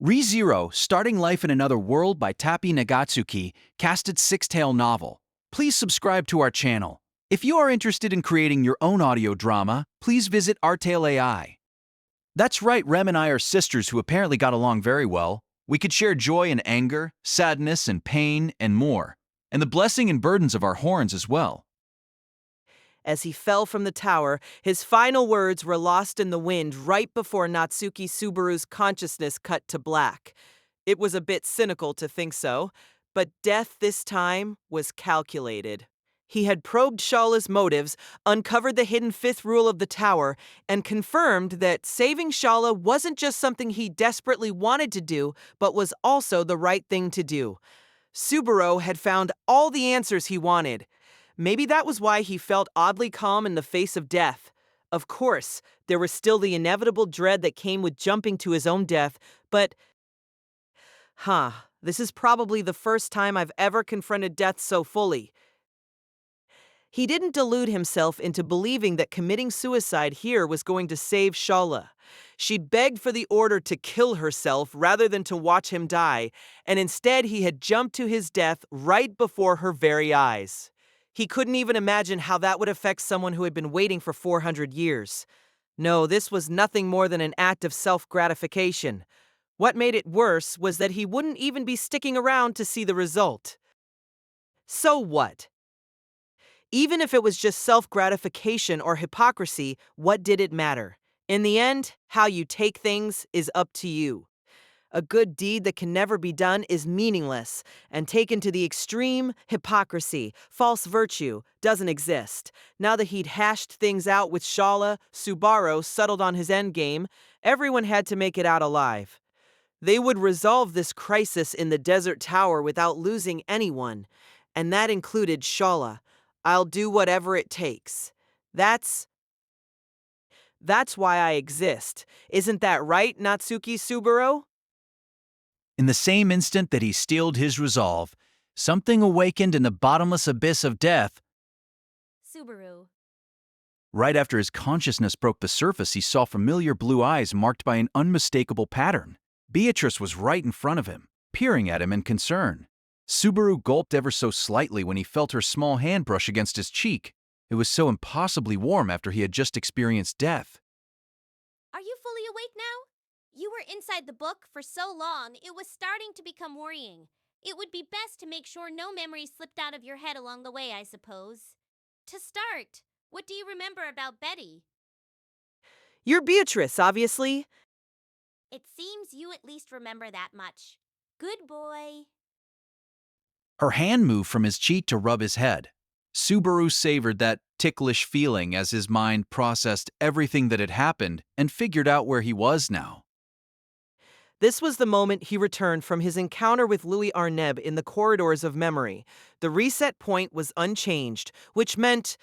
ReZero, Starting Life in Another World by Tapi Nagatsuki, casted six-tale novel. Please subscribe to our channel. If you are interested in creating your own audio drama, please visit Artale AI. That's right, Rem and I are sisters who apparently got along very well. We could share joy and anger, sadness and pain, and more. And the blessing and burdens of our horns as well. As he fell from the tower, his final words were lost in the wind right before Natsuki Subaru's consciousness cut to black. It was a bit cynical to think so, but death this time was calculated. He had probed Shala's motives, uncovered the hidden fifth rule of the tower, and confirmed that saving Shala wasn't just something he desperately wanted to do, but was also the right thing to do. Subaru had found all the answers he wanted. Maybe that was why he felt oddly calm in the face of death. Of course, there was still the inevitable dread that came with jumping to his own death, but this is probably the first time I've ever confronted death so fully. He didn't delude himself into believing that committing suicide here was going to save Shala. She'd begged for the order to kill herself rather than to watch him die, and instead he had jumped to his death right before her very eyes. He couldn't even imagine how that would affect someone who had been waiting for 400 years. No, this was nothing more than an act of self-gratification. What made it worse was that he wouldn't even be sticking around to see the result. So what? Even if it was just self-gratification or hypocrisy, what did it matter? In the end, how you take things is up to you. A good deed that can never be done is meaningless, and taken to the extreme, hypocrisy, false virtue, doesn't exist. Now that he'd hashed things out with Shala, Subaru settled on his endgame, everyone had to make it out alive. They would resolve this crisis in the desert tower without losing anyone, and that included Shala. I'll do whatever it takes. That's why I exist. Isn't that right, Natsuki Subaru? In the same instant that he steeled his resolve, something awakened in the bottomless abyss of death. Subaru. Right after his consciousness broke the surface, he saw familiar blue eyes marked by an unmistakable pattern. Beatrice was right in front of him, peering at him in concern. Subaru gulped ever so slightly when he felt her small hand brush against his cheek. It was so impossibly warm after he had just experienced death. Are you fully awake now? You were inside the book for so long, it was starting to become worrying. It would be best to make sure no memories slipped out of your head along the way, I suppose. To start, what do you remember about Betty? You're Beatrice, obviously. It seems you at least remember that much. Good boy. Her hand moved from his cheek to rub his head. Subaru savored that ticklish feeling as his mind processed everything that had happened and figured out where he was now. This was the moment he returned from his encounter with Louis Arneb in the corridors of memory. The reset point was unchanged, which meant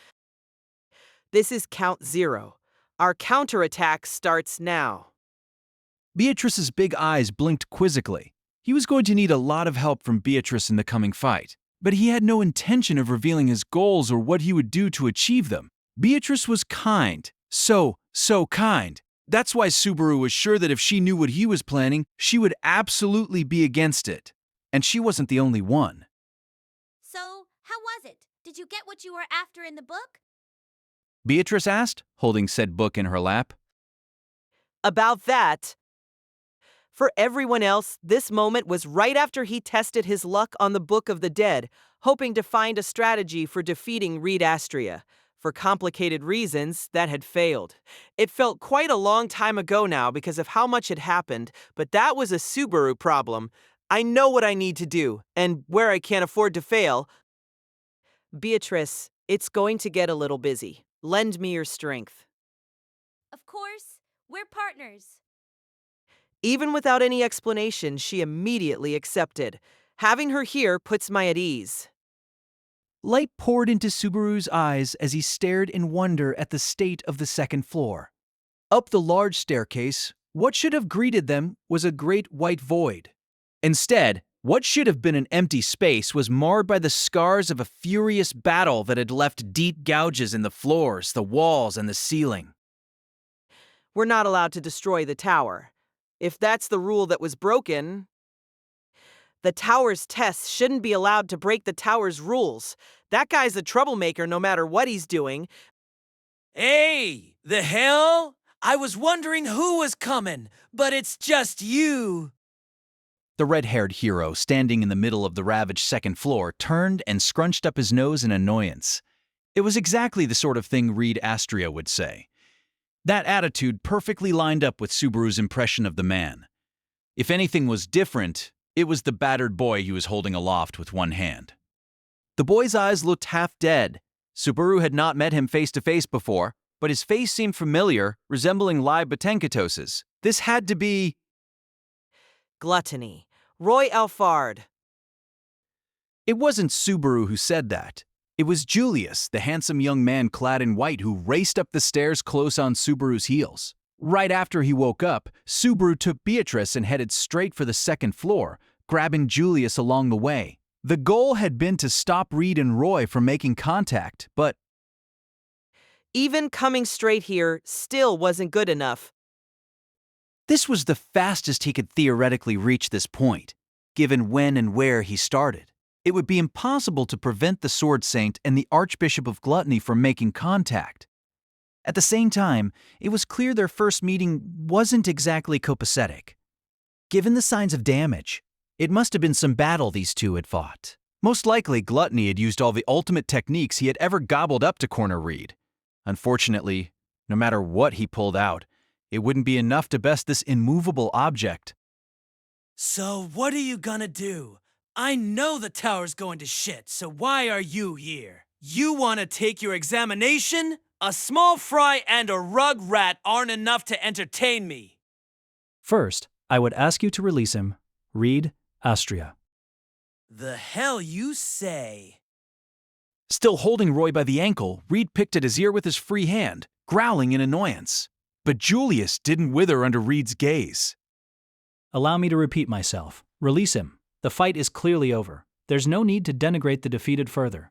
this is count zero. Our counterattack starts now. Beatrice's big eyes blinked quizzically. He was going to need a lot of help from Beatrice in the coming fight, but he had no intention of revealing his goals or what he would do to achieve them. Beatrice was kind. So kind. That's why Subaru was sure that if she knew what he was planning, she would absolutely be against it. And she wasn't the only one. So, how was it? Did you get what you were after in the book? Beatrice asked, holding said book in her lap. About that, for everyone else, this moment was right after he tested his luck on the Book of the Dead, hoping to find a strategy for defeating Reed Astria. For complicated reasons, that had failed. It felt quite a long time ago now because of how much had happened, but that was a Subaru problem. I know what I need to do, and where I can't afford to fail. Beatrice, it's going to get a little busy. Lend me your strength. Of course, we're partners. Even without any explanation, she immediately accepted. Having her here puts me at ease. Light poured into Subaru's eyes as he stared in wonder at the state of the second floor. Up the large staircase, what should have greeted them was a great white void. Instead, what should have been an empty space was marred by the scars of a furious battle that had left deep gouges in the floors, the walls, and the ceiling. We're not allowed to destroy the tower. if that's the rule that was broken. The tower's tests shouldn't be allowed to break the tower's rules. That guy's a troublemaker no matter what he's doing. Hey, the hell? I was wondering who was coming, but it's just you. The red-haired hero, standing in the middle of the ravaged second floor, turned and scrunched up his nose in annoyance. It was exactly the sort of thing Reed Astria would say. That attitude perfectly lined up with Subaru's impression of the man. If anything was different, it was the battered boy he was holding aloft with one hand. The boy's eyes looked half dead. Subaru had not met him face to face before, but his face seemed familiar, resembling live Betenkatos's. This had to be... Gluttony. Roy Alfard. It wasn't Subaru who said that. It was Julius, the handsome young man clad in white who raced up the stairs close on Subaru's heels. Right after he woke up, Subaru took Beatrice and headed straight for the second floor, grabbing Julius along the way. The goal had been to stop Reed and Roy from making contact, but Even coming straight here still wasn't good enough. this was the fastest he could theoretically reach this point, given when and where he started. It would be impossible to prevent the Sword Saint and the Archbishop of Gluttony from making contact. At the same time, it was clear their first meeting wasn't exactly copacetic. Given the signs of damage, it must have been some battle these two had fought. Most likely, Gluttony had used all the ultimate techniques he had ever gobbled up to corner Reed. Unfortunately, no matter what he pulled out, it wouldn't be enough to best this immovable object. So what are you gonna do? I know the tower's going to shit, so why are you here? You wanna take your examination? A small fry and a rug rat aren't enough to entertain me. First, I would ask you to release him. Reed Astria. The hell you say? Still holding Roy by the ankle, Reed picked at his ear with his free hand, growling in annoyance. But Julius didn't wither under Reed's gaze. Allow me to repeat myself. Release him. The fight is clearly over. There's no need to denigrate the defeated further.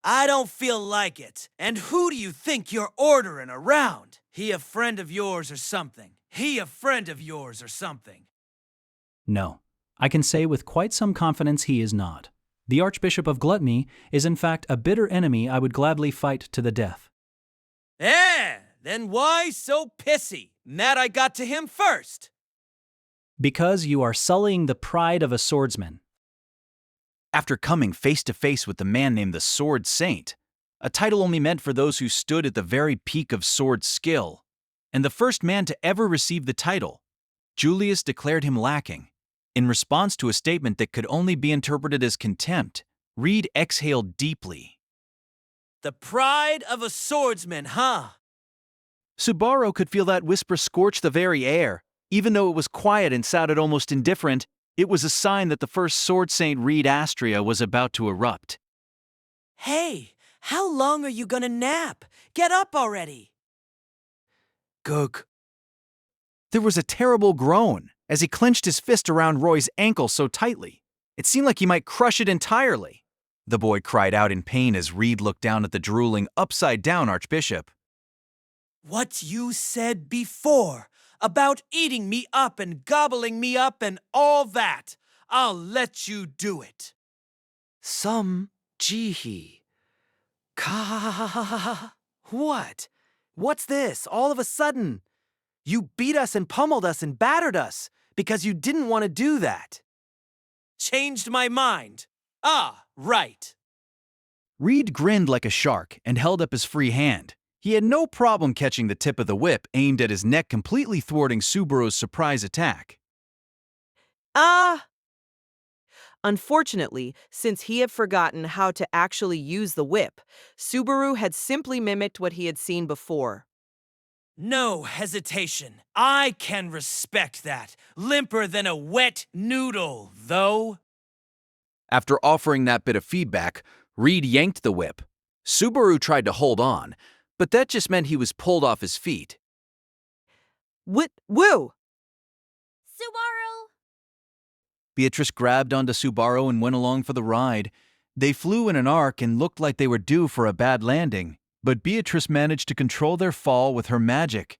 I don't feel like it. And who do you think you're ordering around? He a friend of yours or something? He a friend of yours or something? No. I can say with quite some confidence he is not. The Archbishop of Gluttony is in fact a bitter enemy I would gladly fight to the death. Then why so pissy? Mad I got to him first. Because you are sullying the pride of a swordsman. After coming face to face with the man named the Sword Saint, a title only meant for those who stood at the very peak of sword skill, and the first man to ever receive the title, Julius declared him lacking. In response to a statement that could only be interpreted as contempt, Reed exhaled deeply. The pride of a swordsman, huh? Subaru could feel that whisper scorch the very air. Even though it was quiet and sounded almost indifferent, it was a sign that the first Sword Saint Reed Astria was about to erupt. Hey, how long are you gonna nap? Get up already. Gug. There was a terrible groan as he clenched his fist around Roy's ankle so tightly. It seemed like he might crush it entirely. The boy cried out in pain as Reed looked down at the drooling, upside-down Archbishop. What you said before about eating me up and gobbling me up and all that, I'll let you do it. Some jihi. Ka. What? What's this all of a sudden? You beat us and pummeled us and battered us because you didn't want to do that. Changed my mind. Ah, right. Reed grinned like a shark and held up his free hand. He had no problem catching the tip of the whip aimed at his neck, completely thwarting Subaru's surprise attack. Unfortunately, since he had forgotten how to actually use the whip, Subaru had simply mimicked what he had seen before. No hesitation. I can respect that. Limper than a wet noodle, though. After offering that bit of feedback, Reed yanked the whip. Subaru tried to hold on, but that just meant he was pulled off his feet. Woo! Subaru! Beatrice grabbed onto Subaru and went along for the ride. They flew in an arc and looked like they were due for a bad landing, but Beatrice managed to control their fall with her magic.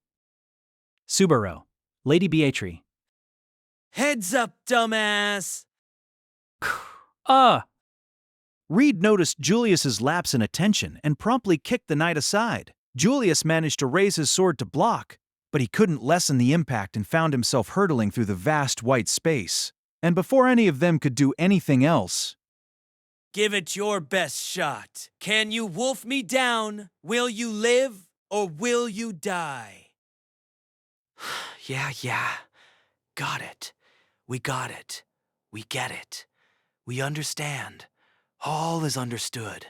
Subaru. Lady Beatrice, Heads up, dumbass! Reed noticed Julius's lapse in attention and promptly kicked the knight aside. Julius managed to raise his sword to block, but he couldn't lessen the impact and found himself hurtling through the vast white space. And before any of them could do anything else, Give it your best shot. Can you wolf me down? Will you live or will you die? Yeah. Got it. We got it. We get it. We understand. All is understood.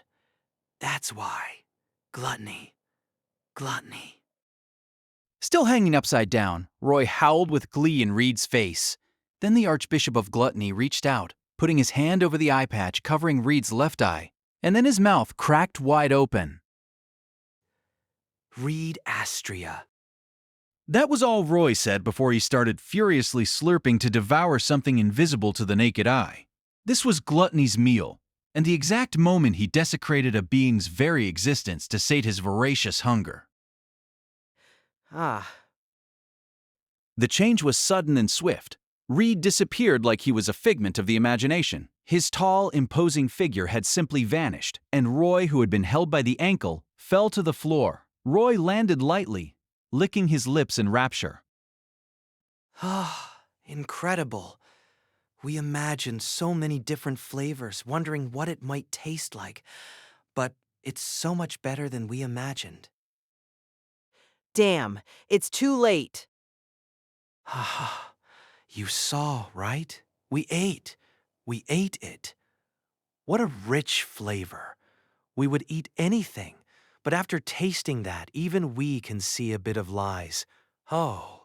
That's why. Gluttony. Gluttony. still hanging upside down, Roy howled with glee in Reed's face. Then the Archbishop of Gluttony reached out, putting his hand over the eye patch covering Reed's left eye, and then his mouth cracked wide open. Reed Astria. That was all Roy said before he started furiously slurping to devour something invisible to the naked eye. This was Gluttony's meal, and the exact moment he desecrated a being's very existence to sate his voracious hunger. The change was sudden and swift. Reed disappeared like he was a figment of the imagination. His tall, imposing figure had simply vanished, and Roy, who had been held by the ankle, fell to the floor. Roy landed lightly, licking his lips in rapture. Incredible. We imagined so many different flavors, wondering what it might taste like. But it's so much better than we imagined. Damn, it's too late. You saw, right? We ate. We ate it. What a rich flavor. We would eat anything, but after tasting that, even we can see a bit of lies. Oh.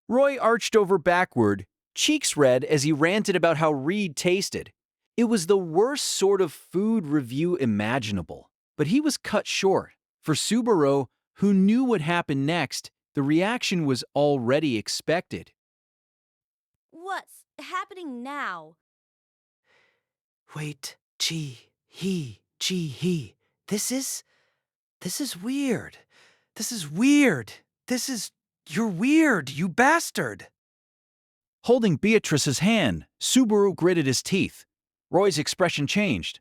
Roy arched over backward, cheeks red as he ranted about how Reed tasted. It was the worst sort of food review imaginable, but he was cut short. For Subaru, who knew what happened next, the reaction was already expected. What's happening now? Wait, he. This is weird. You're weird, you bastard. Holding Beatrice's hand, Subaru gritted his teeth. Roy's expression changed.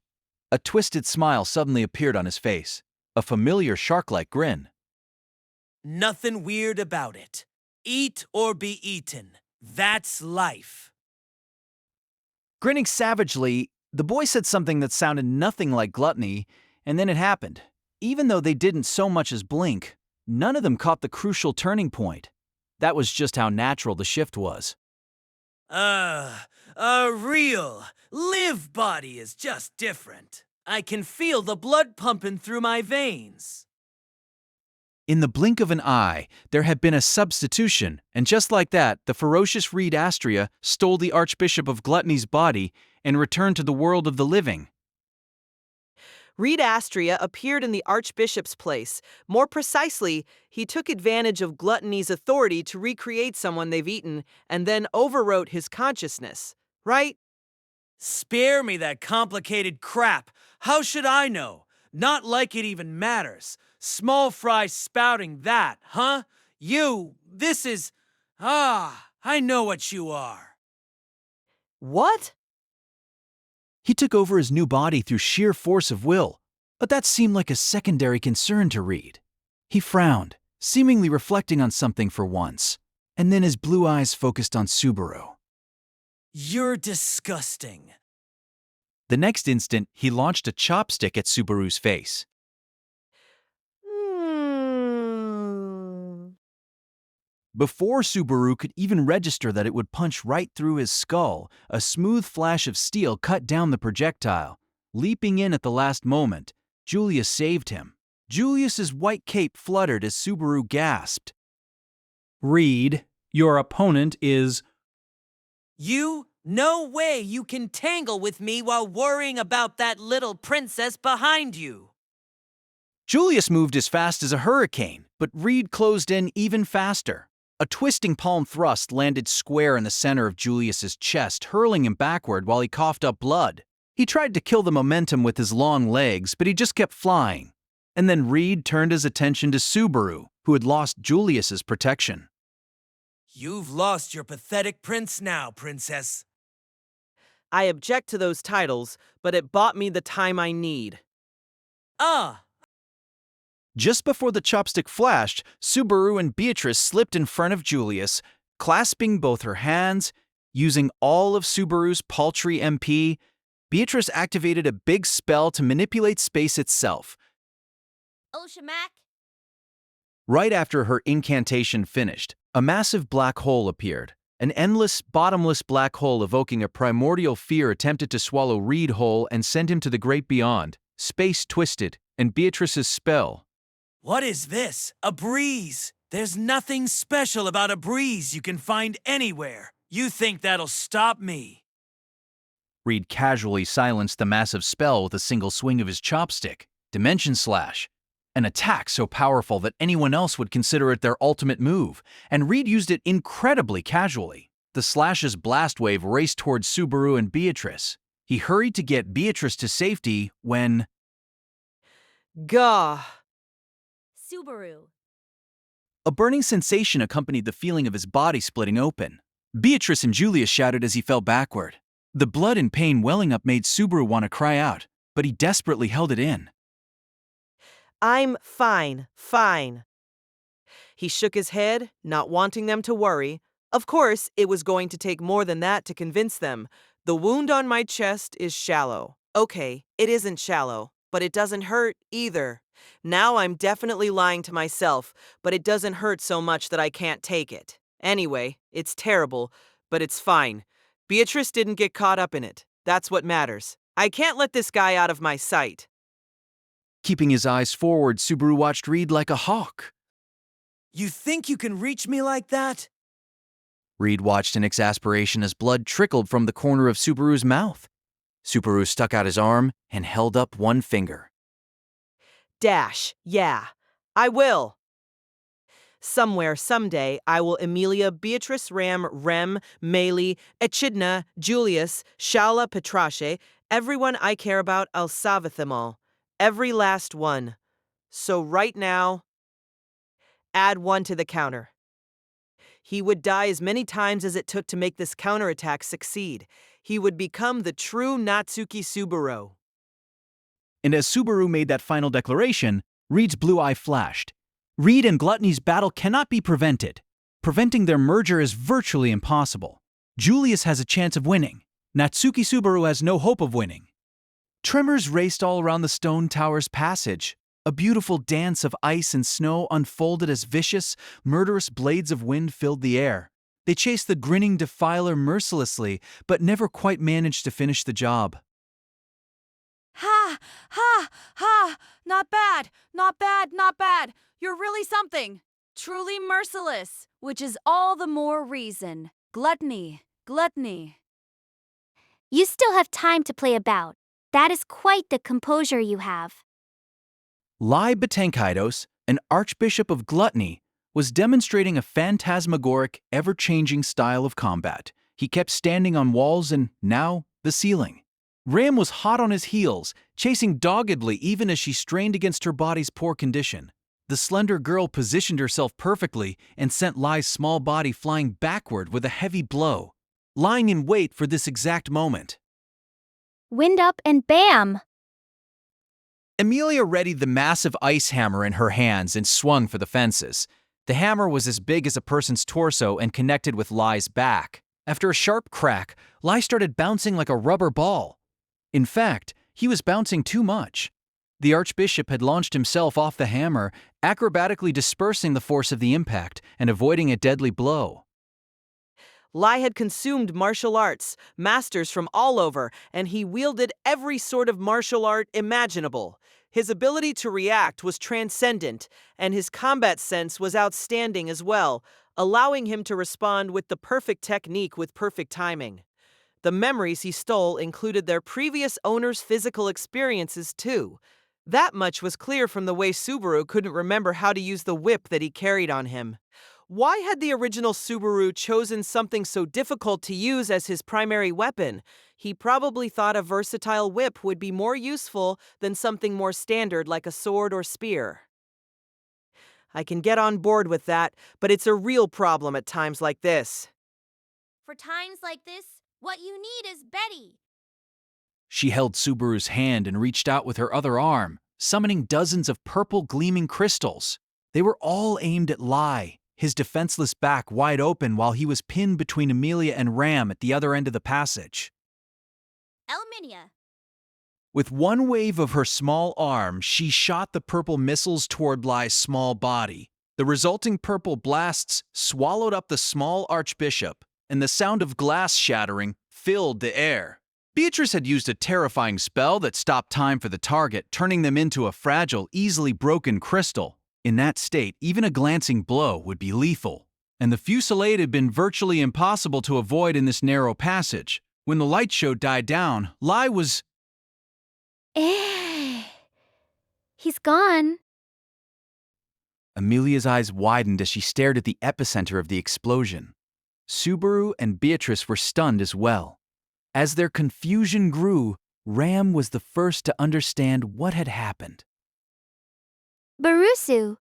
A twisted smile suddenly appeared on his face, a familiar shark-like grin. Nothing weird about it. Eat or be eaten. That's life. Grinning savagely, the boy said something that sounded nothing like gluttony, and then it happened. Even though they didn't so much as blink, none of them caught the crucial turning point. That was just how natural the shift was. A real, live body is just different. I can feel the blood pumping through my veins. In the blink of an eye, there had been a substitution, and just like that, the ferocious Reed Astria stole the Archbishop of Gluttony's body and returned to the world of the living. Reed Astria appeared in the Archbishop's place. More precisely, he took advantage of Gluttony's authority to recreate someone they've eaten and then overwrote his consciousness, right? Spare me that complicated crap. How should I know? Not like it even matters. Small fry spouting that, huh? This is... I know what you are. What? He took over his new body through sheer force of will, but that seemed like a secondary concern to Reed. He frowned, seemingly reflecting on something for once, and then his blue eyes focused on Subaru. You're disgusting. The next instant, he launched a chopstick at Subaru's face. Before Subaru could even register that it would punch right through his skull, a smooth flash of steel cut down the projectile. Leaping in at the last moment, Julius saved him. Julius's white cape fluttered as Subaru gasped. Reed, your opponent is... No way you can tangle with me while worrying about that little princess behind you. Julius moved as fast as a hurricane, but Reed closed in even faster. A twisting palm thrust landed square in the center of Julius's chest, hurling him backward while he coughed up blood. He tried to kill the momentum with his long legs, but he just kept flying. And then Reed turned his attention to Subaru, who had lost Julius's protection. You've lost your pathetic prince now, princess. I object to those titles, but it bought me the time I need. Ah, Just before the chopstick flashed, Subaru and Beatrice slipped in front of Julius, clasping both her hands. Using all of Subaru's paltry MP, Beatrice activated a big spell to manipulate space itself. Oshamac? Right after her incantation finished, a massive black hole appeared. An endless, bottomless black hole evoking a primordial fear attempted to swallow Reed whole and send him to the great beyond. Space twisted, and Beatrice's spell. what is this? A breeze. There's nothing special about a breeze you can find anywhere. You think that'll stop me? Reed casually silenced the massive spell with a single swing of his chopstick. Dimension Slash. An attack so powerful that anyone else would consider it their ultimate move, and Reed used it incredibly casually. The Slash's blast wave raced towards Subaru and Beatrice. He hurried to get Beatrice to safety when... Gah! Subaru. A burning sensation accompanied the feeling of his body splitting open. Beatrice and Julius shouted as he fell backward. The blood and pain welling up made Subaru want to cry out, but he desperately held it in. I'm fine, fine. He shook his head, not wanting them to worry. Of course, it was going to take more than that to convince them. The wound on my chest is shallow. Okay, it isn't shallow, but it doesn't hurt either. Now I'm definitely lying to myself, but it doesn't hurt so much that I can't take it. Anyway, it's terrible, but it's fine. Beatrice didn't get caught up in it. That's what matters. I can't let this guy out of my sight. Keeping his eyes forward, Subaru watched Reed like a hawk. You think you can reach me like that? Reed watched in exasperation as blood trickled from the corner of Subaru's mouth. Subaru stuck out his arm and held up one finger. Dash, yeah, I will. Somewhere, someday, I will Emilia, Beatrice, Ram, Rem, Meili, Echidna, Julius, Shala, Petrache, everyone I care about, I'll salve them all. Every last one. So right now, add one to the counter. He would die as many times as it took to make this counterattack succeed. He would become the true Natsuki Subaru. And as Subaru made that final declaration, Reed's blue eye flashed. Reed and Gluttony's battle cannot be prevented. Preventing their merger is virtually impossible. Julius has a chance of winning. Natsuki Subaru has no hope of winning. Tremors raced all around the stone tower's passage. A beautiful dance of ice and snow unfolded as vicious, murderous blades of wind filled the air. They chased the grinning defiler mercilessly, but never quite managed to finish the job. Ha! Ha! Ha! Not bad! Not bad! Not bad! You're really something! Truly merciless, which is all the more reason. Gluttony! Gluttony! You still have time to play about. That is quite the composure you have. Lai Betenkaidos, an archbishop of gluttony, was demonstrating a phantasmagoric, ever-changing style of combat. He kept standing on walls and, now, the ceiling. Ram was hot on his heels, chasing doggedly even as she strained against her body's poor condition. The slender girl positioned herself perfectly and sent Lai's small body flying backward with a heavy blow, lying in wait for this exact moment. Wind up and bam! Emilia readied the massive ice hammer in her hands and swung for the fences. The hammer was as big as a person's torso and connected with Lai's back. After a sharp crack, Lai started bouncing like a rubber ball. In fact, he was bouncing too much. The archbishop had launched himself off the hammer, acrobatically dispersing the force of the impact and avoiding a deadly blow. Lai had consumed martial arts, masters from all over, and he wielded every sort of martial art imaginable. His ability to react was transcendent, and his combat sense was outstanding as well, allowing him to respond with the perfect technique with perfect timing. The memories he stole included their previous owner's physical experiences too. That much was clear from the way Subaru couldn't remember how to use the whip that he carried on him. Why had the original Subaru chosen something so difficult to use as his primary weapon? He probably thought a versatile whip would be more useful than something more standard like a sword or spear. I can get on board with that, but it's a real problem at times like this. For times like this, what you need is Betty. She held Subaru's hand and reached out with her other arm, summoning dozens of purple gleaming crystals. They were all aimed at Lai, his defenseless back wide open while he was pinned between Amelia and Ram at the other end of the passage. Elminia. With one wave of her small arm, she shot the purple missiles toward Lai's small body. The resulting purple blasts swallowed up the small archbishop, and the sound of glass shattering filled the air. Beatrice had used a terrifying spell that stopped time for the target, turning them into a fragile, easily broken crystal. In that state, even a glancing blow would be lethal, and the fusillade had been virtually impossible to avoid in this narrow passage. When the light show died down, Lai was... He's gone. Amelia's eyes widened as she stared at the epicenter of the explosion. Subaru and Beatrice were stunned as well. As their confusion grew, Ram was the first to understand what had happened. Barusu.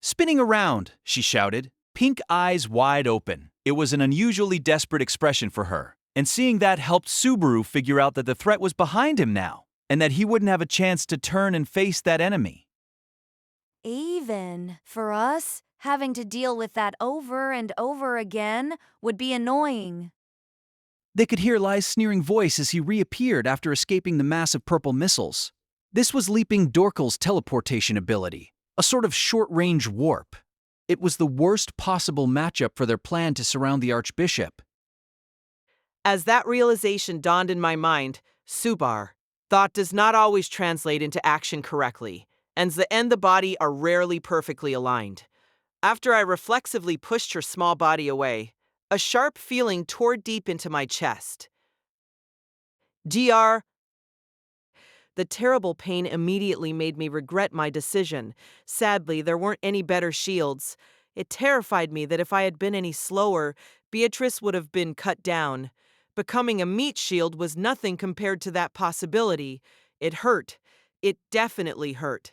Spinning around, she shouted, pink eyes wide open. It was an unusually desperate expression for her, and seeing that helped Subaru figure out that the threat was behind him now, and that he wouldn't have a chance to turn and face that enemy. Even for us, having to deal with that over and over again would be annoying. They could hear Lai's sneering voice as he reappeared after escaping the massive purple missiles. This was Leaping Dorkal's teleportation ability, a sort of short-range warp. It was the worst possible matchup for their plan to surround the Archbishop. As that realization dawned in my mind, Subar, thought does not always translate into action correctly, and the body are rarely perfectly aligned. After I reflexively pushed her small body away, a sharp feeling tore deep into my chest. The terrible pain immediately made me regret my decision. Sadly, there weren't any better shields. It terrified me that if I had been any slower, Beatrice would have been cut down. Becoming a meat shield was nothing compared to that possibility. It hurt. It definitely hurt.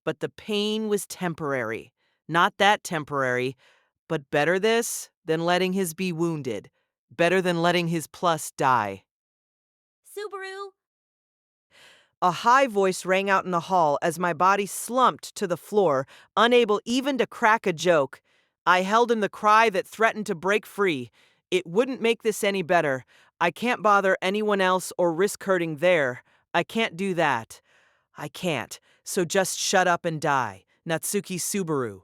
But the pain was temporary. Not that temporary, but better this than letting his be wounded. Better than letting his plus die. Subaru. A high voice rang out in the hall as my body slumped to the floor, unable even to crack a joke. I held in the cry that threatened to break free. It wouldn't make this any better. I can't bother anyone else or risk hurting there. I can't do that. I can't. So just shut up and die. Natsuki Subaru.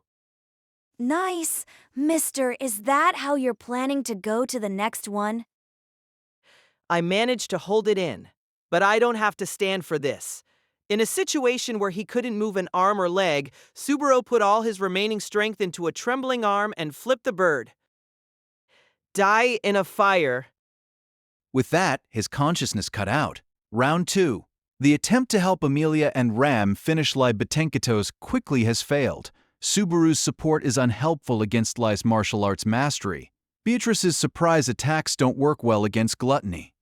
Nice. Mister, is that how you're planning to go to the next one? I managed to hold it in, but I don't have to stand for this. In a situation where he couldn't move an arm or leg, Subaru put all his remaining strength into a trembling arm and flipped the bird. Die in a fire. With that, his consciousness cut out. Round 2. The attempt to help Amelia and Ram finish Lai Betenketo's quickly has failed. Subaru's support is unhelpful against Lai's martial arts mastery. Beatrice's surprise attacks don't work well against gluttony.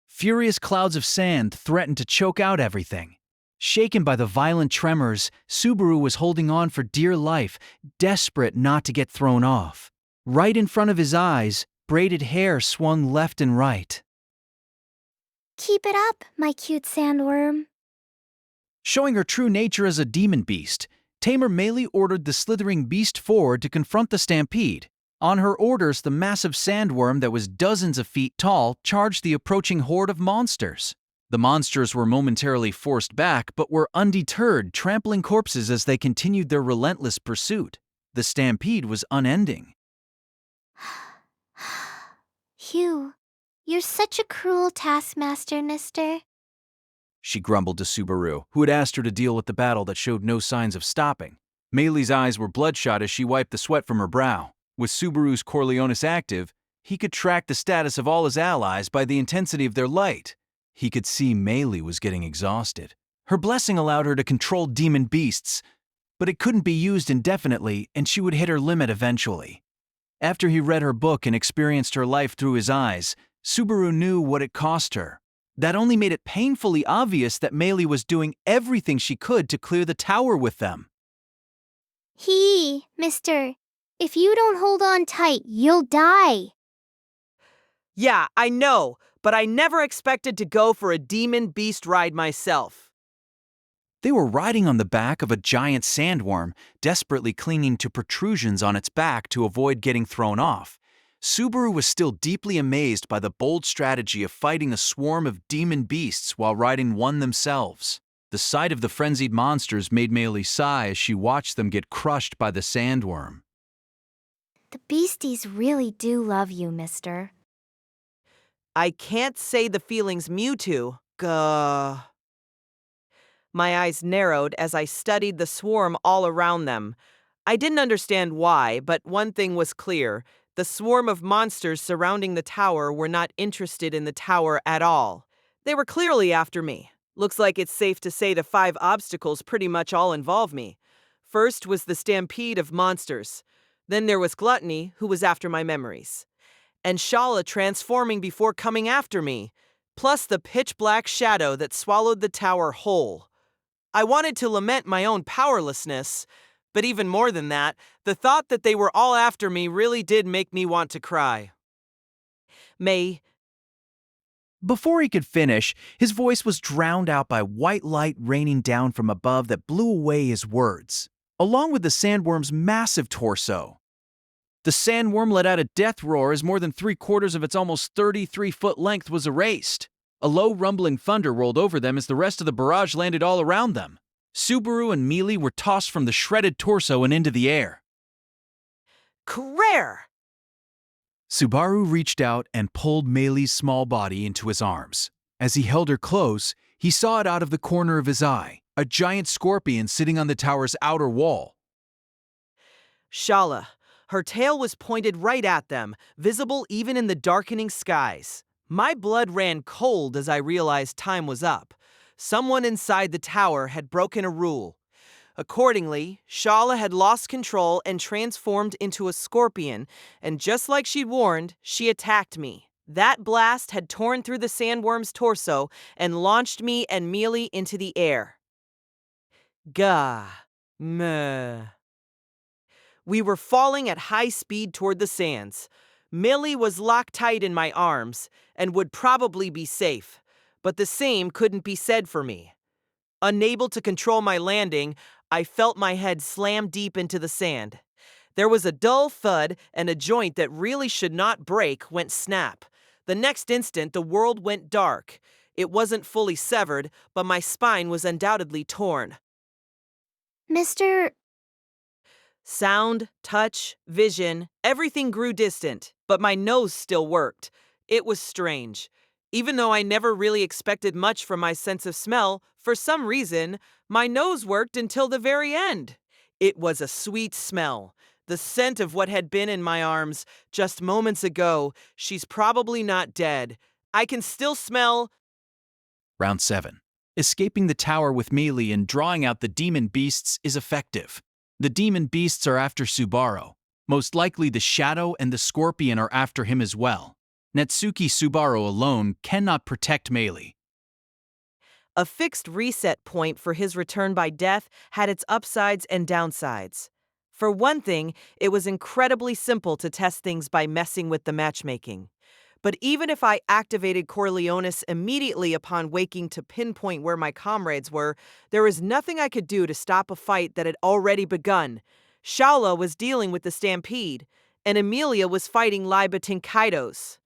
Furious clouds of sand threatened to choke out everything. Shaken by the violent tremors, Subaru was holding on for dear life, desperate not to get thrown off. Right in front of his eyes, braided hair swung left and right. Keep it up, my cute sandworm. Showing her true nature as a demon beast, Tamer Meili ordered the slithering beast forward to confront the stampede. On her orders, the massive sandworm that was dozens of feet tall charged the approaching horde of monsters. The monsters were momentarily forced back, but were undeterred, trampling corpses as they continued their relentless pursuit. The stampede was unending. Hugh, you're such a cruel taskmaster, mister. She grumbled to Subaru, who had asked her to deal with the battle that showed no signs of stopping. Meili's eyes were bloodshot as she wiped the sweat from her brow. With Subaru's Corleonis active, he could track the status of all his allies by the intensity of their light. He could see Meili was getting exhausted. Her blessing allowed her to control demon beasts, but it couldn't be used indefinitely, and she would hit her limit eventually. After he read her book and experienced her life through his eyes, Subaru knew what it cost her. That only made it painfully obvious that Meili was doing everything she could to clear the tower with them. Mister, if you don't hold on tight, you'll die. Yeah, I know, but I never expected to go for a demon beast ride myself. They were riding on the back of a giant sandworm, desperately clinging to protrusions on its back to avoid getting thrown off. Subaru was still deeply amazed by the bold strategy of fighting a swarm of demon beasts while riding one themselves. The sight of the frenzied monsters made Meili sigh as she watched them get crushed by the sandworm. The beasties really do love you, mister. I can't say the feelings Mewtwo. Gah. My eyes narrowed as I studied the swarm all around them. I didn't understand why, but one thing was clear. The swarm of monsters surrounding the tower were not interested in the tower at all. They were clearly after me. Looks like it's safe to say the 5 obstacles pretty much all involve me. First was the stampede of monsters. Then there was Gluttony, who was after my memories. And Shala transforming before coming after me. Plus the pitch-black shadow that swallowed the tower whole. I wanted to lament my own powerlessness, but even more than that, the thought that they were all after me really did make me want to cry. May. Before he could finish, his voice was drowned out by white light raining down from above that blew away his words, along with the sandworm's massive torso. The sandworm let out a death roar as more than 3/4 of its almost 33-foot length was erased. A low rumbling thunder rolled over them as the rest of the barrage landed all around them. Subaru and Meili were tossed from the shredded torso and into the air. Crare! Subaru reached out and pulled Meili's small body into his arms. As he held her close, he saw it out of the corner of his eye, a giant scorpion sitting on the tower's outer wall. Shala. Her tail was pointed right at them, visible even in the darkening skies. My blood ran cold as I realized time was up. Someone inside the tower had broken a rule. Accordingly, Shala had lost control and transformed into a scorpion, and just like she'd warned, she attacked me. That blast had torn through the sandworm's torso and launched me and Meili into the air. Gah. Meh. We were falling at high speed toward the sands. Meili was locked tight in my arms and would probably be safe, but the same couldn't be said for me. Unable to control my landing, I felt my head slam deep into the sand. There was a dull thud, and a joint that really should not break went snap. The next instant, the world went dark. It wasn't fully severed, but my spine was undoubtedly torn. Mister, Sound, touch, vision, everything grew distant, but my nose still worked. It was strange. Even though I never really expected much from my sense of smell, for some reason, my nose worked until the very end. It was a sweet smell, the scent of what had been in my arms just moments ago. She's probably not dead. I can still smell. Round 7. Escaping the tower with Meili and drawing out the demon beasts is effective. The demon beasts are after Subaru. Most likely the Shadow and the Scorpion are after him as well. Natsuki Subaru alone cannot protect Meili. A fixed reset point for his return by death had its upsides and downsides. For one thing, it was incredibly simple to test things by messing with the matchmaking. But even if I activated Corleonis immediately upon waking to pinpoint where my comrades were, there was nothing I could do to stop a fight that had already begun. Shala was dealing with the stampede, and Emilia was fighting Libatinkaidos.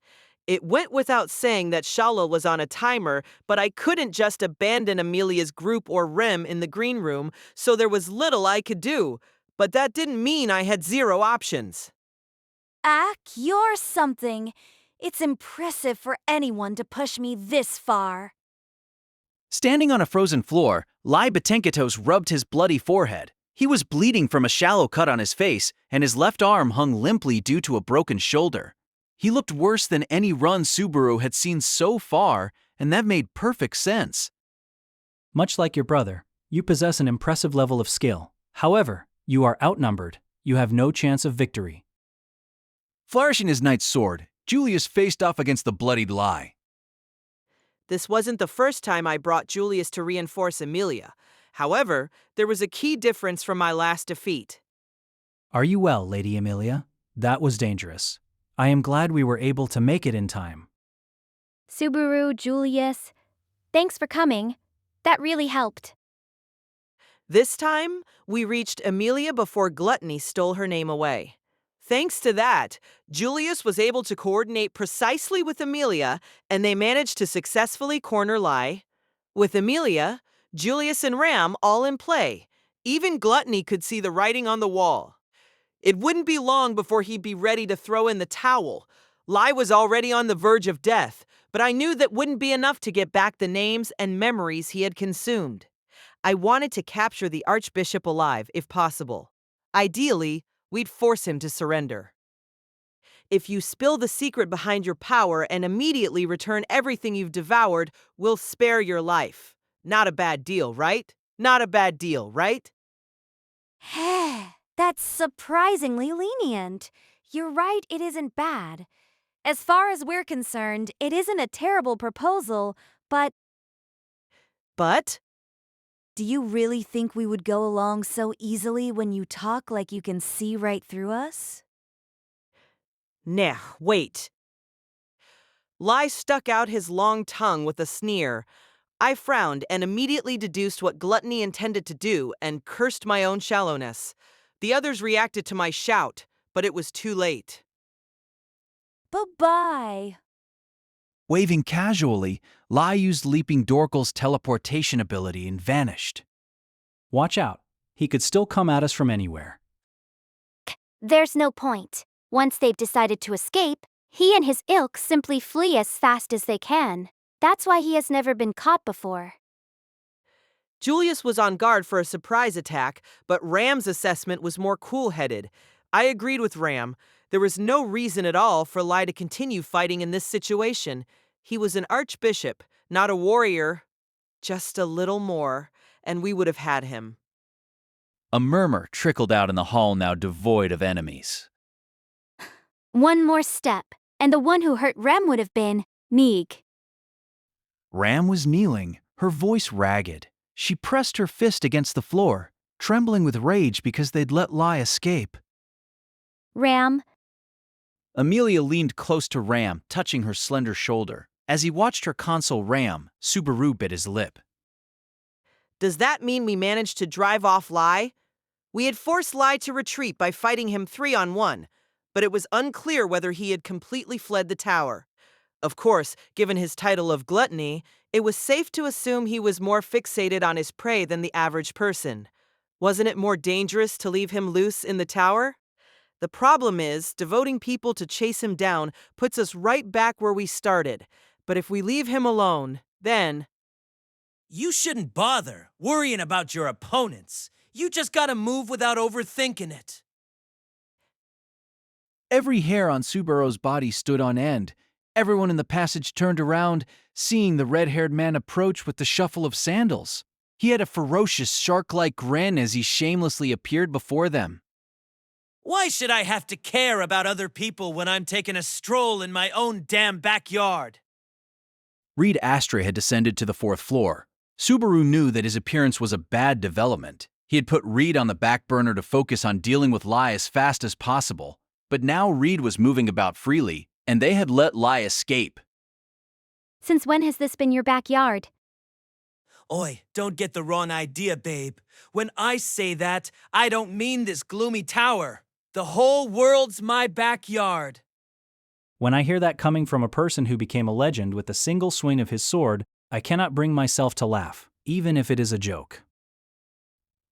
It went without saying that Shala was on a timer, but I couldn't just abandon Emilia's group or Rem in the green room, so there was little I could do. But that didn't mean I had zero options. Ak, you're something. It's impressive for anyone to push me this far. Standing on a frozen floor, Libatenkitos rubbed his bloody forehead. He was bleeding from a shallow cut on his face, and his left arm hung limply due to a broken shoulder. He looked worse than any run Subaru had seen so far, and that made perfect sense. Much like your brother, you possess an impressive level of skill. However, you are outnumbered. You have no chance of victory. Flourishing his knight's sword, Julius faced off against the bloodied Lai. This wasn't the first time I brought Julius to reinforce Emilia. However, there was a key difference from my last defeat. Are you well, Lady Amelia? That was dangerous. I am glad we were able to make it in time. Subaru, Julius, thanks for coming. That really helped. This time, we reached Amelia before Gluttony stole her name away. Thanks to that, Julius was able to coordinate precisely with Amelia, and they managed to successfully corner Lie. With Amelia, Julius and Ram all in play. Even Gluttony could see the writing on the wall. It wouldn't be long before he'd be ready to throw in the towel. Lie was already on the verge of death, but I knew that wouldn't be enough to get back the names and memories he had consumed. I wanted to capture the Archbishop alive, if possible. Ideally, we'd force him to surrender. If you spill the secret behind your power and immediately return everything you've devoured, we'll spare your life. Not a bad deal, right? Not a bad deal, right? That's surprisingly lenient. You're right, it isn't bad. As far as we're concerned, it isn't a terrible proposal, but But do you really think we would go along so easily when you talk like you can see right through us? nah, wait. Lie stuck out his long tongue with a sneer. I frowned and immediately deduced what Gluttony intended to do and cursed my own shallowness. The others reacted to my shout, but it was too late. Bye-bye. Waving casually, Lai used Leaping Dorkal's teleportation ability and vanished. Watch out. He could still come at us from anywhere. There's no point. Once they've decided to escape, he and his ilk simply flee as fast as they can. That's why he has never been caught before. Julius was on guard for a surprise attack, but Ram's assessment was more cool-headed. I agreed with Ram. There was no reason at all for Lai to continue fighting in this situation. He was an archbishop, not a warrior. Just a little more, and we would have had him. A murmur trickled out in the hall now devoid of enemies. One more step, and the one who hurt Rem would have been Meeg. Ram was kneeling, her voice ragged. She pressed her fist against the floor, trembling with rage because they'd let Lai escape. Ram, Amelia leaned close to Ram, touching her slender shoulder. As he watched her console Ram, Subaru bit his lip. Does that mean we managed to drive off Lai? We had forced Lai to retreat by fighting him 3-on-1, but it was unclear whether he had completely fled the tower. Of course, given his title of Gluttony, it was safe to assume he was more fixated on his prey than the average person. Wasn't it more dangerous to leave him loose in the tower? The problem is, devoting people to chase him down puts us right back where we started. But if we leave him alone, then... You shouldn't bother worrying about your opponents. You just gotta move without overthinking it. Every hair on Subaru's body stood on end. Everyone in the passage turned around, seeing the red-haired man approach with the shuffle of sandals. He had a ferocious, shark-like grin as he shamelessly appeared before them. Why should I have to care about other people when I'm taking a stroll in my own damn backyard? Reed Astra had descended to the 4th floor. Subaru knew that his appearance was a bad development. He had put Reed on the back burner to focus on dealing with Lai as fast as possible. But now Reed was moving about freely, and they had let Lai escape. since when has this been your backyard? Oi, don't get the wrong idea, babe. When I say that, I don't mean this gloomy tower. The whole world's my backyard. When I hear that coming from a person who became a legend with a single swing of his sword, I cannot bring myself to laugh, even if it is a joke.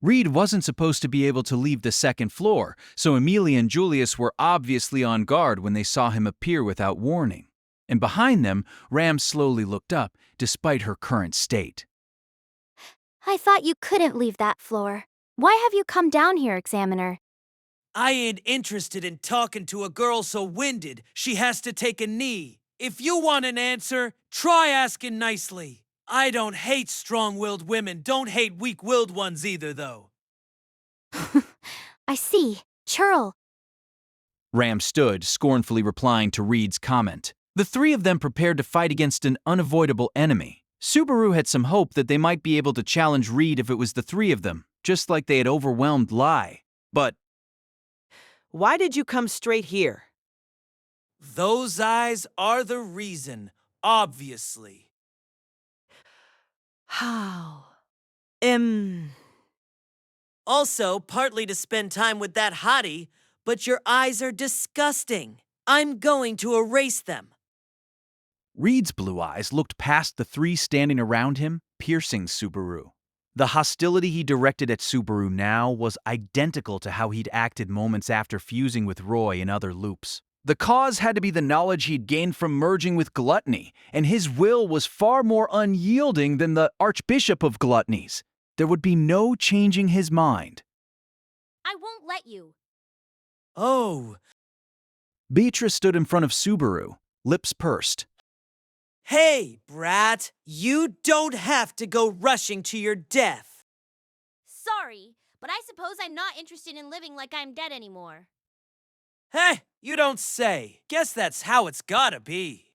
Reed wasn't supposed to be able to leave the 2nd floor, so Amelia and Julius were obviously on guard when they saw him appear without warning. And behind them, Ram slowly looked up, despite her current state. I thought you couldn't leave that floor. Why have you come down here, Examiner? I ain't interested in talking to a girl so winded she has to take a knee. If you want an answer, try asking nicely. I don't hate strong-willed women, don't hate weak-willed ones either, though. I see. Churl. Ram stood, scornfully replying to Reed's comment. The 3 of them prepared to fight against an unavoidable enemy. Subaru had some hope that they might be able to challenge Reed if it was the 3 of them, just like they had overwhelmed Lai. But Why did you come straight here? Those eyes are the reason, obviously. How? Also, partly to spend time with that hottie, but your eyes are disgusting. I'm going to erase them. Reed's blue eyes looked past the three standing around him, piercing Subaru. The hostility he directed at Subaru now was identical to how he'd acted moments after fusing with Roy in other loops. The cause had to be the knowledge he'd gained from merging with Gluttony, and his will was far more unyielding than the Archbishop of Gluttony's. There would be no changing his mind. I won't let you. Oh, Beatrice stood in front of Subaru, lips pursed. hey, brat, you don't have to go rushing to your death. Sorry, but I suppose I'm not interested in living like I'm dead anymore. Hey, you don't say. Guess that's how it's gotta be.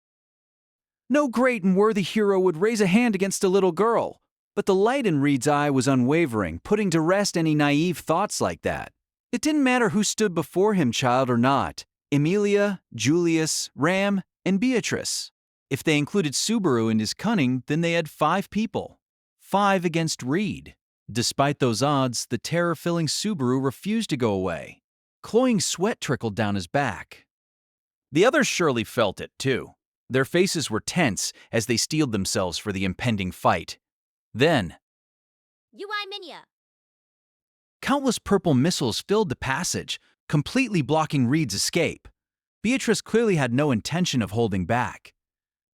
No great and worthy hero would raise a hand against a little girl, but the light in Reed's eye was unwavering, putting to rest any naive thoughts like that. It didn't matter who stood before him, child or not. Emilia, Julius, Ram, and Beatrice. If they included Subaru and his cunning, then they had 5 people. 5 against Reed. Despite those odds, the terror-filling Subaru refused to go away. Cloying sweat trickled down his back. The others surely felt it, too. Their faces were tense as they steeled themselves for the impending fight. Then, UI Minia. countless purple missiles filled the passage, completely blocking Reed's escape. Beatrice clearly had no intention of holding back.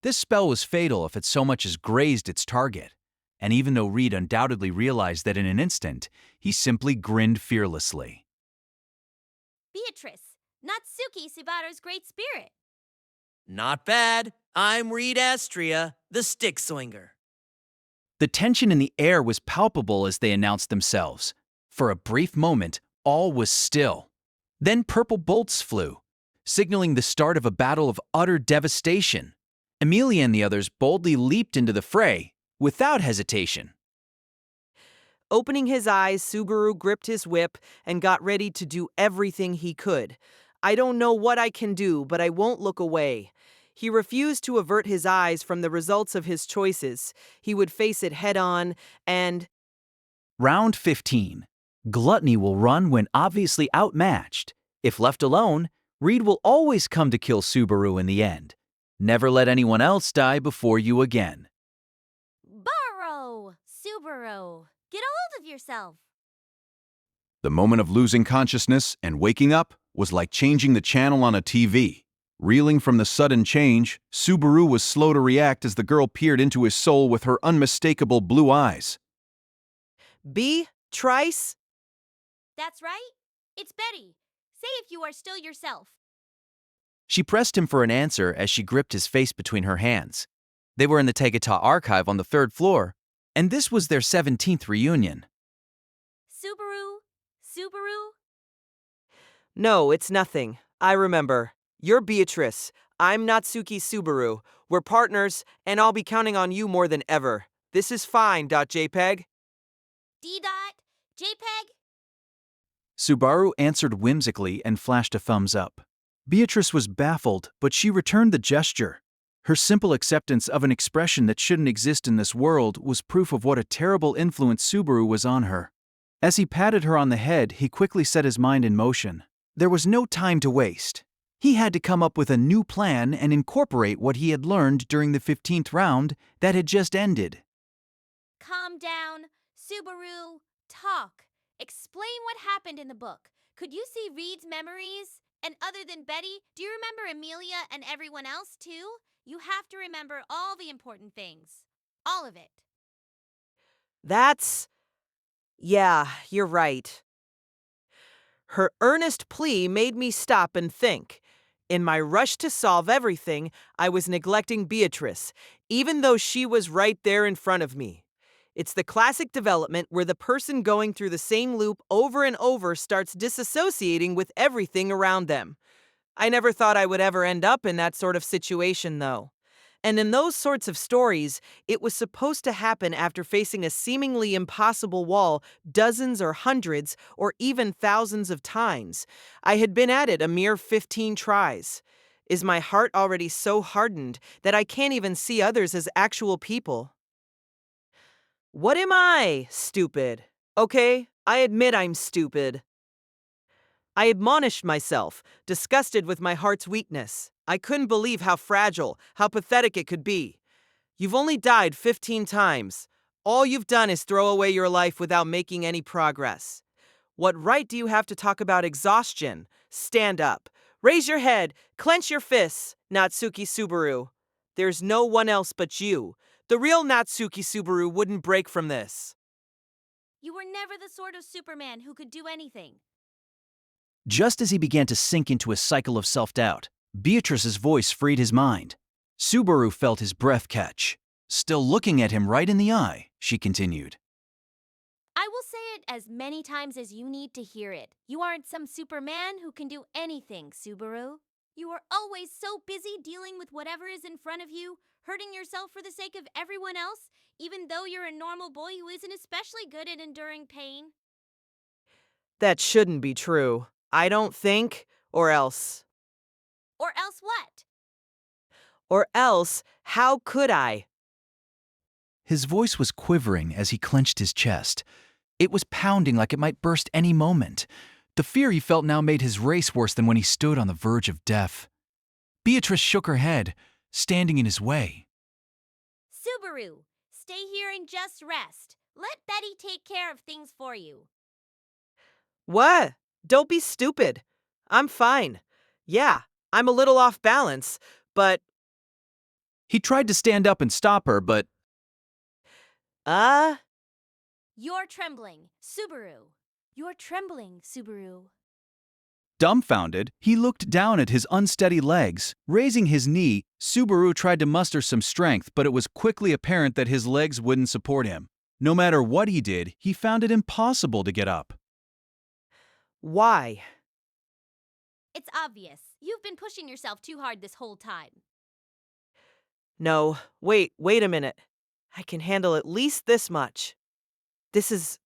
This spell was fatal if it so much as grazed its target, and even though Reed undoubtedly realized that in an instant, he simply grinned fearlessly. Beatrice. Natsuki Subaru's great spirit. Not bad. I'm Reed Astria, the stick swinger. The tension in the air was palpable as they announced themselves. For a brief moment, all was still. Then purple bolts flew, signaling the start of a battle of utter devastation. Emilia and the others boldly leaped into the fray, without hesitation. Opening his eyes, Subaru gripped his whip and got ready to do everything he could. I don't know what I can do, but I won't look away. He refused to avert his eyes from the results of his choices. He would face it head-on, and Round 15. Gluttony will run when obviously outmatched. If left alone, Reed will always come to kill Subaru in the end. Never let anyone else die before you again. Burrow. Subaru. Get a hold of yourself. The moment of losing consciousness and waking up was like changing the channel on a TV. Reeling from the sudden change, Subaru was slow to react as the girl peered into his soul with her unmistakable blue eyes. Beatrice? That's right. It's Betty. Say if you are still yourself. She pressed him for an answer as she gripped his face between her hands. They were in the Tegata archive on the 3rd floor, and this was their 17th reunion. Subaru. Subaru. No, it's nothing. I remember. You're Beatrice. I'm Natsuki Subaru. We're partners, and I'll be counting on you more than ever. This is fine. JPEG. D. JPEG. Subaru answered whimsically and flashed a thumbs up. Beatrice was baffled, but she returned the gesture. Her simple acceptance of an expression that shouldn't exist in this world was proof of what a terrible influence Subaru was on her. As he patted her on the head, he quickly set his mind in motion. There was no time to waste. He had to come up with a new plan and incorporate what he had learned during the 15th round that had just ended. Calm down. Subaru. Talk. Explain what happened in the book. Could you see Reed's memories? And other than Betty, do you remember Emilia and everyone else too? You have to remember all the important things. All of it. Yeah, you're right. Her earnest plea made me stop and think. In my rush to solve everything, I was neglecting Beatrice, even though she was right there in front of me. It's the classic development where the person going through the same loop over and over starts disassociating with everything around them. I never thought I would ever end up in that sort of situation, though. And in those sorts of stories, it was supposed to happen after facing a seemingly impossible wall dozens or hundreds or even thousands of times. I had been at it a mere 15 tries. Is my heart already so hardened that I can't even see others as actual people? What am I? Stupid. Okay, I admit I'm stupid. I admonished myself, disgusted with my heart's weakness. I couldn't believe how fragile, how pathetic it could be. You've only died 15 times. All you've done is throw away your life without making any progress. What right do you have to talk about exhaustion? Stand up. Raise your head. Clench your fists, Natsuki Subaru. There's no one else but you. The real Natsuki Subaru wouldn't break from this. You were never the sort of Superman who could do anything. Just as he began to sink into a cycle of self-doubt, Beatrice's voice freed his mind. Subaru felt his breath catch. Still looking at him right in the eye, she continued. I will say it as many times as you need to hear it. You aren't some Superman who can do anything, Subaru. You are always so busy dealing with whatever is in front of you, hurting yourself for the sake of everyone else, even though you're a normal boy who isn't especially good at enduring pain. That shouldn't be true. I don't think, or else. Or else what? Or else, how could I? His voice was quivering as he clenched his chest. It was pounding like it might burst any moment. The fear he felt now made his race worse than when he stood on the verge of death. Beatrice shook her head, standing in his way. Subaru, stay here and just rest. Let Betty take care of things for you. What? Don't be stupid. I'm fine. Yeah, I'm a little off balance, but, He tried to stand up and stop her, but You're trembling, Subaru. You're trembling, Subaru. dumbfounded, he looked down at his unsteady legs. Raising his knee, Subaru tried to muster some strength, but it was quickly apparent that his legs wouldn't support him. No matter what he did, he found it impossible to get up. why? It's obvious. You've been pushing yourself too hard this whole time. No, wait a minute. I can handle at least this much. This is.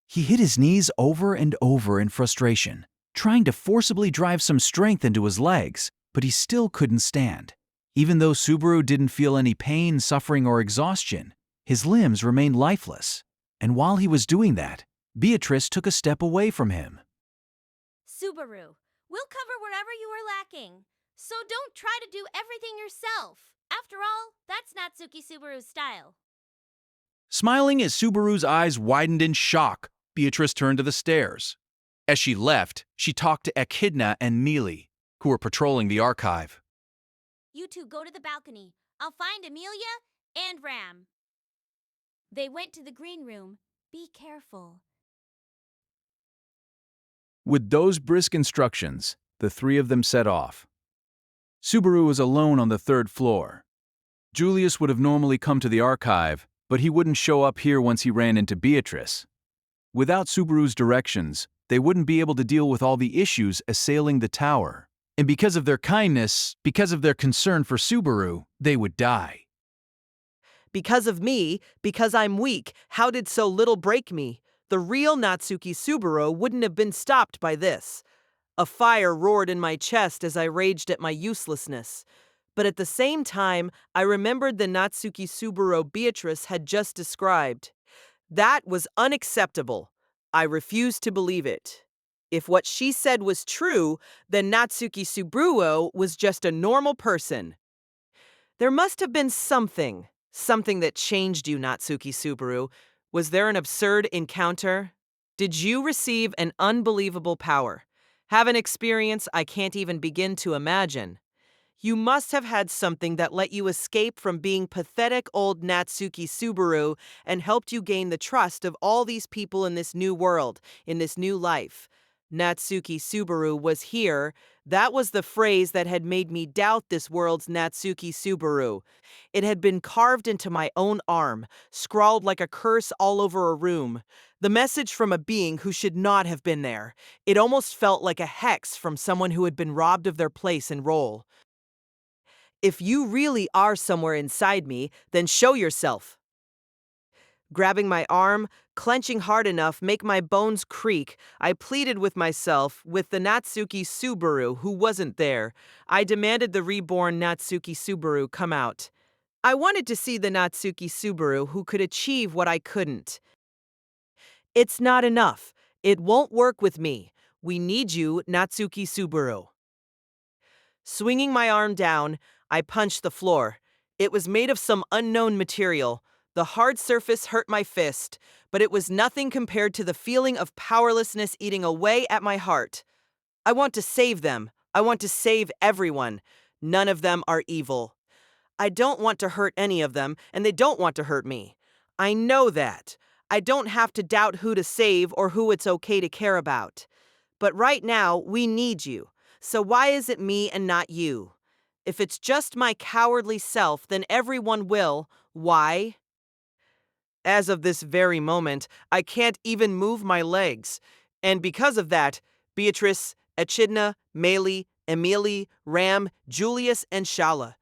He hit his knees over and over in frustration, trying to forcibly drive some strength into his legs, but he still couldn't stand. Even though Subaru didn't feel any pain, suffering, or exhaustion, his limbs remained lifeless. And while he was doing that, Beatrice took a step away from him. Subaru, we'll cover wherever you are lacking. So don't try to do everything yourself. After all, that's Natsuki Subaru's style. Smiling as Subaru's eyes widened in shock, Beatrice turned to the stairs. As she left, she talked to Echidna and Mealy, who were patrolling the archive. You two go to the balcony. I'll find Amelia and Ram. They went to the green room. Be careful. With those brisk instructions, the three of them set off. Subaru was alone on the third floor. Julius would have normally come to the archive, but he wouldn't show up here once he ran into Beatrice. Without Subaru's directions, they wouldn't be able to deal with all the issues assailing the tower. And because of their kindness, because of their concern for Subaru, they would die. Because of me, because I'm weak, how did so little break me? The real Natsuki Subaru wouldn't have been stopped by this. A fire roared in my chest as I raged at my uselessness. But at the same time, I remembered the Natsuki Subaru Beatrice had just described. That was unacceptable. I refused to believe it. If what she said was true, then Natsuki Subaru was just a normal person. There must have been something that changed you, Natsuki Subaru. Was there an absurd encounter? Did you receive an unbelievable power? Have an experience I can't even begin to imagine? You must have had something that let you escape from being pathetic old Natsuki Subaru and helped you gain the trust of all these people in this new world, in this new life. Natsuki Subaru was here. That was the phrase that had made me doubt this world's Natsuki Subaru. It had been carved into my own arm, scrawled like a curse all over a room. The message from a being who should not have been there. It almost felt like a hex from someone who had been robbed of their place and role. If you really are somewhere inside me, then show yourself. Grabbing my arm, clenching hard enough, make my bones creak, I pleaded with myself, with the Natsuki Subaru who wasn't there. I demanded the reborn Natsuki Subaru come out. I wanted to see the Natsuki Subaru who could achieve what I couldn't. It's not enough. It won't work with me. We need you, Natsuki Subaru. Swinging my arm down, I punched the floor. It was made of some unknown material. The hard surface hurt my fist, but it was nothing compared to the feeling of powerlessness eating away at my heart. I want to save them. I want to save everyone. None of them are evil. I don't want to hurt any of them, and they don't want to hurt me. I know that. I don't have to doubt who to save or who it's okay to care about. But right now, we need you. So why is it me and not you? If it's just my cowardly self, then everyone will. Why? As of this very moment, I can't even move my legs. And because of that, Beatrice, Echidna, Meili, Emily, Ram, Julius, and Shala,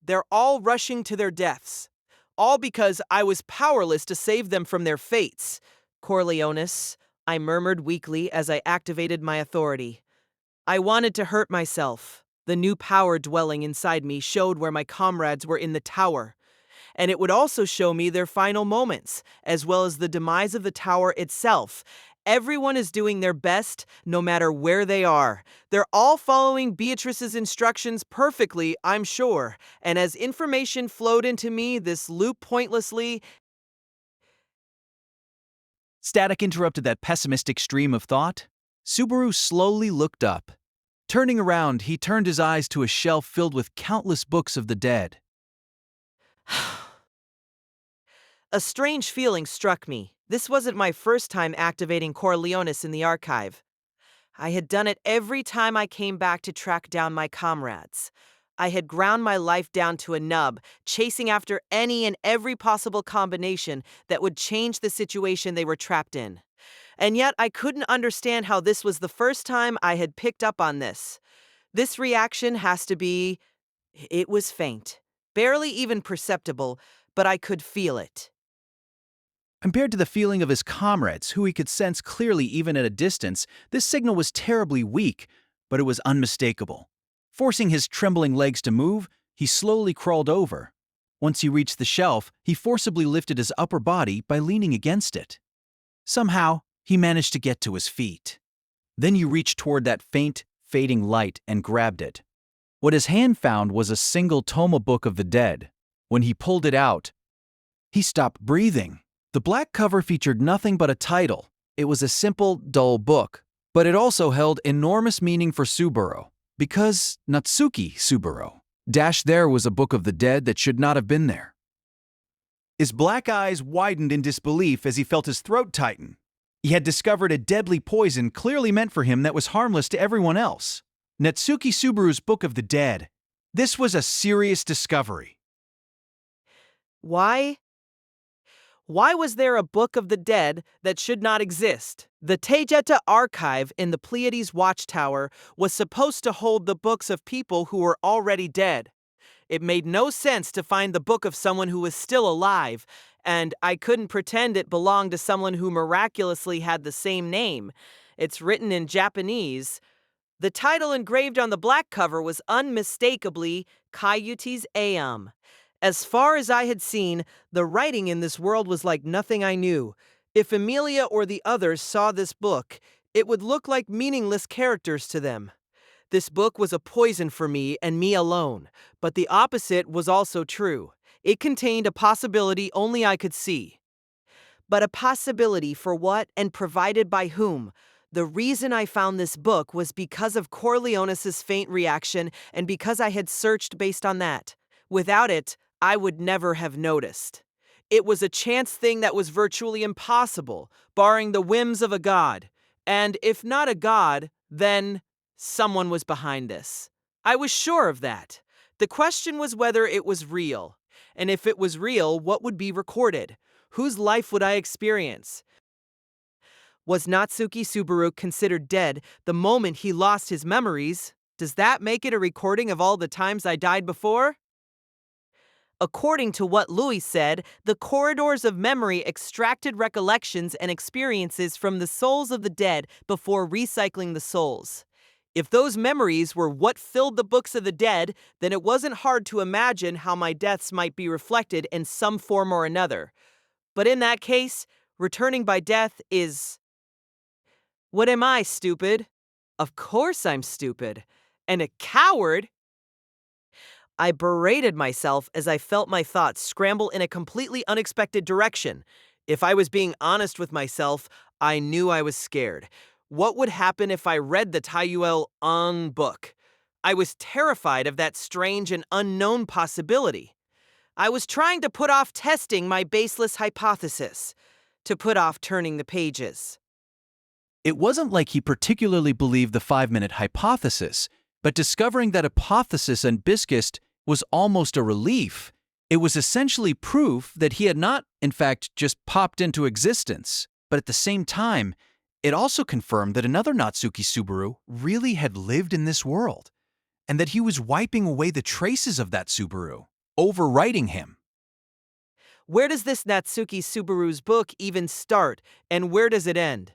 they're all rushing to their deaths. All because I was powerless to save them from their fates. Corleones, I murmured weakly as I activated my authority. I wanted to hurt myself. The new power dwelling inside me showed where my comrades were in the tower. And it would also show me their final moments, as well as the demise of the tower itself. Everyone is doing their best, no matter where they are. They're all following Beatrice's instructions perfectly, I'm sure. And as information flowed into me, this loop pointlessly. Static interrupted that pessimistic stream of thought. Subaru slowly looked up. Turning around, he turned his eyes to a shelf filled with countless books of the dead. A strange feeling struck me. This wasn't my first time activating Corleones in the archive. I had done it every time I came back to track down my comrades. I had ground my life down to a nub, chasing after any and every possible combination that would change the situation they were trapped in. And yet I couldn't understand how this was the first time I had picked up on this. This reaction has to be... It was faint, barely even perceptible, but I could feel it. Compared to the feeling of his comrades, who he could sense clearly even at a distance, this signal was terribly weak, but it was unmistakable. Forcing his trembling legs to move, he slowly crawled over. Once he reached the shelf, he forcibly lifted his upper body by leaning against it. Somehow, he managed to get to his feet. Then he reached toward that faint, fading light and grabbed it. What his hand found was a single tome book of the dead. When he pulled it out, he stopped breathing. The black cover featured nothing but a title. It was a simple, dull book, but it also held enormous meaning for Subaru, because Natsuki Subaru. Dashed there was a book of the dead that should not have been there. His black eyes widened in disbelief as he felt his throat tighten. He had discovered a deadly poison clearly meant for him that was harmless to everyone else. Natsuki Subaru's book of the dead. This was a serious discovery. Why? Why was there a book of the dead that should not exist? The Taijeta archive in the Pleiades Watchtower was supposed to hold the books of people who were already dead. It made no sense to find the book of someone who was still alive, and I couldn't pretend it belonged to someone who miraculously had the same name. It's written in Japanese. The title engraved on the black cover was unmistakably Kayuti's Aum. As far as I had seen, the writing in this world was like nothing I knew. If Emilia or the others saw this book, it would look like meaningless characters to them. This book was a poison for me and me alone, but the opposite was also true. It contained a possibility only I could see. But a possibility for what and provided by whom? The reason I found this book was because of Corleones' faint reaction and because I had searched based on that. Without it, I would never have noticed. It was a chance thing that was virtually impossible, barring the whims of a god. And if not a god, then someone was behind this. I was sure of that. The question was whether it was real. And if it was real, what would be recorded? Whose life would I experience? Was Natsuki Subaru considered dead the moment he lost his memories? Does that make it a recording of all the times I died before? According to what Louis said, the corridors of memory extracted recollections and experiences from the souls of the dead before recycling the souls. If those memories were what filled the books of the dead, then it wasn't hard to imagine how my deaths might be reflected in some form or another. But in that case, returning by death is... What am I, stupid? Of course I'm stupid. And a coward? I berated myself as I felt my thoughts scramble in a completely unexpected direction. If I was being honest with myself, I knew I was scared. What would happen if I read the Taiyuel On book? I was terrified of that strange and unknown possibility. I was trying to put off testing my baseless hypothesis, to put off turning the pages. It wasn't like he particularly believed the 5-minute hypothesis, but discovering that hypothesis and Bisquist was almost a relief. It was essentially proof that he had not, in fact, just popped into existence. But at the same time, it also confirmed that another Natsuki Subaru really had lived in this world, and that he was wiping away the traces of that Subaru, overwriting him. Where does this Natsuki Subaru's book even start, and where does it end?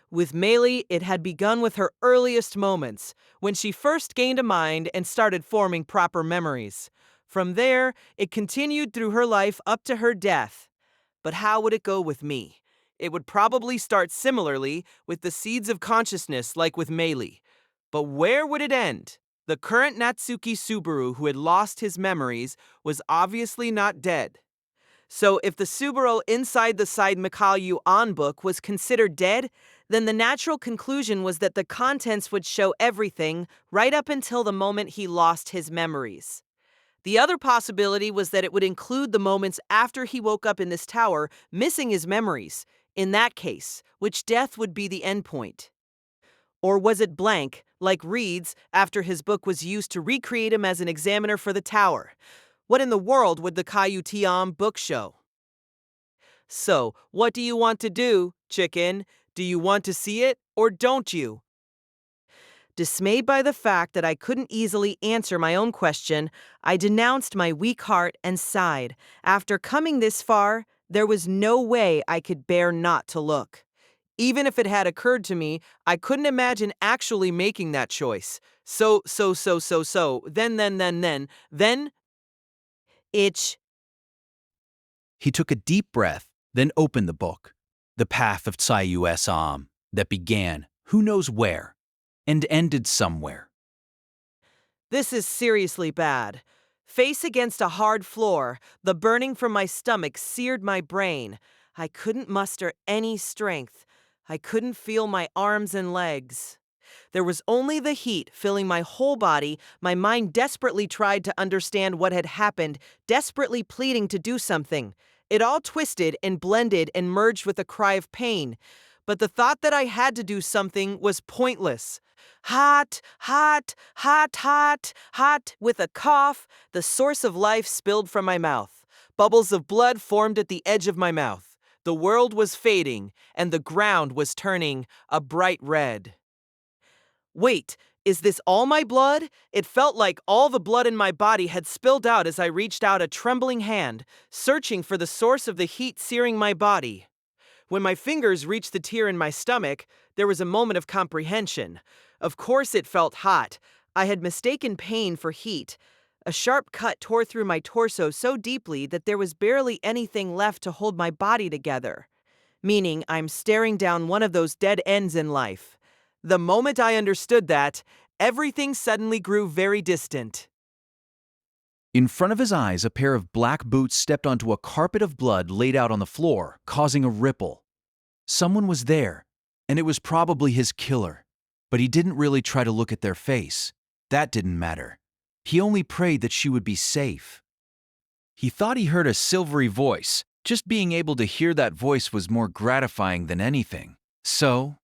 With Meili, it had begun with her earliest moments, when she first gained a mind and started forming proper memories. From there, it continued through her life up to her death. But how would it go with me? It would probably start similarly, with the seeds of consciousness like with Meili. But where would it end? The current Natsuki Subaru who had lost his memories was obviously not dead. So if the Subaru inside the Side Mikayu On book was considered dead, then the natural conclusion was that the contents would show everything right up until the moment he lost his memories. The other possibility was that it would include the moments after he woke up in this tower, missing his memories. In that case, which death would be the endpoint? Or was it blank, like Reed's, after his book was used to recreate him as an examiner for the tower? What in the world would the Kayu Tiam book show? So, what do you want to do, chicken? Do you want to see it, or don't you? Dismayed by the fact that I couldn't easily answer my own question, I denounced my weak heart and sighed. After coming this far, there was no way I could bear not to look. Even if it had occurred to me, I couldn't imagine actually making that choice. Then, itch. He took a deep breath, then opened the book, The Path of Tsayu Sam, that began, who knows where, and ended somewhere. This is seriously bad. Face against a hard floor, the burning from my stomach seared my brain. I couldn't muster any strength. I couldn't feel my arms and legs. There was only the heat filling my whole body. My mind desperately tried to understand what had happened, desperately pleading to do something. It all twisted and blended and merged with a cry of pain. But the thought that I had to do something was pointless. Hot, hot, hot, hot, hot. With a cough, the source of life spilled from my mouth. Bubbles of blood formed at the edge of my mouth. The world was fading, and the ground was turning a bright red. Wait, is this all my blood? It felt like all the blood in my body had spilled out as I reached out a trembling hand, searching for the source of the heat searing my body. When my fingers reached the tear in my stomach, there was a moment of comprehension. Of course it felt hot. I had mistaken pain for heat. A sharp cut tore through my torso so deeply that there was barely anything left to hold my body together. Meaning I'm staring down one of those dead ends in life. The moment I understood that, everything suddenly grew very distant. In front of his eyes, a pair of black boots stepped onto a carpet of blood laid out on the floor, causing a ripple. Someone was there, and it was probably his killer. But he didn't really try to look at their face. That didn't matter. He only prayed that she would be safe. He thought he heard a silvery voice. Just being able to hear that voice was more gratifying than anything. So...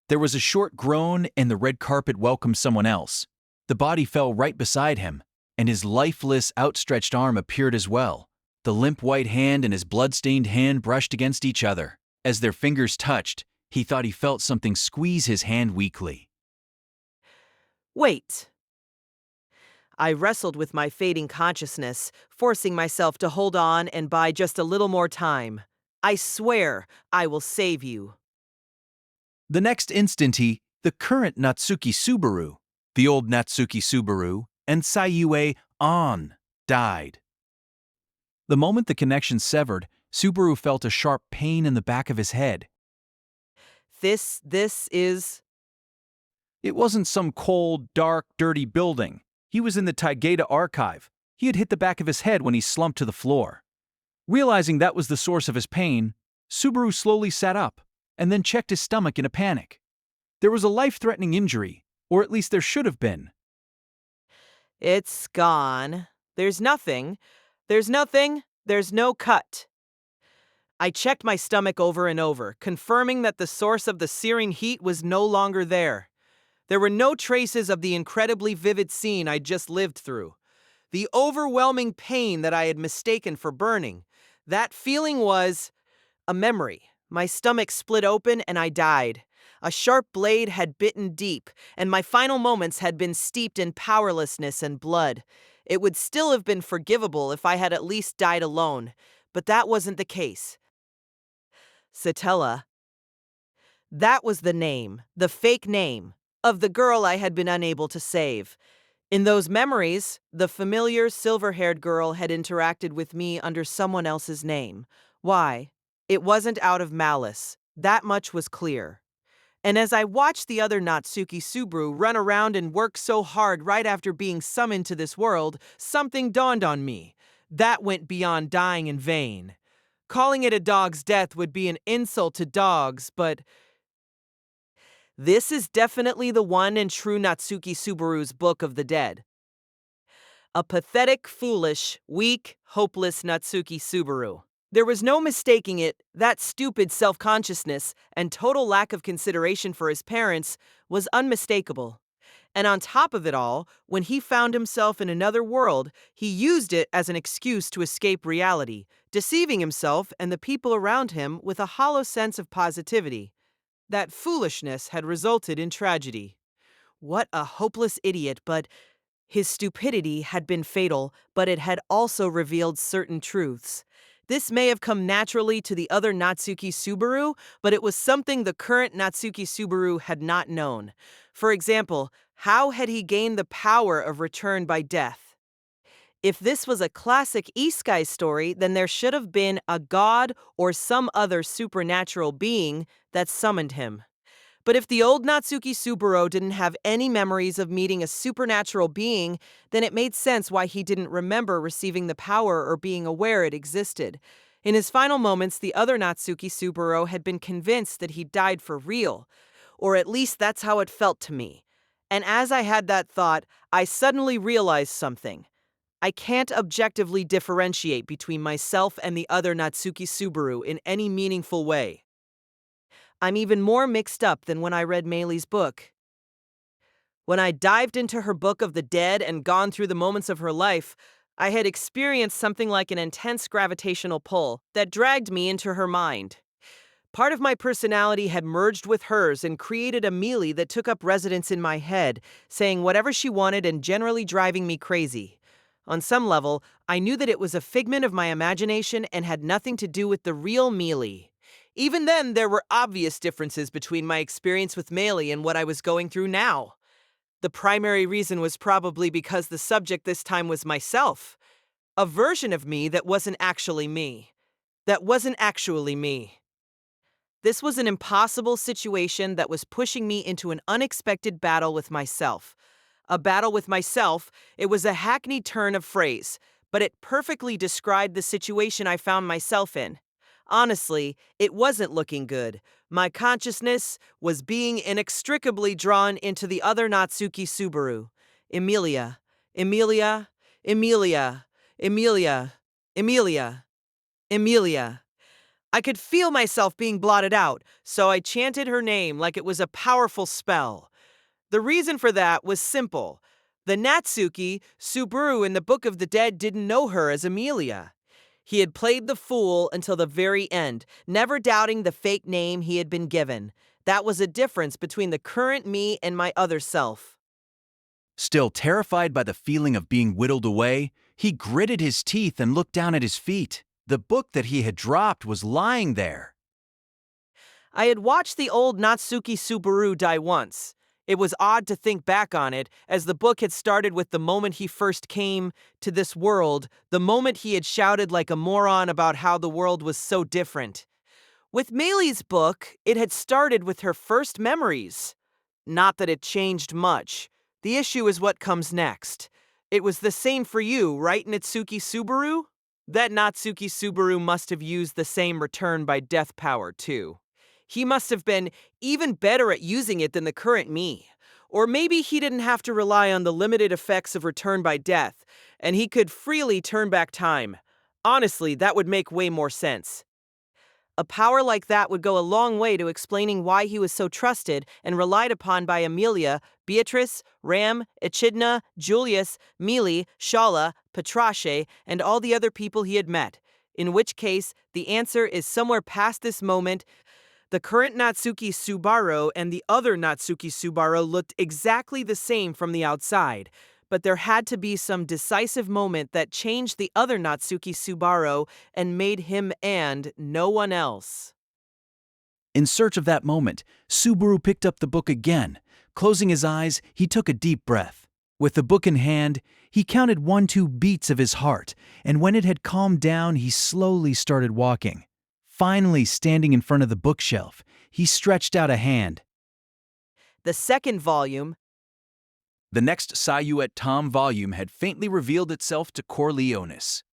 There was a short groan, and the red carpet welcomed someone else. The body fell right beside him, and his lifeless, outstretched arm appeared as well. The limp white hand and his blood-stained hand brushed against each other. As their fingers touched, He thought he felt something squeeze his hand weakly. Wait. I wrestled with my fading consciousness, forcing myself to hold on and buy just a little more time. I swear I will save you. The next instant the current Natsuki Subaru, the old Natsuki Subaru, and Sayue On died. The moment the connection severed, Subaru felt a sharp pain in the back of his head. This is... It wasn't some cold, dark, dirty building. He was in the Taigeta archive. He had hit the back of his head when he slumped to the floor. Realizing that was the source of his pain, Subaru slowly sat up and then checked his stomach in a panic. There was a life-threatening injury, or at least there should have been. It's gone. There's nothing. There's no cut. I checked my stomach over and over, confirming that the source of the searing heat was no longer there. There were no traces of the incredibly vivid scene I'd just lived through. The overwhelming pain that I had mistaken for burning. That feeling was a memory. My stomach split open and I died. A sharp blade had bitten deep, and my final moments had been steeped in powerlessness and blood. It would still have been forgivable if I had at least died alone, but that wasn't the case. Satella. That was the name, the fake name, of the girl I had been unable to save. In those memories, the familiar silver-haired girl had interacted with me under someone else's name. Why? It wasn't out of malice. That much was clear. And as I watched the other Natsuki Subaru run around and work so hard right after being summoned to this world, something dawned on me. That went beyond dying in vain. Calling it a dog's death would be an insult to dogs, but this is definitely the one and true Natsuki Subaru's Book of the Dead. A pathetic, foolish, weak, hopeless Natsuki Subaru. There was no mistaking it. That stupid self-consciousness and total lack of consideration for his parents was unmistakable. And on top of it all, when he found himself in another world, he used it as an excuse to escape reality, deceiving himself and the people around him with a hollow sense of positivity. That foolishness had resulted in tragedy. What a hopeless idiot, but his stupidity had been fatal, but it had also revealed certain truths. This may have come naturally to the other Natsuki Subaru, but it was something the current Natsuki Subaru had not known. For example, how had he gained the power of return by death? If this was a classic Isekai story, then there should have been a god or some other supernatural being that summoned him. But if the old Natsuki Subaru didn't have any memories of meeting a supernatural being, then it made sense why he didn't remember receiving the power or being aware it existed. In his final moments, the other Natsuki Subaru had been convinced that he died for real, or at least that's how it felt to me. And as I had that thought, I suddenly realized something. I can't objectively differentiate between myself and the other Natsuki Subaru in any meaningful way. I'm even more mixed up than when I read Meili's book. When I dived into her Book of the Dead and gone through the moments of her life, I had experienced something like an intense gravitational pull that dragged me into her mind. Part of my personality had merged with hers and created a Meili that took up residence in my head, saying whatever she wanted and generally driving me crazy. On some level, I knew that it was a figment of my imagination and had nothing to do with the real Meili. Even then, there were obvious differences between my experience with Meili and what I was going through now. The primary reason was probably because the subject this time was myself. A version of me that wasn't actually me. This was an impossible situation that was pushing me into an unexpected battle with myself. A battle with myself, it was a hackneyed turn of phrase, but it perfectly described the situation I found myself in. Honestly, it wasn't looking good. My consciousness was being inextricably drawn into the other Natsuki Subaru. Emilia. I could feel myself being blotted out, so I chanted her name like it was a powerful spell. The reason for that was simple. The Natsuki Subaru in the Book of the Dead didn't know her as Emilia. He had played the fool until the very end, never doubting the fake name he had been given. That was a difference between the current me and my other self. Still terrified by the feeling of being whittled away, he gritted his teeth and looked down at his feet. The book that he had dropped was lying there. I had watched the old Natsuki Subaru die once. It was odd to think back on it, as the book had started with the moment he first came to this world, the moment he had shouted like a moron about how the world was so different. With Meili's book, it had started with her first memories. Not that it changed much. The issue is what comes next. It was the same for you, right, Natsuki Subaru? That Natsuki Subaru must have used the same return by death power, too. He must have been even better at using it than the current me. Or maybe he didn't have to rely on the limited effects of return by death, and he could freely turn back time. Honestly, that would make way more sense. A power like that would go a long way to explaining why he was so trusted and relied upon by Amelia, Beatrice, Ram, Echidna, Julius, Meili, Shala, Petrache, and all the other people he had met. In which case, the answer is somewhere past this moment. The current Natsuki Subaru and the other Natsuki Subaru looked exactly the same from the outside, but there had to be some decisive moment that changed the other Natsuki Subaru and made him and no one else. In search of that moment, Subaru picked up the book again. Closing his eyes, he took a deep breath. With the book in hand, he counted 1-2 beats of his heart, and when it had calmed down, he slowly started walking. Finally, standing in front of the bookshelf, he stretched out a hand. The second volume. The next Sayuet Tom volume had faintly revealed itself to Corleonis.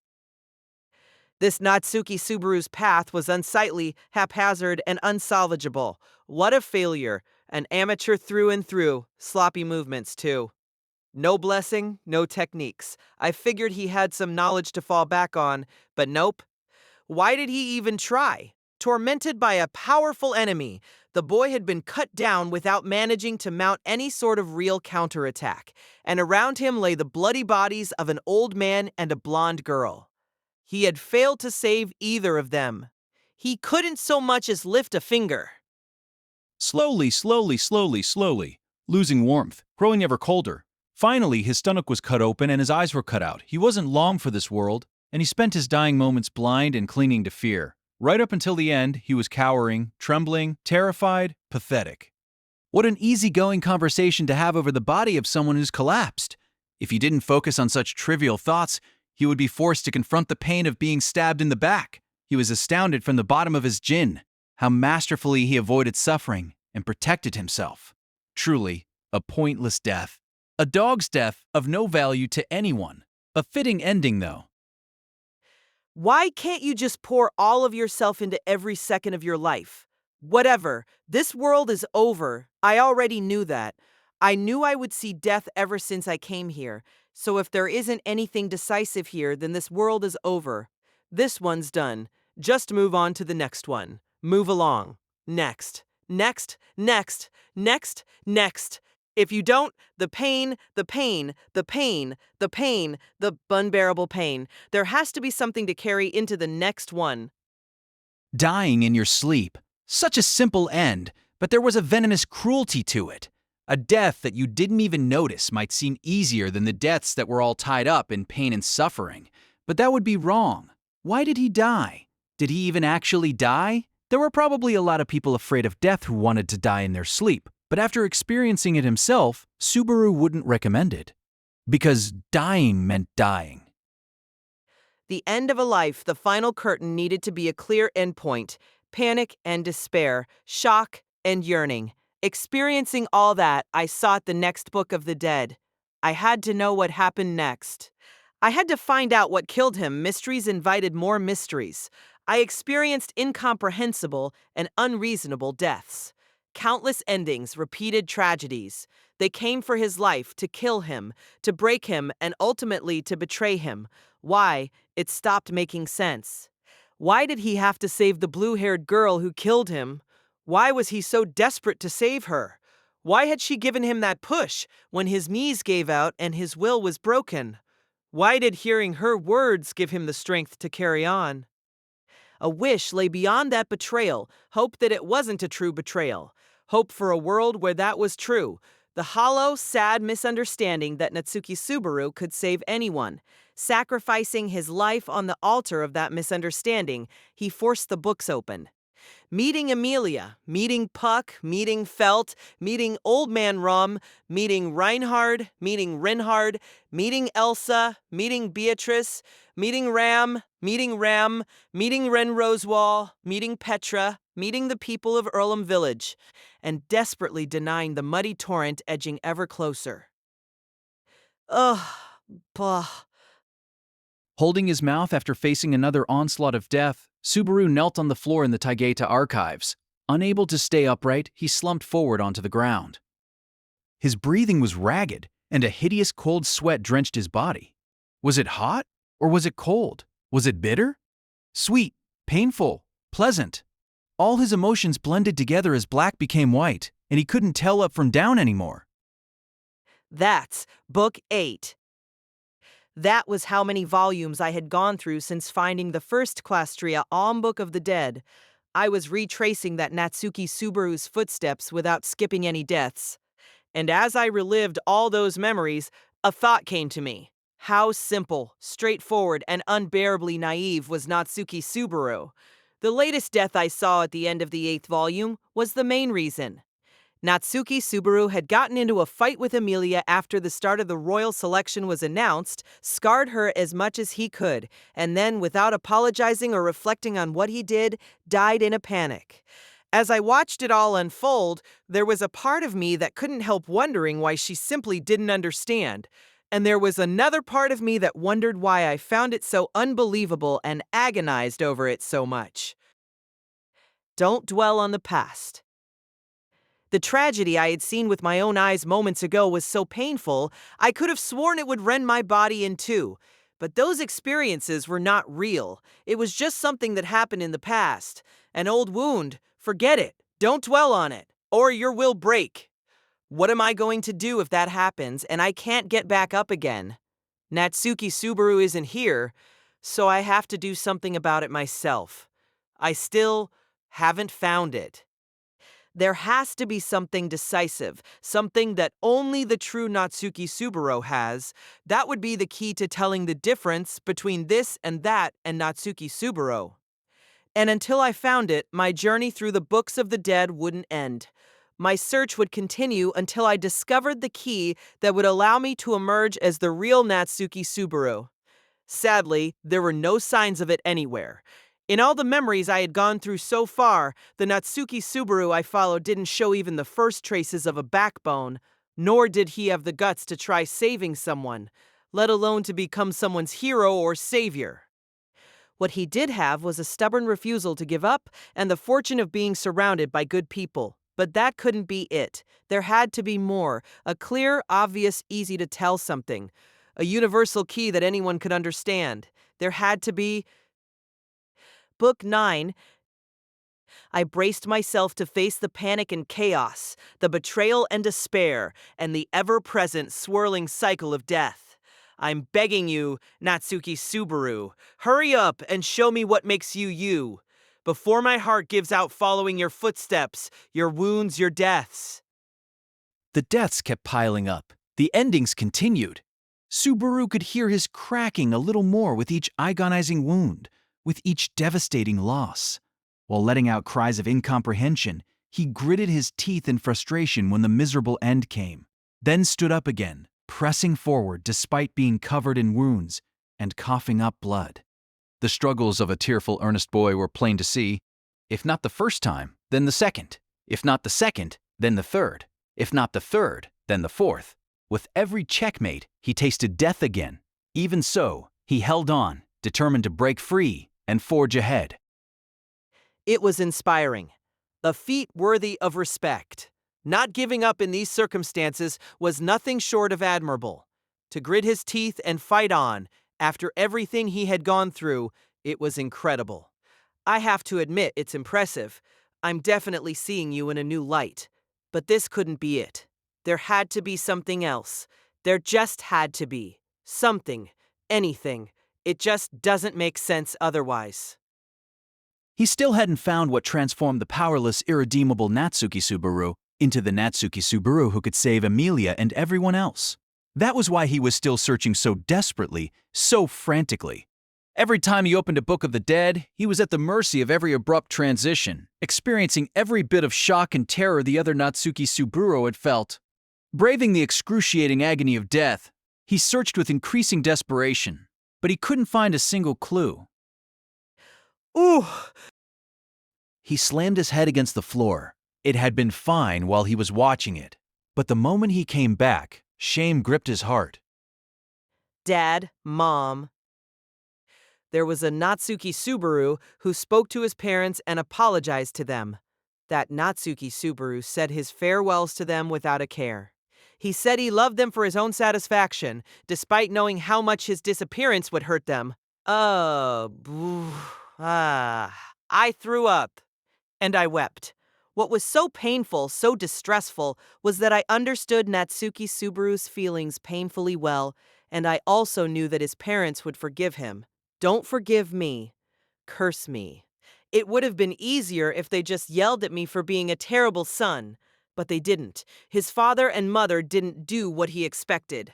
This Natsuki Subaru's path was unsightly, haphazard, and unsalvageable. What a failure. An amateur through and through. Sloppy movements, too. No blessing, no techniques. I figured he had some knowledge to fall back on, but nope. Why did he even try? Tormented by a powerful enemy, the boy had been cut down without managing to mount any sort of real counterattack, and around him lay the bloody bodies of an old man and a blonde girl. He had failed to save either of them. He couldn't so much as lift a finger. Slowly, losing warmth, growing ever colder. Finally, his stomach was cut open and his eyes were cut out. He wasn't long for this world, and he spent his dying moments blind and clinging to fear. Right up until the end, he was cowering, trembling, terrified, pathetic. What an easygoing conversation to have over the body of someone who's collapsed. If he didn't focus on such trivial thoughts, he would be forced to confront the pain of being stabbed in the back. He was astounded from the bottom of his jinn, how masterfully he avoided suffering and protected himself. Truly, a pointless death. A dog's death of no value to anyone. A fitting ending, though. Why can't you just pour all of yourself into every second of your life? Whatever. This world is over. I already knew that. I knew I would see death ever since I came here. So if there isn't anything decisive here, then this world is over. This one's done. Just move on to the next one. Move along. Next. Next. Next. Next. Next. If you don't, the pain, the pain, the pain, the pain, the unbearable pain. There has to be something to carry into the next one. Dying in your sleep. Such a simple end, but there was a venomous cruelty to it. A death that you didn't even notice might seem easier than the deaths that were all tied up in pain and suffering. But that would be wrong. Why did he die? Did he even actually die? There were probably a lot of people afraid of death who wanted to die in their sleep. But after experiencing it himself, Subaru wouldn't recommend it. Because dying meant dying. The end of a life, the final curtain needed to be a clear endpoint. Panic and despair, shock and yearning. Experiencing all that, I sought the next book of the dead. I had to know what happened next. I had to find out what killed him. Mysteries invited more mysteries. I experienced incomprehensible and unreasonable deaths. Countless endings, repeated tragedies. They came for his life, to kill him, to break him, and ultimately to betray him. Why? It stopped making sense. Why did he have to save the blue-haired girl who killed him? Why was he so desperate to save her? Why had she given him that push when his knees gave out and his will was broken? Why did hearing her words give him the strength to carry on? A wish lay beyond that betrayal, hope that it wasn't a true betrayal, hope for a world where that was true, the hollow, sad misunderstanding that Natsuki Subaru could save anyone. Sacrificing his life on the altar of that misunderstanding, he forced the books open. Meeting Amelia, meeting Puck, meeting Felt, meeting Old Man Rum, meeting Reinhard, meeting Reinhard, meeting Elsa, meeting Beatrice, meeting Ram, meeting Ram, meeting Ren Rosewall, meeting Petra, meeting the people of Earlham Village, and desperately denying the muddy torrent edging ever closer. Ugh, bah. Holding his mouth after facing another onslaught of death, Subaru knelt on the floor in the Taigeta archives. Unable to stay upright, he slumped forward onto the ground. His breathing was ragged, and a hideous cold sweat drenched his body. Was it hot, or was it cold? Was it bitter? Sweet, painful, pleasant. All his emotions blended together as black became white, and he couldn't tell up from down anymore. That's Book 8. That was how many volumes I had gone through since finding the first Clastria Book of the Dead. I was retracing that Natsuki Subaru's footsteps without skipping any deaths. And as I relived all those memories, a thought came to me. How simple, straightforward, and unbearably naive was Natsuki Subaru. The latest death I saw at the end of the 8th volume was the main reason. Natsuki Subaru had gotten into a fight with Amelia after the start of the royal selection was announced, scarred her as much as he could, and then, without apologizing or reflecting on what he did, died in a panic. As I watched it all unfold, there was a part of me that couldn't help wondering why she simply didn't understand. And there was another part of me that wondered why I found it so unbelievable and agonized over it so much. Don't dwell on the past. The tragedy I had seen with my own eyes moments ago was so painful, I could have sworn it would rend my body in two. But those experiences were not real. It was just something that happened in the past. An old wound. Forget it. Don't dwell on it, or your will break. What am I going to do if that happens and I can't get back up again? Natsuki Subaru isn't here, so I have to do something about it myself. I still haven't found it. There has to be something decisive, something that only the true Natsuki Subaru has. That would be the key to telling the difference between this and that and Natsuki Subaru. And until I found it, my journey through the books of the dead wouldn't end. My search would continue until I discovered the key that would allow me to emerge as the real Natsuki Subaru. Sadly, there were no signs of it anywhere. In all the memories I had gone through so far, the Natsuki Subaru I followed didn't show even the first traces of a backbone, nor did he have the guts to try saving someone, let alone to become someone's hero or savior. What he did have was a stubborn refusal to give up and the fortune of being surrounded by good people. But that couldn't be it. There had to be more, a clear, obvious, easy-to-tell something, a universal key that anyone could understand. There had to be... Book 9. I braced myself to face the panic and chaos, the betrayal and despair, and the ever-present swirling cycle of death. I'm begging you, Natsuki Subaru, hurry up and show me what makes you you. Before my heart gives out following your footsteps, your wounds, your deaths. The deaths kept piling up. The endings continued. Subaru could hear his cracking a little more with each agonizing wound, with each devastating loss. While letting out cries of incomprehension, he gritted his teeth in frustration when the miserable end came, then stood up again, pressing forward despite being covered in wounds and coughing up blood. The struggles of a tearful, earnest boy were plain to see. If not the first time, then the second. If not the second, then the third. If not the third, then the fourth. With every checkmate, he tasted death again. Even so, he held on, determined to break free and forge ahead. It was inspiring. A feat worthy of respect. Not giving up in these circumstances was nothing short of admirable. To grit his teeth and fight on, after everything he had gone through, it was incredible. I have to admit it's impressive. I'm definitely seeing you in a new light. But this couldn't be it. There had to be something else. There just had to be. Something. anything. It just doesn't make sense otherwise. He still hadn't found what transformed the powerless, irredeemable Natsuki Subaru into the Natsuki Subaru who could save Emilia and everyone else. That was why he was still searching so desperately, so frantically. Every time he opened a book of the dead, he was at the mercy of every abrupt transition, experiencing every bit of shock and terror the other Natsuki Subaru had felt. Braving the excruciating agony of death, he searched with increasing desperation, but he couldn't find a single clue. Ooh! He slammed his head against the floor. It had been fine while he was watching it, but the moment he came back, shame gripped his heart. Dad, Mom. There was a Natsuki Subaru who spoke to his parents and apologized to them. That Natsuki Subaru said his farewells to them without a care. He said he loved them for his own satisfaction, despite knowing how much his disappearance would hurt them. I threw up. And I wept. What was so painful, so distressful, was that I understood Natsuki Subaru's feelings painfully well, and I also knew that his parents would forgive him. Don't forgive me. Curse me. It would have been easier if they just yelled at me for being a terrible son, but they didn't. His father and mother didn't do what he expected.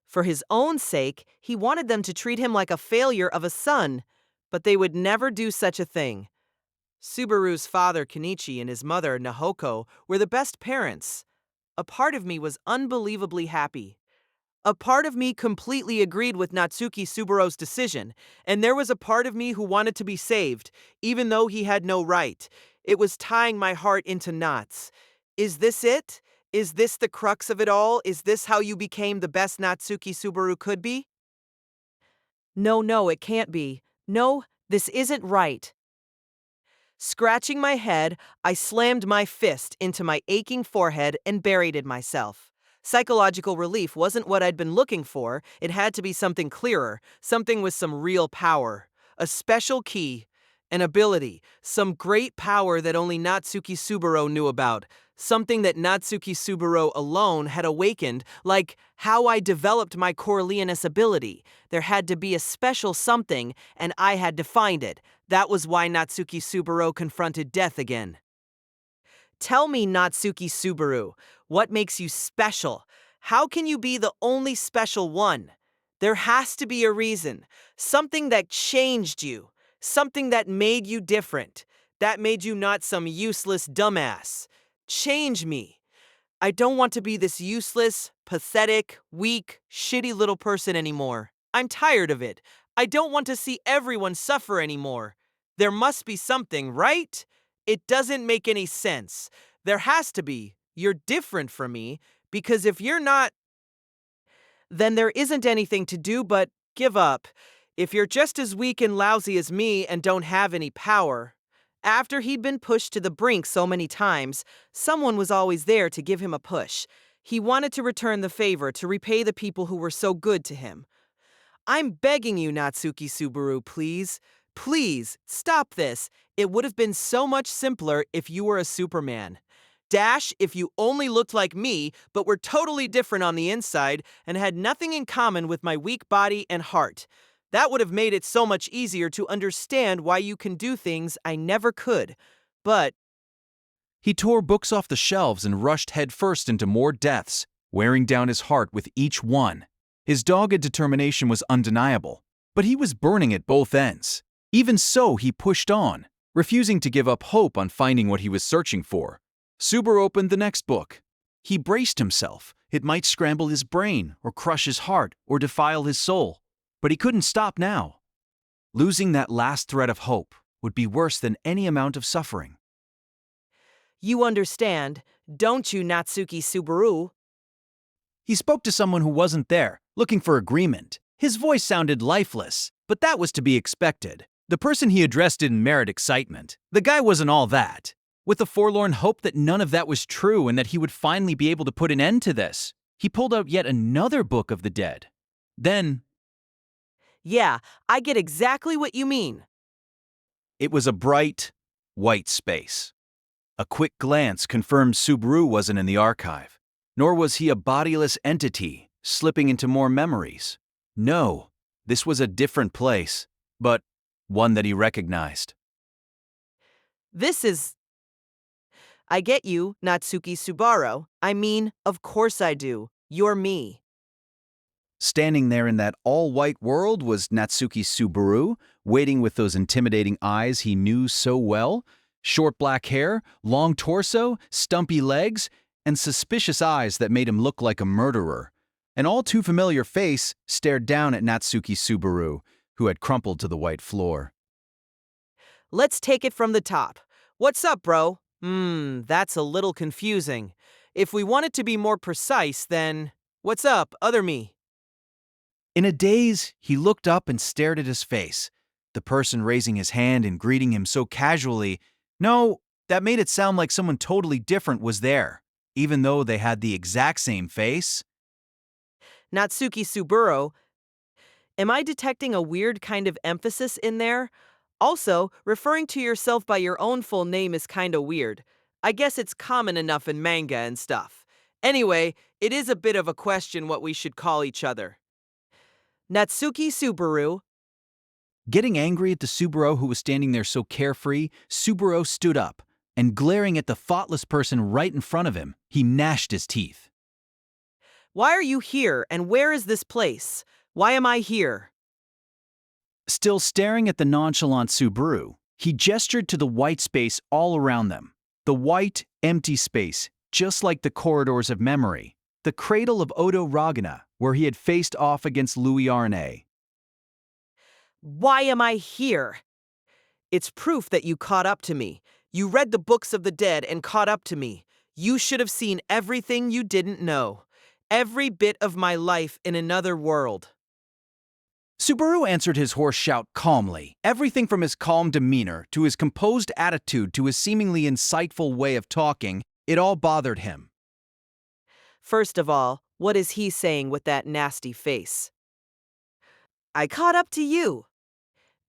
For his own sake, he wanted them to treat him like a failure of a son, but they would never do such a thing. Subaru's father, Kenichi, and his mother, Nahoko, were the best parents. A part of me was unbelievably happy. A part of me completely agreed with Natsuki Subaru's decision, and there was a part of me who wanted to be saved, even though he had no right. It was tying my heart into knots. Is this it? Is this the crux of it all? Is this how you became the best Natsuki Subaru could be? No, it can't be. No, this isn't right. Scratching my head, I slammed my fist into my aching forehead and buried it myself. Psychological relief wasn't what I'd been looking for. It had to be something clearer, something with some real power. A special key, an ability, some great power that only Natsuki Subaru knew about. Something that Natsuki Subaru alone had awakened, like how I developed my Coriolanus ability. There had to be a special something, and I had to find it. That was why Natsuki Subaru confronted death again. Tell me, Natsuki Subaru, what makes you special? How can you be the only special one? There has to be a reason. Something that changed you. Something that made you different. That made you not some useless dumbass. Change me. I don't want to be this useless, pathetic, weak, shitty little person anymore. I'm tired of it. I don't want to see everyone suffer anymore. There must be something, right? It doesn't make any sense. There has to be. You're different from me, because if you're not, then there isn't anything to do but give up. If you're just as weak and lousy as me and don't have any power. After he'd been pushed to the brink so many times, someone was always there to give him a push. He wanted to return the favor, to repay the people who were so good to him. I'm begging you, Natsuki Subaru, please. Please, stop this. It would have been so much simpler if you were a Superman. Dash, if you only looked like me, but were totally different on the inside and had nothing in common with my weak body and heart. That would have made it so much easier to understand why you can do things I never could. But He tore books off the shelves and rushed headfirst into more deaths, wearing down his heart with each one. His dogged determination was undeniable, but he was burning at both ends. Even so, he pushed on, refusing to give up hope on finding what he was searching for. Subaru opened the next book. He braced himself. It might scramble his brain, or crush his heart, or defile his soul. But he couldn't stop now. Losing that last thread of hope would be worse than any amount of suffering. you understand, don't you, Natsuki Subaru? He spoke to someone who wasn't there, looking for agreement. His voice sounded lifeless, but that was to be expected. The person he addressed didn't merit excitement. The guy wasn't all that. With the forlorn hope that none of that was true and that he would finally be able to put an end to this, he pulled out yet another book of the dead. Then, Yeah, I get exactly what you mean. it was a bright, white space. A quick glance confirmed Subaru wasn't in the archive, nor was he a bodiless entity slipping into more memories. No, This was a different place, but one that he recognized. This is. I get you, Natsuki Subaru. I mean, of course I do. You're me. Standing there in that all-white world was Natsuki Subaru, waiting with those intimidating eyes he knew so well, short black hair, long torso, stumpy legs, and suspicious eyes that made him look like a murderer. An all-too-familiar face stared down at Natsuki Subaru, who had crumpled to the white floor. Let's take it from the top. What's up, bro? That's a little confusing. If we want it to be more precise, then what's up, other me? In a daze, he looked up and stared at his face, the person raising his hand and greeting him so casually. No, that made it sound like someone totally different was there, even though they had the exact same face. Natsuki Subaru. Am I detecting a weird kind of emphasis in there? Also, referring to yourself by your own full name is kinda weird. I guess it's common enough in manga and stuff. Anyway, it is a bit of a question what we should call each other. Natsuki Subaru. Getting angry at the Subaru who was standing there so carefree, Subaru stood up, and glaring at the thoughtless person right in front of him, he gnashed his teeth. Why are you here and where is this place? Why am I here? Still staring at the nonchalant Subaru, he gestured to the white space all around them. The white, empty space, just like the corridors of memory. The cradle of Odo Ragana, where he had faced off against Louis Arne. Why am I here? It's proof that you caught up to me. You read the books of the dead and caught up to me. You should have seen everything you didn't know. Every bit of my life in another world. Subaru answered his hoarse shout calmly. Everything from his calm demeanor to his composed attitude to his seemingly insightful way of talking, it all bothered him. First of all, what is he saying with that nasty face? I caught up to you.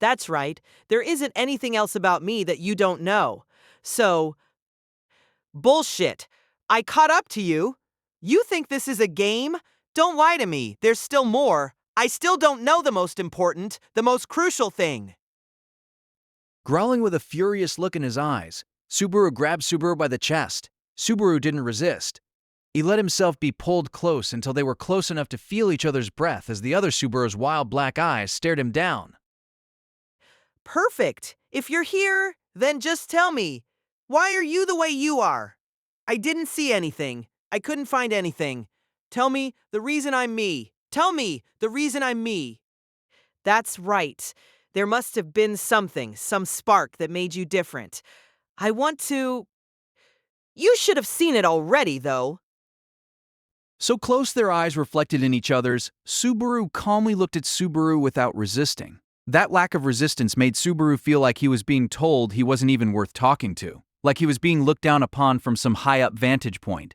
That's right, there isn't anything else about me that you don't know. So, bullshit. I caught up to you? You think this is a game? Don't lie to me, there's still more. I still don't know the most important, the most crucial thing. Growling with a furious look in his eyes, Subaru grabbed Subaru by the chest. Subaru didn't resist. He let himself be pulled close until they were close enough to feel each other's breath as the other Subaru's wild black eyes stared him down. Perfect. If you're here, then just tell me. Why are you the way you are? I didn't see anything. I couldn't find anything. Tell me the reason I'm me. Tell me the reason I'm me. That's right. There must have been something, some spark that made you different. I want to. You should have seen it already, though. So close their eyes reflected in each other's, Subaru calmly looked at Subaru without resisting. That lack of resistance made Subaru feel like he was being told he wasn't even worth talking to, like he was being looked down upon from some high-up vantage point.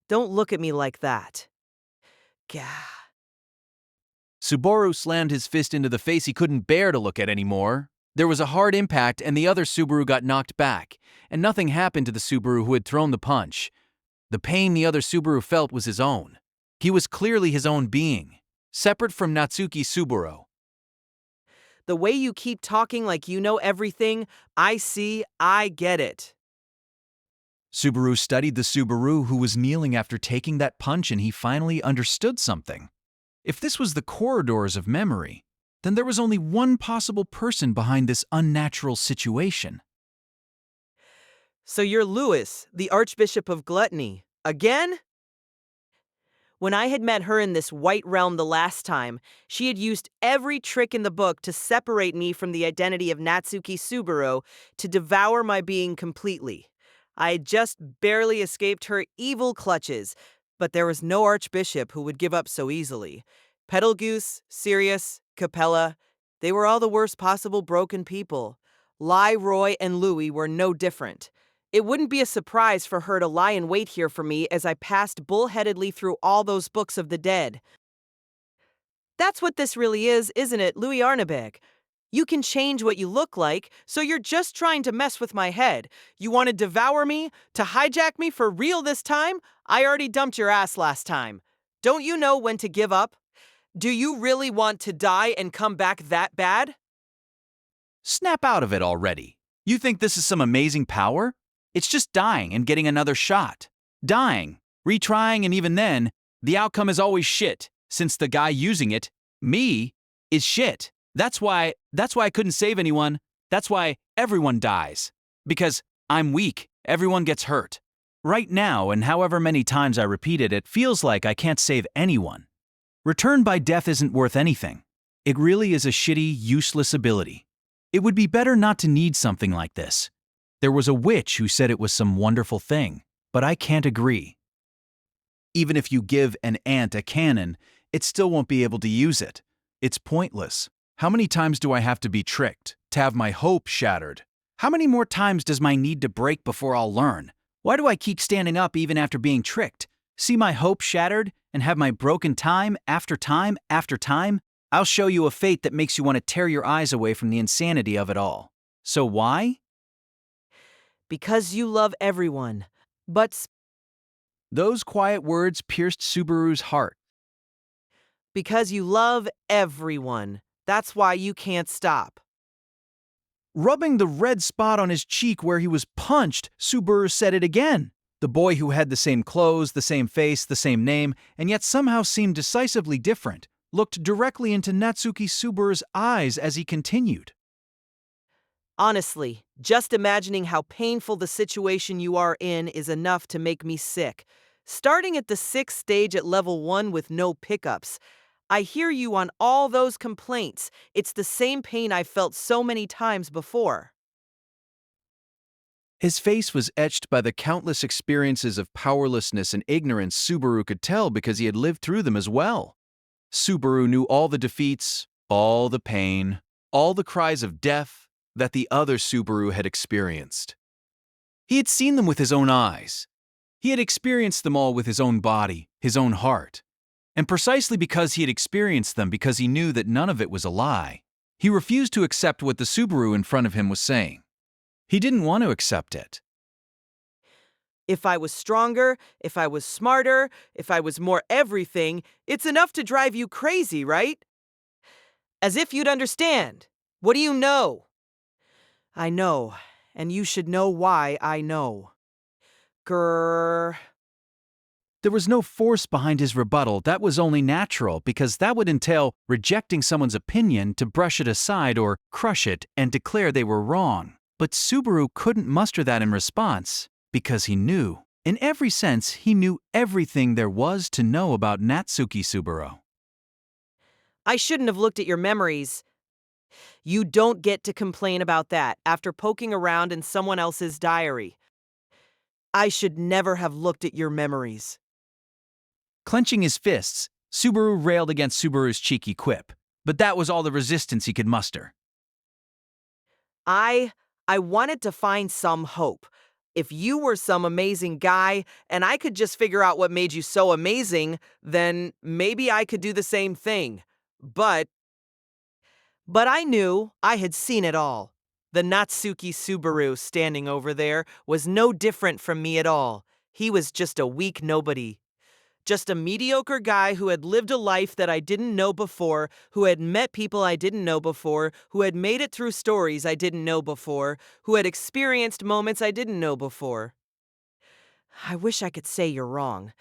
Don't look at me like that. Gah. Subaru slammed his fist into the face he couldn't bear to look at anymore. There was a hard impact and the other Subaru got knocked back, and nothing happened to the Subaru who had thrown the punch. The pain the other Subaru felt was his own. He was clearly his own being, separate from Natsuki Subaru. The way you keep talking like you know everything, I see, I get it. Subaru studied the Subaru who was kneeling after taking that punch, and he finally understood something. If this was the corridors of memory, then there was only one possible person behind this unnatural situation. So you're Louis, the Archbishop of Gluttony. Again? When I had met her in this white realm the last time, she had used every trick in the book to separate me from the identity of Natsuki Subaru, to devour my being completely. I had just barely escaped her evil clutches, but there was no archbishop who would give up so easily. Petalgoose, Sirius, Capella, they were all the worst possible broken people. Lai, Roy, and Louis were no different. It wouldn't be a surprise for her to lie in wait here for me as I passed bullheadedly through all those books of the dead. That's what this really is, isn't it, Louis Arneberg? You can change what you look like, so you're just trying to mess with my head. You want to devour me? To hijack me for real this time? I already dumped your ass last time. Don't you know when to give up? Do you really want to die and come back that bad? Snap out of it already. You think this is some amazing power? It's just dying and getting another shot. Dying, retrying, and even then, the outcome is always shit, since the guy using it, me, is shit. That's why I couldn't save anyone. That's why everyone dies. Because I'm weak, everyone gets hurt. Right now, and however many times I repeat it, it feels like I can't save anyone. Return by death isn't worth anything. It really is a shitty, useless ability. It would be better not to need something like this. There was a witch who said it was some wonderful thing, but I can't agree. Even if you give an ant a cannon, it still won't be able to use it. It's pointless. How many times do I have to be tricked, to have my hope shattered? How many more times does my need to break before I'll learn? Why do I keep standing up even after being tricked? See my hope shattered and have my broken time after time after time? I'll show you a fate that makes you want to tear your eyes away from the insanity of it all. So why? Because you love everyone. But Those quiet words pierced Subaru's heart. because you love everyone. That's why you can't stop. Rubbing the red spot on his cheek where he was punched, Subaru said it again. The boy who had the same clothes, the same face, the same name, and yet somehow seemed decisively different, looked directly into Natsuki Subaru's eyes as he continued. Honestly, just imagining how painful the situation you are in is enough to make me sick. Starting at the 6th stage at level 1 with no pickups. I hear you on all those complaints. It's the same pain I've felt so many times before. His face was etched by the countless experiences of powerlessness and ignorance Subaru could tell because he had lived through them as well. Subaru knew all the defeats, all the pain, all the cries of death that the other Subaru had experienced. He had seen them with his own eyes. He had experienced them all with his own body, his own heart. And precisely because he had experienced them, because he knew that none of it was a lie, he refused to accept what the Subaru in front of him was saying. He didn't want to accept it. If I was stronger, if I was smarter, if I was more everything, it's enough to drive you crazy, right? As if you'd understand. What do you know? I know, and you should know why I know. Grrr. There was no force behind his rebuttal. That was only natural, because that would entail rejecting someone's opinion to brush it aside or crush it and declare they were wrong. But Subaru couldn't muster that in response, because he knew. In every sense, he knew everything there was to know about Natsuki Subaru. I shouldn't have looked at your memories. You don't get to complain about that after poking around in someone else's diary. I should never have looked at your memories. Clenching his fists, Subaru railed against Subaru's cheeky quip, but that was all the resistance he could muster. I wanted to find some hope. If you were some amazing guy and I could just figure out what made you so amazing, then maybe I could do the same thing. But I knew I had seen it all. The Natsuki Subaru standing over there was no different from me at all. He was just a weak nobody. Just a mediocre guy who had lived a life that I didn't know before, who had met people I didn't know before, who had made it through stories I didn't know before, who had experienced moments I didn't know before. I wish I could say you're wrong,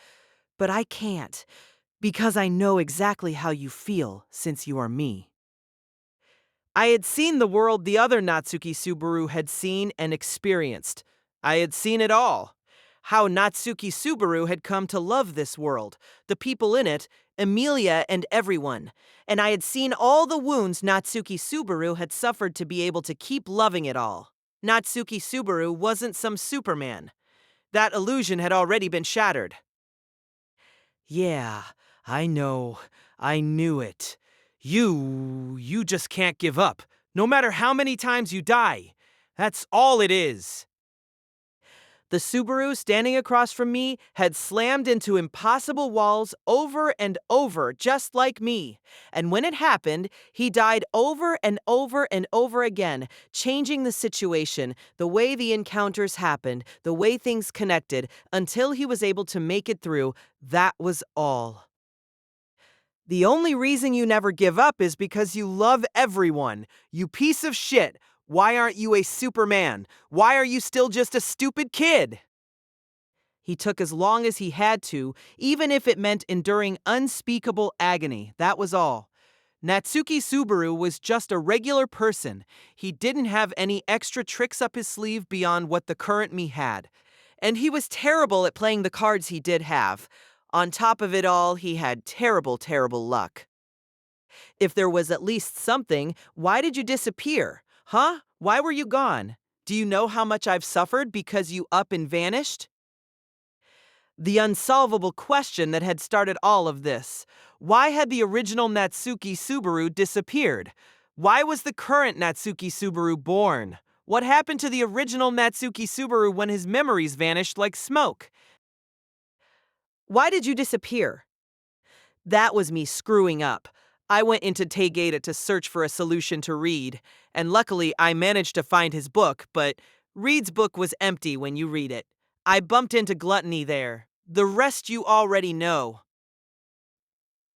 but I can't, because I know exactly how you feel since you are me. I had seen the world the other Natsuki Subaru had seen and experienced. I had seen it all. How Natsuki Subaru had come to love this world, the people in it, Emilia and everyone. And I had seen all the wounds Natsuki Subaru had suffered to be able to keep loving it all. Natsuki Subaru wasn't some Superman. That illusion had already been shattered. Yeah, I know. I knew it. You just can't give up, no matter how many times you die. That's all it is. The Subaru standing across from me had slammed into impossible walls over and over, just like me. And when it happened, he died over and over and over again, changing the situation, the way the encounters happened, the way things connected, until he was able to make it through. That was all. The only reason you never give up is because you love everyone. You piece of shit. Why aren't you a Superman? Why are you still just a stupid kid? He took as long as he had to, even if it meant enduring unspeakable agony. That was all. Natsuki Subaru was just a regular person. He didn't have any extra tricks up his sleeve beyond what the current me had. And he was terrible at playing the cards he did have. On top of it all, he had terrible, terrible luck. If there was at least something, why did you disappear? Huh? Why were you gone? Do you know how much I've suffered because you up and vanished? The unsolvable question that had started all of this. Why had the original Natsuki Subaru disappeared? Why was the current Natsuki Subaru born? What happened to the original Natsuki Subaru when his memories vanished like smoke? Why did you disappear? That was me screwing up. I went into Taygata to search for a solution to Reed, and luckily I managed to find his book, but Reed's book was empty when you read it. I bumped into Gluttony there. The rest you already know.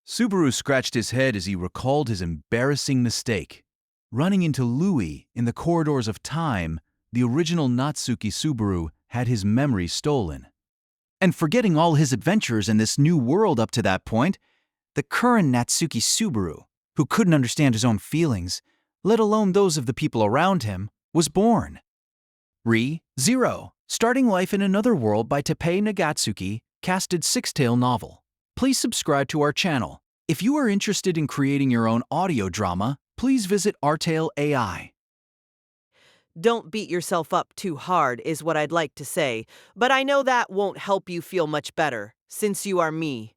Subaru scratched his head as he recalled his embarrassing mistake. Running into Louis in the corridors of time, the original Natsuki Subaru had his memory stolen. And forgetting all his adventures in this new world up to that point, the current Natsuki Subaru, who couldn't understand his own feelings, let alone those of the people around him, was born. Zero, Starting Life in Another World by Teppei Nagatsuki, casted six-tale novel. Please subscribe to our channel. If you are interested in creating your own audio drama, please visit Artale AI. Don't beat yourself up too hard is what I'd like to say, but I know that won't help you feel much better, since you are me.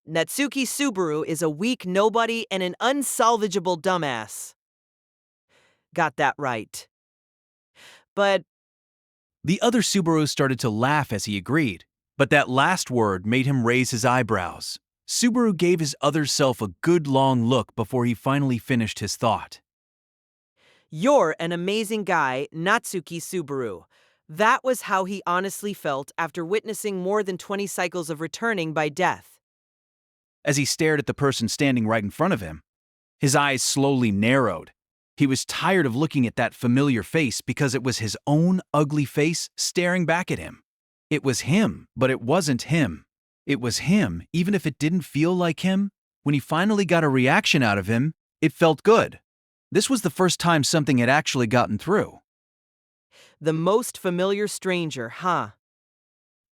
Natsuki Subaru is a weak nobody and an unsalvageable dumbass. Got that right. But The other Subaru started to laugh as he agreed, but that last word made him raise his eyebrows. Subaru gave his other self a good long look before he finally finished his thought. you're an amazing guy, Natsuki Subaru. That was how he honestly felt after witnessing more than 20 cycles of returning by death. As he stared at the person standing right in front of him, his eyes slowly narrowed. He was tired of looking at that familiar face because it was his own ugly face staring back at him. It was him, but it wasn't him. It was him, even if it didn't feel like him. When he finally got a reaction out of him, it felt good. This was the first time something had actually gotten through. The most familiar stranger, huh?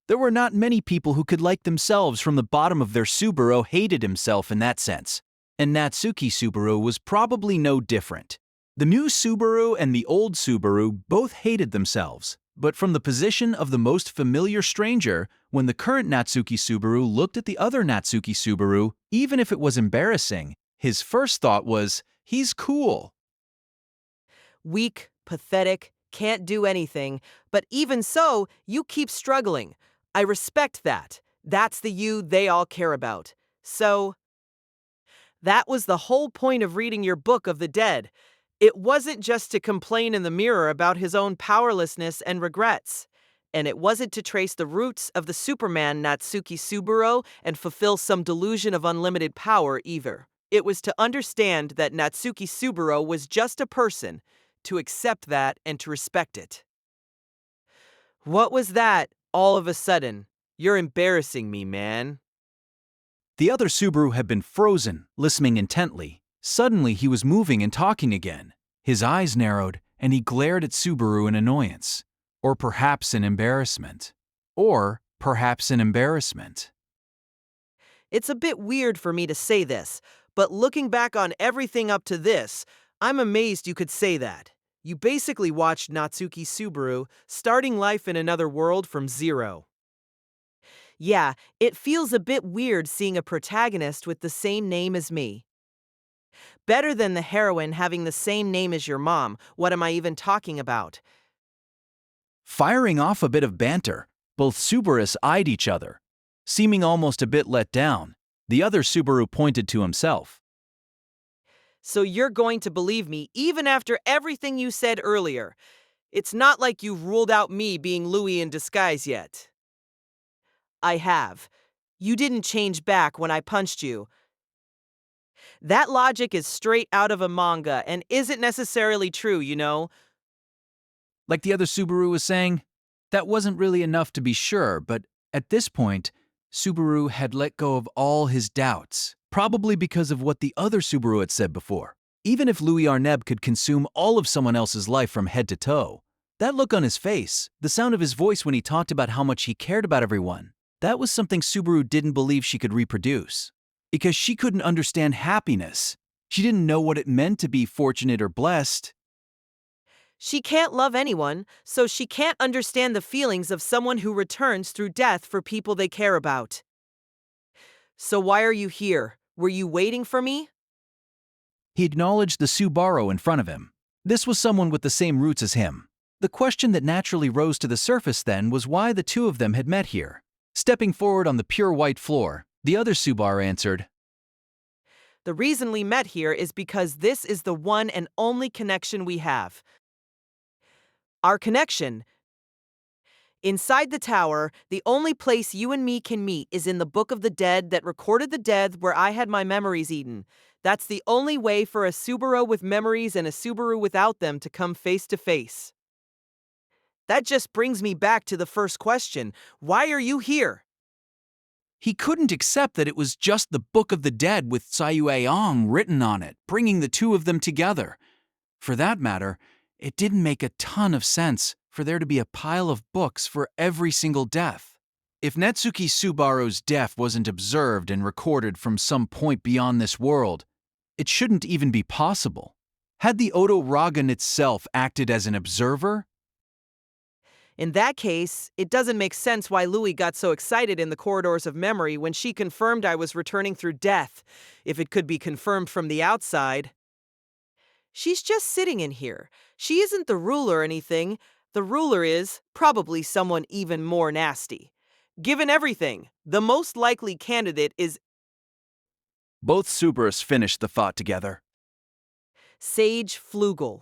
There were not many people who could like themselves from the bottom of their Subaru hated himself in that sense, and Natsuki Subaru was probably no different. The new Subaru and the old Subaru both hated themselves, but from the position of the most familiar stranger, when the current Natsuki Subaru looked at the other Natsuki Subaru, even if it was embarrassing, his first thought was, he's cool. Weak, pathetic, can't do anything, but even so, you keep struggling. I respect that. That's the you they all care about. So, that was the whole point of reading your Book of the Dead. It wasn't just to complain in the mirror about his own powerlessness and regrets. And it wasn't to trace the roots of the Superman Natsuki Subaru and fulfill some delusion of unlimited power either. It was to understand that Natsuki Subaru was just a person, to accept that and to respect it. What was that, all of a sudden? You're embarrassing me, man. The other Subaru had been frozen, listening intently. Suddenly, he was moving and talking again. His eyes narrowed, and he glared at Subaru in annoyance. Or perhaps in embarrassment. It's a bit weird for me to say this, but looking back on everything up to this, I'm amazed you could say that. You basically watched Natsuki Subaru starting life in another world from zero. Yeah, it feels a bit weird seeing a protagonist with the same name as me. Better than the heroine having the same name as your mom. What am I even talking about? Firing off a bit of banter, both Subarus eyed each other. Seeming almost a bit let down, the other Subaru pointed to himself. So you're going to believe me even after everything you said earlier. It's not like you've ruled out me being Louis in disguise yet. I have. You didn't change back when I punched you. That logic is straight out of a manga and isn't necessarily true, you know? Like the other Subaru was saying, that wasn't really enough to be sure, but at this point, Subaru had let go of all his doubts, probably because of what the other Subaru had said before. Even if Louis Arneb could consume all of someone else's life from head to toe, that look on his face, the sound of his voice when he talked about how much he cared about everyone, that was something Subaru didn't believe she could reproduce. Because she couldn't understand happiness. She didn't know what it meant to be fortunate or blessed. She can't love anyone, so she can't understand the feelings of someone who returns through death for people they care about. So why are you here? Were you waiting for me? He acknowledged the Subaru in front of him. This was someone with the same roots as him. The question that naturally rose to the surface then was why the two of them had met here. Stepping forward on the pure white floor, the other Subaru answered, The reason we met here is because this is the one and only connection we have. Our connection. Inside the tower, the only place you and me can meet is in the Book of the Dead that recorded the death where I had my memories eaten. That's the only way for a Subaru with memories and a Subaru without them to come face to face. That just brings me back to the first question. Why are you here? He couldn't accept that it was just the Book of the Dead with Sayu Aong written on it, bringing the two of them together. For that matter, it didn't make a ton of sense for there to be a pile of books for every single death. If Natsuki Subaru's death wasn't observed and recorded from some point beyond this world, it shouldn't even be possible. Had the Odo Ragan itself acted as an observer? In that case, it doesn't make sense why Louis got so excited in the corridors of memory when she confirmed I was returning through death, if it could be confirmed from the outside. She's just sitting in here. She isn't the ruler or anything. The ruler is probably someone even more nasty. Given everything, the most likely candidate is Both Subarus finished the thought together. Sage Flugel.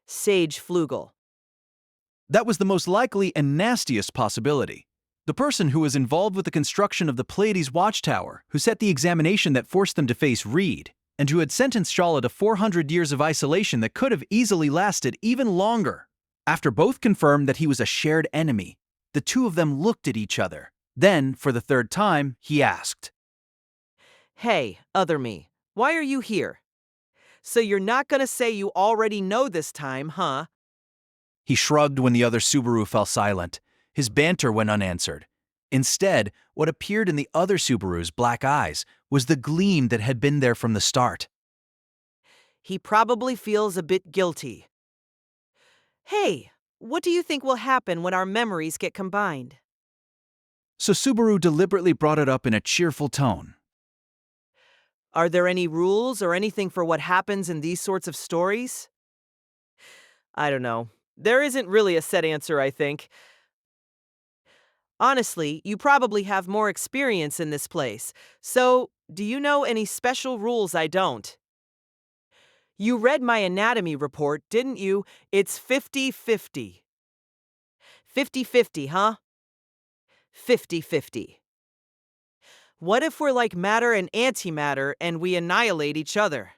Sage Flugel. That was the most likely and nastiest possibility. The person who was involved with the construction of the Pleiades Watchtower, who set the examination that forced them to face Reed, and who had sentenced Shala to 400 years of isolation that could have easily lasted even longer. After both confirmed that he was a shared enemy, the two of them looked at each other. Then, for the third time, he asked, Hey, other me, why are you here? So you're not gonna say you already know this time, huh? He shrugged when the other Subaru fell silent. His banter went unanswered. Instead, what appeared in the other Subaru's black eyes was the gleam that had been there from the start. He probably feels a bit guilty. Hey, what do you think will happen when our memories get combined? So Subaru deliberately brought it up in a cheerful tone. Are there any rules or anything for what happens in these sorts of stories? I don't know. There isn't really a set answer, I think. Honestly, you probably have more experience in this place. So, do you know any special rules I don't? You read my anatomy report, didn't you? It's 50-50. 50-50, huh? 50-50. What if we're like matter and antimatter and we annihilate each other?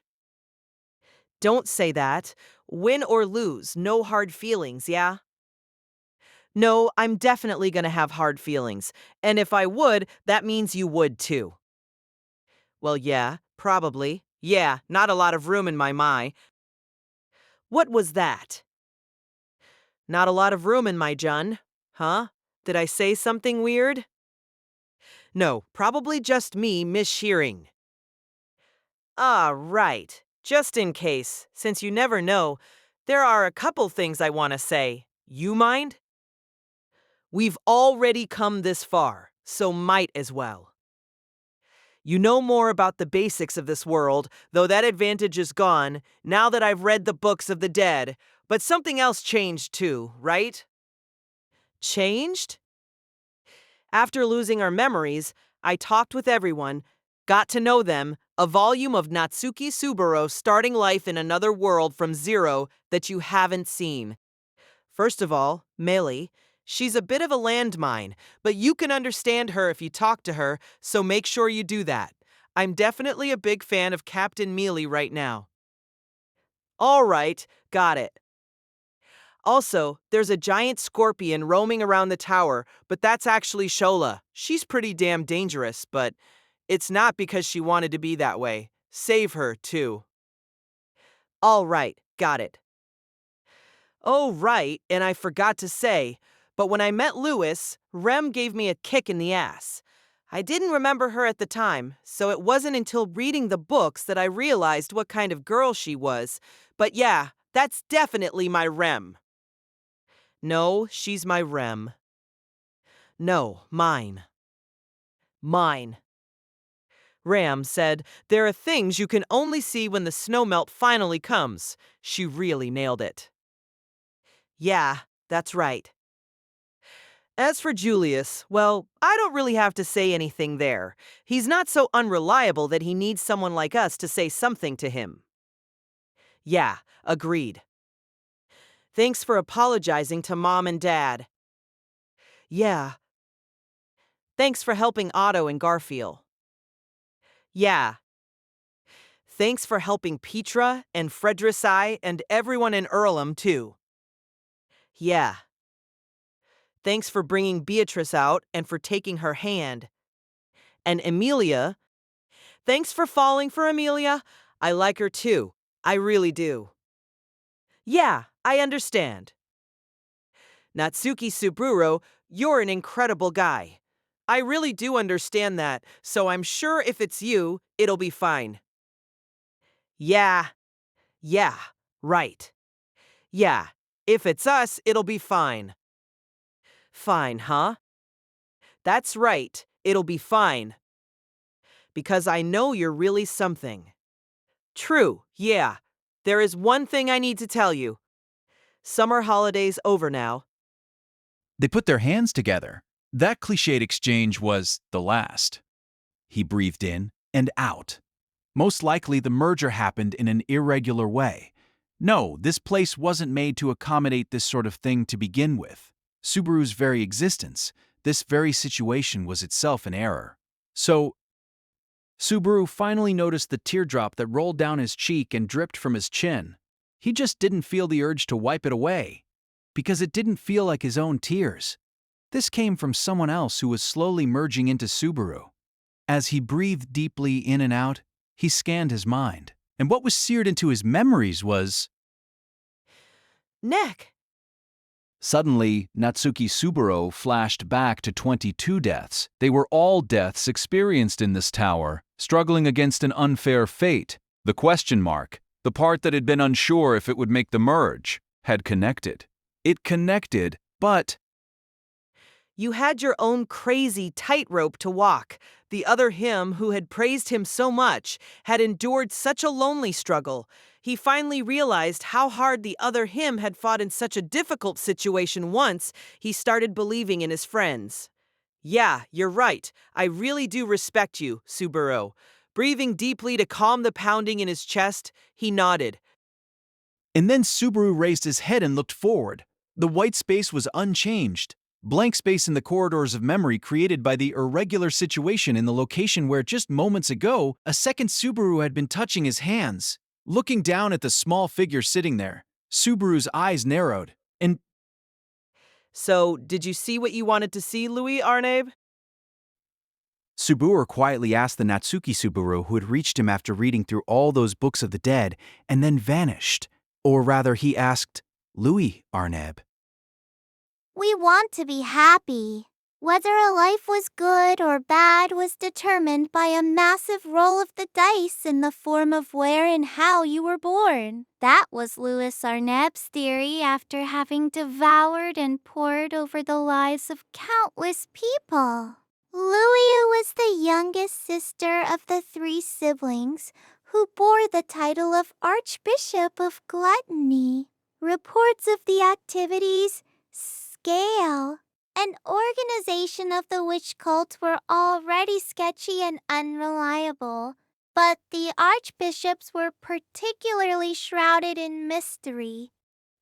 Don't say that. Win or lose, no hard feelings, yeah? No, I'm definitely gonna have hard feelings. And if I would, that means you would too. Well, yeah, probably. Yeah, not a lot of room in my mind. What was that? Not a lot of room in my Jun. Huh? Did I say something weird? No, probably just me mishearing. Ah, right. Just in case, since you never know, there are a couple things I want to say. You mind? We've already come this far, so might as well. You know more about the basics of this world, though that advantage is gone now that I've read the books of the dead, but something else changed too, right? Changed? After losing our memories, I talked with everyone, got to know them, a volume of Natsuki Subaru starting life in another world from zero that you haven't seen. First of all, Meili. She's a bit of a landmine, but you can understand her if you talk to her, so make sure you do that. I'm definitely a big fan of Captain Mealy right now. All right, got it. Also, there's a giant scorpion roaming around the tower, but that's actually Shola. She's pretty damn dangerous, but it's not because she wanted to be that way. Save her, too. All right, got it. Oh, right, and I forgot to say, but when I met Lewis, Rem gave me a kick in the ass. I didn't remember her at the time, so it wasn't until reading the books that I realized what kind of girl she was. But yeah, that's definitely my Rem. No, she's my Rem. No, mine. Mine. Ram said, "There are things you can only see when the snowmelt finally comes." She really nailed it. Yeah, that's right. As for Julius, well, I don't really have to say anything there. He's not so unreliable that he needs someone like us to say something to him. Yeah, agreed. Thanks for apologizing to Mom and Dad. Yeah. Thanks for helping Otto and Garfield. Yeah. Thanks for helping Petra and Fredrici and everyone in Earlham, too. Yeah. Thanks for bringing Beatrice out and for taking her hand. And Emilia, thanks for falling for Emilia. I like her too. I really do. Yeah, I understand. Natsuki Subaru, you're an incredible guy. I really do understand that, so I'm sure if it's you, it'll be fine. Yeah, right. Yeah, if it's us, it'll be fine. Fine, huh? That's right, it'll be fine. Because I know you're really something. True, yeah. There is one thing I need to tell you. Summer holiday's over now. They put their hands together. That cliched exchange was the last. He breathed in and out. Most likely the merger happened in an irregular way. No, this place wasn't made to accommodate this sort of thing to begin with. Subaru's very existence, this very situation was itself an error. So, Subaru finally noticed the teardrop that rolled down his cheek and dripped from his chin. He just didn't feel the urge to wipe it away, because it didn't feel like his own tears. This came from someone else who was slowly merging into Subaru. As he breathed deeply in and out, he scanned his mind, and what was seared into his memories was… Neck. Suddenly, Natsuki Subaru flashed back to 22 deaths. They were all deaths experienced in this tower, struggling against an unfair fate. The question mark, the part that had been unsure if it would make the merge, had connected. It connected, but… You had your own crazy tightrope to walk. The other him, who had praised him so much, had endured such a lonely struggle. He finally realized how hard the other him had fought in such a difficult situation once. He started believing in his friends. Yeah, you're right. I really do respect you, Subaru. Breathing deeply to calm the pounding in his chest, he nodded. And then Subaru raised his head and looked forward. The white space was unchanged. Blank space in the corridors of memory created by the irregular situation in the location where just moments ago, a second Subaru had been touching his hands. Looking down at the small figure sitting there, Subaru's eyes narrowed. And… So, did you see what you wanted to see, Louis Arnabe? Subaru quietly asked the Natsuki Subaru who had reached him after reading through all those books of the dead, and then vanished. Or rather, he asked, Louis Arnabe. We want to be happy. Whether a life was good or bad was determined by a massive roll of the dice in the form of where and how you were born. That was Louis Arnabe's theory after having devoured and pored over the lives of countless people. Louis was the youngest sister of the 3 siblings who bore the title of Archbishop of Gluttony. Reports of the activities, scale, and organization of the witch cult were already sketchy and unreliable, but the archbishops were particularly shrouded in mystery.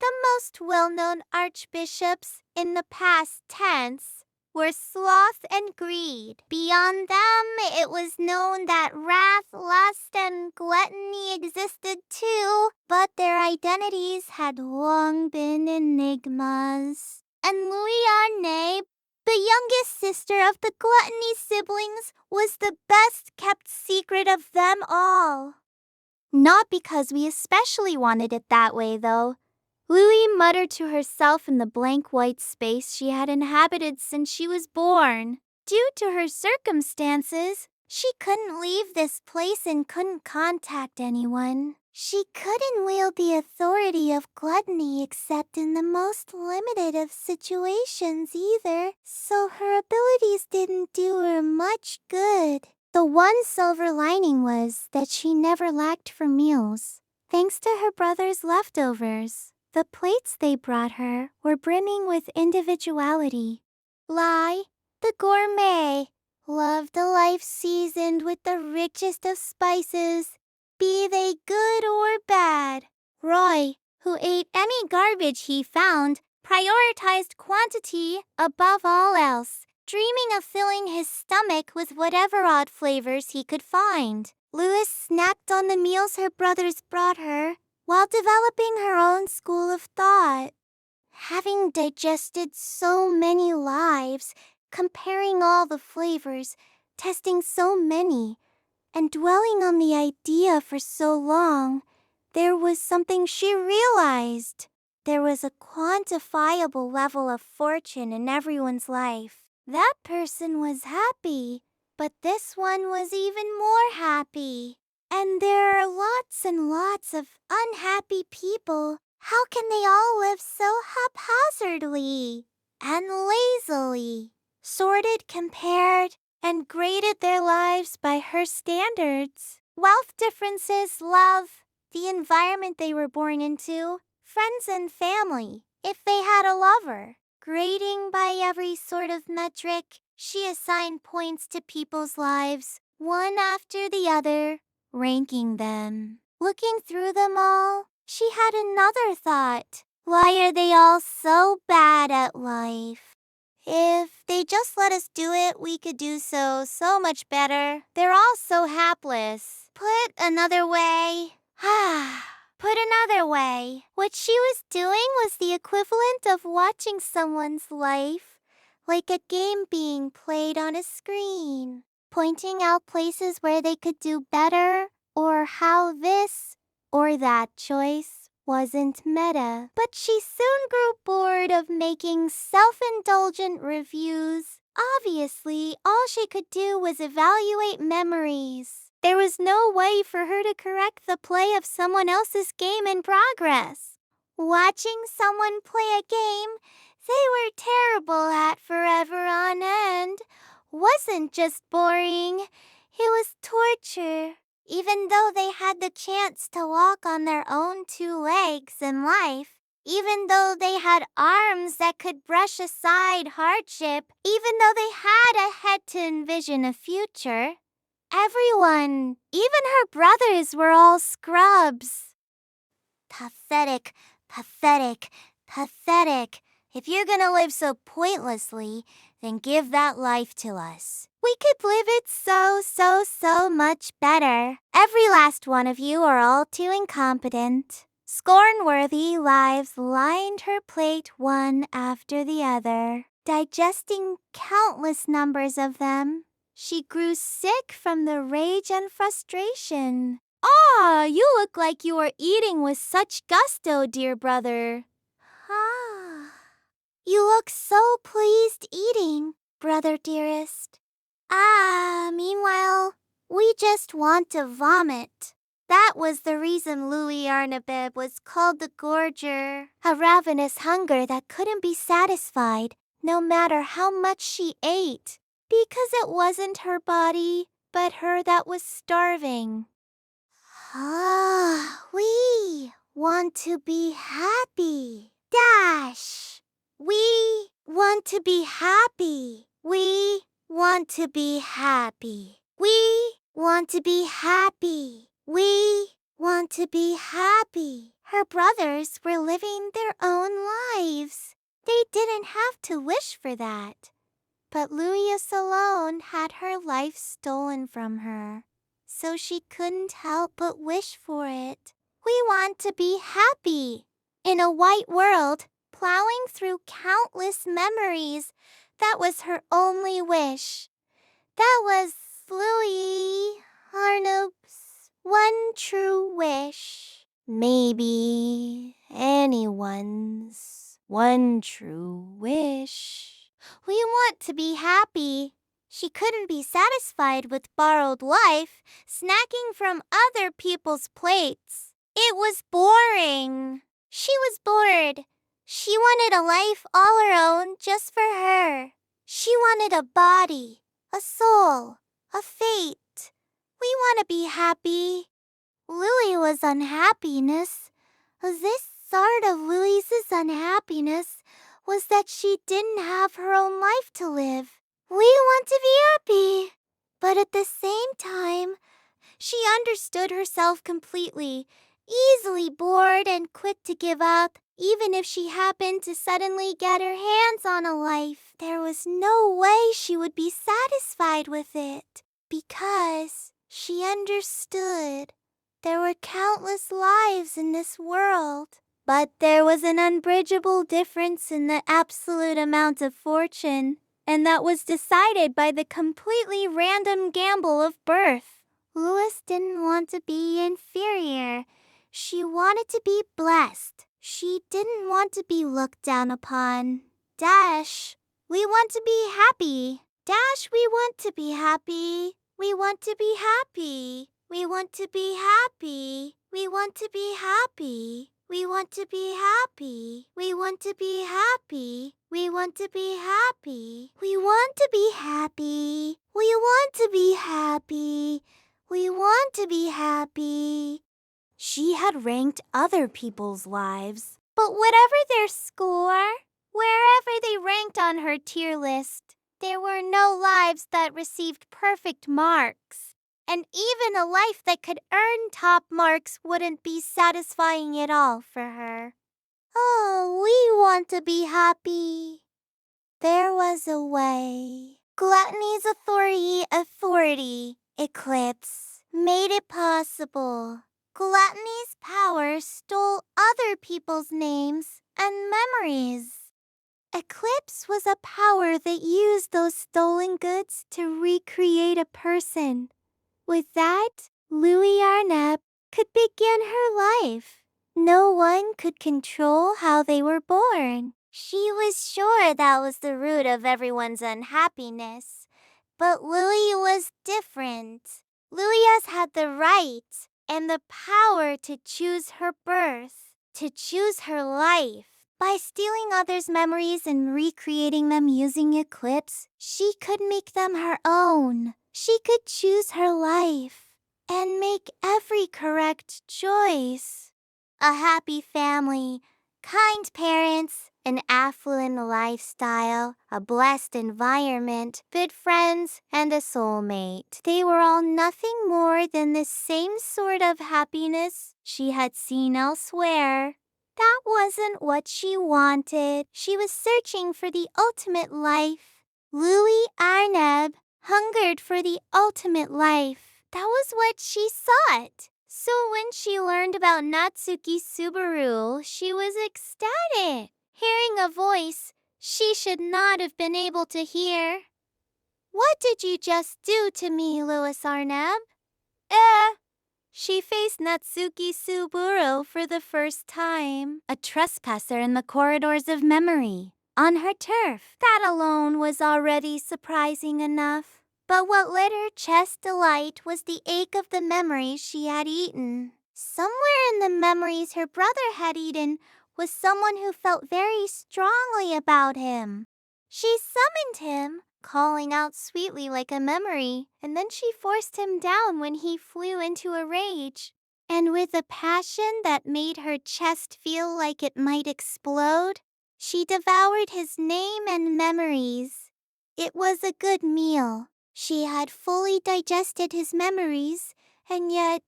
The most well-known archbishops in the past tense were sloth and greed. Beyond them, it was known that wrath, lust, and gluttony existed too, but their identities had long been enigmas. And Louis Arne, the youngest sister of the gluttony siblings, was the best kept secret of them all. Not because we especially wanted it that way, though. Louis muttered to herself in the blank white space she had inhabited since she was born. Due to her circumstances, she couldn't leave this place and couldn't contact anyone. She couldn't wield the authority of gluttony except in the most limited of situations either, so her abilities didn't do her much good. The one silver lining was that she never lacked for meals, thanks to her brother's leftovers. The plates they brought her were brimming with individuality. Lai, the gourmet, loved a life seasoned with the richest of spices, be they good or bad. Roy, who ate any garbage he found, prioritized quantity above all else, dreaming of filling his stomach with whatever odd flavors he could find. Louis snacked on the meals her brothers brought her, while developing her own school of thought. Having digested so many lives, comparing all the flavors, testing so many, and dwelling on the idea for so long, there was something she realized. There was a quantifiable level of fortune in everyone's life. That person was happy, but this one was even more happy. And there are lots and lots of unhappy people. How can they all live so haphazardly and lazily? Sorted, compared, and graded their lives by her standards. Wealth differences, love, the environment they were born into, friends and family, if they had a lover. Grading by every sort of metric, she assigned points to people's lives, one after the other, ranking them. Looking through them all, she had another thought. Why are they all so bad at life? If they just let us do it, we could do so much better. They're all so hapless. Put another way, what she was doing was the equivalent of watching someone's life, like a game being played on a screen, pointing out places where they could do better, or how this or that choice wasn't meta. But she soon grew bored of making self-indulgent reviews. Obviously, all she could do was evaluate memories. There was no way for her to correct the play of someone else's game in progress. Watching someone play a game they were terrible at forever on end wasn't just boring, it was torture. Even though they had the chance to walk on their own two legs in life, even though they had arms that could brush aside hardship, even though they had a head to envision a future, everyone, even her brothers, were all scrubs. Pathetic, pathetic, pathetic. If you're gonna live so pointlessly, then give that life to us. We could live it so much better. Every last one of you are all too incompetent. Scorn-worthy lives lined her plate one after the other, digesting countless numbers of them. She grew sick from the rage and frustration. Ah, you look like you are eating with such gusto, dear brother. Ah, you look so pleased eating, brother dearest. Meanwhile, we just want to vomit. That was the reason Louis Arnabeb was called the Gorger, a ravenous hunger that couldn't be satisfied no matter how much she ate, because it wasn't her body, but her that was starving. We want to be happy. Dash! We want to be happy. We want to be happy. We want to be happy. We want to be happy. Her brothers were living their own lives. They didn't have to wish for that. But Louis alone had her life stolen from her, so she couldn't help but wish for it. We want to be happy. In a white world, plowing through countless memories, that was her only wish. That was Louis Arnab's one true wish. Maybe anyone's one true wish. We want to be happy. She couldn't be satisfied with borrowed life, snacking from other people's plates. It was boring. She was bored. She wanted a life all her own just for her. She wanted a body, a soul, a fate. We want to be happy. Louis was unhappiness. This sort of Louis's unhappiness was that she didn't have her own life to live. We want to be happy. But at the same time, she understood herself completely, easily bored and quick to give up. Even if she happened to suddenly get her hands on a life, there was no way she would be satisfied with it, because she understood there were countless lives in this world. But there was an unbridgeable difference in the absolute amount of fortune, and that was decided by the completely random gamble of birth. Louis didn't want to be inferior. She wanted to be blessed. She didn't want to be looked down upon. Dash, we want to be happy. Dash, we want to be happy. We want to be happy. We want to be happy. We want to be happy. We want to be happy. We want to be happy. We want to be happy. We want to be happy. We want to be happy. We want to be happy. She had ranked other people's lives, but whatever their score, wherever they ranked on her tier list, there were no lives that received perfect marks. And even a life that could earn top marks wouldn't be satisfying at all for her. Oh, we want to be happy. There was a way. Gluttony's authority, Eclipse, made it possible. Gluttony's power stole other people's names and memories. Eclipse was a power that used those stolen goods to recreate a person. With that, Louis Arnab could begin her life. No one could control how they were born. She was sure that was the root of everyone's unhappiness. But Louis was different. Louis had the right and the power to choose her birth, to choose her life. By stealing others' memories and recreating them using Eclipse, she could make them her own. She could choose her life and make every correct choice. A happy family, kind parents, an affluent lifestyle, a blessed environment, good friends, and a soulmate. They were all nothing more than the same sort of happiness she had seen elsewhere. That wasn't what she wanted. She was searching for the ultimate life. Louis Arnab hungered for the ultimate life. That was what she sought. So when she learned about Natsuki Subaru, she was ecstatic, hearing a voice she should not have been able to hear. What did you just do to me, Louis Arnab? She faced Natsuki Subaru for the first time, a trespasser in the corridors of memory, on her turf. That alone was already surprising enough. But what lit her chest delight was the ache of the memories she had eaten. Somewhere in the memories her brother had eaten was someone who felt very strongly about him. She summoned him, calling out sweetly like a memory, and then she forced him down when he flew into a rage. And with a passion that made her chest feel like it might explode, she devoured his name and memories. It was a good meal. She had fully digested his memories, and yet,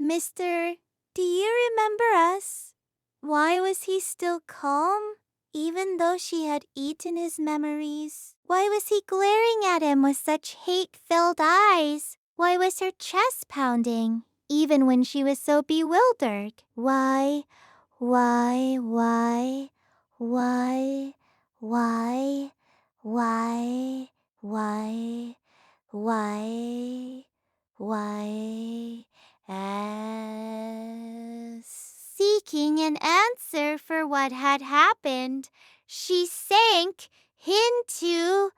Mr. Do you remember us? Why was he still calm, even though she had eaten his memories? Why was he glaring at him with such hate-filled eyes? Why was her chest pounding, even when she was so bewildered? Why? Why? Seeking an answer for what had happened, she sank into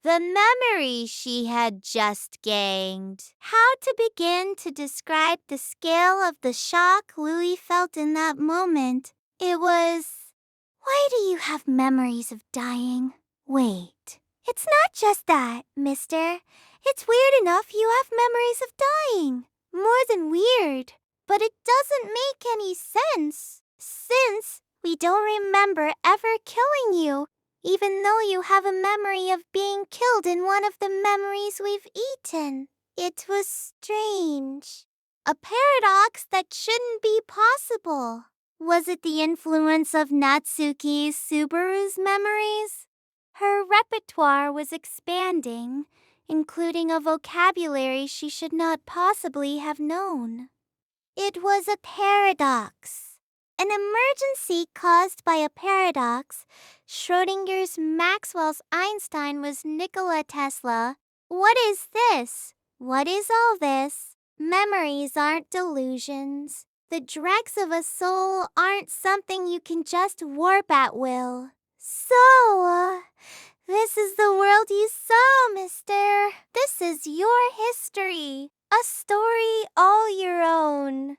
the memory she had just gained. How to begin to describe the scale of the shock Louis felt in that moment? It was... Why do you have memories of dying? Wait, it's not just that, mister. It's weird enough you have memories of dying. More than weird. But it doesn't make any sense, since we don't remember ever killing you, even though you have a memory of being killed in one of the memories we've eaten. It was strange. A paradox that shouldn't be possible. Was it the influence of Natsuki Subaru's memories? Her repertoire was expanding, including a vocabulary she should not possibly have known. It was a paradox. An emergency caused by a paradox. Schrodinger's Maxwell's Einstein was Nikola Tesla. What is this? What is all this? Memories aren't delusions. The dregs of a soul aren't something you can just warp at will. So, this is the world you saw, mister. This is your history. A story all your own.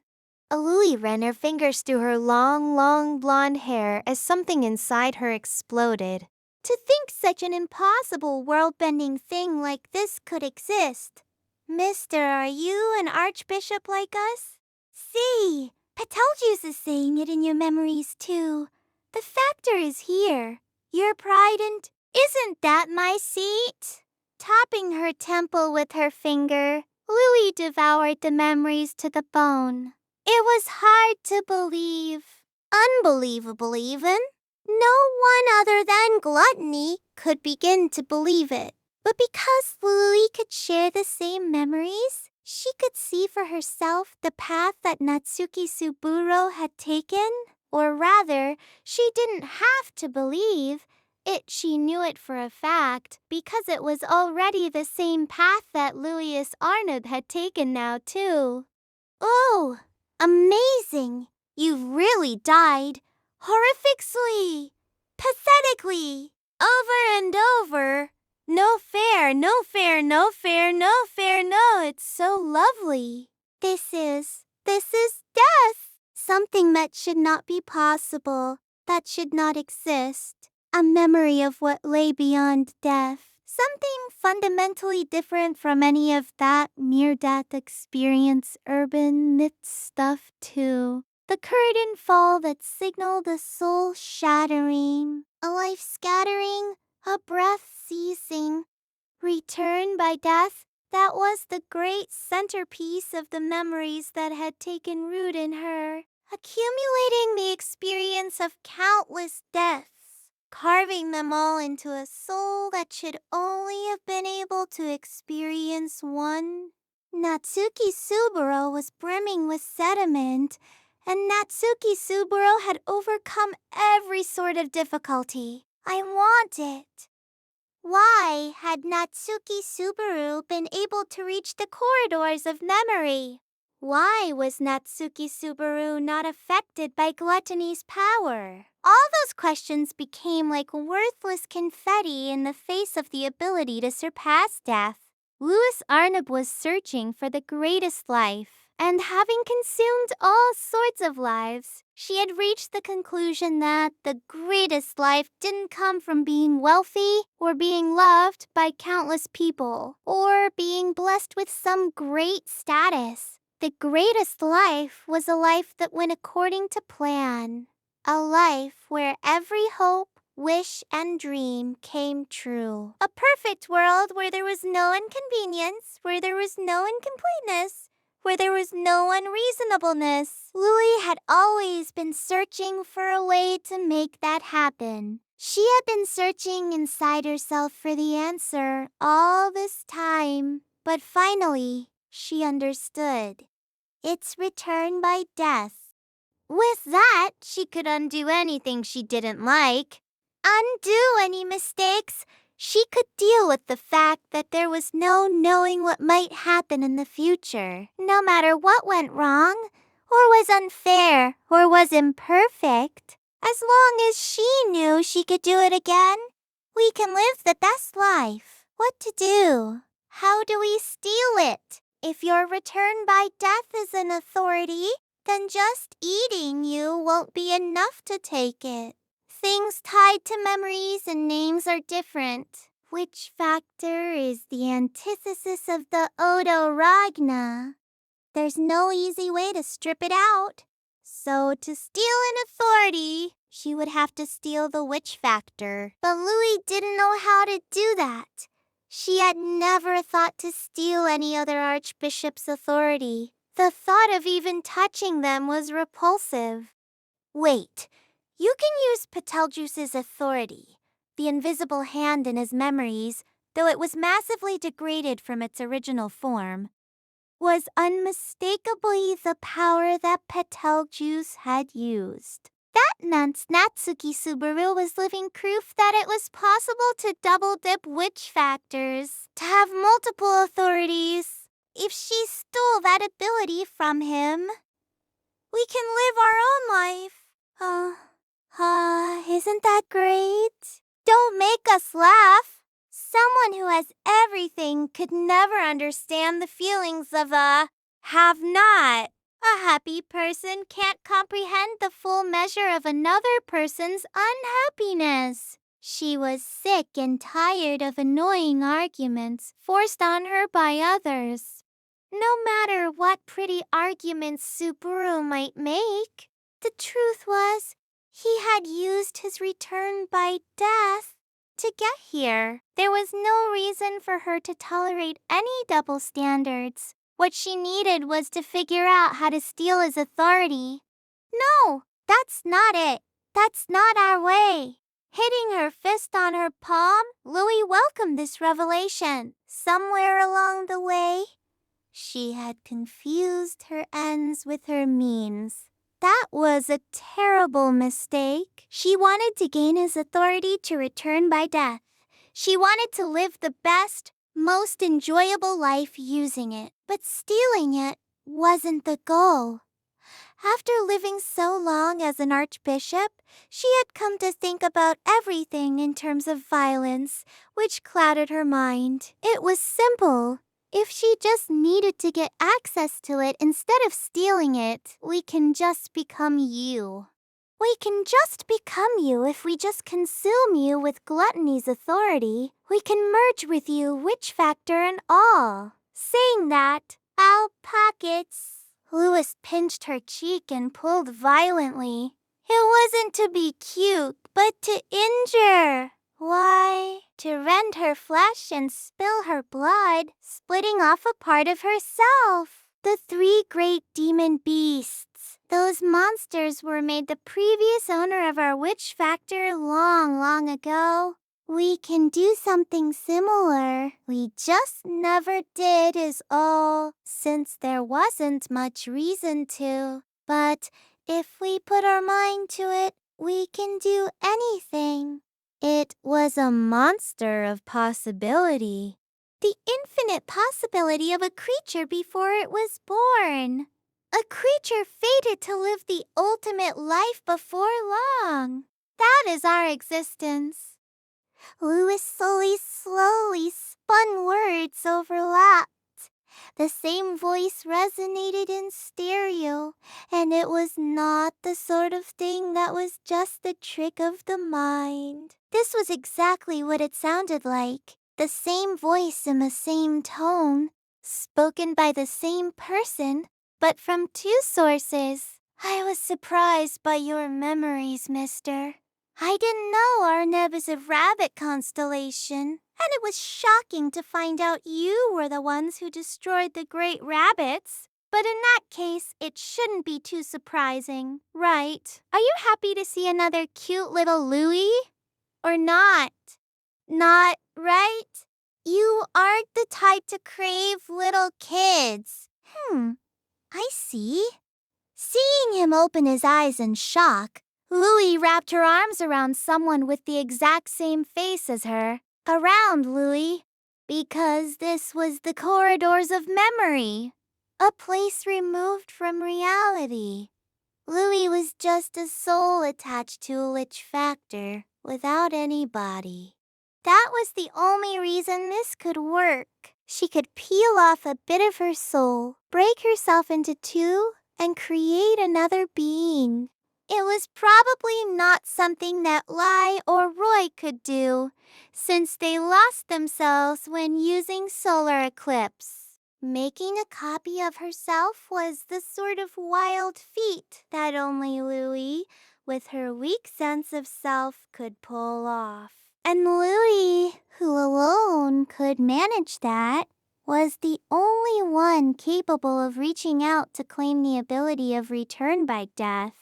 Aluli ran her fingers through her long blonde hair as something inside her exploded. To think such an impossible world-bending thing like this could exist. Mister, are you an archbishop like us? See, Betelgeuse is saying it in your memories too. The factor is here. Your pride and... Isn't that my seat? Tapping her temple with her finger, Louis devoured the memories to the bone. It was hard to believe. Unbelievable even. No one other than Gluttony could begin to believe it. But because Louis could share the same memories, she could see for herself the path that Natsuki Subaru had taken. Or rather, she didn't have to believe. She knew it for a fact, because it was already the same path that Louis Arnold had taken now, too. Oh, amazing! You've really died. Horrifically. Pathetically. Over and over. No fair, no fair, no fair, no fair, no, it's so lovely. This is death. Something that should not be possible, that should not exist. A memory of what lay beyond death. Something fundamentally different from any of that near-death experience urban myth stuff too. The curtain fall that signaled a soul shattering, a life scattering, a breath ceasing. Return by death, that was the great centerpiece of the memories that had taken root in her, accumulating the experience of countless deaths. Carving them all into a soul that should only have been able to experience one. Natsuki Subaru was brimming with sediment, and Natsuki Subaru had overcome every sort of difficulty. I want it. Why had Natsuki Subaru been able to reach the corridors of memory? Why was Natsuki Subaru not affected by Gluttony's power? All those questions became like worthless confetti in the face of the ability to surpass death. Louis Arnold was searching for the greatest life, and having consumed all sorts of lives, she had reached the conclusion that the greatest life didn't come from being wealthy or being loved by countless people or being blessed with some great status. The greatest life was a life that went according to plan. A life where every hope, wish, and dream came true. A perfect world where there was no inconvenience, where there was no incompleteness, where there was no unreasonableness. Louis had always been searching for a way to make that happen. She had been searching inside herself for the answer all this time, but finally, she understood. It's return by death. With that, she could undo anything she didn't like. Undo any mistakes. She could deal with the fact that there was no knowing what might happen in the future, no matter what went wrong, or was unfair, or was imperfect. As long as she knew she could do it again, we can live the best life. What to do? How do we steal it? If your return by death is an authority, then just eating you won't be enough to take it. Things tied to memories and names are different. Which factor is the antithesis of the Odo Ragna? There's no easy way to strip it out. So to steal an authority, she would have to steal the witch factor. But Louis didn't know how to do that. She had never thought to steal any other archbishop's authority. The thought of even touching them was repulsive. Wait, you can use Betelgeuse's authority, the invisible hand in his memories, though it was massively degraded from its original form, was unmistakably the power that Betelgeuse had used. That meant Natsuki Subaru was living proof that it was possible to double-dip witch factors, to have multiple authorities. If she stole that ability from him, we can live our own life. Isn't that great? Don't make us laugh. Someone who has everything could never understand the feelings of a have-not. A happy person can't comprehend the full measure of another person's unhappiness. She was sick and tired of annoying arguments forced on her by others. No matter what pretty arguments Subaru might make, the truth was, he had used his return by death to get here. There was no reason for her to tolerate any double standards. What she needed was to figure out how to steal his authority. No, that's not it. That's not our way. Hitting her fist on her palm, Louis welcomed this revelation. Somewhere along the way, she had confused her ends with her means. That was a terrible mistake. She wanted to gain his authority to return by death. She wanted to live the best, most enjoyable life using it. But stealing it wasn't the goal. After living so long as an archbishop, she had come to think about everything in terms of violence, which clouded her mind. It was simple. If she just needed to get access to it instead of stealing it, we can just become you. We can just become you if we just consume you with gluttony's authority. We can merge with you, witch factor and all. Saying that, our pockets. Louis pinched her cheek and pulled violently. It wasn't to be cute, but to injure. Why? To rend her flesh and spill her blood, splitting off a part of herself. The three great demon beasts. Those monsters were made the previous owner of our witch factor long, long ago. We can do something similar. We just never did is all, since there wasn't much reason to. But if we put our mind to it, we can do anything. It was a monster of possibility. The infinite possibility of a creature before it was born. A creature fated to live the ultimate life before long. That is our existence. Louis slowly spun words overlapped. The same voice resonated in stereo, and it was not the sort of thing that was just the trick of the mind. This was exactly what it sounded like. The same voice in the same tone, spoken by the same person, but from two sources. I was surprised by your memories, mister. I didn't know our Neb is a rabbit constellation, and it was shocking to find out you were the ones who destroyed the great rabbits. But in that case, it shouldn't be too surprising, right? Are you happy to see another cute little Louis? or not? Not right? You aren't the type to crave little kids. I see. Seeing him open his eyes in shock, Louie wrapped her arms around someone with the exact same face as her. Around Louie, because this was the corridors of memory, a place removed from reality. Louie was just a soul attached to a witch factor, without any body. That was the only reason this could work. She could peel off a bit of her soul, break herself into two, and create another being. It was probably not something that Lai or Roy could do, since they lost themselves when using solar eclipse. Making a copy of herself was the sort of wild feat that only Louie, with her weak sense of self, could pull off. And Louie, who alone could manage that, was the only one capable of reaching out to claim the ability of return by death.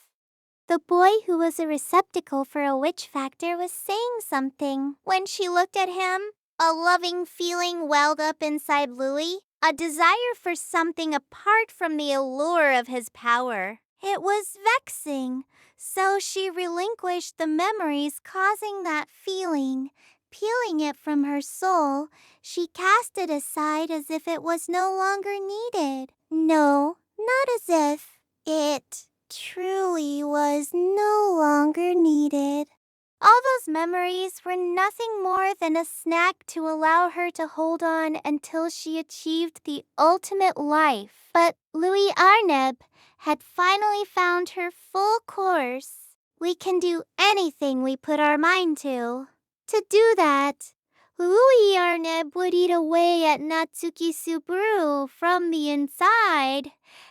The boy who was a receptacle for a witch factor was saying something. When she looked at him, a loving feeling welled up inside Louie, a desire for something apart from the allure of his power. It was vexing, so she relinquished the memories causing that feeling. Peeling it from her soul, she cast it aside as if it was no longer needed. No, not as if it truly was no longer needed. All those memories were nothing more than a snack to allow her to hold on until she achieved the ultimate life. But Louis Arneb had finally found her full course. We can do anything we put our mind to. To do that, Louis Arneb would eat away at Natsuki Subaru from the inside,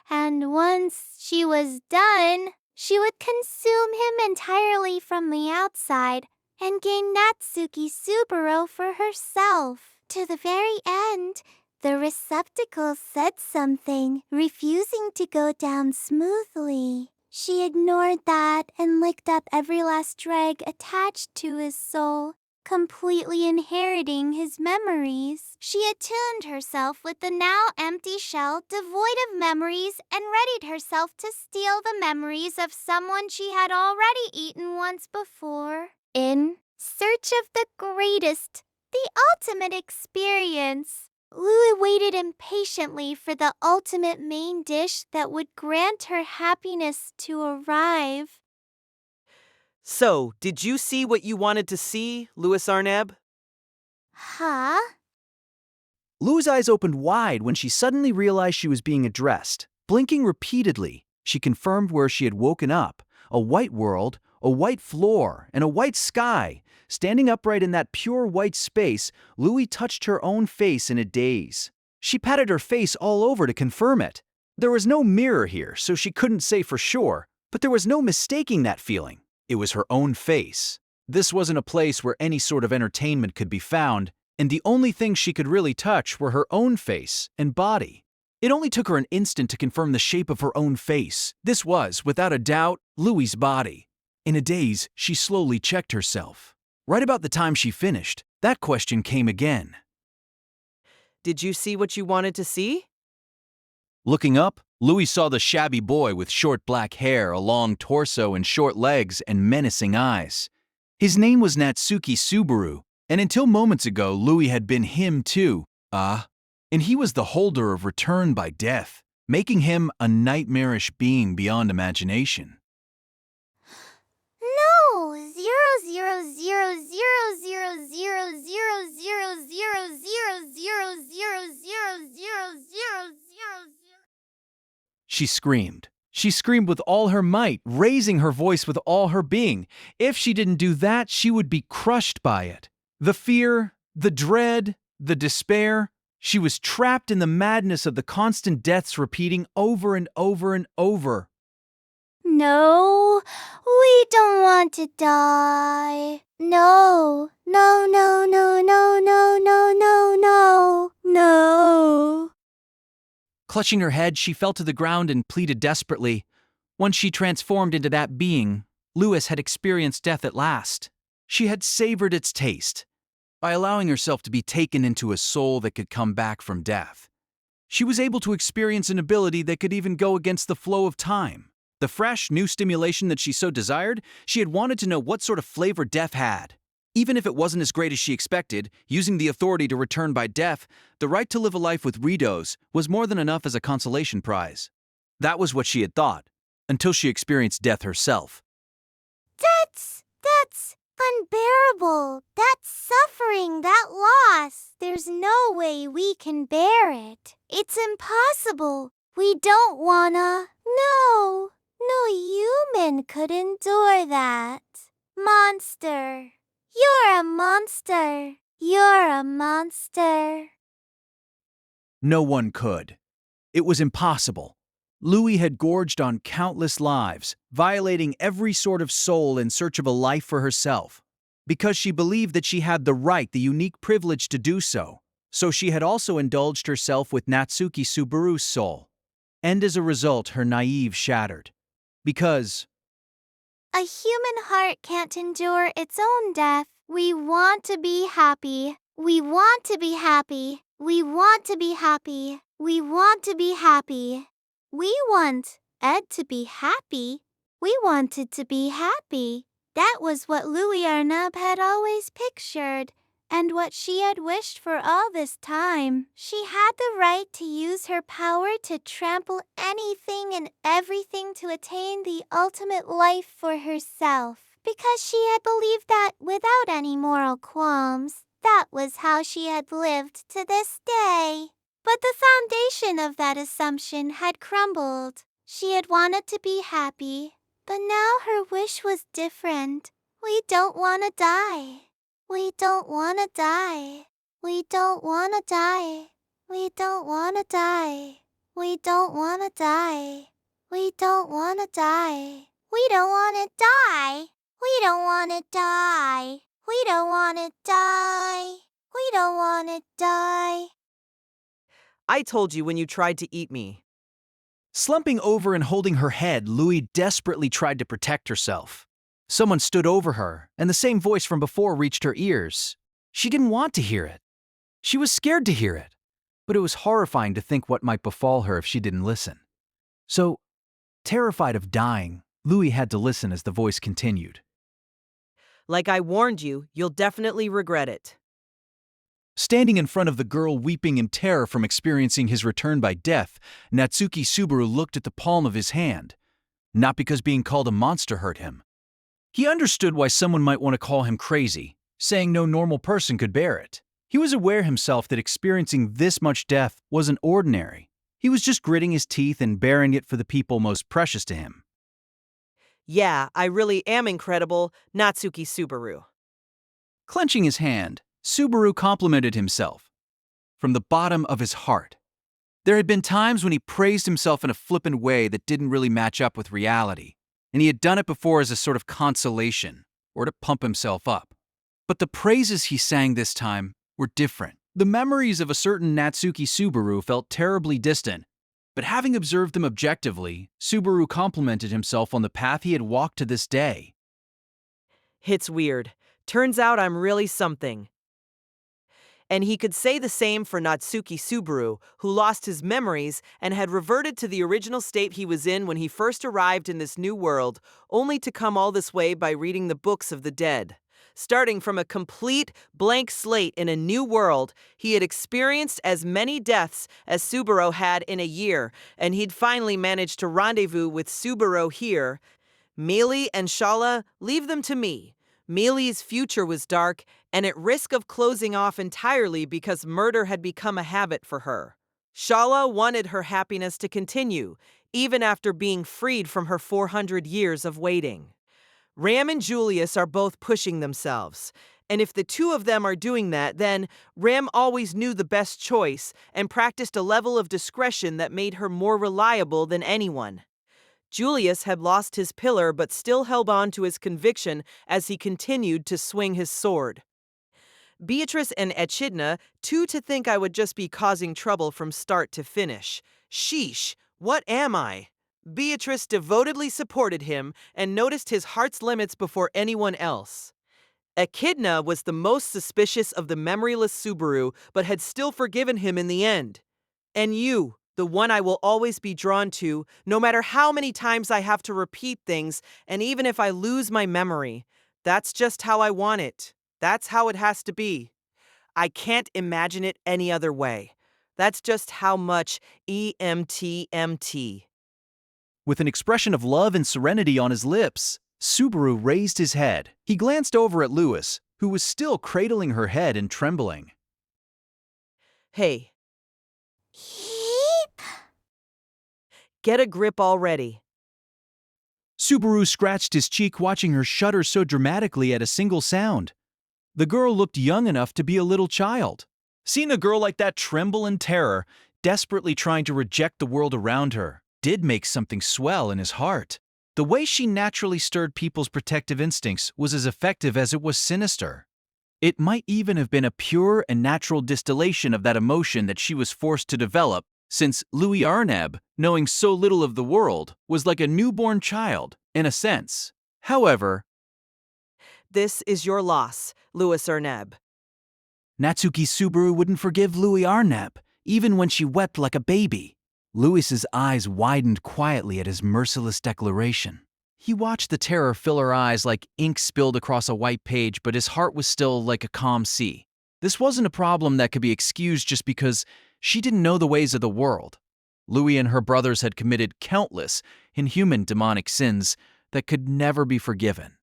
and once she was done, she would consume him entirely from the outside and gain Natsuki Subaru for herself. To the very end, the receptacle said something, refusing to go down smoothly. She ignored that and licked up every last drag attached to his soul, completely inheriting his memories. She attuned herself with the now empty shell devoid of memories and readied herself to steal the memories of someone she had already eaten once before. In search of the greatest, the ultimate experience, Louie waited impatiently for the ultimate main dish that would grant her happiness to arrive. So, did you see what you wanted to see, Louis Arneb? Huh? Lou's eyes opened wide when she suddenly realized she was being addressed. Blinking repeatedly, she confirmed where she had woken up: a white world, a white floor, and a white sky. Standing upright in that pure white space, Louie touched her own face in a daze. She patted her face all over to confirm it. There was no mirror here, so she couldn't say for sure, but there was no mistaking that feeling. It was her own face. This wasn't a place where any sort of entertainment could be found, and the only things she could really touch were her own face and body. It only took her an instant to confirm the shape of her own face. This was, without a doubt, Louie's body. In a daze, she slowly checked herself. Right about the time she finished, that question came again. Did you see what you wanted to see? Looking up, Louis saw the shabby boy with short black hair, a long torso and short legs and menacing eyes. His name was Natsuki Subaru, and until moments ago, Louis had been him too. And he was the holder of return by death, making him a nightmarish being beyond imagination. No, 0 She screamed. She screamed with all her might, raising her voice with all her being. If she didn't do that, she would be crushed by it. The fear, the dread, the despair. She was trapped in the madness of the constant deaths repeating over and over and over. No, we don't want to die. No, no, no, no, no, no, no, no, no, no. Clutching her head, she fell to the ground and pleaded desperately. Once she transformed into that being, Louis had experienced death at last. She had savored its taste by allowing herself to be taken into a soul that could come back from death. She was able to experience an ability that could even go against the flow of time. The fresh, new stimulation that she so desired, she had wanted to know what sort of flavor death had. Even if it wasn't as great as she expected, using the authority to return by death, the right to live a life with redos was more than enough as a consolation prize. That was what she had thought, until she experienced death herself. That's unbearable. That's suffering, that loss. There's no way we can bear it. It's impossible. We don't wanna. No human could endure that. Monster. You're a monster. You're a monster. No one could. It was impossible. Louis had gorged on countless lives, violating every sort of soul in search of a life for herself. Because she believed that she had the right, the unique privilege to do so. So she had also indulged herself with Natsuki Subaru's soul. And as a result, her naive shattered. Because a human heart can't endure its own death. We want to be happy. We want to be happy. We want to be happy. We want to be happy. We want Ed to be happy. We wanted to be happy. That was what Louis Arnab had always pictured, and what she had wished for all this time. She had the right to use her power to trample anything and everything to attain the ultimate life for herself, because she had believed that without any moral qualms, that was how she had lived to this day. But the foundation of that assumption had crumbled. She had wanted to be happy, but now her wish was different. We don't want to die. We don't want to die. We don't want to die. We don't want to die. We don't want to die. We don't want to die. We don't want to die. We don't want to die. We don't want to die. We don't want to die. I told you when you tried to eat me. slumping over and holding her head, Louis desperately tried to protect herself. Someone stood over her, and the same voice from before reached her ears. She didn't want to hear it. She was scared to hear it, but it was horrifying to think what might befall her if she didn't listen. So, terrified of dying, Louis had to listen as the voice continued. Like I warned you, you'll definitely regret it. Standing in front of the girl weeping in terror from experiencing his return by death, Natsuki Subaru looked at the palm of his hand. Not because being called a monster hurt him. He understood why someone might want to call him crazy, saying no normal person could bear it. He was aware himself that experiencing this much death wasn't ordinary. He was just gritting his teeth and bearing it for the people most precious to him. Yeah, I really am incredible, Natsuki Subaru. Clenching his hand, Subaru complimented himself from the bottom of his heart. There had been times when he praised himself in a flippant way that didn't really match up with reality, and he had done it before as a sort of consolation or to pump himself up. But the praises he sang this time were different. The memories of a certain Natsuki Subaru felt terribly distant, but having observed them objectively, Subaru complimented himself on the path he had walked to this day. It's weird. Turns out I'm really something. And he could say the same for Natsuki Subaru, who lost his memories and had reverted to the original state he was in when he first arrived in this new world, only to come all this way by reading the books of the dead. Starting from a complete blank slate in a new world, he had experienced as many deaths as Subaru had in a year, and he'd finally managed to rendezvous with Subaru here. Meili and Shala, leave them to me. Meili's future was dark and at risk of closing off entirely because murder had become a habit for her. Shala wanted her happiness to continue, even after being freed from her 400 years of waiting. Ram and Julius are both pushing themselves, and if the two of them are doing that, then Ram always knew the best choice and practiced a level of discretion that made her more reliable than anyone. Julius had lost his pillar but still held on to his conviction as he continued to swing his sword. Beatrice and Echidna, too, to think I would just be causing trouble from start to finish. Sheesh, what am I? Beatrice devotedly supported him and noticed his heart's limits before anyone else. Echidna was the most suspicious of the memoryless Subaru, but had still forgiven him in the end. And you, the one I will always be drawn to, no matter how many times I have to repeat things, and even if I lose my memory. That's just how I want it. That's how it has to be. I can't imagine it any other way. That's just how much EMTMT. With an expression of love and serenity on his lips, Subaru raised his head. He glanced over at Lewis, who was still cradling her head and trembling. Hey, Heep. get a grip already. Subaru scratched his cheek, watching her shudder so dramatically at a single sound. The girl looked young enough to be a little child. Seeing a girl like that tremble in terror, desperately trying to reject the world around her, did make something swell in his heart. The way she naturally stirred people's protective instincts was as effective as it was sinister. It might even have been a pure and natural distillation of that emotion that she was forced to develop, since Louis Arneb, knowing so little of the world, was like a newborn child, in a sense. However, This is your loss, Louis Arneb. Natsuki Subaru wouldn't forgive Louis Arneb, even when she wept like a baby. Louis's eyes widened quietly at his merciless declaration. He watched the terror fill her eyes like ink spilled across a white page, but his heart was still like a calm sea. This wasn't a problem that could be excused just because she didn't know the ways of the world. Louis and her brothers had committed countless inhuman demonic sins that could never be forgiven.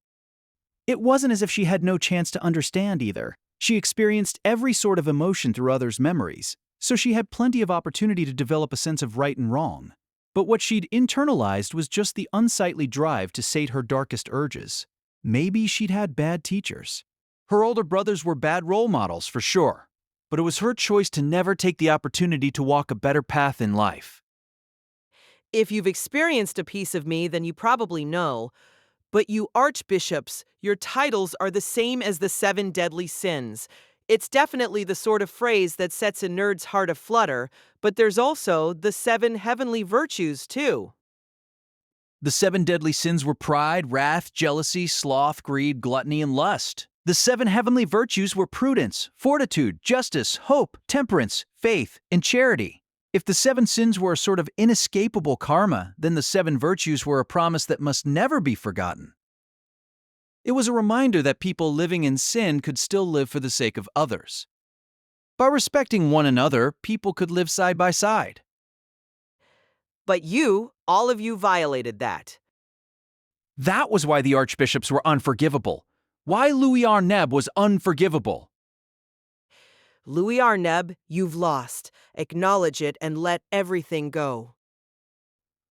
It wasn't as if she had no chance to understand either. She experienced every sort of emotion through others' memories, so she had plenty of opportunity to develop a sense of right and wrong. But what she'd internalized was just the unsightly drive to sate her darkest urges. Maybe she'd had bad teachers. Her older brothers were bad role models, for sure, but it was her choice to never take the opportunity to walk a better path in life. If you've experienced a piece of me, then you probably know. But you archbishops, your titles are the same as the 7 deadly sins. It's definitely the sort of phrase that sets a nerd's heart aflutter, but there's also the 7 heavenly virtues, too. The 7 deadly sins were pride, wrath, jealousy, sloth, greed, gluttony, and lust. The 7 heavenly virtues were prudence, fortitude, justice, hope, temperance, faith, and charity. If the 7 sins were a sort of inescapable karma, then the 7 virtues were a promise that must never be forgotten. It was a reminder that people living in sin could still live for the sake of others. By respecting one another, people could live side by side. But you, all of you, violated that. That was why the archbishops were unforgivable. Why Louis Arneb was unforgivable. Louis Arneb, you've lost. Acknowledge it and let everything go.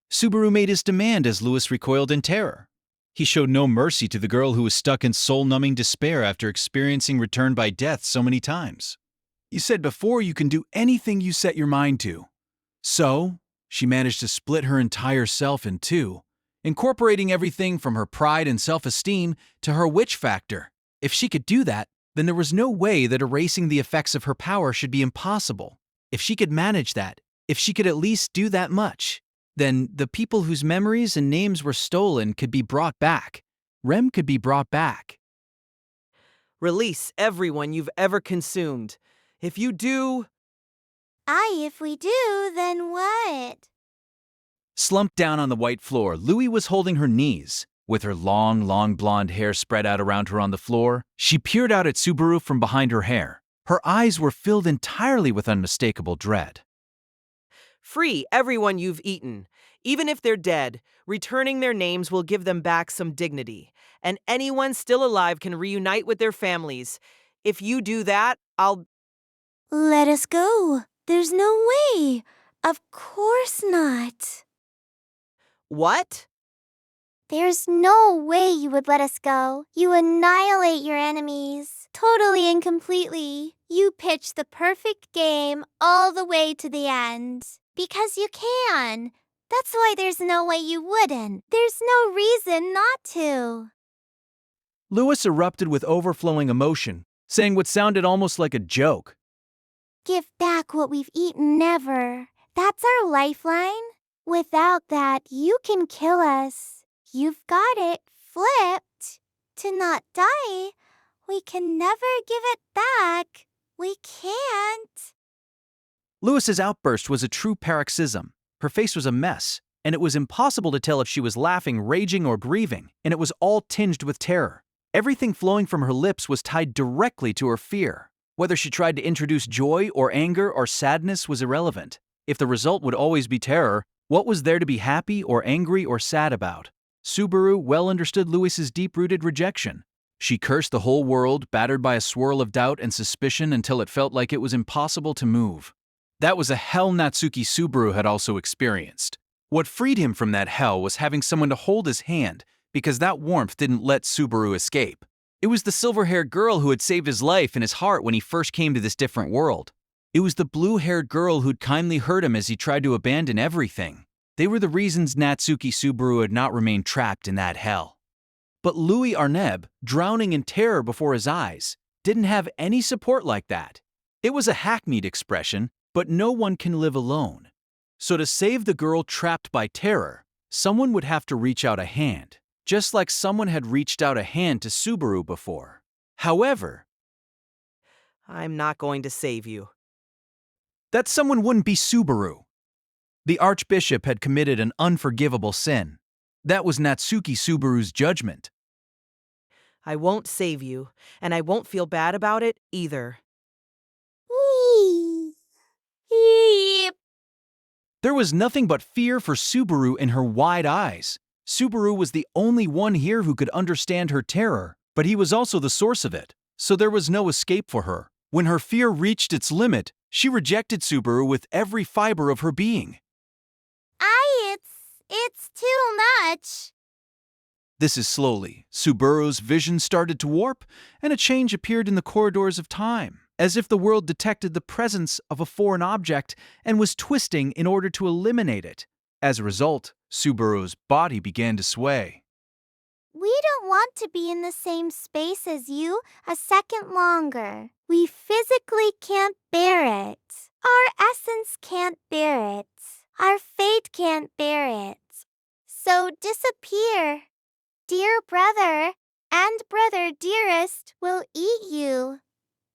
Subaru made his demand as Louis recoiled in terror. He showed no mercy to the girl who was stuck in soul-numbing despair after experiencing return by death so many times. You said before you can do anything you set your mind to. So, she managed to split her entire self in two, incorporating everything from her pride and self-esteem to her witch factor. If she could do that, then there was no way that erasing the effects of her power should be impossible. If she could manage that, if she could at least do that much, then the people whose memories and names were stolen could be brought back. Rem could be brought back. Release everyone you've ever consumed. If you do... If we do, then what? Slumped down on the white floor, Louis was holding her knees. With her long blonde hair spread out around her on the floor, she peered out at Subaru from behind her hair. Her eyes were filled entirely with unmistakable dread. Free everyone you've eaten. Even if they're dead, returning their names will give them back some dignity. And anyone still alive can reunite with their families. If you do that, I'll... Let us go. There's no way. Of course not. What? There's no way you would let us go. You annihilate your enemies. Totally and completely. You pitch the perfect game all the way to the end. Because you can. That's why there's no way you wouldn't. There's no reason not to. Louis erupted with overflowing emotion, saying what sounded almost like a joke. Give back what we've eaten, never. That's our lifeline. Without that, you can kill us. You've got it flipped. To not die We can never give it back. We can't. Lewis's outburst was a true paroxysm. Her face was a mess, and it was impossible to tell if she was laughing, raging, or grieving, and it was all tinged with terror. Everything flowing from her lips was tied directly to her fear. Whether she tried to introduce joy or anger or sadness was irrelevant. If the result would always be terror, what was there to be happy or angry or sad about? Subaru well understood Lewis's deep-rooted rejection. She cursed the whole world, battered by a swirl of doubt and suspicion until it felt like it was impossible to move. That was a hell Natsuki Subaru had also experienced. What freed him from that hell was having someone to hold his hand, because that warmth didn't let Subaru escape. It was the silver-haired girl who had saved his life and his heart when he first came to this different world. It was the blue-haired girl who'd kindly heard him as he tried to abandon everything. They were the reasons Natsuki Subaru had not remained trapped in that hell. But Louis Arneb, drowning in terror before his eyes, didn't have any support like that. It was a hackneyed expression, but no one can live alone. So to save the girl trapped by terror, someone would have to reach out a hand, just like someone had reached out a hand to Subaru before. However, I'm not going to save you. that someone wouldn't be Subaru. The Archbishop had committed an unforgivable sin. That was Natsuki Subaru's judgment. I won't save you, and I won't feel bad about it either. Wee. Eep. There was nothing but fear for Subaru in her wide eyes. Subaru was the only one here who could understand her terror, but he was also the source of it, so there was no escape for her. When her fear reached its limit, she rejected Subaru with every fiber of her being. It's too much. This is slowly. Subaru's vision started to warp, and a change appeared in the corridors of time, as if the world detected the presence of a foreign object and was twisting in order to eliminate it. As a result, Subaru's body began to sway. We don't want to be in the same space as you a second longer. We physically can't bear it. Our essence can't bear it. Our fate can't bear it. So disappear. Dear brother and brother dearest will eat you.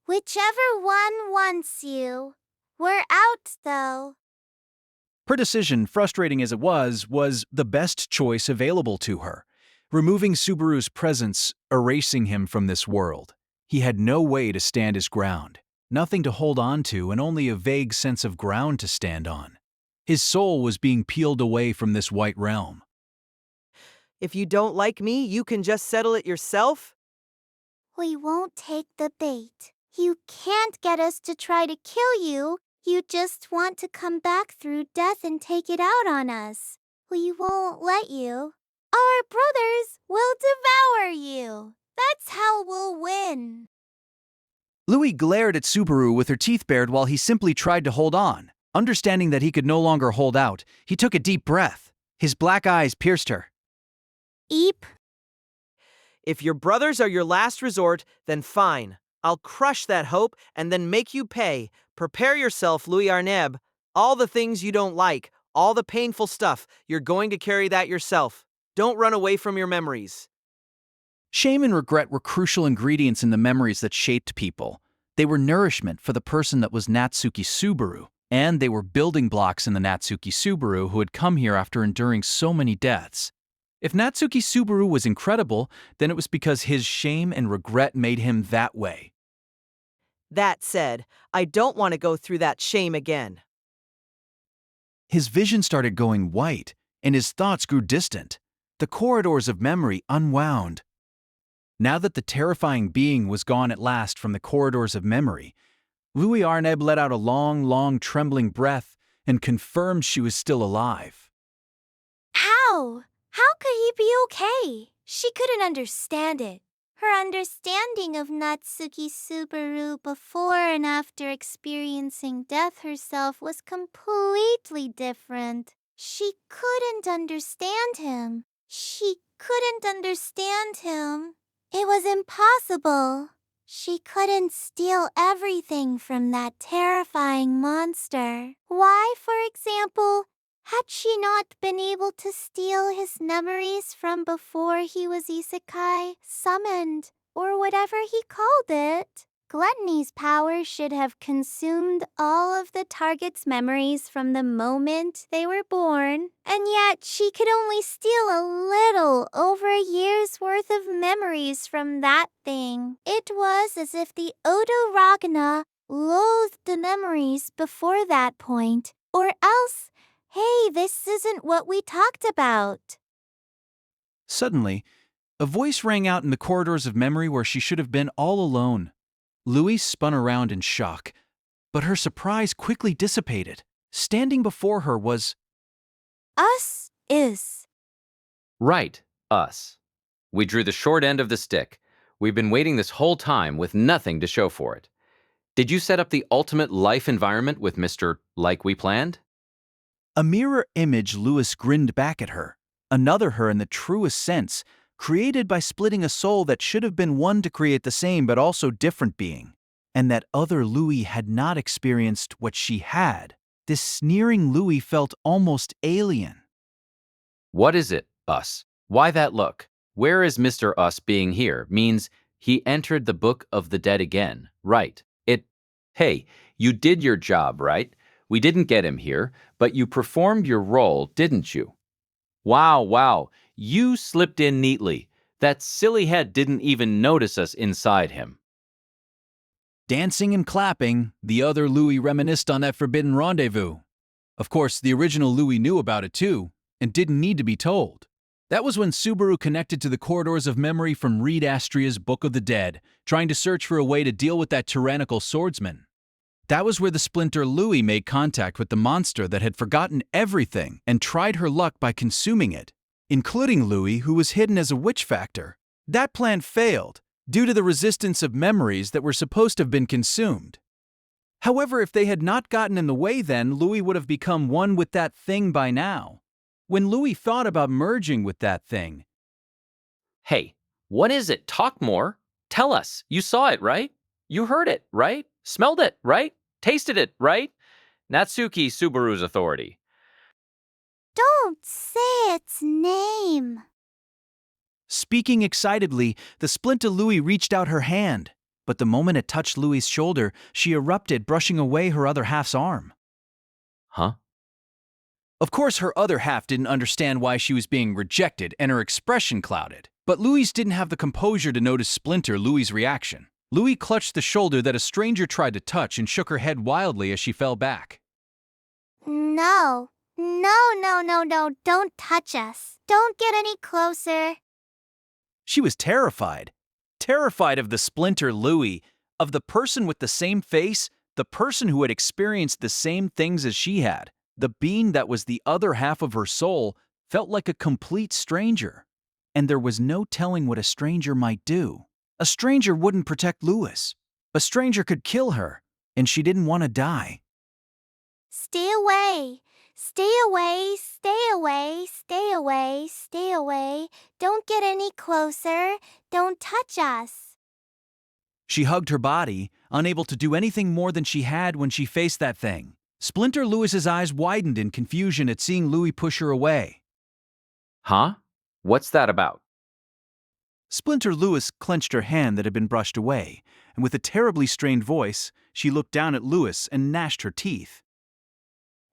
Whichever one wants you. We're out, though. Her decision, frustrating as it was the best choice available to her. Removing Subaru's presence, erasing him from this world. He had no way to stand his ground, nothing to hold on to, and only a vague sense of ground to stand on. His soul was being peeled away from this white realm. If you don't like me, you can just settle it yourself? We won't take the bait. You can't get us to try to kill you. You just want to come back through death and take it out on us. We won't let you. Our brothers will devour you. That's how we'll win. Louis glared at Subaru with her teeth bared while he simply tried to hold on. Understanding that he could no longer hold out, he took a deep breath. His black eyes pierced her. Eep. If your brothers are your last resort, then fine. I'll crush that hope and then make you pay. Prepare yourself, Louis Arneb. All the things you don't like, all the painful stuff, you're going to carry that yourself. Don't run away from your memories. Shame and regret were crucial ingredients in the memories that shaped people. They were nourishment for the person that was Natsuki Subaru, and they were building blocks in the Natsuki Subaru who had come here after enduring so many deaths. If Natsuki Subaru was incredible, then it was because his shame and regret made him that way. That said, I don't want to go through that shame again. His vision started going white, and his thoughts grew distant. The corridors of memory unwound. Now that the terrifying being was gone at last from the corridors of memory, Louis Arneb let out a long, trembling breath and confirmed she was still alive. How? How could he be okay? She couldn't understand it. Her understanding of Natsuki Subaru before and after experiencing death herself was completely different. She couldn't understand him. She couldn't understand him. It was impossible. She couldn't steal everything from that terrifying monster. Why, for example, had she not been able to steal his memories from before he was isekai summoned or whatever he called it. Gluttony's power should have consumed all of the target's memories from the moment they were born, and yet she could only steal a little over a year's worth of memories from that thing. It was as if the Odo Ragna loathed the memories before that point, or else, hey, this isn't what we talked about. Suddenly, a voice rang out in the corridors of memory where she should have been all alone. Louise spun around in shock, but her surprise quickly dissipated. Standing before her was Us is. Right, us. We drew the short end of the stick. We've been waiting this whole time with nothing to show for it. Did you set up the ultimate life environment with Mr. Like we planned? a mirror image. Louis grinned back at her, another her in the truest sense, created by splitting a soul that should have been one to create the same but also different being. And that other Louis had not experienced what she had. This sneering Louis felt almost alien. What is it, us? Why that look? Where is Mr. Us being here? Means he entered the book of the dead again, right? Hey, you did your job, right? We didn't get him here, but you performed your role, didn't you? Wow, you slipped in neatly. That silly head didn't even notice us inside him. Dancing and clapping, the other Louis reminisced on that forbidden rendezvous. Of course, the original Louis knew about it too, and didn't need to be told. That was when Subaru connected to the corridors of memory from Reed Astria's Book of the Dead, trying to search for a way to deal with that tyrannical swordsman. That was where the splinter Louis made contact with the monster that had forgotten everything and tried her luck by consuming it, including Louis, who was hidden as a witch factor. That plan failed, due to the resistance of memories that were supposed to have been consumed. However, if they had not gotten in the way then, Louis would have become one with that thing by now. When Louis thought about merging with that thing, Hey, what is it? Talk more. Tell us. You saw it, right? You heard it, right? Smelled it, right? Tasted it, right? Natsuki Subaru's authority. Don't say its name. speaking excitedly, the splinter Louis reached out her hand, but the moment it touched Louis's shoulder, she erupted, brushing away her other half's arm. Huh? Of course, her other half didn't understand why she was being rejected, and her expression clouded. But Louis didn't have the composure to notice Splinter Louis's reaction. Louis clutched the shoulder that a stranger tried to touch and shook her head wildly as she fell back. No, don't touch us. Don't get any closer. She was terrified. Terrified of the Splinter Louis, of the person with the same face, the person who had experienced the same things as she had. The being that was the other half of her soul felt like a complete stranger. And there was no telling what a stranger might do. A stranger wouldn't protect Louis. A stranger could kill her, and she didn't want to die. Stay away. Stay away, stay away, stay away, stay away. Don't get any closer. Don't touch us. She hugged her body, unable to do anything more than she had when she faced that thing. Splinter Louis's eyes widened in confusion at seeing Louis push her away. Huh? What's that about? Splinter Louis clenched her hand that had been brushed away, and with a terribly strained voice, she looked down at Louis and gnashed her teeth.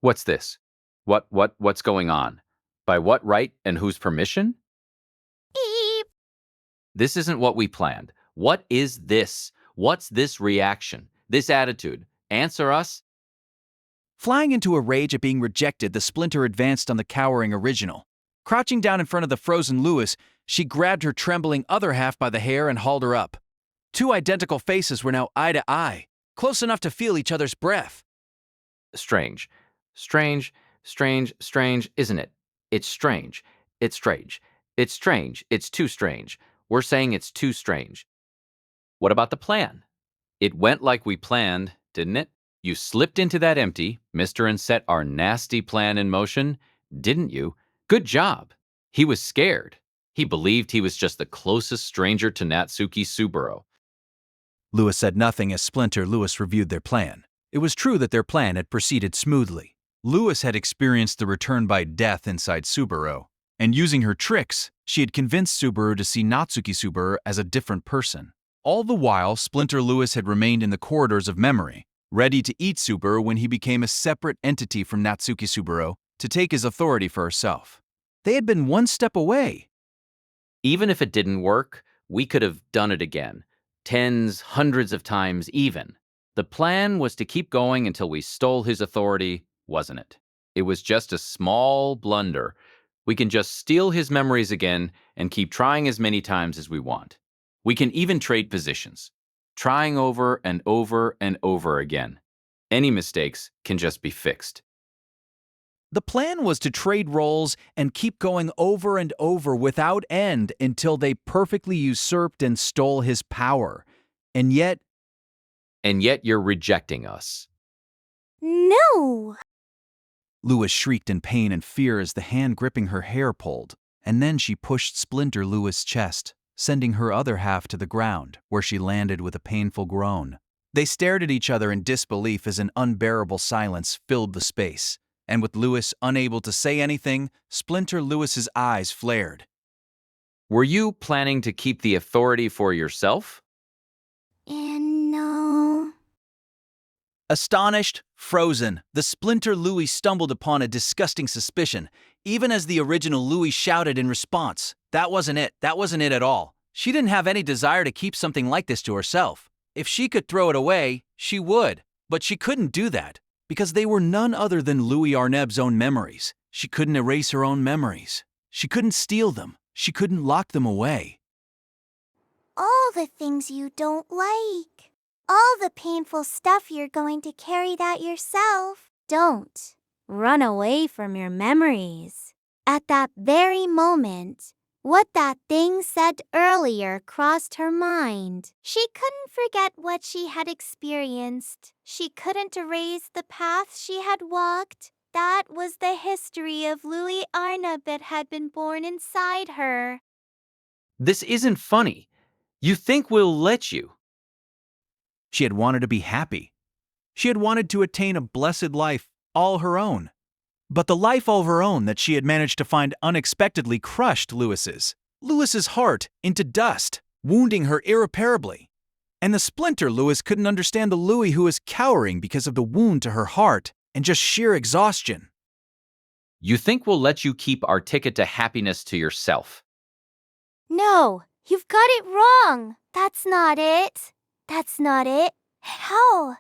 What's this? What's going on? By what right and whose permission? Beep. This isn't what we planned. What is this? What's this reaction? This attitude? Answer us? Flying into a rage at being rejected, the Splinter advanced on the cowering original. Crouching down in front of the frozen Louis, she grabbed her trembling other half by the hair and hauled her up. Two identical faces were now eye to eye, close enough to feel each other's breath. Strange, isn't it? It's strange. It's strange. It's strange. It's too strange. We're saying it's too strange. What about the plan? It went like we planned, didn't it? You slipped into that empty, Mr. and set our nasty plan in motion, didn't you? Good job. He was scared. He believed he was just the closest stranger to Natsuki Subaru. Louis said nothing as Splinter Louis reviewed their plan. It was true that their plan had proceeded smoothly. Louis had experienced the return by death inside Subaru. And using her tricks, she had convinced Subaru to see Natsuki Subaru as a different person. All the while, Splinter Lewis had remained in the corridors of memory, ready to eat Subaru when he became a separate entity from Natsuki Subaru to take his authority for herself. They had been one step away. Even if it didn't work, we could have done it again. Tens, hundreds of times even. The plan was to keep going until we stole his authority, wasn't it? It was just a small blunder. We can just steal his memories again and keep trying as many times as we want. We can even trade positions, trying over and over and over again. Any mistakes can just be fixed. The plan was to trade roles and keep going over and over without end until they perfectly usurped and stole his power. And yet you're rejecting us. No! Lewis shrieked in pain and fear as the hand gripping her hair pulled, and then she pushed Splinter Lewis' chest, sending her other half to the ground, where she landed with a painful groan. They stared at each other in disbelief as an unbearable silence filled the space, and with Lewis unable to say anything, Splinter Lewis's eyes flared. Were you planning to keep the authority for yourself? No. Astonished, frozen, the Splinter Louis stumbled upon a disgusting suspicion, even as the original Louis shouted in response. That wasn't it at all. She didn't have any desire to keep something like this to herself. If she could throw it away, she would. But she couldn't do that, because they were none other than Louis Arneb's own memories. She couldn't erase her own memories. She couldn't steal them. She couldn't lock them away. All the things you don't like. All the painful stuff you're going to carry that yourself. Don't run away from your memories. At that very moment, what that thing said earlier crossed her mind. She couldn't forget what she had experienced. She couldn't erase the path she had walked. That was the history of Louis Arneb that had been born inside her. This isn't funny. You think we'll let you. She had wanted to be happy. She had wanted to attain a blessed life, all her own. But the life all her own that she had managed to find unexpectedly crushed Lewis's heart into dust, wounding her irreparably. And the Splinter Lewis couldn't understand the Louis who was cowering because of the wound to her heart and just sheer exhaustion. You think we'll let you keep our ticket to happiness to yourself? No, you've got it wrong. That's not it. That's not it. How?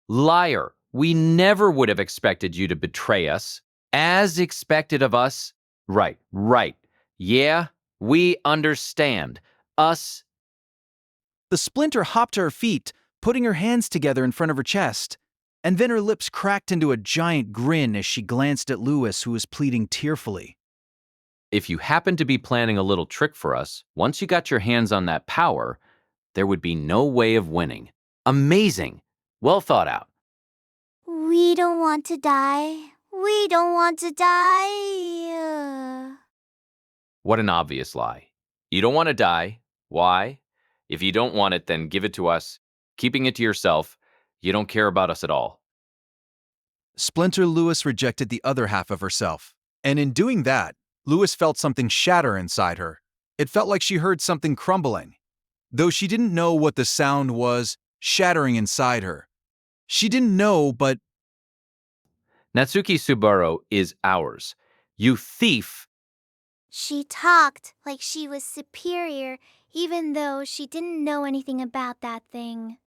Liar. We never would have expected you to betray us. As expected of us. Right. Yeah, we understand. Us. The Splinter hopped to her feet, putting her hands together in front of her chest, and then her lips cracked into a giant grin as she glanced at Lewis, who was pleading tearfully. If you happened to be planning a little trick for us, once you got your hands on that power, there would be no way of winning. Amazing. Well thought out. We don't want to die. We don't want to die. What an obvious lie. You don't want to die. Why? If you don't want it, then give it to us. Keeping it to yourself, you don't care about us at all. Splinter Lewis rejected the other half of herself, and in doing that, Lewis felt something shatter inside her. It felt like she heard something crumbling, though she didn't know what the sound was shattering inside her. She didn't know, but Natsuki Subaru is ours. You thief! She talked like she was superior, even though she didn't know anything about that thing.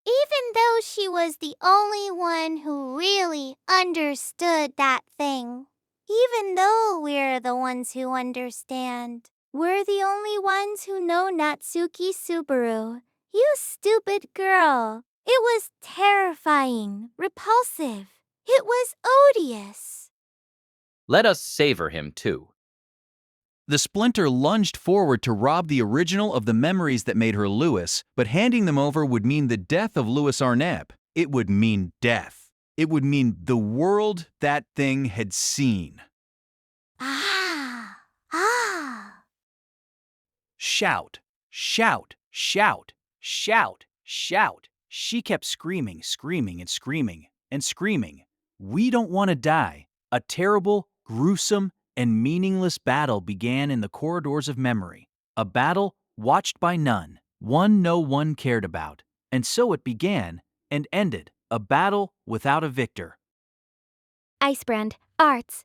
Even though she was the only one who really understood that thing. Even though we're the ones who understand. We're the only ones who know Natsuki Subaru. You stupid girl. It was terrifying, repulsive. It was odious. Let us savor him, too. the Splinter lunged forward to rob the original of the memories that made her Lewis, but handing them over would mean the death of Louis Arneb. It would mean death. It would mean the world that thing had seen. Ah! Shout, shout, shout, shout, shout. She kept screaming, screaming, and screaming, and screaming. We don't want to die. A terrible, gruesome, and meaningless battle began in the corridors of memory. A battle watched by none, one no one cared about. And so it began and ended, a battle without a victor. Icebrand, arts.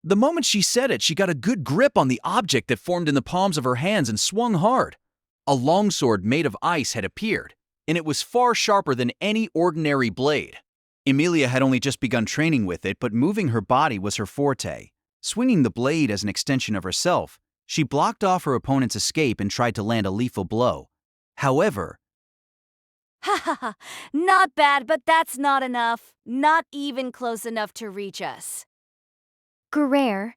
The moment she said it, she got a good grip on the object that formed in the palms of her hands and swung hard. A longsword made of ice had appeared, and it was far sharper than any ordinary blade. Emilia had only just begun training with it, but moving her body was her forte. Swinging the blade as an extension of herself, she blocked off her opponent's escape and tried to land a lethal blow. However, Ha ha ha! Not bad, but that's not enough. Not even close enough to reach us. Guerrero.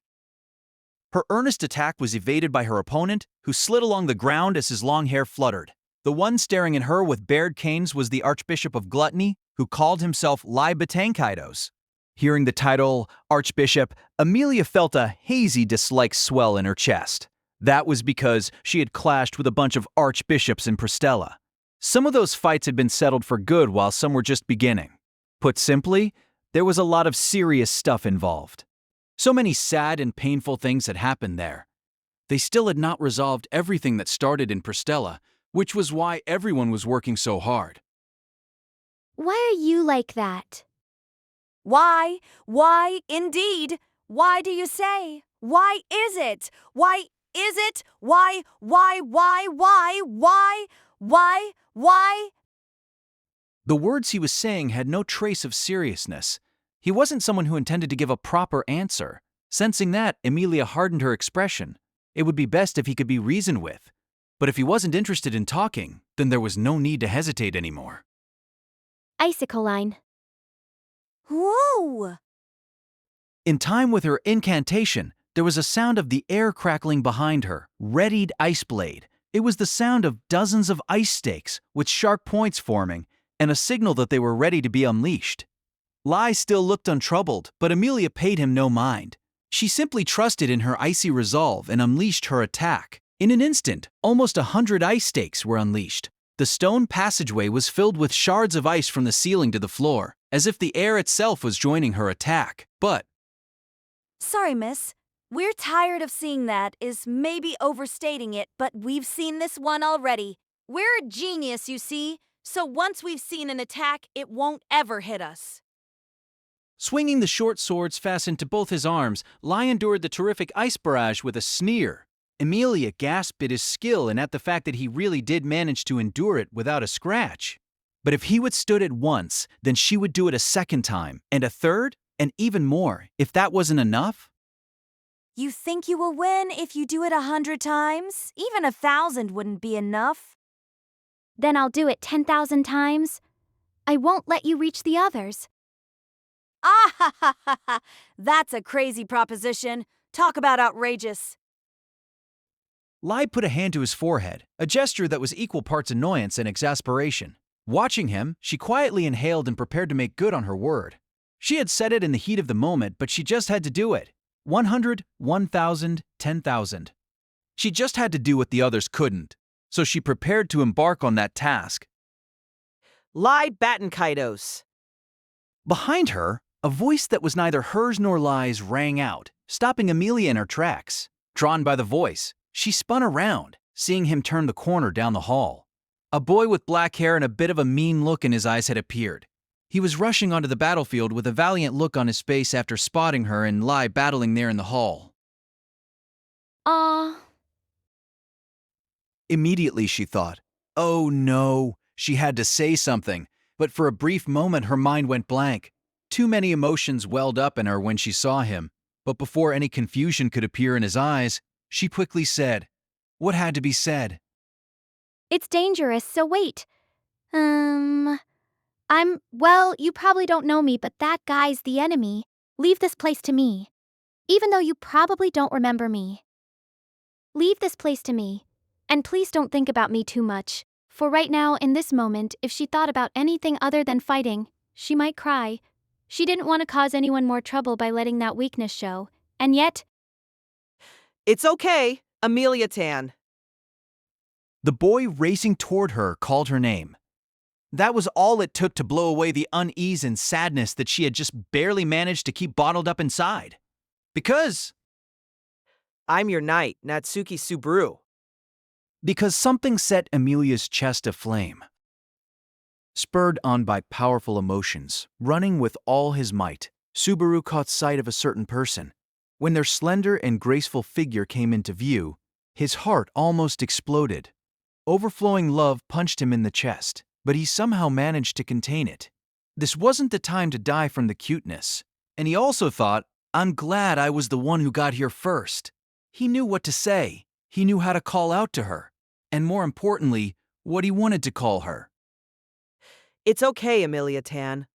her earnest attack was evaded by her opponent, who slid along the ground as his long hair fluttered. The one staring at her with bared canes was the Archbishop of Gluttony, who called himself Libatankidos. Hearing the title Archbishop, Emilia felt a hazy dislike swell in her chest. That was because she had clashed with a bunch of archbishops in Pristella. Some of those fights had been settled for good while some were just beginning. Put simply, there was a lot of serious stuff involved. So many sad and painful things had happened there. They still had not resolved everything that started in Pristella, which was why everyone was working so hard. Why are you like that? Why? Why, indeed? Why do you say? Why is it? Why is it? Why? The words he was saying had no trace of seriousness. He wasn't someone who intended to give a proper answer. Sensing that, Emilia hardened her expression. It would be best if he could be reasoned with. But if he wasn't interested in talking, then there was no need to hesitate anymore. Icicle line. Whoa! In time with her incantation, there was a sound of the air crackling behind her, readied ice blade. It was the sound of dozens of ice stakes, with sharp points forming, and a signal that they were ready to be unleashed. Lai still looked untroubled, but Emilia paid him no mind. She simply trusted in her icy resolve and unleashed her attack. In an instant, almost 100 ice stakes were unleashed. The stone passageway was filled with shards of ice from the ceiling to the floor, as if the air itself was joining her attack. But Sorry, miss. We're tired of seeing that is maybe overstating it, but we've seen this one already. We're a genius, you see, so once we've seen an attack, it won't ever hit us. swinging the short swords fastened to both his arms, Lai endured the terrific ice barrage with a sneer. Emilia gasped at his skill and at the fact that he really did manage to endure it without a scratch. But if he withstood it once, then she would do it a second time, and a third, and even more, if that wasn't enough. You think you will win if you do it 100 times? Even 1,000 wouldn't be enough. Then I'll do it 10,000 times. I won't let you reach the others. Ah ha ha ha ha! That's a crazy proposition. Talk about outrageous. Lai put a hand to his forehead, a gesture that was equal parts annoyance and exasperation. Watching him, she quietly inhaled and prepared to make good on her word. She had said it in the heat of the moment, but she just had to do it. 100, 1,000, 10,000. She just had to do what the others couldn't. So she prepared to embark on that task. Libatankidos. Behind her, a voice that was neither hers nor Lai's rang out, stopping Emilia in her tracks. Drawn by the voice, she spun around, seeing him turn the corner down the hall. A boy with black hair and a bit of a mean look in his eyes had appeared. He was rushing onto the battlefield with a valiant look on his face after spotting her and Lai battling there in the hall. Aw. Immediately she thought, oh no, she had to say something, but for a brief moment her mind went blank. Too many emotions welled up in her when she saw him, but before any confusion could appear in his eyes, she quickly said what had to be said. It's dangerous, so wait. Well, you probably don't know me, but that guy's the enemy. Leave this place to me. Even though you probably don't remember me. Leave this place to me. And please don't think about me too much. For right now, in this moment, if she thought about anything other than fighting, she might cry. She didn't want to cause anyone more trouble by letting that weakness show. And yet, It's okay, Emilia Tan. The boy racing toward her called her name. That was all it took to blow away the unease and sadness that she had just barely managed to keep bottled up inside. Because I'm your knight, Natsuki Subaru. something set Amelia's chest aflame. Spurred on by powerful emotions, running with all his might, Subaru caught sight of a certain person. When their slender and graceful figure came into view, his heart almost exploded. Overflowing love punched him in the chest, but he somehow managed to contain it. This wasn't the time to die from the cuteness. And he also thought, I'm glad I was the one who got here first. He knew what to say. He knew how to call out to her. And more importantly, what he wanted to call her. It's okay, Amelia Tan.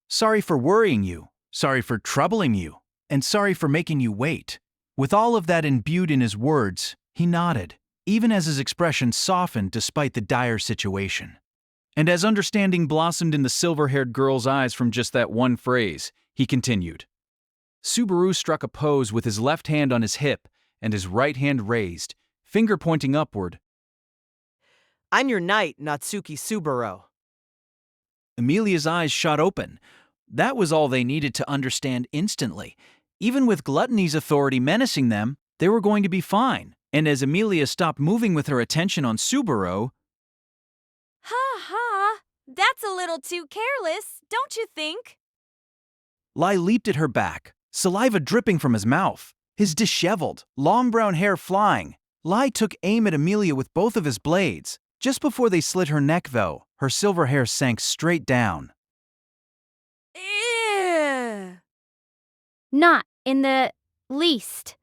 Sorry for worrying you. Sorry for troubling you. And sorry for making you wait. With all of that imbued in his words, he nodded, even as his expression softened despite the dire situation. And as understanding blossomed in the silver-haired girl's eyes from just that one phrase, he continued. Subaru struck a pose with his left hand on his hip and his right hand raised, finger pointing upward. I'm your knight, Natsuki Subaru. Amelia's eyes shot open. That was all they needed to understand instantly. Even with Gluttony's authority menacing them, they were going to be fine. And as Amelia stopped moving with her attention on Subaru, Ha ha! That's a little too careless, don't you think? Lai leaped at her back, saliva dripping from his mouth, his disheveled, long brown hair flying. Lai took aim at Amelia with both of his blades. Just before they slit her neck, though, her silver hair sank straight down. Ew. Not in the least.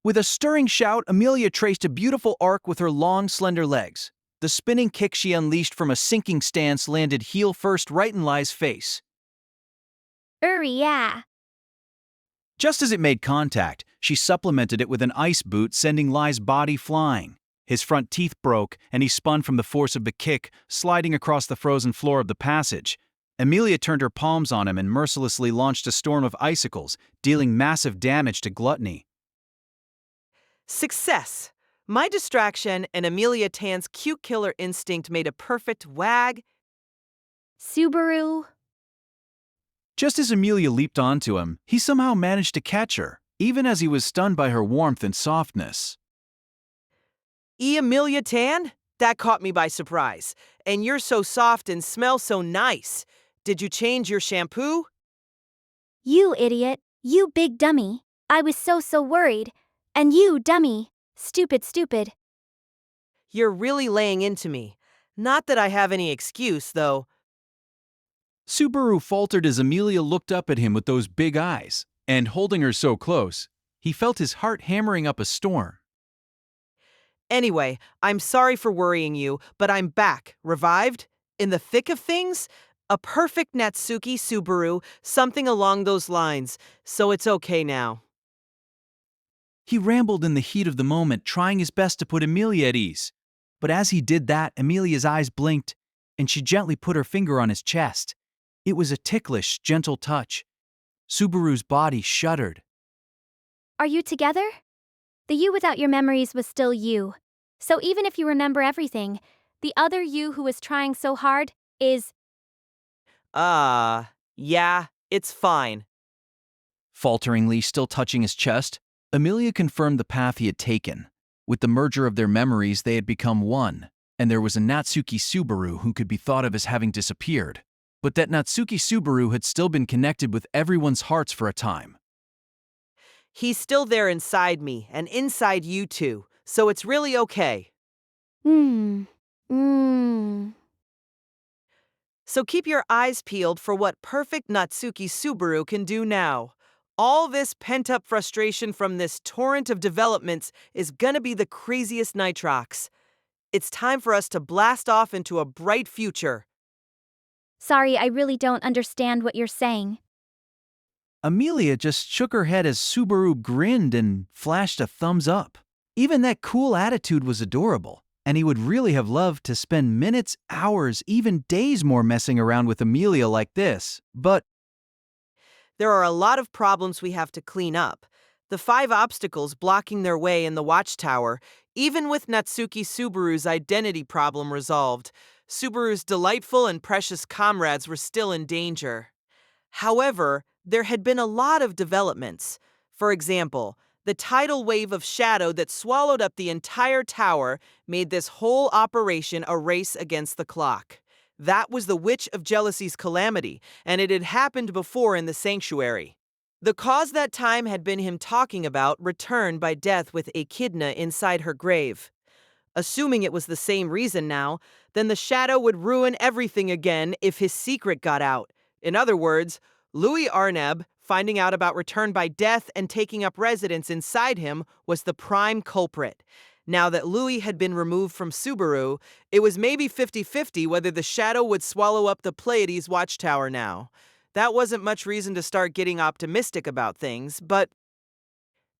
With a stirring shout, Amelia traced a beautiful arc with her long, slender legs. The spinning kick she unleashed from a sinking stance landed heel first right in Lai's face. Yeah. Just as it made contact, she supplemented it with an ice boot, sending Lai's body flying. His front teeth broke, and he spun from the force of the kick, sliding across the frozen floor of the passage. Amelia turned her palms on him and mercilessly launched a storm of icicles, dealing massive damage to Gluttony. Success! My distraction and Amelia Tan's cute killer instinct made a perfect wag. Subaru. Just as Amelia leaped onto him, he somehow managed to catch her, even as he was stunned by her warmth and softness. Amelia Tan? That caught me by surprise. And you're so soft and smell so nice. Did you change your shampoo? You idiot. You big dummy. I was so worried. And you, dummy. Stupid. You're really laying into me. Not that I have any excuse, though. Subaru faltered as Amelia looked up at him with those big eyes, and holding her so close, he felt his heart hammering up a storm. Anyway, I'm sorry for worrying you, but I'm back, revived, in the thick of things. A perfect Natsuki Subaru, something along those lines, so it's okay now. He rambled in the heat of the moment, trying his best to put Amelia at ease. But as he did that, Amelia's eyes blinked, and she gently put her finger on his chest. It was a ticklish, gentle touch. Subaru's body shuddered. Are you together? The you without your memories was still you. So even if you remember everything, the other you who was trying so hard is... Yeah, it's fine. Falteringly, still touching his chest, Amelia confirmed the path he had taken. With the merger of their memories, they had become one, and there was a Natsuki Subaru who could be thought of as having disappeared. But that Natsuki Subaru had still been connected with everyone's hearts for a time. He's still there inside me, and inside you too, so it's really okay. So keep your eyes peeled for what perfect Natsuki Subaru can do now. All this pent-up frustration from this torrent of developments is gonna be the craziest nitrox. It's time for us to blast off into a bright future. Sorry, I really don't understand what you're saying. Amelia just shook her head as Subaru grinned and flashed a thumbs up. Even that cool attitude was adorable, and he would really have loved to spend minutes, hours, even days more messing around with Amelia like this, but There are a lot of problems we have to clean up. The 5 obstacles blocking their way in the Watchtower, even with Natsuki Subaru's identity problem resolved, Subaru's delightful and precious comrades were still in danger. However, there had been a lot of developments. For example, the tidal wave of shadow that swallowed up the entire tower made this whole operation a race against the clock. That was the Witch of Jealousy's calamity, and it had happened before in the sanctuary. The cause that time had been him talking about returned by death with Echidna inside her grave. Assuming it was the same reason now, then the shadow would ruin everything again if his secret got out. In other words, Louis Arneb, finding out about return by death and taking up residence inside him, was the prime culprit. Now that Louis had been removed from Subaru, it was maybe 50-50 whether the shadow would swallow up the Pleiades Watchtower now. That wasn't much reason to start getting optimistic about things, but...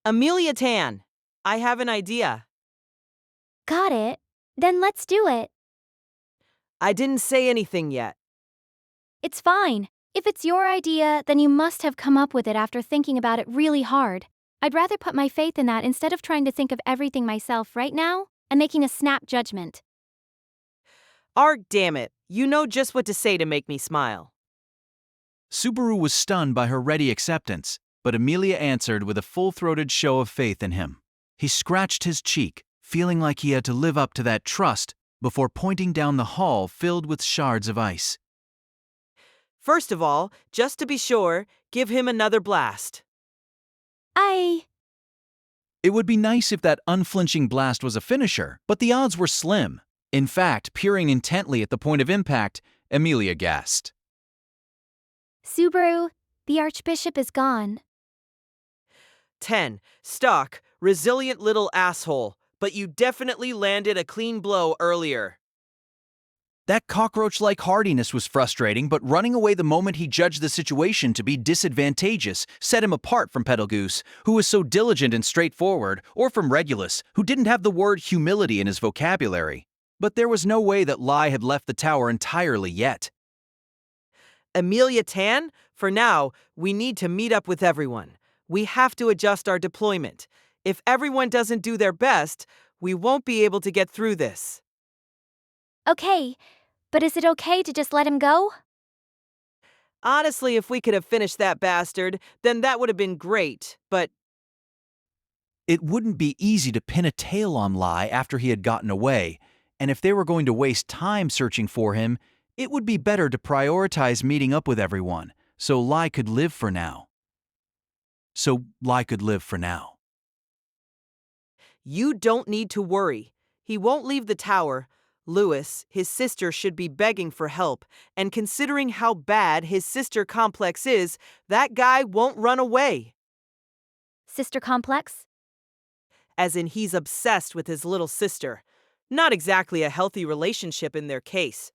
Amelia Tan, I have an idea. Got it. Then let's do it. I didn't say anything yet. It's fine. If it's your idea, then you must have come up with it after thinking about it really hard. I'd rather put my faith in that instead of trying to think of everything myself right now and making a snap judgment. Arg, damn it. You know just what to say to make me smile. Subaru was stunned by her ready acceptance, but Amelia answered with a full-throated show of faith in him. He scratched his cheek, feeling like he had to live up to that trust before pointing down the hall filled with shards of ice. First of all, just to be sure, give him another blast. It would be nice if that unflinching blast was a finisher, but the odds were slim. In fact, peering intently at the point of impact, Amelia gasped. Subaru, the Archbishop is gone. 10. Stock, resilient little asshole, but you definitely landed a clean blow earlier. That cockroach-like hardiness was frustrating, but running away the moment he judged the situation to be disadvantageous set him apart from Petalgoose, who was so diligent and straightforward, or from Regulus, who didn't have the word humility in his vocabulary. But there was no way that Lai had left the tower entirely yet. Amelia Tan, for now, we need to meet up with everyone. We have to adjust our deployment. If everyone doesn't do their best, we won't be able to get through this. Okay, but is it okay to just let him go? Honestly, if we could have finished that bastard, then that would have been great, but... It wouldn't be easy to pin a tail on Lai after he had gotten away, and if they were going to waste time searching for him, it would be better to prioritize meeting up with everyone, so Lai could live for now. You don't need to worry. He won't leave the tower. Louis, his sister, should be begging for help, and considering how bad his sister complex is, that guy won't run away. Sister complex? As in he's obsessed with his little sister. Not exactly a healthy relationship in their case.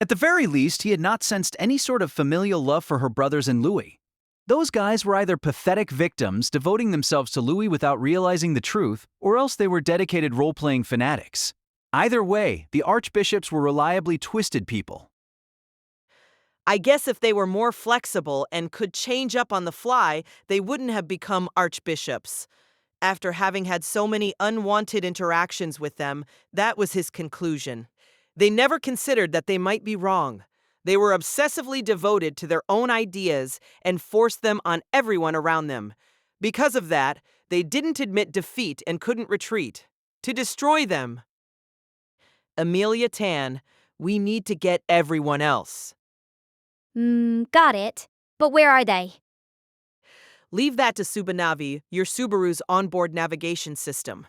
At the very least, he had not sensed any sort of familial love for her brothers and Louis. Those guys were either pathetic victims devoting themselves to Louis without realizing the truth, or else they were dedicated role-playing fanatics. Either way, the archbishops were reliably twisted people. I guess if they were more flexible and could change up on the fly, they wouldn't have become archbishops. After having had so many unwanted interactions with them, that was his conclusion. They never considered that they might be wrong. They were obsessively devoted to their own ideas and forced them on everyone around them. Because of that, they didn't admit defeat and couldn't retreat. To destroy them. Amelia Tan, we need to get everyone else. Got it. But where are they? Leave that to Subanavi, your Subaru's onboard navigation system.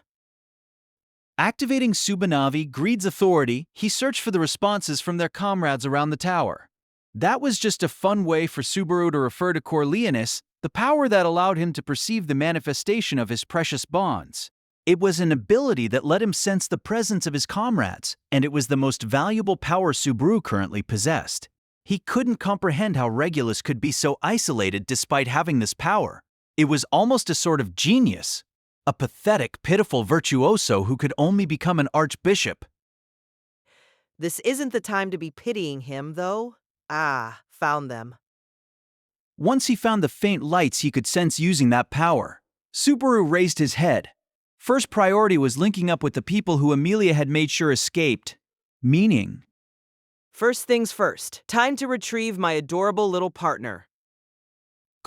Activating Subanavi, Greed's authority, he searched for the responses from their comrades around the tower. That was just a fun way for Subaru to refer to Corleonis, the power that allowed him to perceive the manifestation of his precious bonds. It was an ability that let him sense the presence of his comrades, and it was the most valuable power Subaru currently possessed. He couldn't comprehend how Regulus could be so isolated despite having this power. It was almost a sort of genius. A pathetic, pitiful virtuoso who could only become an archbishop. This isn't the time to be pitying him, though. Found them. Once he found the faint lights he could sense using that power, Subaru raised his head. First priority was linking up with the people who Amelia had made sure escaped. Meaning... First things first, time to retrieve my adorable little partner.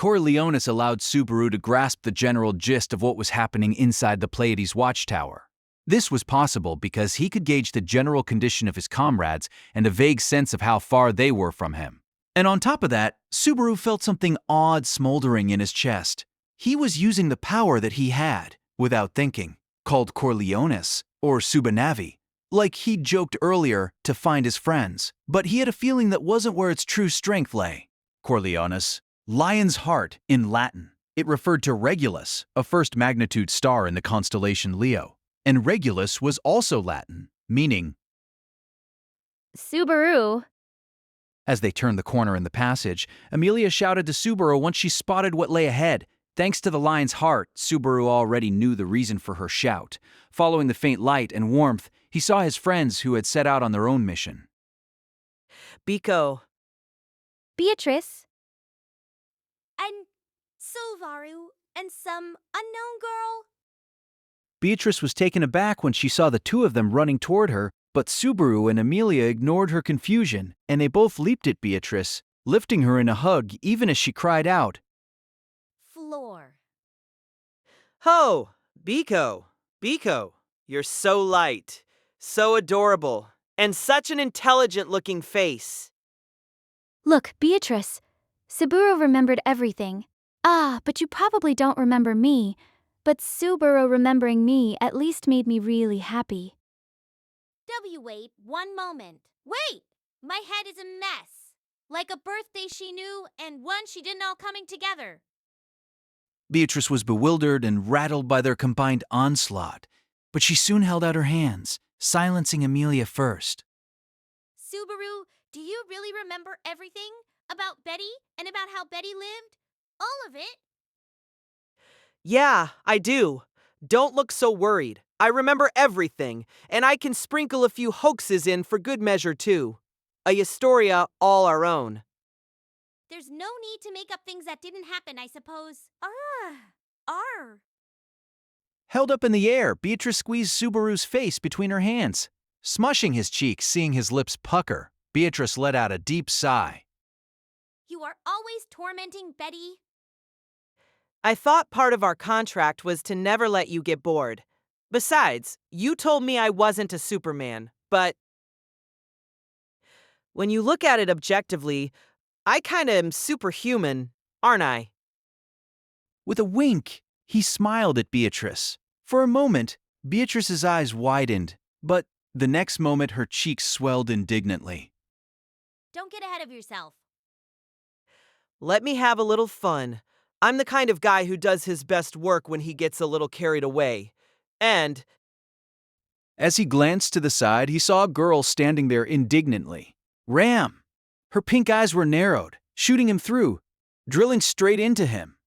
Coriolanus allowed Subaru to grasp the general gist of what was happening inside the Pleiades Watchtower. This was possible because he could gauge the general condition of his comrades and a vague sense of how far they were from him. And on top of that, Subaru felt something odd smoldering in his chest. He was using the power that he had, without thinking, called Coriolanus, or Subanavi, like he'd joked earlier, to find his friends. But he had a feeling that wasn't where its true strength lay. Coriolanus, lion's heart in Latin. It referred to Regulus, a first magnitude star in the constellation Leo. And Regulus was also Latin, meaning Subaru. As they turned the corner in the passage, Amelia shouted to Subaru once she spotted what lay ahead. Thanks to the lion's heart, Subaru already knew the reason for her shout. Following the faint light and warmth, he saw his friends who had set out on their own mission. Biko. Beatrice. And Subaru and some unknown girl. Beatrice was taken aback when she saw the two of them running toward her, but Subaru and Amelia ignored her confusion, and they both leaped at Beatrice, lifting her in a hug even as she cried out, Floor. Ho! Biko. Biko. You're so light, so adorable, and such an intelligent-looking face. Look, Beatrice. Subaru remembered everything. Ah, but you probably don't remember me. But Subaru remembering me at least made me really happy. Wait, one moment. Wait! My head is a mess. Like a birthday she knew and one she didn't all coming together. Beatrice was bewildered and rattled by their combined onslaught, but she soon held out her hands, silencing Amelia first. Subaru, do you really remember everything? About Betty and about how Betty lived? All of it? Yeah, I do. Don't look so worried. I remember everything, and I can sprinkle a few hoaxes in for good measure, too. A historia all our own. There's no need to make up things that didn't happen, I suppose. Held up in the air, Beatrice squeezed Subaru's face between her hands. Smushing his cheeks, seeing his lips pucker, Beatrice let out a deep sigh. You are always tormenting Betty. I thought part of our contract was to never let you get bored. Besides, you told me I wasn't a Superman, but when you look at it objectively, I kinda am superhuman, aren't I? With a wink, he smiled at Beatrice. For a moment, Beatrice's eyes widened, but the next moment her cheeks swelled indignantly. Don't get ahead of yourself. Let me have a little fun. I'm the kind of guy who does his best work when he gets a little carried away. And As he glanced to the side, he saw a girl standing there indignantly. Ram! Her pink eyes were narrowed, shooting him through, drilling straight into him.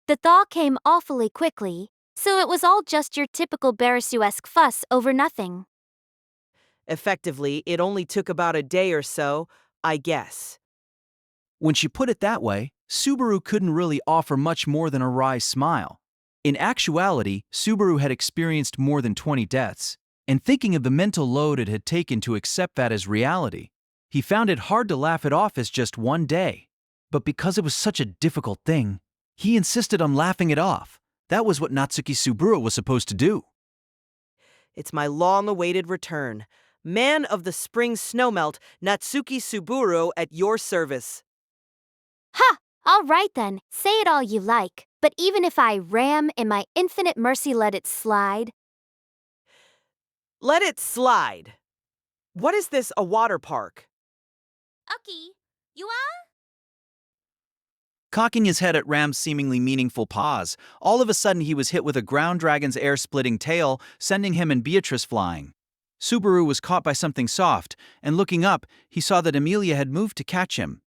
The thaw came awfully quickly, so it was all just your typical Barisu-esque fuss over nothing. effectively, it only took about a day or so, I guess. When she put it that way, Subaru couldn't really offer much more than a wry smile. In actuality, Subaru had experienced more than 20 deaths, and thinking of the mental load it had taken to accept that as reality, he found it hard to laugh it off as just one day. But because it was such a difficult thing, he insisted on laughing it off. That was what Natsuki Subaru was supposed to do. It's my long-awaited return. Man of the spring snowmelt, Natsuki Subaru at your service. Ha! All right then, say it all you like. But even if I ram in my infinite mercy let it slide. Let it slide. What is this, a water park? Okay, you are? Cocking his head at Ram's seemingly meaningful pause, all of a sudden he was hit with a ground dragon's air-splitting tail, sending him and Beatrice flying. Subaru was caught by something soft, and looking up, he saw that Amelia had moved to catch him.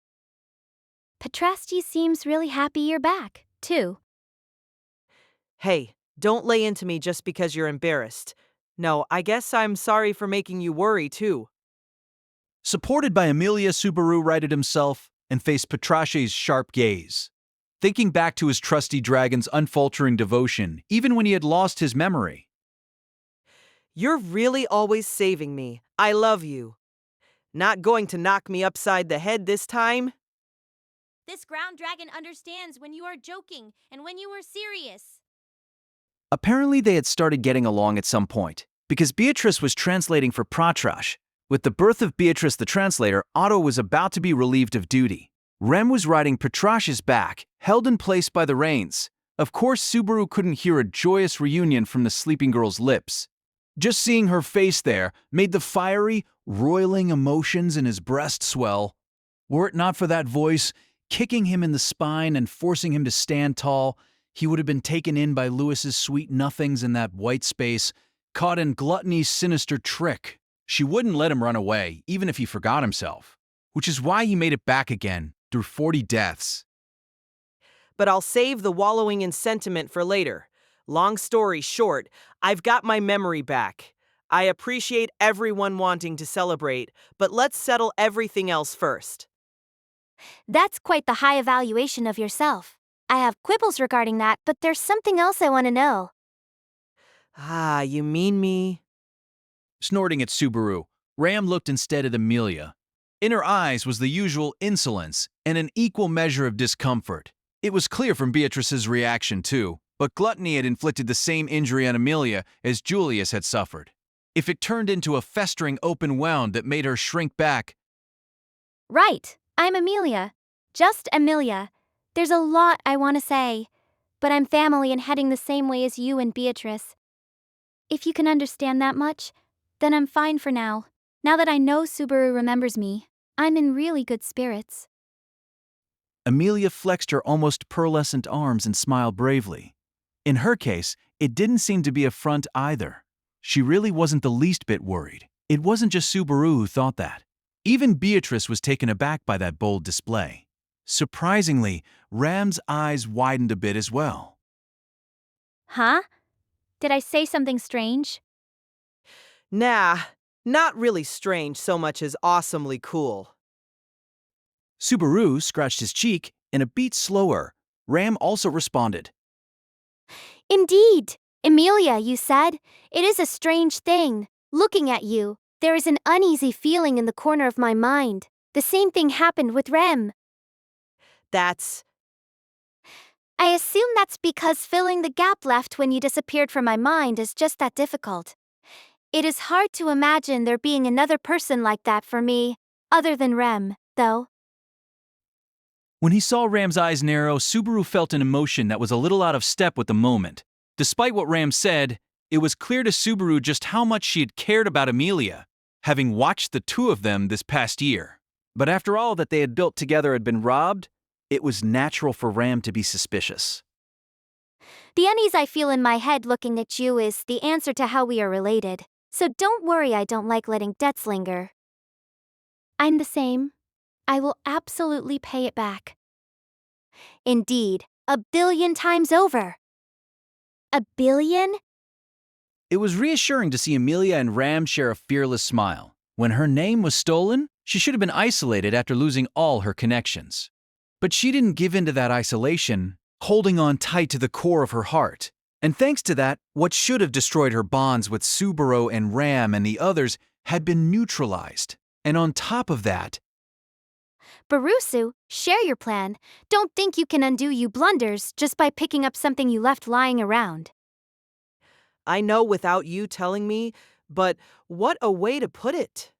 Petrasti seems really happy you're back, too. Hey, don't lay into me just because you're embarrassed. No, I guess I'm sorry for making you worry, too. Supported by Amelia, Subaru righted himself and faced Petrache's sharp gaze. Thinking back to his trusty dragon's unfaltering devotion, even when he had lost his memory. You're really always saving me. I love you. Not going to knock me upside the head this time? This ground dragon understands when you are joking and when you are serious. Apparently, they had started getting along at some point, because Beatrice was translating for Pratrash. With the birth of Beatrice the translator, Otto was about to be relieved of duty. Rem was riding Pratrash's back, held in place by the reins. Of course, Subaru couldn't hear a joyous reunion from the sleeping girl's lips. Just seeing her face there made the fiery, roiling emotions in his breast swell. Were it not for that voice, kicking him in the spine and forcing him to stand tall, he would have been taken in by Lewis's sweet nothings in that white space, caught in Gluttony's sinister trick. She wouldn't let him run away, even if he forgot himself, which is why he made it back again, through 40 deaths. But I'll save the wallowing in sentiment for later. Long story short, I've got my memory back. I appreciate everyone wanting to celebrate, but let's settle everything else first. That's quite the high evaluation of yourself. I have quibbles regarding that, but there's something else I want to know. Ah, you mean me? Snorting at Subaru, Ram looked instead at Amelia. In her eyes was the usual insolence and an equal measure of discomfort. It was clear from Beatrice's reaction, too, but Gluttony had inflicted the same injury on Amelia as Julius had suffered. If it turned into a festering open wound that made her shrink back, Right, I'm Amelia. Just Amelia. There's a lot I want to say, but I'm family and heading the same way as you and Beatrice. If you can understand that much, then I'm fine for now. Now that I know Subaru remembers me, I'm in really good spirits. Amelia flexed her almost pearlescent arms and smiled bravely. In her case, it didn't seem to be a front either. She really wasn't the least bit worried. It wasn't just Subaru who thought that. Even Beatrice was taken aback by that bold display. Surprisingly, Ram's eyes widened a bit as well. Huh? Did I say something strange? Nah, not really strange so much as awesomely cool. Subaru scratched his cheek, and a beat slower. Ram also responded. Indeed. Amelia, you said. It is a strange thing. Looking at you, there is an uneasy feeling in the corner of my mind. The same thing happened with Rem. I assume that's because filling the gap left when you disappeared from my mind is just that difficult. It is hard to imagine there being another person like that for me, other than Rem, though. When he saw Ram's eyes narrow, Subaru felt an emotion that was a little out of step with the moment. Despite what Ram said, it was clear to Subaru just how much she had cared about Amelia, having watched the two of them this past year. But after all that they had built together had been robbed, it was natural for Ram to be suspicious. The unease I feel in my head looking at you is the answer to how we are related. So don't worry, I don't like letting debts linger. I'm the same. I will absolutely pay it back. Indeed, 1,000,000,000 times over. 1,000,000,000? It was reassuring to see Amelia and Ram share a fearless smile. When her name was stolen, she should have been isolated after losing all her connections. But she didn't give in to that isolation, holding on tight to the core of her heart. And thanks to that, what should have destroyed her bonds with Subaru and Ram and the others had been neutralized. And on top of that, Barusu, share your plan. Don't think you can undo you blunders just by picking up something you left lying around. I know without you telling me, but what a way to put it.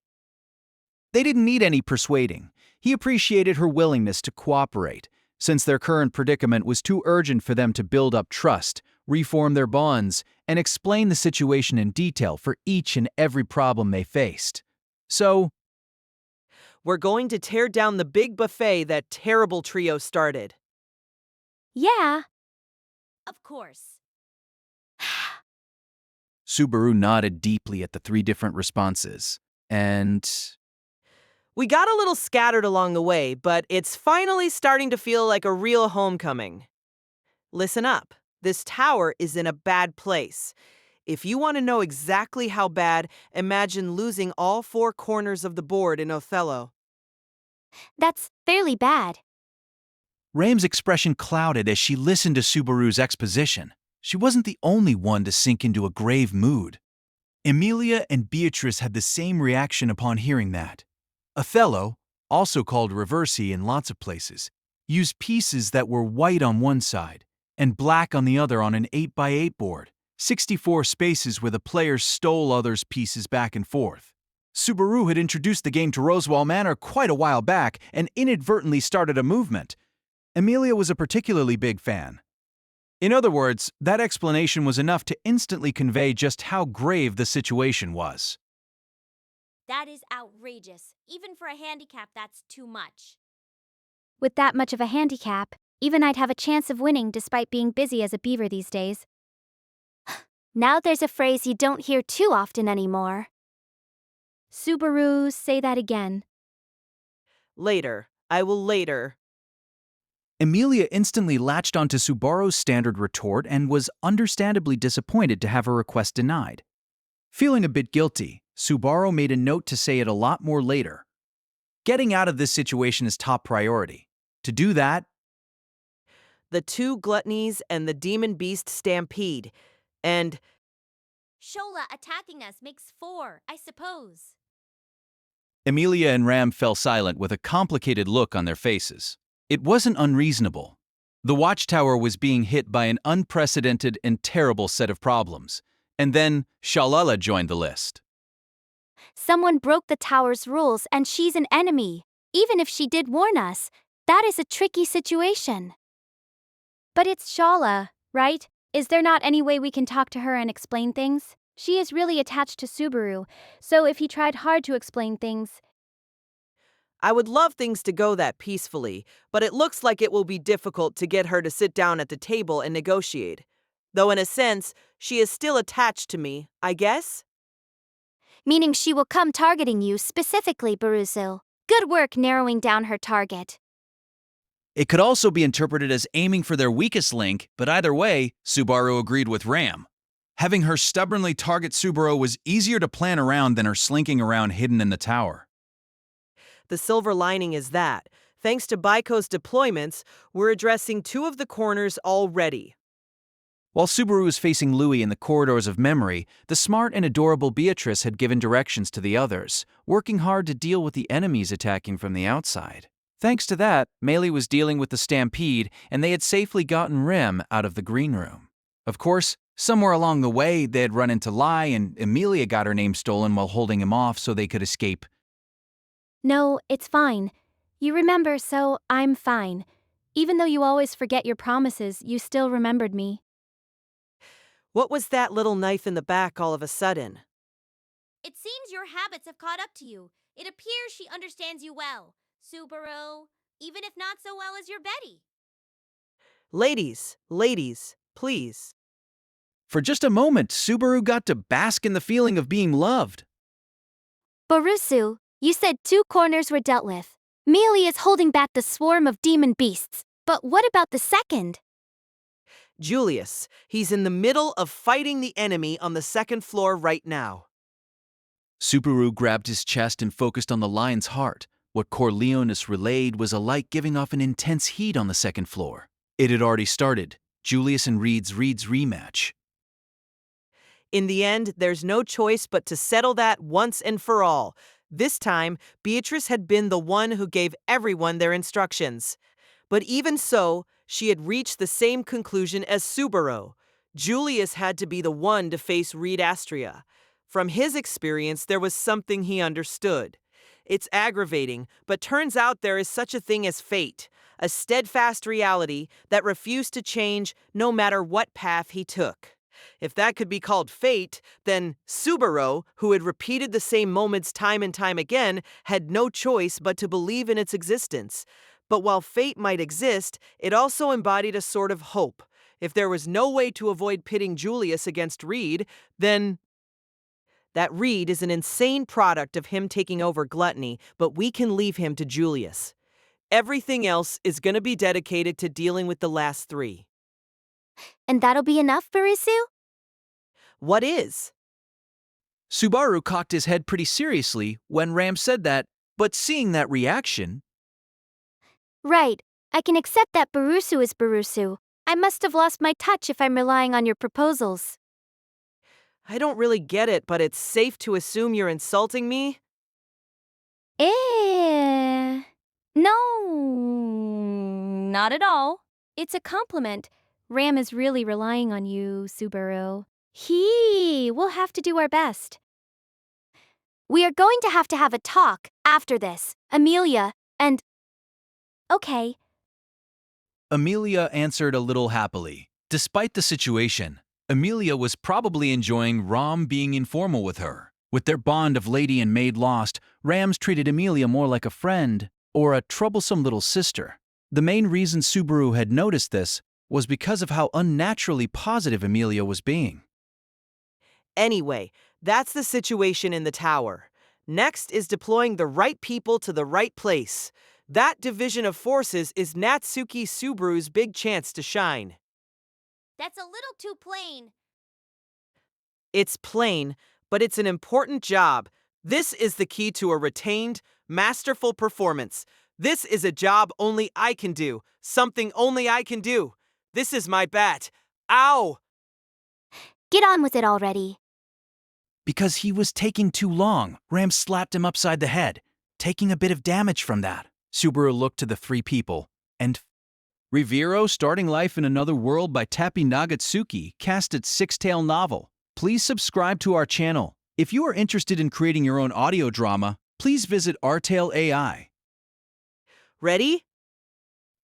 they didn't need any persuading. He appreciated her willingness to cooperate, since their current predicament was too urgent for them to build up trust, reform their bonds, and explain the situation in detail for each and every problem they faced. So, We're going to tear down the big buffet that terrible trio started. Yeah. Of course. Subaru nodded deeply at the three different responses, and We got a little scattered along the way, but it's finally starting to feel like a real homecoming. Listen up. This tower is in a bad place. If you want to know exactly how bad, imagine losing all four corners of the board in Othello. That's fairly bad. Ram's expression clouded as she listened to Subaru's exposition. She wasn't the only one to sink into a grave mood. Emilia and Beatrice had the same reaction upon hearing that. Othello, also called Reversi in lots of places, Use pieces that were white on one side and black on the other on an 8x8 board, 64 spaces where the players stole others' pieces back and forth. Subaru had introduced the game to Rosewall Manor quite a while back and inadvertently started a movement. Amelia was a particularly big fan. In other words, that explanation was enough to instantly convey just how grave the situation was. That is outrageous. Even for a handicap, that's too much. With that much of a handicap, even I'd have a chance of winning despite being busy as a beaver these days. Now there's a phrase you don't hear too often anymore. Subaru, say that again. Later. I will later. Amelia instantly latched onto Subaru's standard retort and was understandably disappointed to have her request denied. Feeling a bit guilty, Subaru made a note to say it a lot more later. Getting out of this situation is top priority. To do that, The two gluttonies and the demon beast stampede. And Shola attacking us makes 4, I suppose. Amelia and Ram fell silent with a complicated look on their faces. It wasn't unreasonable. The Watchtower was being hit by an unprecedented and terrible set of problems. And then Shalala joined the list. Someone broke the tower's rules and she's an enemy. Even if she did warn us, that is a tricky situation. But it's Shala, right? Is there not any way we can talk to her and explain things? She is really attached to Subaru, so if he tried hard to explain things... I would love things to go that peacefully, but it looks like it will be difficult to get her to sit down at the table and negotiate. Though in a sense, she is still attached to me, I guess? Meaning she will come targeting you specifically, Barusu. Good work narrowing down her target. It could also be interpreted as aiming for their weakest link, but either way, Subaru agreed with Ram. Having her stubbornly target Subaru was easier to plan around than her slinking around hidden in the tower. The silver lining is that, thanks to Baiko's deployments, we're addressing 2 of the corners already. While Subaru was facing Louis in the corridors of memory, the smart and adorable Beatrice had given directions to the others, working hard to deal with the enemies attacking from the outside. Thanks to that, Melee was dealing with the stampede, and they had safely gotten Rim out of the green room. Of course, somewhere along the way, they had run into Lai, and Amelia got her name stolen while holding him off so they could escape. No, it's fine. You remember, so I'm fine. Even though you always forget your promises, you still remembered me. What was that little knife in the back all of a sudden? It seems your habits have caught up to you. It appears she understands you well, Subaru, even if not so well as your Betty. Ladies, please. For just a moment, Subaru got to bask in the feeling of being loved. Barusu, you said 2 corners were dealt with. Mealy is holding back the swarm of demon beasts. But what about the second? Julius, he's in the middle of fighting the enemy on the 2nd floor right now. Subaru grabbed his chest and focused on the lion's heart. What Corleonis relayed was a light giving off an intense heat on the 2nd floor. It had already started. Julius and Reed's rematch. In the end, there's no choice but to settle that once and for all. This time, Beatrice had been the one who gave everyone their instructions. But even so, she had reached the same conclusion as Subaru. Julius had to be the one to face Reed Astria. From his experience, there was something he understood. It's aggravating, but turns out there is such a thing as fate, a steadfast reality that refused to change no matter what path he took. If that could be called fate, then Subaru, who had repeated the same moments time and time again, had no choice but to believe in its existence. But while fate might exist, it also embodied a sort of hope. If there was no way to avoid pitting Julius against Reed, then that Reed is an insane product of him taking over gluttony, but we can leave him to Julius. Everything else is going to be dedicated to dealing with the last 3. And that'll be enough, Barusu? What is? Subaru cocked his head pretty seriously when Ram said that, but seeing that reaction... Right. I can accept that Barusu is Barusu. I must have lost my touch if I'm relying on your proposals. I don't really get it, but it's safe to assume you're insulting me? No. Not at all. It's a compliment. Ram is really relying on you, Subaru. We'll have to do our best. We are going to have a talk after this, Amelia, and... Okay. Amelia answered a little happily. Despite the situation, Amelia was probably enjoying Ram being informal with her. With their bond of lady and maid lost, Rams treated Amelia more like a friend or a troublesome little sister. The main reason Subaru had noticed this was because of how unnaturally positive Amelia was being. Anyway, that's the situation in the tower. Next is deploying the right people to the right place. That division of forces is Natsuki Subaru's big chance to shine. That's a little too plain. It's plain, but it's an important job. This is the key to a retained, masterful performance. This is a job only I can do, something only I can do. This is my bat. Ow! Get on with it already. Because he was taking too long, Ram slapped him upside the head, taking a bit of damage from that. Subaru looked to the three people, and Rivero, Starting Life in Another World by Tapi Nagatsuki, cast its six-tale novel. Please subscribe to our channel. If you are interested in creating your own audio drama, please visit Artale AI. Ready?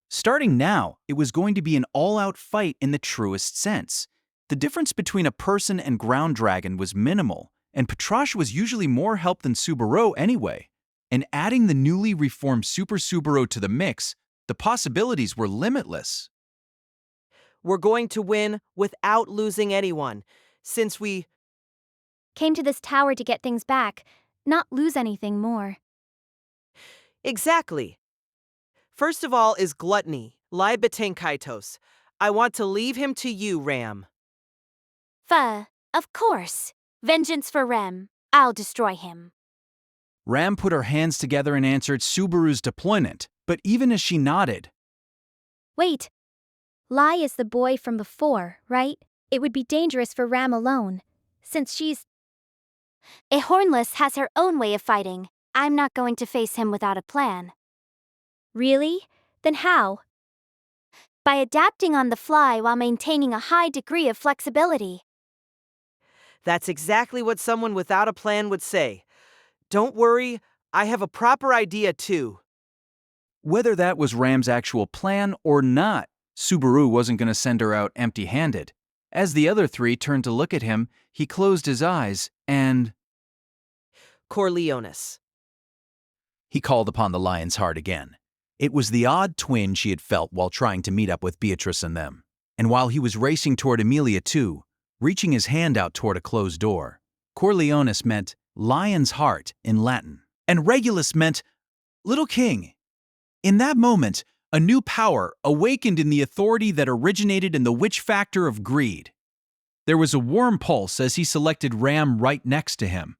Starting now, it was going to be an all-out fight in the truest sense. The difference between a person and ground dragon was minimal, and Beatrice was usually more help than Subaru anyway. And adding the newly reformed Super Subaru to the mix, the possibilities were limitless. We're going to win without losing anyone, since we Came to this tower to get things back, not lose anything more. Exactly. First of all is gluttony, Kaitos. I want to leave him to you, Ram. Of course. Vengeance for Rem. I'll destroy him. Ram put her hands together and answered Subaru's deployment, but even as she nodded, Wait. Lai is the boy from before, right? It would be dangerous for Ram alone, since she's... A Hornless has her own way of fighting. I'm not going to face him without a plan. Really? Then how? By adapting on the fly while maintaining a high degree of flexibility. That's exactly what someone without a plan would say. Don't worry, I have a proper idea too. whether that was Ram's actual plan or not, Subaru wasn't going to send her out empty-handed. As the other three turned to look at him, he closed his eyes and... Corleones. He called upon the lion's heart again. It was the odd twinge she had felt while trying to meet up with Beatrice and them. And while he was racing toward Amelia too, reaching his hand out toward a closed door, Corleones meant lion's heart in Latin, and Regulus meant little king. In that moment, a new power awakened in the authority that originated in the witch factor of greed. There was a warm pulse as he selected Ram right next to him.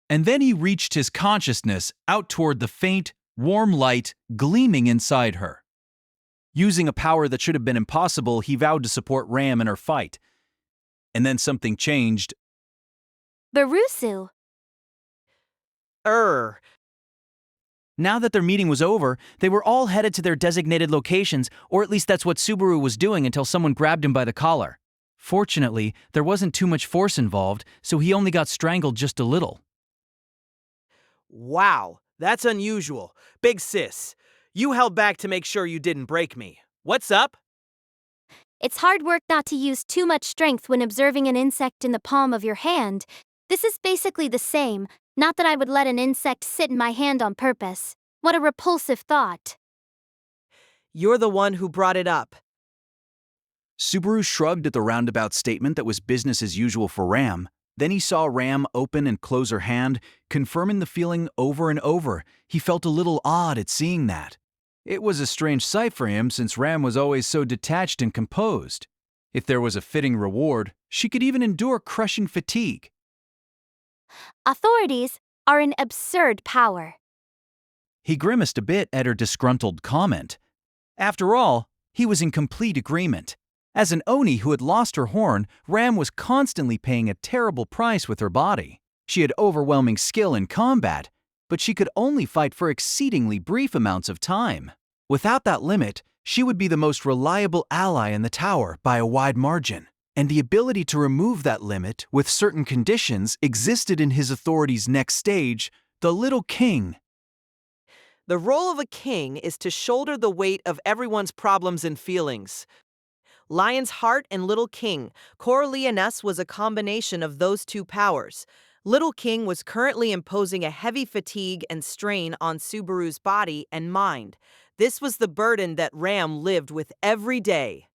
And then he reached his consciousness out toward the faint, warm light gleaming inside her. Using a power that should have been impossible, he vowed to support Ram in her fight. And then something changed. Barusu. Now that their meeting was over, they were all headed to their designated locations, or at least that's what Subaru was doing until someone grabbed him by the collar. Fortunately, there wasn't too much force involved, so he only got strangled just a little. Wow, that's unusual. Big sis, you held back to make sure you didn't break me. What's up? It's hard work not to use too much strength when observing an insect in the palm of your hand. This is basically the same, not that I would let an insect sit in my hand on purpose. What a repulsive thought. You're the one who brought it up. Subaru shrugged at the roundabout statement that was business as usual for Ram. Then he saw Ram open and close her hand, confirming the feeling over and over. He felt a little odd at seeing that. It was a strange sight for him since Ram was always so detached and composed. If there was a fitting reward, she could even endure crushing fatigue. Authorities are an absurd power. He grimaced a bit at her disgruntled comment. After all, he was in complete agreement. As an Oni who had lost her horn, Ram was constantly paying a terrible price with her body. She had overwhelming skill in combat, but she could only fight for exceedingly brief amounts of time. Without that limit, She would be the most reliable ally in the tower by a wide margin, and the ability to remove that limit with certain conditions existed in his authority's next stage, the Little King. The role of a king is to shoulder the weight of everyone's problems and feelings. Lion's Heart and Little King, Coriolanus was a combination of those two powers. Little King was currently imposing a heavy fatigue and strain on Subaru's body and mind. This was the burden that Ram lived with every day.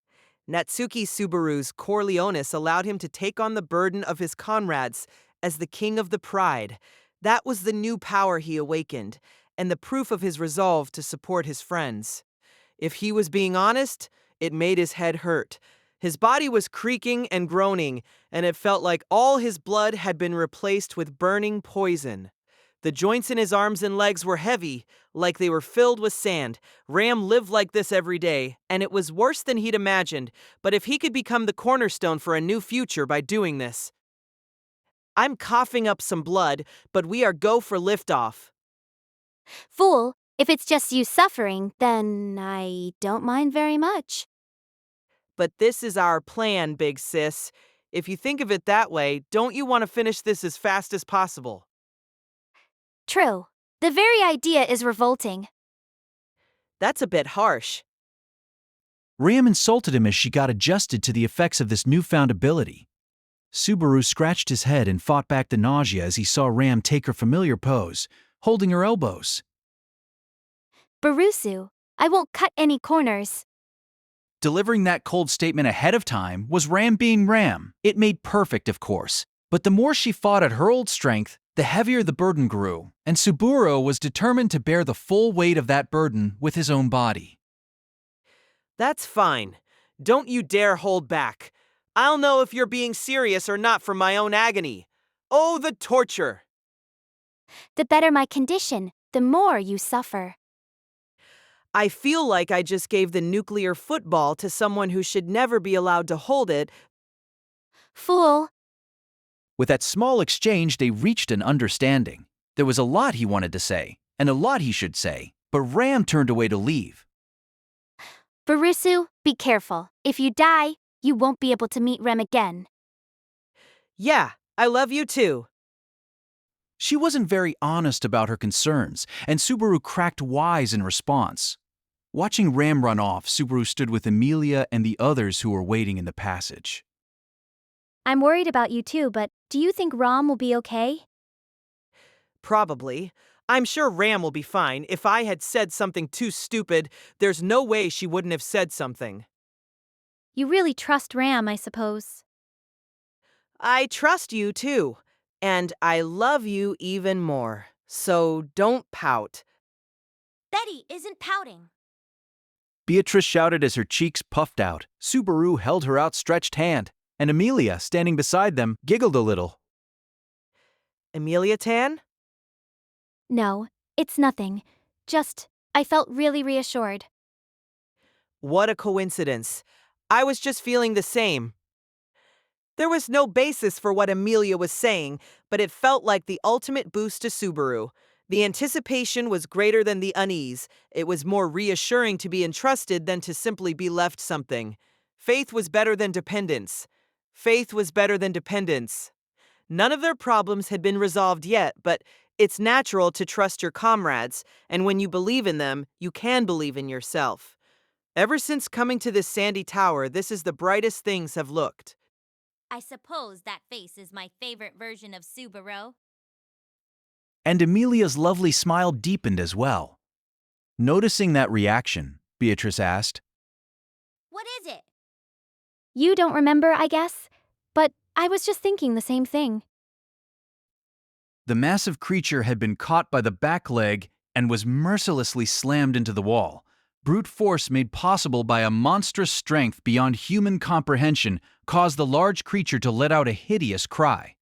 Natsuki Subaru's Coriolanus allowed him to take on the burden of his comrades as the king of the pride. That was the new power he awakened, and the proof of his resolve to support his friends. If he was being honest, it made his head hurt. His body was creaking and groaning, and it felt like all his blood had been replaced with burning poison. The joints in his arms and legs were heavy, like they were filled with sand. Ram lived like this every day, and it was worse than he'd imagined, but if he could become the cornerstone for a new future by doing this. I'm coughing up some blood, but we are go for liftoff. Fool, if it's just you suffering, then I don't mind very much. But this is our plan, big sis. If you think of it that way, don't you want to finish this as fast as possible? True. The very idea is revolting. That's a bit harsh. Ram insulted him as she got adjusted to the effects of this newfound ability. Subaru scratched his head and fought back the nausea as he saw Ram take her familiar pose, holding her elbows. Barusu, I won't cut any corners. Delivering that cold statement ahead of time was Ram being Ram. It made perfect, of course. But the more she fought at her old strength, the heavier the burden grew, and Subaru was determined to bear the full weight of that burden with his own body. That's fine. Don't you dare hold back. I'll know if you're being serious or not from my own agony. Oh, the torture! The better my condition, the more you suffer. I feel like I just gave the nuclear football to someone who should never be allowed to hold it. Fool. With that small exchange, they reached an understanding. There was a lot he wanted to say, and a lot he should say, but Ram turned away to leave. Barusu, be careful. If you die, you won't be able to meet Rem again. Yeah, I love you too. She wasn't very honest about her concerns, and Subaru cracked wise in response. Watching Ram run off, Subaru stood with Emilia and the others who were waiting in the passage. I'm worried about you too, but do you think Ram will be okay? Probably. I'm sure Ram will be fine. If I had said something too stupid, there's no way she wouldn't have said something. You really trust Ram, I suppose. I trust you too, and I love you even more. So don't pout. Betty isn't pouting. Beatrice shouted as her cheeks puffed out. Subaru held her outstretched hand, and Emilia, standing beside them, giggled a little. Emilia Tan? No, it's nothing. Just, I felt really reassured. What a coincidence. I was just feeling the same. There was no basis for what Emilia was saying, but it felt like the ultimate boost to Subaru. The anticipation was greater than the unease. It was more reassuring to be entrusted than to simply be left something. Faith was better than dependence. Faith was better than dependence. None of their problems had been resolved yet, but it's natural to trust your comrades, and when you believe in them, you can believe in yourself. Ever since coming to this sandy tower, this is the brightest things have looked. I suppose that face is my favorite version of Subaru. And Emilia's lovely smile deepened as well. Noticing that reaction, Beatrice asked, What is it? You don't remember, I guess? But I was just thinking the same thing. The massive creature had been caught by the back leg and was mercilessly slammed into the wall. Brute force made possible by a monstrous strength beyond human comprehension caused the large creature to let out a hideous cry.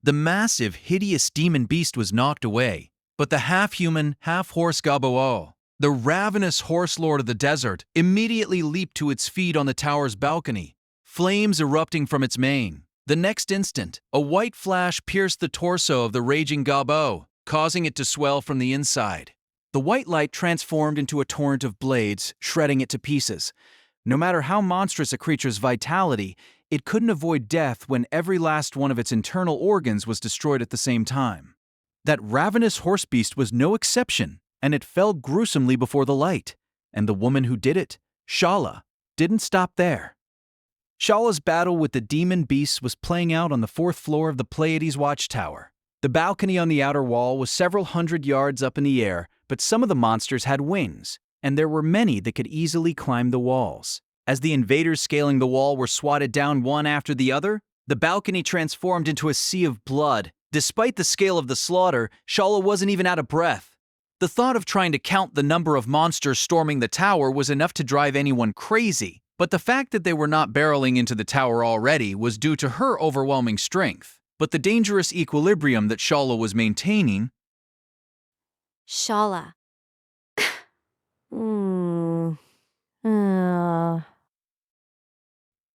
The massive, hideous demon beast was knocked away, but the half-human, half-horse Gaboo, the ravenous horse lord of the desert, immediately leaped to its feet on the tower's balcony, flames erupting from its mane. The next instant, a white flash pierced the torso of the raging Gaboo, causing it to swell from the inside. The white light transformed into a torrent of blades, shredding it to pieces. No matter how monstrous a creature's vitality, it couldn't avoid death when every last one of its internal organs was destroyed at the same time. That ravenous horse beast was no exception, and it fell gruesomely before the light. And the woman who did it, Shala, didn't stop there. Shala's battle with the demon beasts was playing out on the 4th floor of the Pleiades Watchtower. The balcony on the outer wall was several hundred yards up in the air, but some of the monsters had wings, and there were many that could easily climb the walls. As the invaders scaling the wall were swatted down one after the other, the balcony transformed into a sea of blood. Despite the scale of the slaughter, Shala wasn't even out of breath. The thought of trying to count the number of monsters storming the tower was enough to drive anyone crazy, but the fact that they were not barreling into the tower already was due to her overwhelming strength. But the dangerous equilibrium that Shala was maintaining... Shala.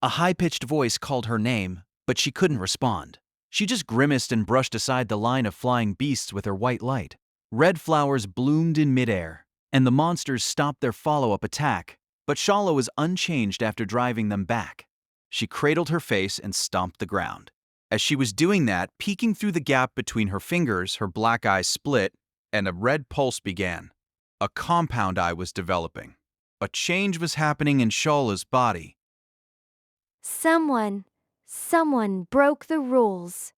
A high-pitched voice called her name, but she couldn't respond. She just grimaced and brushed aside the line of flying beasts with her white light. Red flowers bloomed in midair, and the monsters stopped their follow-up attack, but Shala was unchanged after driving them back. She cradled her face and stomped the ground. As she was doing that, peeking through the gap between her fingers, her black eyes split, and a red pulse began. A compound eye was developing. A change was happening in Shala's body. Someone broke the rules.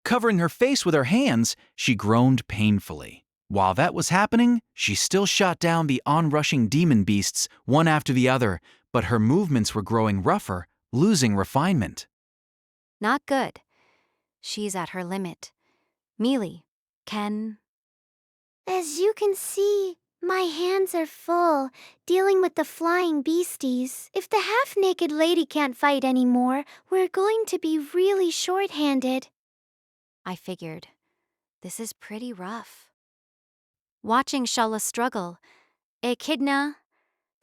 Covering her face with her hands, she groaned painfully. While that was happening, she still shot down the onrushing demon beasts, one after the other, but her movements were growing rougher, losing refinement. Not good. She's at her limit. Mealy, can... As you can see, my hands are full, dealing with the flying beasties. If the half-naked lady can't fight anymore, we're going to be really short-handed. I figured. This is pretty rough. Watching Shala struggle, Echidna,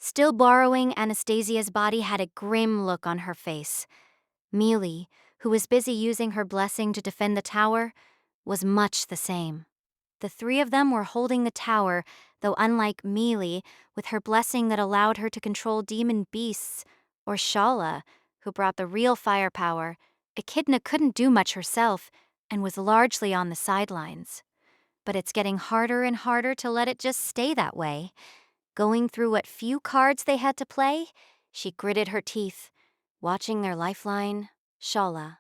still borrowing Anastasia's body, had a grim look on her face. Mealy, who was busy using her blessing to defend the tower, was much the same. The three of them were holding the tower, though unlike Mealy, with her blessing that allowed her to control demon beasts, or Shala, who brought the real firepower, Echidna couldn't do much herself and was largely on the sidelines. But it's getting harder and harder to let it just stay that way. Going through what few cards they had to play, she gritted her teeth, watching their lifeline, Shala.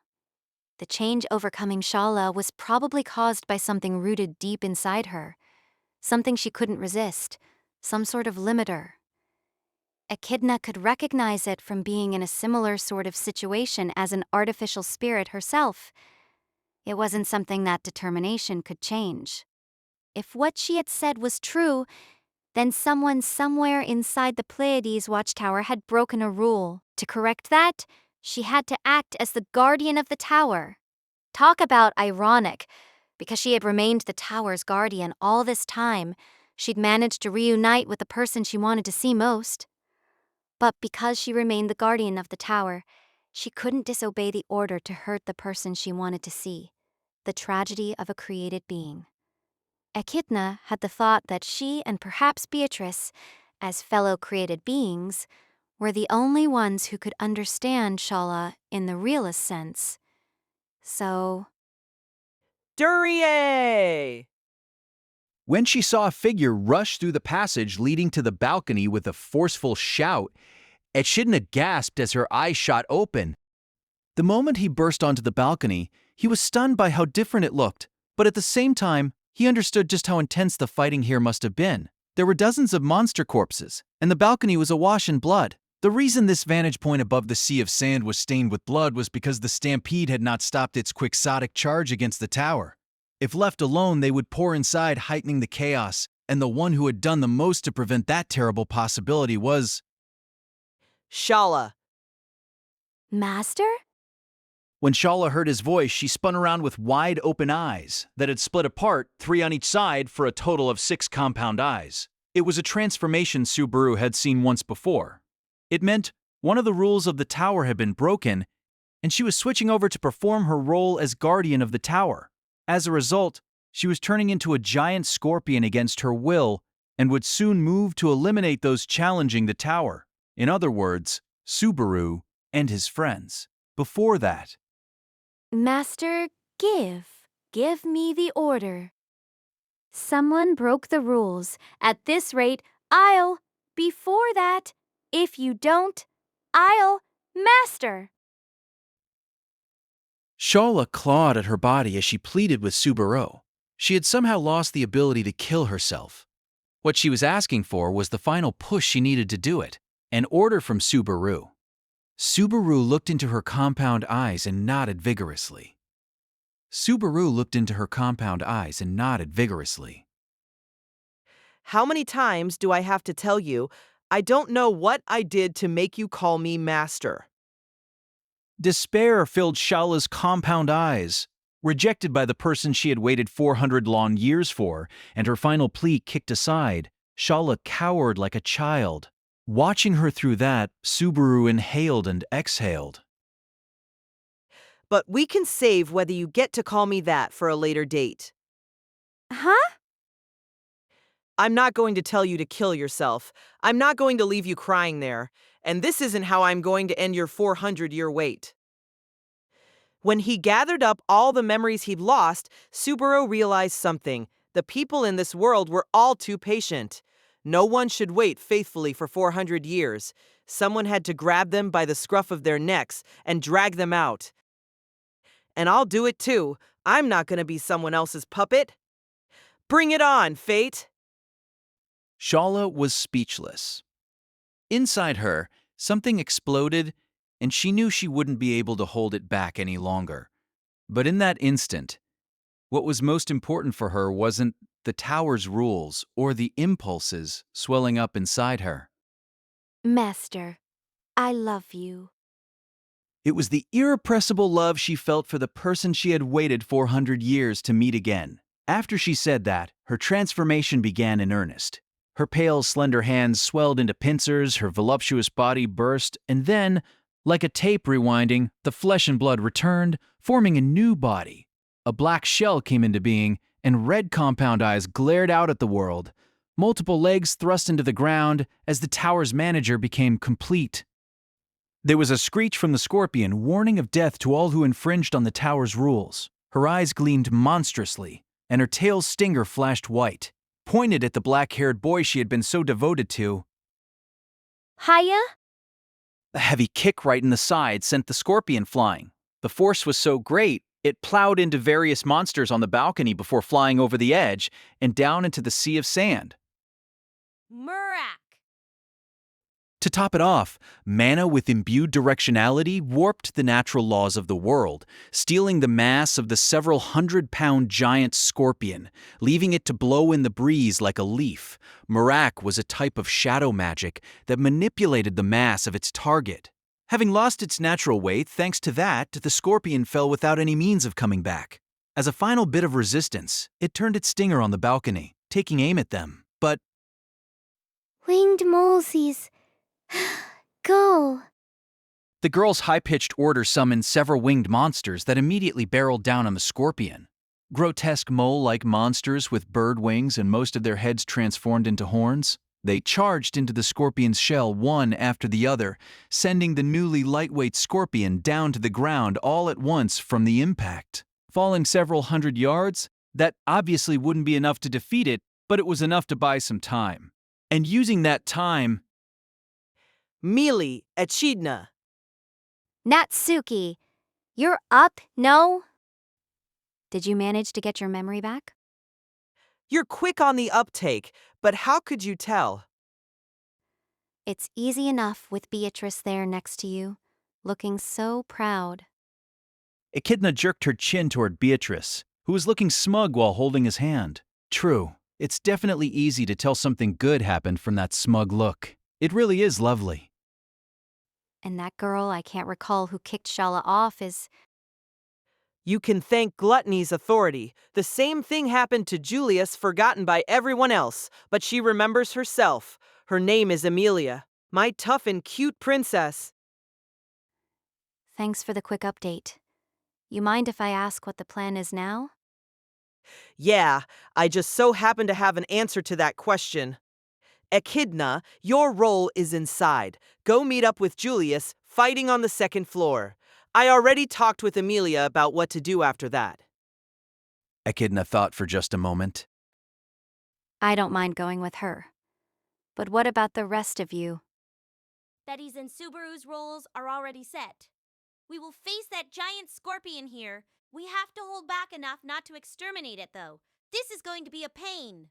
The change overcoming Shala was probably caused by something rooted deep inside her, something she couldn't resist, some sort of limiter. Echidna could recognize it from being in a similar sort of situation as an artificial spirit herself. It wasn't something that determination could change. If what she had said was true, then someone somewhere inside the Pleiades Watchtower had broken a rule. To correct that, she had to act as the guardian of the tower. Talk about ironic. Because she had remained the tower's guardian all this time, she'd managed to reunite with the person she wanted to see most. But because she remained the guardian of the tower, she couldn't disobey the order to hurt the person she wanted to see, the tragedy of a created being. Echidna had the thought that she and perhaps Beatrice, as fellow created beings, were the only ones who could understand Shala in the realest sense. So... Duryea! When she saw a figure rush through the passage leading to the balcony with a forceful shout, Echidna gasped as her eyes shot open. The moment he burst onto the balcony, he was stunned by how different it looked, but at the same time, he understood just how intense the fighting here must have been. There were dozens of monster corpses, and the balcony was awash in blood. The reason this vantage point above the sea of sand was stained with blood was because the stampede had not stopped its quixotic charge against the tower. If left alone, they would pour inside, heightening the chaos, and the one who had done the most to prevent that terrible possibility was... Shala. Master? When Shala heard his voice, she spun around with wide-open eyes that had split apart, 3 on each side, for a total of 6 compound eyes. It was a transformation Subaru had seen once before. It meant one of the rules of the tower had been broken, and she was switching over to perform her role as guardian of the tower. As a result, She was turning into a giant scorpion against her will and would soon move to eliminate those challenging the tower. In other words, Subaru and his friends. Before that, Master, give me the order. Someone broke the rules. At this rate, I'll. Before that, if you don't, I'll. Master! Shala clawed at her body as she pleaded with Subaru. She had somehow lost the ability to kill herself. What she was asking for was the final push she needed to do it, an order from Subaru. Subaru looked into her compound eyes and nodded vigorously. How many times do I have to tell you, I don't know what I did to make you call me master? Despair filled Shala's compound eyes. Rejected by the person she had waited 400 long years for, and her final plea kicked aside, Shala cowered like a child. Watching her through that, Subaru inhaled and exhaled. But we can save whether you get to call me that for a later date. Huh? I'm not going to tell you to kill yourself. I'm not going to leave you crying there. And this isn't how I'm going to end your 400-year wait. When he gathered up all the memories he'd lost, Subaru realized something. The people in this world were all too patient. No one should wait faithfully for 400 years. Someone had to grab them by the scruff of their necks and drag them out. And I'll do it too. I'm not going to be someone else's puppet. Bring it on, fate! Shala was speechless. Inside her, something exploded, and she knew she wouldn't be able to hold it back any longer. But in that instant, what was most important for her wasn't the tower's rules or the impulses swelling up inside her. Master, I love you. It was the irrepressible love she felt for the person she had waited 400 years to meet again. After she said that, her transformation began in earnest. Her pale, slender hands swelled into pincers, her voluptuous body burst, and then, like a tape rewinding, the flesh and blood returned, forming a new body. A black shell came into being, and red compound eyes glared out at the world. Multiple legs thrust into the ground as the tower's manager became complete. There was a screech from the scorpion, warning of death to all who infringed on the tower's rules. Her eyes gleamed monstrously, and her tail's stinger flashed white, pointed at the black-haired boy she had been so devoted to. Hiya? A heavy kick right in the side sent the scorpion flying. The force was so great, it plowed into various monsters on the balcony before flying over the edge and down into the sea of sand. Murak! To top it off, mana with imbued directionality warped the natural laws of the world, stealing the mass of the several hundred-pound giant scorpion, leaving it to blow in the breeze like a leaf. Murak was a type of shadow magic that manipulated the mass of its target. Having lost its natural weight, thanks to that, the scorpion fell without any means of coming back. As a final bit of resistance, it turned its stinger on the balcony, taking aim at them. But Winged molesies. Go. the girl's high-pitched order summoned several winged monsters that immediately barreled down on the scorpion. Grotesque mole-like monsters with bird wings and most of their heads transformed into horns. They charged into the scorpion's shell one after the other, sending the newly lightweight scorpion down to the ground all at once from the impact. Falling several hundred yards, that obviously wouldn't be enough to defeat it, but it was enough to buy some time. And using that time, Mili, Echidna. Natsuki, you're up, no? Did you manage to get your memory back? You're quick on the uptake, but how could you tell? It's easy enough with Beatrice there next to you, looking so proud. Echidna jerked her chin toward Beatrice, who was looking smug while holding his hand. True, it's definitely easy to tell something good happened from that smug look. It really is lovely. And that girl I can't recall who kicked Shala off is... You can thank Gluttony's authority. The same thing happened to Julius, forgotten by everyone else, but she remembers herself. Her name is Amelia, my tough and cute princess. Thanks for the quick update. You mind if I ask what the plan is now? Yeah, I just so happen to have an answer to that question. Echidna, your role is inside. Go meet up with Julius, fighting on the second floor. I already talked with Amelia about what to do after that. Echidna thought for just a moment. I don't mind going with her. But what about the rest of you? Betty's and Subaru's roles are already set. We will face that giant scorpion here. We have to hold back enough not to exterminate it, though. This is going to be a pain.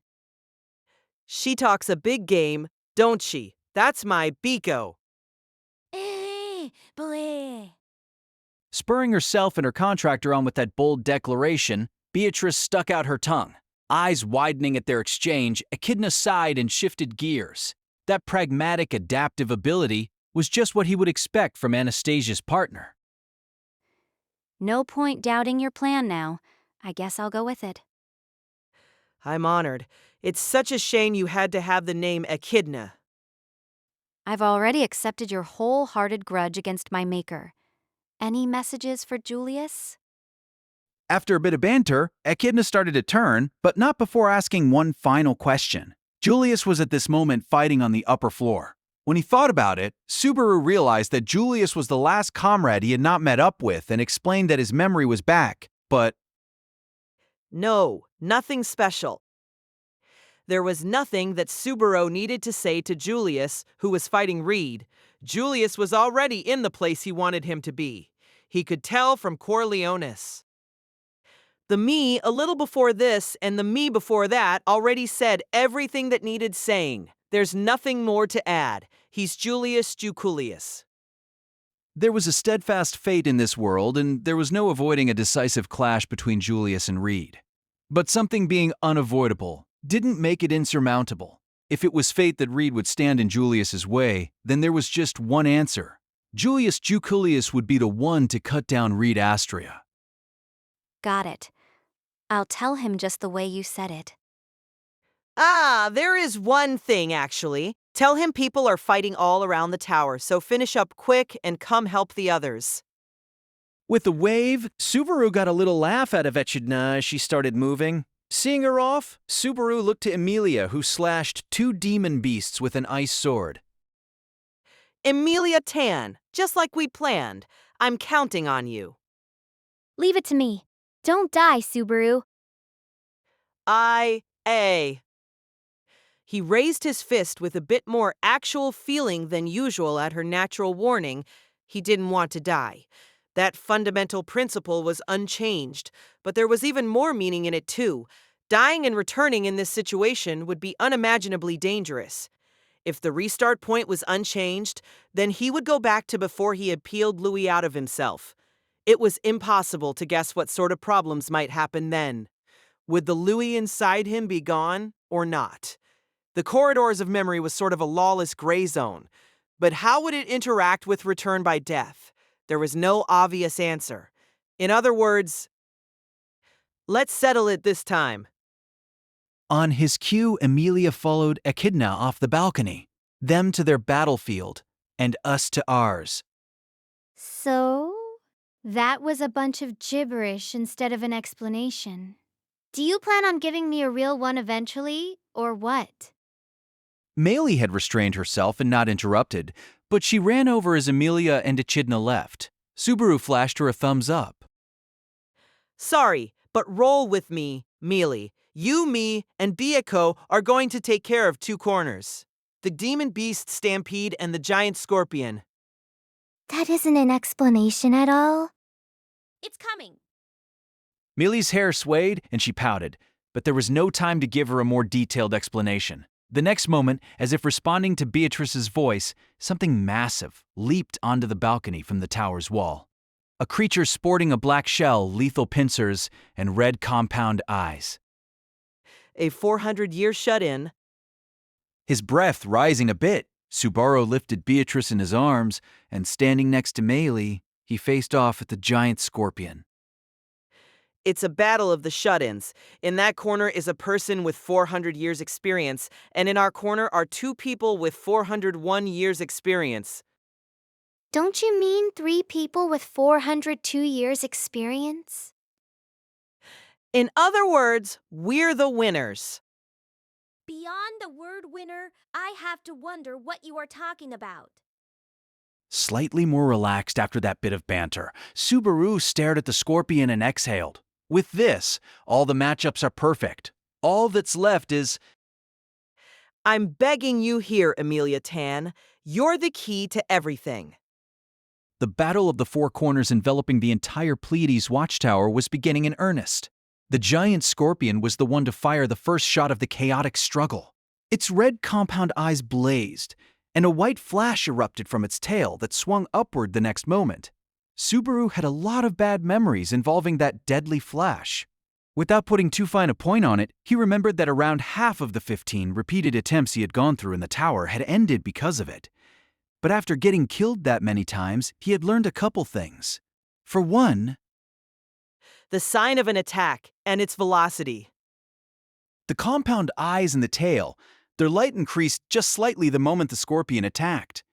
She talks a big game, don't she? That's my Biko. Bleh. Spurring herself and her contractor on with that bold declaration, Beatrice stuck out her tongue. Eyes widening at their exchange, Echidna sighed and shifted gears. That pragmatic, adaptive ability was just what he would expect from Anastasia's partner. No point doubting your plan now. I guess I'll go with it. I'm honored. It's such a shame you had to have the name Echidna. I've already accepted your wholehearted grudge against my maker. Any messages for Julius? After a bit of banter, Echidna started to turn, but not before asking one final question. Julius was at this moment fighting on the upper floor. When he thought about it, Subaru realized that Julius was the last comrade he had not met up with and explained that his memory was back, but No, nothing special. There was nothing that Subaru needed to say to Julius, who was fighting Reed. Julius was already in the place he wanted him to be. He could tell from Corleones. The me a little before this and the me before that already said everything that needed saying. There's nothing more to add. He's Julius Juculius. there was a steadfast fate in this world, and there was no avoiding a decisive clash between Julius and Reed. But something being unavoidable didn't make it insurmountable. If it was fate that Reed would stand in Julius's way, then there was just one answer. Julius Juculius would be the one to cut down Reed Astria. Got it. I'll tell him just the way you said it. There is one thing, actually. Tell him people are fighting all around the tower, so finish up quick and come help the others. With a wave, Subaru got a little laugh out of Echidna as she started moving. Seeing her off, Subaru looked to Emilia, who slashed 2 demon beasts with an ice sword. Emilia Tan, just like we planned. I'm counting on you. Leave it to me. Don't die, Subaru. He raised his fist with a bit more actual feeling than usual at her natural warning. He didn't want to die. That fundamental principle was unchanged, but there was even more meaning in it too. Dying and returning in this situation would be unimaginably dangerous. If the restart point was unchanged, then he would go back to before he had peeled Louis out of himself. It was impossible to guess what sort of problems might happen then. Would the Louis inside him be gone or not? The corridors of memory was sort of a lawless gray zone. But how would it interact with return by death? There was no obvious answer. In other words, let's settle it this time. On his cue, Emilia followed Echidna off the balcony, them to their battlefield, and us to ours. So, that was a bunch of gibberish instead of an explanation. Do you plan on giving me a real one eventually, or what? Maylie had restrained herself and not interrupted, but she ran over as Emilia and Echidna left. Subaru flashed her a thumbs up. Sorry, but roll with me, Mealy. You, me, and Biako are going to take care of 2 corners. The demon beast stampede and the giant scorpion. That isn't an explanation at all. It's coming. Millie's hair swayed and she pouted, but there was no time to give her a more detailed explanation. The next moment, as if responding to Beatrice's voice, something massive leaped onto the balcony from the tower's wall. A creature sporting a black shell, lethal pincers, and red compound eyes. A 400-year shut-in. His breath rising a bit, Subaru lifted Beatrice in his arms, and standing next to Maylie, he faced off at the giant scorpion. It's a battle of the shut-ins. In that corner is a person with 400 years experience, and in our corner are 2 people with 401 years experience. Don't you mean 3 people with 402 years experience? In other words, we're the winners. Beyond the word winner, I have to wonder what you are talking about. Slightly more relaxed after that bit of banter, Subaru stared at the scorpion and exhaled. With this, all the matchups are perfect. All that's left is... I'm begging you here, Amelia Tan. You're the key to everything. The battle of the four corners enveloping the entire Pleiades Watchtower was beginning in earnest. The giant scorpion was the one to fire the first shot of the chaotic struggle. Its red compound eyes blazed, and a white flash erupted from its tail that swung upward the next moment. Subaru had a lot of bad memories involving that deadly flash. Without putting too fine a point on it, he remembered that around half of the 15 repeated attempts he had gone through in the tower had ended because of it. But after getting killed that many times, he had learned a couple things. For one, The sign of an attack and its velocity. the compound eyes and the tail, their light increased just slightly the moment the scorpion attacked.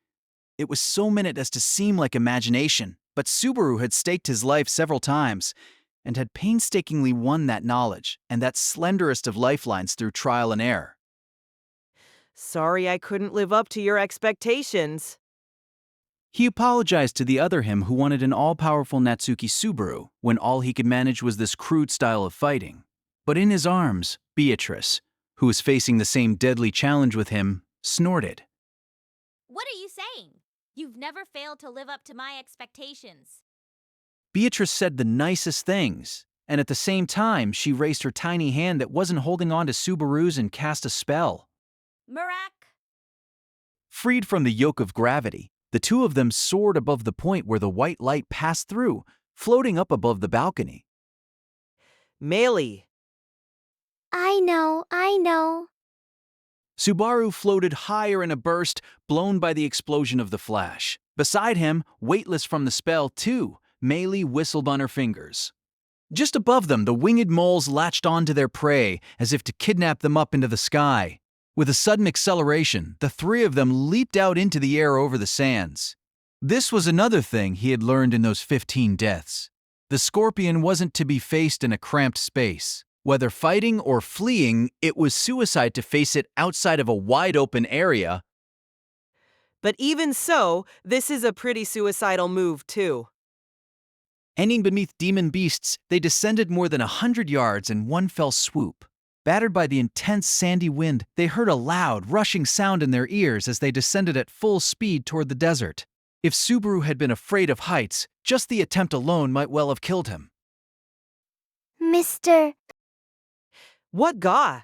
It was so minute as to seem like imagination, but Subaru had staked his life several times and had painstakingly won that knowledge and that slenderest of lifelines through trial and error. Sorry I couldn't live up to your expectations. He apologized to the other him who wanted an all-powerful Natsuki Subaru when all he could manage was this crude style of fighting. But in his arms, Beatrice, who was facing the same deadly challenge with him, snorted. What are you saying? You've never failed to live up to my expectations. Beatrice said the nicest things, and at the same time she raised her tiny hand that wasn't holding on to Subaru's and cast a spell. Marak! Freed from the yoke of gravity, the two of them soared above the point where the white light passed through, floating up above the balcony. Melee. I know. Subaru floated higher in a burst, blown by the explosion of the flash. Beside him, weightless from the spell, too, Melee whistled on her fingers. Just above them, the winged moles latched onto their prey, as if to kidnap them up into the sky. With a sudden acceleration, the three of them leaped out into the air over the sands. This was another thing he had learned in those 15 deaths. The scorpion wasn't to be faced in a cramped space. Whether fighting or fleeing, it was suicide to face it outside of a wide-open area. But even so, this is a pretty suicidal move, too. Ending beneath demon beasts, they descended more than 100 yards in one fell swoop. Battered by the intense sandy wind, they heard a loud, rushing sound in their ears as they descended at full speed toward the desert. If Subaru had been afraid of heights, just the attempt alone might well have killed him. Mr. What gaw?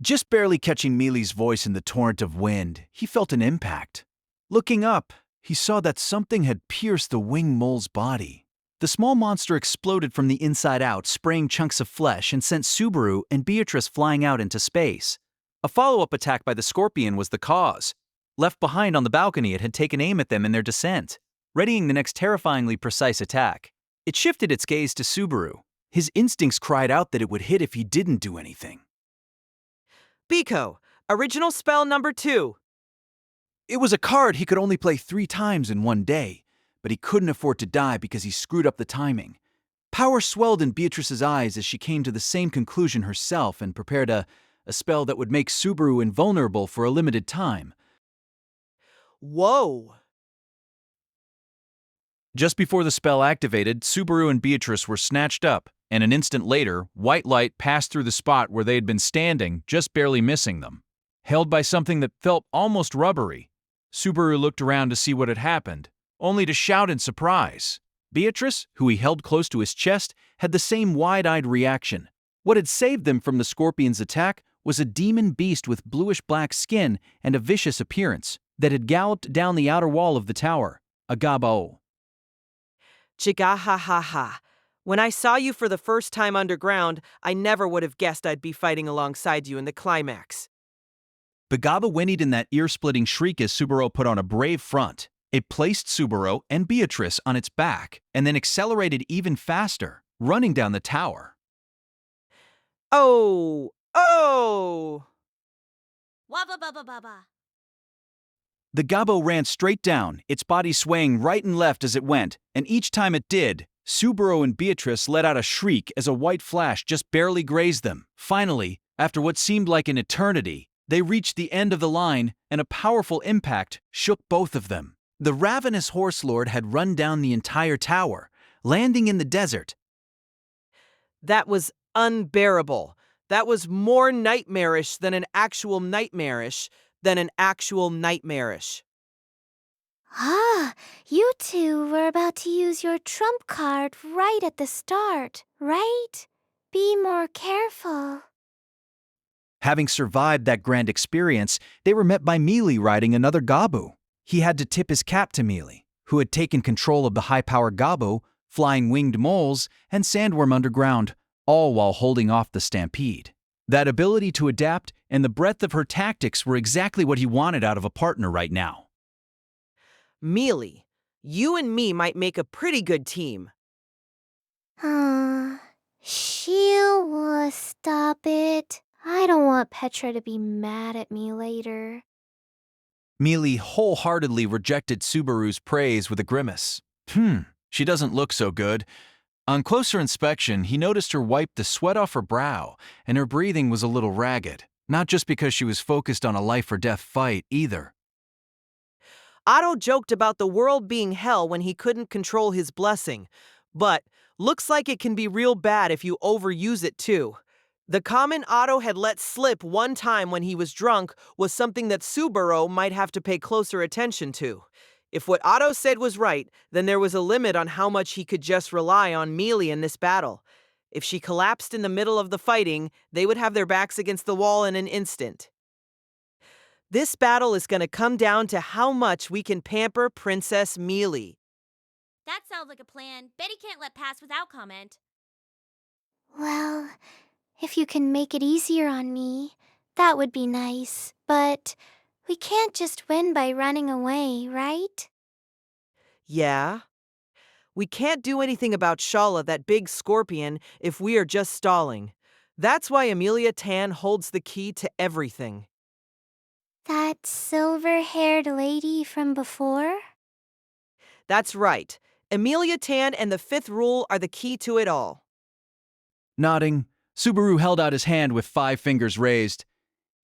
Just barely catching Melee's voice in the torrent of wind, he felt an impact. Looking up, he saw that something had pierced the winged mole's body. The small monster exploded from the inside out, spraying chunks of flesh and sent Subaru and Beatrice flying out into space. A follow-up attack by the scorpion was the cause. Left behind on the balcony, it had taken aim at them in their descent, readying the next terrifyingly precise attack. It shifted its gaze to Subaru. His instincts cried out that it would hit if he didn't do anything. Biko, original spell number 2. It was a card he could only play 3 times in one day, but he couldn't afford to die because he screwed up the timing. Power swelled in Beatrice's eyes as she came to the same conclusion herself and prepared a spell that would make Subaru invulnerable for a limited time. Whoa! Just before the spell activated, Subaru and Beatrice were snatched up, and an instant later, white light passed through the spot where they had been standing, just barely missing them. Held by something that felt almost rubbery, Subaru looked around to see what had happened, only to shout in surprise. Beatrice, who he held close to his chest, had the same wide-eyed reaction. What had saved them from the scorpion's attack was a demon beast with bluish-black skin and a vicious appearance that had galloped down the outer wall of the tower, a gabao. Chiga ha ha ha. When I saw you for the first time underground, I never would have guessed I'd be fighting alongside you in the climax. Bagaba whinnied in that ear-splitting shriek as Subaru put on a brave front. It placed Subaru and Beatrice on its back, and then accelerated even faster, running down the tower. Oh! Wabba baba baba. The gabo ran straight down, its body swaying right and left as it went, and each time it did, Subaru and Beatrice let out a shriek as a white flash just barely grazed them. Finally, after what seemed like an eternity, they reached the end of the line, and a powerful impact shook both of them. The ravenous horse lord had run down the entire tower, landing in the desert. That was unbearable. That was more nightmarish than an actual nightmarish than an actual nightmarish. Ah, you two were about to use your trump card right at the start, right? Be more careful. Having survived that grand experience, they were met by Mealy riding another Gabu. He had to tip his cap to Mealy, who had taken control of the high-powered Gabu, flying winged moles, and sandworm underground, all while holding off the stampede. That ability to adapt and the breadth of her tactics were exactly what he wanted out of a partner right now. Mealy, you and me might make a pretty good team. Sheila, stop it. I don't want Petra to be mad at me later. Mealy wholeheartedly rejected Subaru's praise with a grimace. She doesn't look so good. On closer inspection, he noticed her wipe the sweat off her brow, and her breathing was a little ragged. Not just because she was focused on a life-or-death fight, either. Otto joked about the world being hell when he couldn't control his blessing, but looks like it can be real bad if you overuse it too. The comment Otto had let slip one time when he was drunk was something that Subaru might have to pay closer attention to. If what Otto said was right, then there was a limit on how much he could just rely on Mealy in this battle. If she collapsed in the middle of the fighting, they would have their backs against the wall in an instant. This battle is going to come down to how much we can pamper Princess Mealy. That sounds like a plan. Betty can't let pass without comment. Well, if you can make it easier on me, that would be nice. But we can't just win by running away, right? Yeah? We can't do anything about Shala, that big scorpion, if we are just stalling. That's why Amelia Tan holds the key to everything. That silver-haired lady from before? That's right. Amelia Tan and the fifth rule are the key to it all. Nodding, Subaru held out his hand with 5 fingers raised.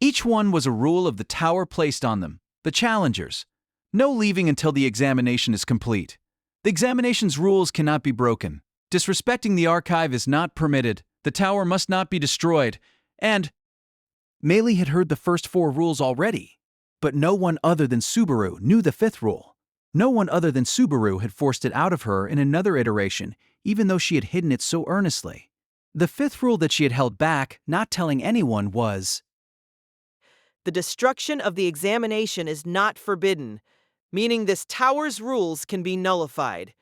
Each one was a rule of the tower placed on them, the challengers. No leaving until the examination is complete. The examination's rules cannot be broken. Disrespecting the archive is not permitted. The tower must not be destroyed. And Mealy had heard the first 4 rules already, but no one other than Subaru knew the 5th rule. No one other than Subaru had forced it out of her in another iteration, even though she had hidden it so earnestly. The 5th rule that she had held back, not telling anyone, was, the destruction of the examination is not forbidden, meaning this tower's rules can be nullified.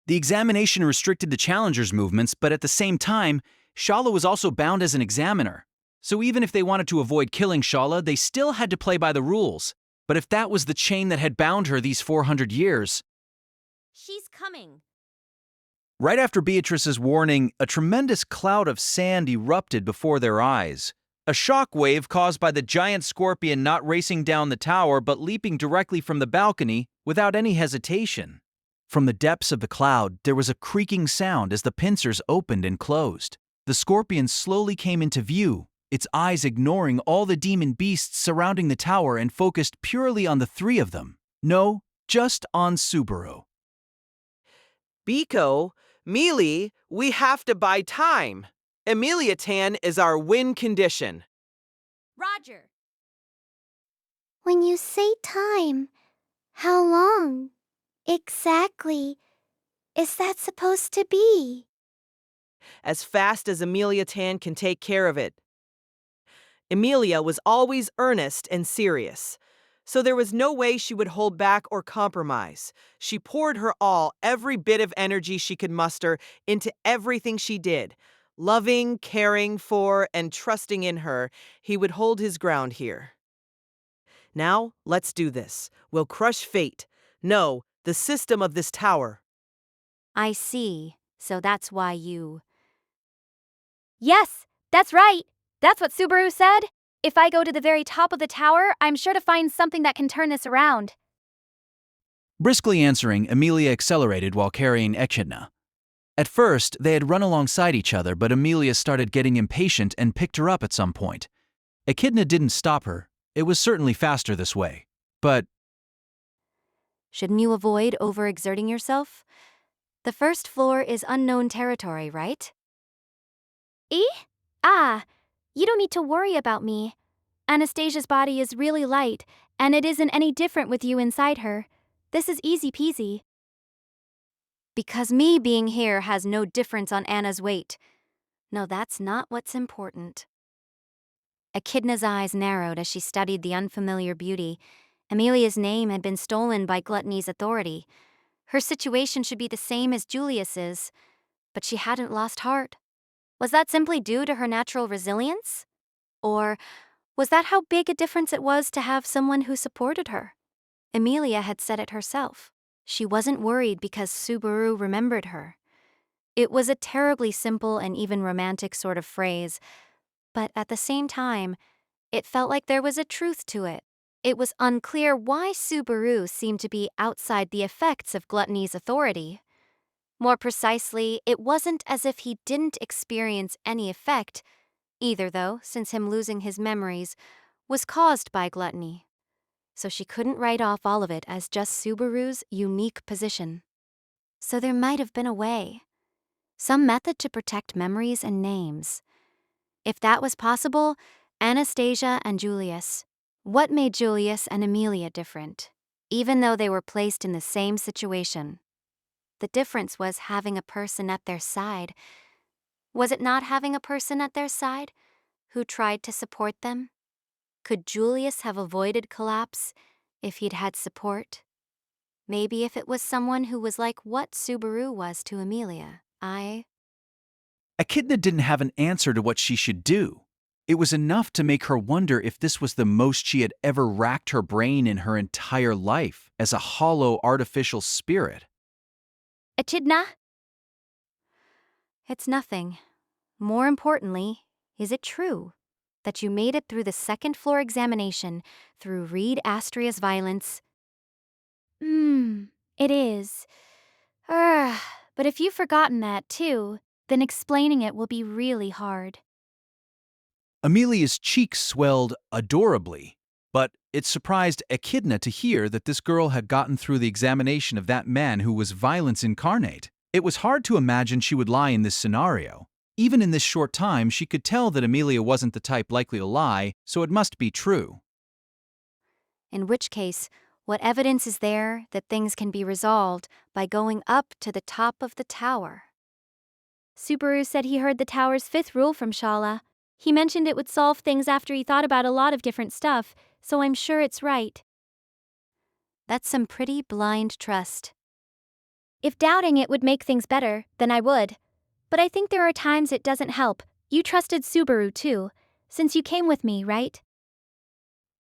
The examination restricted the challengers' movements, but at the same time, Shala was also bound as an examiner. So even if they wanted to avoid killing Shala, they still had to play by the rules. But if that was the chain that had bound her these 400 years... She's coming. Right after Beatrice's warning, a tremendous cloud of sand erupted before their eyes. A shock wave caused by the giant scorpion not racing down the tower but leaping directly from the balcony without any hesitation. From the depths of the cloud, there was a creaking sound as the pincers opened and closed. The scorpion slowly came into view, its eyes ignoring all the demon beasts surrounding the tower and focused purely on the 3 of them. No, just on Subaru. Biko, Mealy, we have to buy time. Amelia Tan is our win condition. Roger. When you say time, how long exactly is that supposed to be? As fast as Amelia Tan can take care of it. Amelia was always earnest and serious, so there was no way she would hold back or compromise. She poured her all, every bit of energy she could muster, into everything she did. Loving, caring for, and trusting in her, he would hold his ground here. Now, let's do this. We'll crush fate. No, the system of this tower. I see. So that's why you... Yes, that's right. That's what Subaru said. If I go to the very top of the tower, I'm sure to find something that can turn this around. Briskly answering, Amelia accelerated while carrying Echidna. At first, they had run alongside each other, but Amelia started getting impatient and picked her up at some point. Echidna didn't stop her. It was certainly faster this way. But Shouldn't you avoid overexerting yourself? The first floor is unknown territory, right? You don't need to worry about me. Anastasia's body is really light, and it isn't any different with you inside her. This is easy peasy. Because me being here has no difference on Anna's weight. No, that's not what's important. Echidna's eyes narrowed as she studied the unfamiliar beauty. Amelia's name had been stolen by Gluttony's authority. Her situation should be the same as Julius's, but she hadn't lost heart. Was that simply due to her natural resilience? Or was that how big a difference it was to have someone who supported her? Amelia had said it herself. She wasn't worried because Subaru remembered her. It was a terribly simple and even romantic sort of phrase, but at the same time, it felt like there was a truth to it. It was unclear why Subaru seemed to be outside the effects of Gluttony's authority. More precisely, it wasn't as if he didn't experience any effect, either though, since him losing his memories was caused by gluttony. So she couldn't write off all of it as just Subaru's unique position. So there might have been a way. Some method to protect memories and names. If that was possible, Anastasia and Julius. What made Julius and Amelia different, even though they were placed in the same situation? The difference was having a person at their side. Was it not having a person at their side who tried to support them? Could Julius have avoided collapse if he'd had support? Maybe if it was someone who was like what Subaru was to Amelia. Echidna didn't have an answer to what she should do. It was enough to make her wonder if this was the most she had ever racked her brain in her entire life as a hollow artificial spirit. Echidna? It's nothing. More importantly, is it true that you made it through the second floor examination through Reed Astria's violence? It is. But if you've forgotten that, too, then explaining it will be really hard. Amelia's cheeks swelled adorably, but it surprised Echidna to hear that this girl had gotten through the examination of that man who was violence incarnate. It was hard to imagine she would lie in this scenario. Even in this short time, she could tell that Amelia wasn't the type likely to lie, so it must be true. In which case, what evidence is there that things can be resolved by going up to the top of the tower? Subaru said he heard the tower's fifth rule from Shala. He mentioned it would solve things after he thought about a lot of different stuff, so I'm sure it's right. That's some pretty blind trust. If doubting it would make things better, then I would. But I think there are times it doesn't help. You trusted Subaru too, since you came with me, right?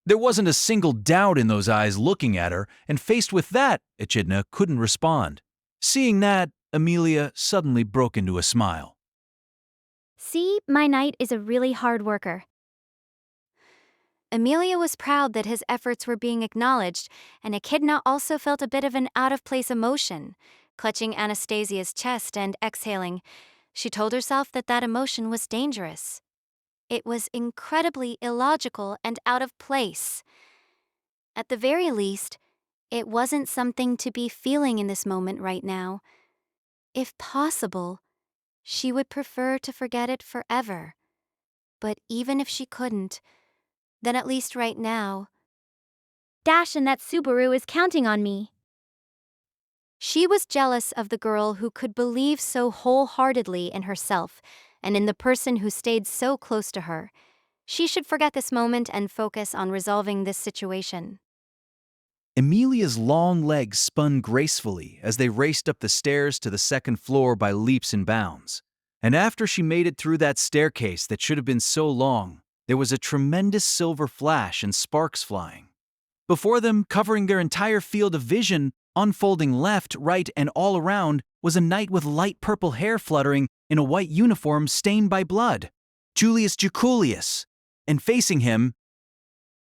There wasn't a single doubt in those eyes looking at her, and faced with that, Echidna couldn't respond. Seeing that, Amelia suddenly broke into a smile. See, my knight is a really hard worker. Amelia was proud that his efforts were being acknowledged, and Echidna also felt a bit of an out-of-place emotion, clutching Anastasia's chest and exhaling. She told herself that that emotion was dangerous. It was incredibly illogical and out of place. At the very least, it wasn't something to be feeling in this moment right now. If possible, she would prefer to forget it forever. But even if she couldn't, then at least right now, Dash and that Subaru is counting on me. she was jealous of the girl who could believe so wholeheartedly in herself and in the person who stayed so close to her. She should forget this moment and focus on resolving this situation. Amelia's long legs spun gracefully as they raced up the stairs to the second floor by leaps and bounds. And after she made it through that staircase that should have been so long, there was a tremendous silver flash and sparks flying. Before them, covering their entire field of vision, unfolding left, right, and all around, was a knight with light purple hair fluttering in a white uniform stained by blood, Julius Juculius, and facing him,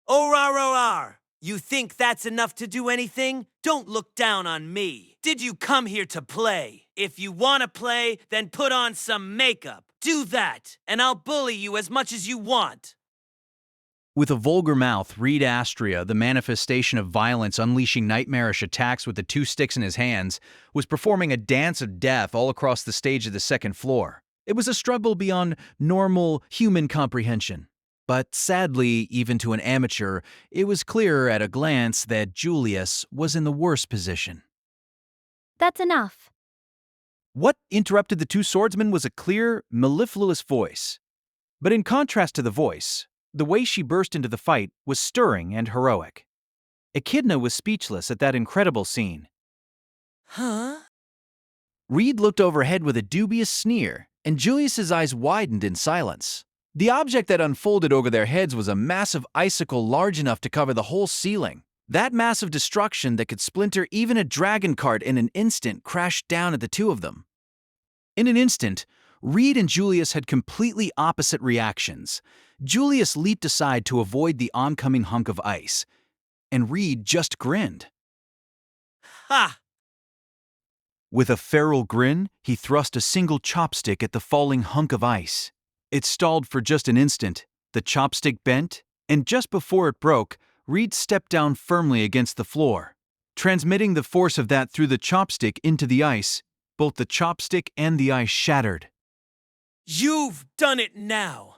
Orar! You think that's enough to do anything? Don't look down on me. Did you come here to play? If you want to play, then put on some makeup. Do that, and I'll bully you as much as you want. With a vulgar mouth, Reed Astria, the manifestation of violence unleashing nightmarish attacks with the two sticks in his hands, was performing a dance of death all across the stage of the second floor. It was a struggle beyond normal human comprehension. But sadly, even to an amateur, it was clear at a glance that Julius was in the worst position. That's enough. What interrupted the two swordsmen was a clear, mellifluous voice. But in contrast to the voice, the way she burst into the fight was stirring and heroic. Echidna was speechless at that incredible scene. Huh? Reed looked overhead with a dubious sneer, and Julius's eyes widened in silence. The object that unfolded over their heads was a massive icicle large enough to cover the whole ceiling. That massive destruction that could splinter even a dragon cart in an instant crashed down at the two of them. In an instant, Reed and Julius had completely opposite reactions. Julius leaped aside to avoid the oncoming hunk of ice, and Reed just grinned. Ha! With a feral grin, he thrust a single chopstick at the falling hunk of ice. It stalled for just an instant, the chopstick bent, and just before it broke, Reed stepped down firmly against the floor. Transmitting the force of that through the chopstick into the ice, both the chopstick and the ice shattered. You've done it now!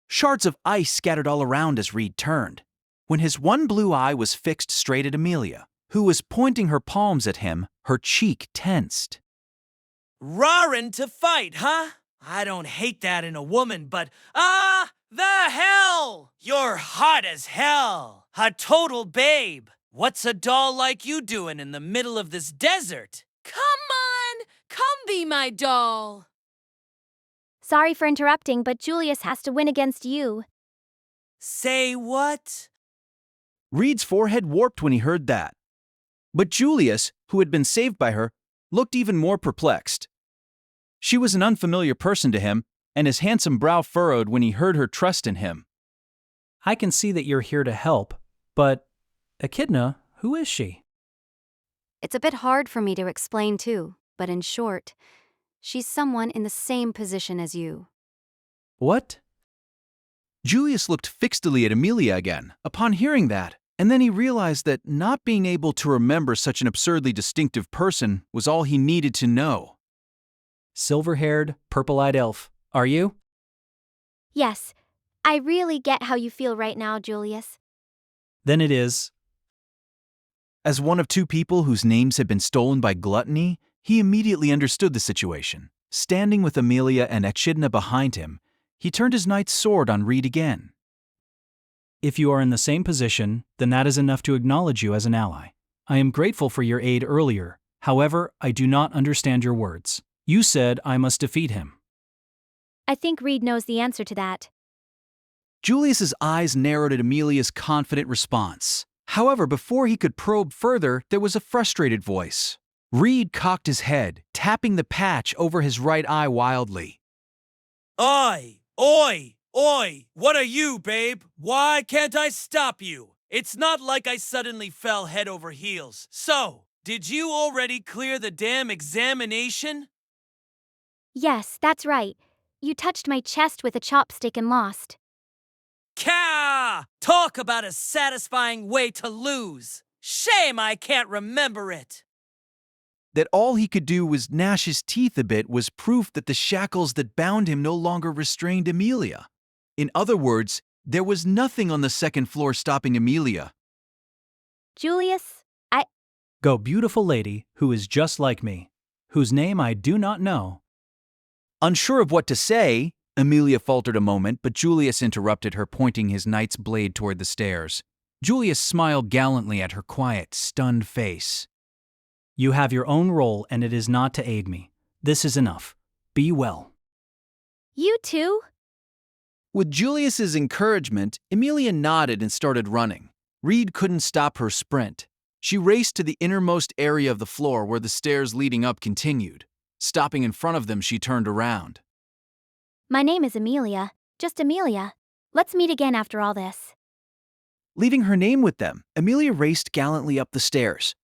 Shards of ice scattered all around as Reed turned, when his one blue eye was fixed straight at Amelia, who was pointing her palms at him, her cheek tensed. Rarin' to fight, huh? I don't hate that in a woman, but the hell! You're hot as hell! A total babe! What's a doll like you doing in the middle of this desert? Come on! Come be my doll! Sorry for interrupting, but Julius has to win against you. Say what? Reed's forehead warped when he heard that. But Julius, who had been saved by her, looked even more perplexed. She was an unfamiliar person to him, and his handsome brow furrowed when he heard her trust in him. I can see that you're here to help, but Echidna, who is she? It's a bit hard for me to explain too, but in short, she's someone in the same position as you. What? Julius looked fixedly at Amelia again, upon hearing that, and then he realized that not being able to remember such an absurdly distinctive person was all he needed to know. Silver-haired, purple-eyed elf, are you? Yes, I really get how you feel right now, Julius. Then it is. As one of two people whose names had been stolen by gluttony, he immediately understood the situation. Standing with Amelia and Echidna behind him, he turned his knight's sword on Reed again. If you are in the same position, then that is enough to acknowledge you as an ally. I am grateful for your aid earlier. However, I do not understand your words. You said I must defeat him. I think Reed knows the answer to that. Julius's eyes narrowed at Amelia's confident response. However, before he could probe further, there was a frustrated voice. Reed cocked his head, tapping the patch over his right eye wildly. Oi! Oi! Oi! What are you, babe? Why can't I stop you? It's not like I suddenly fell head over heels. So, did you already clear the damn examination? Yes, that's right. You touched my chest with a chopstick and lost. Ka! Talk about a satisfying way to lose. Shame I can't remember it. That all he could do was gnash his teeth a bit was proof that the shackles that bound him no longer restrained Amelia. In other words, there was nothing on the second floor stopping Amelia. Julius, Go, beautiful lady, who is just like me, whose name I do not know. Unsure of what to say, Amelia faltered a moment, but Julius interrupted her, pointing his knight's blade toward the stairs. Julius smiled gallantly at her quiet, stunned face. You have your own role, and it is not to aid me. This is enough. Be well. You too? With Julius's encouragement, Amelia nodded and started running. Reed couldn't stop her sprint. She raced to the innermost area of the floor where the stairs leading up continued. Stopping in front of them, she turned around. My name is Amelia. Just Amelia. Let's meet again after all this. Leaving her name with them, Amelia raced gallantly up the stairs.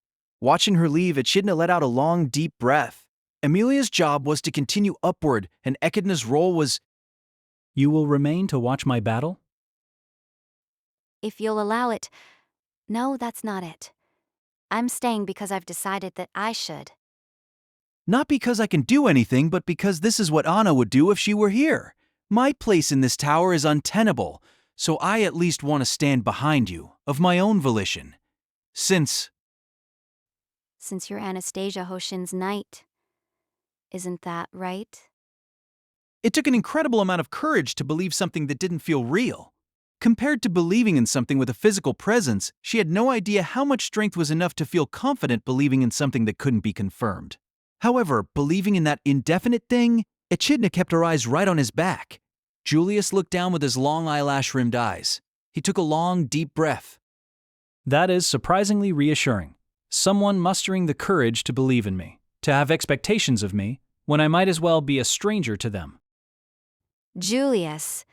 Watching her leave, Echidna let out a long, deep breath. Amelia's job was to continue upward, and Echidna's role was... You will remain to watch my battle? If you'll allow it. No, that's not it. I'm staying because I've decided that I should. Not because I can do anything, but because this is what Anna would do if she were here. My place in this tower is untenable, so I at least want to stand behind you, of my own volition. Since You're Anastasia Hoshin's knight. Isn't that right? it took an incredible amount of courage to believe something that didn't feel real. Compared to believing in something with a physical presence, she had no idea how much strength was enough to feel confident believing in something that couldn't be confirmed. However, believing in that indefinite thing, Echidna kept her eyes right on his back. Julius looked down with his long eyelash-rimmed eyes. He took a long, deep breath. That is surprisingly reassuring. Someone mustering the courage to believe in me, to have expectations of me, when I might as well be a stranger to them. Julius.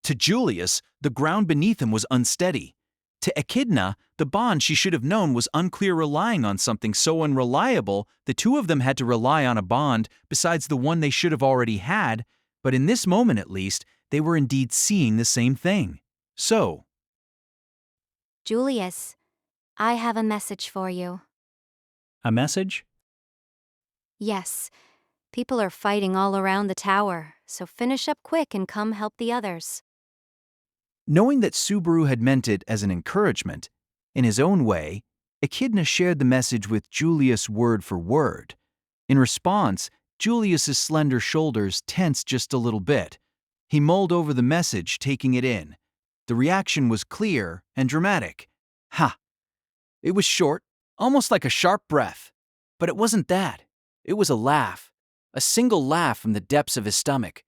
To Julius, the ground beneath him was unsteady. To Echidna, the bond she should have known was unclear. Relying on something so unreliable, the two of them had to rely on a bond besides the one they should have already had, but in this moment at least, they were indeed seeing the same thing. So, Julius, I have a message for you. A message? Yes, people are fighting all around the tower, so finish up quick and come help the others. knowing that Subaru had meant it as an encouragement, in his own way, Echidna shared the message with Julius word for word. In response, Julius's slender shoulders tensed just a little bit. He mulled over the message, taking it in. The reaction was clear and dramatic. Ha! It was short, almost like a sharp breath. But it wasn't that. It was a laugh. A single laugh from the depths of his stomach.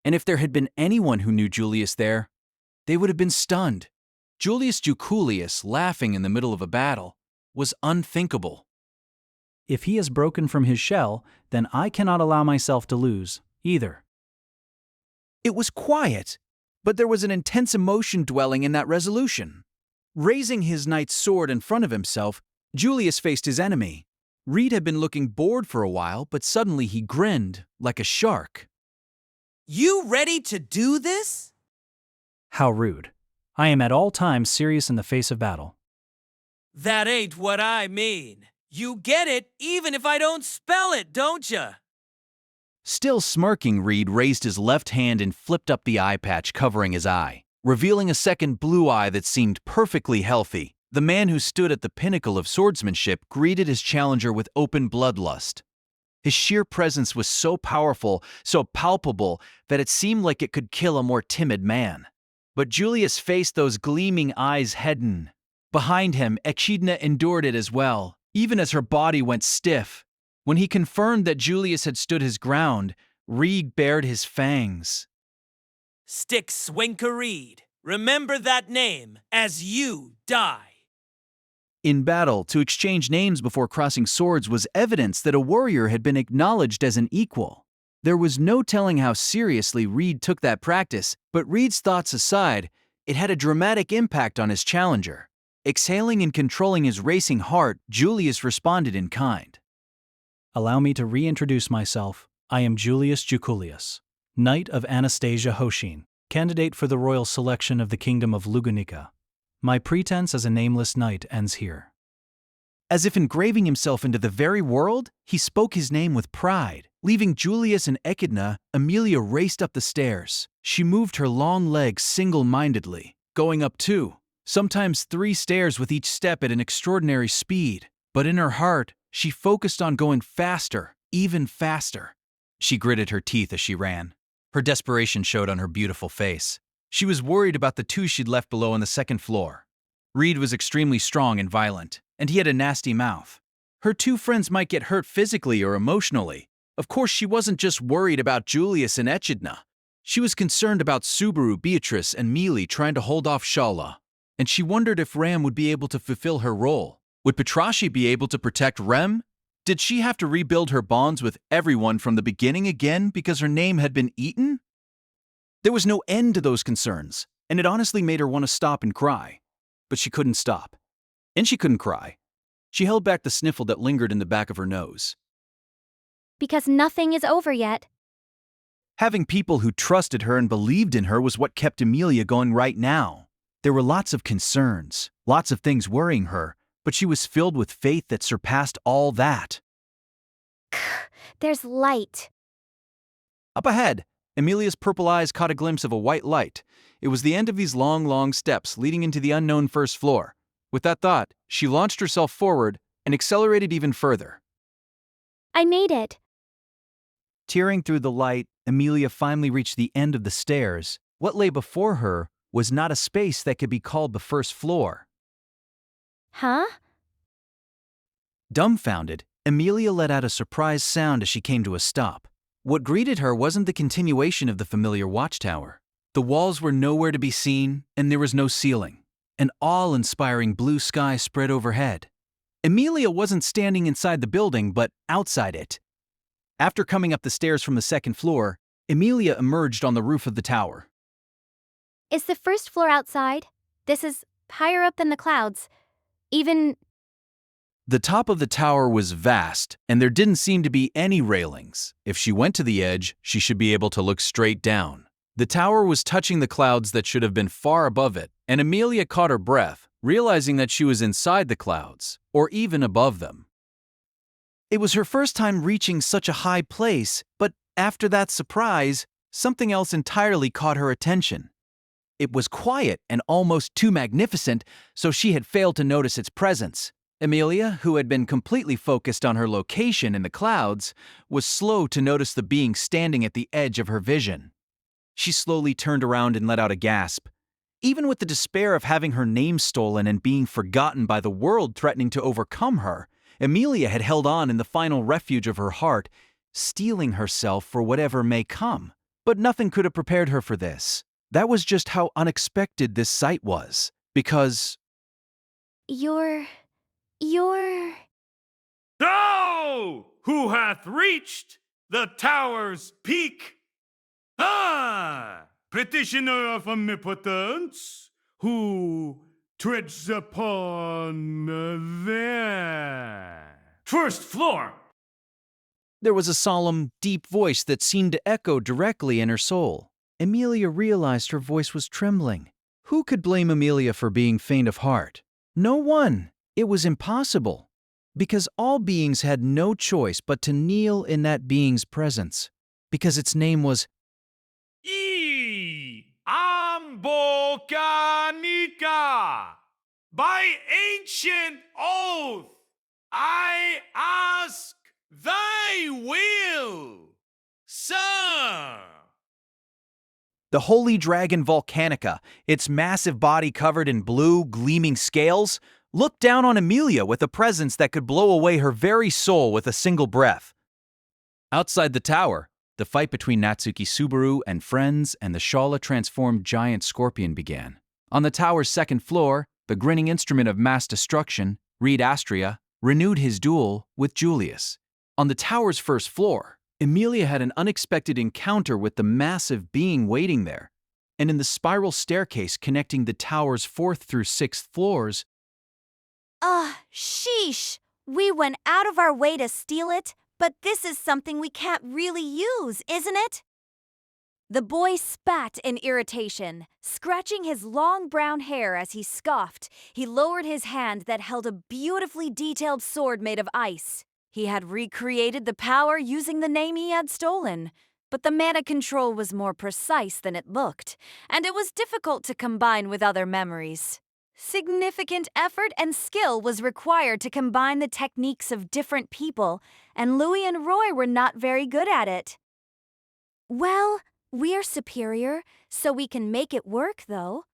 And if there had been anyone who knew Julius there, they would have been stunned. Julius Juculius laughing in the middle of a battle was unthinkable. If he has broken from his shell, then I cannot allow myself to lose, either. It was quiet, but there was an intense emotion dwelling in that resolution. Raising his knight's sword in front of himself, Julius faced his enemy. Reed had been looking bored for a while, but suddenly he grinned like a shark. You ready to do this? How rude. I am at all times serious in the face of battle. That ain't what I mean. You get it even if I don't spell it, don't ya? Still smirking, Reed raised his left hand and flipped up the eye patch covering his eye, revealing a second blue eye that seemed perfectly healthy. The man who stood at the pinnacle of swordsmanship greeted his challenger with open bloodlust. His sheer presence was so powerful, so palpable, that it seemed like it could kill a more timid man. But Julius faced those gleaming eyes head-on. Behind him, Echidna endured it as well, even as her body went stiff. When he confirmed that Julius had stood his ground, Reed bared his fangs. Stick Swinker Reed. Remember that name as you die. In battle, to exchange names before crossing swords was evidence that a warrior had been acknowledged as an equal. There was no telling how seriously Reed took that practice, but Reed's thoughts aside, it had a dramatic impact on his challenger. Exhaling and controlling his racing heart, Julius responded in kind. Allow me to reintroduce myself. I am Julius Juculius, Knight of Anastasia Hoshin, candidate for the royal selection of the Kingdom of Lugunica. My pretense as a nameless knight ends here. As if engraving himself into the very world, he spoke his name with pride. Leaving Julius and Echidna, Amelia raced up the stairs. She moved her long legs single-mindedly, going up 2, sometimes 3 stairs with each step at an extraordinary speed. But in her heart, she focused on going faster, even faster. She gritted her teeth as she ran. Her desperation showed on her beautiful face. She was worried about the 2 she'd left below on the 2nd floor. Reed was extremely strong and violent, and he had a nasty mouth. Her 2 friends might get hurt physically or emotionally. Of course, she wasn't just worried about Julius and Echidna. She was concerned about Subaru, Beatrice, and Mealy trying to hold off Shala. And she wondered if Rem would be able to fulfill her role. Would Beatrice be able to protect Rem? Did she have to rebuild her bonds with everyone from the beginning again because her name had been eaten? There was no end to those concerns. and it honestly made her want to stop and cry. But she couldn't stop. And she couldn't cry. She held back the sniffle that lingered in the back of her nose. Because nothing is over yet. Having people who trusted her and believed in her was what kept Amelia going right now. There were lots of concerns, lots of things worrying her, but she was filled with faith that surpassed all that. There's light. Up ahead, Amelia's purple eyes caught a glimpse of a white light. It was the end of these long, long steps leading into the unknown first floor. With that thought, she launched herself forward and accelerated even further. I made it. Tearing through the light, Amelia finally reached the end of the stairs. What lay before her was not a space that could be called the first floor. Huh? Dumbfounded, Amelia let out a surprised sound as she came to a stop. What greeted her wasn't the continuation of the familiar watchtower. The walls were nowhere to be seen, and there was no ceiling. An awe-inspiring blue sky spread overhead. Amelia wasn't standing inside the building, but outside it. After coming up the stairs from the second floor, Amelia emerged on the roof of the tower. Is the first floor outside? This is higher up than the clouds. Even... The top of the tower was vast, and there didn't seem to be any railings. If she went to the edge, she should be able to look straight down. The tower was touching the clouds that should have been far above it, and Amelia caught her breath, realizing that she was inside the clouds, or even above them. It was her first time reaching such a high place, but after that surprise, something else entirely caught her attention. It was quiet and almost too magnificent, so she had failed to notice its presence. Amelia, who had been completely focused on her location in the clouds, was slow to notice the being standing at the edge of her vision. She slowly turned around and let out a gasp. Even with the despair of having her name stolen and being forgotten by the world threatening to overcome her, Amelia had held on in the final refuge of her heart, steeling herself for whatever may come. But nothing could have prepared her for this. That was just how unexpected this sight was, because... You're... So, who hath reached the tower's peak? Petitioner of omnipotence, who treads upon the first floor. There was a solemn, deep voice that seemed to echo directly in her soul. Amelia realized her voice was trembling. Who could blame Amelia for being faint of heart? No one. It was impossible. Because all beings had no choice but to kneel in that being's presence. Because its name was Ambokanika. By ancient oath, I ask thy will, sir. the holy dragon Volcanica, its massive body covered in blue, gleaming scales, looked down on Amelia with a presence that could blow away her very soul with a single breath. Outside the tower, the fight between Natsuki Subaru and friends and the Shala-transformed giant scorpion began. On the tower's second floor, the grinning instrument of mass destruction, Reed Astria, renewed his duel with Julius. On the tower's first floor, Amelia had an unexpected encounter with the massive being waiting there. And in the spiral staircase connecting the tower's 4th through 6th floors, Sheesh! We went out of our way to steal it, but this is something we can't really use, isn't it? The boy spat in irritation, scratching his long brown hair as he scoffed. He lowered his hand that held a beautifully detailed sword made of ice. He had recreated the power using the name he had stolen, but the mana control was more precise than it looked, and it was difficult to combine with other memories. Significant effort and skill was required to combine the techniques of different people, and Louis and Roy were not very good at it. Well, we're superior, so we can make it work, though.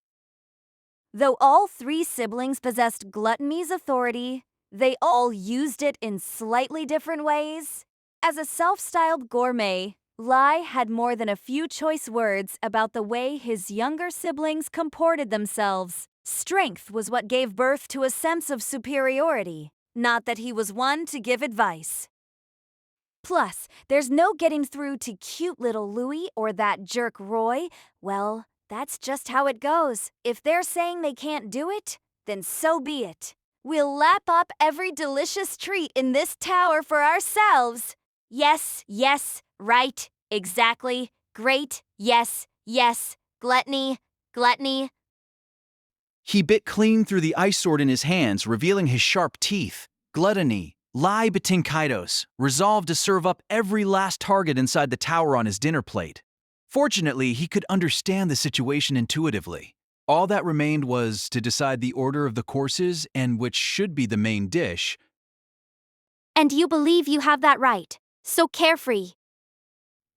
Though all 3 siblings possessed Gluttony's authority, they all used it in slightly different ways. As a self-styled gourmet, Lai had more than a few choice words about the way his younger siblings comported themselves. Strength was what gave birth to a sense of superiority, not that he was one to give advice. Plus, there's no getting through to cute little Louis or that jerk Roy. Well, That's just how it goes. If they're saying they can't do it, then so be it. We'll lap up every delicious treat in this tower for ourselves. Yes, yes, right, exactly, great, yes, yes, gluttony, gluttony. He bit clean through the ice sword in his hands, revealing his sharp teeth. Gluttony, lie betinkaitos, resolved to serve up every last target inside the tower on his dinner plate. Fortunately, he could understand the situation intuitively. All that remained was to decide the order of the courses and which should be the main dish. And you believe you have that right. So carefree.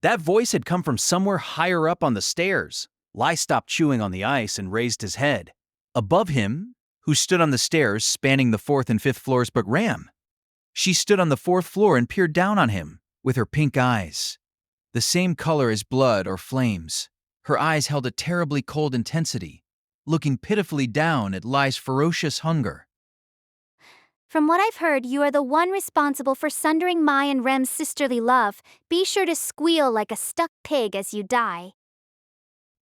That voice had come from somewhere higher up on the stairs. Lai stopped chewing on the ice and raised his head. Above him, who stood on the stairs spanning the 4th and 5th floors but Ram. She stood on the 4th floor and peered down on him, with her pink eyes. The same color as blood or flames. Her eyes held a terribly cold intensity, looking pitifully down at Lai's ferocious hunger. From what I've heard, you are the one responsible for sundering my and Rem's sisterly love. Be sure to squeal like a stuck pig as you die.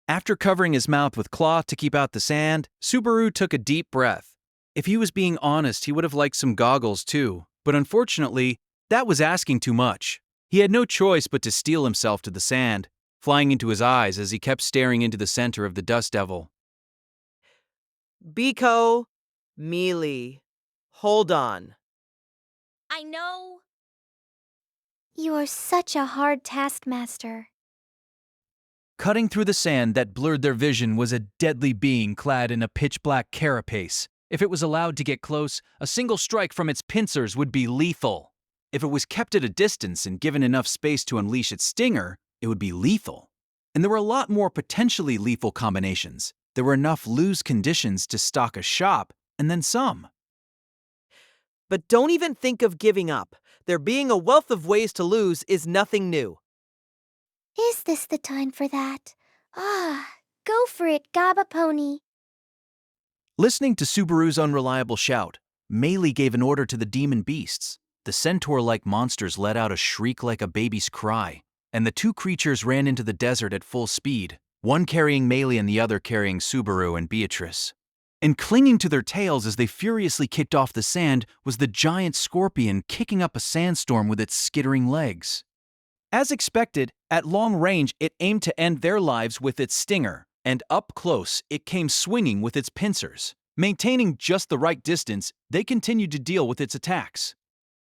After covering his mouth with cloth to keep out the sand, Subaru took a deep breath. If he was being honest, he would have liked some goggles too, but unfortunately, that was asking too much. He had no choice but to steel himself to the sand, flying into his eyes as he kept staring into the center of the dust devil. Biko, Mealy, hold on. I know. You are such a hard taskmaster. Cutting through the sand that blurred their vision was a deadly being clad in a pitch-black carapace. If it was allowed to get close, a single strike from its pincers would be lethal. If it was kept at a distance and given enough space to unleash its stinger, it would be lethal. And there were a lot more potentially lethal combinations. There were enough lose conditions to stock a shop, and then some. But don't even think of giving up. There being a wealth of ways to lose is nothing new. Is this the time for that? Go for it, Gaba Pony. Listening to Subaru's unreliable shout, Meili gave an order to the demon beasts. The centaur-like monsters let out a shriek like a baby's cry, and the two creatures ran into the desert at full speed, one carrying Meili and the other carrying Subaru and Beatrice. And clinging to their tails as they furiously kicked off the sand was the giant scorpion kicking up a sandstorm with its skittering legs. As expected, at long range it aimed to end their lives with its stinger, and up close it came swinging with its pincers. Maintaining just the right distance, they continued to deal with its attacks.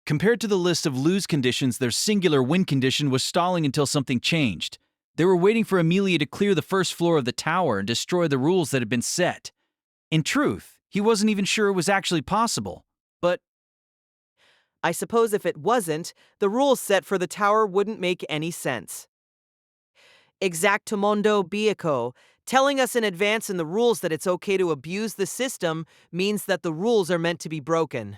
Compared to the list of lose conditions, their singular win condition was stalling until something changed. They were waiting for Amelia to clear the first floor of the tower and destroy the rules that had been set. In truth, he wasn't even sure it was actually possible, but I suppose if it wasn't, the rules set for the tower wouldn't make any sense. Exactamundo Bioco, telling us in advance in the rules that it's okay to abuse the system means that the rules are meant to be broken.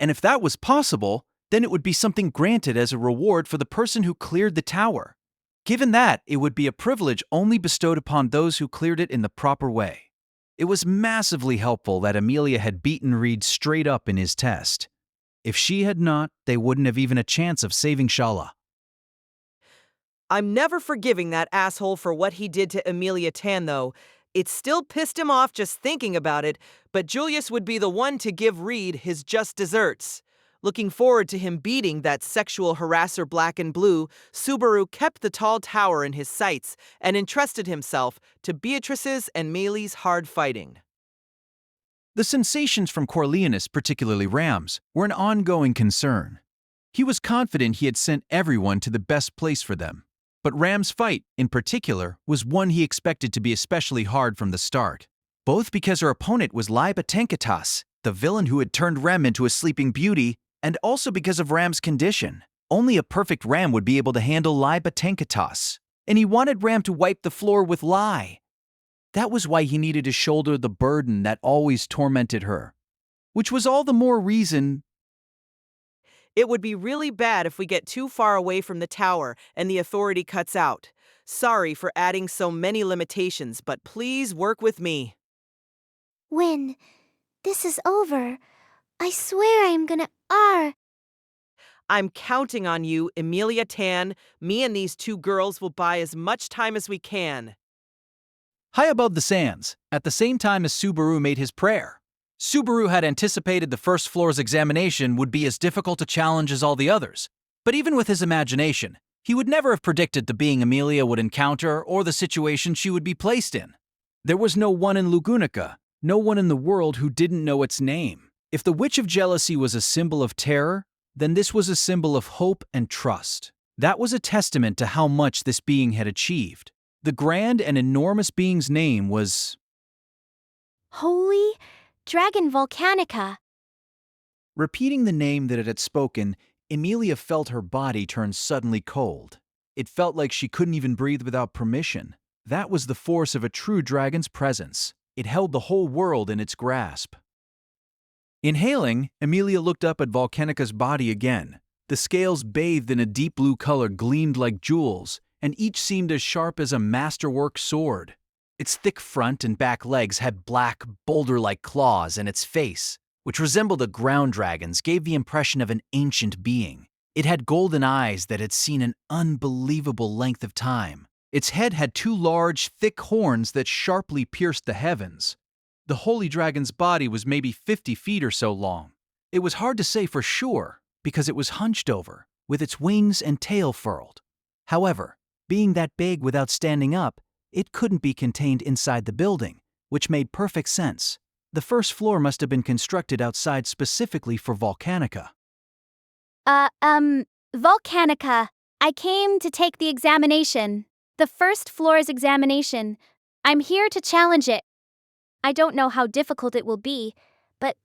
and if that was possible, then it would be something granted as a reward for the person who cleared the tower. Given that, it would be a privilege only bestowed upon those who cleared it in the proper way. It was massively helpful that Amelia had beaten Reed straight up in his test. If she had not, they wouldn't have even a chance of saving Shala. I'm never forgiving that asshole for what he did to Amelia Tan, though. It still pissed him off just thinking about it, but Julius would be the one to give Reed his just desserts. Looking forward to him beating that sexual harasser Black and Blue, Subaru kept the tall tower in his sights and entrusted himself to Beatrice's and Meili's hard fighting. The sensations from Corleonus, particularly Rams, were an ongoing concern. He was confident he had sent everyone to the best place for them. But Ram's fight, in particular, was one he expected to be especially hard from the start. Both because her opponent was Laiba Tenkatas, the villain who had turned Ram into a sleeping beauty, and also because of Ram's condition. Only a perfect Ram would be able to handle Laiba Tenkatas, and he wanted Ram to wipe the floor with Lai. That was why he needed to shoulder the burden that always tormented her, which was all the more reason. It would be really bad if we get too far away from the tower and the authority cuts out. Sorry for adding so many limitations, but please work with me. When this is over, I swear I'm gonna I'm counting on you, Amelia Tan. Me and these two girls will buy as much time as we can. high above the sands, at the same time as Subaru made his prayer. Subaru had anticipated the first floor's examination would be as difficult a challenge as all the others, but even with his imagination, he would never have predicted the being Amelia would encounter or the situation she would be placed in. There was no one in Lugunica, no one in the world who didn't know its name. If the Witch of Jealousy was a symbol of terror, then this was a symbol of hope and trust. That was a testament to how much this being had achieved. The grand and enormous being's name was Holy Dragon Volcanica. Repeating the name that it had spoken, Emilia felt her body turn suddenly cold. It felt like she couldn't even breathe without permission. That was the force of a true dragon's presence. It held the whole world in its grasp. Inhaling, Emilia looked up at Volcanica's body again. The scales bathed in a deep blue color gleamed like jewels, and each seemed as sharp as a masterwork sword. Its thick front and back legs had black, boulder-like claws, and its face, which resembled a ground dragon's, gave the impression of an ancient being. It had golden eyes that had seen an unbelievable length of time. Its head had two large, thick horns that sharply pierced the heavens. The holy dragon's body was maybe 50 feet or so long. It was hard to say for sure, because it was hunched over, with its wings and tail furled. However, being that big without standing up, it couldn't be contained inside the building, which made perfect sense. The first floor must have been constructed outside specifically for Volcanica. Volcanica. I came to take the examination. The first floor's examination. I'm here to challenge it. I don't know how difficult it will be, but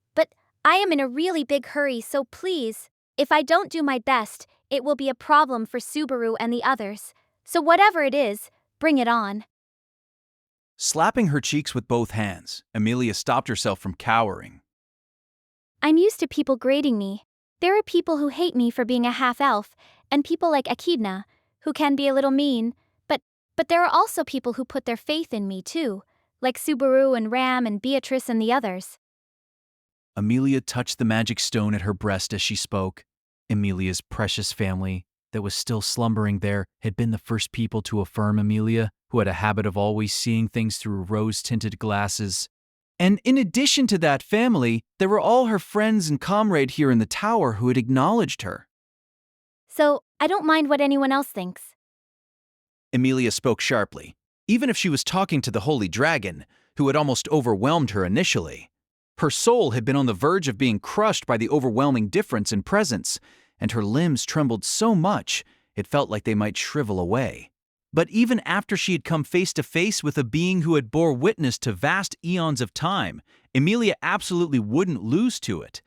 I am in a really big hurry, so please, if I don't do my best, it will be a problem for Subaru and the others. So whatever it is, bring it on. Slapping her cheeks with both hands, Emilia stopped herself from cowering. I'm used to people grading me. There are people who hate me for being a half-elf, and people like Echidna, who can be a little mean, but there are also people who put their faith in me too, like Subaru and Ram and Beatrice and the others. Emilia touched the magic stone at her breast as she spoke. Emilia's precious family, that was still slumbering there, had been the first people to affirm Emilia, who had a habit of always seeing things through rose-tinted glasses. And in addition to that family, there were all her friends and comrade here in the tower who had acknowledged her. So, I don't mind what anyone else thinks. Emilia spoke sharply, even if she was talking to the Holy Dragon, who had almost overwhelmed her initially. Her soul had been on the verge of being crushed by the overwhelming difference in presence, and her limbs trembled so much it felt like they might shrivel away. But even after she had come face to face with a being who had bore witness to vast eons of time, Emilia absolutely wouldn't lose to it.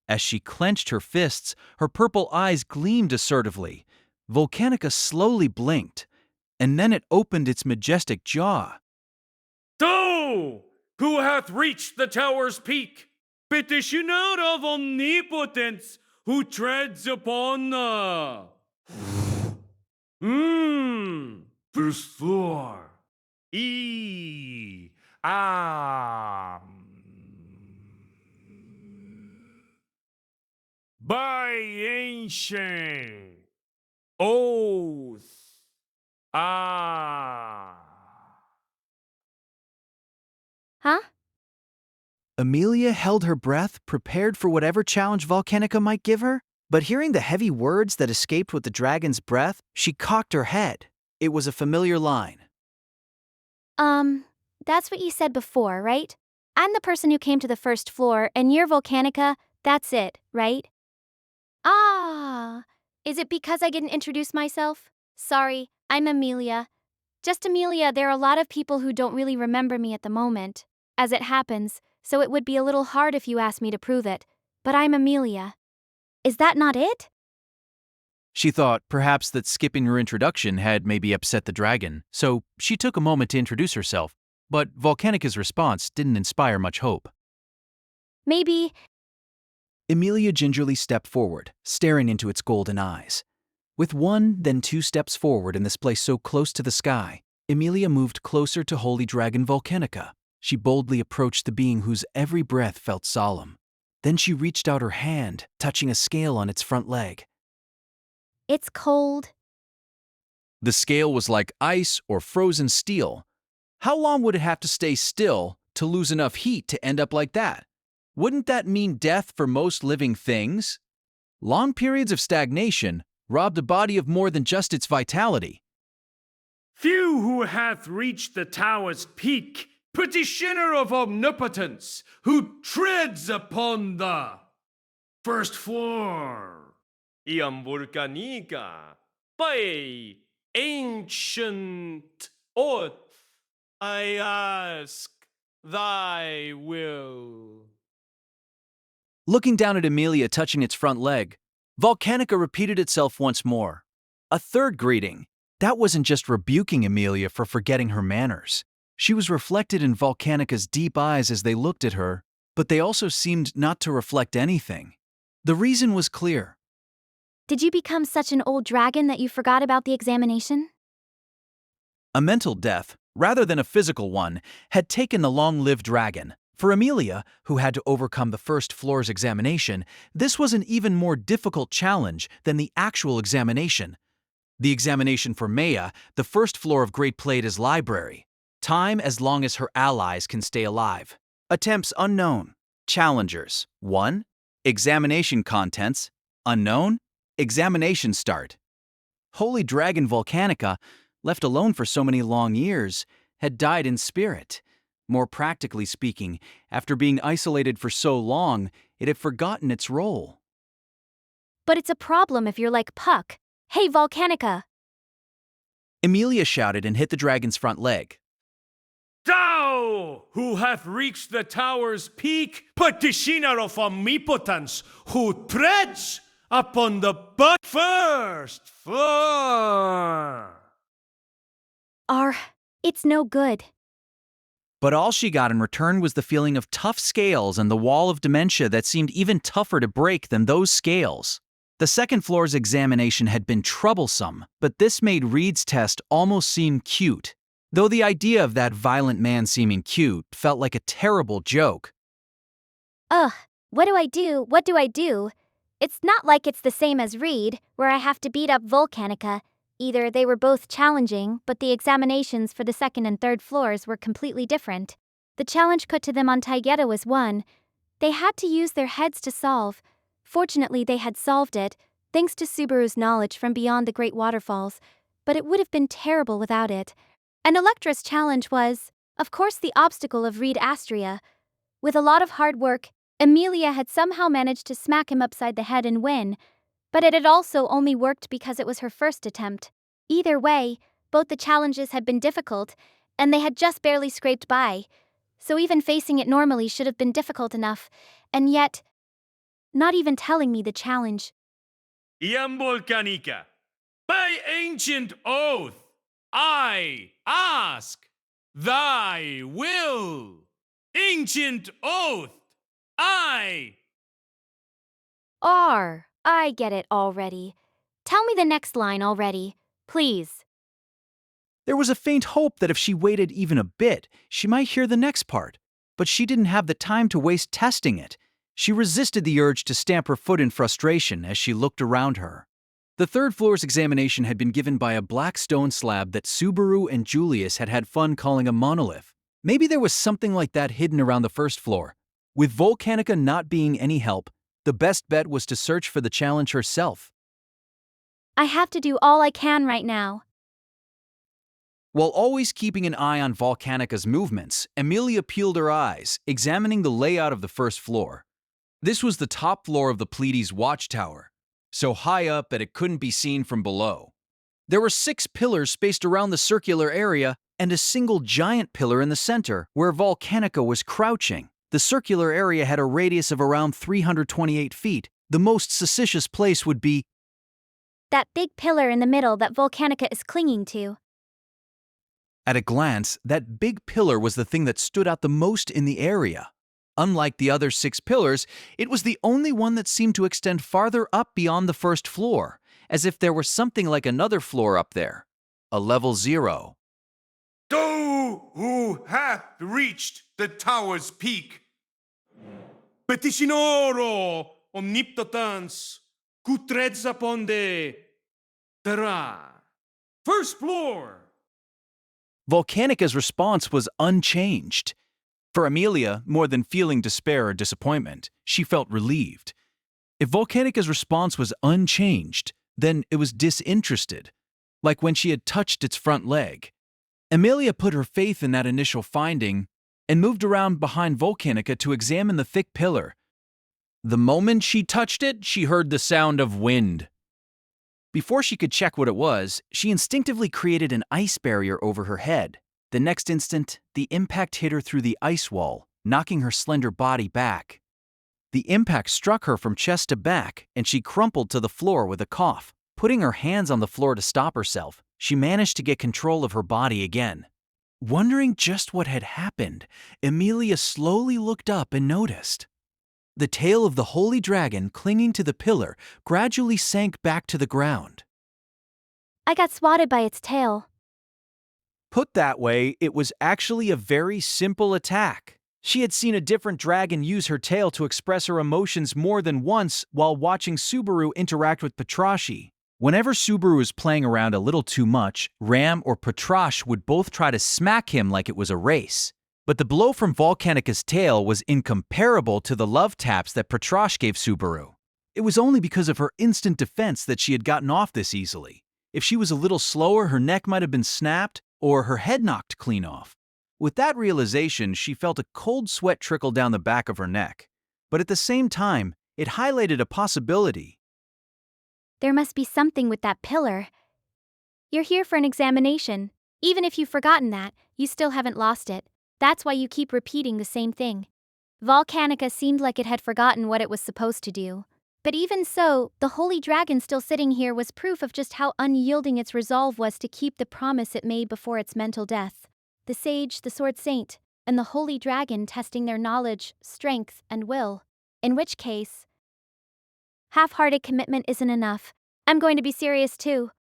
As she clenched her fists, her purple eyes gleamed assertively. Volcanica slowly blinked, and then it opened its majestic jaw. Thou who hath reached the tower's peak, petitioner of omnipotence, who treads upon the first floor. By ancient oath. Huh? Emilia held her breath, prepared for whatever challenge Volcanica might give her, but hearing the heavy words that escaped with the dragon's breath, she cocked her head. It was a familiar line. That's what you said before, right? I'm the person who came to the first floor, and you're Volcanica, that's it, right? Ah, is it because I didn't introduce myself? Sorry, I'm Emilia. Just Emilia, there are a lot of people who don't really remember me at the moment, as it happens, so it would be a little hard if you asked me to prove it. But I'm Emilia. Is that not it? She thought perhaps that skipping her introduction had maybe upset the dragon, so she took a moment to introduce herself, but Volcanica's response didn't inspire much hope. Maybe. Emilia gingerly stepped forward, staring into its golden eyes. With one, then two steps forward in this place so close to the sky, Emilia moved closer to Holy Dragon Volcanica. She boldly approached the being whose every breath felt solemn. Then she reached out her hand, touching a scale on its front leg. It's cold. The scale was like ice or frozen steel. How long would it have to stay still to lose enough heat to end up like that? Wouldn't that mean death for most living things? Long periods of stagnation robbed a body of more than just its vitality. Few who hath reached the tower's peak, petitioner of omnipotence, who treads upon the first floor. Iam volcanica, by ancient oath, I ask thy will. Looking down at Amelia touching its front leg, Volcanica repeated itself once more. A third greeting. That wasn't just rebuking Amelia for forgetting her manners. She was reflected in Volcanica's deep eyes as they looked at her, but they also seemed not to reflect anything. The reason was clear. Did you become such an old dragon that you forgot about the examination? A mental death, rather than a physical one, had taken the long-lived dragon. For Amelia, who had to overcome the first floor's examination, this was an even more difficult challenge than the actual examination. The examination for Maya, the first floor of Great Pleiades Library. Time as long as her allies can stay alive. Attempts unknown. Challengers 1. Examination contents unknown. Examination start. Holy Dragon Volcanica, left alone for so many long years, had died in spirit. More practically speaking, after being isolated for so long, it had forgotten its role. But it's a problem if you're like Puck. Hey, Volcanica! Amelia shouted and hit the dragon's front leg. Thou who hath reached the tower's peak, petitioner of omnipotence, who treads upon the first floor. It's no good. But all she got in return was the feeling of tough scales and the wall of dementia that seemed even tougher to break than those scales. The second floor's examination had been troublesome, but this made Reed's test almost seem cute. Though the idea of that violent man seeming cute felt like a terrible joke. Ugh, what do I do? What do I do? It's not like it's the same as Reed, where I have to beat up Volcanica. Either they were both challenging, but the examinations for the second and third floors were completely different. The challenge put to them on Taigeta was one. They had to use their heads to solve. Fortunately, they had solved it, thanks to Subaru's knowledge from beyond the Great Waterfalls, but it would have been terrible without it. And Electra's challenge was, of course, the obstacle of Reed Astria. With a lot of hard work, Amelia had somehow managed to smack him upside the head and win, but it had also only worked because it was her first attempt. Either way, both the challenges had been difficult, and they had just barely scraped by, so even facing it normally should have been difficult enough, and yet, not even telling me the challenge. Iam volcanica, by ancient oath, I ask thy will. Ancient oath, I. I get it already. Tell me the next line already, please. There was a faint hope that if she waited even a bit, she might hear the next part, but she didn't have the time to waste testing it. She resisted the urge to stamp her foot in frustration as she looked around her. The third floor's examination had been given by a black stone slab that Subaru and Julius had had fun calling a monolith. Maybe there was something like that hidden around the first floor. With Volcanica not being any help, the best bet was to search for the challenge herself. I have to do all I can right now. While always keeping an eye on Volcanica's movements, Amelia peeled her eyes, examining the layout of the first floor. This was the top floor of the Pleiades Watchtower, so high up that it couldn't be seen from below. There were 6 pillars spaced around the circular area and a single giant pillar in the center, where Volcanica was crouching. The circular area had a radius of around 328 feet. The most suspicious place would be that big pillar in the middle that Volcanica is clinging to. At a glance, that big pillar was the thing that stood out the most in the area. Unlike the other 6 pillars, it was the only one that seemed to extend farther up beyond the first floor, as if there were something like another floor up there. A level 0. Thou who hath reached the tower's peak, petitioner omnipotence, who treads upon the terra. First floor. Volcanica's response was unchanged. For Amelia, more than feeling despair or disappointment, she felt relieved. If Volcanica's response was unchanged, then it was disinterested, like when she had touched its front leg. Amelia put her faith in that initial finding and moved around behind Volcanica to examine the thick pillar. The moment she touched it, she heard the sound of wind. Before she could check what it was, she instinctively created an ice barrier over her head. The next instant, the impact hit her through the ice wall, knocking her slender body back. The impact struck her from chest to back, and she crumpled to the floor with a cough. Putting her hands on the floor to stop herself, she managed to get control of her body again. Wondering just what had happened, Amelia slowly looked up and noticed. The tail of the holy dragon clinging to the pillar gradually sank back to the ground. I got swatted by its tail. Put that way, it was actually a very simple attack. She had seen a different dragon use her tail to express her emotions more than once while watching Subaru interact with Beatrice. Whenever Subaru was playing around a little too much, Ram or Beatrice would both try to smack him like it was a race. But the blow from Volcanica's tail was incomparable to the love taps that Beatrice gave Subaru. It was only because of her instant defense that she had gotten off this easily. If she was a little slower, her neck might have been snapped or her head knocked clean off. With that realization, she felt a cold sweat trickle down the back of her neck. But at the same time, it highlighted a possibility. There must be something with that pillar. You're here for an examination. Even if you've forgotten that, you still haven't lost it. That's why you keep repeating the same thing. Volcanica seemed like it had forgotten what it was supposed to do. But even so, the holy dragon still sitting here was proof of just how unyielding its resolve was to keep the promise it made before its mental death. The sage, the sword saint, and the holy dragon testing their knowledge, strength, and will. In which case, half-hearted commitment isn't enough. I'm going to be serious too.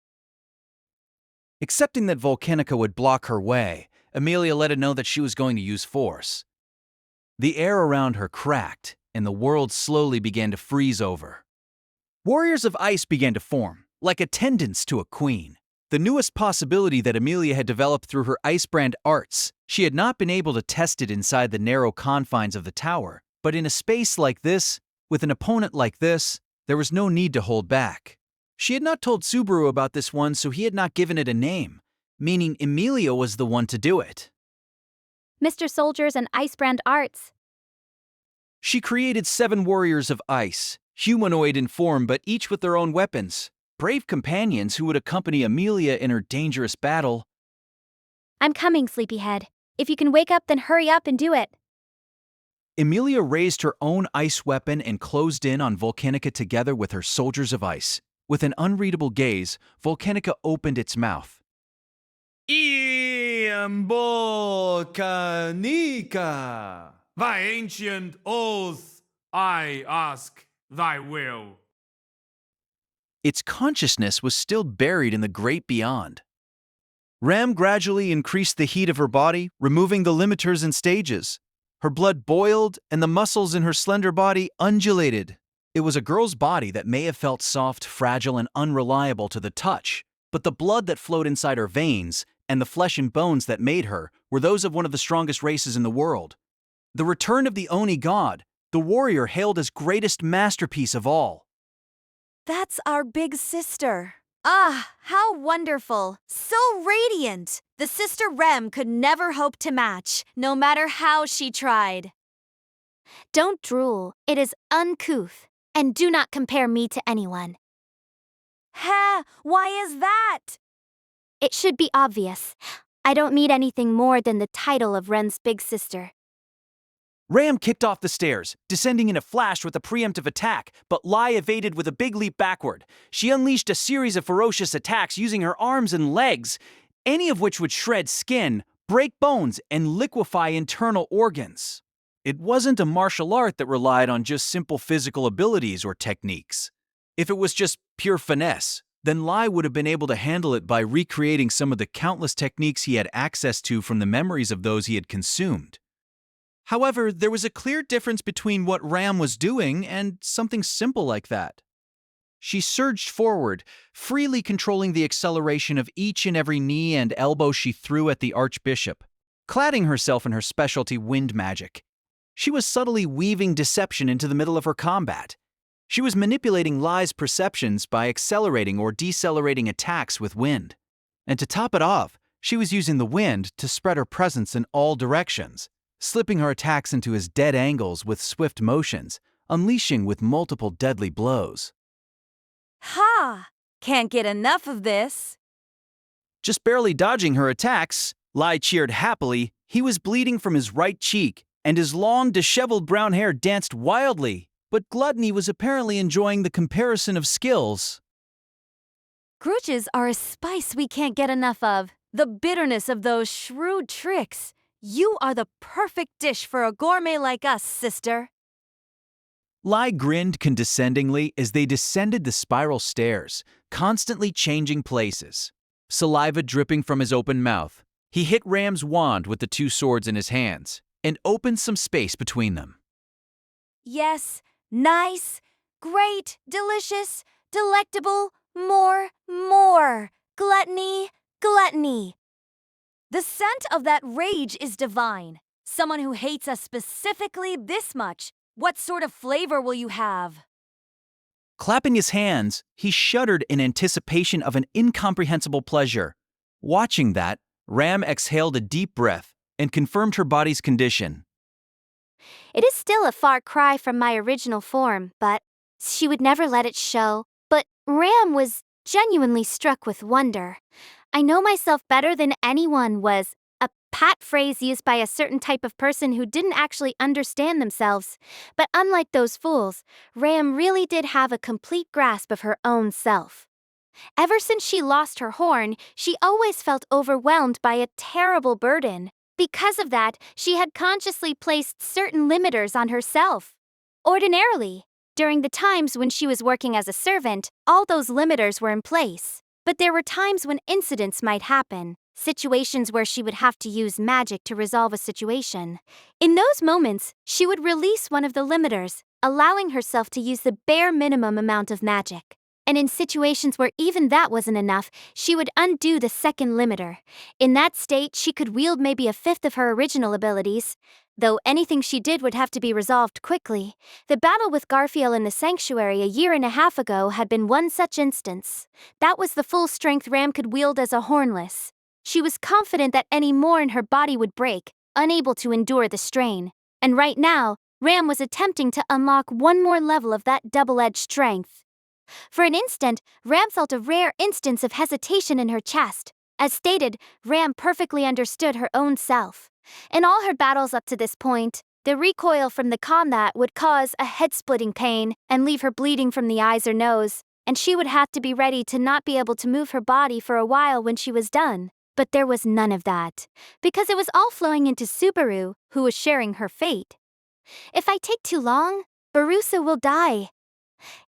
Accepting that Volcanica would block her way, Amelia let it know that she was going to use force. The air around her cracked, and the world slowly began to freeze over. Warriors of ice began to form, like attendants to a queen. The newest possibility that Amelia had developed through her ice-brand arts. She had not been able to test it inside the narrow confines of the tower, but in a space like this, with an opponent like this, there was no need to hold back. She had not told Subaru about this one, so he had not given it a name, meaning Amelia was the one to do it. Mr. Soldiers and Icebrand Arts. She created 7 warriors of ice, humanoid in form but each with their own weapons, brave companions who would accompany Amelia in her dangerous battle. I'm coming, sleepyhead. If you can wake up, then hurry up and do it. Amelia raised her own ice weapon and closed in on Volcanica together with her soldiers of ice. With an unreadable gaze, Volcanica opened its mouth. Volcanica, thy ancient oath, I ask thy will. Its consciousness was still buried in the great beyond. Ram gradually increased the heat of her body, removing the limiters and stages. Her blood boiled, and the muscles in her slender body undulated. It was a girl's body that may have felt soft, fragile, and unreliable to the touch, but the blood that flowed inside her veins and the flesh and bones that made her were those of one of the strongest races in the world. The return of the Oni god, the warrior hailed as greatest masterpiece of all. That's our big sister. Ah, how wonderful. So radiant. The sister Rem could never hope to match, no matter how she tried. Don't drool. It is uncouth. And do not compare me to anyone. Ha! Why is that? It should be obvious. I don't need anything more than the title of Ren's big sister. Ram kicked off the stairs, descending in a flash with a preemptive attack, but Lai evaded with a big leap backward. She unleashed a series of ferocious attacks using her arms and legs, any of which would shred skin, break bones, and liquefy internal organs. It wasn't a martial art that relied on just simple physical abilities or techniques. If it was just pure finesse, then Lai would have been able to handle it by recreating some of the countless techniques he had access to from the memories of those he had consumed. However, there was a clear difference between what Ram was doing and something simple like that. She surged forward, freely controlling the acceleration of each and every knee and elbow she threw at the Archbishop, cladding herself in her specialty wind magic. She was subtly weaving deception into the middle of her combat. She was manipulating Lai's perceptions by accelerating or decelerating attacks with wind. And to top it off, she was using the wind to spread her presence in all directions, slipping her attacks into his dead angles with swift motions, unleashing with multiple deadly blows. Ha! Can't get enough of this. Just barely dodging her attacks, Lai cheered happily. He was bleeding from his right cheek, and his long, disheveled brown hair danced wildly, but Gluttony was apparently enjoying the comparison of skills. Grudges are a spice we can't get enough of. The bitterness of those shrewd tricks. You are the perfect dish for a gourmet like us, sister. Lai grinned condescendingly as they descended the spiral stairs, constantly changing places. Saliva dripping from his open mouth, he hit Ram's wand with the two swords in his hands and opened some space between them. Yes, nice, great, delicious, delectable, more. Gluttony, gluttony. The scent of that rage is divine. Someone who hates us specifically this much. What sort of flavor will you have? Clapping his hands, he shuddered in anticipation of an incomprehensible pleasure. Watching that, Ram exhaled a deep breath and confirmed her body's condition. It is still a far cry from my original form, but she would never let it show. But Ram was genuinely struck with wonder. I know myself better than anyone was a pat phrase used by a certain type of person who didn't actually understand themselves. But unlike those fools, Ram really did have a complete grasp of her own self. Ever since she lost her horn, she always felt overwhelmed by a terrible burden. Because of that, she had consciously placed certain limiters on herself. Ordinarily, during the times when she was working as a servant, all those limiters were in place. But there were times when incidents might happen, situations where she would have to use magic to resolve a situation. In those moments, she would release one of the limiters, allowing herself to use the bare minimum amount of magic. And in situations where even that wasn't enough, she would undo the second limiter. In that state, she could wield maybe a fifth of her original abilities, though anything she did would have to be resolved quickly. The battle with Garfield in the sanctuary a year and a half ago had been one such instance. That was the full strength Ram could wield as a hornless. She was confident that any more in her body would break, unable to endure the strain. And right now, Ram was attempting to unlock one more level of that double-edged strength. For an instant, Ram felt a rare instance of hesitation in her chest. As stated, Ram perfectly understood her own self. In all her battles up to this point, the recoil from the combat would cause a head-splitting pain and leave her bleeding from the eyes or nose, and she would have to be ready to not be able to move her body for a while when she was done. But there was none of that, because it was all flowing into Subaru, who was sharing her fate. If I take too long, Barusa will die.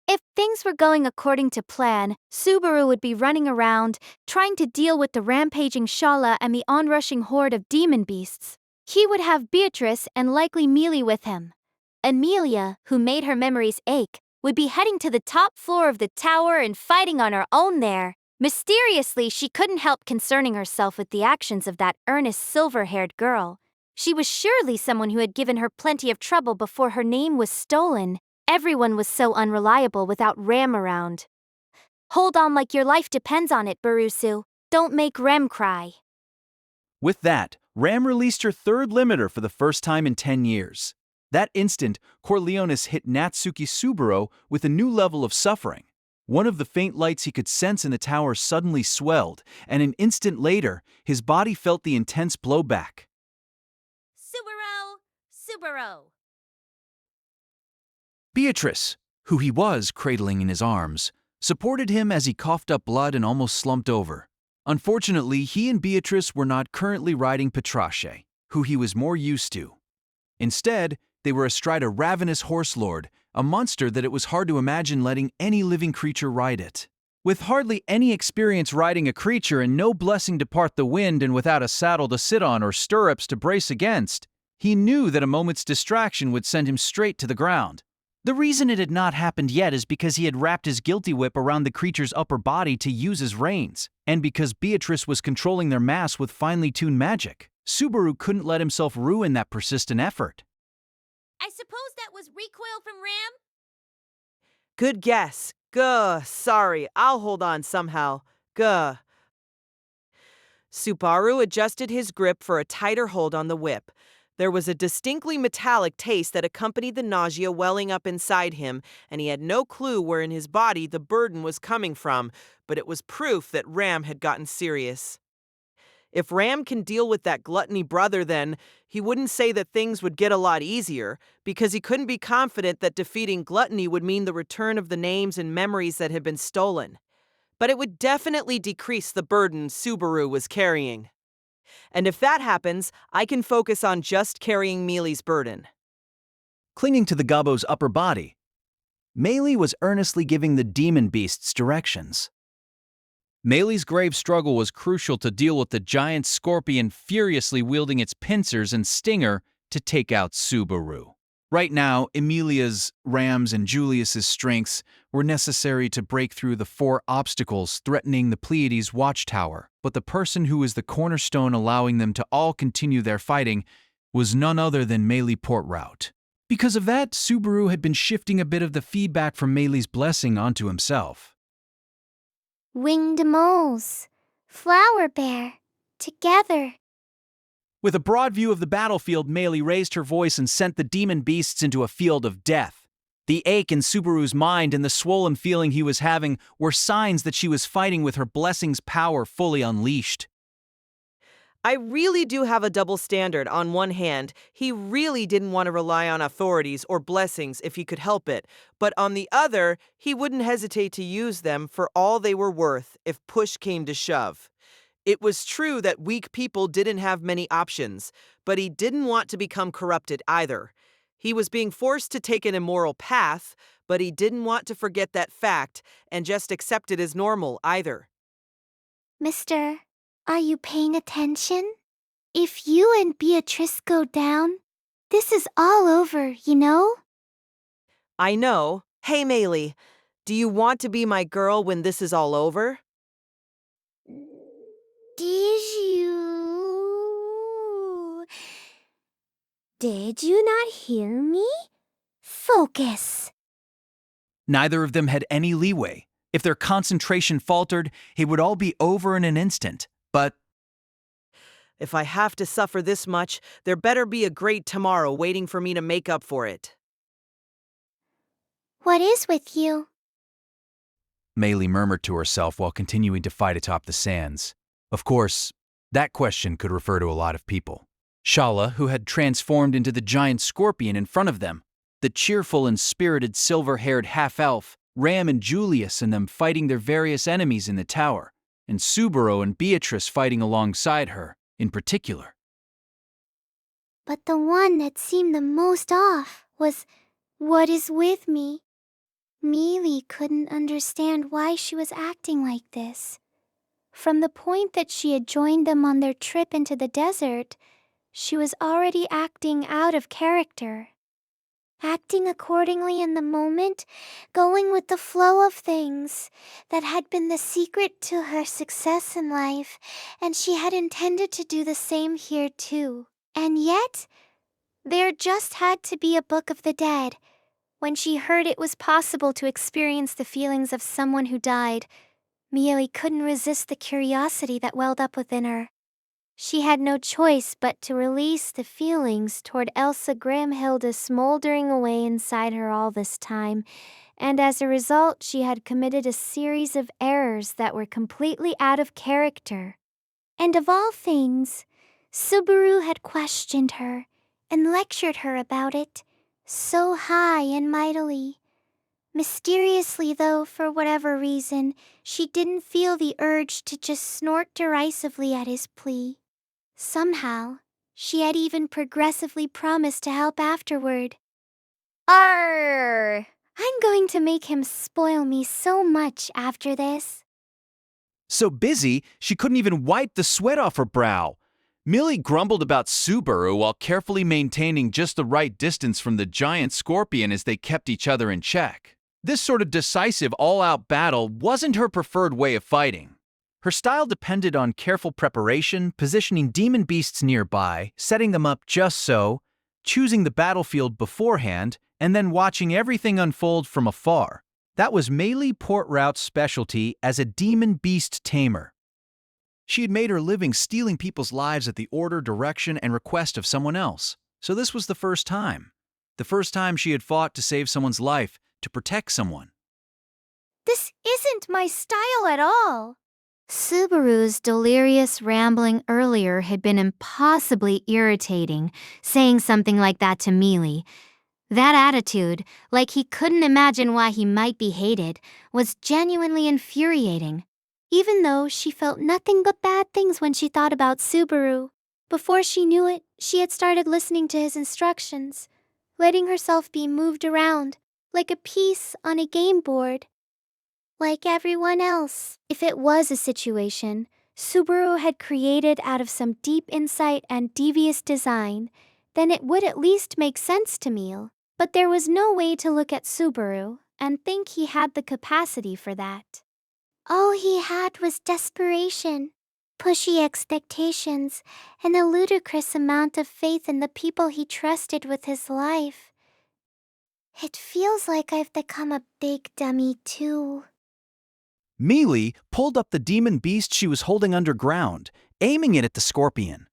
If things were going according to plan, Subaru would be running around, trying to deal with the rampaging Shala and the onrushing horde of demon beasts. He would have Beatrice and likely Mealy with him. Amelia, who made her memories ache, would be heading to the top floor of the tower and fighting on her own there. Mysteriously, she couldn't help concerning herself with the actions of that earnest silver-haired girl. She was surely someone who had given her plenty of trouble before her name was stolen. Everyone was so unreliable without Ram around. Hold on like your life depends on it, Barusu. Don't make Rem cry. With that, Ram released her third limiter for the first time in 10 years. That instant, Corleonis hit Natsuki Subaru with a new level of suffering. One of the faint lights he could sense in the tower suddenly swelled, and an instant later, his body felt the intense blowback. Subaru! Beatrice, who he was cradling in his arms, supported him as he coughed up blood and almost slumped over. Unfortunately, he and Beatrice were not currently riding Petrache, who he was more used to. Instead, they were astride a ravenous horse lord, a monster that it was hard to imagine letting any living creature ride it. With hardly any experience riding a creature and no blessing to part the wind and without a saddle to sit on or stirrups to brace against, he knew that a moment's distraction would send him straight to the ground. The reason it had not happened yet is because he had wrapped his guilty whip around the creature's upper body to use as reins, and because Beatrice was controlling their mass with finely tuned magic. Subaru couldn't let himself ruin that persistent effort. I suppose that was recoil from Ram? Good guess. Gah, sorry, I'll hold on somehow. Gah. Subaru adjusted his grip for a tighter hold on the whip. There was a distinctly metallic taste that accompanied the nausea welling up inside him, and he had no clue where in his body the burden was coming from, but it was proof that Ram had gotten serious. If Ram can deal with that gluttony brother, then he wouldn't say that things would get a lot easier, because he couldn't be confident that defeating gluttony would mean the return of the names and memories that had been stolen. But it would definitely decrease the burden Subaru was carrying. And if that happens, I can focus on just carrying Mealy's burden. Clinging to the gobbo's upper body, Mealy was earnestly giving the demon beasts directions. Mealy's grave struggle was crucial to deal with the giant scorpion furiously wielding its pincers and stinger to take out Subaru. Right now, Emilia's, Ram's, and Julius's strengths were necessary to break through the 4 obstacles threatening the Pleiades Watchtower, but the person who was the cornerstone allowing them to all continue their fighting was none other than Mealy Portrout. Because of that, Subaru had been shifting a bit of the feedback from Mealy's blessing onto himself. Winged moles, flower bear, together. With a broad view of the battlefield, Mealy raised her voice and sent the demon beasts into a field of death. The ache in Subaru's mind and the swollen feeling he was having were signs that she was fighting with her blessing's power fully unleashed. I really do have a double standard. On one hand, he really didn't want to rely on authorities or blessings if he could help it, but on the other, he wouldn't hesitate to use them for all they were worth if push came to shove. It was true that weak people didn't have many options, but he didn't want to become corrupted either. He was being forced to take an immoral path, but he didn't want to forget that fact and just accept it as normal either. Mister, are you paying attention? If you and Beatrice go down, this is all over, you know? I know. Hey, Mealy, do you want to be my girl when this is all over? Did you not hear me? Focus. Neither of them had any leeway. If their concentration faltered, it would all be over in an instant. But if I have to suffer this much, there better be a great tomorrow waiting for me to make up for it. What is with you? Mealy murmured to herself while continuing to fight atop the sands. Of course, that question could refer to a lot of people. Shala, who had transformed into the giant scorpion in front of them, the cheerful and spirited silver-haired half-elf, Ram and Julius and them fighting their various enemies in the tower, and Subaru and Beatrice fighting alongside her, in particular. But the one that seemed the most off was, what is with me? Mealy couldn't understand why she was acting like this. From the point that she had joined them on their trip into the desert, she was already acting out of character. Acting accordingly in the moment, going with the flow of things. That had been the secret to her success in life, and she had intended to do the same here too. And yet, there just had to be a Book of the Dead. When she heard it was possible to experience the feelings of someone who died, Mealy couldn't resist the curiosity that welled up within her. She had no choice but to release the feelings toward Elsa Grimhilda smoldering away inside her all this time, and as a result she had committed a series of errors that were completely out of character. And of all things, Subaru had questioned her and lectured her about it, so high and mightily. Mysteriously, though, for whatever reason, she didn't feel the urge to just snort derisively at his plea. Somehow, she had even progressively promised to help afterward. Arr! I'm going to make him spoil me so much after this. So busy, she couldn't even wipe the sweat off her brow. Millie grumbled about Subaru while carefully maintaining just the right distance from the giant scorpion as they kept each other in check. This sort of decisive, all-out battle wasn't her preferred way of fighting. Her style depended on careful preparation, positioning demon beasts nearby, setting them up just so, choosing the battlefield beforehand, and then watching everything unfold from afar. That was Meili Portrout's specialty as a demon beast tamer. She had made her living stealing people's lives at the order, direction, and request of someone else. So this was the first time. The first time she had fought to save someone's life, to protect someone. This isn't my style at all. Subaru's delirious rambling earlier had been impossibly irritating, saying something like that to Meili. That attitude, like he couldn't imagine why he might be hated, was genuinely infuriating. Even though she felt nothing but bad things when she thought about Subaru. Before she knew it, she had started listening to his instructions, letting herself be moved around, like a piece on a game board. Like everyone else, if it was a situation Subaru had created out of some deep insight and devious design, then it would at least make sense to Meili. But there was no way to look at Subaru and think he had the capacity for that. All he had was desperation, pushy expectations, and a ludicrous amount of faith in the people he trusted with his life. It feels like I've become a big dummy too. Meili pulled up the demon beast she was holding underground, aiming it at the scorpion.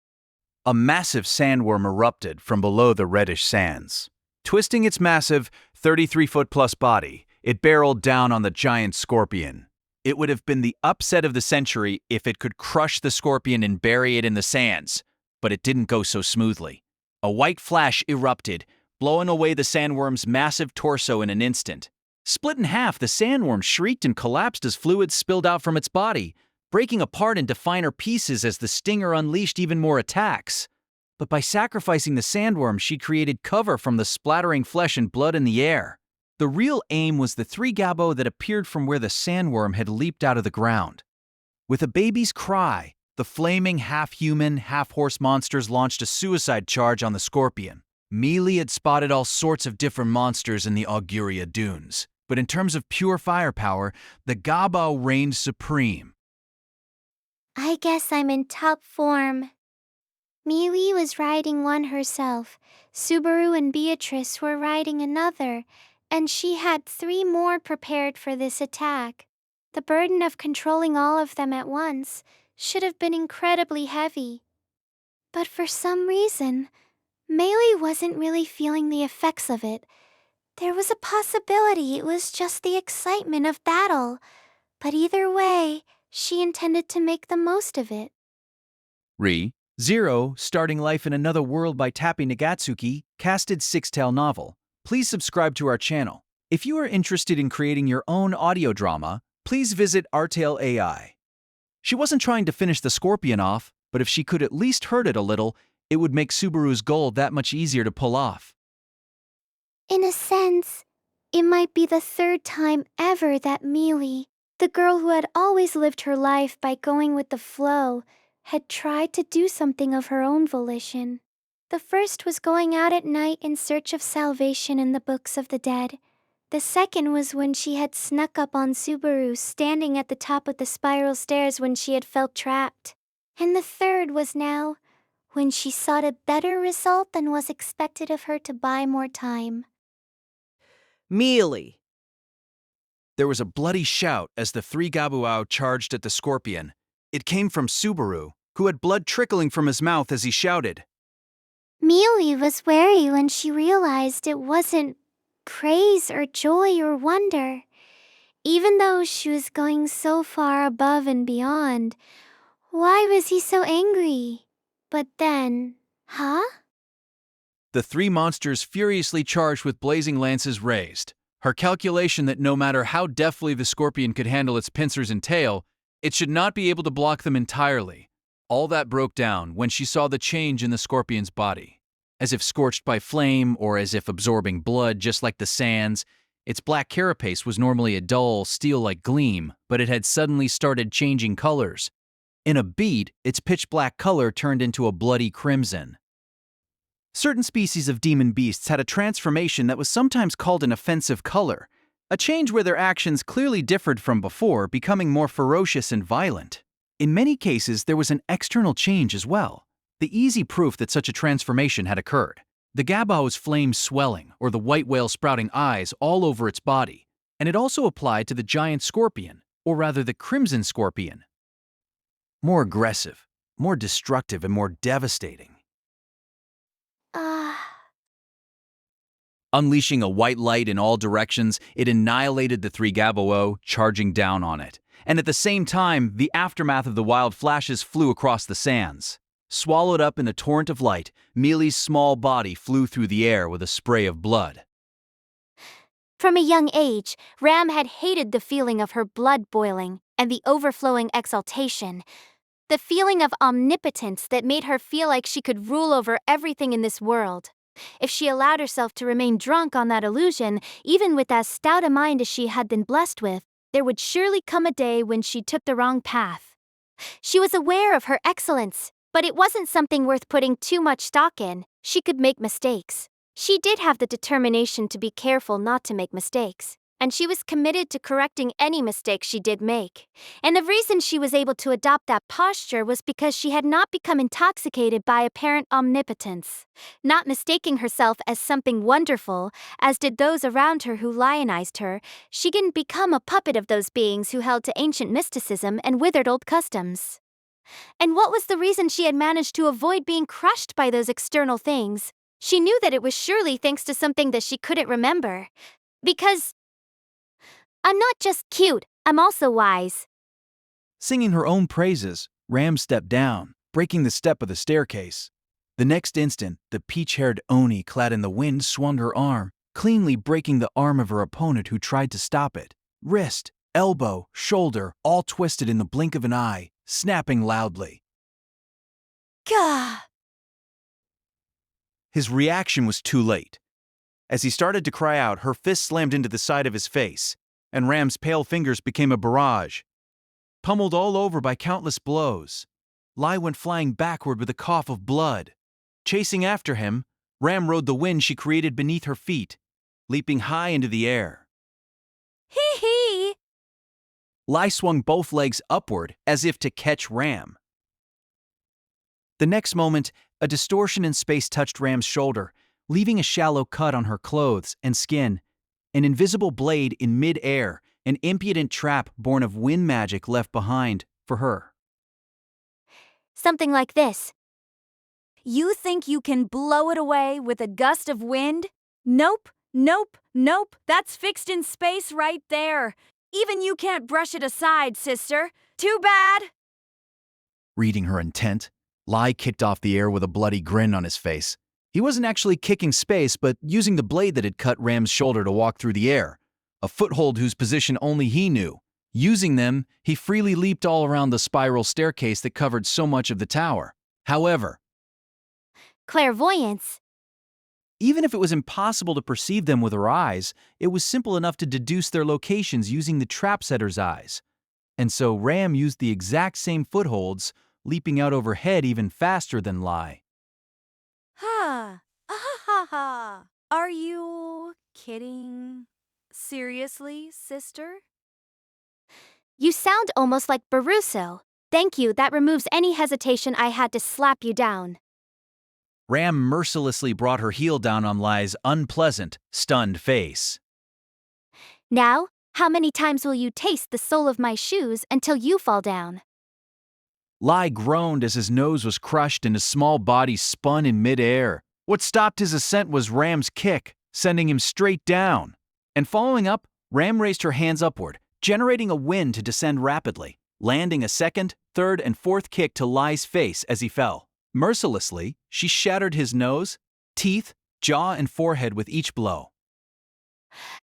A massive sandworm erupted from below the reddish sands. Twisting its massive, 33-foot-plus body, it barreled down on the giant scorpion. It would have been the upset of the century if it could crush the scorpion and bury it in the sands, but it didn't go so smoothly. A white flash erupted, blowing away the sandworm's massive torso in an instant. Split in half, the sandworm shrieked and collapsed as fluids spilled out from its body, breaking apart into finer pieces as the stinger unleashed even more attacks. But by sacrificing the sandworm, she created cover from the splattering flesh and blood in the air. The real aim was the three gabo that appeared from where the sandworm had leaped out of the ground. With a baby's cry, the flaming half-human, half-horse monsters launched a suicide charge on the scorpion. Meili had spotted all sorts of different monsters in the Auguria Dunes, but in terms of pure firepower, the gabo reigned supreme. I guess I'm in top form. Meili was riding one herself, Subaru and Beatrice were riding another, and she had 3 more prepared for this attack. The burden of controlling all of them at once should have been incredibly heavy. But for some reason, Meili wasn't really feeling the effects of it. There was a possibility it was just the excitement of battle, but either way, she intended to make the most of it. Zero, Starting Life in Another World by Tapi Nagatsuki, casted 6-tale novel. Please subscribe to our channel. If you are interested in creating your own audio drama, please visit Artale AI. She wasn't trying to finish the scorpion off, but if she could at least hurt it a little, it would make Subaru's goal that much easier to pull off. In a sense, it might be the 3rd time ever that Meili, the girl who had always lived her life by going with the flow, had tried to do something of her own volition. The first was going out at night in search of salvation in the books of the dead. The second was when she had snuck up on Subaru standing at the top of the spiral stairs when she had felt trapped. And the third was now, when she sought a better result than was expected of her to buy more time. Meili. There was a bloody shout as the 3 gabuao charged at the scorpion. It came from Subaru, who had blood trickling from his mouth as he shouted. Meili was wary when she realized it wasn't praise or joy or wonder. Even though she was going so far above and beyond, why was he so angry? But then, The 3 monsters furiously charged with blazing lances raised. Her calculation that no matter how deftly the scorpion could handle its pincers and tail, it should not be able to block them entirely. All that broke down when she saw the change in the scorpion's body. As if scorched by flame or as if absorbing blood just like the sands, its black carapace was normally a dull, steel-like gleam, but it had suddenly started changing colors. In a beat, its pitch-black color turned into a bloody crimson. Certain species of demon beasts had a transformation that was sometimes called an offensive color, a change where their actions clearly differed from before, becoming more ferocious and violent. In many cases, there was an external change as well, the easy proof that such a transformation had occurred. The gabao's flame swelling, or the white whale sprouting eyes all over its body, and it also applied to the giant scorpion, or rather the crimson scorpion. More aggressive, more destructive, and more devastating. Unleashing a white light in all directions, it annihilated the three gabao, charging down on it. And at the same time, the aftermath of the wild flashes flew across the sands. Swallowed up in a torrent of light, Mealy's small body flew through the air with a spray of blood. From a young age, Ram had hated the feeling of her blood boiling and the overflowing exaltation. The feeling of omnipotence that made her feel like she could rule over everything in this world. If she allowed herself to remain drunk on that illusion, even with as stout a mind as she had been blessed with, there would surely come a day when she took the wrong path. She was aware of her excellence, but it wasn't something worth putting too much stock in. She could make mistakes. She did have the determination to be careful not to make mistakes, and she was committed to correcting any mistake she did make. And the reason she was able to adopt that posture was because she had not become intoxicated by apparent omnipotence, not mistaking herself as something wonderful, as did those around her who lionized her. She didn't become a puppet of those beings who held to ancient mysticism and withered old customs. And what was the reason she had managed to avoid being crushed by those external things? She knew that it was surely thanks to something that she couldn't remember. Because I'm not just cute, I'm also wise. Singing her own praises, Ram stepped down, breaking the step of the staircase. The next instant, the peach-haired Oni clad in the wind swung her arm, cleanly breaking the arm of her opponent who tried to stop it. Wrist, elbow, shoulder, all twisted in the blink of an eye, snapping loudly. Gah! His reaction was too late. As he started to cry out, her fist slammed into the side of his face, and Ram's pale fingers became a barrage. Pummeled all over by countless blows, Lai went flying backward with a cough of blood. Chasing after him, Ram rode the wind she created beneath her feet, leaping high into the air. Hee hee! Lai swung both legs upward as if to catch Ram. The next moment, a distortion in space touched Ram's shoulder, leaving a shallow cut on her clothes and skin. An invisible blade in mid-air, an impudent trap born of wind magic left behind for her. Something like this. You think you can blow it away with a gust of wind? Nope, nope, nope. That's fixed in space right there. Even you can't brush it aside, sister. Too bad. Reading her intent, Lai kicked off the air with a bloody grin on his face. He wasn't actually kicking space, but using the blade that had cut Ram's shoulder to walk through the air, a foothold whose position only he knew. Using them, he freely leaped all around the spiral staircase that covered so much of the tower. However, Clairvoyance. even if it was impossible to perceive them with her eyes, it was simple enough to deduce their locations using the trapsetter's eyes. And so Ram used the exact same footholds, leaping out overhead even faster than Lai. Ha! Ha ha ha! Are you kidding? Seriously, sister? You sound almost like Baruso. Thank you, that removes any hesitation I had to slap you down. Ram mercilessly brought her heel down on Lai's unpleasant, stunned face. Now, how many times will you taste the sole of my shoes until you fall down? Lai groaned as his nose was crushed and his small body spun in midair. What stopped his ascent was Ram's kick, sending him straight down. And following up, Ram raised her hands upward, generating a wind to descend rapidly, landing a second, third, and fourth kick to Lai's face as he fell. Mercilessly, she shattered his nose, teeth, jaw, and forehead with each blow.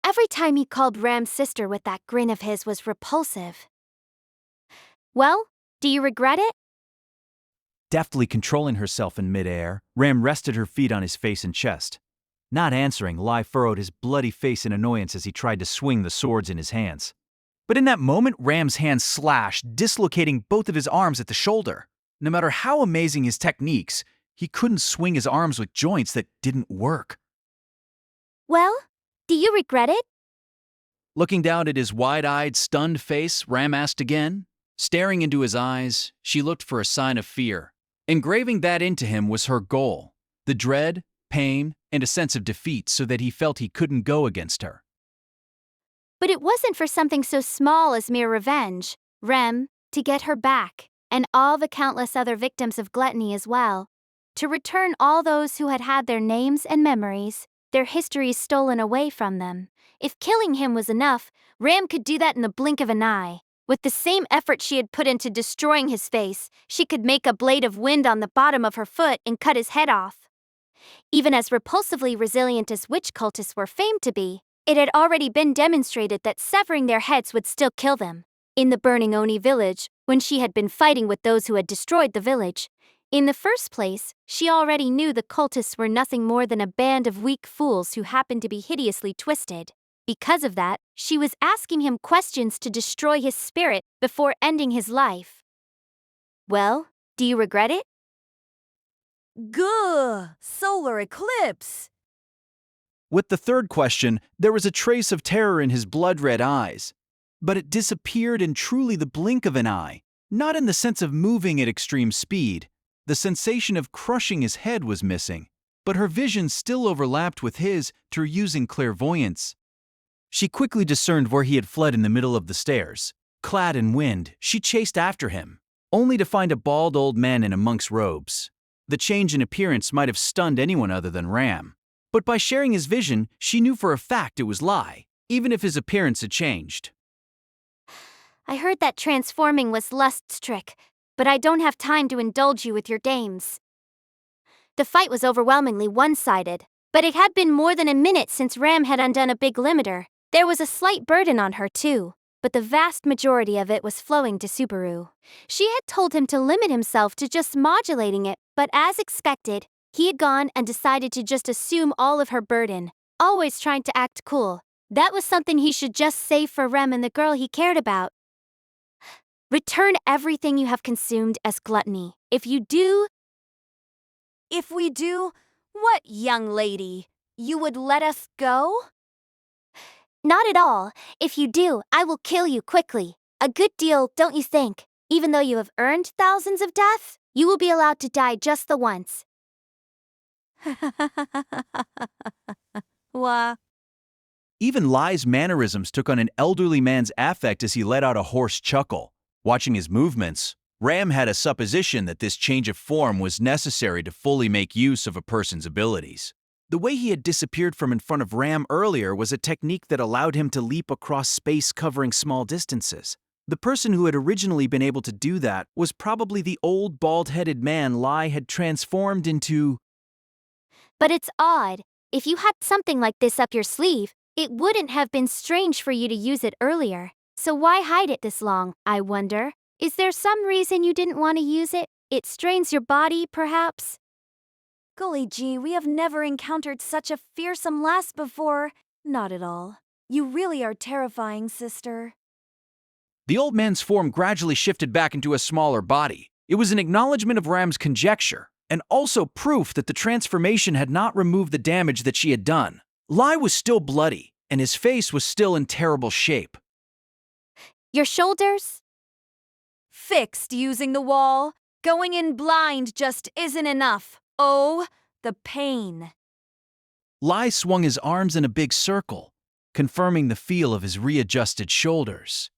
Every time he called Ram's sister with that grin of his was repulsive. Well, do you regret it? Deftly controlling herself in midair, Ram rested her feet on his face and chest. Not answering, Lai furrowed his bloody face in annoyance as he tried to swing the swords in his hands. But in that moment, Ram's hand slashed, dislocating both of his arms at the shoulder. No matter how amazing his techniques, he couldn't swing his arms with joints that didn't work. Well, do you regret it? Looking down at his wide-eyed, stunned face, Ram asked again. Staring into his eyes, she looked for a sign of fear. Engraving that into him was her goal. The dread, pain, and a sense of defeat so that he felt he couldn't go against her. But it wasn't for something so small as mere revenge, Rem, to get her back, and all the countless other victims of gluttony as well. To return all those who had had their names and memories, their histories stolen away from them. If killing him was enough, Ram could do that in the blink of an eye. With the same effort she had put into destroying his face, she could make a blade of wind on the bottom of her foot and cut his head off. Even as repulsively resilient as witch cultists were famed to be, it had already been demonstrated that severing their heads would still kill them. In the burning Oni village, when she had been fighting with those who had destroyed the village. In the first place, she already knew the cultists were nothing more than a band of weak fools who happened to be hideously twisted. Because of that, she was asking him questions to destroy his spirit before ending his life. Well, do you regret it? Gah! Solar eclipse! With the third question, there was a trace of terror in his blood-red eyes. But it disappeared in truly the blink of an eye, not in the sense of moving at extreme speed. The sensation of crushing his head was missing, but her vision still overlapped with his through using clairvoyance. She quickly discerned where he had fled in the middle of the stairs. Clad in wind, she chased after him, only to find a bald old man in a monk's robes. The change in appearance might have stunned anyone other than Ram. But by sharing his vision, she knew for a fact it was Lai, even if his appearance had changed. I heard that transforming was Lust's trick, but I don't have time to indulge you with your dames. The fight was overwhelmingly one-sided, but it had been more than a minute since Ram had undone a big limiter. There was a slight burden on her too, but the vast majority of it was flowing to Subaru. She had told him to limit himself to just modulating it, but as expected, he had gone and decided to just assume all of her burden, always trying to act cool. That was something he should just save for Rem and the girl he cared about. Return everything you have consumed as gluttony. If we do, what, young lady? You would let us go? Not at all. If you do, I will kill you quickly. A good deal, don't you think? Even though you have earned thousands of deaths, you will be allowed to die just the once. Wah. Even Lai's mannerisms took on an elderly man's affect as he let out a hoarse chuckle. Watching his movements, Ram had a supposition that this change of form was necessary to fully make use of a person's abilities. The way he had disappeared from in front of Ram earlier was a technique that allowed him to leap across space covering small distances. The person who had originally been able to do that was probably the old bald-headed man Lai had transformed into. But it's odd. If you had something like this up your sleeve, it wouldn't have been strange for you to use it earlier. So why hide it this long, I wonder? Is there some reason you didn't want to use it? It strains your body, perhaps? Golly gee, we have never encountered such a fearsome lass before. Not at all. You really are terrifying, sister. The old man's form gradually shifted back into a smaller body. It was an acknowledgement of Ram's conjecture, and also proof that the transformation had not removed the damage that she had done. Lai was still bloody, and his face was still in terrible shape. Your shoulders? Fixed using the wall. Going in blind just isn't enough. Oh, the pain. Lai swung his arms in a big circle, confirming the feel of his readjusted shoulders.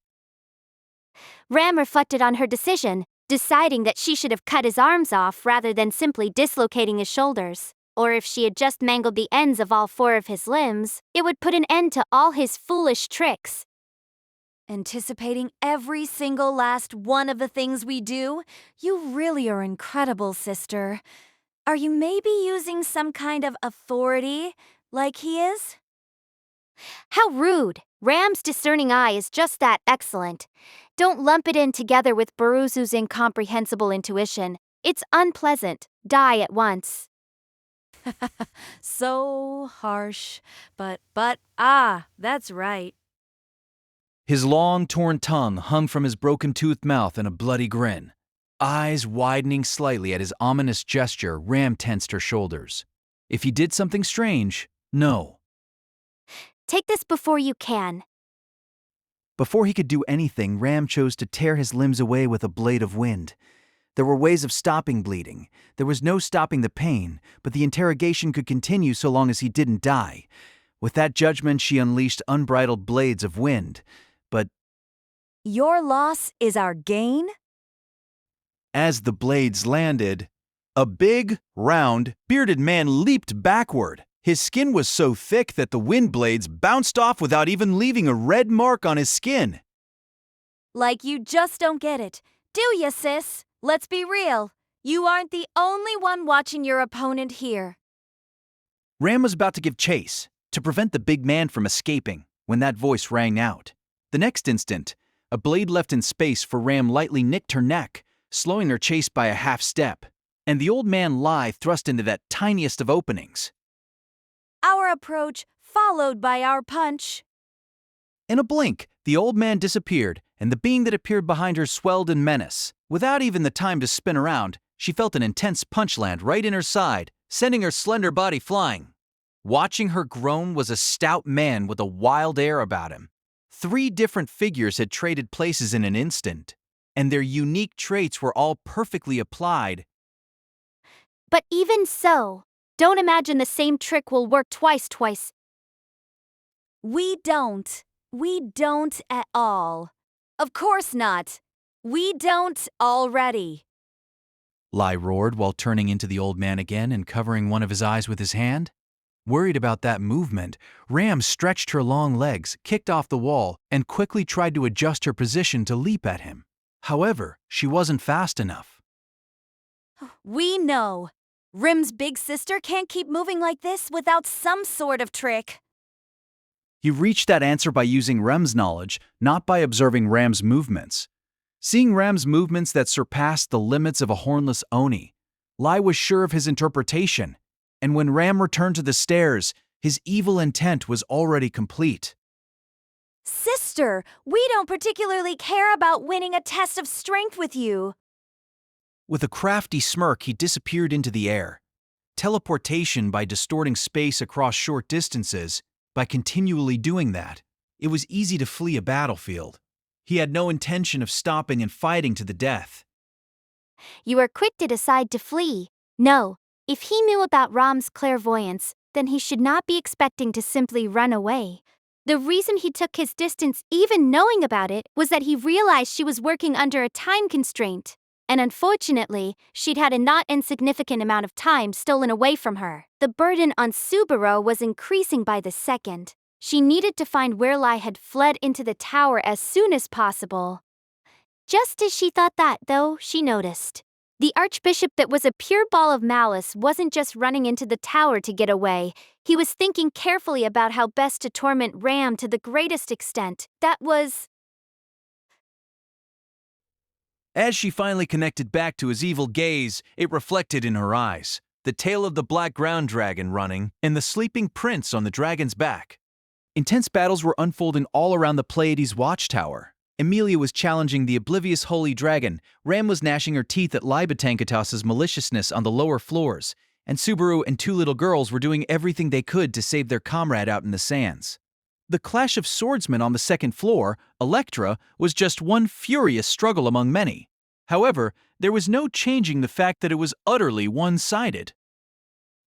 Ram reflected on her decision, deciding that she should have cut his arms off rather than simply dislocating his shoulders. Or if she had just mangled the ends of all four of his limbs, it would put an end to all his foolish tricks. Anticipating every single last one of the things we do? You really are incredible, sister. Are you maybe using some kind of authority, like he is? How rude! Ram's discerning eye is just that excellent. Don't lump it in together with Baruzu's incomprehensible intuition. It's unpleasant. Die at once. So harsh. But, that's right. His long, torn tongue hung from his broken-toothed mouth in a bloody grin. Eyes widening slightly at his ominous gesture, Ram tensed her shoulders. If he did something strange, no. Take this before you can. Before he could do anything, Ram chose to tear his limbs away with a blade of wind. There were ways of stopping bleeding. There was no stopping the pain, but the interrogation could continue so long as he didn't die. With that judgment, she unleashed unbridled blades of wind. But Your loss is our gain? as the blades landed, a big, round, bearded man leaped backward. His skin was so thick that the wind blades bounced off without even leaving a red mark on his skin. Like you just don't get it. Do ya, sis? Let's be real. You aren't the only one watching your opponent here. Ram was about to give chase, to prevent the big man from escaping, when that voice rang out. The next instant, a blade left in space for Ram lightly nicked her neck, slowing her chase by a half step, and the old man lithe thrust into that tiniest of openings. Our approach, followed by our punch. In a blink, the old man disappeared, and the being that appeared behind her swelled in menace. Without even the time to spin around, she felt an intense punch land right in her side, sending her slender body flying. Watching her groan was a stout man with a wild air about him. 3 different figures had traded places in an instant, and their unique traits were all perfectly applied. But even so, don't imagine the same trick will work twice. We don't. We don't at all. Of course not. We don't already. Lai roared while turning into the old man again and covering one of his eyes with his hand. Worried about that movement, Ram stretched her long legs, kicked off the wall, and quickly tried to adjust her position to leap at him. However, she wasn't fast enough. We know. Rim's big sister can't keep moving like this without some sort of trick. He reached that answer by using Rem's knowledge, not by observing Ram's movements. Seeing Ram's movements that surpassed the limits of a hornless Oni, Lai was sure of his interpretation, and when Ram returned to the stairs, his evil intent was already complete. Sister, we don't particularly care about winning a test of strength with you. With a crafty smirk, he disappeared into the air. Teleportation by distorting space across short distances, by continually doing that, it was easy to flee a battlefield. He had no intention of stopping and fighting to the death. You are quick to decide to flee. No, if he knew about Ram's clairvoyance, then he should not be expecting to simply run away. The reason he took his distance, even knowing about it, was that he realized she was working under a time constraint. And unfortunately, she'd had a not insignificant amount of time stolen away from her. The burden on Subaru was increasing by the second. She needed to find where Lai had fled into the tower as soon as possible. Just as she thought that, though, she noticed. The archbishop that was a pure ball of malice wasn't just running into the tower to get away. He was thinking carefully about how best to torment Ram to the greatest extent. That was... As she finally connected back to his evil gaze, it reflected in her eyes, the tail of the black ground dragon running, and the sleeping prince on the dragon's back. Intense battles were unfolding all around the Pleiades Watchtower. Emilia was challenging the oblivious holy dragon, Ram was gnashing her teeth at Libatankatas's maliciousness on the lower floors, and Subaru and 2 little girls were doing everything they could to save their comrade out in the sands. The clash of swordsmen on the 2nd floor, Electra, was just one furious struggle among many. However, there was no changing the fact that it was utterly one-sided.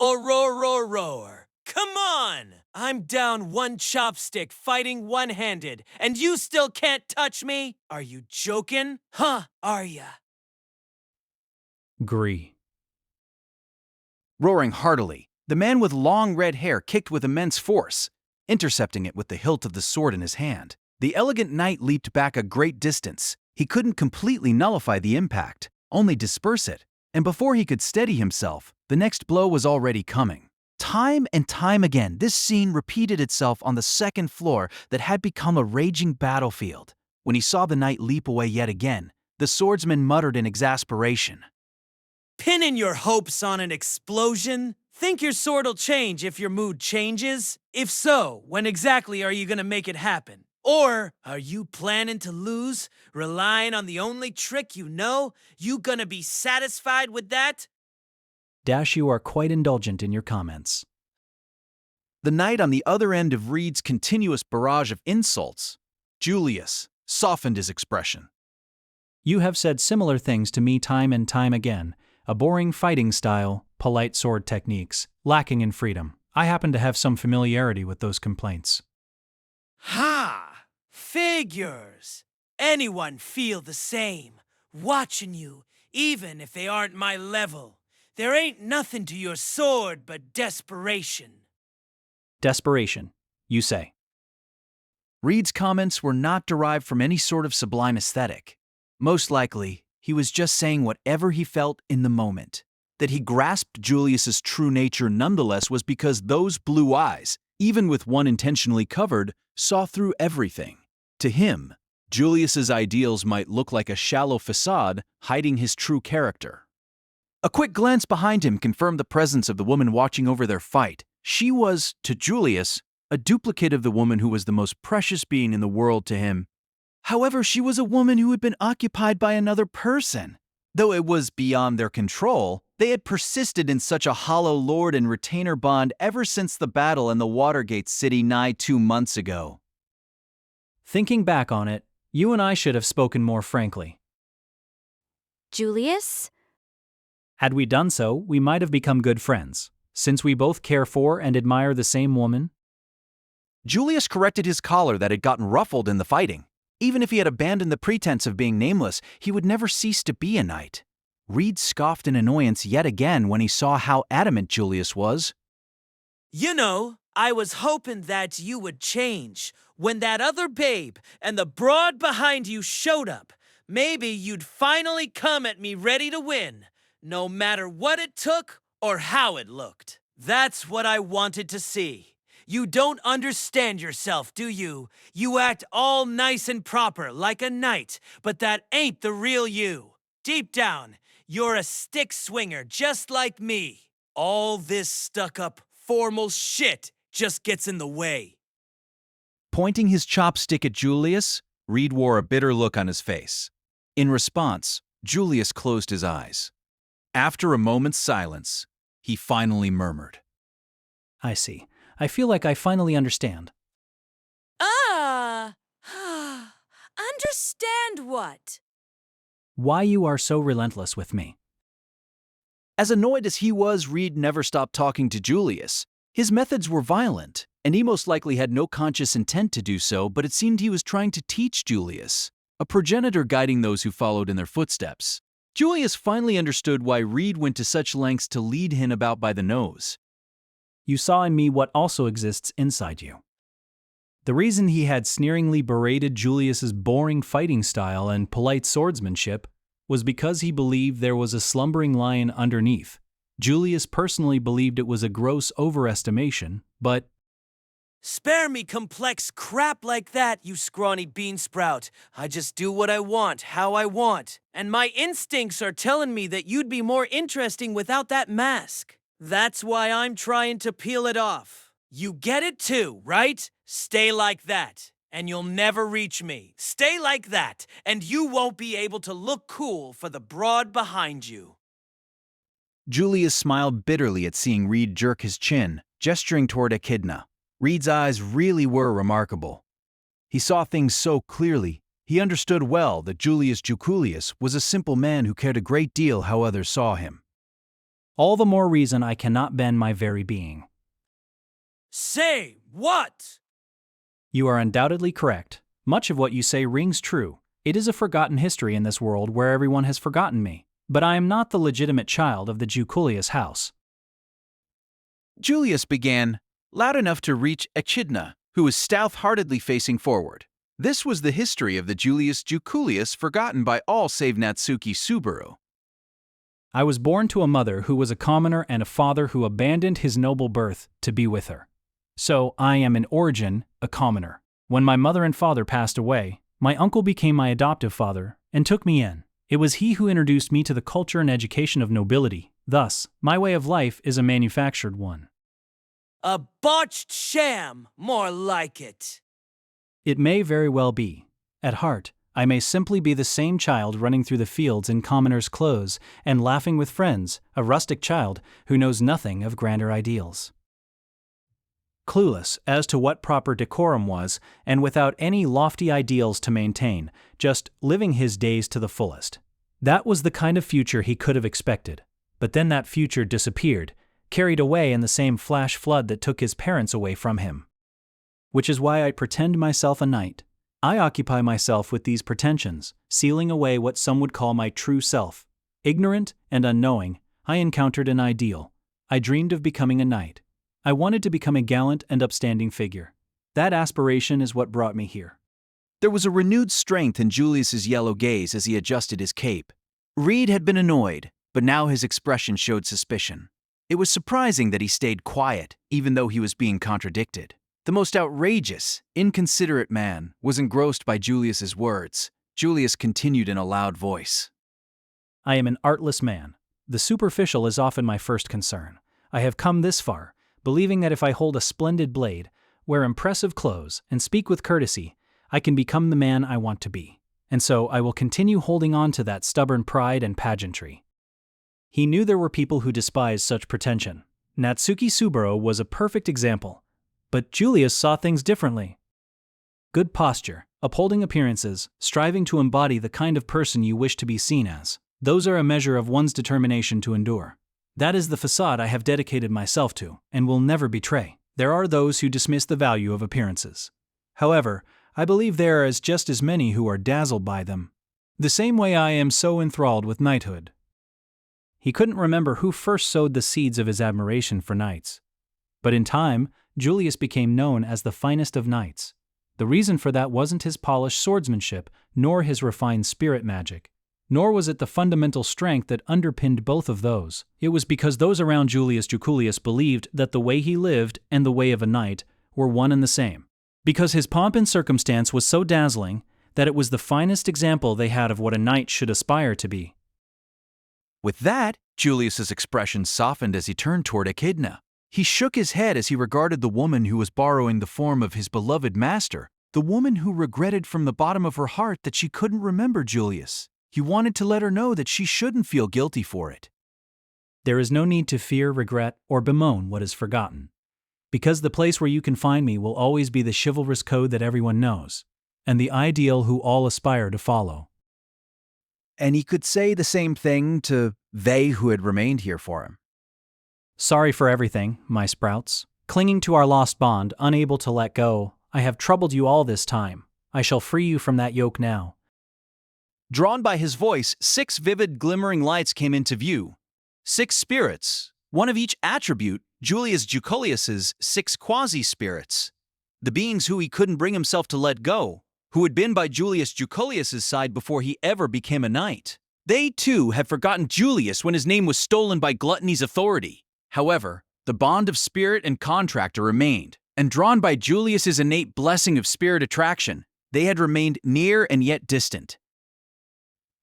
Roar. Come on! I'm down 1 chopstick fighting one-handed, and you still can't touch me? Are you joking? Huh, are ya? Gree. Roaring heartily, the man with long red hair kicked with immense force, intercepting it with the hilt of the sword in his hand. The elegant knight leaped back a great distance. He couldn't completely nullify the impact, only disperse it, and before he could steady himself, the next blow was already coming. Time and time again, this scene repeated itself on the 2nd floor that had become a raging battlefield. When he saw the knight leap away yet again, the swordsman muttered in exasperation. Pinning your hopes on an explosion? Think your sword'll change if your mood changes? If so, when exactly are you gonna make it happen? Or are you planning to lose, relying on the only trick you know? You gonna be satisfied with that? Dash, you are quite indulgent in your comments. The knight on the other end of Reed's continuous barrage of insults, Julius, softened his expression. You have said similar things to me time and time again. A boring fighting style, polite sword techniques, lacking in freedom. I happen to have some familiarity with those complaints. Ha! Figures! Anyone feel the same, watching you, even if they aren't my level. There ain't nothing to your sword but desperation. Desperation, you say. Reed's comments were not derived from any sort of sublime aesthetic. Most likely, he was just saying whatever he felt in the moment. That he grasped Julius's true nature nonetheless was because those blue eyes, even with one intentionally covered, saw through everything. To him, Julius's ideals might look like a shallow facade hiding his true character. A quick glance behind him confirmed the presence of the woman watching over their fight. She was, to Julius, a duplicate of the woman who was the most precious being in the world to him. However, she was a woman who had been occupied by another person. Though it was beyond their control, they had persisted in such a hollow lord and retainer bond ever since the battle in the Watergate City nigh 2 months ago. Thinking back on it, you and I should have spoken more frankly. Julius? Had we done so, we might have become good friends, since we both care for and admire the same woman. Julius corrected his collar that had gotten ruffled in the fighting. Even if he had abandoned the pretense of being nameless, he would never cease to be a knight. Reed scoffed in annoyance yet again when he saw how adamant Julius was. You know, I was hoping that you would change. When that other babe and the broad behind you showed up, maybe you'd finally come at me ready to win, no matter what it took or how it looked. That's what I wanted to see. You don't understand yourself, do you? You act all nice and proper like a knight, but that ain't the real you. Deep down, you're a stick swinger just like me. All this stuck-up, formal shit just gets in the way. Pointing his chopstick at Julius, Reed wore a bitter look on his face. In response, Julius closed his eyes. After a moment's silence, he finally murmured, I see. I feel like I finally understand. Understand what? Why you are so relentless with me. As annoyed as he was, Reed never stopped talking to Julius. His methods were violent, and he most likely had no conscious intent to do so, but it seemed he was trying to teach Julius, a progenitor guiding those who followed in their footsteps. Julius finally understood why Reed went to such lengths to lead him about by the nose. You saw in me what also exists inside you. The reason he had sneeringly berated Julius's boring fighting style and polite swordsmanship was because he believed there was a slumbering lion underneath. Julius personally believed it was a gross overestimation, but Spare me complex crap like that, you scrawny beansprout. I just do what I want, how I want. And my instincts are telling me that you'd be more interesting without that mask. That's why I'm trying to peel it off. You get it too, right? Stay like that, and you'll never reach me. Stay like that, and you won't be able to look cool for the broad behind you. Julius smiled bitterly at seeing Reed jerk his chin, gesturing toward Echidna. Reed's eyes really were remarkable. He saw things so clearly. He understood well that Julius Juculius was a simple man who cared a great deal how others saw him. all the more reason I cannot bend my very being. Say what? You are undoubtedly correct. Much of what you say rings true. It is a forgotten history in this world where everyone has forgotten me. But I am not the legitimate child of the Juculius house. Julius began, loud enough to reach Echidna, who was stout-heartedly facing forward. This was the history of the Julius Juculius forgotten by all save Natsuki Subaru. I was born to a mother who was a commoner and a father who abandoned his noble birth to be with her. So I am in origin a commoner. When my mother and father passed away, my uncle became my adoptive father and took me in. It was he who introduced me to the culture and education of nobility. Thus, my way of life is a manufactured one. A botched sham, more like it. It may very well be. At heart, I may simply be the same child running through the fields in commoner's clothes and laughing with friends, a rustic child who knows nothing of grander ideals. Clueless as to what proper decorum was, and without any lofty ideals to maintain, just living his days to the fullest. That was the kind of future he could have expected. But then that future disappeared, carried away in the same flash flood that took his parents away from him. Which is why I pretend myself a knight. I occupy myself with these pretensions, sealing away what some would call my true self. Ignorant and unknowing, I encountered an ideal. I dreamed of becoming a knight. I wanted to become a gallant and upstanding figure. That aspiration is what brought me here. There was a renewed strength in Julius's yellow gaze as he adjusted his cape. Reed had been annoyed, but now his expression showed suspicion. It was surprising that he stayed quiet, even though he was being contradicted. The most outrageous, inconsiderate man was engrossed by Julius's words. Julius continued in a loud voice. I am an artless man. The superficial is often my first concern. I have come this far, believing that if I hold a splendid blade, wear impressive clothes, and speak with courtesy, I can become the man I want to be. And so I will continue holding on to that stubborn pride and pageantry. He knew there were people who despised such pretension. Natsuki Subaru was a perfect example. But Julius saw things differently. Good posture, upholding appearances, striving to embody the kind of person you wish to be seen as. Those are a measure of one's determination to endure. That is the facade I have dedicated myself to, and will never betray. There are those who dismiss the value of appearances. However, I believe there are just as many who are dazzled by them. The same way I am so enthralled with knighthood. He couldn't remember who first sowed the seeds of his admiration for knights. But in time, Julius became known as the finest of knights. The reason for that wasn't his polished swordsmanship, nor his refined spirit magic. Nor was it the fundamental strength that underpinned both of those. It was because those around Julius Juculius believed that the way he lived and the way of a knight were one and the same. Because his pomp and circumstance was so dazzling that it was the finest example they had of what a knight should aspire to be. With that, Julius's expression softened as he turned toward Echidna. He shook his head as he regarded the woman who was borrowing the form of his beloved master, the woman who regretted from the bottom of her heart that she couldn't remember Julius. He wanted to let her know that she shouldn't feel guilty for it. There is no need to fear, regret, or bemoan what is forgotten. Because the place where you can find me will always be the chivalrous code that everyone knows, and the ideal who all aspire to follow. And he could say the same thing to they who had remained here for him. Sorry for everything, my sprouts. Clinging to our lost bond, unable to let go, I have troubled you all this time. I shall free you from that yoke now. Drawn by his voice, 6 vivid glimmering lights came into view. 6 spirits, one of each attribute, Julius Juculius's 6 quasi-spirits. The beings who he couldn't bring himself to let go, who had been by Julius Juculius's side before he ever became a knight. They, too, had forgotten Julius when his name was stolen by Gluttony's authority. However, the bond of spirit and contractor remained, and drawn by Julius's innate blessing of spirit attraction, they had remained near and yet distant.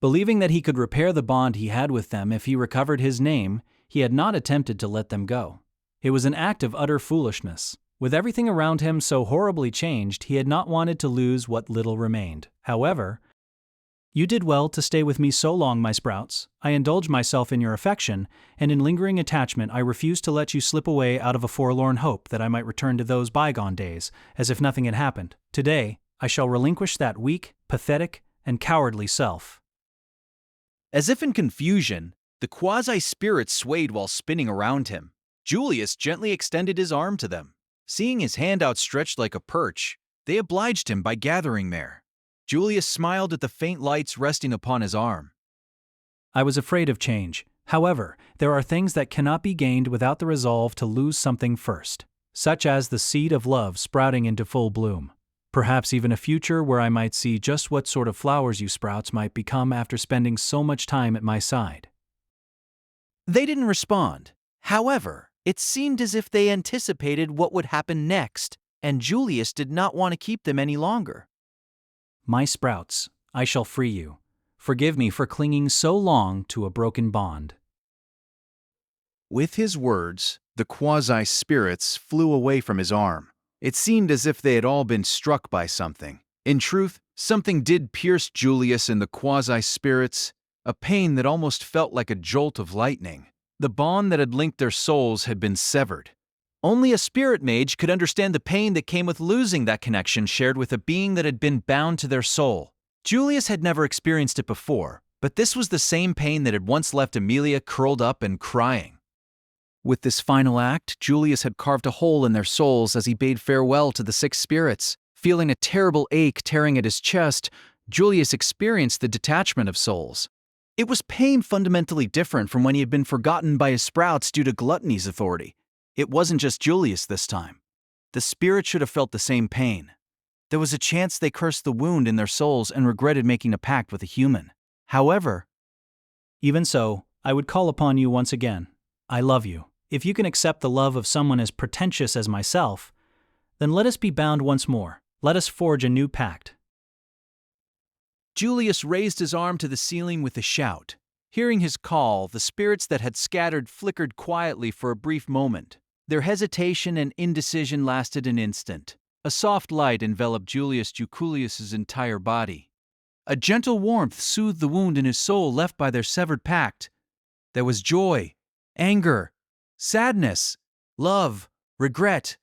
Believing that he could repair the bond he had with them if he recovered his name, he had not attempted to let them go. It was an act of utter foolishness. With everything around him so horribly changed, he had not wanted to lose what little remained. However, you did well to stay with me so long, my sprouts. I indulged myself in your affection, and in lingering attachment I refused to let you slip away out of a forlorn hope that I might return to those bygone days, as if nothing had happened. Today, I shall relinquish that weak, pathetic, and cowardly self. As if in confusion, the quasi-spirits swayed while spinning around him. Julius gently extended his arm to them. Seeing his hand outstretched like a perch, they obliged him by gathering there. Julius smiled at the faint lights resting upon his arm. I was afraid of change. However, there are things that cannot be gained without the resolve to lose something first, such as the seed of love sprouting into full bloom. Perhaps even a future where I might see just what sort of flowers you sprouts might become after spending so much time at my side. They didn't respond. However, it seemed as if they anticipated what would happen next, and Julius did not want to keep them any longer. My sprouts, I shall free you. Forgive me for clinging so long to a broken bond. With his words, the quasi-spirits flew away from his arm. It seemed as if they had all been struck by something. In truth, something did pierce Julius and the quasi-spirits, a pain that almost felt like a jolt of lightning. The bond that had linked their souls had been severed. Only a spirit mage could understand the pain that came with losing that connection shared with a being that had been bound to their soul. Julius had never experienced it before, but this was the same pain that had once left Amelia curled up and crying. With this final act, Julius had carved a hole in their souls as he bade farewell to the six spirits. Feeling a terrible ache tearing at his chest, Julius experienced the detachment of souls. It was pain fundamentally different from when he had been forgotten by his sprouts due to gluttony's authority. It wasn't just Julius this time. The spirit should have felt the same pain. There was a chance they cursed the wound in their souls and regretted making a pact with a human. However, Even so, I would call upon you once again. I love you. If you can accept the love of someone as pretentious as myself, then let us be bound once more. Let us forge a new pact. Julius raised his arm to the ceiling with a shout. Hearing his call, the spirits that had scattered flickered quietly for a brief moment. Their hesitation and indecision lasted an instant. A soft light enveloped Julius Juculius's entire body. A gentle warmth soothed the wound in his soul left by their severed pact. There was joy, anger, sadness, love, regret.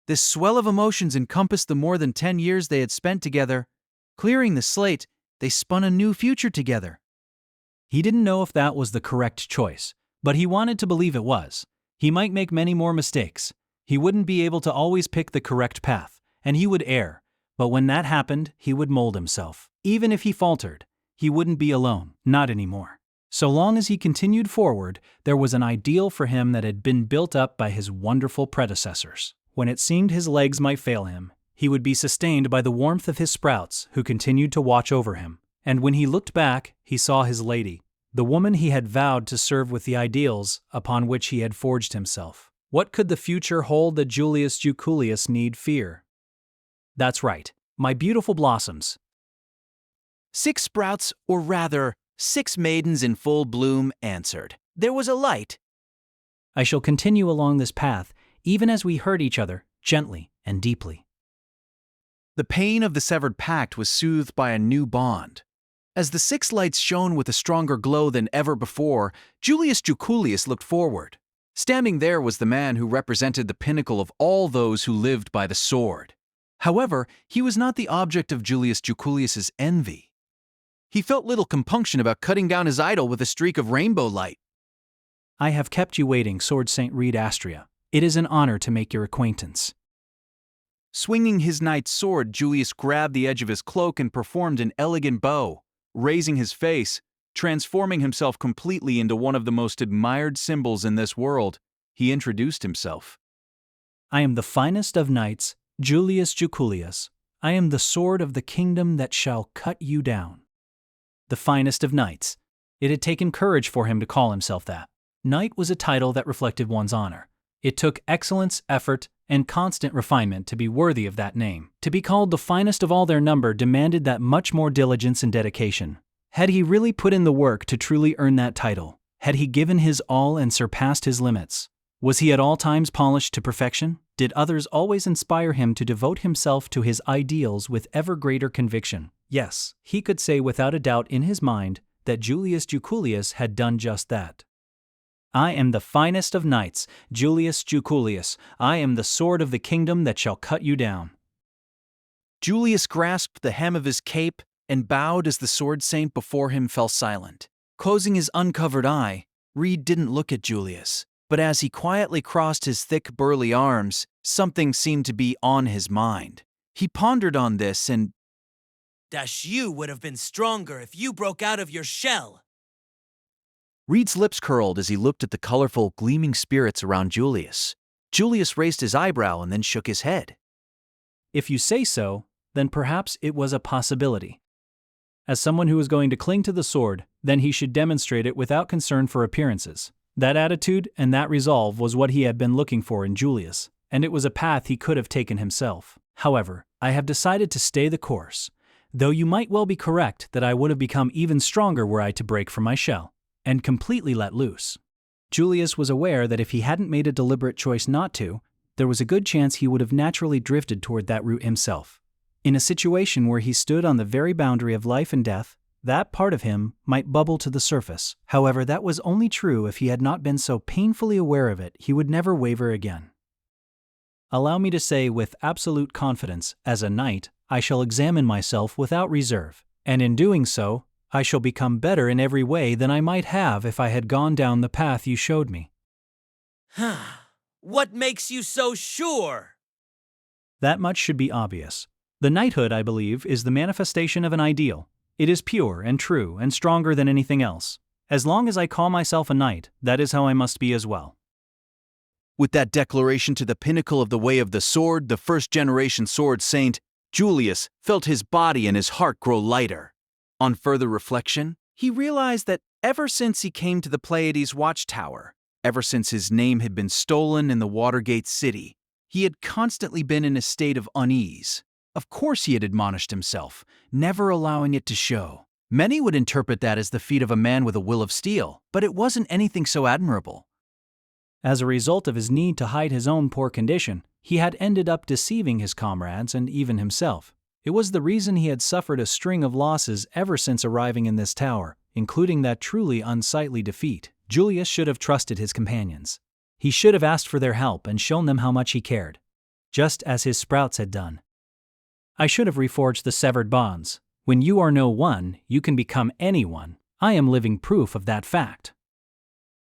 This swell of emotions encompassed the more than 10 years they had spent together. Clearing the slate, they spun a new future together. He didn't know if that was the correct choice, but he wanted to believe it was. He might make many more mistakes. He wouldn't be able to always pick the correct path, and he would err. But when that happened, he would mold himself. Even if he faltered, he wouldn't be alone, not anymore. So long as he continued forward, there was an ideal for him that had been built up by his wonderful predecessors. When it seemed his legs might fail him, he would be sustained by the warmth of his sprouts, who continued to watch over him. And when he looked back, he saw his lady, the woman he had vowed to serve with the ideals upon which he had forged himself. What could the future hold that Julius Juculius need fear? That's right, my beautiful blossoms. 6 sprouts, or rather, 6 maidens in full bloom, answered. There was a light. I shall continue along this path, even as we hurt each other, gently and deeply. The pain of the severed pact was soothed by a new bond. As the 6 lights shone with a stronger glow than ever before, Julius Juculius looked forward. Standing there was the man who represented the pinnacle of all those who lived by the sword. However, he was not the object of Julius Juculius's envy. He felt little compunction about cutting down his idol with a streak of rainbow light. I have kept you waiting, Sword St. Reed Astria. It is an honor to make your acquaintance. Swinging his knight's sword, Julius grabbed the edge of his cloak and performed an elegant bow. Raising his face, transforming himself completely into one of the most admired symbols in this world, he introduced himself. I am the finest of knights, Julius Juculius. I am the sword of the kingdom that shall cut you down. The finest of knights. It had taken courage for him to call himself that. Knight was a title that reflected one's honor. It took excellence, effort, and constant refinement to be worthy of that name. To be called the finest of all their number demanded that much more diligence and dedication. Had he really put in the work to truly earn that title? Had he given his all and surpassed his limits? Was he at all times polished to perfection? Did others always inspire him to devote himself to his ideals with ever greater conviction? Yes, he could say without a doubt in his mind that Julius Juculius had done just that. I am the finest of knights, Julius Juculius. I am the sword of the kingdom that shall cut you down. Julius grasped the hem of his cape and bowed as the sword saint before him fell silent. Closing his uncovered eye, Reed didn't look at Julius, but as he quietly crossed his thick, burly arms, something seemed to be on his mind. He pondered on this and... You would have been stronger if you broke out of your shell. Reed's lips curled as he looked at the colorful, gleaming spirits around Julius. Julius raised his eyebrow and then shook his head. If you say so, then perhaps it was a possibility. As someone who is going to cling to the sword, then he should demonstrate it without concern for appearances. That attitude and that resolve was what he had been looking for in Julius, and it was a path he could have taken himself. However, I have decided to stay the course, though you might well be correct that I would have become even stronger were I to break from my shell and completely let loose. Julius was aware that if he hadn't made a deliberate choice not to, there was a good chance he would have naturally drifted toward that route himself. In a situation where he stood on the very boundary of life and death, that part of him might bubble to the surface. However, that was only true if he had not been so painfully aware of it he would never waver again. Allow me to say with absolute confidence, as a knight, I shall examine myself without reserve, and in doing so, I shall become better in every way than I might have if I had gone down the path you showed me. What makes you so sure? That much should be obvious. The knighthood, I believe, is the manifestation of an ideal. It is pure and true and stronger than anything else. As long as I call myself a knight, that is how I must be as well. With that declaration to the pinnacle of the way of the sword, the first-generation sword saint, Julius felt his body and his heart grow lighter. On further reflection, he realized that ever since he came to the Pleiades Watchtower, ever since his name had been stolen in the Watergate city, he had constantly been in a state of unease. Of course he had admonished himself, never allowing it to show. Many would interpret that as the feat of a man with a will of steel, but it wasn't anything so admirable. As a result of his need to hide his own poor condition, he had ended up deceiving his comrades and even himself. It was the reason he had suffered a string of losses ever since arriving in this tower, including that truly unsightly defeat. Julius should have trusted his companions. He should have asked for their help and shown them how much he cared, just as his sprouts had done. I should have reforged the severed bonds. When you are no one, you can become anyone. I am living proof of that fact.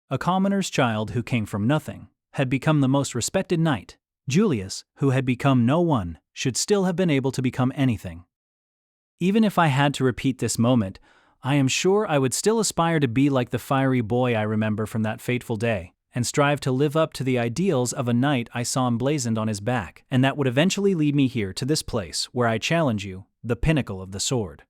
A commoner's child who came from nothing had become the most respected knight. Julius, who had become no one, should still have been able to become anything. Even if I had to repeat this moment, I am sure I would still aspire to be like the fiery boy I remember from that fateful day, and strive to live up to the ideals of a knight I saw emblazoned on his back, and that would eventually lead me here to this place where I challenge you, the pinnacle of the sword.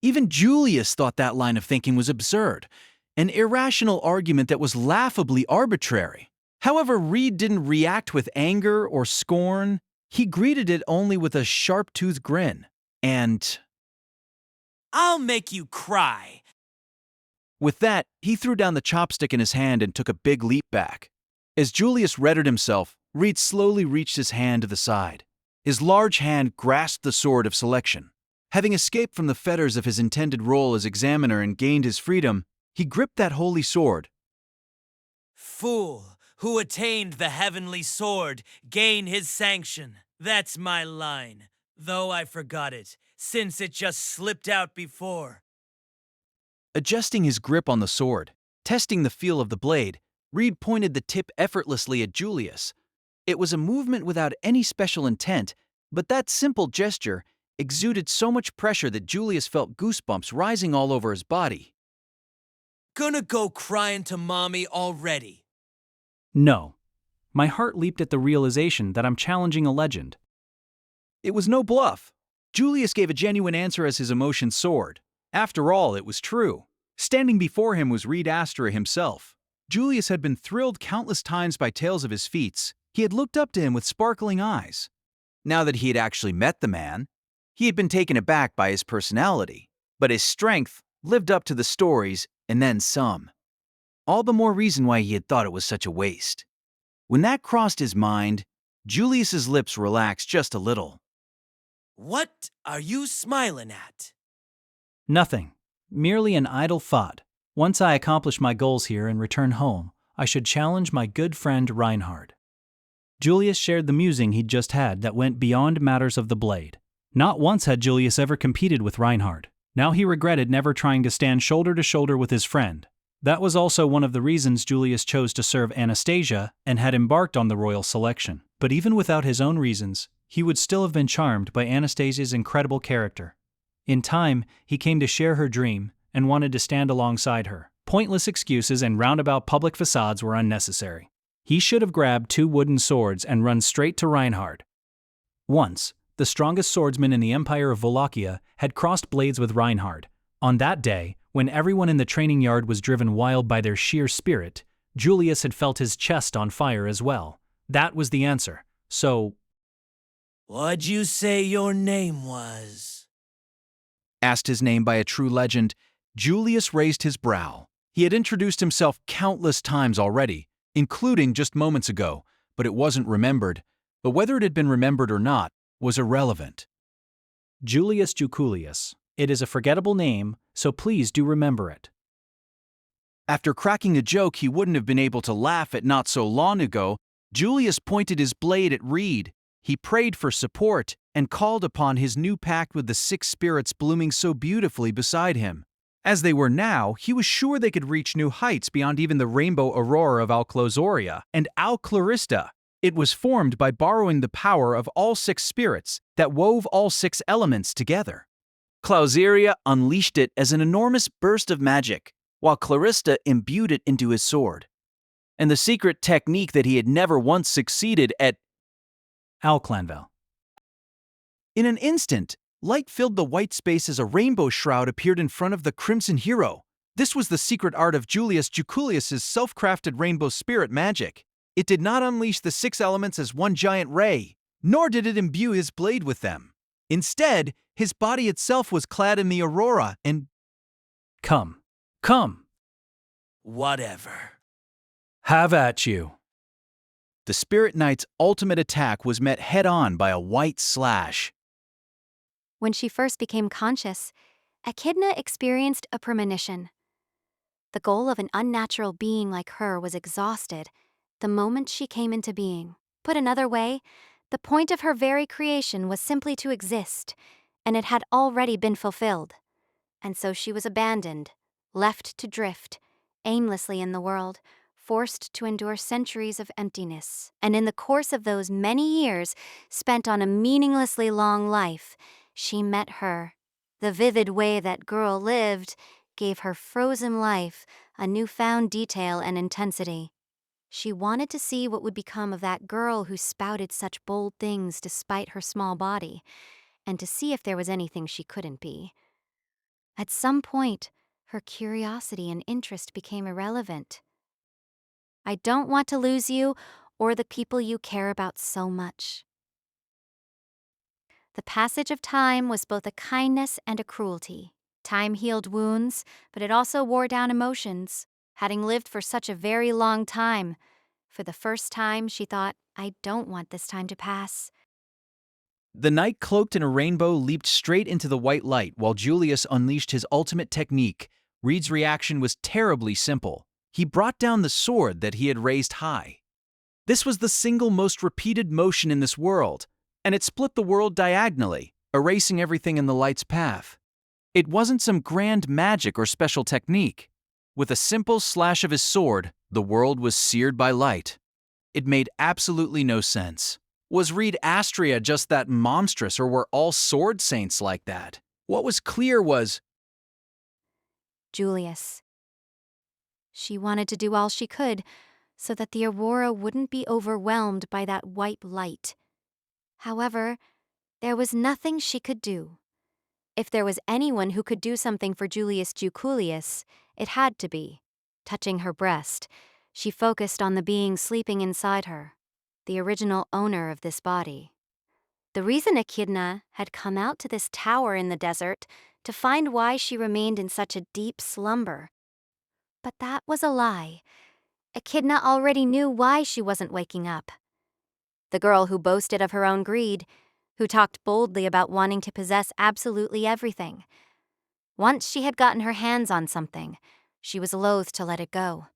Even Julius thought that line of thinking was absurd, an irrational argument that was laughably arbitrary. However, Reed didn't react with anger or scorn. He greeted it only with a sharp-toothed grin, and I'll make you cry. with that, he threw down the chopstick in his hand and took a big leap back. As Julius readied himself, Reed slowly reached his hand to the side. His large hand grasped the sword of selection. Having escaped from the fetters of his intended role as examiner and gained his freedom, he gripped that holy sword. Fool, who attained the heavenly sword, gain his sanction. That's my line, though I forgot it, since it just slipped out before. Adjusting his grip on the sword, testing the feel of the blade, Reed pointed the tip effortlessly at Julius. It was a movement without any special intent, but that simple gesture exuded so much pressure that Julius felt goosebumps rising all over his body. Gonna go crying to mommy already. No. My heart leaped at the realization that I'm challenging a legend. It was no bluff. Julius gave a genuine answer as his emotion soared. After all, it was true. Standing before him was Reed Astra himself. Julius had been thrilled countless times by tales of his feats. He had looked up to him with sparkling eyes. Now that he had actually met the man, he had been taken aback by his personality, but his strength lived up to the stories and then some. All the more reason why he had thought it was such a waste. When that crossed his mind, Julius's lips relaxed just a little. What are you smiling at? Nothing. Merely an idle thought. Once I accomplish my goals here and return home, I should challenge my good friend Reinhard. Julius shared the musing he'd just had that went beyond matters of the blade. Not once had Julius ever competed with Reinhard. Now he regretted never trying to stand shoulder to shoulder with his friend. That was also one of the reasons Julius chose to serve Anastasia and had embarked on the royal selection. But even without his own reasons, he would still have been charmed by Anastasia's incredible character. In time, he came to share her dream and wanted to stand alongside her. Pointless excuses and roundabout public facades were unnecessary. He should have grabbed 2 wooden swords and run straight to Reinhard. Once, the strongest swordsman in the Empire of Wallachia had crossed blades with Reinhard. On that day, when everyone in the training yard was driven wild by their sheer spirit, Julius had felt his chest on fire as well. That was the answer. So, What'd you say your name was? Asked his name by a true legend, Julius raised his brow. He had introduced himself countless times already, including just moments ago, but it wasn't remembered. But whether it had been remembered or not was irrelevant. Julius Juculius. It is a forgettable name, so please do remember it. After cracking a joke he wouldn't have been able to laugh at not so long ago, Julius pointed his blade at Reed. He prayed for support and called upon his new pact with the 6 spirits blooming so beautifully beside him. As they were now, he was sure they could reach new heights beyond even the rainbow aurora of Alclozoria and Alclarista. It was formed by borrowing the power of all 6 spirits that wove all 6 elements together. Clauseria unleashed it as an enormous burst of magic, while Clarista imbued it into his sword. And the secret technique that he had never once succeeded at. Alclanvel. In an instant, light filled the white space as a rainbow shroud appeared in front of the Crimson Hero. This was the secret art of Julius Juculius's self-crafted rainbow spirit magic. It did not unleash the 6 elements as one giant ray, nor did it imbue his blade with them. Instead, his body itself was clad in the aurora and. Come. Come. Whatever. Have at you. The Spirit Knight's ultimate attack was met head-on by a white slash. When she first became conscious, Echidna experienced a premonition. The goal of an unnatural being like her was exhausted the moment she came into being. Put another way, the point of her very creation was simply to exist, and it had already been fulfilled. And so she was abandoned, left to drift, aimlessly in the world, forced to endure centuries of emptiness. And in the course of those many years spent on a meaninglessly long life, she met her. The vivid way that girl lived gave her frozen life a newfound detail and intensity. She wanted to see what would become of that girl who spouted such bold things despite her small body, and to see if there was anything she couldn't be. At some point, her curiosity and interest became irrelevant. I don't want to lose you or the people you care about so much. The passage of time was both a kindness and a cruelty. Time healed wounds, but it also wore down emotions. Having lived for such a very long time, for the first time she thought, I don't want this time to pass. The knight cloaked in a rainbow leaped straight into the white light while Julius unleashed his ultimate technique. Reed's reaction was terribly simple. He brought down the sword that he had raised high. This was the single most repeated motion in this world, and it split the world diagonally, erasing everything in the light's path. It wasn't some grand magic or special technique. With a simple slash of his sword, the world was seared by light. It made absolutely no sense. Was Reed Astria just that monstrous, or were all sword saints like that? What was clear was Julius. She wanted to do all she could so that the aurora wouldn't be overwhelmed by that white light. However, there was nothing she could do. If there was anyone who could do something for Julius Juculius, it had to be. Touching her breast, she focused on the being sleeping inside her, the original owner of this body. The reason Echidna had come out to this tower in the desert to find why she remained in such a deep slumber. But that was a lie. Echidna already knew why she wasn't waking up. The girl who boasted of her own greed, who talked boldly about wanting to possess absolutely everything. Once she had gotten her hands on something, she was loath to let it go.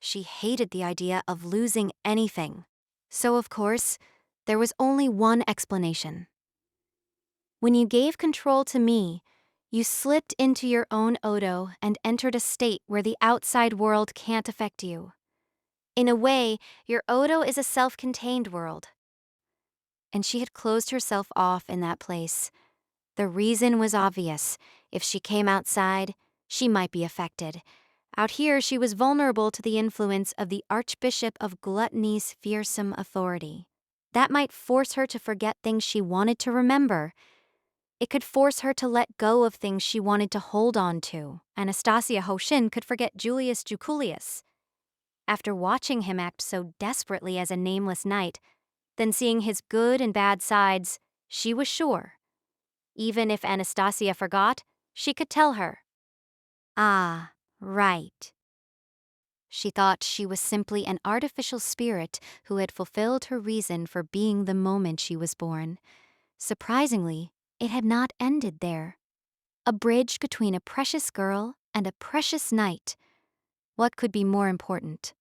She hated the idea of losing anything. So, of course, there was only one explanation. When you gave control to me, you slipped into your own Odo and entered a state where the outside world can't affect you. In a way, your Odo is a self-contained world. And she had closed herself off in that place. The reason was obvious. If she came outside, she might be affected. Out here, she was vulnerable to the influence of the Archbishop of Gluttony's fearsome authority. That might force her to forget things she wanted to remember. It could force her to let go of things she wanted to hold on to. Anastasia Hoshin could forget Julius Juculius. After watching him act so desperately as a nameless knight, then seeing his good and bad sides, she was sure. Even if Anastasia forgot, she could tell her. Ah, right. She thought she was simply an artificial spirit who had fulfilled her reason for being the moment she was born. Surprisingly, it had not ended there. A bridge between a precious girl and a precious knight. What could be more important?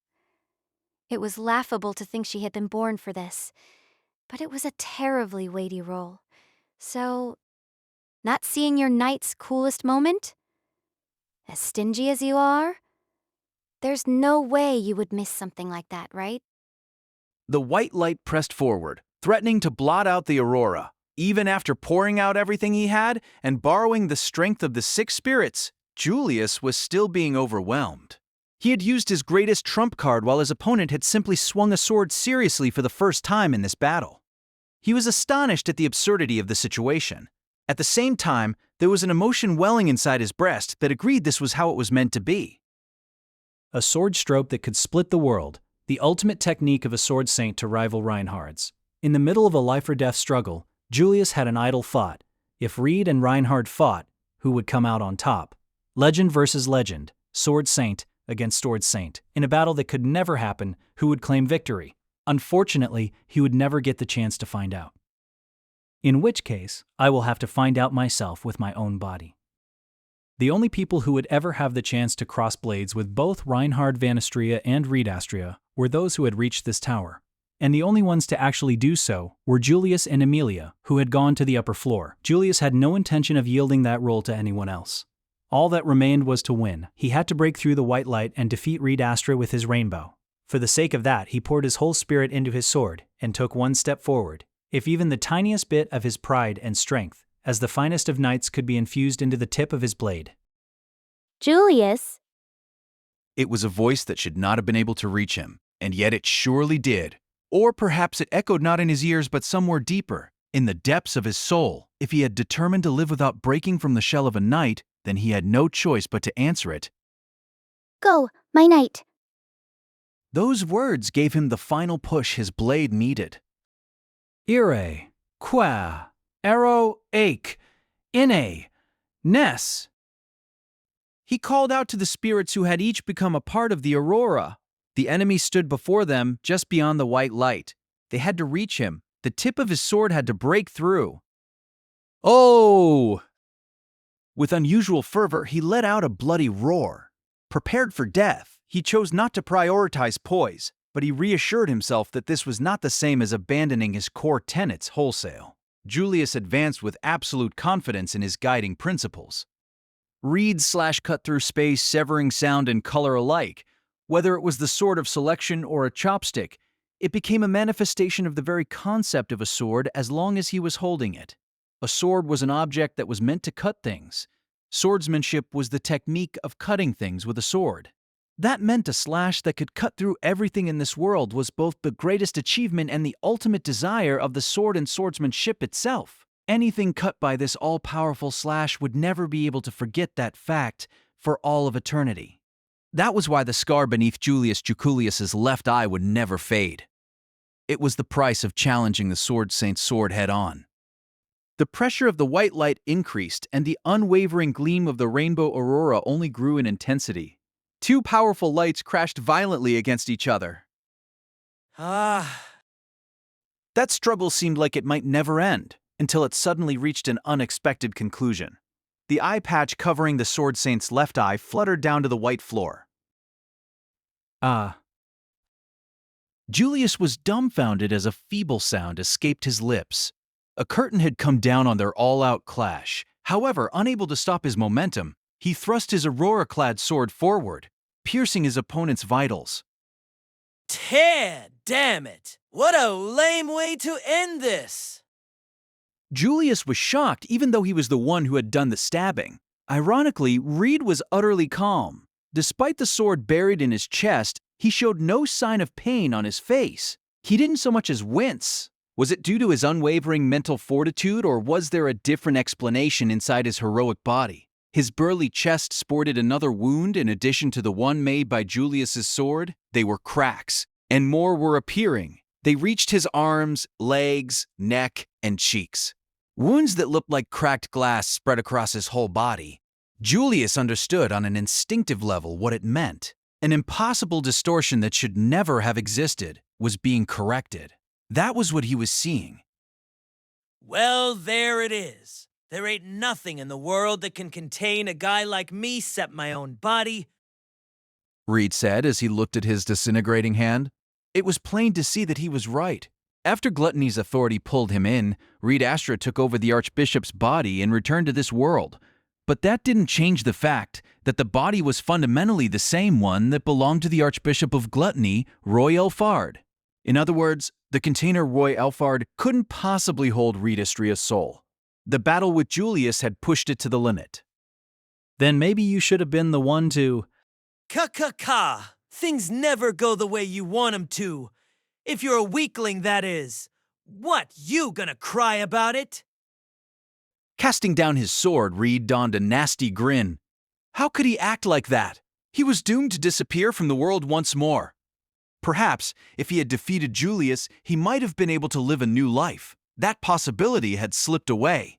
It was laughable to think she had been born for this, but it was a terribly weighty role. So, not seeing your knight's coolest moment? As stingy as you are? There's no way you would miss something like that, right? The white light pressed forward, threatening to blot out the aurora. Even after pouring out everything he had and borrowing the strength of the six spirits, Julius was still being overwhelmed. He had used his greatest trump card while his opponent had simply swung a sword seriously for the first time in this battle. He was astonished at the absurdity of the situation. At the same time, there was an emotion welling inside his breast that agreed this was how it was meant to be. A sword stroke that could split the world, the ultimate technique of a sword saint to rival Reinhard's. In the middle of a life-or-death struggle, Julius had an idle thought. If Reed and Reinhard fought, who would come out on top? Legend versus legend, sword saint against sword saint. In a battle that could never happen, who would claim victory? Unfortunately, he would never get the chance to find out. In which case, I will have to find out myself with my own body. The only people who would ever have the chance to cross blades with both Reinhard van Astria and Reed Astria were those who had reached this tower. And the only ones to actually do so were Julius and Amelia, who had gone to the upper floor. Julius had no intention of yielding that role to anyone else. All that remained was to win. He had to break through the white light and defeat Reed Astra with his rainbow. For the sake of that, he poured his whole spirit into his sword and took one step forward. If even the tiniest bit of his pride and strength, as the finest of knights, could be infused into the tip of his blade. Julius. It was a voice that should not have been able to reach him, and yet it surely did. Or perhaps it echoed not in his ears but somewhere deeper, in the depths of his soul. If he had determined to live without breaking from the shell of a knight, then he had no choice but to answer it. Go, my knight. Those words gave him the final push his blade needed. Ire, qua, arrow, ake, ine, ness. He called out to the spirits who had each become a part of the aurora. The enemy stood before them, just beyond the white light. They had to reach him. The tip of his sword had to break through. Oh! With unusual fervor, he let out a bloody roar. Prepared for death, he chose not to prioritize poise, but he reassured himself that this was not the same as abandoning his core tenets wholesale. Julius advanced with absolute confidence in his guiding principles. Reed cut through space, severing sound and color alike. Whether it was the sword of selection or a chopstick, it became a manifestation of the very concept of a sword as long as he was holding it. A sword was an object that was meant to cut things. Swordsmanship was the technique of cutting things with a sword. That meant a slash that could cut through everything in this world was both the greatest achievement and the ultimate desire of the sword and swordsmanship itself. Anything cut by this all-powerful slash would never be able to forget that fact for all of eternity. That was why the scar beneath Julius Juculius's left eye would never fade. It was the price of challenging the Sword Saint's sword head-on. The pressure of the white light increased, and the unwavering gleam of the rainbow aurora only grew in intensity. Two powerful lights crashed violently against each other. That struggle seemed like it might never end, until it suddenly reached an unexpected conclusion. The eye patch covering the Sword Saint's left eye fluttered down to the white floor. Julius was dumbfounded as a feeble sound escaped his lips. A curtain had come down on their all-out clash. However, unable to stop his momentum, he thrust his aurora-clad sword forward, piercing his opponent's vitals. Damn it! What a lame way to end this! Julius was shocked even though he was the one who had done the stabbing. Ironically, Reed was utterly calm. Despite the sword buried in his chest, he showed no sign of pain on his face. He didn't so much as wince. Was it due to his unwavering mental fortitude, or was there a different explanation inside his heroic body? His burly chest sported another wound in addition to the one made by Julius's sword. They were cracks, and more were appearing. They reached his arms, legs, neck, and cheeks. Wounds that looked like cracked glass spread across his whole body. Julius understood on an instinctive level what it meant. An impossible distortion that should never have existed was being corrected. That was what he was seeing. Well, there it is. There ain't nothing in the world that can contain a guy like me except my own body. Reed said as he looked at his disintegrating hand. It was plain to see that he was right. After Gluttony's authority pulled him in, Reed Astra took over the Archbishop's body and returned to this world. But that didn't change the fact that the body was fundamentally the same one that belonged to the Archbishop of Gluttony, Roy Elfard. In other words, the container Roy Elfard couldn't possibly hold Reed Astria's soul. The battle with Julius had pushed it to the limit. Then maybe you should have been the one to… Ka. Things never go the way you want 'em to. If you're a weakling, that is. What, you gonna cry about it? Casting down his sword, Reed donned a nasty grin. How could he act like that? He was doomed to disappear from the world once more. Perhaps, if he had defeated Julius, he might have been able to live a new life. That possibility had slipped away.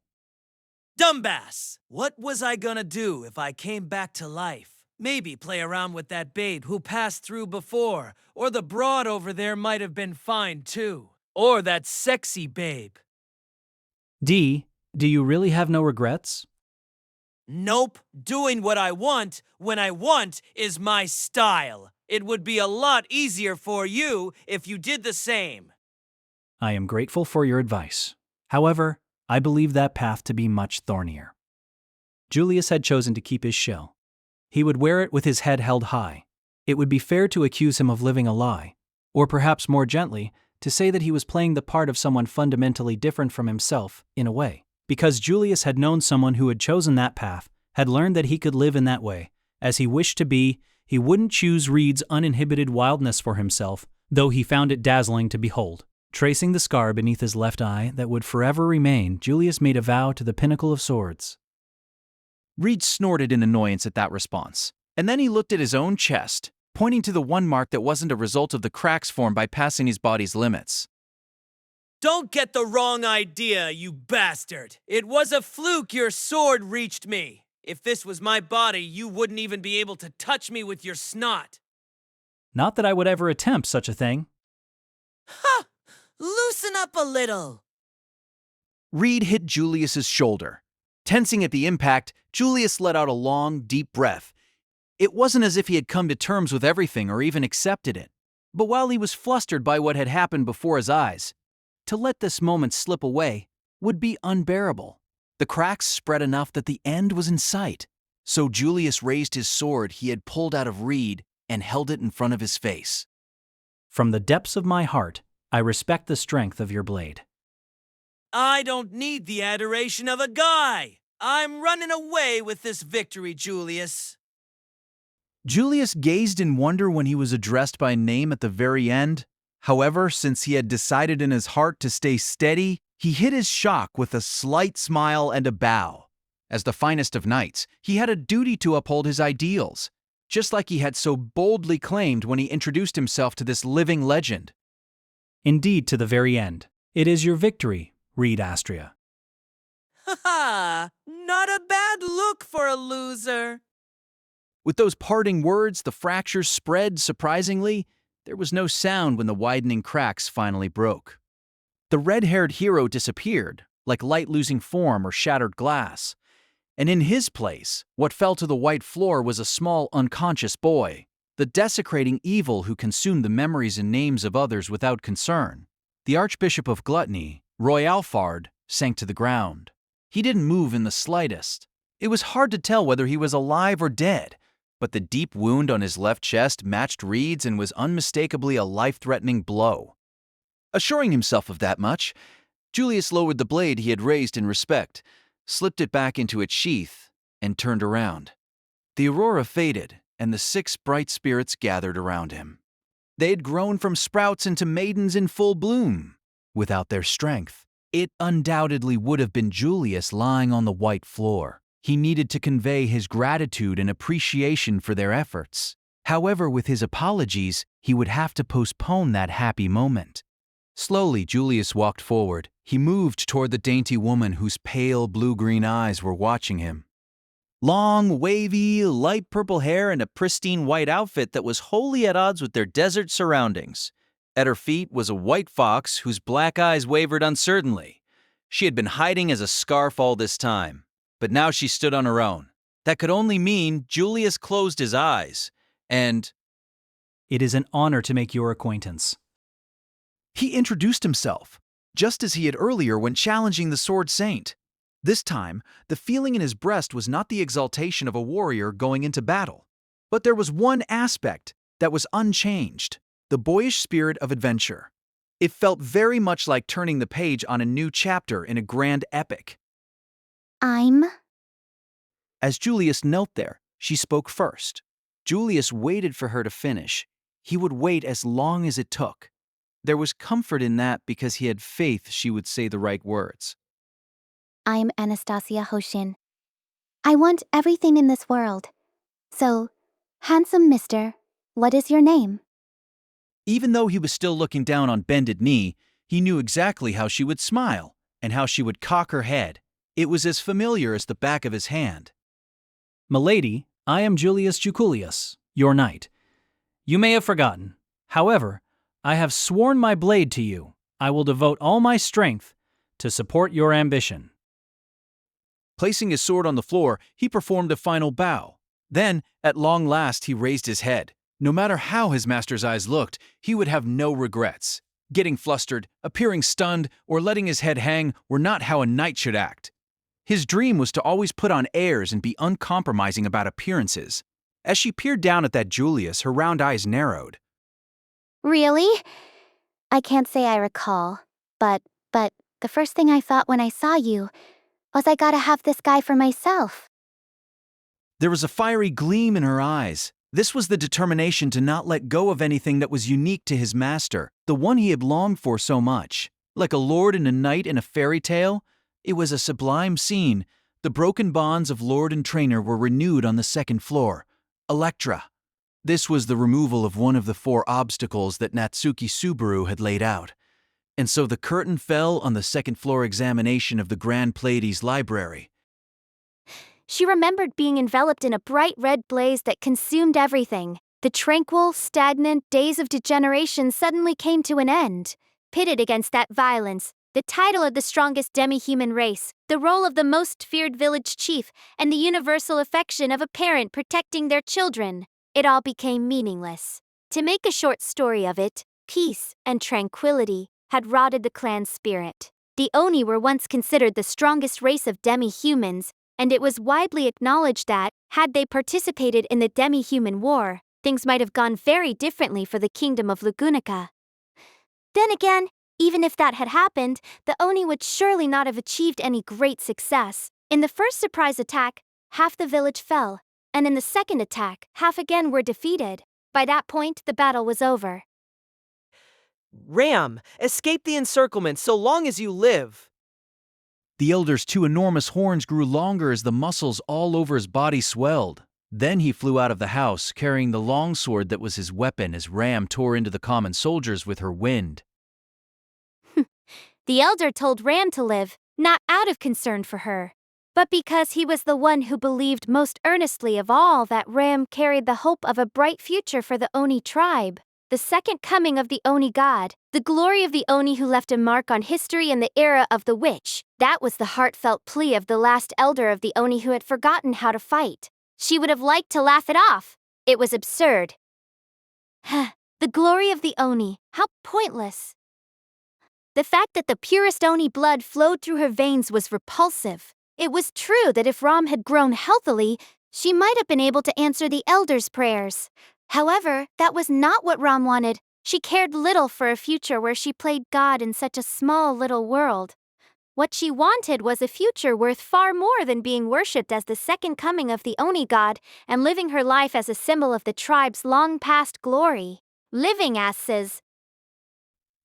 Dumbass! What was I gonna do if I came back to life? Maybe play around with that babe who passed through before, or the broad over there might have been fine too. Or that sexy babe. D, do you really have no regrets? Nope. Doing what I want when I want is my style. It would be a lot easier for you if you did the same. I am grateful for your advice. However, I believe that path to be much thornier. Julius had chosen to keep his shell. He would wear it with his head held high. It would be fair to accuse him of living a lie, or perhaps more gently, to say that he was playing the part of someone fundamentally different from himself, in a way. Because Julius had known someone who had chosen that path, had learned that he could live in that way, as he wished to be, he wouldn't choose Reed's uninhibited wildness for himself, though he found it dazzling to behold. Tracing the scar beneath his left eye that would forever remain, Julius made a vow to the pinnacle of swords. Reed snorted in annoyance at that response, and then he looked at his own chest, pointing to the one mark that wasn't a result of the cracks formed by passing his body's limits. Don't get the wrong idea, you bastard! It was a fluke your sword reached me! If this was my body, you wouldn't even be able to touch me with your snot! Not that I would ever attempt such a thing. Ha! Loosen up a little! Reed hit Julius's shoulder. Tensing at the impact, Julius let out a long, deep breath. It wasn't as if he had come to terms with everything or even accepted it. But while he was flustered by what had happened before his eyes, to let this moment slip away would be unbearable. The cracks spread enough that the end was in sight. So Julius raised his sword he had pulled out of Reed and held it in front of his face. From the depths of my heart, I respect the strength of your blade. I don't need the adoration of a guy! I'm running away with this victory, Julius. Julius gazed in wonder when he was addressed by name at the very end. However, since he had decided in his heart to stay steady, he hid his shock with a slight smile and a bow. As the finest of knights, he had a duty to uphold his ideals, just like he had so boldly claimed when he introduced himself to this living legend. Indeed, to the very end. It is your victory, Reed Astria. Ha ha! Not a bad look for a loser. With those parting words, the fractures spread surprisingly. There was no sound when the widening cracks finally broke. The red-haired hero disappeared, like light losing form or shattered glass. And in his place, what fell to the white floor was a small, unconscious boy, the desecrating evil who consumed the memories and names of others without concern. The Archbishop of Gluttony, Roy Elfard, sank to the ground. He didn't move in the slightest. It was hard to tell whether he was alive or dead, but the deep wound on his left chest matched Reed's and was unmistakably a life-threatening blow. Assuring himself of that much, Julius lowered the blade he had raised in respect, slipped it back into its sheath, and turned around. The aurora faded, and the 6 bright spirits gathered around him. They had grown from sprouts into maidens in full bloom. Without their strength, it undoubtedly would have been Julius lying on the white floor. He needed to convey his gratitude and appreciation for their efforts. However, with his apologies, he would have to postpone that happy moment. Slowly, Julius walked forward. He moved toward the dainty woman whose pale blue-green eyes were watching him. Long, wavy, light purple hair and a pristine white outfit that was wholly at odds with their desert surroundings. At her feet was a white fox whose black eyes wavered uncertainly. She had been hiding as a scarf all this time, but now she stood on her own. That could only mean Julius closed his eyes, and It is an honor to make your acquaintance. he introduced himself, just as he had earlier when challenging the Sword Saint. This time, the feeling in his breast was not the exaltation of a warrior going into battle, but there was one aspect that was unchanged, the boyish spirit of adventure. It felt very much like turning the page on a new chapter in a grand epic. I'm. As Julius knelt there, she spoke first. Julius waited for her to finish. He would wait as long as it took. There was comfort in that because he had faith she would say the right words. I'm Anastasia Hoshin. I want everything in this world. So, handsome mister, what is your name? Even though he was still looking down on bended knee, he knew exactly how she would smile and how she would cock her head. It was as familiar as the back of his hand. Milady, I am Julius Juculius, your knight. You may have forgotten. However, I have sworn my blade to you. I will devote all my strength to support your ambition. Placing his sword on the floor, he performed a final bow. Then, at long last, he raised his head. No matter how his master's eyes looked, he would have no regrets. Getting flustered, appearing stunned, or letting his head hang were not how a knight should act. His dream was to always put on airs and be uncompromising about appearances. As she peered down at that Julius, her round eyes narrowed. Really? I can't say I recall, but the first thing I thought when I saw you was I gotta have this guy for myself. There was a fiery gleam in her eyes. This was the determination to not let go of anything that was unique to his master, the one he had longed for so much. Like a lord and a knight in a fairy tale, it was a sublime scene. The broken bonds of lord and trainer were renewed on the second floor. Electra. This was the removal of one of the 4 obstacles that Natsuki Subaru had laid out. And so the curtain fell on the second floor examination of the Grand Pleiades library. She remembered being enveloped in a bright red blaze that consumed everything. The tranquil, stagnant days of degeneration suddenly came to an end. Pitted against that violence, the title of the strongest demi-human race, the role of the most feared village chief, and the universal affection of a parent protecting their children, it all became meaningless. To make a short story of it, peace and tranquility had rotted the clan's spirit. The Oni were once considered the strongest race of demi-humans, and it was widely acknowledged that, had they participated in the demi-human war, things might have gone very differently for the kingdom of Lugunica. Then again, even if that had happened, the Oni would surely not have achieved any great success. In the first surprise attack, half the village fell, and in the second attack, half again were defeated. By that point, the battle was over. Ram, escape the encirclement so long as you live. The elder's 2 enormous horns grew longer as the muscles all over his body swelled. Then he flew out of the house, carrying the longsword that was his weapon as Ram tore into the common soldiers with her wind. The elder told Ram to live, not out of concern for her, but because he was the one who believed most earnestly of all that Ram carried the hope of a bright future for the Oni tribe. The second coming of the Oni god, the glory of the Oni who left a mark on history in the era of the witch, that was the heartfelt plea of the last elder of the Oni who had forgotten how to fight. She would have liked to laugh it off. It was absurd. The glory of the Oni, how pointless. The fact that the purest Oni blood flowed through her veins was repulsive. It was true that if Ram had grown healthily, she might have been able to answer the elder's prayers. However, that was not what Ram wanted. She cared little for a future where she played God in such a small little world. What she wanted was a future worth far more than being worshipped as the second coming of the Oni god and living her life as a symbol of the tribe's long-past glory. Living as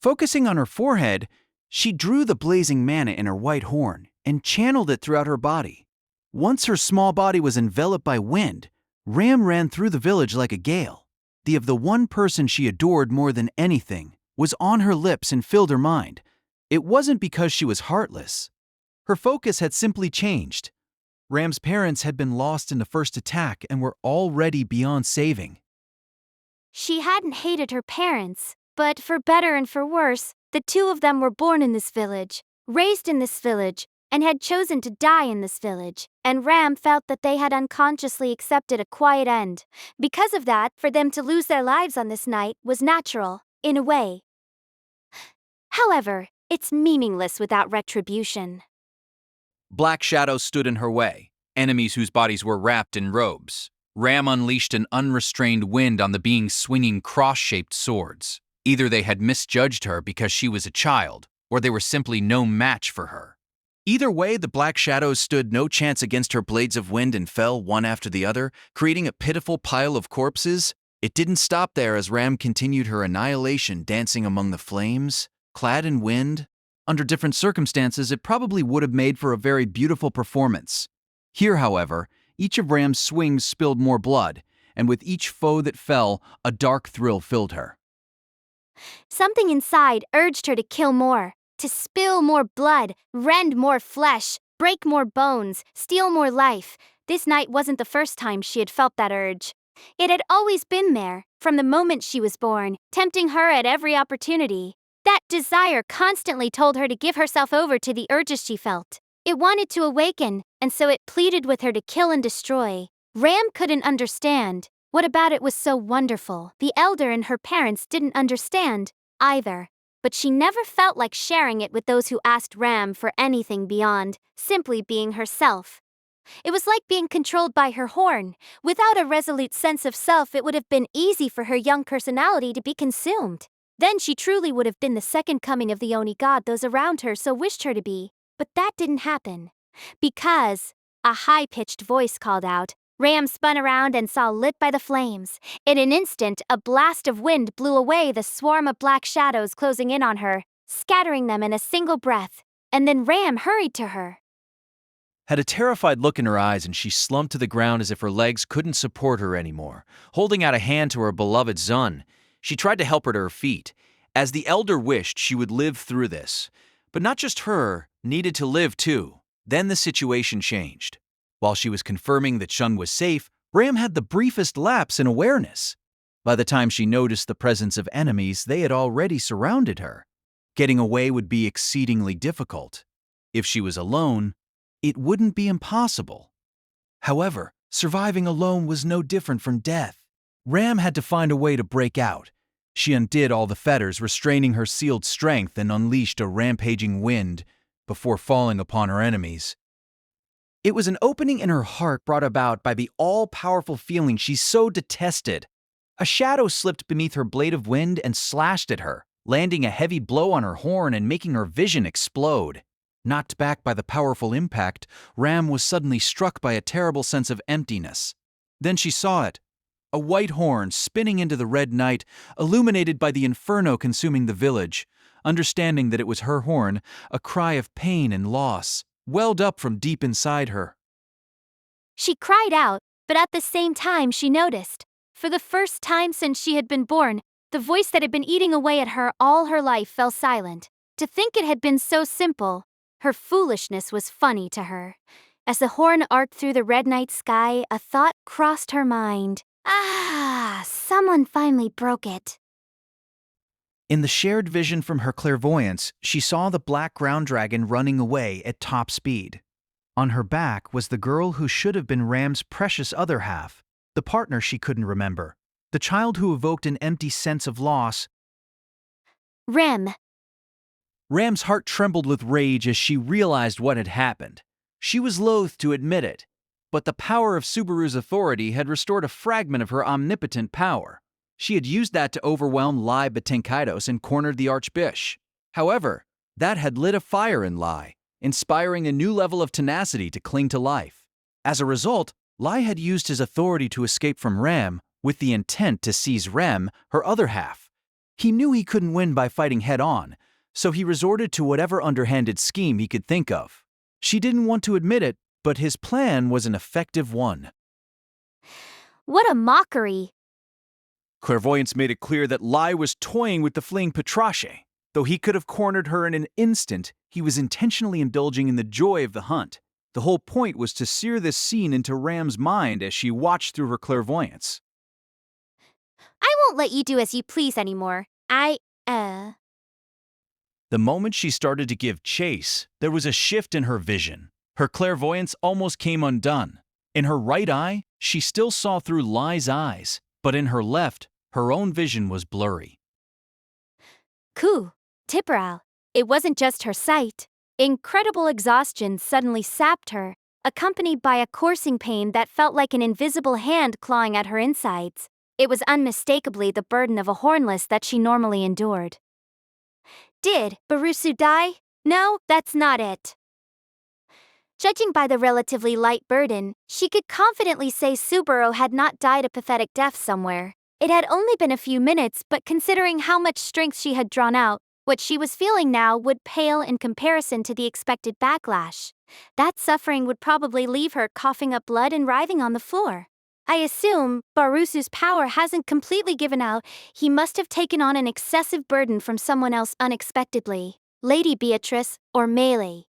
Focusing on her forehead, she drew the blazing mana in her white horn and channeled it throughout her body. Once her small body was enveloped by wind, Ram ran through the village like a gale. The of the one person she adored more than anything was on her lips and filled her mind. It wasn't because she was heartless. Her focus had simply changed. Ram's parents had been lost in the first attack and were already beyond saving. She hadn't hated her parents, but for better and for worse, the two of them were born in this village, raised in this village, and had chosen to die in this village, and Ram felt that they had unconsciously accepted a quiet end. Because of that, for them to lose their lives on this night was natural, in a way. However, it's meaningless without retribution. Black shadows stood in her way, enemies whose bodies were wrapped in robes. Ram unleashed an unrestrained wind on the beings swinging cross-shaped swords. Either they had misjudged her because she was a child, or they were simply no match for her. Either way, the black shadows stood no chance against her blades of wind and fell one after the other, creating a pitiful pile of corpses. It didn't stop there as Ram continued her annihilation, dancing among the flames, clad in wind. Under different circumstances, it probably would have made for a very beautiful performance. Here, however, each of Ram's swings spilled more blood, and with each foe that fell, a dark thrill filled her. Something inside urged her to kill more, to spill more blood, rend more flesh, break more bones, steal more life. This night wasn't the first time she had felt that urge. It had always been there, from the moment she was born, tempting her at every opportunity. That desire constantly told her to give herself over to the urges she felt. It wanted to awaken, and so it pleaded with her to kill and destroy. Ram couldn't understand. What about it was so wonderful? The elder and her parents didn't understand, either. But she never felt like sharing it with those who asked Ram for anything beyond simply being herself. It was like being controlled by her horn. Without a resolute sense of self, it would have been easy for her young personality to be consumed. Then she truly would have been the second coming of the Oni god those around her so wished her to be. But that didn't happen. Because, a high-pitched voice called out, Ram spun around and saw lit by the flames. In an instant, a blast of wind blew away the swarm of black shadows closing in on her, scattering them in a single breath. And then Ram hurried to her. Had a terrified look in her eyes, and she slumped to the ground as if her legs couldn't support her anymore. Holding out a hand to her beloved Zun, she tried to help her to her feet. As the elder wished, she would live through this. But not just her, needed to live too. Then the situation changed. While she was confirming that Shun was safe, Ram had the briefest lapse in awareness. By the time she noticed the presence of enemies, they had already surrounded her. Getting away would be exceedingly difficult. If she was alone, it wouldn't be impossible. However, surviving alone was no different from death. Ram had to find a way to break out. She undid all the fetters restraining her sealed strength and unleashed a rampaging wind before falling upon her enemies. It was an opening in her heart brought about by the all-powerful feeling she so detested. A shadow slipped beneath her blade of wind and slashed at her, landing a heavy blow on her horn and making her vision explode. Knocked back by the powerful impact, Ram was suddenly struck by a terrible sense of emptiness. Then she saw it. A white horn spinning into the red night, illuminated by the inferno consuming the village. Understanding that it was her horn, a cry of pain and loss welled up from deep inside her. She cried out, but at the same time she noticed. For the first time since she had been born, the voice that had been eating away at her all her life fell silent. To think it had been so simple, her foolishness was funny to her. As the horn arced through the red night sky, a thought crossed her mind. Someone finally broke it. In the shared vision from her clairvoyance, she saw the black ground dragon running away at top speed. On her back was the girl who should have been Ram's precious other half, the partner she couldn't remember, the child who evoked an empty sense of loss. Ram. Ram's heart trembled with rage as she realized what had happened. She was loath to admit it, but the power of Subaru's authority had restored a fragment of her omnipotent power. She had used that to overwhelm Lai Betenkaidos and cornered the Archbishop. However, that had lit a fire in Lai, inspiring a new level of tenacity to cling to life. As a result, Lai had used his authority to escape from Ram with the intent to seize Rem, her other half. He knew he couldn't win by fighting head-on, so he resorted to whatever underhanded scheme he could think of. She didn't want to admit it, but his plan was an effective one. What a mockery! Clairvoyance made it clear that Lai was toying with the fleeing Beatrice. Though he could have cornered her in an instant, he was intentionally indulging in the joy of the hunt. The whole point was to sear this scene into Ram's mind as she watched through her clairvoyance. I won't let you do as you please anymore. The moment she started to give chase, there was a shift in her vision. Her clairvoyance almost came undone. In her right eye, she still saw through Lai's eyes, but in her left, her own vision was blurry. Tipperal. It wasn't just her sight. Incredible exhaustion suddenly sapped her, accompanied by a coursing pain that felt like an invisible hand clawing at her insides. It was unmistakably the burden of a hornless that she normally endured. Did Barusu die? No, that's not it. Judging by the relatively light burden, she could confidently say Subaru had not died a pathetic death somewhere. It had only been a few minutes, but considering how much strength she had drawn out, what she was feeling now would pale in comparison to the expected backlash. That suffering would probably leave her coughing up blood and writhing on the floor. I assume Barusu's power hasn't completely given out. He must have taken on an excessive burden from someone else unexpectedly. Lady Beatrice or Melee.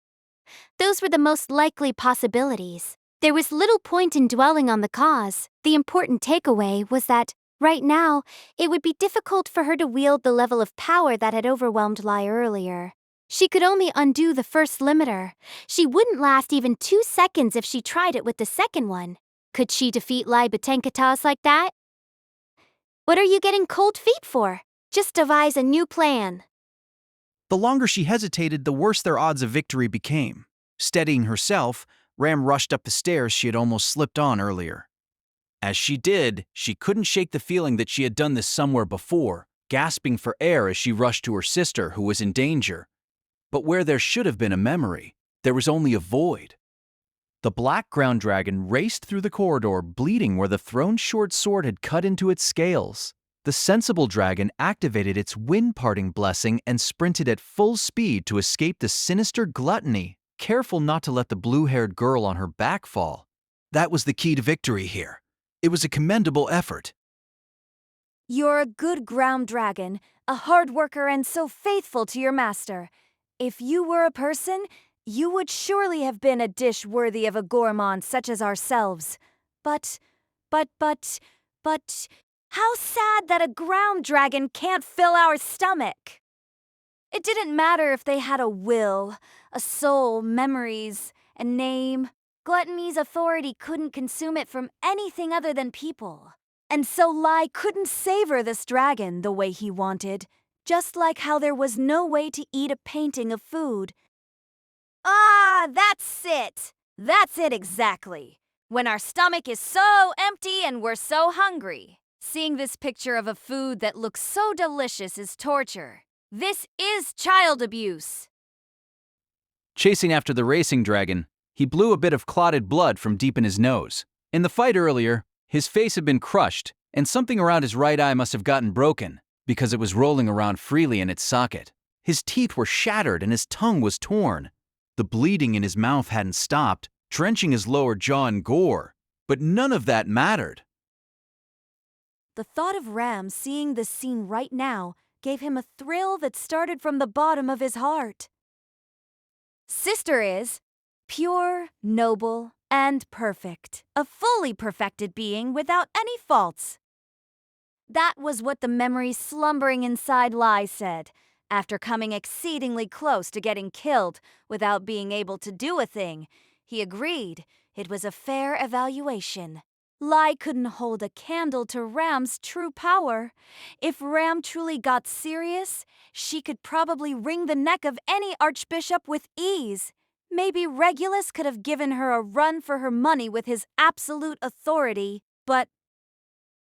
Those were the most likely possibilities. There was little point in dwelling on the cause. The important takeaway was that, right now, it would be difficult for her to wield the level of power that had overwhelmed Lai earlier. She could only undo the first limiter. She wouldn't last even 2 seconds if she tried it with the second one. Could she defeat Lai Batenkatas like that? What are you getting cold feet for? Just devise a new plan. The longer she hesitated, the worse their odds of victory became. Steadying herself, Ram rushed up the stairs she had almost slipped on earlier. As she did, she couldn't shake the feeling that she had done this somewhere before, gasping for air as she rushed to her sister, who was in danger. But where there should have been a memory, there was only a void. The black ground dragon raced through the corridor, bleeding where the throne's short sword had cut into its scales. The sensible dragon activated its wind-parting blessing and sprinted at full speed to escape the sinister gluttony, careful not to let the blue-haired girl on her back fall. That was the key to victory here. It was a commendable effort. You're a good ground dragon, a hard worker and so faithful to your master. If you were a person, you would surely have been a dish worthy of a gourmand such as ourselves. But, how sad that a ground dragon can't fill our stomach. It didn't matter if they had a will, a soul, memories, a name. Gluttony's authority couldn't consume it from anything other than people. And so Lai couldn't savor this dragon the way he wanted, just like how there was no way to eat a painting of food. Ah, that's it! That's it exactly. When our stomach is so empty and we're so hungry. Seeing this picture of a food that looks so delicious is torture. This is child abuse. Chasing after the racing dragon, he blew a bit of clotted blood from deep in his nose. In the fight earlier, his face had been crushed, and something around his right eye must have gotten broken, because it was rolling around freely in its socket. His teeth were shattered and his tongue was torn. The bleeding in his mouth hadn't stopped, drenching his lower jaw in gore. But none of that mattered. The thought of Ram seeing this scene right now gave him a thrill that started from the bottom of his heart. Sister is pure, noble, and perfect. A fully perfected being without any faults. That was what the memory slumbering inside Lai said, after coming exceedingly close to getting killed without being able to do a thing. He agreed it was a fair evaluation. Lai couldn't hold a candle to Ram's true power. If Ram truly got serious, she could probably wring the neck of any archbishop with ease. Maybe Regulus could have given her a run for her money with his absolute authority, but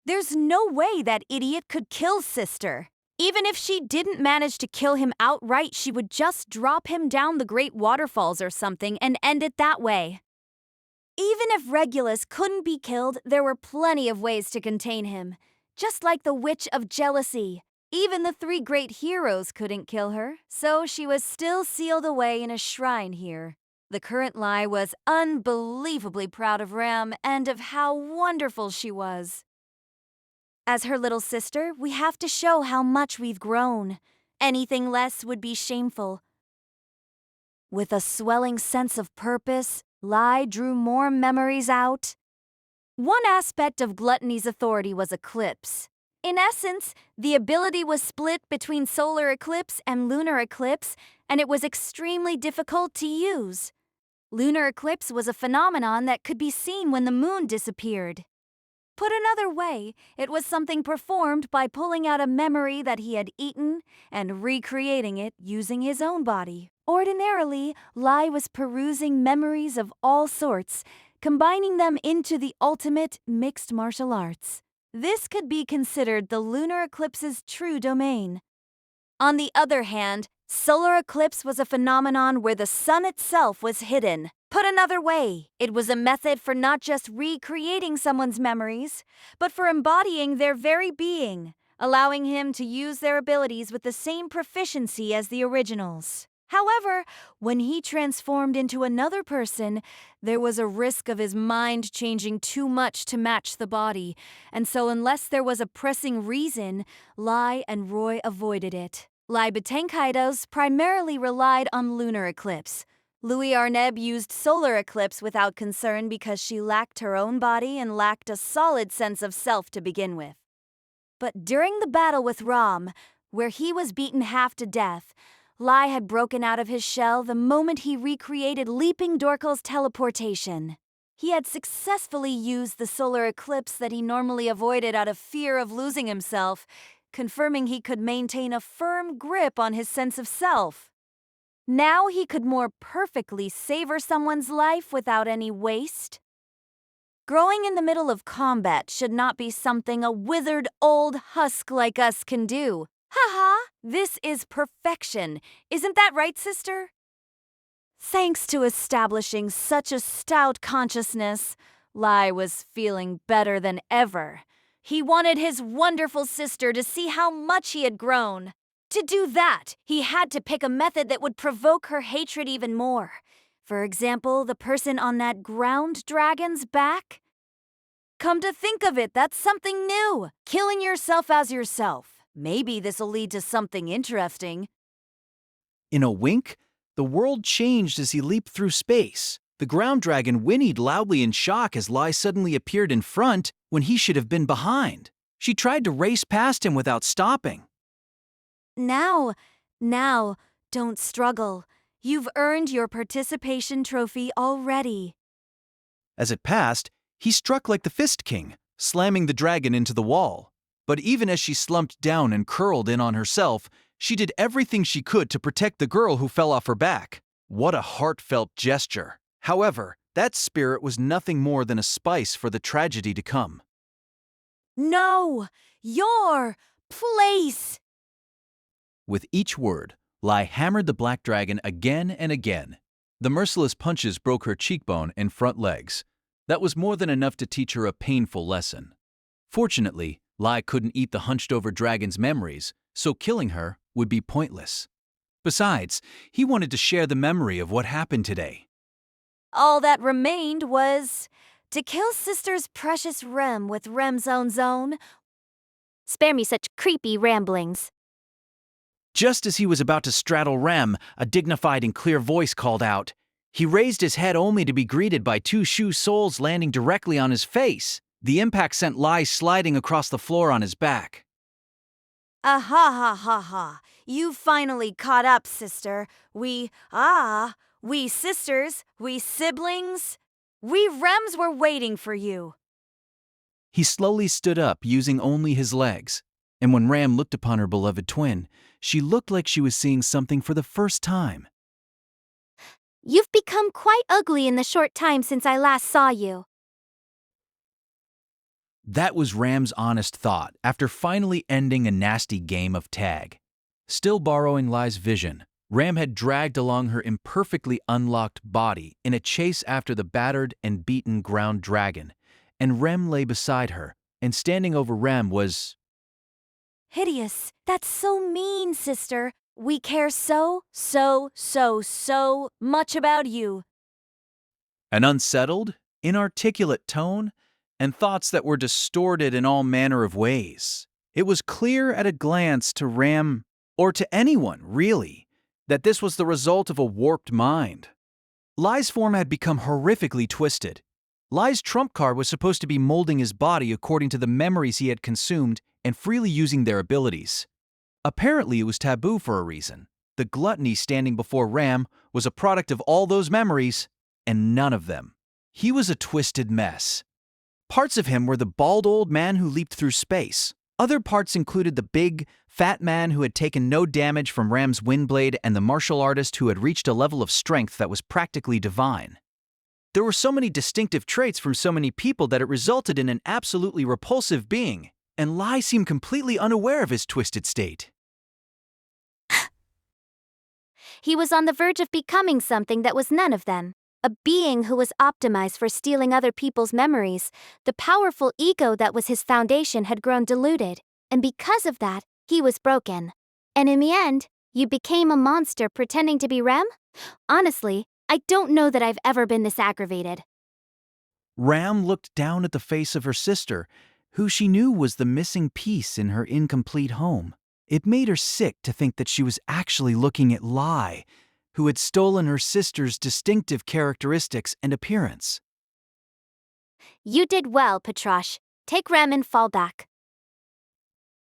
there's no way that idiot could kill Sister. Even if she didn't manage to kill him outright, she would just drop him down the great waterfalls or something and end it that way. Even if Regulus couldn't be killed, there were plenty of ways to contain him. Just like the Witch of Jealousy. Even the 3 great heroes couldn't kill her, so she was still sealed away in a shrine here. The current Lai was unbelievably proud of Ram and of how wonderful she was. As her little sister, we have to show how much we've grown. Anything less would be shameful. With a swelling sense of purpose, Lai drew more memories out. One aspect of gluttony's authority was eclipse. In essence, the ability was split between solar eclipse and lunar eclipse, and it was extremely difficult to use. Lunar eclipse was a phenomenon that could be seen when the moon disappeared. Put another way, it was something performed by pulling out a memory that he had eaten and recreating it using his own body. Ordinarily, Lai was perusing memories of all sorts, combining them into the ultimate mixed martial arts. This could be considered the lunar eclipse's true domain. On the other hand, solar eclipse was a phenomenon where the sun itself was hidden. Put another way, it was a method for not just recreating someone's memories, but for embodying their very being, allowing him to use their abilities with the same proficiency as the originals. However, when he transformed into another person, there was a risk of his mind changing too much to match the body, and so unless there was a pressing reason, Lai and Roy avoided it. Lai Betenkaidos primarily relied on lunar eclipse. Louis Arneb used solar eclipse without concern because she lacked her own body and lacked a solid sense of self to begin with. But during the battle with Ram, where he was beaten half to death, Lai had broken out of his shell the moment he recreated Leaping Dorkal's teleportation. He had successfully used the solar eclipse that he normally avoided out of fear of losing himself, confirming he could maintain a firm grip on his sense of self. Now he could more perfectly savor someone's life without any waste. Growing in the middle of combat should not be something a withered old husk like us can do. Haha, this is perfection. Isn't that right, sister? Thanks to establishing such a stout consciousness, Lai was feeling better than ever. He wanted his wonderful sister to see how much he had grown. To do that, he had to pick a method that would provoke her hatred even more. For example, the person on that ground dragon's back? Come to think of it, that's something new. Killing yourself as yourself. Maybe this'll lead to something interesting. In a wink, the world changed as he leaped through space. The ground dragon whinnied loudly in shock as Lai suddenly appeared in front when he should have been behind. She tried to race past him without stopping. Now, don't struggle. You've earned your participation trophy already. As it passed, he struck like the Fist King, slamming the dragon into the wall. But even as she slumped down and curled in on herself, she did everything she could to protect the girl who fell off her back. What a heartfelt gesture. However, that spirit was nothing more than a spice for the tragedy to come. No! Your place! With each word, Lai hammered the black dragon again and again. The merciless punches broke her cheekbone and front legs. That was more than enough to teach her a painful lesson. Fortunately, Lai couldn't eat the hunched-over dragon's memories, so killing her would be pointless. Besides, he wanted to share the memory of what happened today. All that remained was to kill Sister's precious Rem with Rem's own zone. Spare me such creepy ramblings. Just as he was about to straddle Rem, a dignified and clear voice called out. He raised his head only to be greeted by two shoe soles landing directly on his face. The impact sent Lai sliding across the floor on his back. Ah ha ha ha ha. You finally caught up, sister. We sisters, we siblings. We Rems were waiting for you. He slowly stood up, using only his legs. And when Ram looked upon her beloved twin, she looked like she was seeing something for the first time. You've become quite ugly in the short time since I last saw you. That was Ram's honest thought after finally ending a nasty game of tag. Still borrowing Lai's vision, Ram had dragged along her imperfectly unlocked body in a chase after the battered and beaten ground dragon, and Rem lay beside her, and standing over Rem was... Hideous. That's so mean, sister. We care so much about you. An unsettled, inarticulate tone, and thoughts that were distorted in all manner of ways. It was clear at a glance to Ram, or to anyone, really, that this was the result of a warped mind. Lai's form had become horrifically twisted. Lai's trump card was supposed to be molding his body according to the memories he had consumed and freely using their abilities. Apparently, it was taboo for a reason. The gluttony standing before Ram was a product of all those memories, and none of them. He was a twisted mess. Parts of him were the bald old man who leaped through space. Other parts included the big, fat man who had taken no damage from Ram's windblade and the martial artist who had reached a level of strength that was practically divine. There were so many distinctive traits from so many people that it resulted in an absolutely repulsive being, and Lai seemed completely unaware of his twisted state. He was on the verge of becoming something that was none of them. A being who was optimized for stealing other people's memories. The powerful ego that was his foundation had grown diluted, and because of that, he was broken. And in the end, you became a monster pretending to be Rem? Honestly, I don't know that I've ever been this aggravated. Ram looked down at the face of her sister, who she knew was the missing piece in her incomplete home. It made her sick to think that she was actually looking at Lai, who had stolen her sister's distinctive characteristics and appearance. You did well, Beatrice. Take Rem and fall back.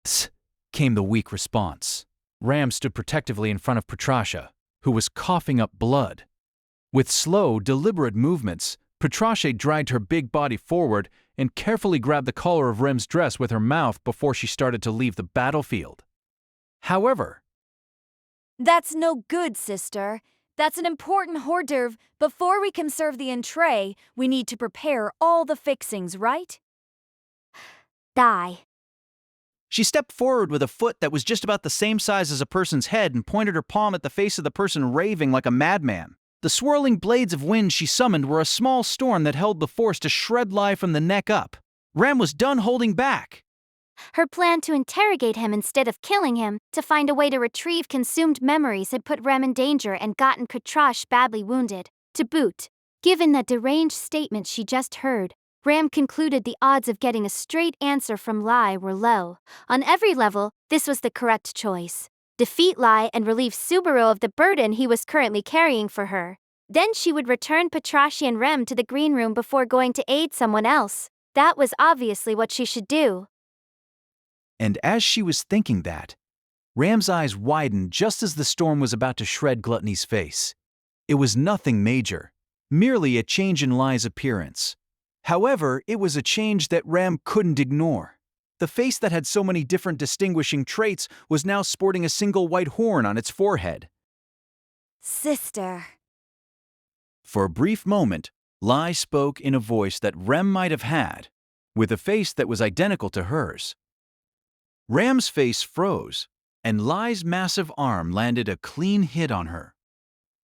Psst, came the weak response. Ram stood protectively in front of Beatrice, who was coughing up blood. With slow, deliberate movements, Beatrice dragged her big body forward and carefully grabbed the collar of Rem's dress with her mouth before she started to leave the battlefield. However, That's no good, sister. That's an important hors d'oeuvre. Before we can serve the entree, we need to prepare all the fixings, right? Die. she stepped forward with a foot that was just about the same size as a person's head and pointed her palm at the face of the person raving like a madman. The swirling blades of wind she summoned were a small storm that held the force to shred Lai from the neck up. Ram was done holding back. Her plan to interrogate him instead of killing him, to find a way to retrieve consumed memories, had put Rem in danger and gotten Beatrice badly wounded. To boot, given that deranged statement she just heard, Ram concluded the odds of getting a straight answer from Lai were low. On every level, this was the correct choice. Defeat Lai and relieve Subaru of the burden he was currently carrying for her. Then she would return Beatrice and Rem to the green room before going to aid someone else. That was obviously what she should do. And as she was thinking that, Ram's eyes widened just as the storm was about to shred Gluttony's face. It was nothing major, merely a change in Lai's appearance. However, it was a change that Ram couldn't ignore. The face that had so many different distinguishing traits was now sporting a single white horn on its forehead. Sister. For a brief moment, Lai spoke in a voice that Rem might have had, with a face that was identical to hers. Ram's face froze, and Lai's massive arm landed a clean hit on her.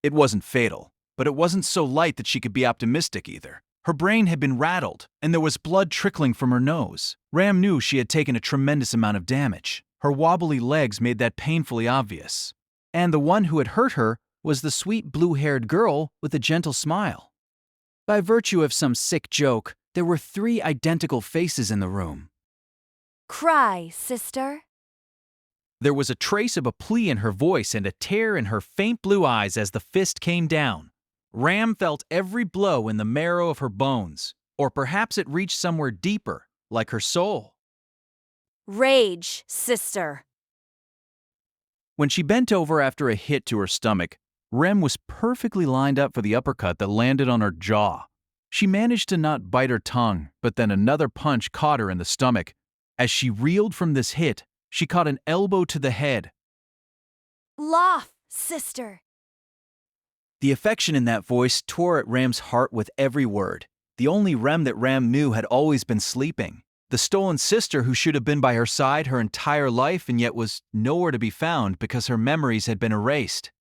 It wasn't fatal, but it wasn't so light that she could be optimistic either. Her brain had been rattled, and there was blood trickling from her nose. Ram knew she had taken a tremendous amount of damage. Her wobbly legs made that painfully obvious. And the one who had hurt her was the sweet blue-haired girl with a gentle smile. By virtue of some sick joke, there were 3 identical faces in the room. Cry, sister. There was a trace of a plea in her voice and a tear in her faint blue eyes as the fist came down. Ram felt every blow in the marrow of her bones, or perhaps it reached somewhere deeper, like her soul. Rage, sister. When she bent over after a hit to her stomach, Rem was perfectly lined up for the uppercut that landed on her jaw. She managed to not bite her tongue, but then another punch caught her in the stomach. As she reeled from this hit, she caught an elbow to the head. Laugh, sister. The affection in that voice tore at Ram's heart with every word. The only Rem that Ram knew had always been sleeping. The stolen sister who should have been by her side her entire life and yet was nowhere to be found because her memories had been erased.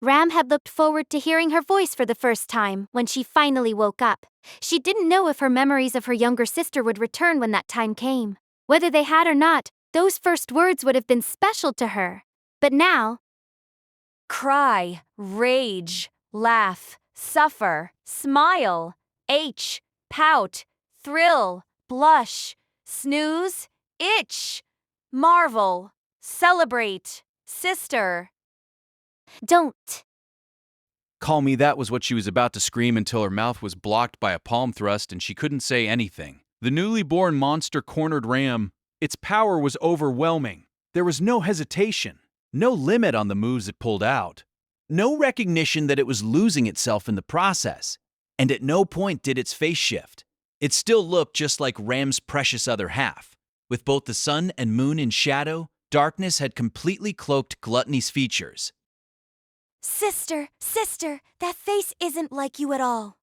Ram had looked forward to hearing her voice for the first time when she finally woke up. She didn't know if her memories of her younger sister would return when that time came. Whether they had or not, those first words would have been special to her. But now, Cry, rage, laugh, suffer, smile, pout, thrill, blush, snooze, itch, marvel, celebrate, sister. don't. Call me that was what she was about to scream until her mouth was blocked by a palm thrust and she couldn't say anything. The newly born monster cornered Ram. Its power was overwhelming. There was no hesitation, no limit on the moves it pulled out, no recognition that it was losing itself in the process, and at no point did its face shift. It still looked just like Ram's precious other half. With both the sun and moon in shadow, darkness had completely cloaked Gluttony's features. Sister, that face isn't like you at all.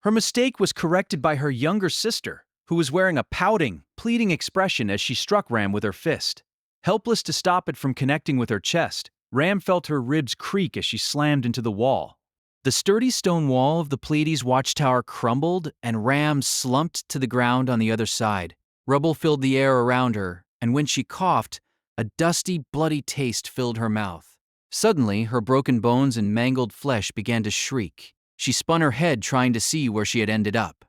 Her mistake was corrected by her younger sister, who was wearing a pouting, pleading expression as she struck Ram with her fist. Helpless to stop it from connecting with her chest, Ram felt her ribs creak as she slammed into the wall. The sturdy stone wall of the Pleiades Watchtower crumbled, and Ram slumped to the ground on the other side. Rubble filled the air around her, and when she coughed, a dusty, bloody taste filled her mouth. Suddenly, her broken bones and mangled flesh began to shriek. She spun her head trying to see where she had ended up.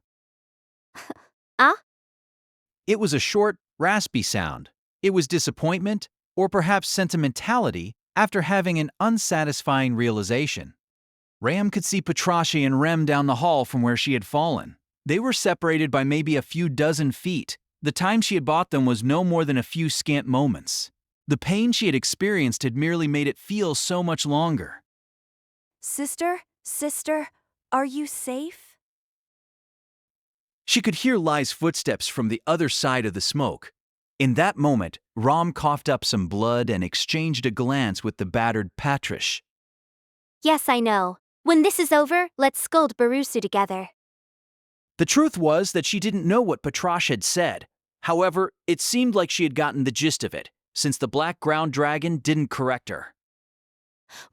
It was a short, raspy sound. It was disappointment, or perhaps sentimentality, after having an unsatisfying realization. Ram could see Beatrice and Rem down the hall from where she had fallen. They were separated by maybe a few dozen feet. The time she had bought them was no more than a few scant moments. The pain she had experienced had merely made it feel so much longer. Sister, are you safe? She could hear Lai's footsteps from the other side of the smoke. In that moment, Ram coughed up some blood and exchanged a glance with the battered Beatrice. Yes, I know. When this is over, let's scold Barusu together. The truth was that she didn't know what Beatrice had said. However, it seemed like she had gotten the gist of it, since the black ground dragon didn't correct her.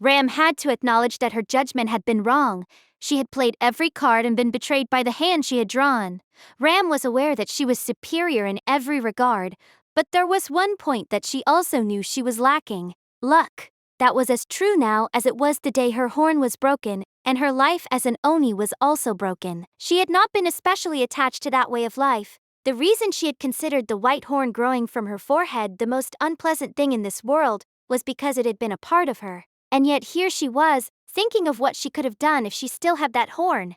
Ram had to acknowledge that her judgment had been wrong. She had played every card and been betrayed by the hand she had drawn. Ram was aware that she was superior in every regard, but there was one point that she also knew she was lacking: luck. That was as true now as it was the day her horn was broken, and her life as an Oni was also broken. She had not been especially attached to that way of life. The reason she had considered the white horn growing from her forehead the most unpleasant thing in this world was because it had been a part of her. And yet here she was, thinking of what she could have done if she still had that horn.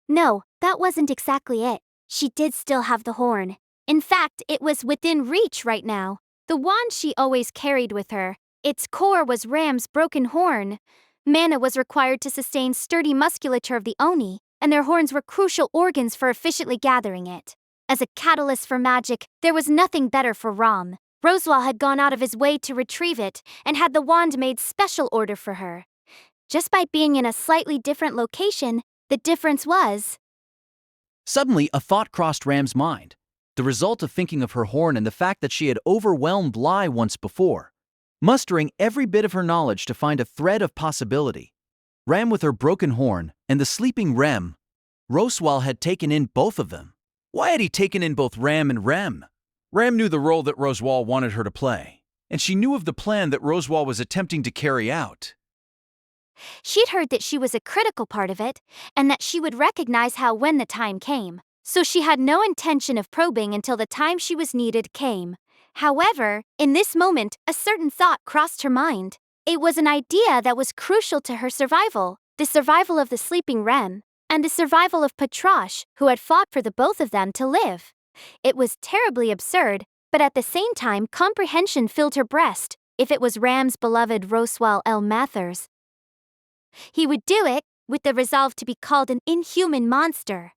No, that wasn't exactly it. She did still have the horn. In fact, it was within reach right now. The wand she always carried with her. Its core was Ram's broken horn. Mana was required to sustain sturdy musculature of the Oni, and their horns were crucial organs for efficiently gathering it. As a catalyst for magic, there was nothing better for Ram. Rosewall had gone out of his way to retrieve it, and had the wand made special order for her. Just by being in a slightly different location, the difference was... Suddenly, a thought crossed Ram's mind. The result of thinking of her horn and the fact that she had overwhelmed Lai once before. Mustering every bit of her knowledge to find a thread of possibility. Ram with her broken horn, and the sleeping Rem. Rosewall had taken in both of them. Why had he taken in both Ram and Rem? Ram knew the role that Rosewall wanted her to play, and she knew of the plan that Rosewall was attempting to carry out. She'd heard that she was a critical part of it, and that she would recognize how when the time came. So she had no intention of probing until the time she was needed came. However, in this moment, a certain thought crossed her mind. It was an idea that was crucial to her survival, the survival of the sleeping Rem, and the survival of Beatrice, who had fought for the both of them to live. It was terribly absurd, but at the same time comprehension filled her breast. If it was Ram's beloved Rosewall El Mathers, he would do it, with the resolve to be called an inhuman monster.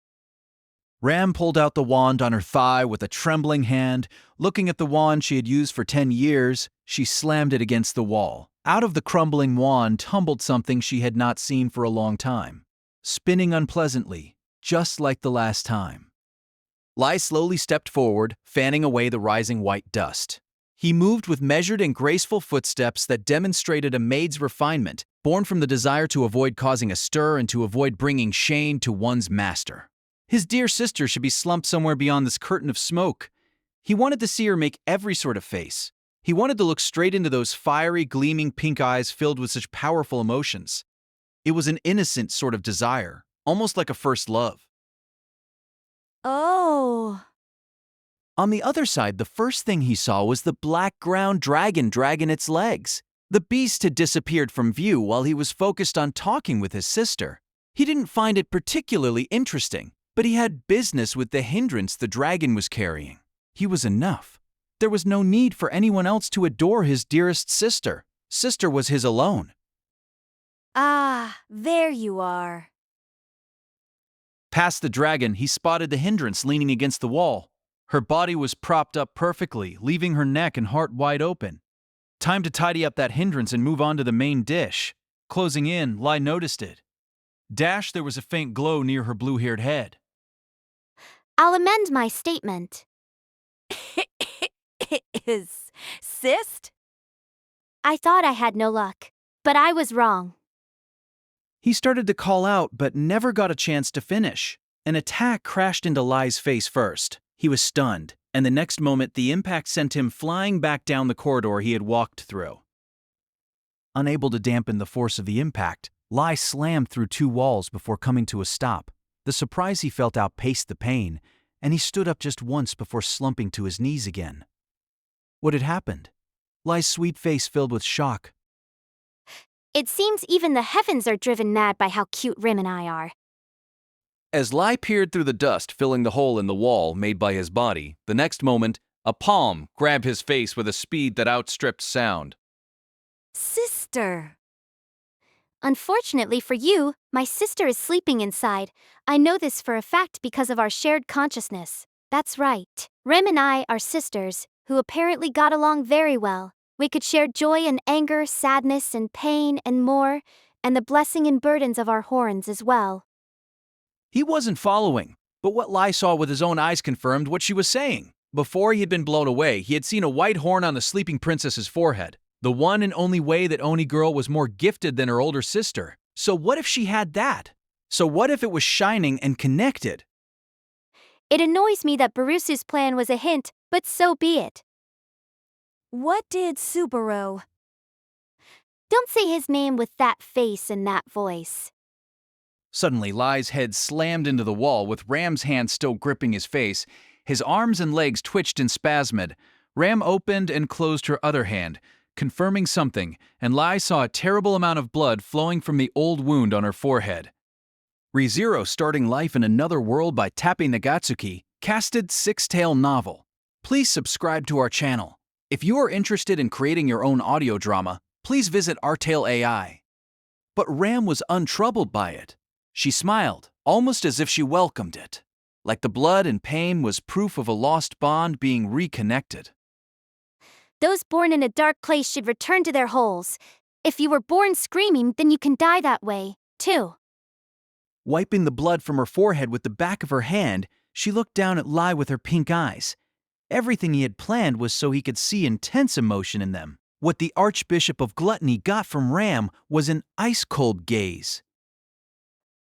Ram pulled out the wand on her thigh with a trembling hand. Looking at the wand she had used for 10 years, she slammed it against the wall. Out of the crumbling wand tumbled something she had not seen for a long time, spinning unpleasantly, just like the last time. Lai slowly stepped forward, fanning away the rising white dust. He moved with measured and graceful footsteps that demonstrated a maid's refinement, born from the desire to avoid causing a stir and to avoid bringing shame to one's master. His dear sister should be slumped somewhere beyond this curtain of smoke. He wanted to see her make every sort of face. He wanted to look straight into those fiery, gleaming pink eyes filled with such powerful emotions. It was an innocent sort of desire, almost like a first love. Oh. On the other side, the first thing he saw was the black ground dragon dragging its legs. The beast had disappeared from view while he was focused on talking with his sister. He didn't find it particularly interesting, but he had business with the hindrance the dragon was carrying. He was enough. There was no need for anyone else to adore his dearest sister. Sister was his alone. Ah, there you are. Past the dragon, he spotted the hindrance leaning against the wall. Her body was propped up perfectly, leaving her neck and heart wide open. Time to tidy up that hindrance and move on to the main dish. Closing in, Lai noticed it. Dash, there was a faint glow near her blue-haired head. I'll amend my statement. Is cyst? I thought I had no luck, but I was wrong. He started to call out, but never got a chance to finish. An attack crashed into Lai's face first. He was stunned, and the next moment the impact sent him flying back down the corridor he had walked through. Unable to dampen the force of the impact, Lai slammed through 2 walls before coming to a stop. The surprise he felt outpaced the pain, and he stood up just once before slumping to his knees again. What had happened? Lai's sweet face filled with shock. It seems even the heavens are driven mad by how cute Rim and I are. As Lai peered through the dust filling the hole in the wall made by his body, the next moment, a palm grabbed his face with a speed that outstripped sound. Sister. Unfortunately for you, my sister is sleeping inside. I know this for a fact because of our shared consciousness. That's right. Rim and I are sisters, who apparently got along very well. We could share joy and anger, sadness and pain and more, and the blessing and burdens of our horns as well. He wasn't following, but what Lai saw with his own eyes confirmed what she was saying. Before he had been blown away, he had seen a white horn on the sleeping princess's forehead, the one and only way that Oni girl was more gifted than her older sister. So what if she had that? So what if it was shining and connected? It annoys me that Barusu's plan was a hint, but so be it. What did Subaru? Don't say his name with that face and that voice. Suddenly, Lai's head slammed into the wall with Ram's hand still gripping his face. His arms and legs twitched in spasmod. Ram opened and closed her other hand, confirming something, and Lai saw a terrible amount of blood flowing from the old wound on her forehead. ReZero starting life in another world by tapping Nagatsuki, casted 6-tale novel. Please subscribe to our channel. If you are interested in creating your own audio drama, please visit Artale AI. But Ram was untroubled by it. She smiled, almost as if she welcomed it, like the blood and pain was proof of a lost bond being reconnected. Those born in a dark place should return to their holes. If you were born screaming, then you can die that way, too. Wiping the blood from her forehead with the back of her hand, she looked down at Lai with her pink eyes. Everything he had planned was so he could see intense emotion in them. What the Archbishop of Gluttony got from Ram was an ice-cold gaze.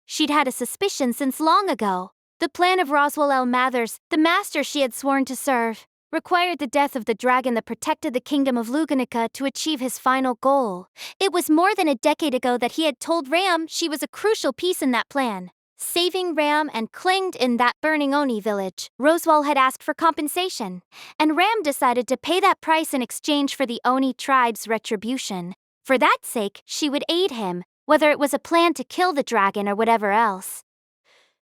She'd had a suspicion since long ago. The plan of Roswell L. Mathers, the master she had sworn to serve, required the death of the dragon that protected the kingdom of Luganica to achieve his final goal. It was more than a decade ago that he had told Ram she was a crucial piece in that plan. Saving Ram and clinged in that burning Oni village, Roswell had asked for compensation, and Ram decided to pay that price in exchange for the Oni tribe's retribution. For that sake, she would aid him, whether it was a plan to kill the dragon or whatever else.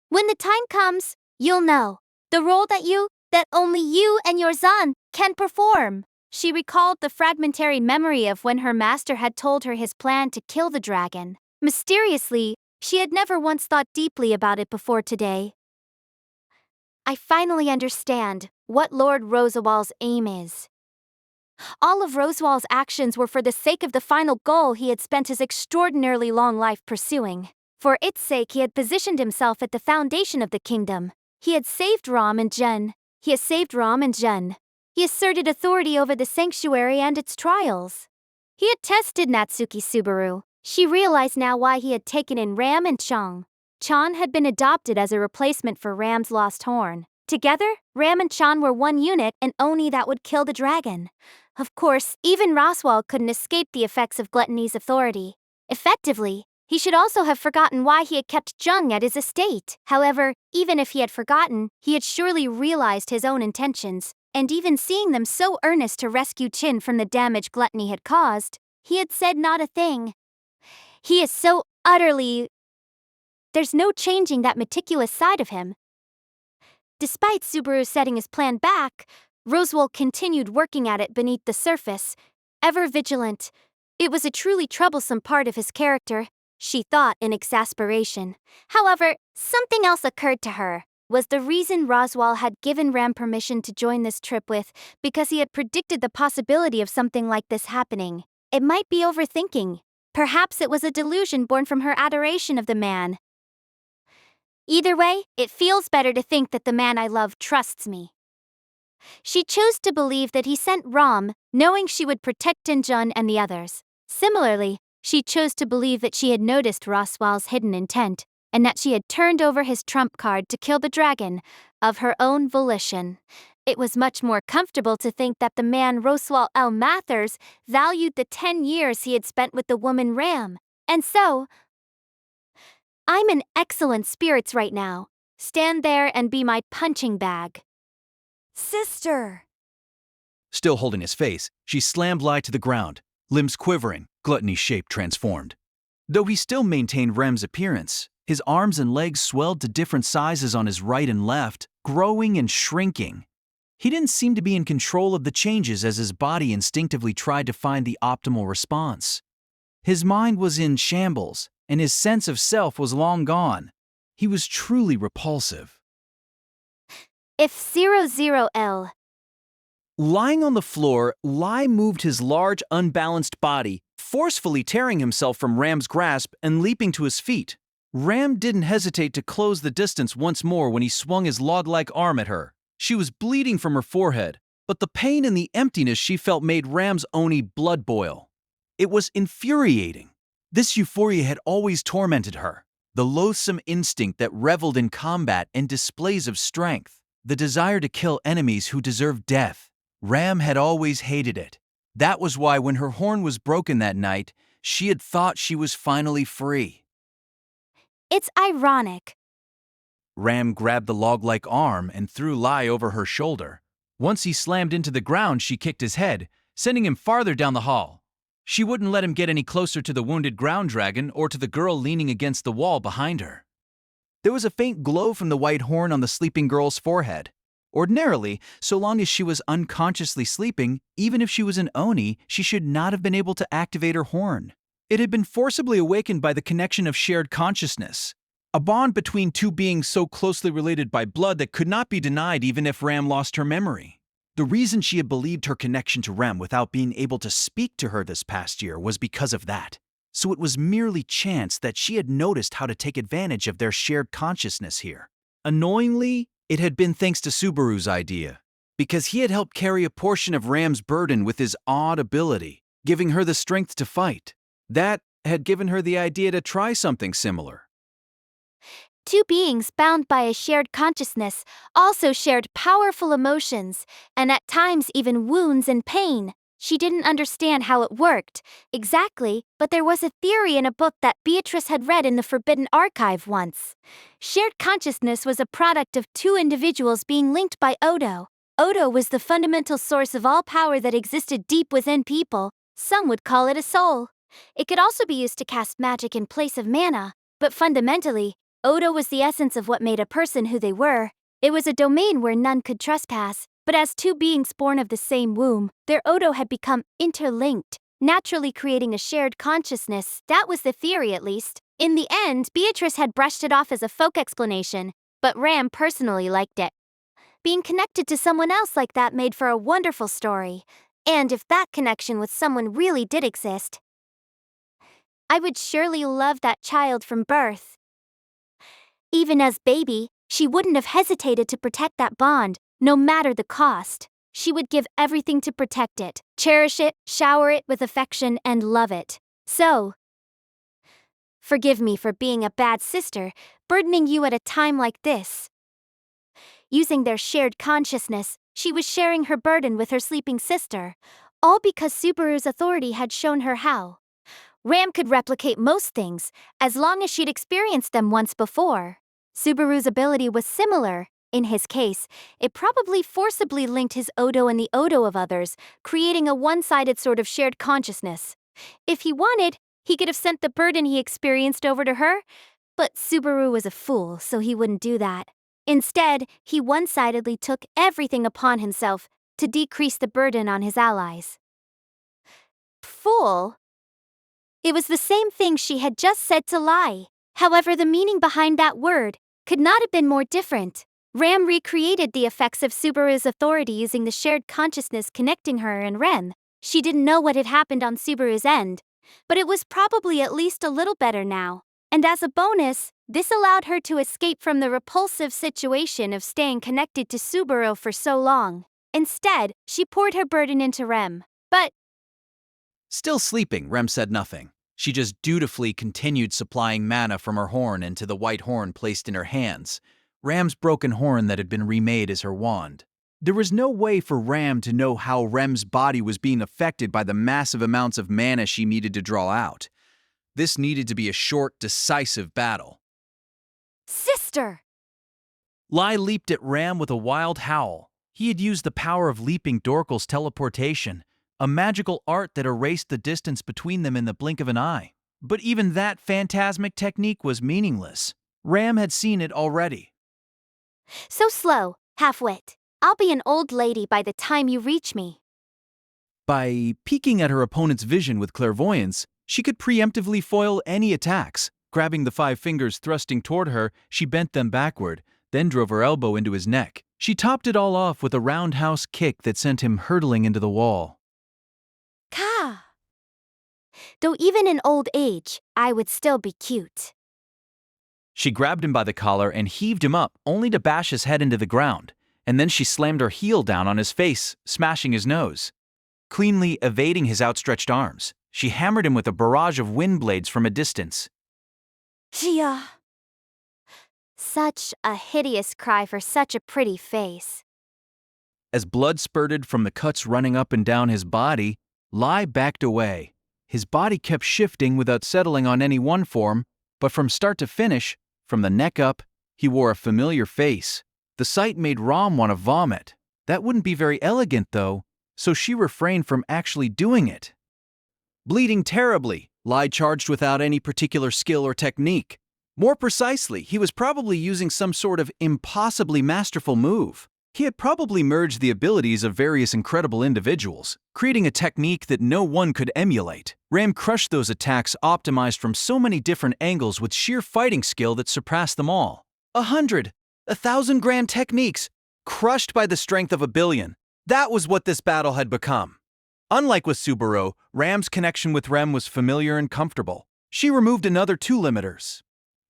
When the time comes, you'll know. The role that only you and your Zan can perform. She recalled the fragmentary memory of when her master had told her his plan to kill the dragon. Mysteriously, she had never once thought deeply about it before today. I finally understand what Lord Rosewall's aim is. All of Rosewall's actions were for the sake of the final goal he had spent his extraordinarily long life pursuing. For its sake he had positioned himself at the foundation of the kingdom. He had saved Ram and Jun. He asserted authority over the sanctuary and its trials. He had tested Natsuki Subaru. She realized now why he had taken in Ram and Chang. Chan had been adopted as a replacement for Ram's lost horn. Together, Ram and Chan were one unit, an Oni that would kill the dragon. Of course, even Roswell couldn't escape the effects of Gluttony's authority. Effectively, he should also have forgotten why he had kept Jung at his estate. However, even if he had forgotten, he had surely realized his own intentions, and even seeing them so earnest to rescue Chin from the damage Gluttony had caused, He had said not a thing. He is so utterly... There's no changing that meticulous side of him. Despite Subaru setting his plan back, Roswell continued working at it beneath the surface, ever vigilant. It was a truly troublesome part of his character, she thought in exasperation. However, something else occurred to her. Was the reason Roswell had given Ram permission to join this trip with because he had predicted the possibility of something like this happening. It might be overthinking. Perhaps it was a delusion born from her adoration of the man. Either way, it feels better to think that the man I love trusts me. She chose to believe that he sent Ram, knowing she would protect Dinjun and the others. Similarly, she chose to believe that she had noticed Roswell's hidden intent, and that she had turned over his trump card to kill the dragon, of her own volition. It was much more comfortable to think that the man Roswell L. Mathers valued the 10 years he had spent with the woman Ram, and so... I'm in excellent spirits right now. Stand there and be my punching bag. Sister! Still holding his face, she slammed Lai to the ground, limbs quivering, gluttony shape transformed. Though he still maintained Rem's appearance, his arms and legs swelled to different sizes on his right and left, growing and shrinking. He didn't seem to be in control of the changes as his body instinctively tried to find the optimal response. His mind was in shambles, and his sense of self was long gone. He was truly repulsive. If 00L. Lying on the floor, Lai moved his large, unbalanced body, forcefully tearing himself from Ram's grasp and leaping to his feet. Ram didn't hesitate to close the distance once more when he swung his log-like arm at her. She was bleeding from her forehead, but the pain and the emptiness she felt made Ram's Oni blood boil. It was infuriating. This euphoria had always tormented her, the loathsome instinct that reveled in combat and displays of strength, the desire to kill enemies who deserved death. Ram had always hated it. That was why when her horn was broken that night, she had thought she was finally free. It's ironic. Ram grabbed the log-like arm and threw Lai over her shoulder. Once he slammed into the ground, she kicked his head, sending him farther down the hall. She wouldn't let him get any closer to the wounded ground dragon or to the girl leaning against the wall behind her. There was a faint glow from the white horn on the sleeping girl's forehead. Ordinarily, so long as she was unconsciously sleeping, even if she was an Oni, she should not have been able to activate her horn. It had been forcibly awakened by the connection of shared consciousness, a bond between two beings so closely related by blood that could not be denied even if Ram lost her memory. The reason she had believed her connection to Ram without being able to speak to her this past year was because of that. So it was merely chance that she had noticed how to take advantage of their shared consciousness here. Annoyingly, it had been thanks to Subaru's idea, because he had helped carry a portion of Ram's burden with his odd ability, giving her the strength to fight. That had given her the idea to try something similar. Two beings bound by a shared consciousness also shared powerful emotions, and at times even wounds and pain. She didn't understand how it worked exactly, but there was a theory in a book that Beatrice had read in the Forbidden Archive once. Shared consciousness was a product of two individuals being linked by Odo. Odo was the fundamental source of all power that existed deep within people. Some would call it a soul. It could also be used to cast magic in place of mana, but fundamentally, Odo was the essence of what made a person who they were. It was a domain where none could trespass, but as two beings born of the same womb, their Odo had become interlinked, naturally creating a shared consciousness. That was the theory, at least. In the end, Beatrice had brushed it off as a folk explanation, but Ram personally liked it. Being connected to someone else like that made for a wonderful story. And if that connection with someone really did exist, I would surely love that child from birth. Even as baby, she wouldn't have hesitated to protect that bond, no matter the cost. She would give everything to protect it, cherish it, shower it with affection, and love it. So, forgive me for being a bad sister, burdening you at a time like this. Using their shared consciousness, she was sharing her burden with her sleeping sister, all because Subaru's authority had shown her how. Ram could replicate most things, as long as she'd experienced them once before. Subaru's ability was similar. In his case, it probably forcibly linked his Odo and the Odo of others, creating a one-sided sort of shared consciousness. If he wanted, he could have sent the burden he experienced over to her, but Subaru was a fool, so he wouldn't do that. Instead, he one-sidedly took everything upon himself to decrease the burden on his allies. Fool? It was the same thing she had just said to Lai. However, the meaning behind that word could not have been more different. Ram recreated the effects of Subaru's authority using the shared consciousness connecting her and Rem. She didn't know what had happened on Subaru's end, but it was probably at least a little better now. And as a bonus, this allowed her to escape from the repulsive situation of staying connected to Subaru for so long. Instead, she poured her burden into Rem. But Still sleeping, Rem said nothing. She just dutifully continued supplying mana from her horn into the white horn placed in her hands, Ram's broken horn that had been remade as her wand. There was no way for Ram to know how Rem's body was being affected by the massive amounts of mana she needed to draw out. This needed to be a short, decisive battle. Sister! Lai leaped at Ram with a wild howl. He had used the power of leaping Dorkal's teleportation, a magical art that erased the distance between them in the blink of an eye. But even that phantasmic technique was meaningless. Ram had seen it already. So slow, half-wit. I'll be an old lady by the time you reach me. By peeking at her opponent's vision with clairvoyance, she could preemptively foil any attacks. Grabbing the 5 fingers thrusting toward her, she bent them backward, then drove her elbow into his neck. She topped it all off with a roundhouse kick that sent him hurtling into the wall. Ka! Though even in old age, I would still be cute. She grabbed him by the collar and heaved him up, only to bash his head into the ground. And then she slammed her heel down on his face, smashing his nose. Cleanly evading his outstretched arms, she hammered him with a barrage of wind blades from a distance. Gia! Such a hideous cry for such a pretty face. As blood spurted from the cuts running up and down his body, Lai backed away. His body kept shifting without settling on any one form, but from start to finish, from the neck up, he wore a familiar face. The sight made Ram want to vomit. That wouldn't be very elegant, though, so she refrained from actually doing it. Bleeding terribly, Lai charged without any particular skill or technique. More precisely, he was probably using some sort of impossibly masterful move. He had probably merged the abilities of various incredible individuals, creating a technique that no one could emulate. Ram crushed those attacks optimized from so many different angles with sheer fighting skill that surpassed them all. 100, 1,000 grand techniques, crushed by the strength of 1,000,000,000. That was what this battle had become. Unlike with Subaru, Ram's connection with Rem was familiar and comfortable. She removed another 2 limiters.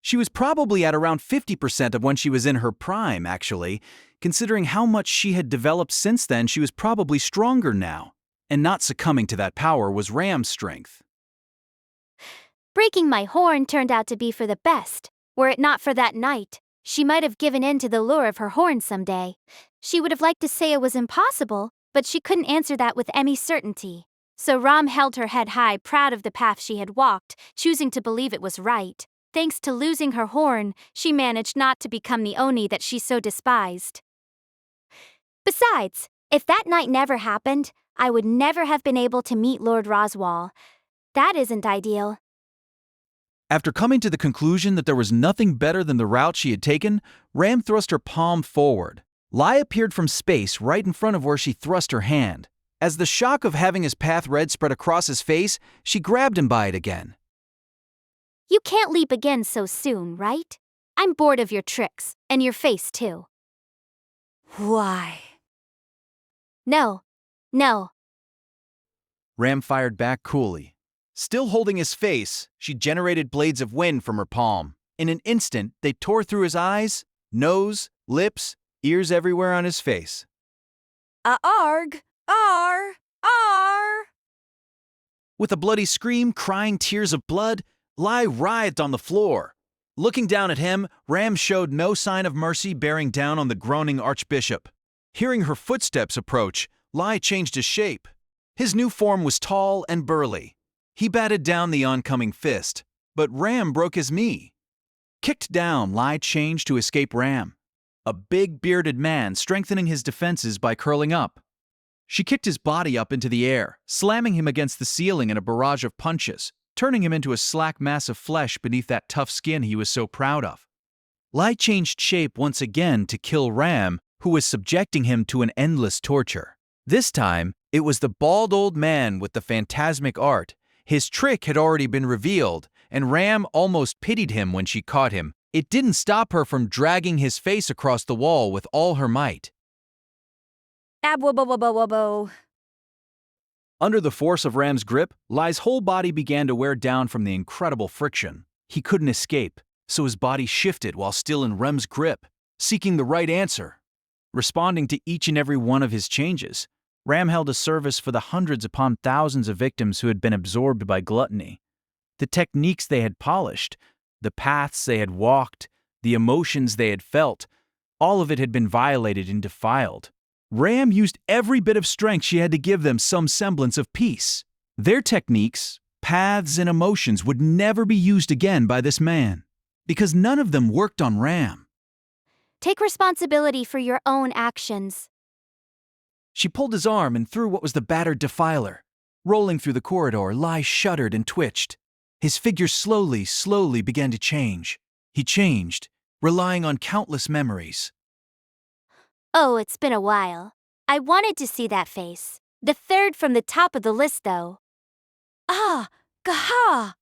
She was probably at around 50% of when she was in her prime, actually. Considering how much she had developed since then, she was probably stronger now. And not succumbing to that power was Ram's strength. Breaking my horn turned out to be for the best. Were it not for that night, she might have given in to the lure of her horn someday. She would have liked to say it was impossible, but she couldn't answer that with any certainty. So Ram held her head high, proud of the path she had walked, choosing to believe it was right. Thanks to losing her horn, she managed not to become the Oni that she so despised. Besides, if that night never happened, I would never have been able to meet Lord Roswal. That isn't ideal. After coming to the conclusion that there was nothing better than the route she had taken, Ram thrust her palm forward. Lai appeared from space right in front of where she thrust her hand. As the shock of having his path red spread across his face, she grabbed him by it again. You can't leap again so soon, right? I'm bored of your tricks, and your face too. Why? No. Ram fired back coolly. Still holding his face, she generated blades of wind from her palm. In an instant, they tore through his eyes, nose, lips, ears everywhere on his face. Arg! Ar! Ar! With a bloody scream, crying tears of blood, Lai writhed on the floor. Looking down at him, Ram showed no sign of mercy, bearing down on the groaning archbishop. Hearing her footsteps approach, Lai changed his shape. His new form was tall and burly. He batted down the oncoming fist, but Ram broke his knee. Kicked down, Lai changed to escape Ram, a big bearded man strengthening his defenses by curling up. She kicked his body up into the air, slamming him against the ceiling in a barrage of punches, turning him into a slack mass of flesh beneath that tough skin he was so proud of. Lai changed shape once again to kill Ram, who was subjecting him to an endless torture. This time, it was the bald old man with the phantasmic art. His trick had already been revealed, and Ram almost pitied him when she caught him. It didn't stop her from dragging his face across the wall with all her might. Abwabo. Under the force of Ram's grip, Lai's whole body began to wear down from the incredible friction. He couldn't escape, so his body shifted while still in Ram's grip, seeking the right answer. Responding to each and every one of his changes, Ram held a service for the hundreds upon thousands of victims who had been absorbed by gluttony. The techniques they had polished, the paths they had walked, the emotions they had felt, all of it had been violated and defiled. Ram used every bit of strength she had to give them some semblance of peace. Their techniques, paths, and emotions would never be used again by this man, because none of them worked on Ram. Take responsibility for your own actions. She pulled his arm and threw what was the battered defiler. Rolling through the corridor, Lai shuddered and twitched. His figure slowly began to change. He changed, relying on countless memories. Oh, it's been a while. I wanted to see that face. The third from the top of the list, though. Ah, gaha!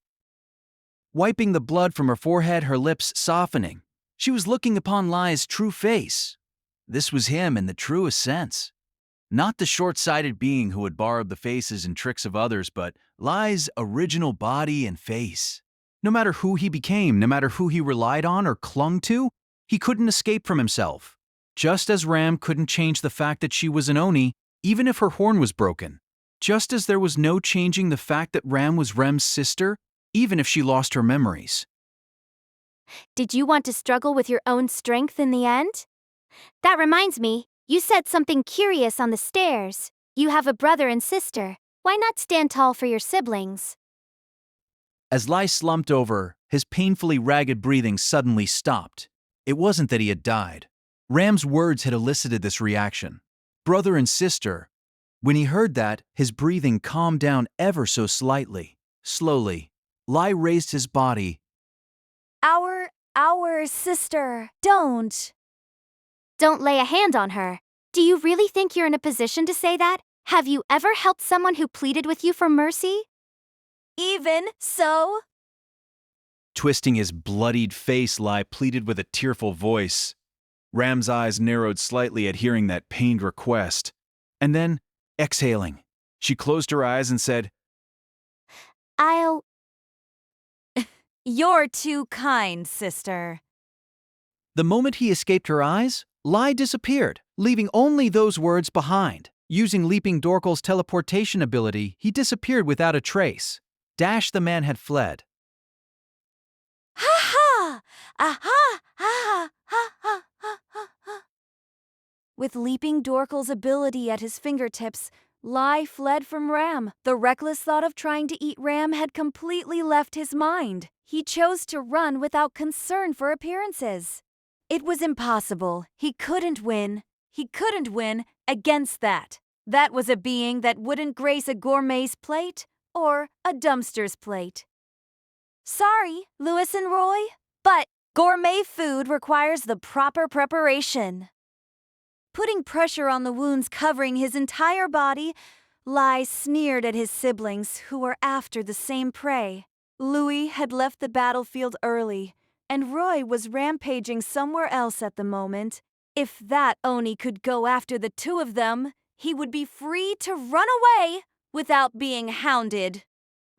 Wiping the blood from her forehead, her lips softening. She was looking upon Lai's true face. This was him in the truest sense. Not the short-sighted being who had borrowed the faces and tricks of others, but Lai's original body and face. No matter who he became, no matter who he relied on or clung to, he couldn't escape from himself. Just as Ram couldn't change the fact that she was an Oni, even if her horn was broken. Just as there was no changing the fact that Ram was Rem's sister, even if she lost her memories. Did you want to struggle with your own strength in the end? That reminds me, you said something curious on the stairs. You have a brother and sister. Why not stand tall for your siblings? As Lai slumped over, his painfully ragged breathing suddenly stopped. It wasn't that he had died. Ram's words had elicited this reaction. Brother and sister. When he heard that, his breathing calmed down ever so slightly. Slowly, Lai raised his body. Our sister. Don't lay a hand on her. Do you really think you're in a position to say that? Have you ever helped someone who pleaded with you for mercy? Even so? Twisting his bloodied face, Lai pleaded with a tearful voice. Ram's eyes narrowed slightly at hearing that pained request. And then, exhaling, she closed her eyes and said, I'll... You're too kind, sister. The moment he escaped her eyes, Lai disappeared, leaving only those words behind. Using Leaping Dorkal's teleportation ability, he disappeared without a trace. Dash the man had fled. Ha-ha! Aha! Ha-ha! Ha-ha! Ha-ha! With Leaping Dorkal's ability at his fingertips, Lai fled from Ram. The reckless thought of trying to eat Ram had completely left his mind. He chose to run without concern for appearances. It was impossible. He couldn't win. He couldn't win against that. That was a being that wouldn't grace a gourmet's plate or a dumpster's plate. Sorry, Lewis and Roy, but gourmet food requires the proper preparation. Putting pressure on the wounds covering his entire body, Lai sneered at his siblings who were after the same prey. Louis had left the battlefield early, and Roy was rampaging somewhere else at the moment. If that Oni could go after the two of them, he would be free to run away without being hounded.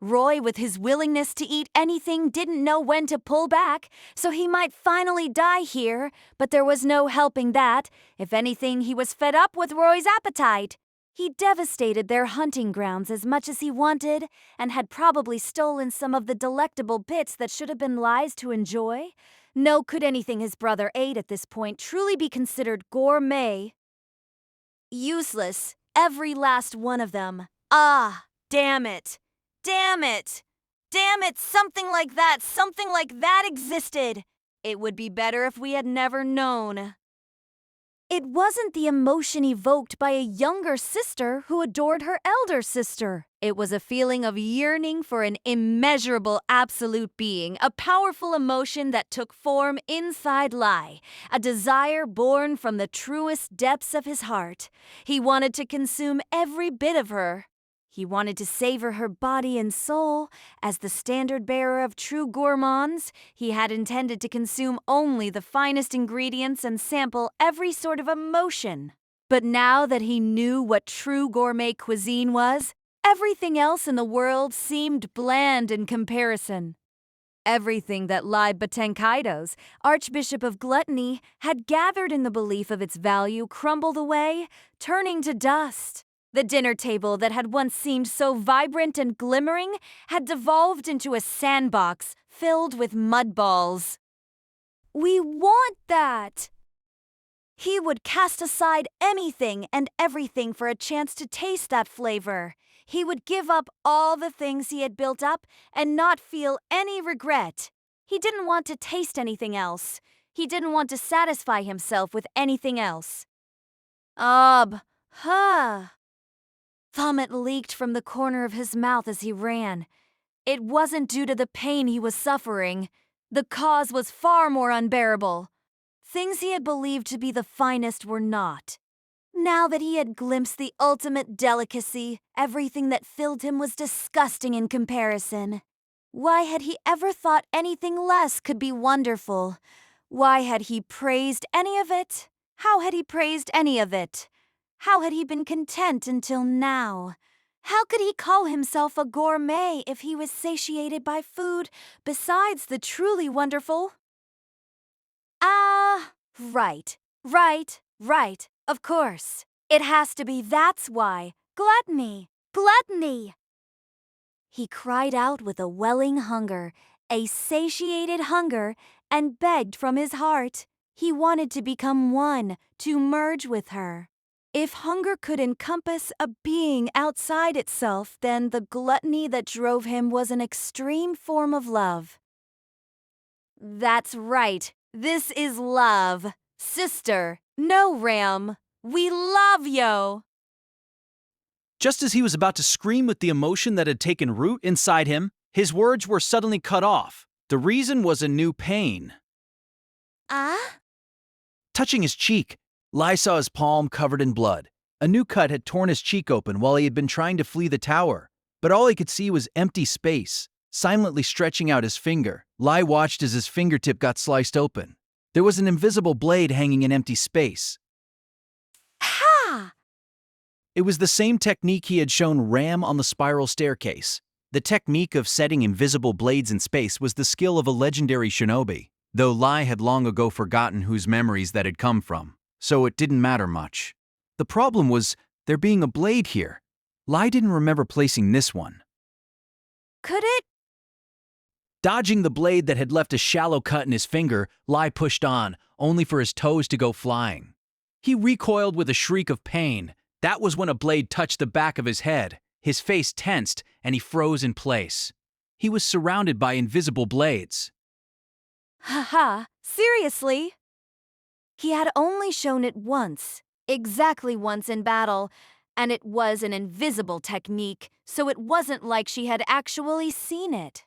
Roy, with his willingness to eat anything, didn't know when to pull back, so he might finally die here, but there was no helping that. If anything, he was fed up with Roy's appetite. He devastated their hunting grounds as much as he wanted, and had probably stolen some of the delectable bits that should have been Lai's to enjoy. No, could anything his brother ate at this point truly be considered gourmet? Useless, every last one of them. Ah, damn it! Damn it! Damn it, something like that existed! It would be better if we had never known. It wasn't the emotion evoked by a younger sister who adored her elder sister. It was a feeling of yearning for an immeasurable absolute being, a powerful emotion that took form inside Lai, a desire born from the truest depths of his heart. He wanted to consume every bit of her. He wanted to savor her body and soul. As the standard bearer of true gourmands, he had intended to consume only the finest ingredients and sample every sort of emotion. But now that he knew what true gourmet cuisine was, everything else in the world seemed bland in comparison. Everything that Lai Batenkaidos, Archbishop of Gluttony, had gathered in the belief of its value crumbled away, turning to dust. The dinner table that had once seemed so vibrant and glimmering had devolved into a sandbox filled with mud balls. We want that! He would cast aside anything and everything for a chance to taste that flavor. He would give up all the things he had built up and not feel any regret. He didn't want to taste anything else. He didn't want to satisfy himself with anything else. Vomit leaked from the corner of his mouth as he ran. It wasn't due to the pain he was suffering. The cause was far more unbearable. Things he had believed to be the finest were not. Now that he had glimpsed the ultimate delicacy, everything that filled him was disgusting in comparison. Why had he ever thought anything less could be wonderful? Why had he praised any of it? How had he praised any of it? How had he been content until now? How could he call himself a gourmet if he was satiated by food besides the truly wonderful? Right. Of course. It has to be that's why. Gluttony! Gluttony! He cried out with a welling hunger, a satiated hunger, and begged from his heart. He wanted to become one, to merge with her. If hunger could encompass a being outside itself, then the gluttony that drove him was an extreme form of love. That's right. This is love. Sister, no Ram. We love yo. Just as he was about to scream with the emotion that had taken root inside him, his words were suddenly cut off. The reason was a new pain. Touching his cheek, Lai saw his palm covered in blood. A new cut had torn his cheek open while he had been trying to flee the tower, but all he could see was empty space. Silently stretching out his finger, Lai watched as his fingertip got sliced open. There was an invisible blade hanging in empty space. Ha! It was the same technique he had shown Ram on the spiral staircase. The technique of setting invisible blades in space was the skill of a legendary shinobi, though Lai had long ago forgotten whose memories that had come from, so it didn't matter much. The problem was there being a blade here. Lai didn't remember placing this one. Could it? Dodging the blade that had left a shallow cut in his finger, Lai pushed on, only for his toes to go flying. He recoiled with a shriek of pain. That was when a blade touched the back of his head. His face tensed, and he froze in place. He was surrounded by invisible blades. Seriously? He had only shown it once, exactly once in battle, and it was an invisible technique, so it wasn't like she had actually seen it.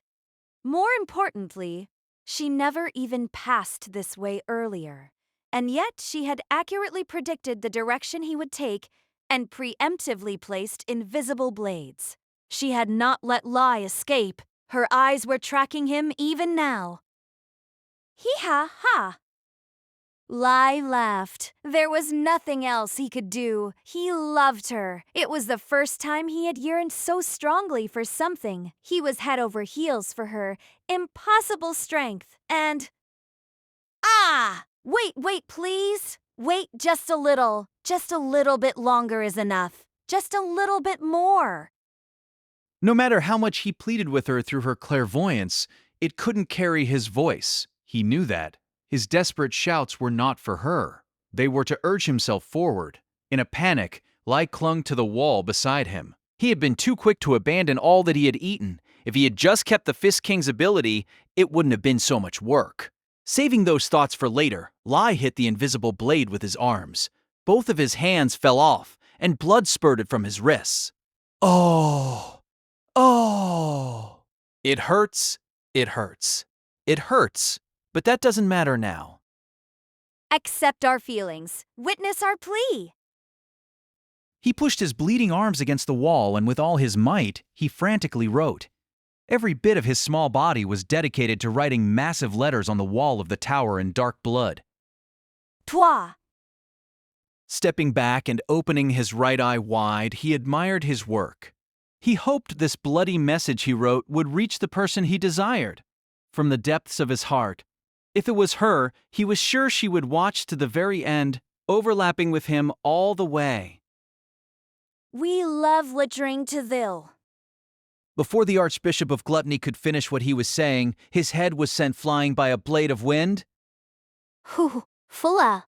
More importantly, she never even passed this way earlier, and yet she had accurately predicted the direction he would take and preemptively placed invisible blades. She had not let Lai escape. Her eyes were tracking him even now. Hee-ha-ha! Lai laughed. There was nothing else he could do. He loved her. It was the first time he had yearned so strongly for something. He was head over heels for her. Impossible strength. And... Wait, please. Wait just a little. Just a little bit longer is enough. Just a little bit more. No matter how much he pleaded with her through her clairvoyance, it couldn't carry his voice. He knew that. His desperate shouts were not for her. They were to urge himself forward. In a panic, Lai clung to the wall beside him. He had been too quick to abandon all that he had eaten. If he had just kept the Fist King's ability, it wouldn't have been so much work. Saving those thoughts for later, Lai hit the invisible blade with his arms. Both of his hands fell off, and blood spurted from his wrists. Oh! Oh! It hurts. It hurts. It hurts, but that doesn't matter now. Accept our feelings. Witness our plea. He pushed his bleeding arms against the wall, and with all his might, he frantically wrote. Every bit of his small body was dedicated to writing massive letters on the wall of the tower in dark blood. Toi. Stepping back and opening his right eye wide, he admired his work. He hoped this bloody message he wrote would reach the person he desired. From the depths of his heart, if it was her, he was sure she would watch to the very end, overlapping with him all the way. We love littering to thil. Before the Archbishop of Gluttony could finish what he was saying, his head was sent flying by a blade of wind. Fulla.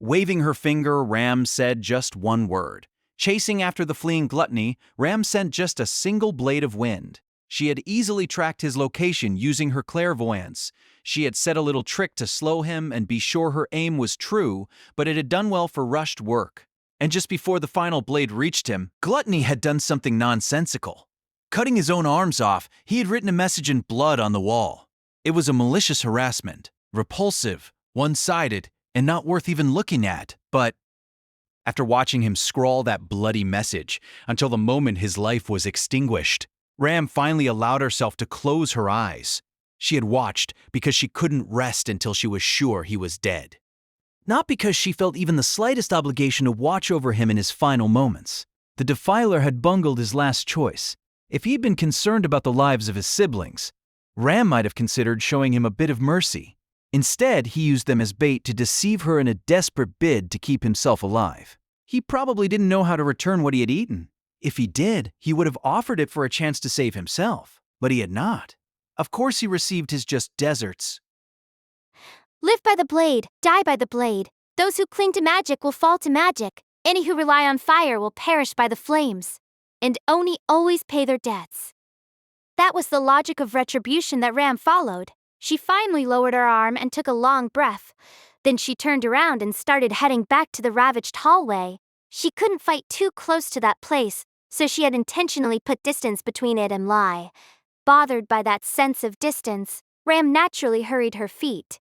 Waving her finger, Ram said just one word. Chasing after the fleeing Gluttony, Ram sent just a single blade of wind. She had easily tracked his location using her clairvoyance. She had set a little trick to slow him and be sure her aim was true, but it had done well for rushed work. And just before the final blade reached him, Gluttony had done something nonsensical. Cutting his own arms off, he had written a message in blood on the wall. It was a malicious harassment, repulsive, one-sided, and not worth even looking at, but after watching him scrawl that bloody message until the moment his life was extinguished, Ram finally allowed herself to close her eyes. She had watched because she couldn't rest until she was sure he was dead. Not because she felt even the slightest obligation to watch over him in his final moments. The defiler had bungled his last choice. If he'd been concerned about the lives of his siblings, Ram might have considered showing him a bit of mercy. Instead, he used them as bait to deceive her in a desperate bid to keep himself alive. He probably didn't know how to return what he had eaten. If he did, he would have offered it for a chance to save himself. But he had not. Of course he received his just deserts. Live by the blade, die by the blade. Those who cling to magic will fall to magic. Any who rely on fire will perish by the flames. And Oni always pay their debts. That was the logic of retribution that Ram followed. She finally lowered her arm and took a long breath. Then she turned around and started heading back to the ravaged hallway. She couldn't fight too close to that place, so she had intentionally put distance between it and Lai. Bothered by that sense of distance, Ram naturally hurried her feet.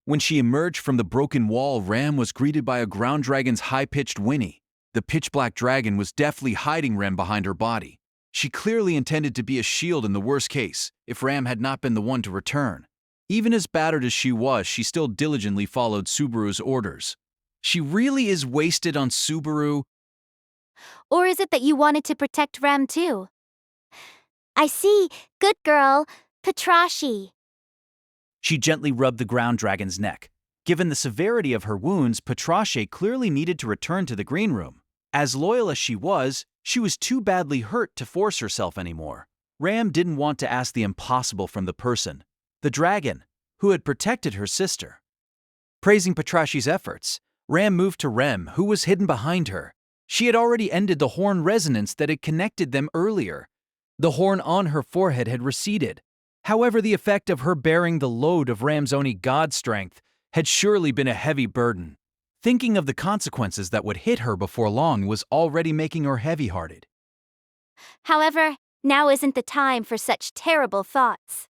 When she emerged from the broken wall, Ram was greeted by a ground dragon's high-pitched whinny. The pitch-black dragon was deftly hiding Ram behind her body. She clearly intended to be a shield in the worst case, if Ram had not been the one to return. Even as battered as she was, she still diligently followed Subaru's orders. She really is wasted on Subaru. Or is it that you wanted to protect Ram too? I see. Good girl. Patrashi. She gently rubbed the ground dragon's neck. Given the severity of her wounds, Patrache clearly needed to return to the green room. As loyal as she was too badly hurt to force herself anymore. Ram didn't want to ask the impossible from the person, the dragon, who had protected her sister. Praising Patrache's efforts, Ram moved to Rem, who was hidden behind her. She had already ended the horn resonance that had connected them earlier. The horn on her forehead had receded. However, the effect of her bearing the load of Ram's Oni god strength had surely been a heavy burden. Thinking of the consequences that would hit her before long was already making her heavy-hearted. However, now isn't the time for such terrible thoughts.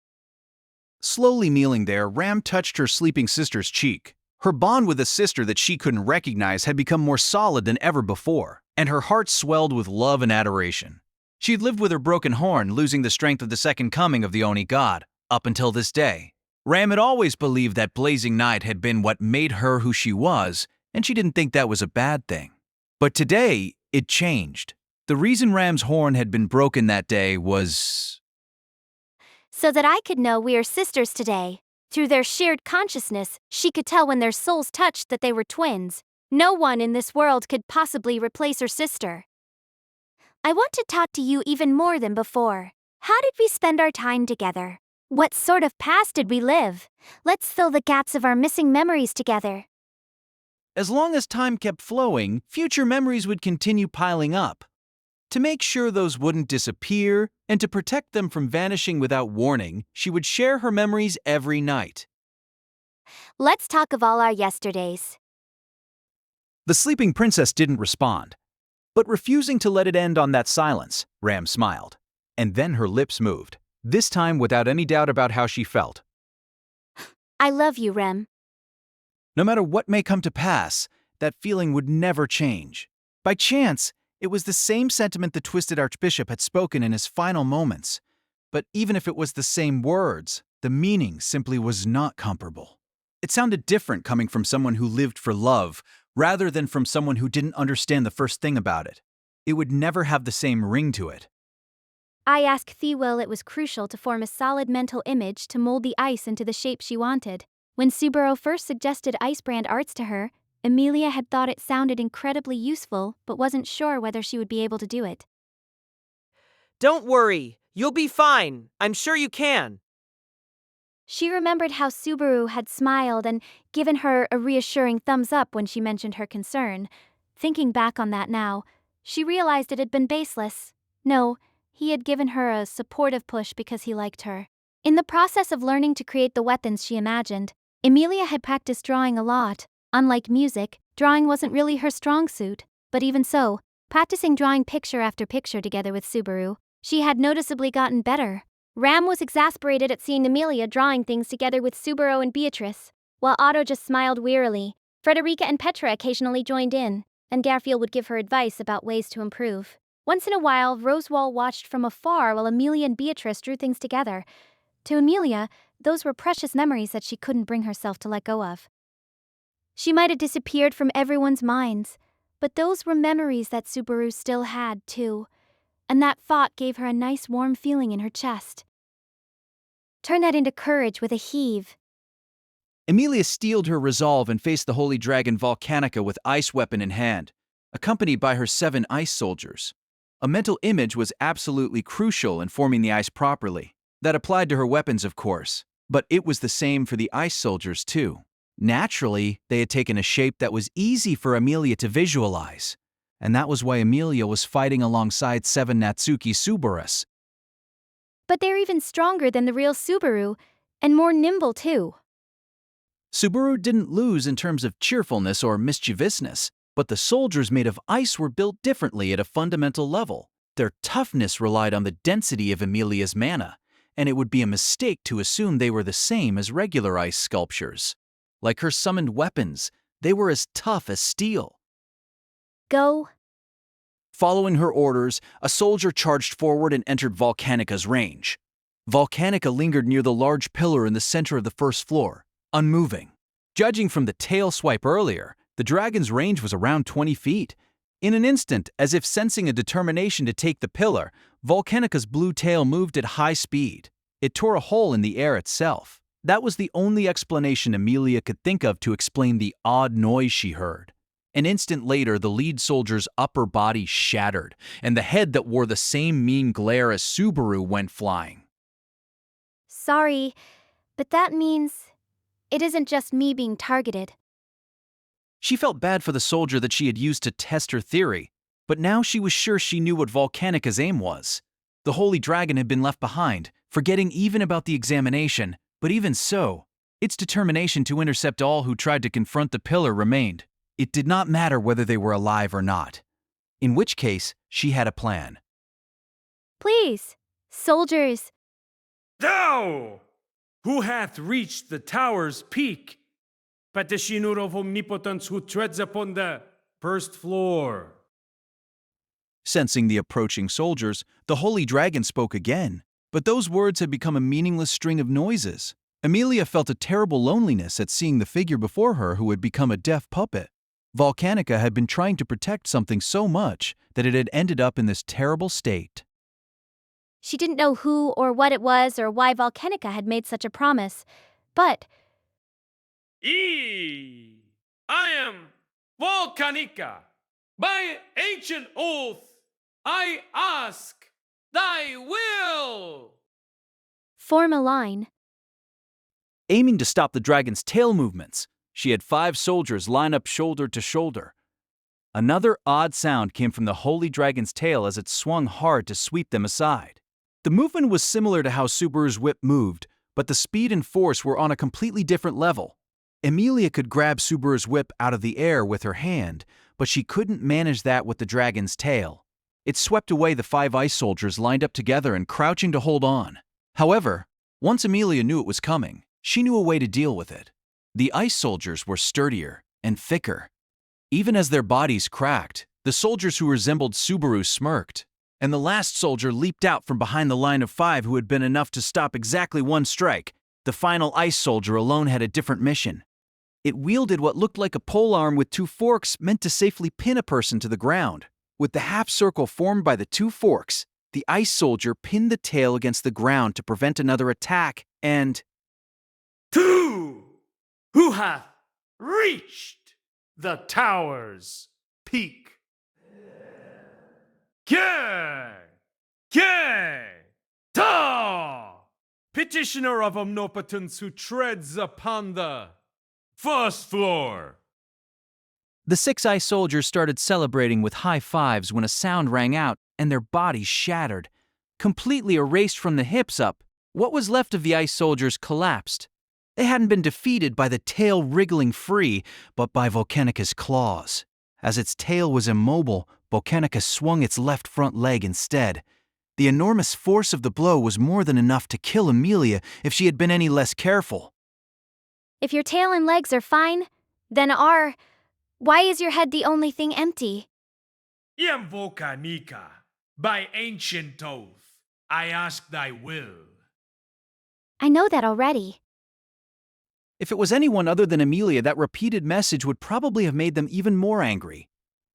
Slowly kneeling there, Ram touched her sleeping sister's cheek. Her bond with a sister that she couldn't recognize had become more solid than ever before, and her heart swelled with love and adoration. She'd lived with her broken horn, losing the strength of the second coming of the Oni god, up until this day. Ram had always believed that Blazing Night had been what made her who she was, and she didn't think that was a bad thing. But today, it changed. The reason Ram's horn had been broken that day was... So that I could know we are sisters today. Through their shared consciousness, she could tell when their souls touched that they were twins. No one in this world could possibly replace her sister. I want to talk to you even more than before. How did we spend our time together? What sort of past did we live? Let's fill the gaps of our missing memories together. As long as time kept flowing, future memories would continue piling up. To make sure those wouldn't disappear, and to protect them from vanishing without warning, she would share her memories every night. Let's talk of all our yesterdays. The sleeping princess didn't respond. But refusing to let it end on that silence, Ram smiled. And then her lips moved, this time without any doubt about how she felt. I love you, Rem. No matter what may come to pass, that feeling would never change. By chance, it was the same sentiment the twisted archbishop had spoken in his final moments. But even if it was the same words, the meaning simply was not comparable. It sounded different coming from someone who lived for love, rather than from someone who didn't understand the first thing about it. It would never have the same ring to it. I asked Thewil it was crucial to form a solid mental image to mold the ice into the shape she wanted. When Subaru first suggested ice brand arts to her, Emilia had thought it sounded incredibly useful, but wasn't sure whether she would be able to do it. Don't worry, you'll be fine. I'm sure you can. She remembered how Subaru had smiled and given her a reassuring thumbs up when she mentioned her concern. Thinking back on that now, she realized it had been baseless. No, he had given her a supportive push because he liked her. In the process of learning to create the weapons she imagined, Emilia had practiced drawing a lot. Unlike music, drawing wasn't really her strong suit, but even so, practicing drawing picture after picture together with Subaru, she had noticeably gotten better. Ram was exasperated at seeing Emilia drawing things together with Subaru and Beatrice, while Otto just smiled wearily. Frederica and Petra occasionally joined in, and Garfield would give her advice about ways to improve. Once in a while, Rosewall watched from afar while Emilia and Beatrice drew things together. To Emilia, those were precious memories that she couldn't bring herself to let go of. She might have disappeared from everyone's minds, but those were memories that Subaru still had, too. And that thought gave her a nice warm feeling in her chest. Turn that into courage with a heave. Emilia steeled her resolve and faced the holy dragon Volcanica with ice weapon in hand, accompanied by her 7 ice soldiers. A mental image was absolutely crucial in forming the ice properly. That applied to her weapons, of course, but it was the same for the ice soldiers, too. Naturally, they had taken a shape that was easy for Emilia to visualize, and that was why Emilia was fighting alongside 7 Natsuki Subarus. But they're even stronger than the real Subaru, and more nimble too. Subaru didn't lose in terms of cheerfulness or mischievousness, but the soldiers made of ice were built differently at a fundamental level. Their toughness relied on the density of Emilia's mana, and it would be a mistake to assume they were the same as regular ice sculptures. Like her summoned weapons, they were as tough as steel. Go. Following her orders, a soldier charged forward and entered Volcanica's range. Volcanica lingered near the large pillar in the center of the first floor, unmoving. Judging from the tail swipe earlier, the dragon's range was around 20 feet. In an instant, as if sensing a determination to take the pillar, Volcanica's blue tail moved at high speed. It tore a hole in the air itself. That was the only explanation Emilia could think of to explain the odd noise she heard. An instant later, the lead soldier's upper body shattered, and the head that wore the same mean glare as Subaru went flying. Sorry, but that means it isn't just me being targeted. She felt bad for the soldier that she had used to test her theory, but now she was sure she knew what Volcanica's aim was. The holy dragon had been left behind, forgetting even about the examination, but even so, its determination to intercept all who tried to confront the pillar remained. It did not matter whether they were alive or not. In which case, she had a plan. Please, soldiers. Thou, who hath reached the tower's peak, Patishinur of omnipotence who treads upon the first floor. Sensing the approaching soldiers, the holy dragon spoke again, but those words had become a meaningless string of noises. Emilia felt a terrible loneliness at seeing the figure before her who had become a deaf puppet. Volcanica had been trying to protect something so much that it had ended up in this terrible state. She didn't know who or what it was or why Volcanica had made such a promise, but I am Volcanica. By ancient oath, I ask thy will. form a line. Aiming to stop the dragon's tail movements, she had 5 soldiers line up shoulder to shoulder. Another odd sound came from the holy dragon's tail as it swung hard to sweep them aside. The movement was similar to how Subaru's whip moved, but the speed and force were on a completely different level. Emilia could grab Subaru's whip out of the air with her hand, but she couldn't manage that with the dragon's tail. It swept away the 5 ice soldiers lined up together and crouching to hold on. However, once Emilia knew it was coming, she knew a way to deal with it. The ice soldiers were sturdier and thicker. Even as their bodies cracked, the soldiers who resembled Subaru smirked, and the last soldier leaped out from behind the line of 5 who had been enough to stop exactly one strike. The final ice soldier alone had a different mission. It wielded what looked like a polearm with 2 forks meant to safely pin a person to the ground. With the half circle formed by the 2 forks, the ice soldier pinned the tail against the ground to prevent another attack, and 2 who hath reached the tower's peak. Ta! Petitioner of omnipotence who treads upon the first floor. the 6 ice soldiers started celebrating with high fives when a sound rang out and their bodies shattered. Completely erased from the hips up, what was left of the ice soldiers collapsed. They hadn't been defeated by the tail wriggling free, but by Volcanicus' claws. As its tail was immobile, Volcanicus swung its left front leg instead. The enormous force of the blow was more than enough to kill Emilia if she had been any less careful. If your tail and legs are fine, then why is your head the only thing empty? Iam Volcanica, by ancient oath, I ask thy will. I know that already. If it was anyone other than Emilia, that repeated message would probably have made them even more angry.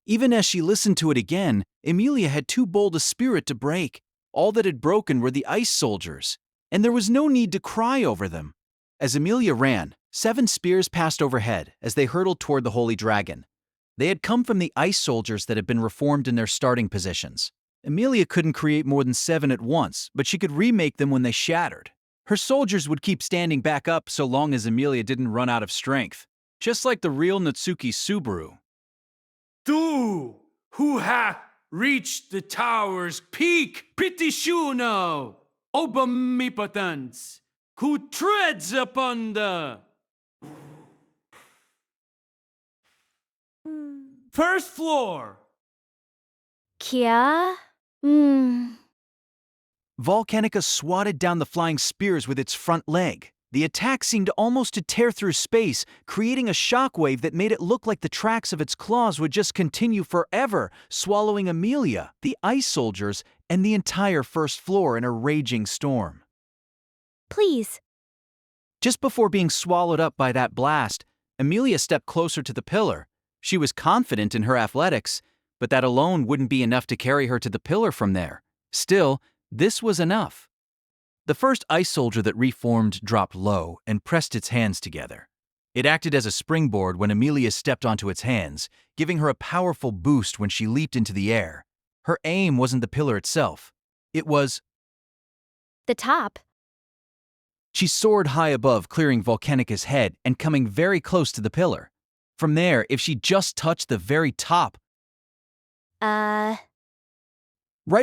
Even as she listened to it again, Emilia had too bold a spirit to break. All that had broken were the ice soldiers, and there was no need to cry over them. As Emilia ran, 7 spears passed overhead as they hurtled toward the holy dragon. They had come from the ice soldiers that had been reformed in their starting positions. Emilia couldn't create more than 7 at once, but she could remake them when they shattered. Her soldiers would keep standing back up so long as Emilia didn't run out of strength, just like the real Natsuki Subaru. 2 who hath reached the tower's peak, Petitioner of omnipotence, who treads upon the first floor. Kia? Volcanica swatted down the flying spears with its front leg. The attack seemed almost to tear through space, creating a shockwave that made it look like the tracks of its claws would just continue forever, swallowing Emilia, the ice soldiers, and the entire first floor in a raging storm. Please. Just before being swallowed up by that blast, Emilia stepped closer to the pillar. She was confident in her athletics, but that alone wouldn't be enough to carry her to the pillar from there. Still, this was enough. The first ice soldier that reformed dropped low and pressed its hands together. It acted as a springboard when Emilia stepped onto its hands, giving her a powerful boost when she leaped into the air. Her aim wasn't the pillar itself. It was The top? She soared high above, clearing Volcanica's head and coming very close to the pillar. From there, if she just touched the very top, right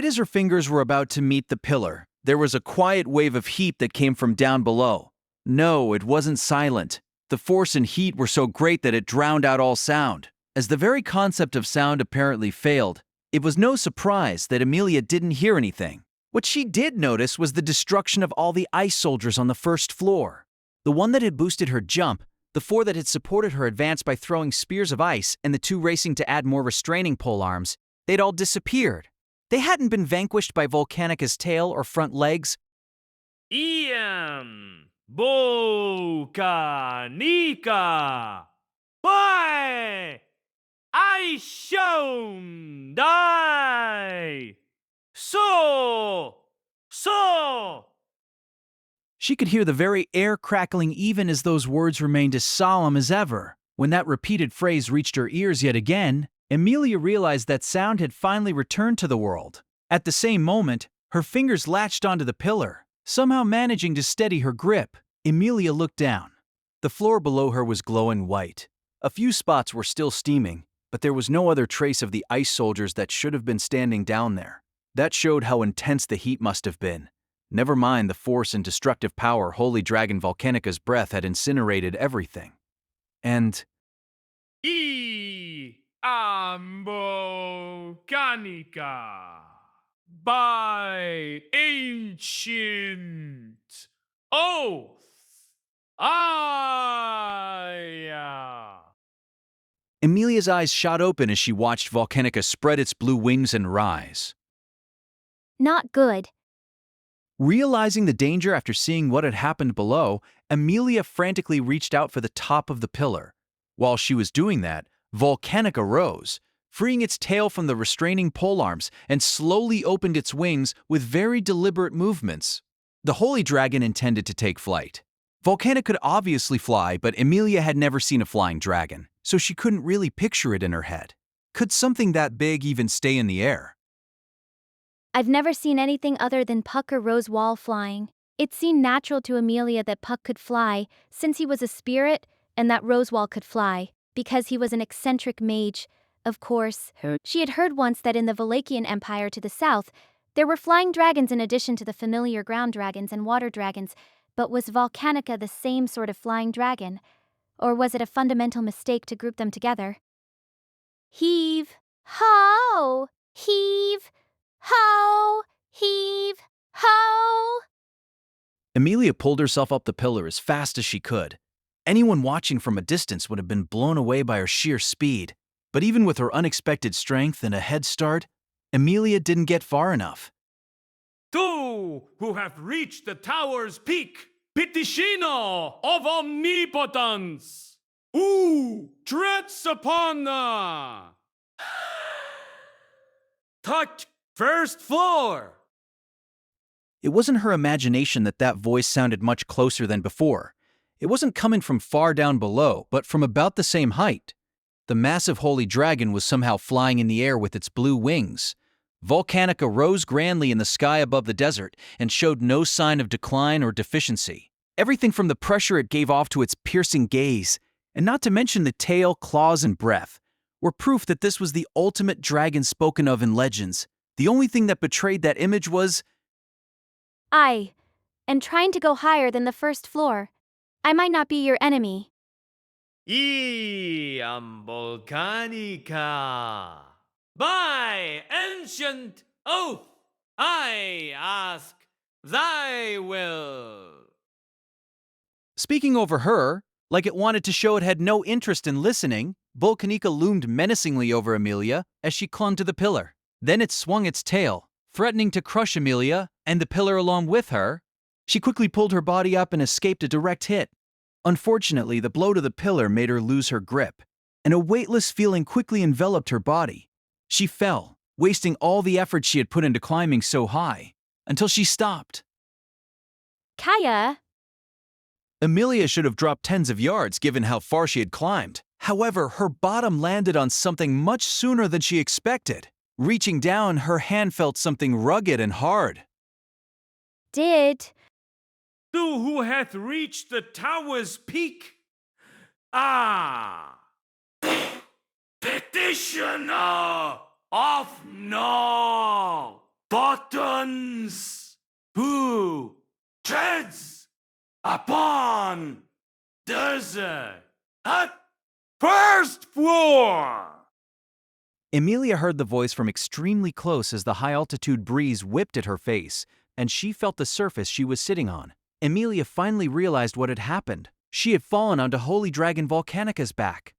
as her fingers were about to meet the pillar, there was a quiet wave of heat that came from down below. No, it wasn't silent. The force and heat were so great that it drowned out all sound. As the very concept of sound apparently failed, it was no surprise that Emilia didn't hear anything. What she did notice was the destruction of all the ice soldiers on the first floor. The one that had boosted her jump, the 4 that had supported her advance by throwing spears of ice, and the 2 racing to add more restraining polearms, they'd all disappeared. They hadn't been vanquished by Volcanica's tail or front legs. Iam Volcanica, why I shown die. So. She could hear the very air crackling even as those words remained as solemn as ever. When that repeated phrase reached her ears yet again, Emilia realized that sound had finally returned to the world. At the same moment, her fingers latched onto the pillar, somehow managing to steady her grip. Emilia looked down. The floor below her was glowing white. A few spots were still steaming, but there was no other trace of the ice soldiers that should have been standing down there. That showed how intense the heat must have been. Never mind the force and destructive power Holy Dragon Volcanica's breath had incinerated everything. and Volcanica by ancient oath. Aya. Amelia's eyes shot open as she watched Volcanica spread its blue wings and rise. Not good. Realizing the danger after seeing what had happened below, Amelia frantically reached out for the top of the pillar. While she was doing that, Volcanica rose, freeing its tail from the restraining polearms and slowly opened its wings with very deliberate movements. The holy dragon intended to take flight. Volcanica could obviously fly, but Amelia had never seen a flying dragon, so she couldn't really picture it in her head. Could something that big even stay in the air? I've never seen anything other than Puck or Rosewall flying. It seemed natural to Amelia that Puck could fly, since he was a spirit, and that Rosewall could fly, because he was an eccentric mage. Of course, she had heard once that in the Valachian Empire to the south, there were flying dragons in addition to the familiar ground dragons and water dragons, but was Volcanica the same sort of flying dragon? Or was it a fundamental mistake to group them together? Heave! Ho! Heave! Ho! Heave! Ho! Amelia pulled herself up the pillar as fast as she could. Anyone watching from a distance would have been blown away by her sheer speed. But even with her unexpected strength and a head start, Amelia didn't get far enough. Two who have reached the tower's peak, Piticino of omnipotence, who treads upon the touch first floor. It wasn't her imagination that voice sounded much closer than before. It wasn't coming from far down below, but from about the same height. The massive holy dragon was somehow flying in the air with its blue wings. Volcanica rose grandly in the sky above the desert and showed no sign of decline or deficiency. Everything from the pressure it gave off to its piercing gaze, and not to mention the tail, claws, and breath, were proof that this was the ultimate dragon spoken of in legends. The only thing that betrayed that image was and trying to go higher than the first floor. I might not be your enemy. Volcanica. By ancient oath, I ask thy will. Speaking over her, like it wanted to show it had no interest in listening, Volcanica loomed menacingly over Amelia as she clung to the pillar. Then it swung its tail, threatening to crush Amelia and the pillar along with her. She quickly pulled her body up and escaped a direct hit. Unfortunately, the blow to the pillar made her lose her grip, and a weightless feeling quickly enveloped her body. She fell, wasting all the effort she had put into climbing so high, until she stopped. Kaya! Amelia should have dropped tens of yards given how far she had climbed. However, her bottom landed on something much sooner than she expected. Reaching down, her hand felt something rugged and hard. Did Two who hath reached the tower's peak. Petitioner of no buttons, who treads upon desert at first floor. Amelia heard the voice from extremely close as the high-altitude breeze whipped at her face, and she felt the surface she was sitting on. Amelia finally realized what had happened. She had fallen onto Holy Dragon Volcanica's back.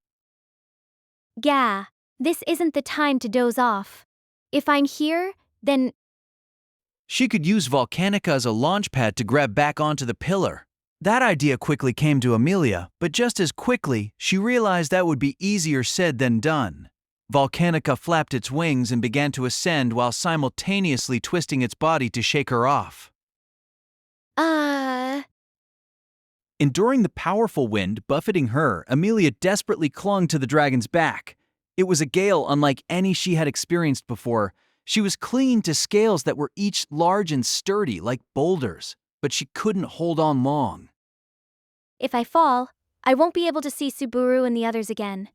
Gah, this isn't the time to doze off. If I'm here, then She could use Volcanica as a launch pad to grab back onto the pillar. That idea quickly came to Amelia, but just as quickly, she realized that would be easier said than done. Volcanica flapped its wings and began to ascend while simultaneously twisting its body to shake her off. Enduring the powerful wind buffeting her, Amelia desperately clung to the dragon's back. It was a gale unlike any she had experienced before. She was clinging to scales that were each large and sturdy like boulders, but she couldn't hold on long. if I fall, I won't be able to see Subaru and the others again.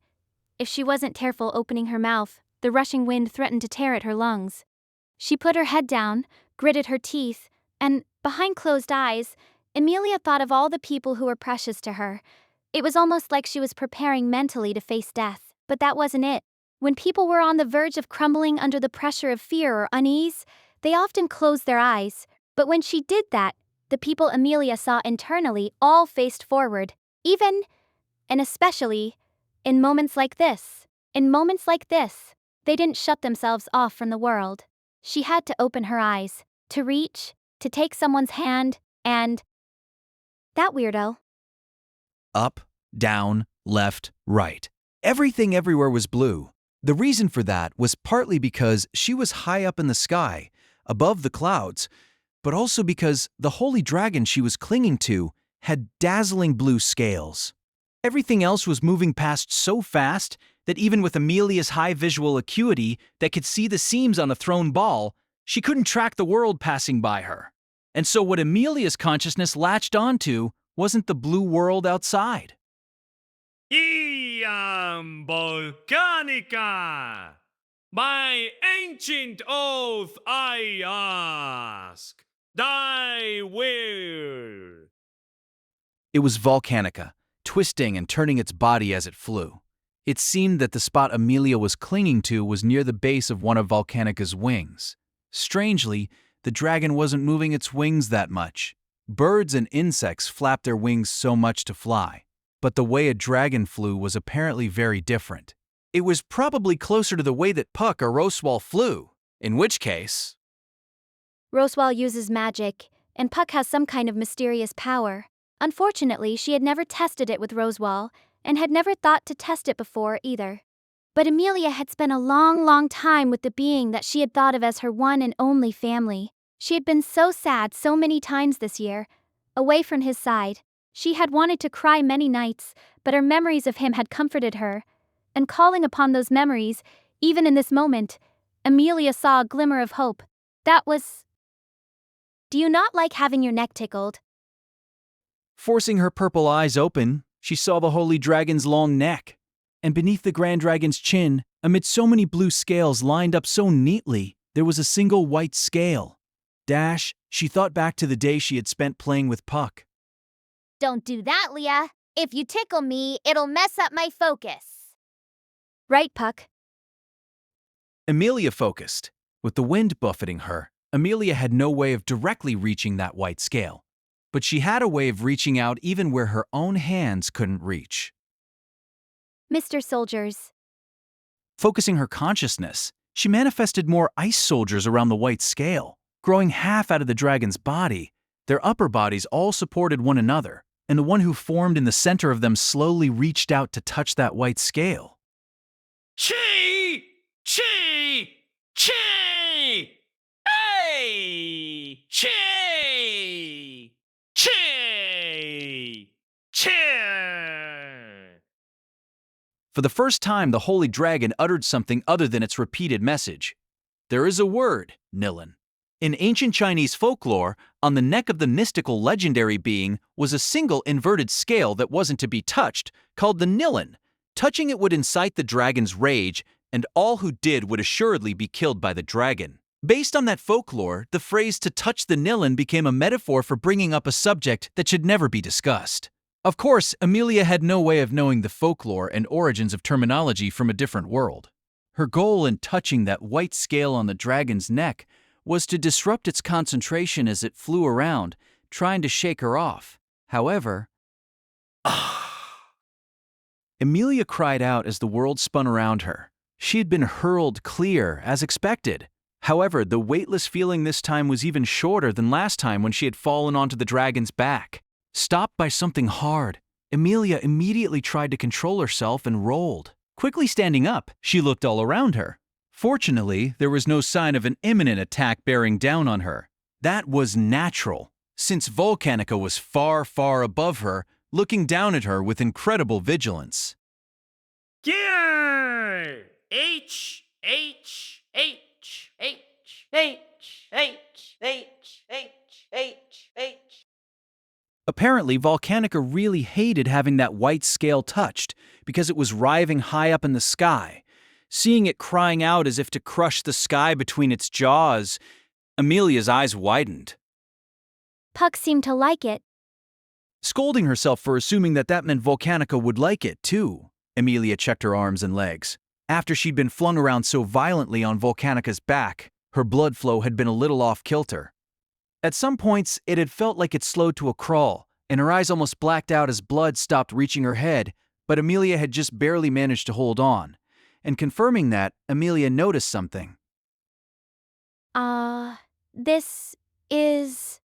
If she wasn't careful opening her mouth, the rushing wind threatened to tear at her lungs. She put her head down, gritted her teeth, and, behind closed eyes, Amelia thought of all the people who were precious to her. It was almost like she was preparing mentally to face death, but that wasn't it. When people were on the verge of crumbling under the pressure of fear or unease, they often closed their eyes, but when she did that, the people Amelia saw internally all faced forward, even, and especially, in moments like this. In moments like this, they didn't shut themselves off from the world. She had to open her eyes, to reach, to take someone's hand, and... that weirdo. Up, down, left, right. Everything everywhere was blue. The reason for that was partly because she was high up in the sky, above the clouds, but also because the holy dragon she was clinging to had dazzling blue scales. Everything else was moving past so fast that even with Amelia's high visual acuity that could see the seams on a thrown ball, she couldn't track the world passing by her. And so what Amelia's consciousness latched onto wasn't the blue world outside. Iam volcanica! By ancient oath I ask, thy will. It was Volcanica, twisting and turning its body as it flew. It seemed that the spot Amelia was clinging to was near the base of one of Volcanica's wings. Strangely, the dragon wasn't moving its wings that much. Birds and insects flapped their wings so much to fly, but the way a dragon flew was apparently very different. It was probably closer to the way that Puck or Roswal flew, in which case... Roswal uses magic, and Puck has some kind of mysterious power. Unfortunately, she had never tested it with Roswal, and had never thought to test it before either. But Amelia had spent a long time with the being that she had thought of as her one and only family. She had been so sad so many times this year, away from his side. She had wanted to cry many nights, but her memories of him had comforted her. And calling upon those memories, even in this moment, Amelia saw a glimmer of hope. That was... Do you not like having your neck tickled? Forcing her purple eyes open, she saw the holy dragon's long neck. And beneath the grand dragon's chin, amid so many blue scales lined up so neatly, there was a single white scale. She thought back to the day she had spent playing with Puck. Don't do that, Leah. If you tickle me, it'll mess up my focus. Right, Puck? Amelia focused. With the wind buffeting her, Amelia had no way of directly reaching that white scale. But she had a way of reaching out even where her own hands couldn't reach. Mr. Soldiers. Focusing her consciousness, she manifested more ice soldiers around the white scale. Growing half out of the dragon's body, their upper bodies all supported one another, and the one who formed in the center of them slowly reached out to touch that white scale. Chi! Chi! Chi! Hey! Chi! Chi! Chi! For the first time, the holy dragon uttered something other than its repeated message. There is a word, Nilin. In ancient Chinese folklore, on the neck of the mystical legendary being was a single inverted scale that wasn't to be touched, called the Nilin. Touching it would incite the dragon's rage, and all who did would assuredly be killed by the dragon. Based on that folklore, the phrase to touch the Nilin became a metaphor for bringing up a subject that should never be discussed. Of course, Amelia had no way of knowing the folklore and origins of terminology from a different world. Her goal in touching that white scale on the dragon's neck was to disrupt its concentration as it flew around, trying to shake her off. However, Amelia cried out as the world spun around her. She had been hurled clear, as expected. However, the weightless feeling this time was even shorter than last time when she had fallen onto the dragon's back. Stopped by something hard, Amelia immediately tried to control herself and rolled. Quickly standing up, she looked all around her. Fortunately, there was no sign of an imminent attack bearing down on her. That was natural, since Volcanica was far above her, looking down at her with incredible vigilance. Gear! H, H, H, H, H, H, H, H, H, H. Apparently, Volcanica really hated having that white scale touched because it was writhing high up in the sky. Seeing it crying out as if to crush the sky between its jaws, Amelia's eyes widened. Puck seemed to like it. scolding herself for assuming that meant Volcanica would like it, too. Amelia checked her arms and legs. After she'd been flung around so violently on Volcanica's back, her blood flow had been a little off-kilter. At some points, it had felt like it slowed to a crawl, and her eyes almost blacked out as blood stopped reaching her head, but Amelia had just barely managed to hold on. And confirming that, Amelia noticed something. This is...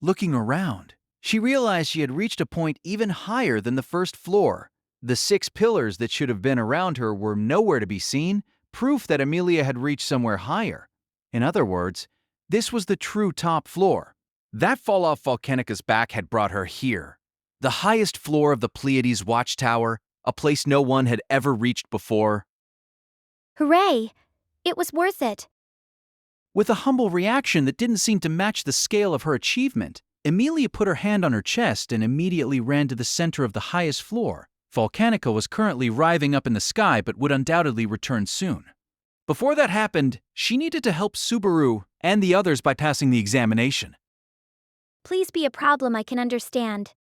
Looking around, she realized she had reached a point even higher than the first floor. The 6 pillars that should have been around her were nowhere to be seen, proof that Amelia had reached somewhere higher. In other words, this was the true top floor. That fall off Volcanica's back had brought her here. The highest floor of the Pleiades Watchtower, a place no one had ever reached before. Hooray! It was worth it. With a humble reaction that didn't seem to match the scale of her achievement, Amelia put her hand on her chest and immediately ran to the center of the highest floor. Volcanica was currently writhing up in the sky but would undoubtedly return soon. Before that happened, she needed to help Subaru and the others by passing the examination. Please be a problem I can understand.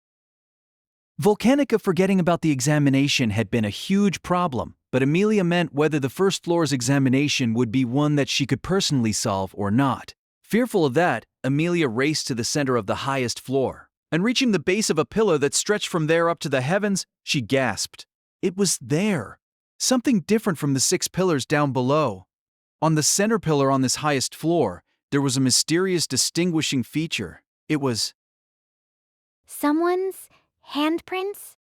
Volcanica forgetting about the examination had been a huge problem, but Amelia meant whether the first floor's examination would be one that she could personally solve or not. Fearful of that, Amelia raced to the center of the highest floor, and reaching the base of a pillar that stretched from there up to the heavens, she gasped. It was there. Something different from the 6 pillars down below. On the center pillar on this highest floor, there was a mysterious distinguishing feature. It was Someone's handprints?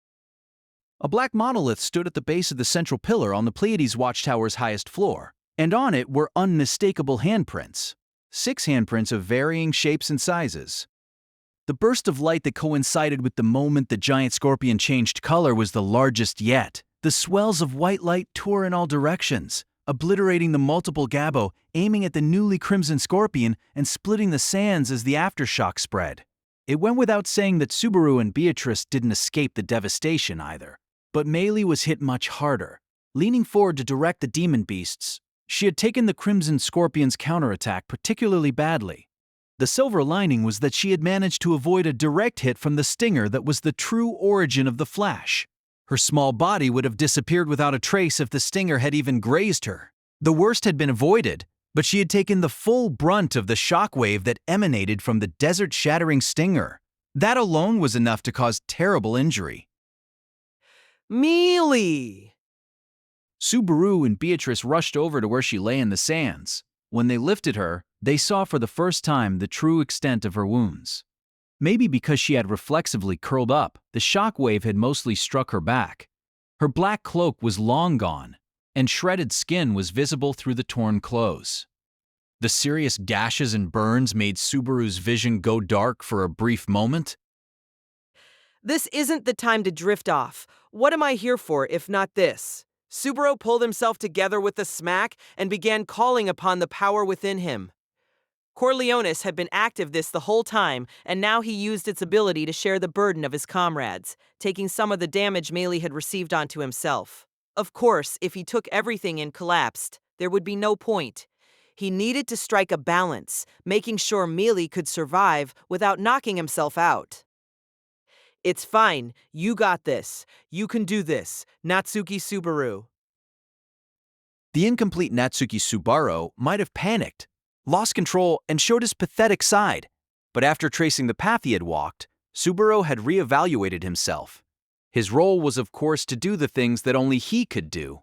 a black monolith stood at the base of the central pillar on the Pleiades Watchtower's highest floor, and on it were unmistakable handprints. 6 handprints of varying shapes and sizes. The burst of light that coincided with the moment the giant scorpion changed color was the largest yet. The swells of white light tore in all directions, obliterating the multiple gabbo, aiming at the newly crimson scorpion and splitting the sands as the aftershock spread. It went without saying that Subaru and Beatrice didn't escape the devastation either. But Meili was hit much harder. Leaning forward to direct the demon beasts, she had taken the crimson scorpion's counterattack particularly badly. The silver lining was that she had managed to avoid a direct hit from the stinger that was the true origin of the flash. Her small body would have disappeared without a trace if the stinger had even grazed her. The worst had been avoided, but she had taken the full brunt of the shockwave that emanated from the desert-shattering stinger. That alone was enough to cause terrible injury. Meili! Subaru and Beatrice rushed over to where she lay in the sands. When they lifted her, they saw for the first time the true extent of her wounds. Maybe because she had reflexively curled up, the shockwave had mostly struck her back. Her black cloak was long gone, and shredded skin was visible through the torn clothes. The serious gashes and burns made Subaru's vision go dark for a brief moment. This isn't the time to drift off. What am I here for if not this? Subaru pulled himself together with a smack and began calling upon the power within him. Corleones had been active the whole time, and now he used its ability to share the burden of his comrades, taking some of the damage Meili had received onto himself. Of course, if he took everything and collapsed, there would be no point. He needed to strike a balance, making sure Meili could survive without knocking himself out. It's fine, you got this. You can do this, Natsuki Subaru. The incomplete Natsuki Subaru might have panicked, lost control, and showed his pathetic side. But after tracing the path he had walked, Subaru had reevaluated himself. His role was, of course, to do the things that only he could do.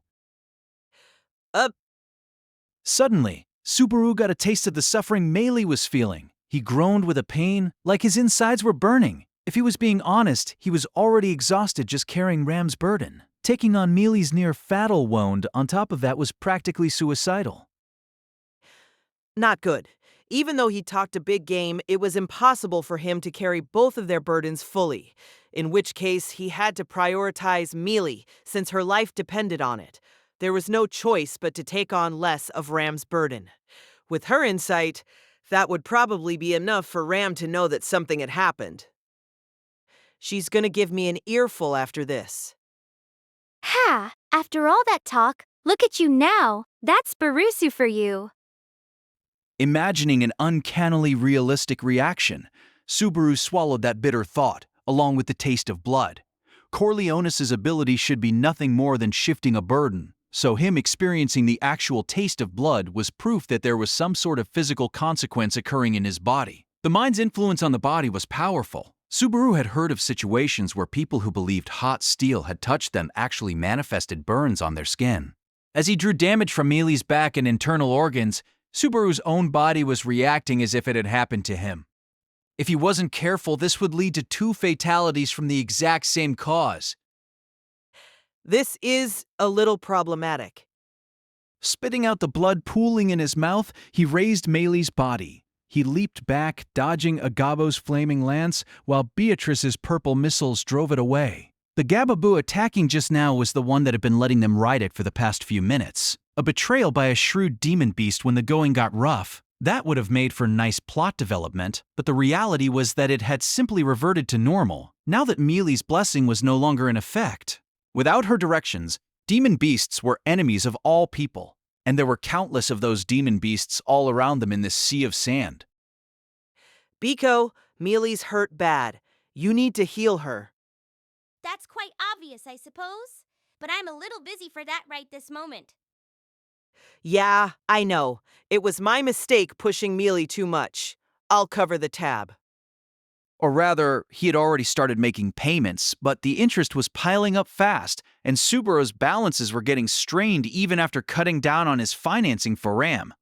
Suddenly, Subaru got a taste of the suffering Meili was feeling. He groaned with a pain, like his insides were burning. If he was being honest, he was already exhausted just carrying Ram's burden. Taking on Meili's near-fatal wound on top of that was practically suicidal. Not good. Even though he talked a big game, it was impossible for him to carry both of their burdens fully, in which case he had to prioritize Meili since her life depended on it. There was no choice but to take on less of Ram's burden. With her insight, that would probably be enough for Ram to know that something had happened. She's gonna give me an earful after this. Ha! After all that talk, look at you now. That's Barusu for you. Imagining an uncannily realistic reaction, Subaru swallowed that bitter thought, along with the taste of blood. Corleones's ability should be nothing more than shifting a burden, so him experiencing the actual taste of blood was proof that there was some sort of physical consequence occurring in his body. The mind's influence on the body was powerful. Subaru had heard of situations where people who believed hot steel had touched them actually manifested burns on their skin. As he drew damage from Meili's back and internal organs, Subaru's own body was reacting as if it had happened to him. If he wasn't careful, this would lead to 2 fatalities from the exact same cause. This is a little problematic. Spitting out the blood pooling in his mouth, he raised Meili's body. He leaped back, dodging Agabo's flaming lance, while Beatrice's purple missiles drove it away. The Gababoo attacking just now was the one that had been letting them ride it for the past few minutes. A betrayal by a shrewd demon beast when the going got rough. That would have made for nice plot development, but the reality was that it had simply reverted to normal, now that Meili's blessing was no longer in effect. Without her directions, demon beasts were enemies of all people, and there were countless of those demon beasts all around them in this sea of sand. Biko, Meili's hurt bad. You need to heal her. That's quite obvious, I suppose. But I'm a little busy for that right this moment. Yeah, I know. It was my mistake pushing Meili too much. I'll cover the tab. Or rather, he had already started making payments, but the interest was piling up fast, and Subaru's balances were getting strained even after cutting down on his financing for RAM.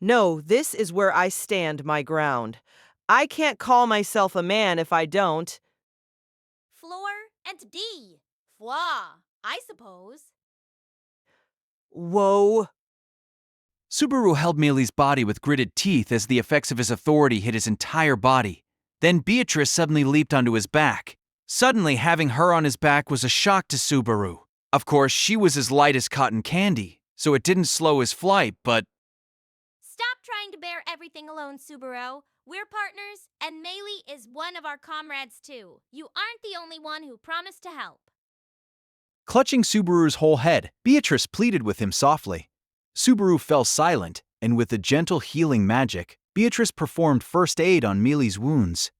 No, this is where I stand my ground. I can't call myself a man if I don't. Floor and D. Foi, I suppose. Whoa. Subaru held Meili's body with gritted teeth as the effects of his authority hit his entire body. Then Beatrice suddenly leaped onto his back. Suddenly, having her on his back was a shock to Subaru. Of course, she was as light as cotton candy, so it didn't slow his flight, but... Stop trying to bear everything alone, Subaru. We're partners, and Meili is one of our comrades too. You aren't the only one who promised to help. Clutching Subaru's whole head, Beatrice pleaded with him softly. Subaru fell silent, and with a gentle healing magic, Beatrice performed first aid on Meili's wounds.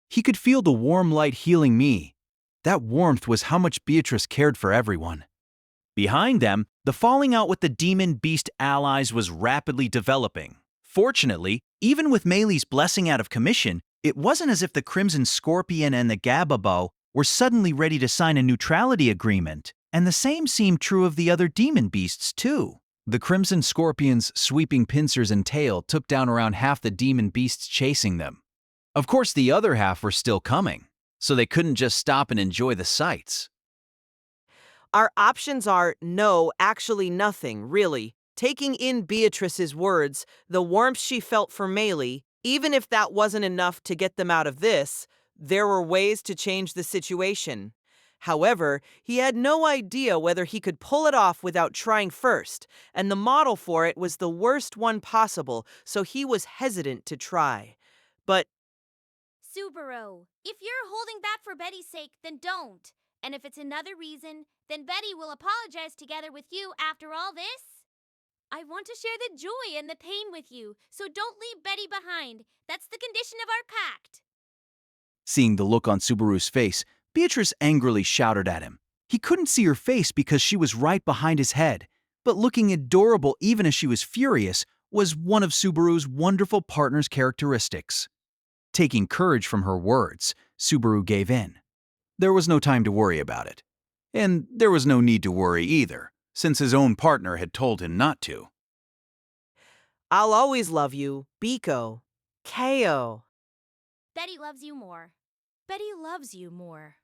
He could feel the warm light healing me. That warmth was how much Beatrice cared for everyone. Behind them, the falling out with the demon beast allies was rapidly developing. Fortunately, even with Meili's blessing out of commission, it wasn't as if the Crimson Scorpion and the Gababo were suddenly ready to sign a neutrality agreement, and the same seemed true of the other demon beasts too. The Crimson Scorpion's sweeping pincers and tail took down around half the demon beasts chasing them. Of course, the other half were still coming, so they couldn't just stop and enjoy the sights. Our options are no, actually nothing, really. Taking in Beatrice's words, the warmth she felt for Meili, even if that wasn't enough to get them out of this, there were ways to change the situation. However, he had no idea whether he could pull it off without trying first, and the model for it was the worst one possible, so he was hesitant to try. But Subaru, if you're holding back for Betty's sake, then don't. And if it's another reason, then Betty will apologize together with you after all this. I want to share the joy and the pain with you, so don't leave Betty behind. That's the condition of our pact. Seeing the look on Subaru's face, Beatrice angrily shouted at him. He couldn't see her face because she was right behind his head, but looking adorable even as she was furious was one of Subaru's wonderful partner's characteristics. Taking courage from her words, Subaru gave in. There was no time to worry about it. And there was no need to worry either, since his own partner had told him not to. I'll always love you, Biko. Ko. Betty loves you more. Betty loves you more.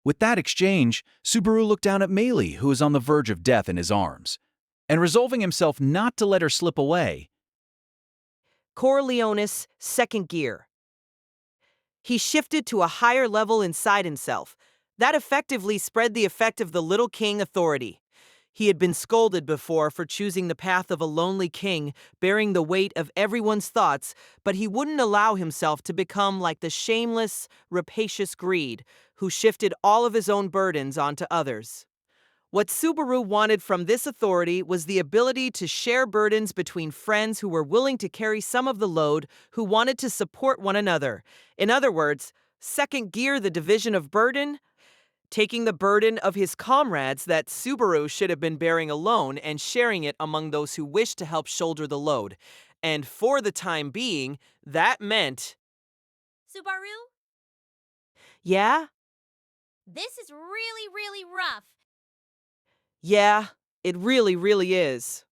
With that exchange, Subaru looked down at Meili, who was on the verge of death in his arms, and resolving himself not to let her slip away, Corleones, second gear. He shifted to a higher level inside himself. That effectively spread the effect of the little king authority. He had been scolded before for choosing the path of a lonely king, bearing the weight of everyone's thoughts, but he wouldn't allow himself to become like the shameless, rapacious greed, who shifted all of his own burdens onto others. What Subaru wanted from this authority was the ability to share burdens between friends who were willing to carry some of the load, who wanted to support one another. In other words, second gear the division of burden, taking the burden of his comrades that Subaru should have been bearing alone and sharing it among those who wished to help shoulder the load. And for the time being, that meant, Subaru, yeah, this is really, really rough. yeah, it really, really is.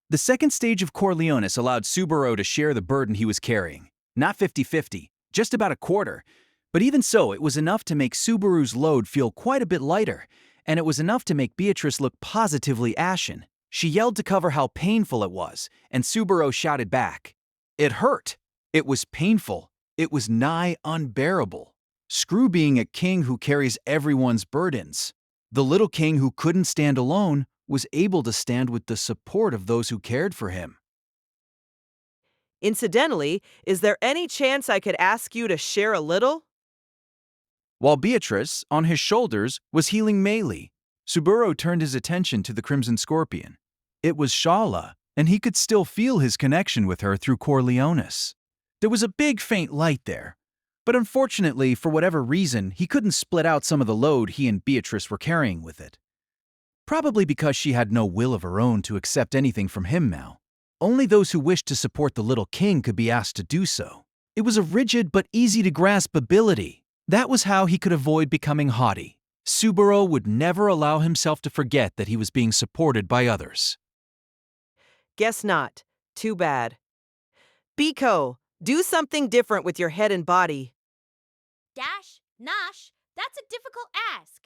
The second stage of Corleones allowed Subaru to share the burden he was carrying. Not 50-50, just about a quarter. But even so, it was enough to make Subaru's load feel quite a bit lighter, and it was enough to make Beatrice look positively ashen. She yelled to cover how painful it was, and Subaru shouted back. It hurt. It was painful. It was nigh unbearable. Screw being a king who carries everyone's burdens. The little king who couldn't stand alone was able to stand with the support of those who cared for him. Incidentally, is there any chance I could ask you to share a little? While Beatrice, on his shoulders, was healing Meili, Subaru turned his attention to the Crimson Scorpion. It was Shala, and he could still feel his connection with her through Corleones. There was a big faint light there, but unfortunately, for whatever reason, he couldn't split out some of the load he and Beatrice were carrying with it. Probably because she had no will of her own to accept anything from him now. Only those who wished to support the little king could be asked to do so. It was a rigid but easy-to-grasp ability. That was how he could avoid becoming haughty. Subaru would never allow himself to forget that he was being supported by others. Guess not. Too bad. Biko, do something different with your head and body. Dash, Nosh, that's a difficult ask.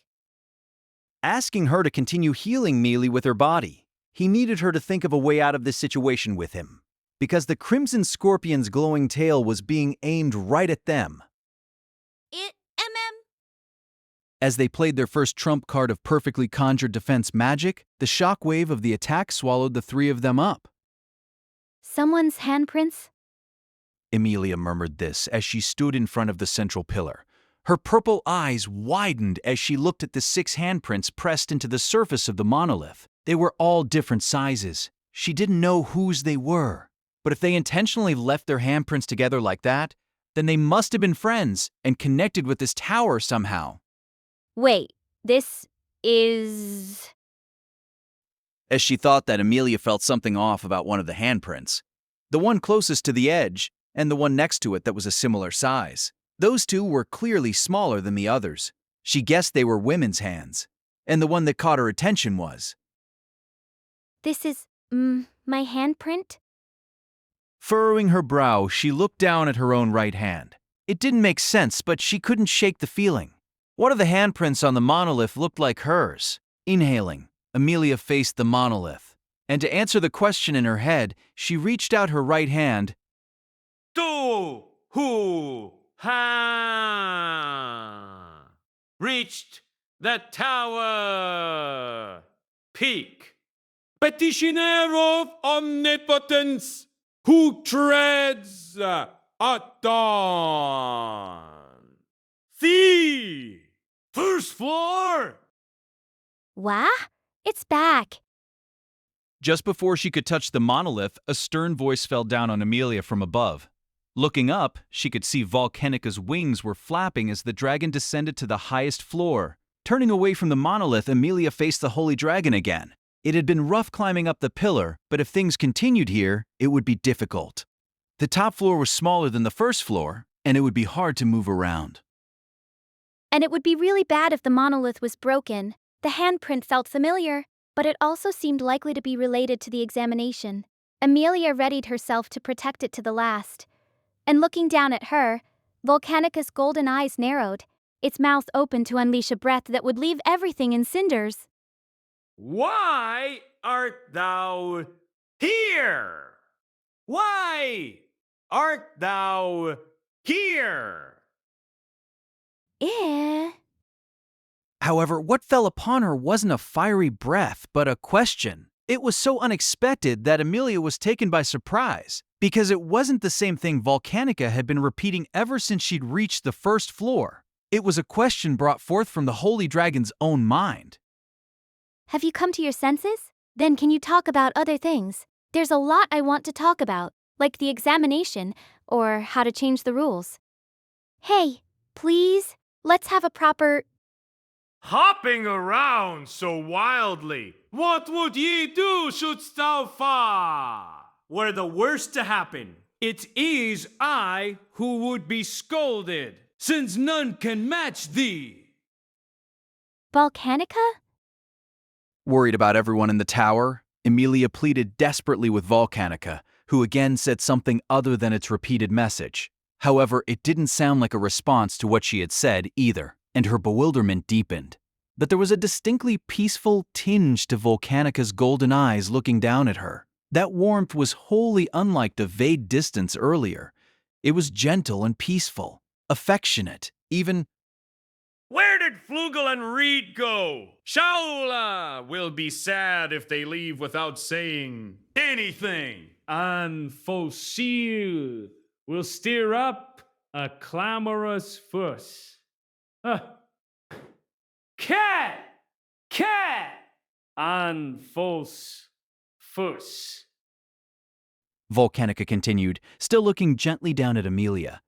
Asking her to continue healing Meili with her body, he needed her to think of a way out of this situation with him, because the Crimson Scorpion's glowing tail was being aimed right at them. As they played their first trump card of perfectly conjured defense magic, the shockwave of the attack swallowed the three of them up. Someone's handprints? Emilia murmured this as she stood in front of the central pillar. Her purple eyes widened as she looked at the 6 handprints pressed into the surface of the monolith. They were all different sizes. She didn't know whose they were. But if they intentionally left their handprints together like that, then they must have been friends and connected with this tower somehow. Wait, this is... As she thought that, Emilia felt something off about one of the handprints. The one closest to the edge, and the one next to it that was a similar size. Those two were clearly smaller than the others. She guessed they were women's hands. And the one that caught her attention was... This is, my handprint? Furrowing her brow, she looked down at her own right hand. It didn't make sense, but she couldn't shake the feeling. One of the handprints on the monolith looked like hers. Inhaling, Emilia faced the monolith. And to answer the question in her head, she reached out her right hand. To who ha reached the tower peak. Petitioner of omnipotence who treads at dawn. See! First floor! Wah? It's back. Just before she could touch the monolith, a stern voice fell down on Emilia from above. Looking up, she could see Volcanica's wings were flapping as the dragon descended to the highest floor. Turning away from the monolith, Emilia faced the holy dragon again. It had been rough climbing up the pillar, but if things continued here, it would be difficult. The top floor was smaller than the first floor, and it would be hard to move around. And it would be really bad if the monolith was broken. The handprint felt familiar, but it also seemed likely to be related to the examination. Emilia readied herself to protect it to the last. And looking down at her, Volcanica's golden eyes narrowed, its mouth opened to unleash a breath that would leave everything in cinders. Why art thou here? Why art thou here? However, what fell upon her wasn't a fiery breath, but a question. It was so unexpected that Emilia was taken by surprise, because it wasn't the same thing Volcanica had been repeating ever since she'd reached the first floor. It was a question brought forth from the Holy Dragon's own mind. Have you come to your senses? Then can you talk about other things? There's a lot I want to talk about, like the examination, or how to change the rules. Hey, please, let's have a proper. Hopping around so wildly, what would ye do shouldst thou fall? Were the worst to happen, it is I who would be scolded, since none can match thee. Volcanica? Worried about everyone in the tower, Emilia pleaded desperately with Volcanica, who again said something other than its repeated message. However, it didn't sound like a response to what she had said either, and her bewilderment deepened. But there was a distinctly peaceful tinge to Volcanica's golden eyes looking down at her. That warmth was wholly unlike the vague distance earlier. It was gentle and peaceful, affectionate, even. Where did Flugel and Reed go? Shaula will be sad if they leave without saying anything. And Fossil will stir up a clamorous fuss. Cat! Cat! And false fuss. Volcanica continued, still looking gently down at Emilia.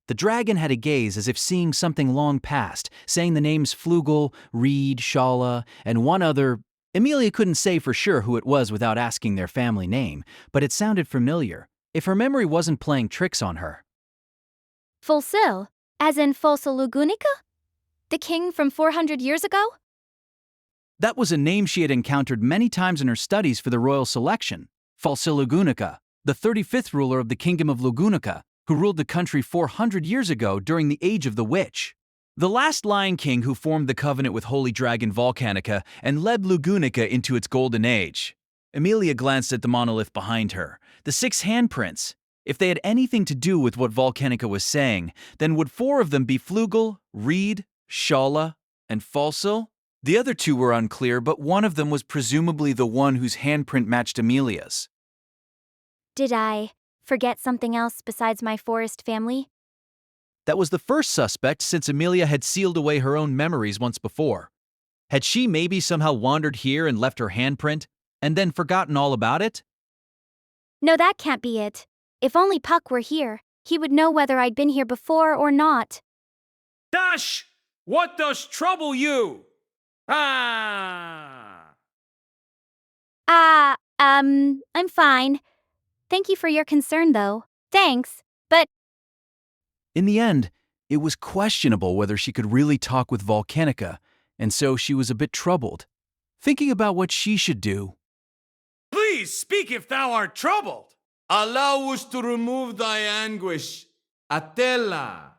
The dragon had a gaze as if seeing something long past, saying the names Flugel, Reed, Shala, and one other. Emilia couldn't say for sure who it was without asking their family name, but it sounded familiar, if her memory wasn't playing tricks on her. Fulsil, as in Folsalugunica? The king from 400 years ago? That was a name she had encountered many times in her studies for the royal selection. Folsilugunica, the 35th ruler of the kingdom of Lugunica, who ruled the country 400 years ago during the Age of the Witch. The last Lion King who formed the covenant with Holy Dragon Volcanica and led Lugunica into its golden age. Emilia glanced at the monolith behind her, the 6 handprints. If they had anything to do with what Volcanica was saying, then would 4 of them be Flugel, Reed, Shala, and Falsil? The other 2 were unclear, but one of them was presumably the one whose handprint matched Emilia's. Did I forget something else besides my forest family? That was the first suspect since Emilia had sealed away her own memories once before. Had she maybe somehow wandered here and left her handprint, and then forgotten all about it? No, that can't be it. If only Puck were here, he would know whether I'd been here before or not. Dash! What does trouble you? Ah! I'm fine. Thank you for your concern, though. Thanks, but. In the end, it was questionable whether she could really talk with Volcanica, and so she was a bit troubled, thinking about what she should do. Please speak if thou art troubled. Allow us to remove thy anguish. Atella.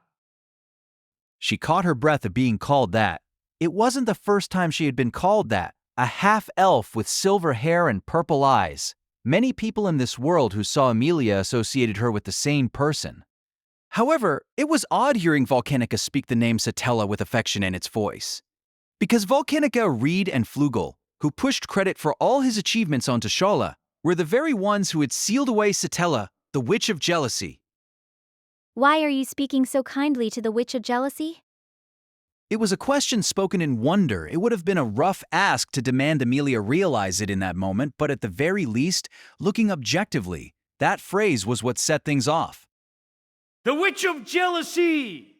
She caught her breath at being called that. It wasn't the first time she had been called that. A half-elf with silver hair and purple eyes. Many people in this world who saw Emilia associated her with the same person. However, it was odd hearing Volcanica speak the name Satella with affection in its voice. Because Volcanica, Reed, and Flugel, who pushed credit for all his achievements onto Shala, were the very ones who had sealed away Satella, the Witch of Jealousy. Why are you speaking so kindly to the Witch of Jealousy? It was a question spoken in wonder. It would have been a rough ask to demand Emilia realize it in that moment, but at the very least, looking objectively, that phrase was what set things off. The Witch of Jealousy!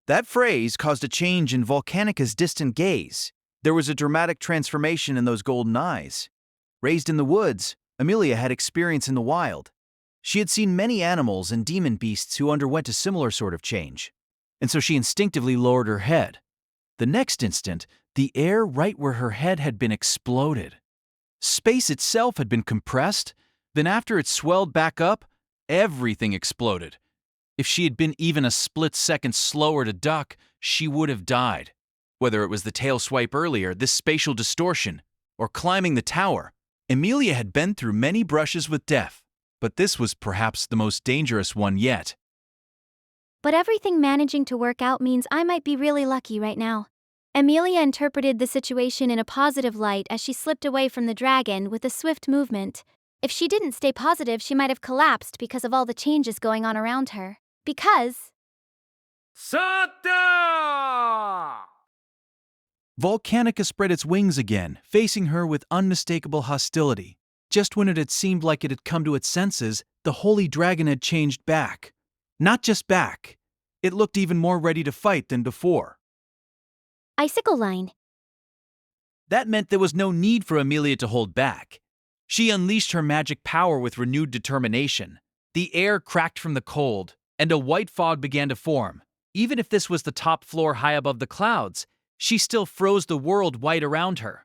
That phrase caused a change in Volcanica's distant gaze. There was a dramatic transformation in those golden eyes. Raised in the woods, Emilia had experience in the wild. She had seen many animals and demon beasts who underwent a similar sort of change, and so she instinctively lowered her head. The next instant, the air right where her head had been exploded. Space itself had been compressed, then after it swelled back up, everything exploded. If she had been even a split second slower to duck, she would have died. Whether it was the tail swipe earlier, this spatial distortion, or climbing the tower, Emilia had been through many brushes with death, but this was perhaps the most dangerous one yet. But everything managing to work out means I might be really lucky right now. Emilia interpreted the situation in a positive light as she slipped away from the dragon with a swift movement. If she didn't stay positive, she might have collapsed because of all the changes going on around her. Because... Sata! Volcanica spread its wings again, facing her with unmistakable hostility. Just when it had seemed like it had come to its senses, the holy dragon had changed back. Not just back. It looked even more ready to fight than before. Icicle line. That meant there was no need for Amelia to hold back. She unleashed her magic power with renewed determination. The air cracked from the cold, and a white fog began to form. Even if this was the top floor high above the clouds, she still froze the world white around her.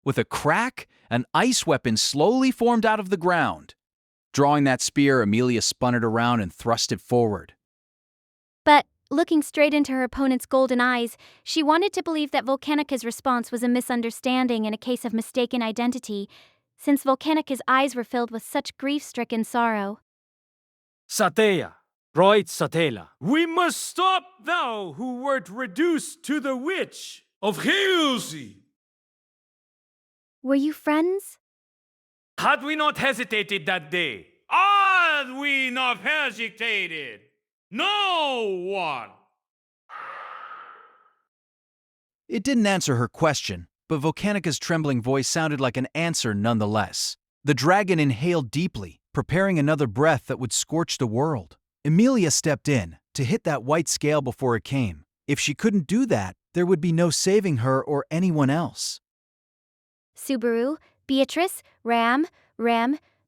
With a crack, an ice weapon slowly formed out of the ground. Drawing that spear, Amelia spun it around and thrust it forward. But, looking straight into her opponent's golden eyes, she wanted to believe that Volcanica's response was a misunderstanding and a case of mistaken identity, since Volcanica's eyes were filled with such grief-stricken sorrow. Satea, Roit Satela. We must stop thou who wert reduced to the witch of Heusy. Were you friends? Had we not hesitated that day? Had we not hesitated? No one! It didn't answer her question, but Volcanica's trembling voice sounded like an answer nonetheless. The dragon inhaled deeply, preparing another breath that would scorch the world. Amelia stepped in, to hit that white scale before it came. If she couldn't do that, there would be no saving her or anyone else. Subaru, Beatrice, Ram,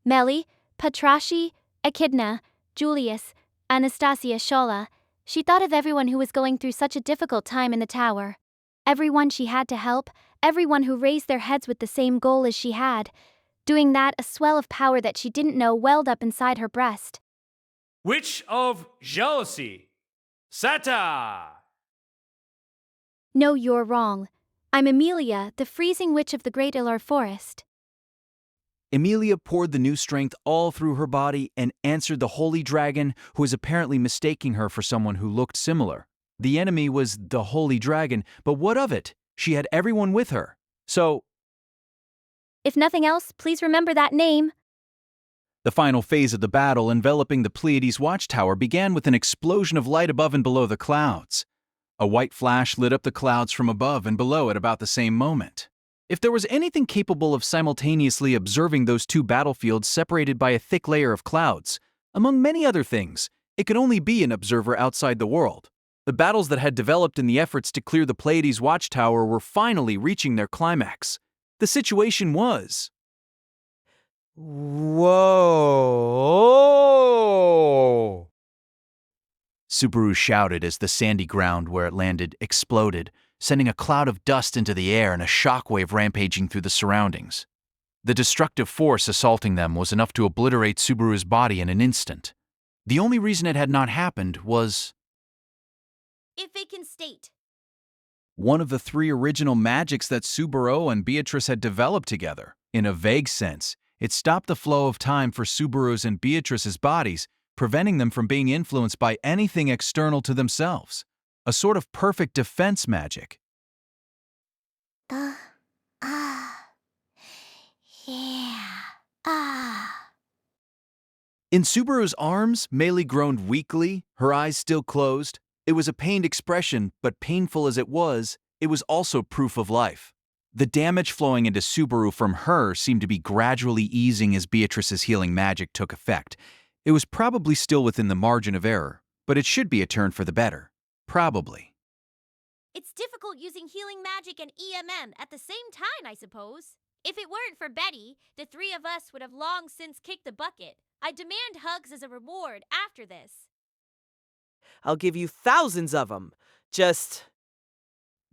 Melly, Patrashi, Echidna, Julius, Anastasia Shola. She thought of everyone who was going through such a difficult time in the tower. Everyone she had to help, everyone who raised their heads with the same goal as she had. Doing that, a swell of power that she didn't know welled up inside her breast. Witch of jealousy. Sata! No, you're wrong. I'm Amelia, the freezing witch of the Great Ilar Forest. Amelia poured the new strength all through her body and answered the holy dragon, who was apparently mistaking her for someone who looked similar. The enemy was the holy dragon, but what of it? She had everyone with her. So, If nothing else, please remember that name. the final phase of the battle enveloping the Pleiades Watchtower began with an explosion of light above and below the clouds. A white flash lit up the clouds from above and below at about the same moment. If there was anything capable of simultaneously observing those two battlefields separated by a thick layer of clouds, among many other things, it could only be an observer outside the world. The battles that had developed in the efforts to clear the Pleiades Watchtower were finally reaching their climax. The situation was... Whoa! Subaru shouted as the sandy ground where it landed exploded, sending a cloud of dust into the air and a shockwave rampaging through the surroundings. The destructive force assaulting them was enough to obliterate Subaru's body in an instant. The only reason it had not happened was... If it can state. one of the three original magics that Subaru and Beatrice had developed together. In a vague sense, it stopped the flow of time for Subaru's and Beatrice's bodies, preventing them from being influenced by anything external to themselves. A sort of perfect defense magic. Yeah. In Subaru's arms, Meili groaned weakly, her eyes still closed. It was a pained expression, but painful as it was also proof of life. The damage flowing into Subaru from her seemed to be gradually easing as Beatrice's healing magic took effect. It was probably still within the margin of error, but it should be a turn for the better. Probably. It's difficult using healing magic and EMM at the same time, I suppose. If it weren't for Betty, the three of us would have long since kicked the bucket. I demand hugs as a reward after this. I'll give you thousands of them. Just...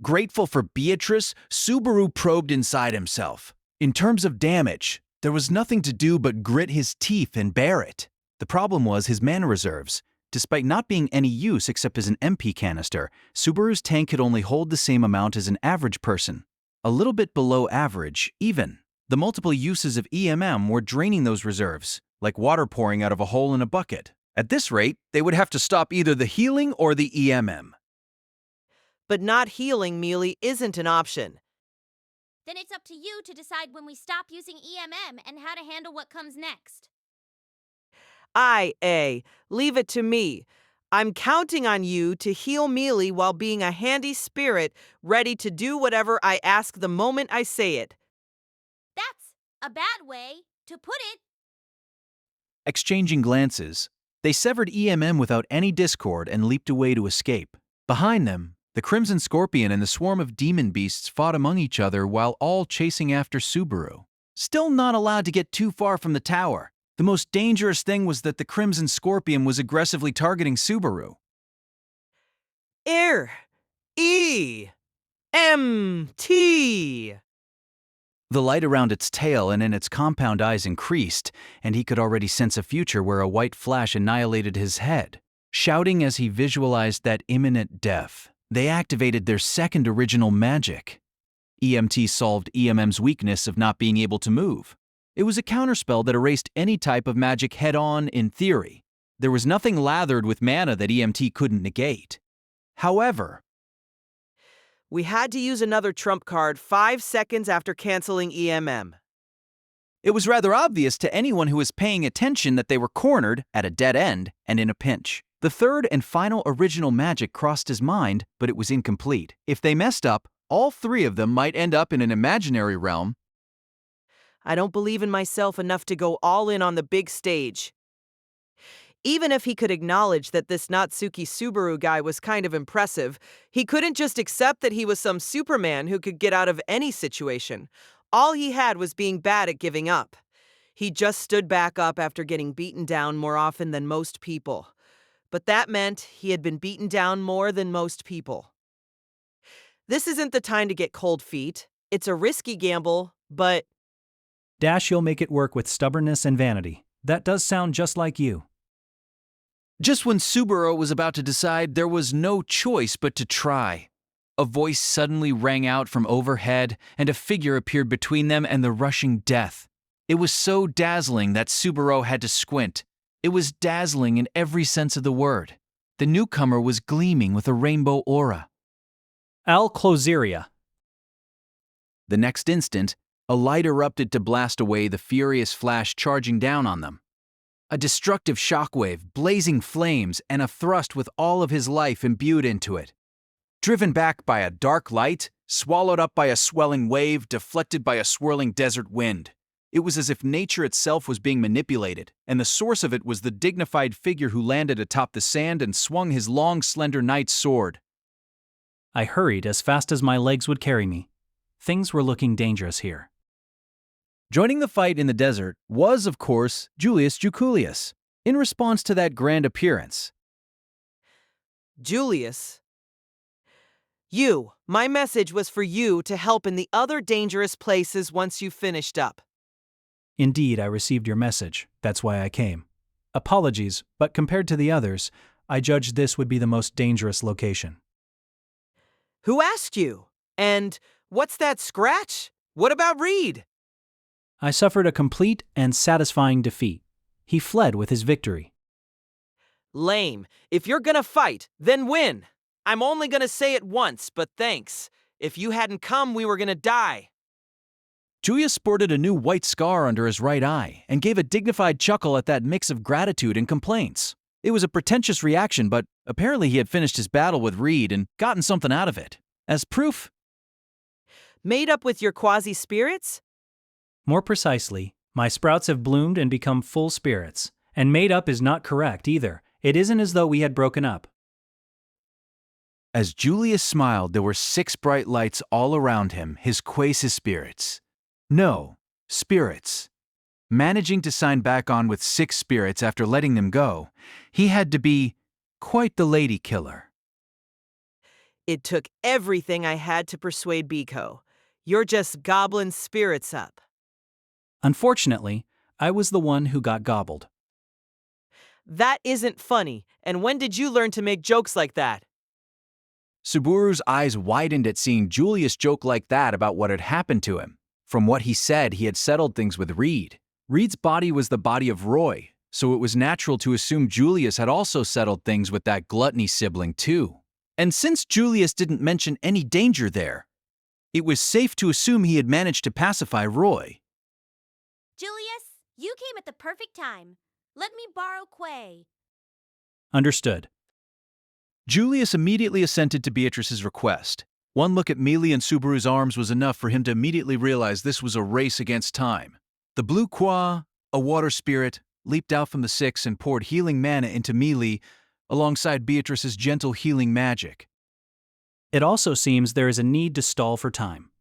Grateful for Beatrice, Subaru probed inside himself. In terms of damage, there was nothing to do but grit his teeth and bear it. The problem was his mana reserves. Despite not being any use except as an MP canister, Subaru's tank could only hold the same amount as an average person. A little bit below average, even. The multiple uses of EMM were draining those reserves, like water pouring out of a hole in a bucket. At this rate, they would have to stop either the healing or the EMM. But not healing Meili isn't an option. Then it's up to you to decide when we stop using EMM and how to handle what comes next. Leave it to me. I'm counting on you to heal Mealy while being a handy spirit, ready to do whatever I ask the moment I say it. That's a bad way to put it. Exchanging glances, they severed EMM without any discord and leaped away to escape. Behind them, the Crimson Scorpion and the swarm of demon beasts fought among each other while all chasing after Subaru. Still not allowed to get too far from the tower. The most dangerous thing was that the Crimson Scorpion was aggressively targeting Subaru. E-M-T. The light around its tail and in its compound eyes increased, and he could already sense a future where a white flash annihilated his head. Shouting as he visualized that imminent death, they activated their second original magic. EMT solved EMM's weakness of not being able to move. It was a counterspell that erased any type of magic head-on in theory. There was nothing lathered with mana that EMT couldn't negate. However, We had to use another trump card 5 seconds after canceling EMM. it was rather obvious to anyone who was paying attention that they were cornered, at a dead end, and in a pinch. The third and final original magic crossed his mind, but it was incomplete. If they messed up, all three of them might end up in an imaginary realm. I don't believe in myself enough to go all in on the big stage. Even if he could acknowledge that this Natsuki Subaru guy was kind of impressive, he couldn't just accept that he was some Superman who could get out of any situation. All he had was being bad at giving up. He just stood back up after getting beaten down more often than most people. But that meant he had been beaten down more than most people. This isn't the time to get cold feet. It's a risky gamble, but Dash, you'll make it work with stubbornness and vanity. That does sound just like you. Just when Subaru was about to decide, there was no choice but to try. A voice suddenly rang out from overhead, and a figure appeared between them and the rushing death. It was so dazzling that Subaru had to squint. It was dazzling in every sense of the word. The newcomer was gleaming with a rainbow aura. Al-Closeria. The next instant, a light erupted to blast away the furious flash charging down on them. A destructive shockwave, blazing flames, and a thrust with all of his life imbued into it. Driven back by a dark light, swallowed up by a swelling wave, deflected by a swirling desert wind. It was as if nature itself was being manipulated, and the source of it was the dignified figure who landed atop the sand and swung his long, slender knight's sword. I hurried as fast as my legs would carry me. Things were looking dangerous here. Joining the fight in the desert was, of course, Julius Juculius, in response to that grand appearance. Julius, my message was for you to help in the other dangerous places once you finished up. Indeed, I received your message. That's why I came. Apologies, but compared to the others, I judged this would be the most dangerous location. Who asked you? And what's that scratch? What about Reed? I suffered a complete and satisfying defeat. He fled with his victory. Lame. If you're gonna fight, then win. I'm only gonna say it once, but thanks. If you hadn't come, we were gonna die. Julius sported a new white scar under his right eye and gave a dignified chuckle at that mix of gratitude and complaints. It was a pretentious reaction, but apparently he had finished his battle with Reed and gotten something out of it. As proof, Made up with your quasi-spirits? More precisely, my sprouts have bloomed and become full spirits. And made up is not correct either. It isn't as though we had broken up. as Julius smiled, there were 6 bright lights all around him, his quasi-spirits. No, spirits. Managing to sign back on with 6 spirits after letting them go, he had to be quite the lady killer. It took everything I had to persuade Biko. You're just goblin spirits up. Unfortunately, I was the one who got gobbled. That isn't funny, and when did you learn to make jokes like that? Subaru's eyes widened at seeing Julius joke like that about what had happened to him. From what he said, he had settled things with Reed. Reed's body was the body of Roy, so it was natural to assume Julius had also settled things with that gluttony sibling too. And since Julius didn't mention any danger there, it was safe to assume he had managed to pacify Roy. Julius, you came at the perfect time. Let me borrow Quay. Understood. Julius immediately assented to Beatrice's request. One look at Mealy and Subaru's arms was enough for him to immediately realize this was a race against time. The blue Kwa, a water spirit, leaped out from the six and poured healing mana into Mealy alongside Beatrice's gentle healing magic. It also seems there is a need to stall for time.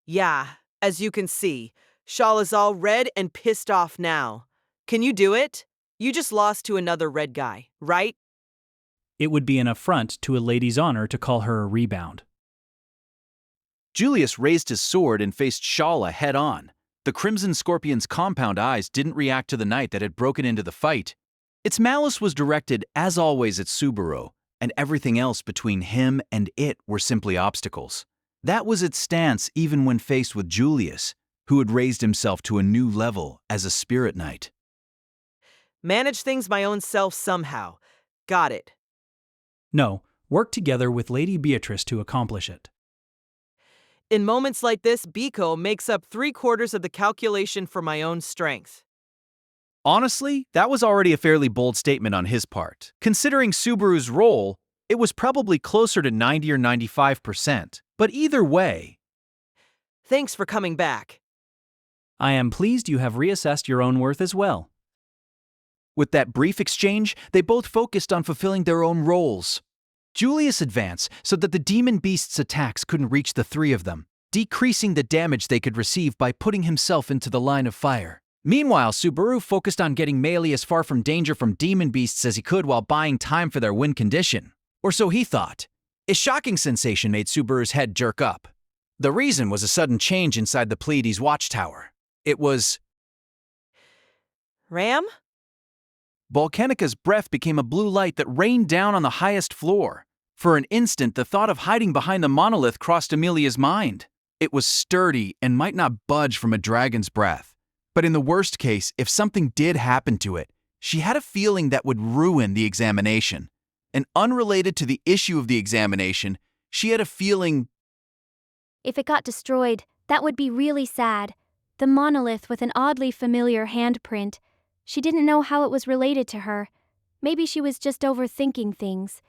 Yeah, as you can see, Shala's all red and pissed off now. Can you do it? You just lost to another red guy, right? It would be an affront to a lady's honor to call her a rebound. Julius raised his sword and faced Shala head-on. The Crimson Scorpion's compound eyes didn't react to the knight that had broken into the fight. Its malice was directed, as always, at Subaru, and everything else between him and it were simply obstacles. That was its stance even when faced with Julius, who had raised himself to a new level as a spirit knight. Manage things my own self somehow. Got it. No, work together with Lady Beatrice to accomplish it. In moments like this, Biko makes up 3/4 of the calculation for my own strength. Honestly, that was already a fairly bold statement on his part. Considering Subaru's role, it was probably closer to 90 or 95%. But either way, Thanks for coming back. I am pleased you have reassessed your own worth as well. with that brief exchange, they both focused on fulfilling their own roles. Julius advanced so that the demon beast's attacks couldn't reach the three of them, decreasing the damage they could receive by putting himself into the line of fire. Meanwhile, Subaru focused on getting Melee as far from danger from demon beasts as he could while buying time for their win condition. Or so he thought. A shocking sensation made Subaru's head jerk up. The reason was a sudden change inside the Pleiades Watchtower. It was... Ram? Volcanica's breath became a blue light that rained down on the highest floor. For an instant, the thought of hiding behind the monolith crossed Amelia's mind. It was sturdy and might not budge from a dragon's breath. But in the worst case, if something did happen to it, she had a feeling that would ruin the examination. And unrelated to the issue of the examination, she had a feeling... If it got destroyed, that would be really sad. The monolith with an oddly familiar handprint. She didn't know how it was related to her. Maybe she was just overthinking things.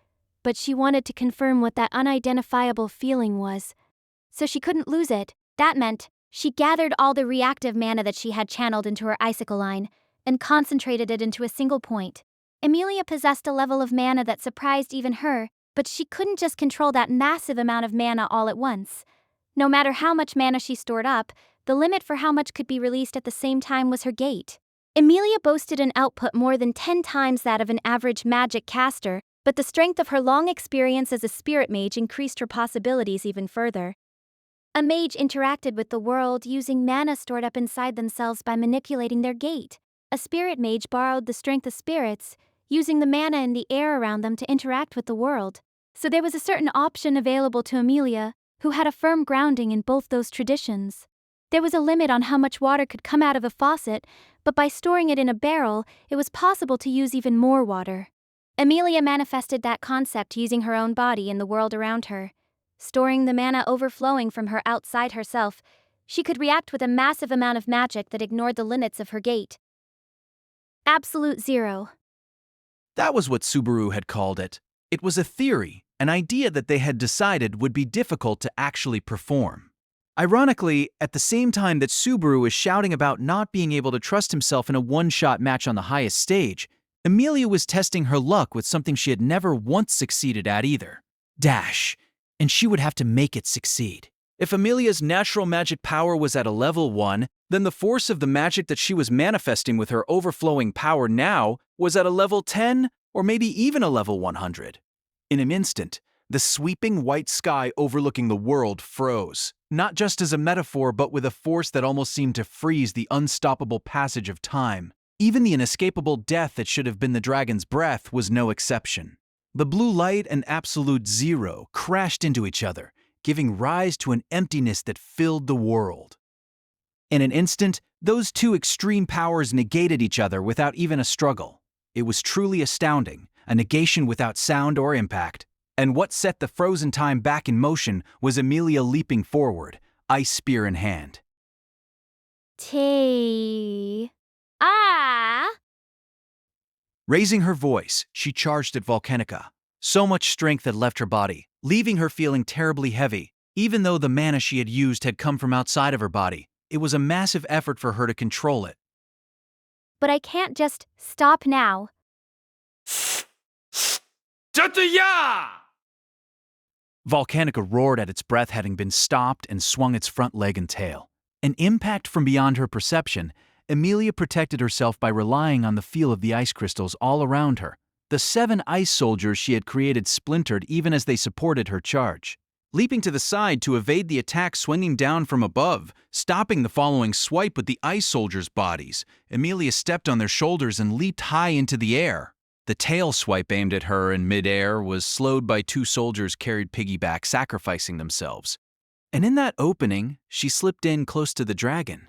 But she wanted to confirm what that unidentifiable feeling was. So she couldn't lose it. That meant she gathered all the reactive mana that she had channeled into her icicle line and concentrated it into a single point. Amelia possessed a level of mana that surprised even her, but she couldn't just control that massive amount of mana all at once. No matter how much mana she stored up, the limit for how much could be released at the same time was her gate. Amelia boasted an output more than 10 times that of an average magic caster, but the strength of her long experience as a spirit mage increased her possibilities even further. A mage interacted with the world using mana stored up inside themselves by manipulating their gate. A spirit mage borrowed the strength of spirits, using the mana in the air around them to interact with the world. So there was a certain option available to Amelia, who had a firm grounding in both those traditions. There was a limit on how much water could come out of a faucet, but by storing it in a barrel, it was possible to use even more water. Amelia manifested that concept using her own body in the world around her. Storing the mana overflowing from her outside herself, she could react with a massive amount of magic that ignored the limits of her gate. Absolute zero. That was what Subaru had called it. It was a theory, an idea that they had decided would be difficult to actually perform. Ironically, at the same time that Subaru was shouting about not being able to trust himself in a one-shot match on the highest stage, Amelia was testing her luck with something she had never once succeeded at either. Dash. And she would have to make it succeed. If Amelia's natural magic power was at a level 1, then the force of the magic that she was manifesting with her overflowing power now was at a level 10 or maybe even a level 100. In an instant, the sweeping white sky overlooking the world froze, not just as a metaphor but with a force that almost seemed to freeze the unstoppable passage of time. Even the inescapable death that should have been the dragon's breath was no exception. The blue light and absolute zero crashed into each other, giving rise to an emptiness that filled the world. In an instant, those two extreme powers negated each other without even a struggle. It was truly astounding, a negation without sound or impact. And what set the frozen time back in motion was Amelia leaping forward, ice spear in hand. Ah! Raising her voice, she charged at Volcanica. So much strength had left her body, leaving her feeling terribly heavy. Even though the mana she had used had come from outside of her body, it was a massive effort for her to control it. But I can't just stop now. Jatuya! Volcanica roared at its breath, having been stopped, and swung its front leg and tail. An impact from beyond her perception, Emilia protected herself by relying on the feel of the ice crystals all around her. The 7 ice soldiers she had created splintered even as they supported her charge. Leaping to the side to evade the attack swinging down from above, stopping the following swipe with the ice soldiers' bodies, Emilia stepped on their shoulders and leaped high into the air. The tail swipe aimed at her in midair was slowed by 2 soldiers carried piggyback, sacrificing themselves. And in that opening, she slipped in close to the dragon.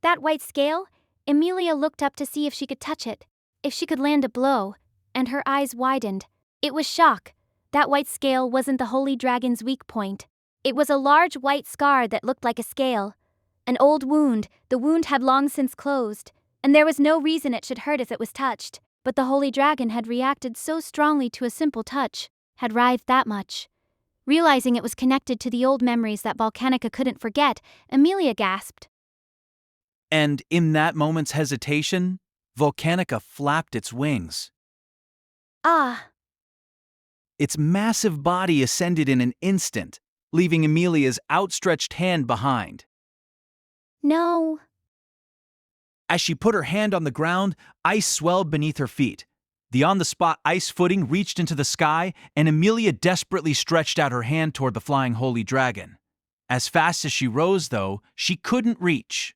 That white scale? Emilia looked up to see if she could touch it, if she could land a blow, and her eyes widened. It was shock. That white scale wasn't the holy dragon's weak point. It was a large white scar that looked like a scale. An old wound. The wound had long since closed, and there was no reason it should hurt if it was touched. But the holy dragon had reacted so strongly to a simple touch, had writhed that much. Realizing it was connected to the old memories that Volcanica couldn't forget, Emilia gasped. And in that moment's hesitation, Volcanica flapped its wings. Ah! Its massive body ascended in an instant, leaving Emilia's outstretched hand behind. No. As she put her hand on the ground, ice swelled beneath her feet. The on-the-spot ice footing reached into the sky, and Emilia desperately stretched out her hand toward the flying holy dragon. As fast as she rose, though, she couldn't reach.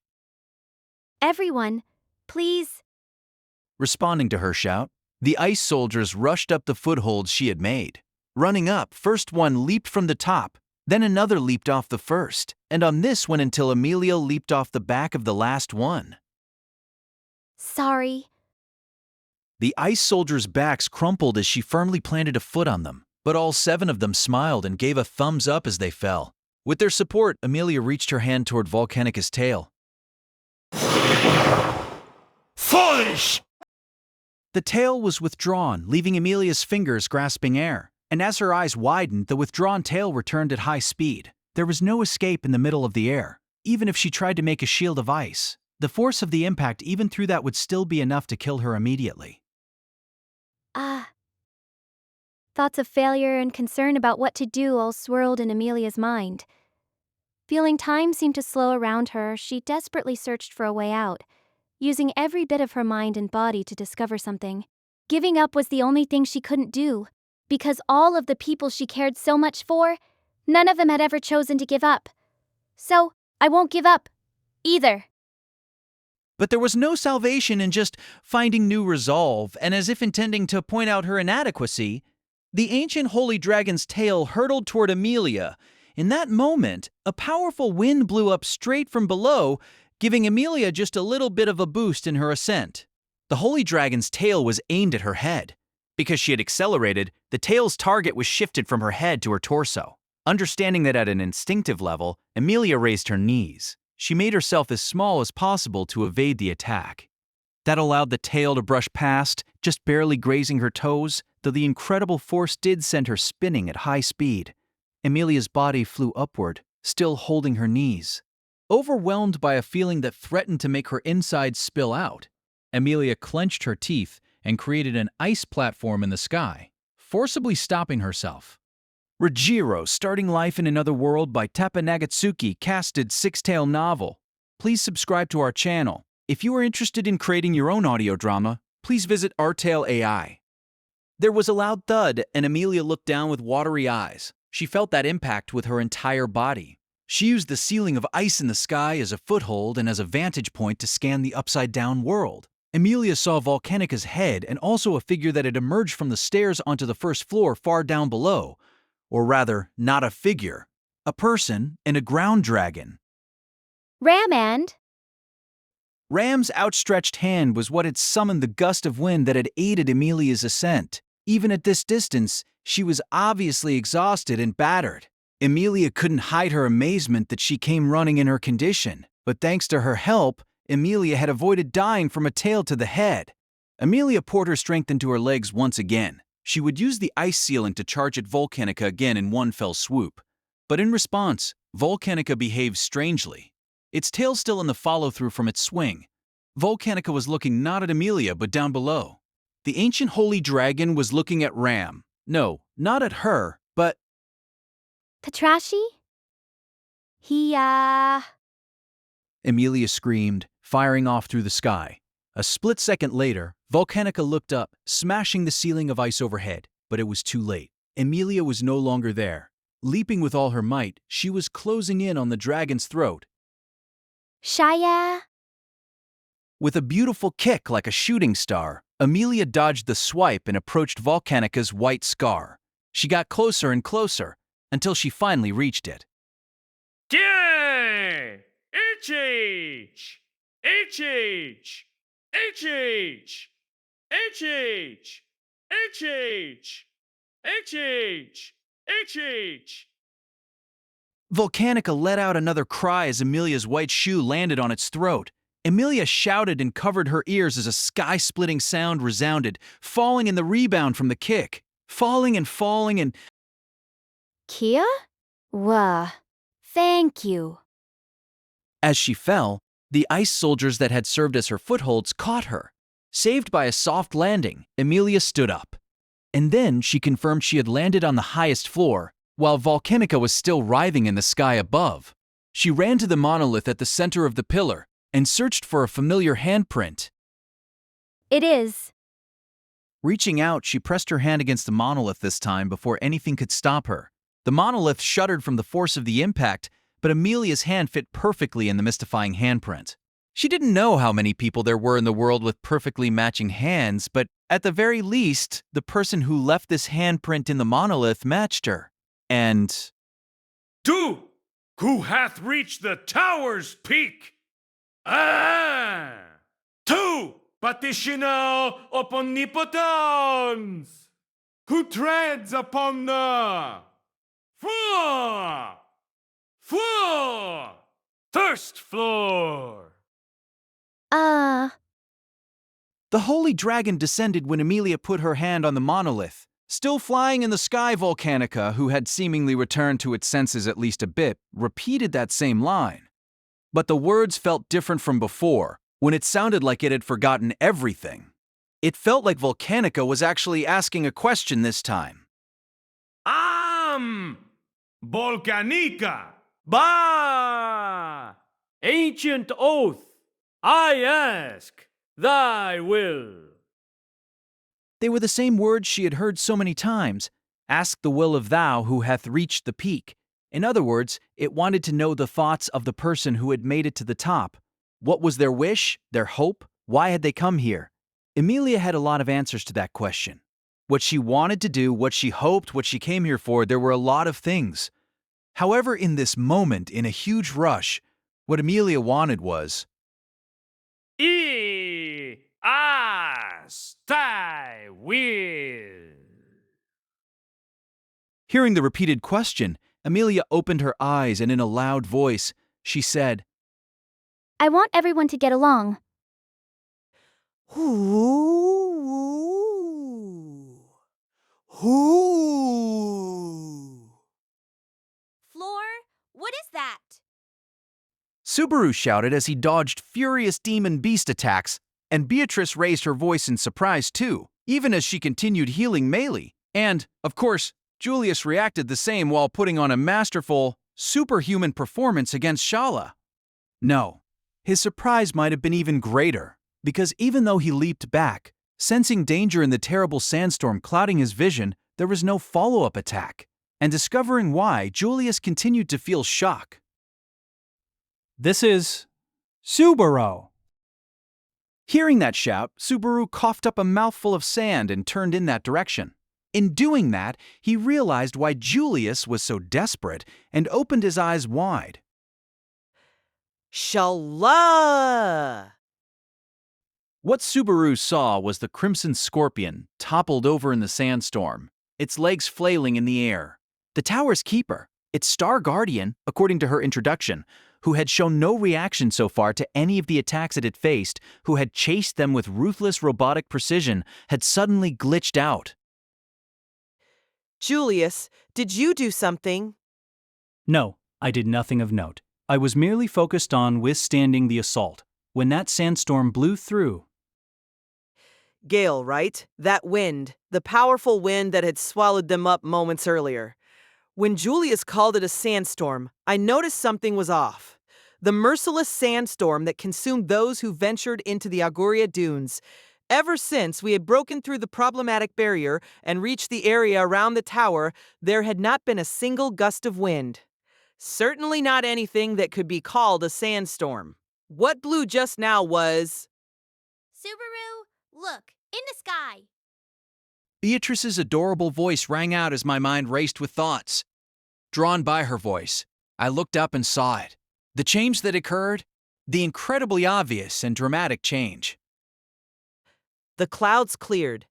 Everyone, please. Responding to her shout, the ice soldiers rushed up the footholds she had made. Running up, first one leaped from the top, then another leaped off the first, and on this one until Emilia leaped off the back of the last one. Sorry. The ice soldiers' backs crumpled as she firmly planted a foot on them, but all 7 of them smiled and gave a thumbs up as they fell. With their support, Emilia reached her hand toward Volcanica's tail. Foolish! The tail was withdrawn, leaving Emilia's fingers grasping air, and as her eyes widened, the withdrawn tail returned at high speed. There was no escape in the middle of the air, even if she tried to make a shield of ice. The force of the impact even through that would still be enough to kill her immediately. Thoughts of failure and concern about what to do all swirled in Emilia's mind. Feeling time seemed to slow around her, she desperately searched for a way out, using every bit of her mind and body to discover something. Giving up was the only thing she couldn't do, because all of the people she cared so much for, none of them had ever chosen to give up. So, I won't give up, either. But there was no salvation in just finding new resolve, and as if intending to point out her inadequacy, the ancient holy dragon's tail hurtled toward Emilia. In that moment, a powerful wind blew up straight from below, giving Emilia just a little bit of a boost in her ascent. The holy dragon's tail was aimed at her head. Because she had accelerated, the tail's target was shifted from her head to her torso. Understanding that at an instinctive level, Emilia raised her knees. She made herself as small as possible to evade the attack. That allowed the tail to brush past, just barely grazing her toes, though the incredible force did send her spinning at high speed. Emilia's body flew upward, still holding her knees. Overwhelmed by a feeling that threatened to make her insides spill out, Emilia clenched her teeth and created an ice platform in the sky, forcibly stopping herself. Rajiro, Starting Life in Another World by Tepa Nagatsuki, casted 6-tale novel. Please subscribe to our channel. If you are interested in creating your own audio drama, please visit Artale AI. There was a loud thud, and Emilia looked down with watery eyes. She felt that impact with her entire body. She used the ceiling of ice in the sky as a foothold and as a vantage point to scan the upside-down world. Emilia saw Volcanica's head and also a figure that had emerged from the stairs onto the first floor far down below. Or rather, not a figure. A person and a ground dragon. Ramand? Ram's outstretched hand was what had summoned the gust of wind that had aided Emilia's ascent. Even at this distance, she was obviously exhausted and battered. Emilia couldn't hide her amazement that she came running in her condition, but thanks to her help, Emilia had avoided dying from a tail to the head. Emilia poured her strength into her legs once again. She would use the ice sealant to charge at Volcanica again in one fell swoop. But in response, Volcanica behaved strangely. Its tail still in the follow-through from its swing. Volcanica was looking not at Amelia but down below. The ancient holy dragon was looking at Ram. No, not at her, but... Patrashi? Amelia screamed, firing off through the sky. A split second later, Volcanica looked up, smashing the ceiling of ice overhead, but it was too late. Amelia was no longer there. Leaping with all her might, she was closing in on the dragon's throat. Shaya? With a beautiful kick like a shooting star, Amelia dodged the swipe and approached Volcanica's white scar. She got closer and closer, until she finally reached it. K! H-H! H-H! H-H! H-H! H-H! H-H! H-H! Volcanica let out another cry as Amelia's white shoe landed on its throat. Amelia shouted and covered her ears as a sky-splitting sound resounded, falling in the rebound from the kick. Falling and... Kia? Wah. Thank you. As she fell, the ice soldiers that had served as her footholds caught her. Saved by a soft landing, Amelia stood up. And then she confirmed she had landed on the highest floor, while Volcanica was still writhing in the sky above. She ran to the monolith at the center of the pillar and searched for a familiar handprint. It is. Reaching out, she pressed her hand against the monolith this time before anything could stop her. The monolith shuddered from the force of the impact, but Amelia's hand fit perfectly in the mystifying handprint. She didn't know how many people there were in the world with perfectly matching hands, but at the very least, the person who left this handprint in the monolith matched her. And... Two! Who hath reached the tower's peak? Ah! Two! Patitional omnipotence! Who treads upon the... First floor! The holy dragon descended when Amelia put her hand on the monolith. Still flying in the sky, Volcanica, who had seemingly returned to its senses at least a bit, repeated that same line. But the words felt different from before, when it sounded like it had forgotten everything. It felt like Volcanica was actually asking a question this time. Volcanica! Bah! Ancient oath, I ask thy will. They were the same words she had heard so many times. Ask the will of thou who hath reached the peak. In other words, it wanted to know the thoughts of the person who had made it to the top. What was their wish, their hope? Why had they come here? Amelia had a lot of answers to that question. What she wanted to do, what she hoped, what she came here for, there were a lot of things. However, in this moment, in a huge rush, what Amelia wanted was... Ask thy will. Hearing the repeated question, Amelia opened her eyes and in a loud voice, she said, I want everyone to get along. Floor, what is that? Subaru shouted as he dodged furious demon beast attacks, and Beatrice raised her voice in surprise too, even as she continued healing Melee. And, of course, Julius reacted the same while putting on a masterful, superhuman performance against Shala. No, his surprise might have been even greater, because even though he leaped back, sensing danger in the terrible sandstorm clouding his vision, there was no follow-up attack. And discovering why, Julius continued to feel shock. This is Subaru. Hearing that shout, Subaru coughed up a mouthful of sand and turned in that direction. In doing that, he realized why Julius was so desperate and opened his eyes wide. Shala! What Subaru saw was the crimson scorpion toppled over in the sandstorm, its legs flailing in the air. The tower's keeper, its star guardian, according to her introduction, who had shown no reaction so far to any of the attacks it had faced, who had chased them with ruthless robotic precision, had suddenly glitched out. Julius, did you do something? No, I did nothing of note. I was merely focused on withstanding the assault. When that sandstorm blew through, Gale, right? That wind, the powerful wind that had swallowed them up moments earlier. When Julius called it a sandstorm, I noticed something was off. The merciless sandstorm that consumed those who ventured into the Auguria Dunes. Ever since we had broken through the problematic barrier and reached the area around the tower, there had not been a single gust of wind. Certainly not anything that could be called a sandstorm. What blew just now was... Subaru, look, in the sky. Beatrice's adorable voice rang out as my mind raced with thoughts. Drawn by her voice, I looked up and saw it. The change that occurred, the incredibly obvious and dramatic change. The clouds cleared.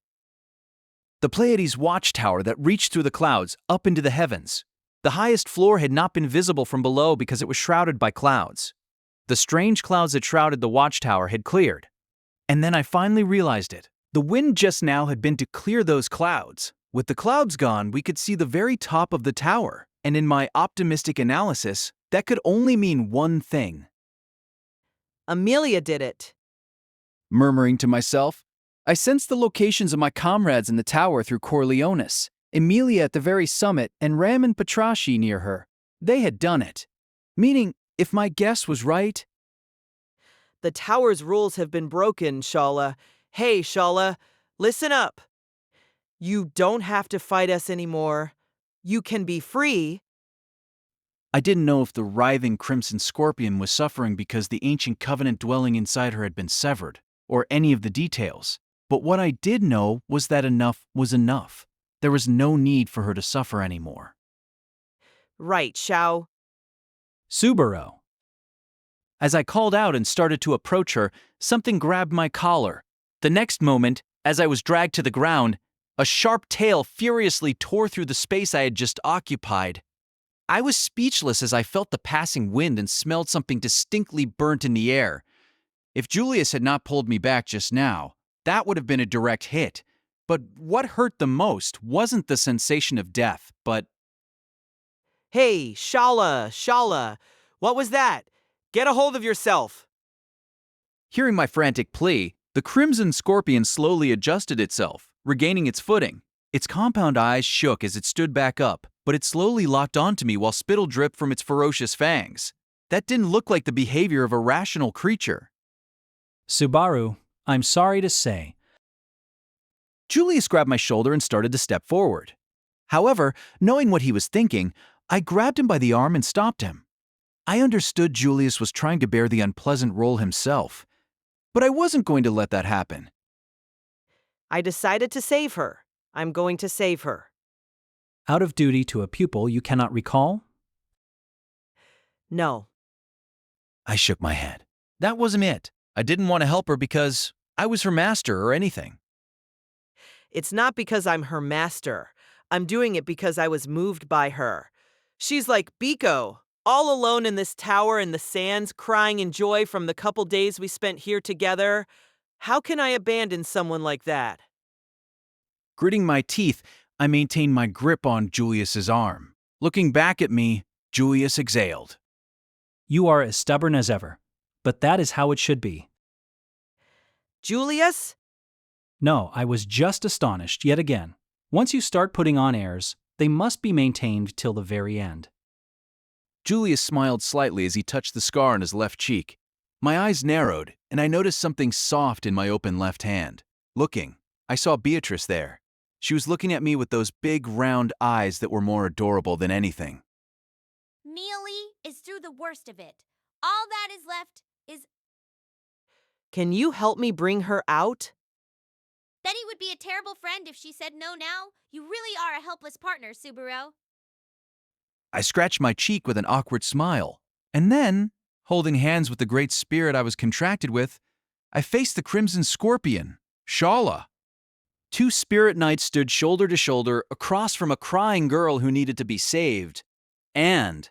The Pleiades Watchtower that reached through the clouds up into the heavens. The highest floor had not been visible from below because it was shrouded by clouds. The strange clouds that shrouded the watchtower had cleared. And then I finally realized it. The wind just now had been to clear those clouds. With the clouds gone, we could see the very top of the tower. And in my optimistic analysis, that could only mean one thing. Amelia did it. Murmuring to myself, I sensed the locations of my comrades in the tower through Corleonis, Emilia at the very summit, and Ram and Petrashi near her. They had done it. Meaning, if my guess was right... The tower's rules have been broken, Shala. Hey, Shala, listen up. You don't have to fight us anymore. You can be free. I didn't know if the writhing Crimson Scorpion was suffering because the ancient covenant dwelling inside her had been severed, or any of the details. But what I did know was that enough was enough. There was no need for her to suffer anymore. Right, Xiao. Subaru. As I called out and started to approach her, something grabbed my collar. The next moment, as I was dragged to the ground, a sharp tail furiously tore through the space I had just occupied. I was speechless as I felt the passing wind and smelled something distinctly burnt in the air. If Julius had not pulled me back just now, that would have been a direct hit. But what hurt the most wasn't the sensation of death, but... Hey, Shala, what was that? Get a hold of yourself. Hearing my frantic plea, the Crimson Scorpion slowly adjusted itself, regaining its footing. Its compound eyes shook as it stood back up, but it slowly locked onto me while spittle dripped from its ferocious fangs. That didn't look like the behavior of a rational creature. Subaru, I'm sorry to say. Julius grabbed my shoulder and started to step forward. However, knowing what he was thinking, I grabbed him by the arm and stopped him. I understood Julius was trying to bear the unpleasant role himself, but I wasn't going to let that happen. I decided to save her. I'm going to save her. Out of duty to a pupil you cannot recall? No. I shook my head. That wasn't it. I didn't want to help her because I was her master or anything. It's not because I'm her master. I'm doing it because I was moved by her. She's like Biko, all alone in this tower in the sands, crying in joy from the couple days we spent here together. How can I abandon someone like that? Gritting my teeth, I maintained my grip on Julius's arm. Looking back at me, Julius exhaled. You are as stubborn as ever, but that is how it should be. Julius? No, I was just astonished yet again. Once you start putting on airs, they must be maintained till the very end. Julius smiled slightly as he touched the scar on his left cheek. My eyes narrowed, and I noticed something soft in my open left hand. Looking, I saw Beatrice there. She was looking at me with those big, round eyes that were more adorable than anything. Mealy is through the worst of it. All that is left is... Can you help me bring her out? Betty would be a terrible friend if she said no now. You really are a helpless partner, Subaru. I scratched my cheek with an awkward smile, and then, holding hands with the great spirit I was contracted with, I faced the Crimson Scorpion, Shala. Two spirit knights stood shoulder to shoulder across from a crying girl who needed to be saved. And...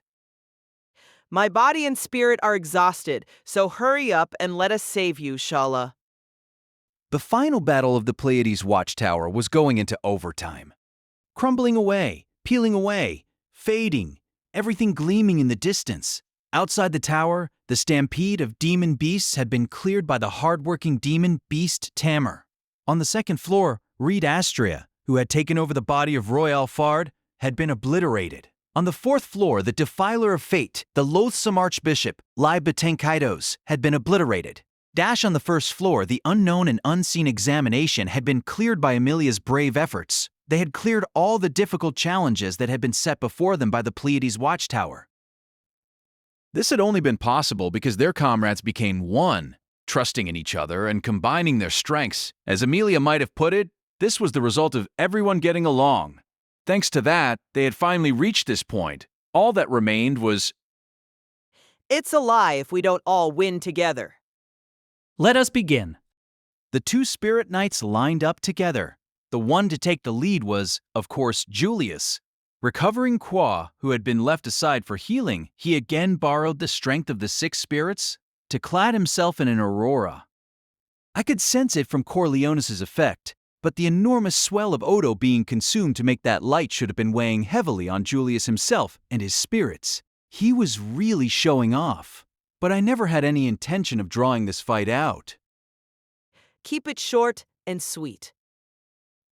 My body and spirit are exhausted, so hurry up and let us save you, Shala. The final battle of the Pleiades Watchtower was going into overtime. crumbling away, peeling away, fading, everything gleaming in the distance. Outside the tower, the stampede of demon beasts had been cleared by the hard-working demon beast Tamer. On the second floor, Reed Astria, who had taken over the body of Royal Fard, had been obliterated. On the fourth floor, the Defiler of Fate, the loathsome Archbishop, Lai Batenkaidos, had been obliterated. Dash on the first floor, the unknown and unseen examination had been cleared by Amelia's brave efforts. They had cleared all the difficult challenges that had been set before them by the Pleiades Watchtower. This had only been possible because their comrades became one, trusting in each other and combining their strengths. As Amelia might have put it, this was the result of everyone getting along. Thanks to that, they had finally reached this point. All that remained was... It's a lie if we don't all win together. Let us begin. The two spirit knights lined up together. The one to take the lead was, of course, Julius. Recovering Qua, who had been left aside for healing, he again borrowed the strength of the six spirits to clad himself in an aurora. I could sense it from Corleones's effect, but the enormous swell of Odo being consumed to make that light should have been weighing heavily on Julius himself and his spirits. He was really showing off, but I never had any intention of drawing this fight out. Keep it short and sweet.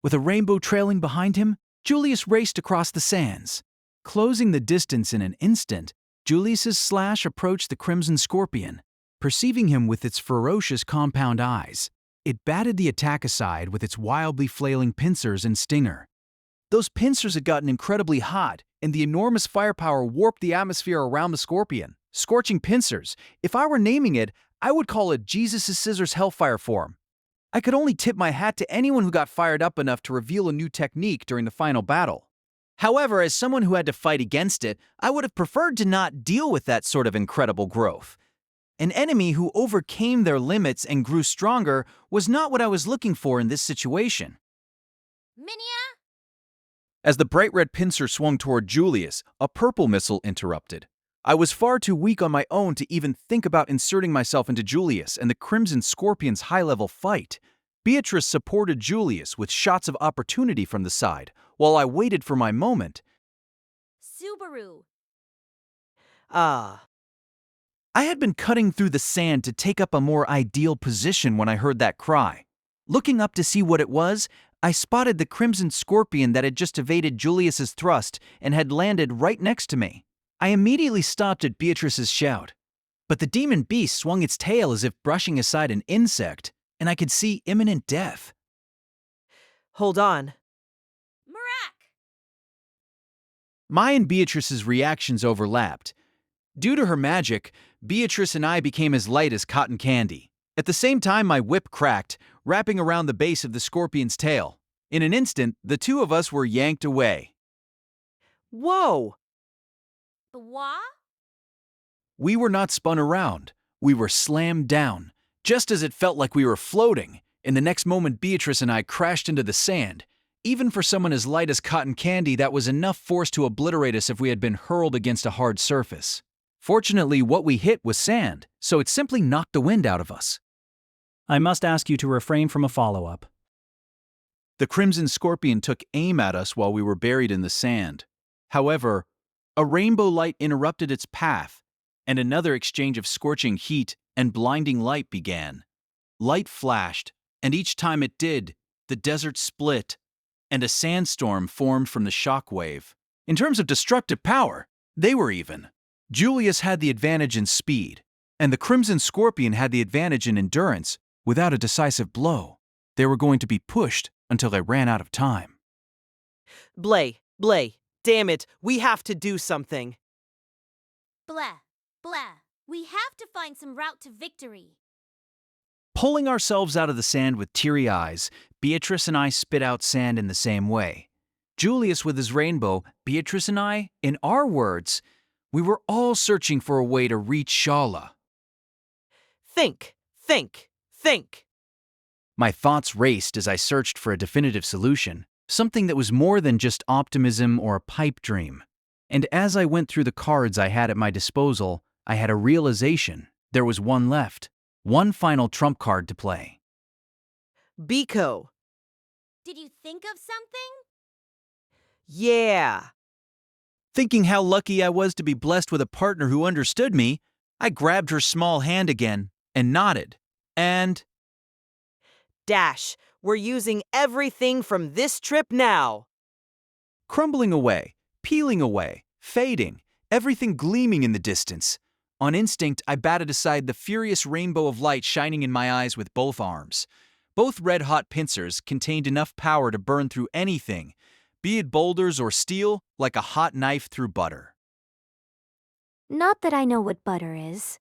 With a rainbow trailing behind him, Julius raced across the sands. Closing the distance in an instant, Julius's slash approached the Crimson Scorpion. Perceiving him with its ferocious compound eyes, it batted the attack aside with its wildly flailing pincers and stinger. Those pincers had gotten incredibly hot, and the enormous firepower warped the atmosphere around the scorpion. Scorching pincers. If I were naming it, I would call it Jesus' Scissors Hellfire form. I could only tip my hat to anyone who got fired up enough to reveal a new technique during the final battle. However, as someone who had to fight against it, I would have preferred to not deal with that sort of incredible growth. An enemy who overcame their limits and grew stronger was not what I was looking for in this situation. Minia? As the bright red pincer swung toward Julius, a purple missile interrupted. I was far too weak on my own to even think about inserting myself into Julius and the Crimson Scorpion's high-level fight. Beatrice supported Julius with shots of opportunity from the side, while I waited for my moment. Subaru. Ah. I had been cutting through the sand to take up a more ideal position when I heard that cry. Looking up to see what it was, I spotted the Crimson Scorpion that had just evaded Julius's thrust and had landed right next to me. I immediately stopped at Beatrice's shout, but the demon beast swung its tail as if brushing aside an insect, and I could see imminent death. Hold on. Marak! My and Beatrice's reactions overlapped. Due to her magic, Beatrice and I became as light as cotton candy. At the same time, my whip cracked, wrapping around the base of the scorpion's tail. In an instant, the two of us were yanked away. Whoa! Bwa? We were not spun around. We were slammed down, just as it felt like we were floating. In the next moment, Beatrice and I crashed into the sand. Even for someone as light as cotton candy, that was enough force to obliterate us if we had been hurled against a hard surface. Fortunately, what we hit was sand, so it simply knocked the wind out of us. I must ask you to refrain from a follow-up. The Crimson Scorpion took aim at us while we were buried in the sand. However, a rainbow light interrupted its path, and another exchange of scorching heat and blinding light began. Light flashed, and each time it did, the desert split, and a sandstorm formed from the shockwave. In terms of destructive power, they were even. Julius had the advantage in speed, and the Crimson Scorpion had the advantage in endurance. Without a decisive blow, they were going to be pushed until they ran out of time. Blay, damn it, we have to do something. Blah. We have to find some route to victory. Pulling ourselves out of the sand with teary eyes, Beatrice and I spit out sand in the same way. Julius with his rainbow, Beatrice and I, in our words, we were all searching for a way to reach Shala. Think. My thoughts raced as I searched for a definitive solution, something that was more than just optimism or a pipe dream. And as I went through the cards I had at my disposal, I had a realization. There was one left, one final trump card to play. Biko. Did you think of something? Yeah. Thinking how lucky I was to be blessed with a partner who understood me, I grabbed her small hand again and nodded. And Dash, we're using everything from this trip now. crumbling away, peeling away, fading, everything gleaming in the distance. On instinct, I batted aside the furious rainbow of light shining in my eyes with both arms. Both red-hot pincers contained enough power to burn through anything, be it boulders or steel, like a hot knife through butter. Not that I know what butter is.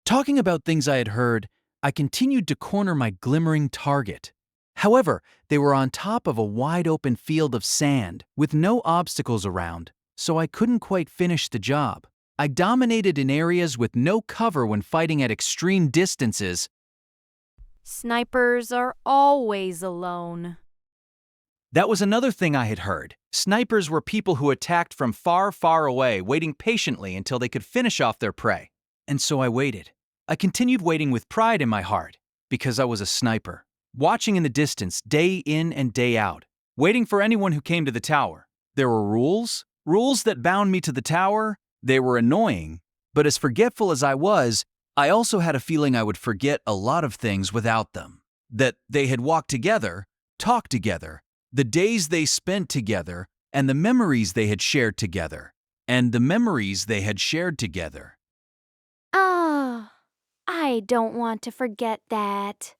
Talking about things I had heard, I continued to corner my glimmering target. However, they were on top of a wide-open field of sand with no obstacles around, so I couldn't quite finish the job. I dominated in areas with no cover when fighting at extreme distances. Snipers are always alone. That was another thing I had heard. Snipers were people who attacked from far, far away, waiting patiently until they could finish off their prey. And so I waited. I continued waiting with pride in my heart, because I was a sniper, watching in the distance day in and day out, waiting for anyone who came to the tower. There were rules that bound me to the tower. They were annoying, but as forgetful as I was, I also had a feeling I would forget a lot of things without them. That they had walked together, talked together, the days they spent together, and the memories they had shared together. Ah, I don't want to forget that.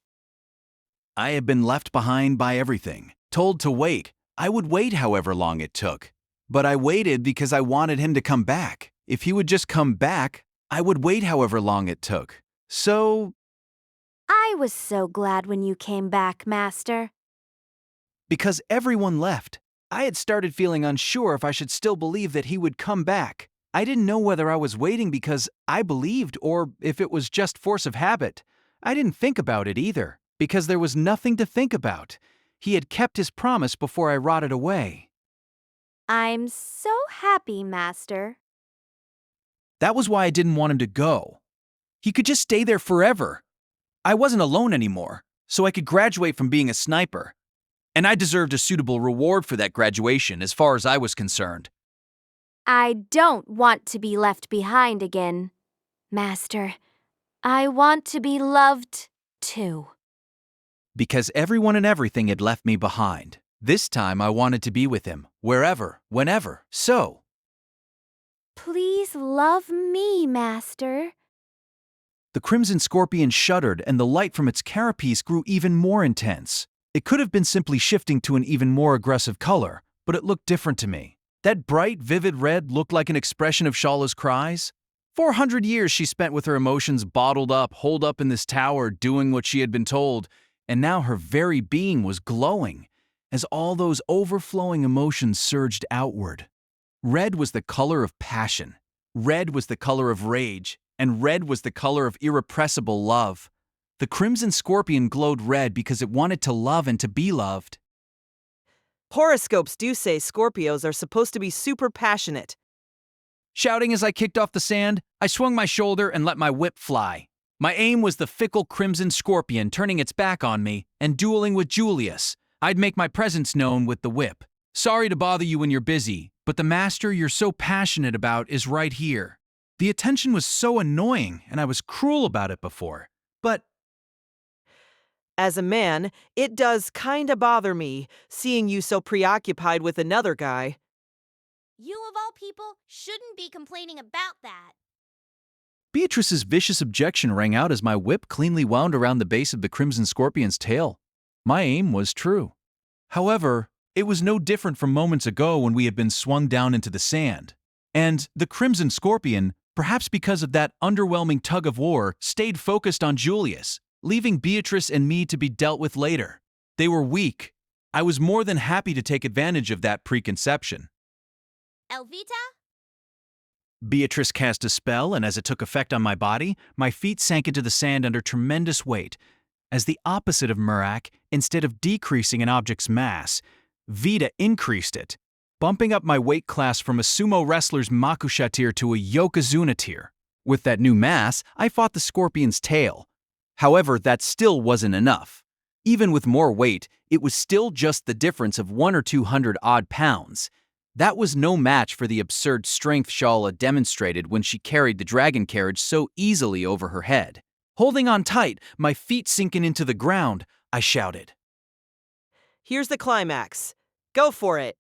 I had been left behind by everything, told to wait. I would wait however long it took. But I waited because I wanted him to come back. If he would just come back, I would wait however long it took. So, I was so glad when you came back, Master. because everyone left, I had started feeling unsure if I should still believe that he would come back. I didn't know whether I was waiting because I believed or if it was just force of habit. I didn't think about it either, because there was nothing to think about. He had kept his promise before I rotted away. I'm so happy, Master. That was why I didn't want him to go. He could just stay there forever. I wasn't alone anymore, so I could graduate from being a sniper. And I deserved a suitable reward for that graduation as far as I was concerned. I don't want to be left behind again, Master. I want to be loved, too. Because everyone and everything had left me behind. This time I wanted to be with him, wherever, whenever. So, Please love me, Master. the Crimson Scorpion shuddered and the light from its carapace grew even more intense. It could have been simply shifting to an even more aggressive color, but it looked different to me. That bright, vivid red looked like an expression of Shala's cries. 400 years she spent with her emotions bottled up, holed up in this tower, doing what she had been told, and now her very being was glowing, as all those overflowing emotions surged outward. Red was the color of passion, red was the color of rage, and red was the color of irrepressible love. The Crimson Scorpion glowed red because it wanted to love and to be loved. Horoscopes do say Scorpios are supposed to be super passionate. Shouting as I kicked off the sand, I swung my shoulder and let my whip fly. My aim was the fickle Crimson Scorpion turning its back on me and dueling with Julius. I'd make my presence known with the whip. Sorry to bother you when you're busy, but the master you're so passionate about is right here. The attention was so annoying, and I was cruel about it before. But As a man, it does kinda bother me seeing you so preoccupied with another guy. You, of all people, shouldn't be complaining about that. Beatrice's vicious objection rang out as my whip cleanly wound around the base of the Crimson Scorpion's tail. My aim was true. However, it was no different from moments ago when we had been swung down into the sand. And the Crimson Scorpion, perhaps because of that underwhelming tug of war, stayed focused on Julius, leaving Beatrice and me to be dealt with later. They were weak. I was more than happy to take advantage of that preconception. Elvita? Beatrice cast a spell, and as it took effect on my body, my feet sank into the sand under tremendous weight. As the opposite of Murak, instead of decreasing an object's mass, Vita increased it, bumping up my weight class from a sumo wrestler's Makusha tier to a Yokozuna tier. With that new mass, I fought the Scorpion's tail. However, that still wasn't enough. Even with more weight, it was still just the difference of 100 or 200 odd pounds. That was no match for the absurd strength Shala demonstrated when she carried the dragon carriage so easily over her head. Holding on tight, my feet sinking into the ground, I shouted. Here's the climax. Go for it.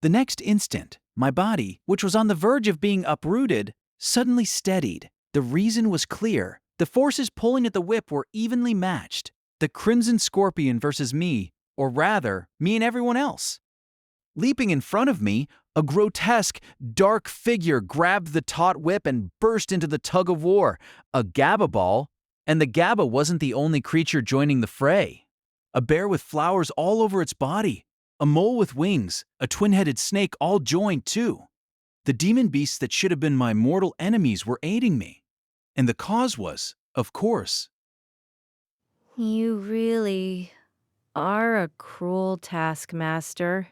The next instant, my body, which was on the verge of being uprooted, suddenly steadied. The reason was clear. The forces pulling at the whip were evenly matched. The Crimson Scorpion versus me, or rather, me and everyone else. Leaping in front of me, a grotesque, dark figure grabbed the taut whip and burst into the tug-of-war, a GABA ball, and the GABA wasn't the only creature joining the fray. A bear with flowers all over its body, a mole with wings, a twin-headed snake all joined too. The demon beasts that should have been my mortal enemies were aiding me. And the cause was, of course, You really are a cruel taskmaster.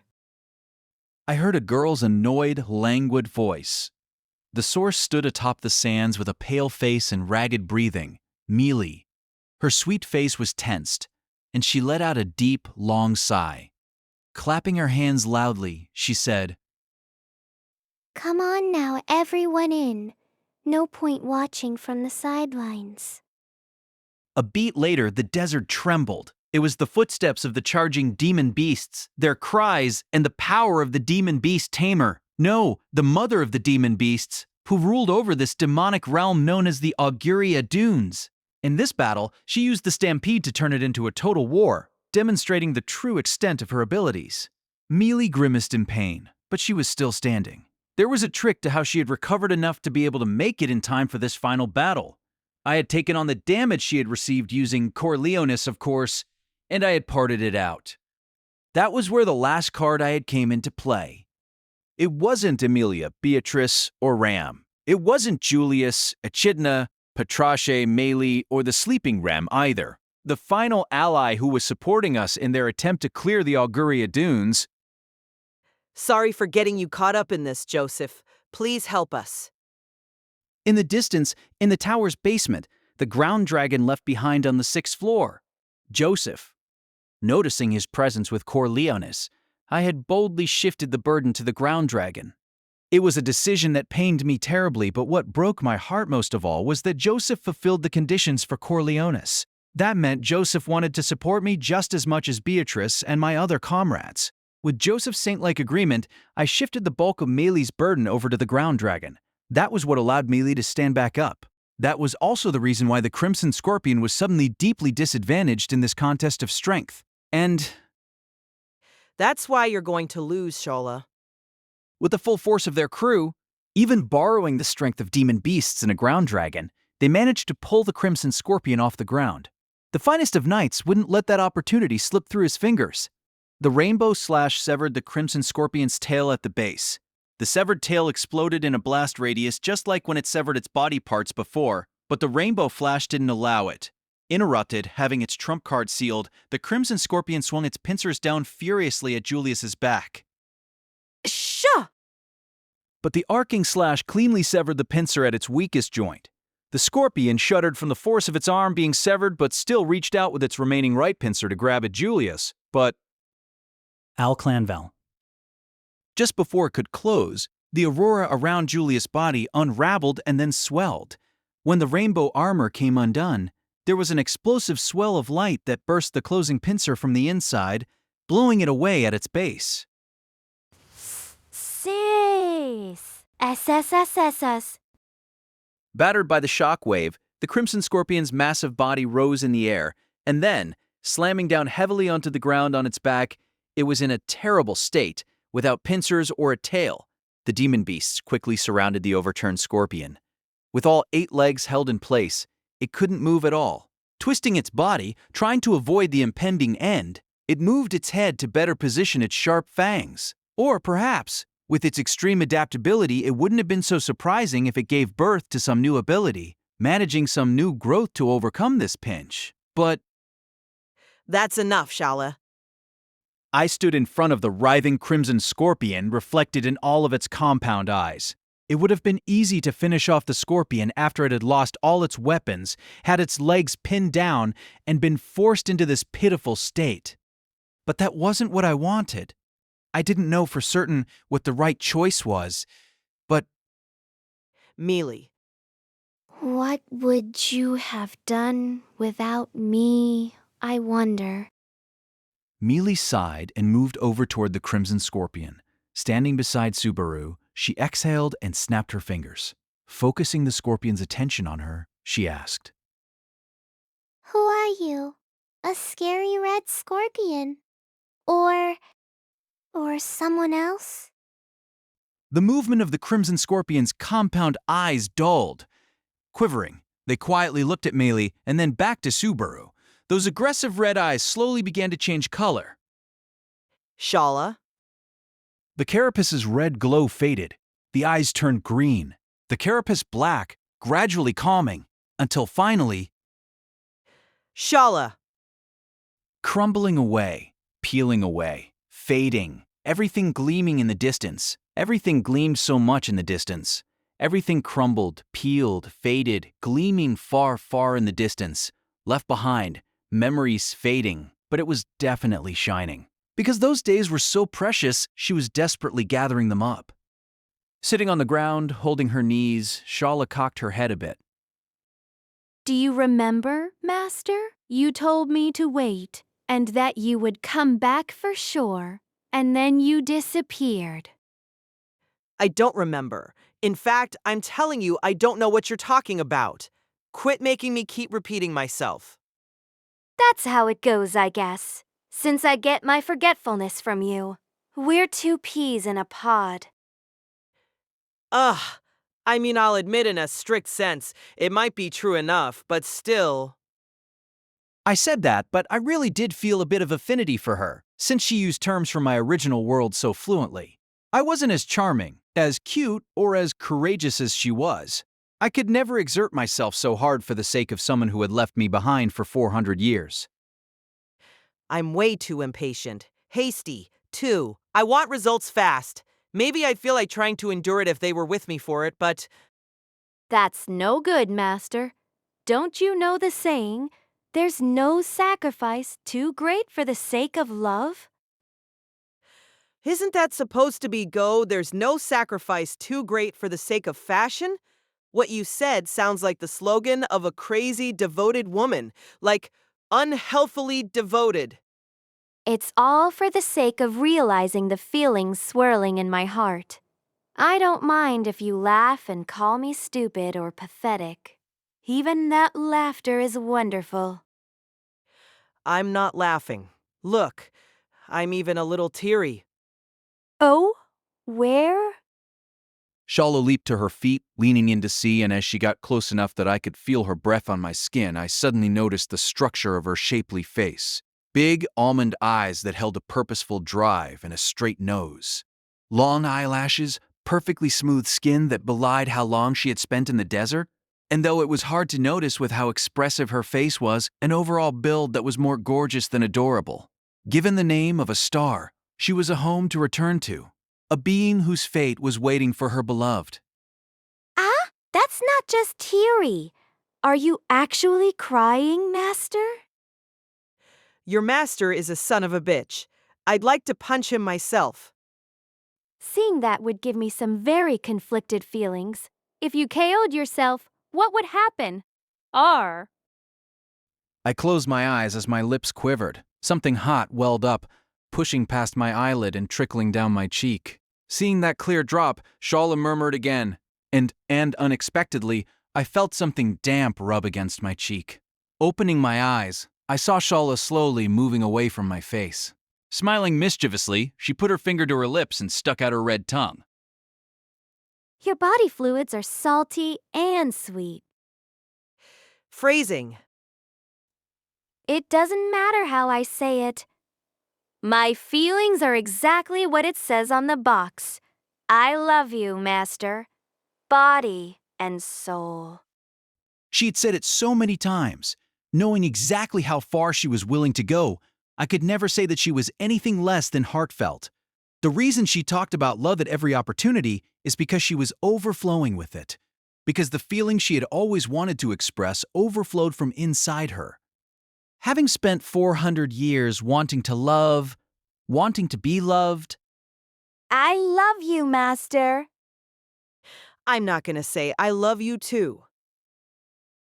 I heard a girl's annoyed, languid voice. The source stood atop the sands with a pale face and ragged breathing, Mealy. Her sweet face was tensed, and she let out a deep, long sigh. Clapping her hands loudly, she said, Come on now, everyone in. No point watching from the sidelines. A beat later, the desert trembled. It was the footsteps of the charging demon beasts, their cries, and the power of the demon beast tamer. No, the mother of the demon beasts, who ruled over this demonic realm known as the Auguria Dunes. In this battle, she used the stampede to turn it into a total war, demonstrating the true extent of her abilities. Mealy grimaced in pain, but she was still standing. There was a trick to how she had recovered enough to be able to make it in time for this final battle. I had taken on the damage she had received using Corleonis, of course, and I had parted it out. That was where the last card I had came into play. It wasn't Emilia, Beatrice, or Ram. It wasn't Julius, Echidna, Patrache, Melee, or the Sleeping Ram either. The final ally who was supporting us in their attempt to clear the Auguria Dunes. Sorry for getting you caught up in this, Joseph. Please help us. In the distance, in the tower's basement, the ground dragon left behind on the 6th floor. Joseph. Noticing his presence with Corleonis, I had boldly shifted the burden to the ground dragon. It was a decision that pained me terribly, but what broke my heart most of all was that Joseph fulfilled the conditions for Corleonis. That meant Joseph wanted to support me just as much as Beatrice and my other comrades. With Joseph's saint-like agreement, I shifted the bulk of Melee's burden over to the ground dragon. That was what allowed Melee to stand back up. That was also the reason why the Crimson Scorpion was suddenly deeply disadvantaged in this contest of strength. And That's why you're going to lose, Shala. with the full force of their crew, even borrowing the strength of demon beasts and a ground dragon, they managed to pull the Crimson Scorpion off the ground. The finest of knights wouldn't let that opportunity slip through his fingers. The rainbow slash severed the Crimson Scorpion's tail at the base. The severed tail exploded in a blast radius just like when it severed its body parts before, but the rainbow flash didn't allow it. Interrupted, having its trump card sealed, the Crimson Scorpion swung its pincers down furiously at Julius's back. Shah! But the arcing slash cleanly severed the pincer at its weakest joint. The scorpion shuddered from the force of its arm being severed but still reached out with its remaining right pincer to grab at Julius, but Al Clanval. just before it could close, the aurora around Julius' body unraveled and then swelled. When the rainbow armor came undone, there was an explosive swell of light that burst the closing pincer from the inside, blowing it away at its base. Sis. SSSSS. Battered by the shock wave, the Crimson Scorpion's massive body rose in the air, and then, slamming down heavily onto the ground on its back, it was in a terrible state, without pincers or a tail. The demon beasts quickly surrounded the overturned scorpion. With all 8 legs held in place, it couldn't move at all. Twisting its body, trying to avoid the impending end, it moved its head to better position its sharp fangs. Or perhaps, with its extreme adaptability, it wouldn't have been so surprising if it gave birth to some new ability, managing some new growth to overcome this pinch. But That's enough, Shala. I stood in front of the writhing Crimson Scorpion reflected in all of its compound eyes. It would have been easy to finish off the scorpion after it had lost all its weapons, had its legs pinned down, and been forced into this pitiful state. but that wasn't what I wanted. I didn't know for certain what the right choice was, but Mealy. What would you have done without me, I wonder? Mealy sighed and moved over toward the Crimson Scorpion. Standing beside Subaru, she exhaled and snapped her fingers. Focusing the scorpion's attention on her, she asked, Who are you? A scary red scorpion? Or someone else? The movement of the Crimson Scorpion's compound eyes dulled. Quivering, they quietly looked at Mealy and then back to Subaru. Those aggressive red eyes slowly began to change color. Shala. The carapace's red glow faded. The eyes turned green. The carapace black, gradually calming, until finally, Shala. crumbling away, peeling away, fading, everything gleaming in the distance. Everything gleamed so much in the distance. Everything crumbled, peeled, faded, gleaming far, far in the distance. Left behind, memories fading, but it was definitely shining. Because those days were so precious, she was desperately gathering them up. Sitting on the ground, holding her knees, Shala cocked her head a bit. Do you remember, Master? You told me to wait, and that you would come back for sure, and then you disappeared. I don't remember. In fact, I'm telling you, I don't know what you're talking about. Quit making me keep repeating myself. That's how it goes, I guess, since I get my forgetfulness from you. We're two peas in a pod. Ugh. I mean, I'll admit in a strict sense, it might be true enough, but still. I said that, but I really did feel a bit of affinity for her, since she used terms from my original world so fluently. I wasn't as charming, as cute, or as courageous as she was. I could never exert myself so hard for the sake of someone who had left me behind for 400 years. I'm way too impatient. Hasty, too. I want results fast. Maybe I'd feel like trying to endure it if they were with me for it, but That's no good, Master. Don't you know the saying, there's no sacrifice too great for the sake of love? isn't that supposed to be there's no sacrifice too great for the sake of fashion? What you said sounds like the slogan of a crazy, devoted woman, like unhealthily devoted. It's all for the sake of realizing the feelings swirling in my heart. I don't mind if you laugh and call me stupid or pathetic. Even that laughter is wonderful. I'm not laughing. Look, I'm even a little teary. Oh? Where? Shala leaped to her feet, leaning in to see, and as she got close enough that I could feel her breath on my skin, I suddenly noticed the structure of her shapely face. Big almond eyes that held a purposeful drive and a straight nose. Long eyelashes, perfectly smooth skin that belied how long she had spent in the desert. And though it was hard to notice with how expressive her face was, an overall build that was more gorgeous than adorable. Given the name of a star, she was a home to return to. A being whose fate was waiting for her beloved. Ah, that's not just teary. Are you actually crying, Master? Your master is a son of a bitch. I'd like to punch him myself. Seeing that would give me some very conflicted feelings. If you KO'd yourself, what would happen? R. I closed my eyes as my lips quivered. Something hot welled up, pushing past my eyelid and trickling down my cheek. Seeing that clear drop, Shala murmured again, and unexpectedly, I felt something damp rub against my cheek. Opening my eyes, I saw Shala slowly moving away from my face. Smiling mischievously, she put her finger to her lips and stuck out her red tongue. Your body fluids are salty and sweet. Phrasing. It doesn't matter how I say it. My feelings are exactly what it says on the box. I love you, Master. Body and soul. She'd said it so many times. Knowing exactly how far she was willing to go, I could never say that she was anything less than heartfelt. The reason she talked about love at every opportunity is because she was overflowing with it. Because the feeling she had always wanted to express overflowed from inside her. Having spent 400 years wanting to love, wanting to be loved. I love you, Master. I'm not gonna say I love you too.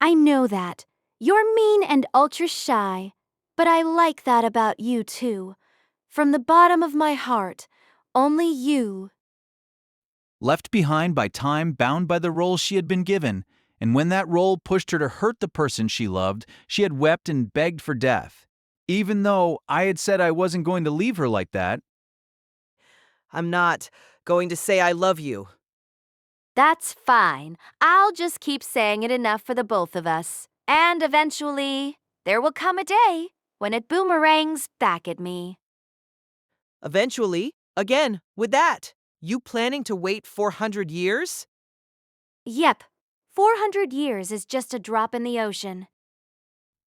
I know that. You're mean and ultra shy, but I like that about you too. From the bottom of my heart, only you. Left behind by time, bound by the role she had been given, and when that role pushed her to hurt the person she loved, she had wept and begged for death. Even though I had said I wasn't going to leave her like that. I'm not going to say I love you. That's fine. I'll just keep saying it enough for the both of us. And eventually, there will come a day when it boomerangs back at me. Eventually, again, with that, you planning to wait 400 years? Yep, 400 years is just a drop in the ocean.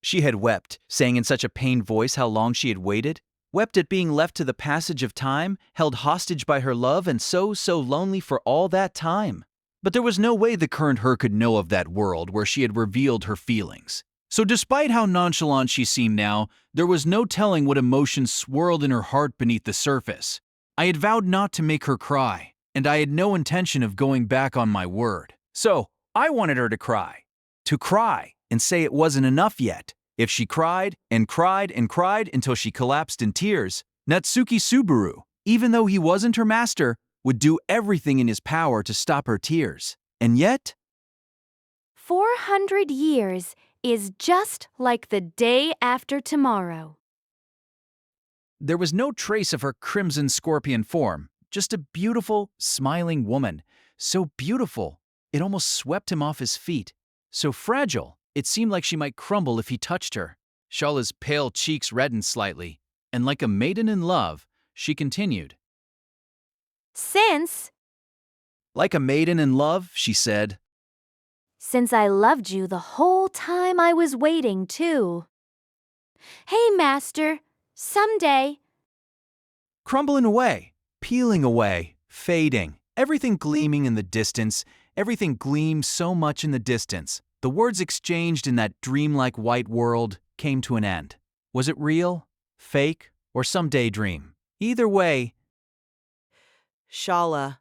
She had wept, saying in such a pained voice how long she had waited, wept at being left to the passage of time, held hostage by her love, and so lonely for all that time. But there was no way the current her could know of that world where she had revealed her feelings. So despite how nonchalant she seemed now, there was no telling what emotions swirled in her heart beneath the surface. I had vowed not to make her cry, and I had no intention of going back on my word. So I wanted her to cry and say it wasn't enough yet. If she cried and cried and cried until she collapsed in tears, Natsuki Subaru, even though he wasn't her master, would do everything in his power to stop her tears. And yet, 400 years is just like the day after tomorrow. there was no trace of her crimson scorpion form, just a beautiful, smiling woman. So beautiful, it almost swept him off his feet. So fragile, it seemed like she might crumble if he touched her. Shala's pale cheeks reddened slightly, and like a maiden in love, she continued. Like a maiden in love, she said. Since I loved you the whole time I was waiting, too. Hey, Master, someday. Crumbling away, peeling away, fading, everything gleaming in the distance, everything gleamed so much in the distance. The words exchanged in that dreamlike white world came to an end. Was it real, fake, or some daydream? Either way, Shala.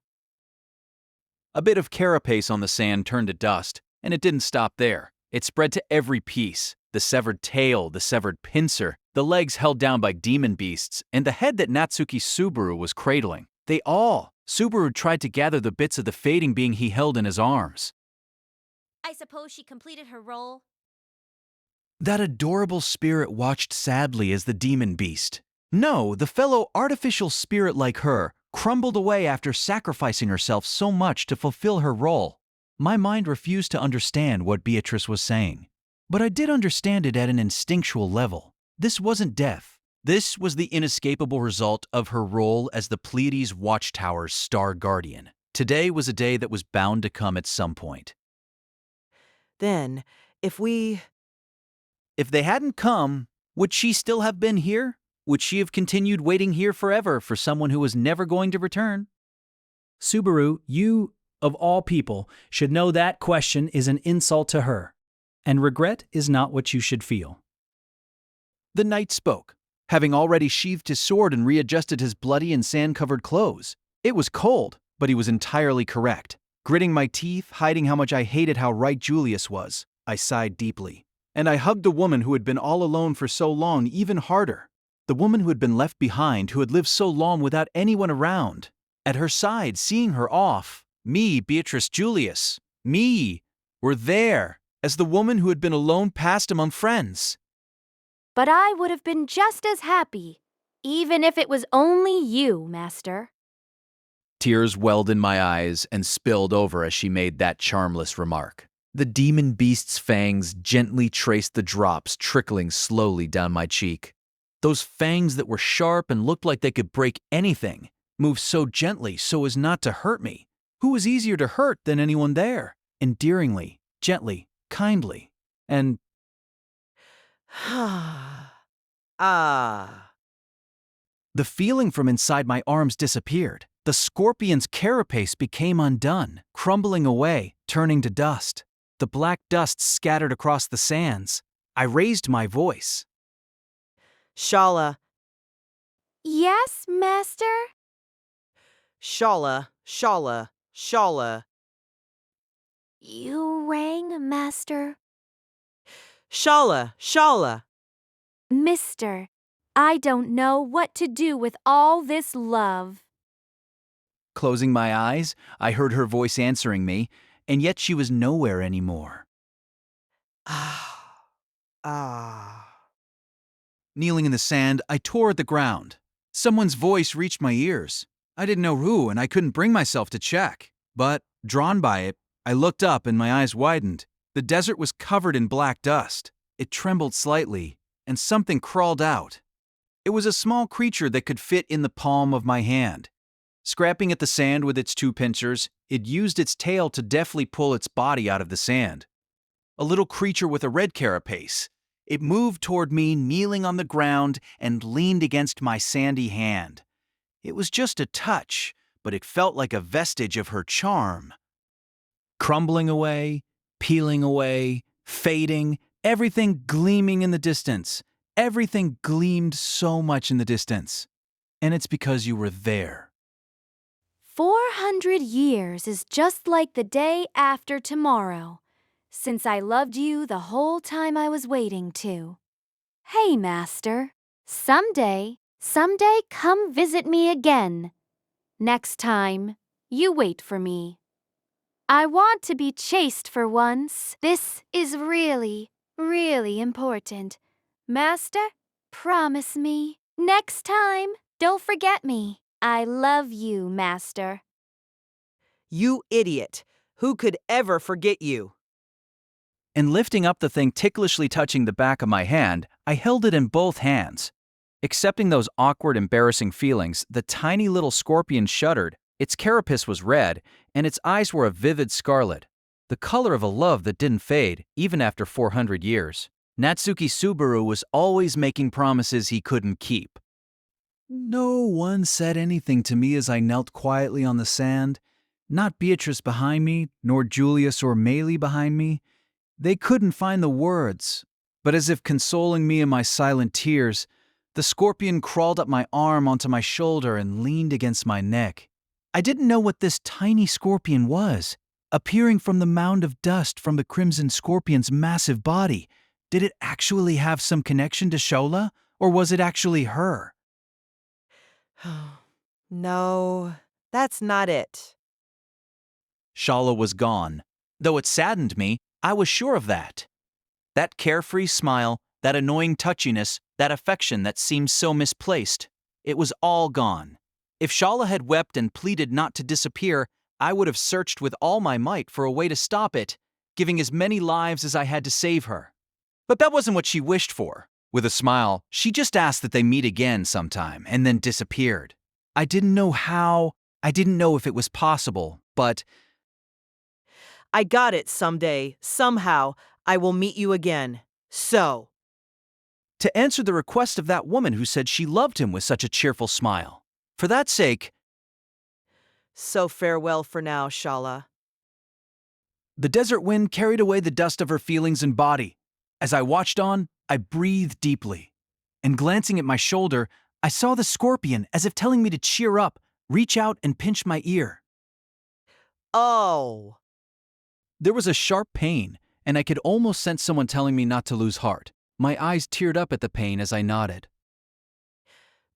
a bit of carapace on the sand turned to dust, and it didn't stop there. It spread to every piece, the severed tail, the severed pincer, the legs held down by demon beasts, and the head that Natsuki Subaru was cradling. Subaru tried to gather the bits of the fading being he held in his arms. I suppose she completed her role. That adorable spirit watched sadly as the demon beast. No, the fellow artificial spirit like her crumbled away after sacrificing herself so much to fulfill her role. My mind refused to understand what Beatrice was saying. But I did understand it at an instinctual level. This wasn't death. This was the inescapable result of her role as the Pleiades Watchtower's star guardian. Today was a day that was bound to come at some point. Then, if they hadn't come, would she still have been here? Would she have continued waiting here forever for someone who was never going to return? Subaru, you, of all people, should know that question is an insult to her. And regret is not what you should feel. The knight spoke, having already sheathed his sword and readjusted his bloody and sand-covered clothes. It was cold, but he was entirely correct. Gritting my teeth, hiding how much I hated how right Julius was, I sighed deeply. And I hugged the woman who had been all alone for so long even harder. The woman who had been left behind, who had lived so long without anyone around. At her side, seeing her off, me, Beatrice, Julius, me, were there, as the woman who had been alone passed among friends. But I would have been just as happy, even if it was only you, Master. Tears welled in my eyes and spilled over as she made that charmless remark. The demon beast's fangs gently traced the drops trickling slowly down my cheek. Those fangs that were sharp and looked like they could break anything, moved so gently so as not to hurt me. Who was easier to hurt than anyone there? Endearingly, gently, kindly, and... Ah. The feeling from inside my arms disappeared. The scorpion's carapace became undone, crumbling away, turning to dust. The black dust scattered across the sands. I raised my voice. Shala. Yes, Master? Shala, Shala, Shala. You rang, Master? Shala, Shala. Mister, I don't know what to do with all this love. Closing my eyes, I heard her voice answering me, and yet she was nowhere anymore. Ah, ah. Kneeling in the sand, I tore at the ground. Someone's voice reached my ears. I didn't know who, and I couldn't bring myself to check. But, drawn by it, I looked up and my eyes widened. The desert was covered in black dust. It trembled slightly, and something crawled out. It was a small creature that could fit in the palm of my hand. Scraping at the sand with its two pincers, it used its tail to deftly pull its body out of the sand. A little creature with a red carapace. It moved toward me, kneeling on the ground, and leaned against my sandy hand. It was just a touch, but it felt like a vestige of her charm. Crumbling away, peeling away, fading, everything gleaming in the distance. Everything gleamed so much in the distance. And it's because you were there. 400 years is just like the day after tomorrow, since I loved you the whole time I was waiting to. Hey, Master, someday come visit me again. Next time, you wait for me. I want to be chaste for once. This is really, really important. Master, promise me. Next time, don't forget me. I love you, Master. You idiot. Who could ever forget you? And lifting up the thing ticklishly touching the back of my hand, I held it in both hands. Accepting those awkward, embarrassing feelings, the tiny little scorpion shuddered. Its carapace was red, and its eyes were a vivid scarlet, the color of a love that didn't fade, even after 400 years. Natsuki Subaru was always making promises he couldn't keep. No one said anything to me as I knelt quietly on the sand. Not Beatrice behind me, nor Julius or Maylie behind me. They couldn't find the words, but as if consoling me in my silent tears, the scorpion crawled up my arm onto my shoulder and leaned against my neck. I didn't know what this tiny scorpion was. Appearing from the mound of dust from the crimson scorpion's massive body, did it actually have some connection to Shola, or was it actually her? No, that's not it. Shola was gone. Though it saddened me, I was sure of that. That carefree smile, that annoying touchiness, that affection that seemed so misplaced, it was all gone. If Shola had wept and pleaded not to disappear, I would have searched with all my might for a way to stop it, giving as many lives as I had to save her. But that wasn't what she wished for. With a smile, she just asked that they meet again sometime, and then disappeared. I didn't know how, I didn't know if it was possible, but I got it someday, somehow, I will meet you again. So. to answer the request of that woman who said she loved him with such a cheerful smile. For that sake, So farewell for now, Shala. the desert wind carried away the dust of her feelings and body. As I watched on, I breathed deeply. And glancing at my shoulder, I saw the scorpion as if telling me to cheer up, reach out and pinch my ear. Oh. There was a sharp pain, and I could almost sense someone telling me not to lose heart. My eyes teared up at the pain as I nodded.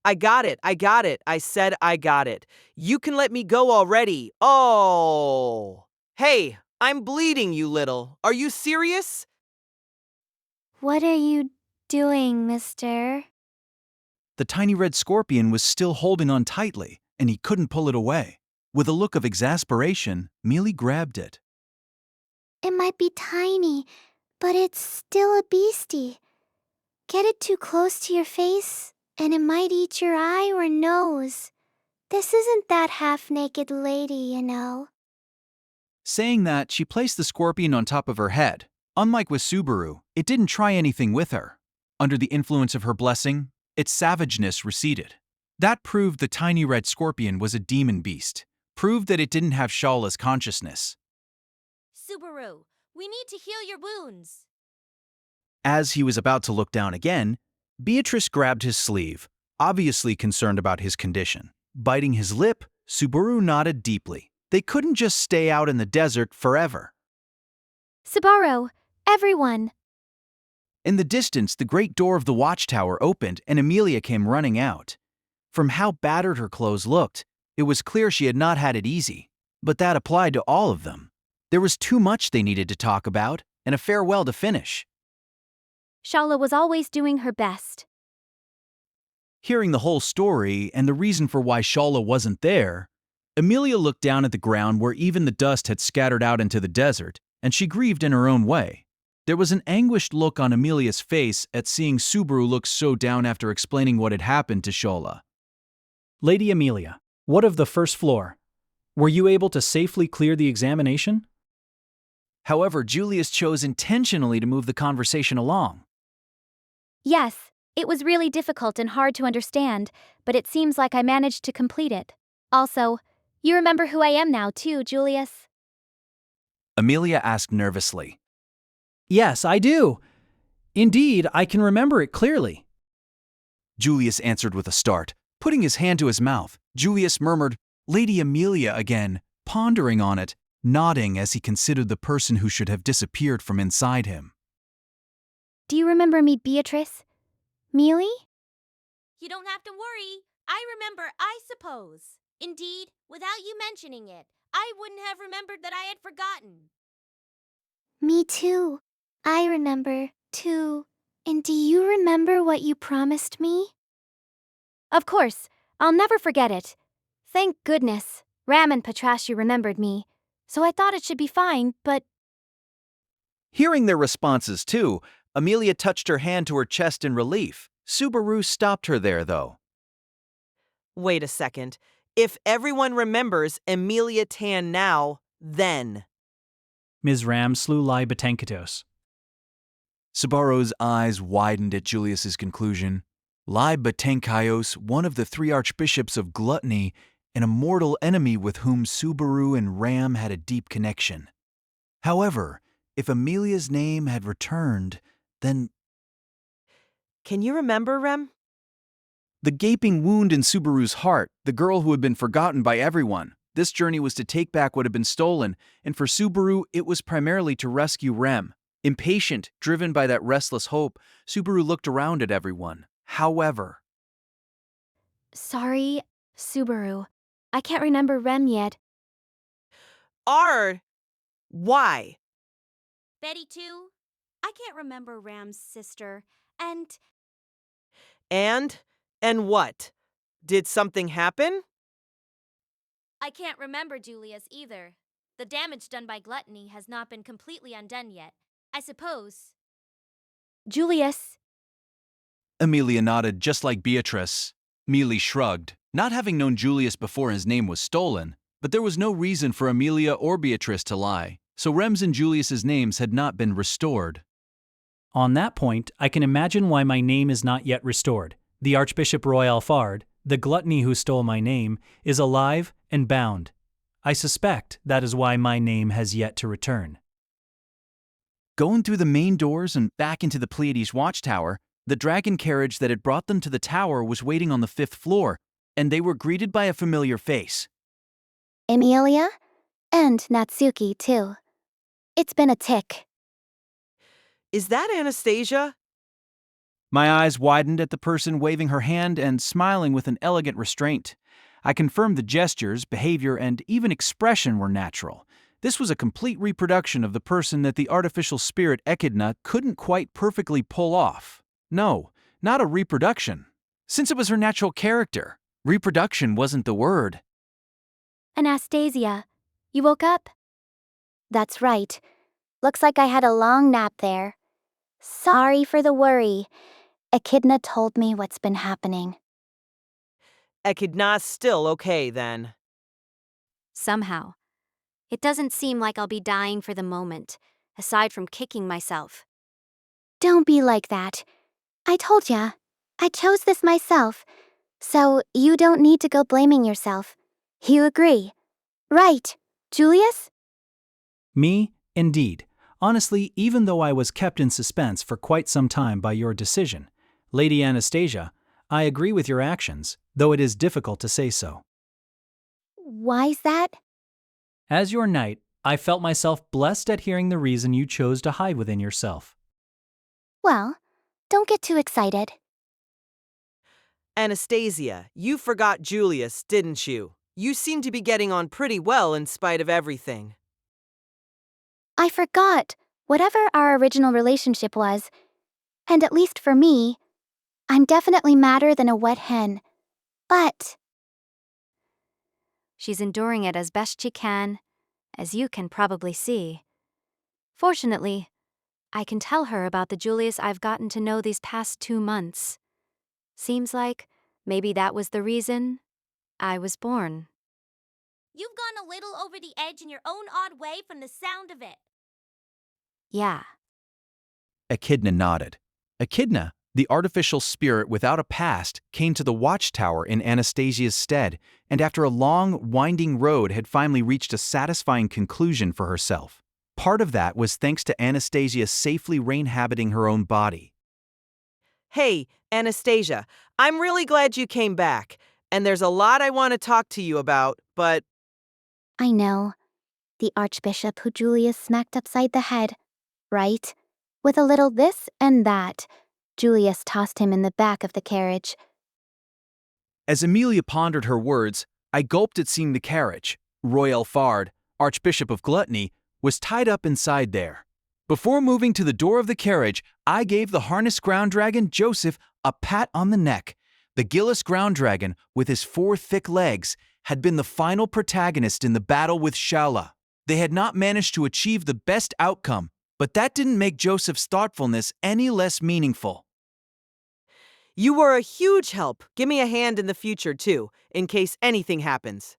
I got it, I said I got it. You can let me go already. Oh. Hey, I'm bleeding, you little. Are you serious? What are you doing, mister? The tiny red scorpion was still holding on tightly, and he couldn't pull it away. With a look of exasperation, Mealy grabbed it. It might be tiny, but it's still a beastie. Get it too close to your face, and it might eat your eye or nose. This isn't that half-naked lady, you know. Saying that, she placed the scorpion on top of her head. Unlike with Subaru, it didn't try anything with her. Under the influence of her blessing, its savageness receded. That proved the tiny red scorpion was a demon beast, proved that it didn't have Shala's consciousness. Subaru, we need to heal your wounds. As he was about to look down again, Beatrice grabbed his sleeve, obviously concerned about his condition. Biting his lip, Subaru nodded deeply. They couldn't just stay out in the desert forever. Subaru, everyone. In the distance, the great door of the watchtower opened and Amelia came running out. From how battered her clothes looked, it was clear she had not had it easy. But that applied to all of them. There was too much they needed to talk about and a farewell to finish. Shala was always doing her best. Hearing the whole story and the reason for why Shala wasn't there, Amelia looked down at the ground where even the dust had scattered out into the desert, and she grieved in her own way. There was an anguished look on Amelia's face at seeing Subaru look so down after explaining what had happened to Shala. Lady Amelia, what of the first floor? Were you able to safely clear the examination? However, Julius chose intentionally to move the conversation along. Yes, it was really difficult and hard to understand, but it seems like I managed to complete it. Also, you remember who I am now too, Julius? Amelia asked nervously. Yes, I do. Indeed, I can remember it clearly. Julius answered with a start. Putting his hand to his mouth, Julius murmured, "Lady Amelia," again, pondering on it, nodding as he considered the person who should have disappeared from inside him. Do you remember me, Beatrice? Mealy? You don't have to worry. I remember, I suppose. Indeed, without you mentioning it, I wouldn't have remembered that I had forgotten. Me too. I remember, too. And do you remember what you promised me? Of course, I'll never forget it. Thank goodness, Ram and Patrashu remembered me, so I thought it should be fine, but... Hearing their responses too, Amelia touched her hand to her chest in relief. Subaru stopped her there, though. Wait a second. If everyone remembers Amelia Tan now, then. Ms. Ram slew Lai Betankatos. Subaru's eyes widened at Julius's conclusion. Lai Betenkaios, one of the three archbishops of gluttony, and a mortal enemy with whom Subaru and Ram had a deep connection. However, if Amelia's name had returned, then... Can you remember, Rem? The gaping wound in Subaru's heart, the girl who had been forgotten by everyone. This journey was to take back what had been stolen, and for Subaru, it was primarily to rescue Rem. Impatient, driven by that restless hope, Subaru looked around at everyone. However... Sorry, Subaru. I can't remember Rem yet. Why? Betty, too? I can't remember Ram's sister, and... And what? Did something happen? I can't remember Julius either. The damage done by gluttony has not been completely undone yet. I suppose. Julius. Amelia nodded just like Beatrice. Mealy shrugged, not having known Julius before his name was stolen, but there was no reason for Amelia or Beatrice to lie, so Rem's and Julius's names had not been restored. On that point, I can imagine why my name is not yet restored. The Archbishop Roy Alfard, the gluttony who stole my name, is alive and bound. I suspect that is why my name has yet to return. Going through the main doors and back into the Pleiades Watchtower, the dragon carriage that had brought them to the tower was waiting on the 5th floor, and they were greeted by a familiar face. Amelia? And Natsuki, too. It's been a tick. Is that Anastasia? My eyes widened at the person waving her hand and smiling with an elegant restraint. I confirmed the gestures, behavior, and even expression were natural. This was a complete reproduction of the person that the artificial spirit Echidna couldn't quite perfectly pull off. No, not a reproduction. Since it was her natural character, reproduction wasn't the word. Anastasia, you woke up? That's right. Looks like I had a long nap there. Sorry for the worry. Echidna told me what's been happening. Echidna's still okay, then. Somehow. It doesn't seem like I'll be dying for the moment, aside from kicking myself. Don't be like that. I told ya. I chose this myself. So you don't need to go blaming yourself. You agree? Right, Julius? Me, indeed. Honestly, even though I was kept in suspense for quite some time by your decision, Lady Anastasia, I agree with your actions, though it is difficult to say so. Why's that? As your knight, I felt myself blessed at hearing the reason you chose to hide within yourself. Well, don't get too excited. Anastasia, you forgot Julius, didn't you? You seem to be getting on pretty well in spite of everything. I forgot whatever our original relationship was, and at least for me, I'm definitely madder than a wet hen. But She's enduring it as best she can, as you can probably see. Fortunately, I can tell her about the Julius I've gotten to know these past 2 months. Seems like maybe that was the reason I was born. You've gone a little over the edge in your own odd way from the sound of it. Yeah. Echidna nodded. Echidna, the artificial spirit without a past, came to the Watchtower in Anastasia's stead, and after a long, winding road had finally reached a satisfying conclusion for herself. Part of that was thanks to Anastasia safely re-inhabiting her own body. Hey, Anastasia, I'm really glad you came back, and there's a lot I want to talk to you about, but I know. The Archbishop who Julius smacked upside the head, right? With a little this and that, Julius tossed him in the back of the carriage. As Amelia pondered her words, I gulped at seeing the carriage. Roy Alfard, Archbishop of Gluttony, was tied up inside there. Before moving to the door of the carriage, I gave the harnessed ground dragon, Joseph, a pat on the neck. The Gillis ground dragon, with his 4 thick legs, had been the final protagonist in the battle with Shaula. They had not managed to achieve the best outcome, but that didn't make Joseph's thoughtfulness any less meaningful. you were a huge help. Give me a hand in the future, too, in case anything happens.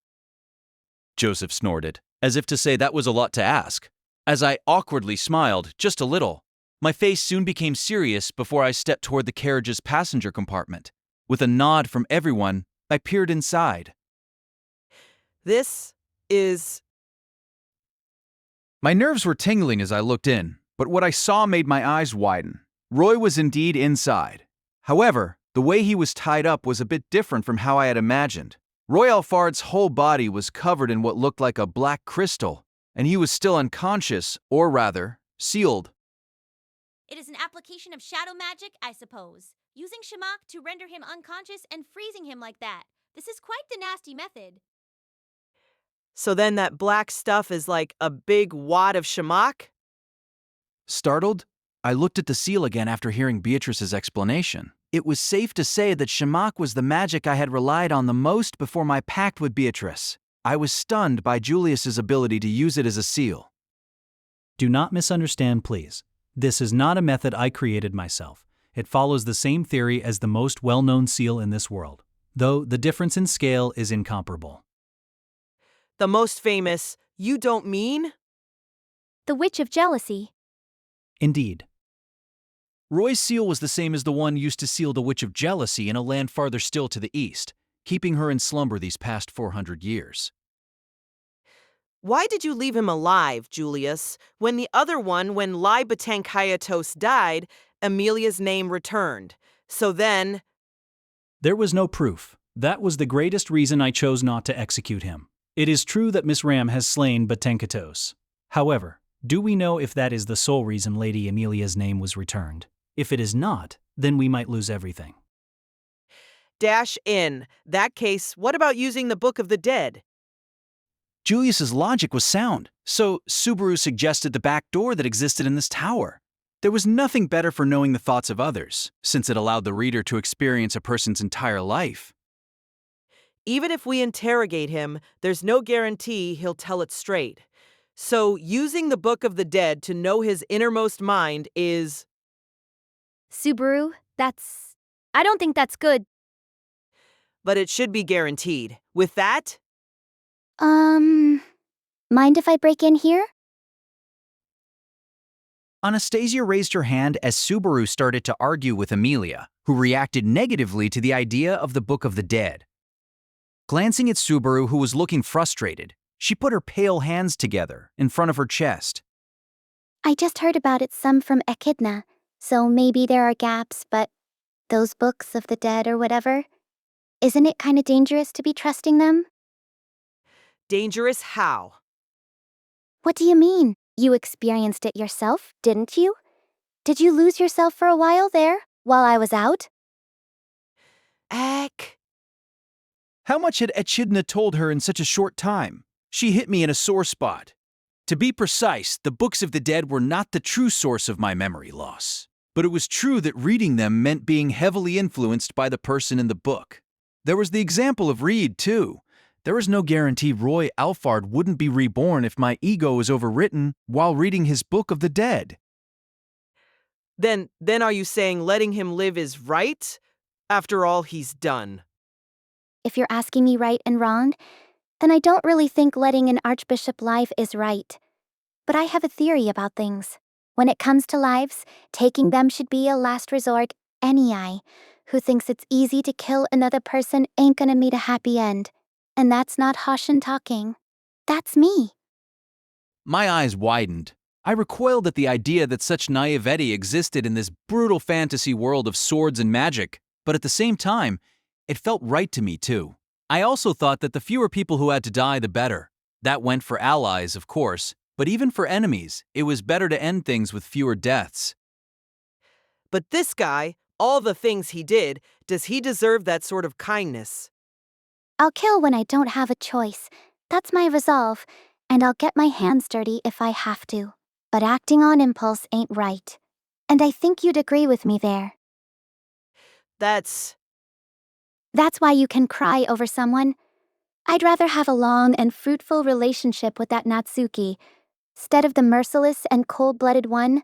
Joseph snorted, as if to say that was a lot to ask. As I awkwardly smiled, just a little, my face soon became serious before I stepped toward the carriage's passenger compartment. With a nod from everyone, I peered inside. This is... My nerves were tingling as I looked in, but what I saw made my eyes widen. Roy was indeed inside. However, the way he was tied up was a bit different from how I had imagined. Roy Alfard's whole body was covered in what looked like a black crystal, and he was still unconscious, or rather, sealed. It is an application of shadow magic, I suppose. Using Shamak to render him unconscious and freezing him like that. This is quite the nasty method. So then that black stuff is like a big wad of shamak? Startled, I looked at the seal again after hearing Beatrice's explanation. It was safe to say that Shamak was the magic I had relied on the most before my pact with Beatrice. I was stunned by Julius's ability to use it as a seal. Do not misunderstand, please. This is not a method I created myself. It follows the same theory as the most well-known seal in this world, though the difference in scale is incomparable. The most famous, you don't mean? The Witch of Jealousy. Indeed. Roy's seal was the same as the one used to seal the Witch of Jealousy in a land farther still to the east, keeping her in slumber these past 400 years. Why did you leave him alive, Julius? When the other one, when Lai Batankayatos died, Amelia's name returned. So then... There was no proof. That was the greatest reason I chose not to execute him. It is true that Miss Ram has slain Batenkatos. However, do we know if that is the sole reason Lady Amelia's name was returned? If it is not, then we might lose everything. Dash in. That case, what about using the Book of the Dead? Julius's logic was sound, so Subaru suggested the back door that existed in this tower. There was nothing better for knowing the thoughts of others, since it allowed the reader to experience a person's entire life. Even if we interrogate him, there's no guarantee he'll tell it straight. So using the Book of the Dead to know his innermost mind is... Subaru, I don't think that's good. But it should be guaranteed. With that... Mind if I break in here? Anastasia raised her hand as Subaru started to argue with Amelia, who reacted negatively to the idea of the Book of the Dead. Glancing at Subaru, who was looking frustrated, she put her pale hands together in front of her chest. I just heard about it some from Echidna, so maybe there are gaps, but Those books of the dead or whatever. Isn't it kind of dangerous to be trusting them? Dangerous how? What do you mean? You experienced it yourself, didn't you? Did you lose yourself for a while there, while I was out? Eck. How much had Echidna told her in such a short time? She hit me in a sore spot. To be precise, the books of the dead were not the true source of my memory loss. But it was true that reading them meant being heavily influenced by the person in the book. There was the example of Reed, too. There was no guarantee Roy Alphard wouldn't be reborn if my ego was overwritten while reading his book of the dead. Then are you saying letting him live is right? After all he's done. If you're asking me right and wrong, then I don't really think letting an archbishop live is right. But I have a theory about things. When it comes to lives, taking them should be a last resort. Any eye who thinks it's easy to kill another person ain't gonna meet a happy end. And that's not Hoshin talking. That's me. My eyes widened. I recoiled at the idea that such naivety existed in this brutal fantasy world of swords and magic, but at the same time, it felt right to me too. I also thought that the fewer people who had to die, the better. That went for allies, of course, but even for enemies, it was better to end things with fewer deaths. But this guy, all the things he did, does he deserve that sort of kindness? I'll kill when I don't have a choice. That's my resolve, and I'll get my hands dirty if I have to. But acting on impulse ain't right. And I think you'd agree with me there. That's why you can cry over someone. I'd rather have a long and fruitful relationship with that Natsuki, instead of the merciless and cold-blooded one.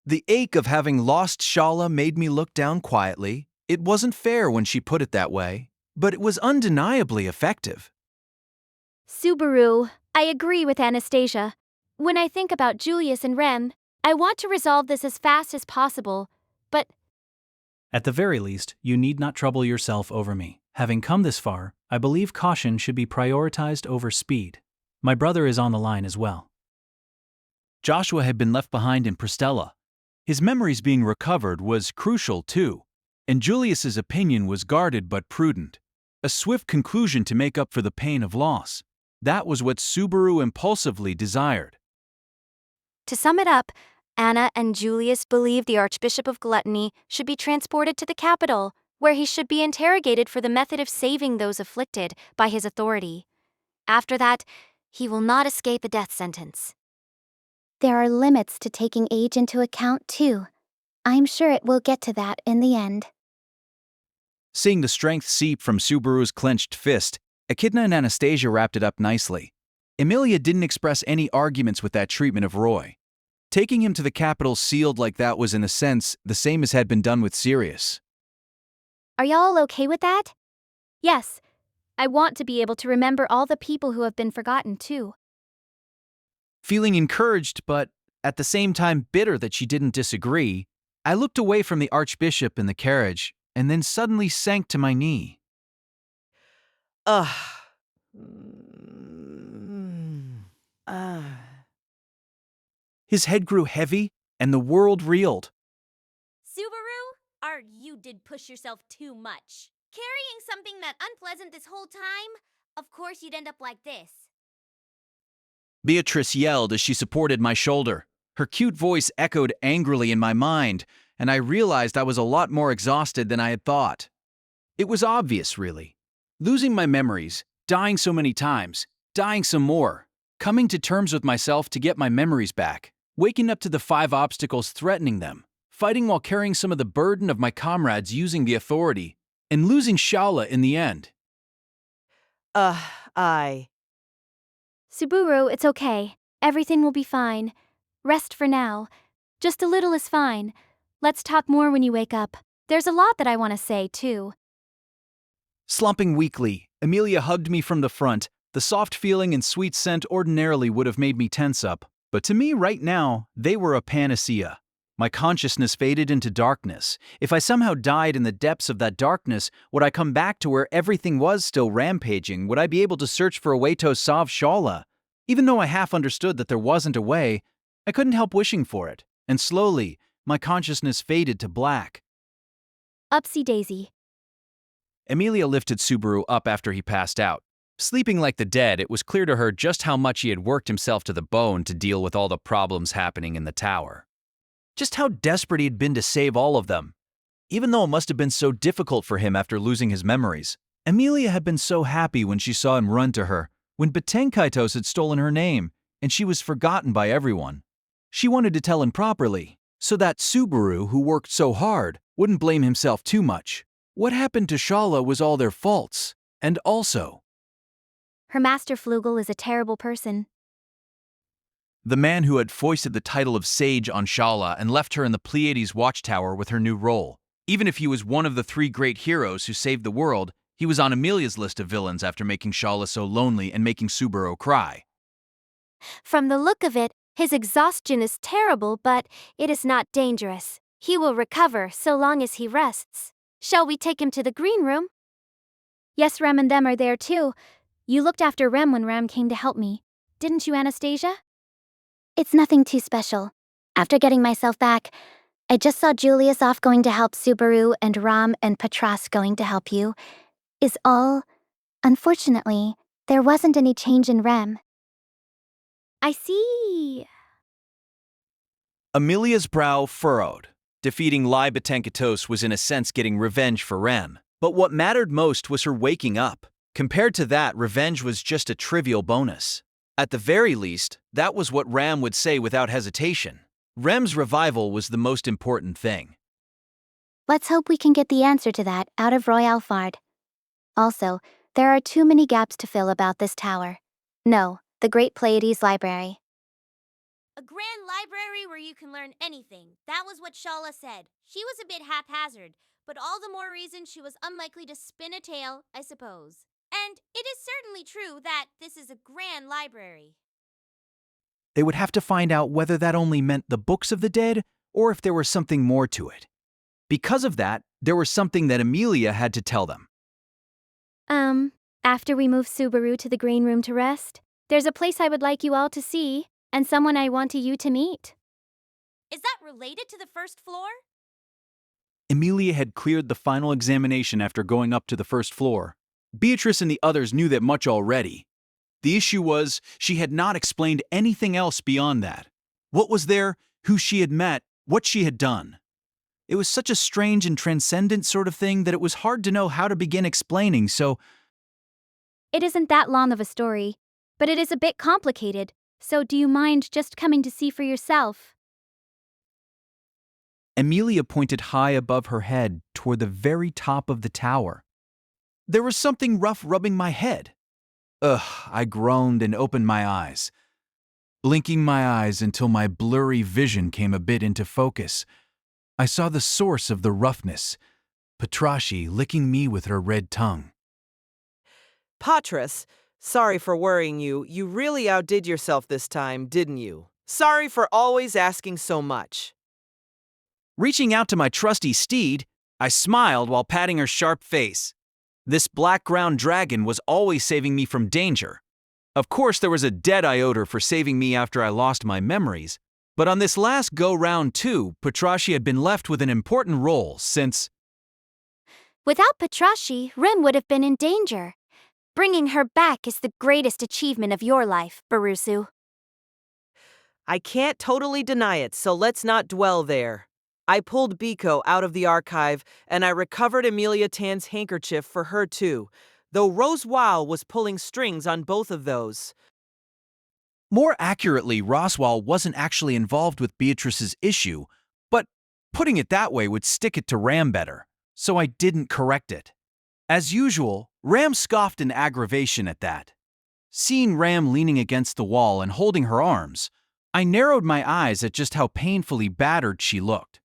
The ache of having lost Shala made me look down quietly. It wasn't fair when she put it that way, but it was undeniably effective. Subaru, I agree with Anastasia. When I think about Julius and Rem, I want to resolve this as fast as possible, but... At the very least, you need not trouble yourself over me. Having come this far, I believe caution should be prioritized over speed. My brother is on the line as well. Joshua had been left behind in Pristella. His memories being recovered was crucial too, and Julius's opinion was guarded but prudent. A swift conclusion to make up for the pain of loss. That was what Subaru impulsively desired. To sum it up, Anna and Julius believe the Archbishop of Gluttony should be transported to the capital, where he should be interrogated for the method of saving those afflicted by his authority. After that, he will not escape a death sentence. There are limits to taking age into account, too. I'm sure it will get to that in the end. Seeing the strength seep from Subaru's clenched fist, Echidna and Anastasia wrapped it up nicely. Emilia didn't express any arguments with that treatment of Roy. Taking him to the capital sealed like that was in a sense the same as had been done with Sirius. Are y'all okay with that? Yes. I want to be able to remember all the people who have been forgotten, too. Feeling encouraged, but at the same time bitter that she didn't disagree, I looked away from the Archbishop in the carriage and then suddenly sank to my knee. His head grew heavy, and the world reeled. Subaru, you did push yourself too much. Carrying something that unpleasant this whole time? Of course you'd end up like this. Beatrice yelled as she supported my shoulder. Her cute voice echoed angrily in my mind, and I realized I was a lot more exhausted than I had thought. It was obvious, really. Losing my memories, dying so many times, dying some more, coming to terms with myself to get my memories back, waking up to the 5 obstacles threatening them, fighting while carrying some of the burden of my comrades using the authority, and losing Shala in the end. Subaru, it's okay. Everything will be fine. Rest for now. Just a little is fine. Let's talk more when you wake up. There's a lot that I want to say, too. Slumping weakly, Emilia hugged me from the front. The soft feeling and sweet scent ordinarily would have made me tense up, but to me right now, they were a panacea. My consciousness faded into darkness. If I somehow died in the depths of that darkness, would I come back to where everything was still rampaging? Would I be able to search for a way to solve Shala? Even though I half understood that there wasn't a way, I couldn't help wishing for it, and slowly, my consciousness faded to black. Upsy daisy. Emilia lifted Subaru up after he passed out. Sleeping like the dead, it was clear to her just how much he had worked himself to the bone to deal with all the problems happening in the tower. Just how desperate he'd been to save all of them. Even though it must have been so difficult for him after losing his memories, Emilia had been so happy when she saw him run to her, when Betenkaitos had stolen her name, and she was forgotten by everyone. She wanted to tell him properly, so that Subaru, who worked so hard, wouldn't blame himself too much. What happened to Shala was all their faults, and also, Her master Flugel is a terrible person. the man who had foisted the title of Sage on Shala and left her in the Pleiades Watchtower with her new role. Even if he was one of the 3 great heroes who saved the world, he was on Emilia's list of villains after making Shala so lonely and making Subaru cry. From the look of it, his exhaustion is terrible, but it is not dangerous. He will recover so long as he rests. Shall we take him to the green room? Yes, Rem and them are there too. You looked after Rem when Rem came to help me. Didn't you, Anastasia? It's nothing too special. After getting myself back, I just saw Julius off going to help Subaru and Ram and Beatrice going to help you. Is all. Unfortunately, there wasn't any change in Rem. I see. Emilia's brow furrowed. Defeating Lai Betenkatos was in a sense getting revenge for Rem. But what mattered most was her waking up. Compared to that, revenge was just a trivial bonus. At the very least, that was what Ram would say without hesitation. Rem's revival was the most important thing. Let's hope we can get the answer to that out of Roy Alphard. Also, there are too many gaps to fill about this tower. No, the Great Pleiades Library. A grand library where you can learn anything. That was what Shala said. She was a bit haphazard, but all the more reason she was unlikely to spin a tale, I suppose. And it is certainly true that this is a grand library. They would have to find out whether that only meant the books of the dead or if there was something more to it. Because of that, there was something that Emilia had to tell them. After we move Subaru to the green room to rest, there's a place I would like you all to see, and someone I want you to meet. Is that related to the first floor? Emilia had cleared the final examination after going up to the first floor. Beatrice and the others knew that much already. The issue was, she had not explained anything else beyond that. What was there, who she had met, what she had done. It was such a strange and transcendent sort of thing that it was hard to know how to begin explaining, so It isn't that long of a story, but it is a bit complicated, so do you mind just coming to see for yourself? Emilia pointed high above her head toward the very top of the tower. There was something rough rubbing my head. Ugh, I groaned and opened my eyes. Blinking my eyes until my blurry vision came a bit into focus, I saw the source of the roughness, Beatrice licking me with her red tongue. Beatrice, sorry for worrying you. You really outdid yourself this time, didn't you? Sorry for always asking so much. Reaching out to my trusty steed, I smiled while patting her sharp face. This black-ground dragon was always saving me from danger. Of course, there was a debt I owed her for saving me after I lost my memories, but on this last go-round too, Beatrice had been left with an important role since Without Beatrice, Rim would have been in danger. Bringing her back is the greatest achievement of your life, Barusu. I can't totally deny it, so let's not dwell there. I pulled Biko out of the archive, and I recovered Emilia Tan's handkerchief for her too, though Rose Wow was pulling strings on both of those. More accurately, Roswell wasn't actually involved with Beatrice's issue, but putting it that way would stick it to Ram better, so I didn't correct it. As usual, Ram scoffed in aggravation at that. Seeing Ram leaning against the wall and holding her arms, I narrowed my eyes at just how painfully battered she looked.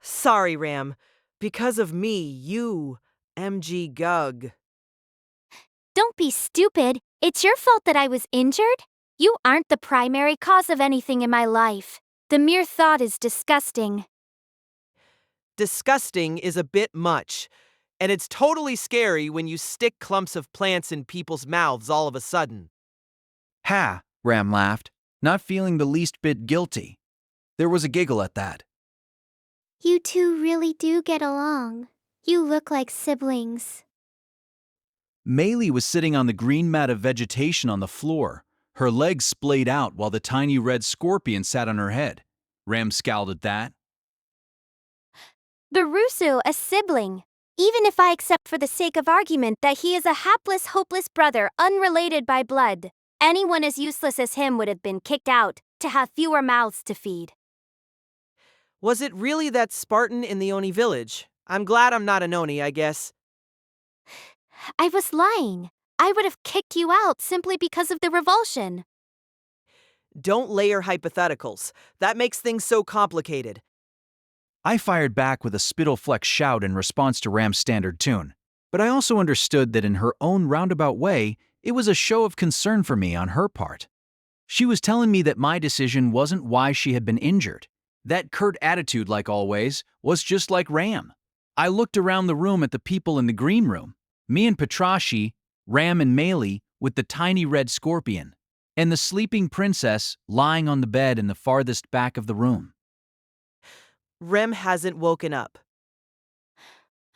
Sorry, Ram. Because of me, you, MG Gug. Don't be stupid. It's your fault that I was injured. You aren't the primary cause of anything in my life. The mere thought is disgusting. Disgusting is a bit much, and it's totally scary when you stick clumps of plants in people's mouths all of a sudden. Ha, Ram laughed, not feeling the least bit guilty. There was a giggle at that. You two really do get along. You look like siblings. Maylee was sitting on the green mat of vegetation on the floor, her legs splayed out while the tiny red scorpion sat on her head. Ram scowled at that. Barusu, a sibling. Even if I accept for the sake of argument that he is a hapless, hopeless brother unrelated by blood, anyone as useless as him would have been kicked out to have fewer mouths to feed. Was it really that Spartan in the Oni village? I'm glad I'm not an Oni, I guess. I was lying. I would have kicked you out simply because of the revulsion. Don't layer hypotheticals. That makes things so complicated. I fired back with a spittle-fleck shout in response to Ram's standard tune, but I also understood that in her own roundabout way, it was a show of concern for me on her part. She was telling me that my decision wasn't why she had been injured. That curt attitude, like always, was just like Ram. I looked around the room at the people in the green room, me and Beatrice, Ram and Maylee with the tiny red scorpion, and the sleeping princess lying on the bed in the farthest back of the room. Rem hasn't woken up.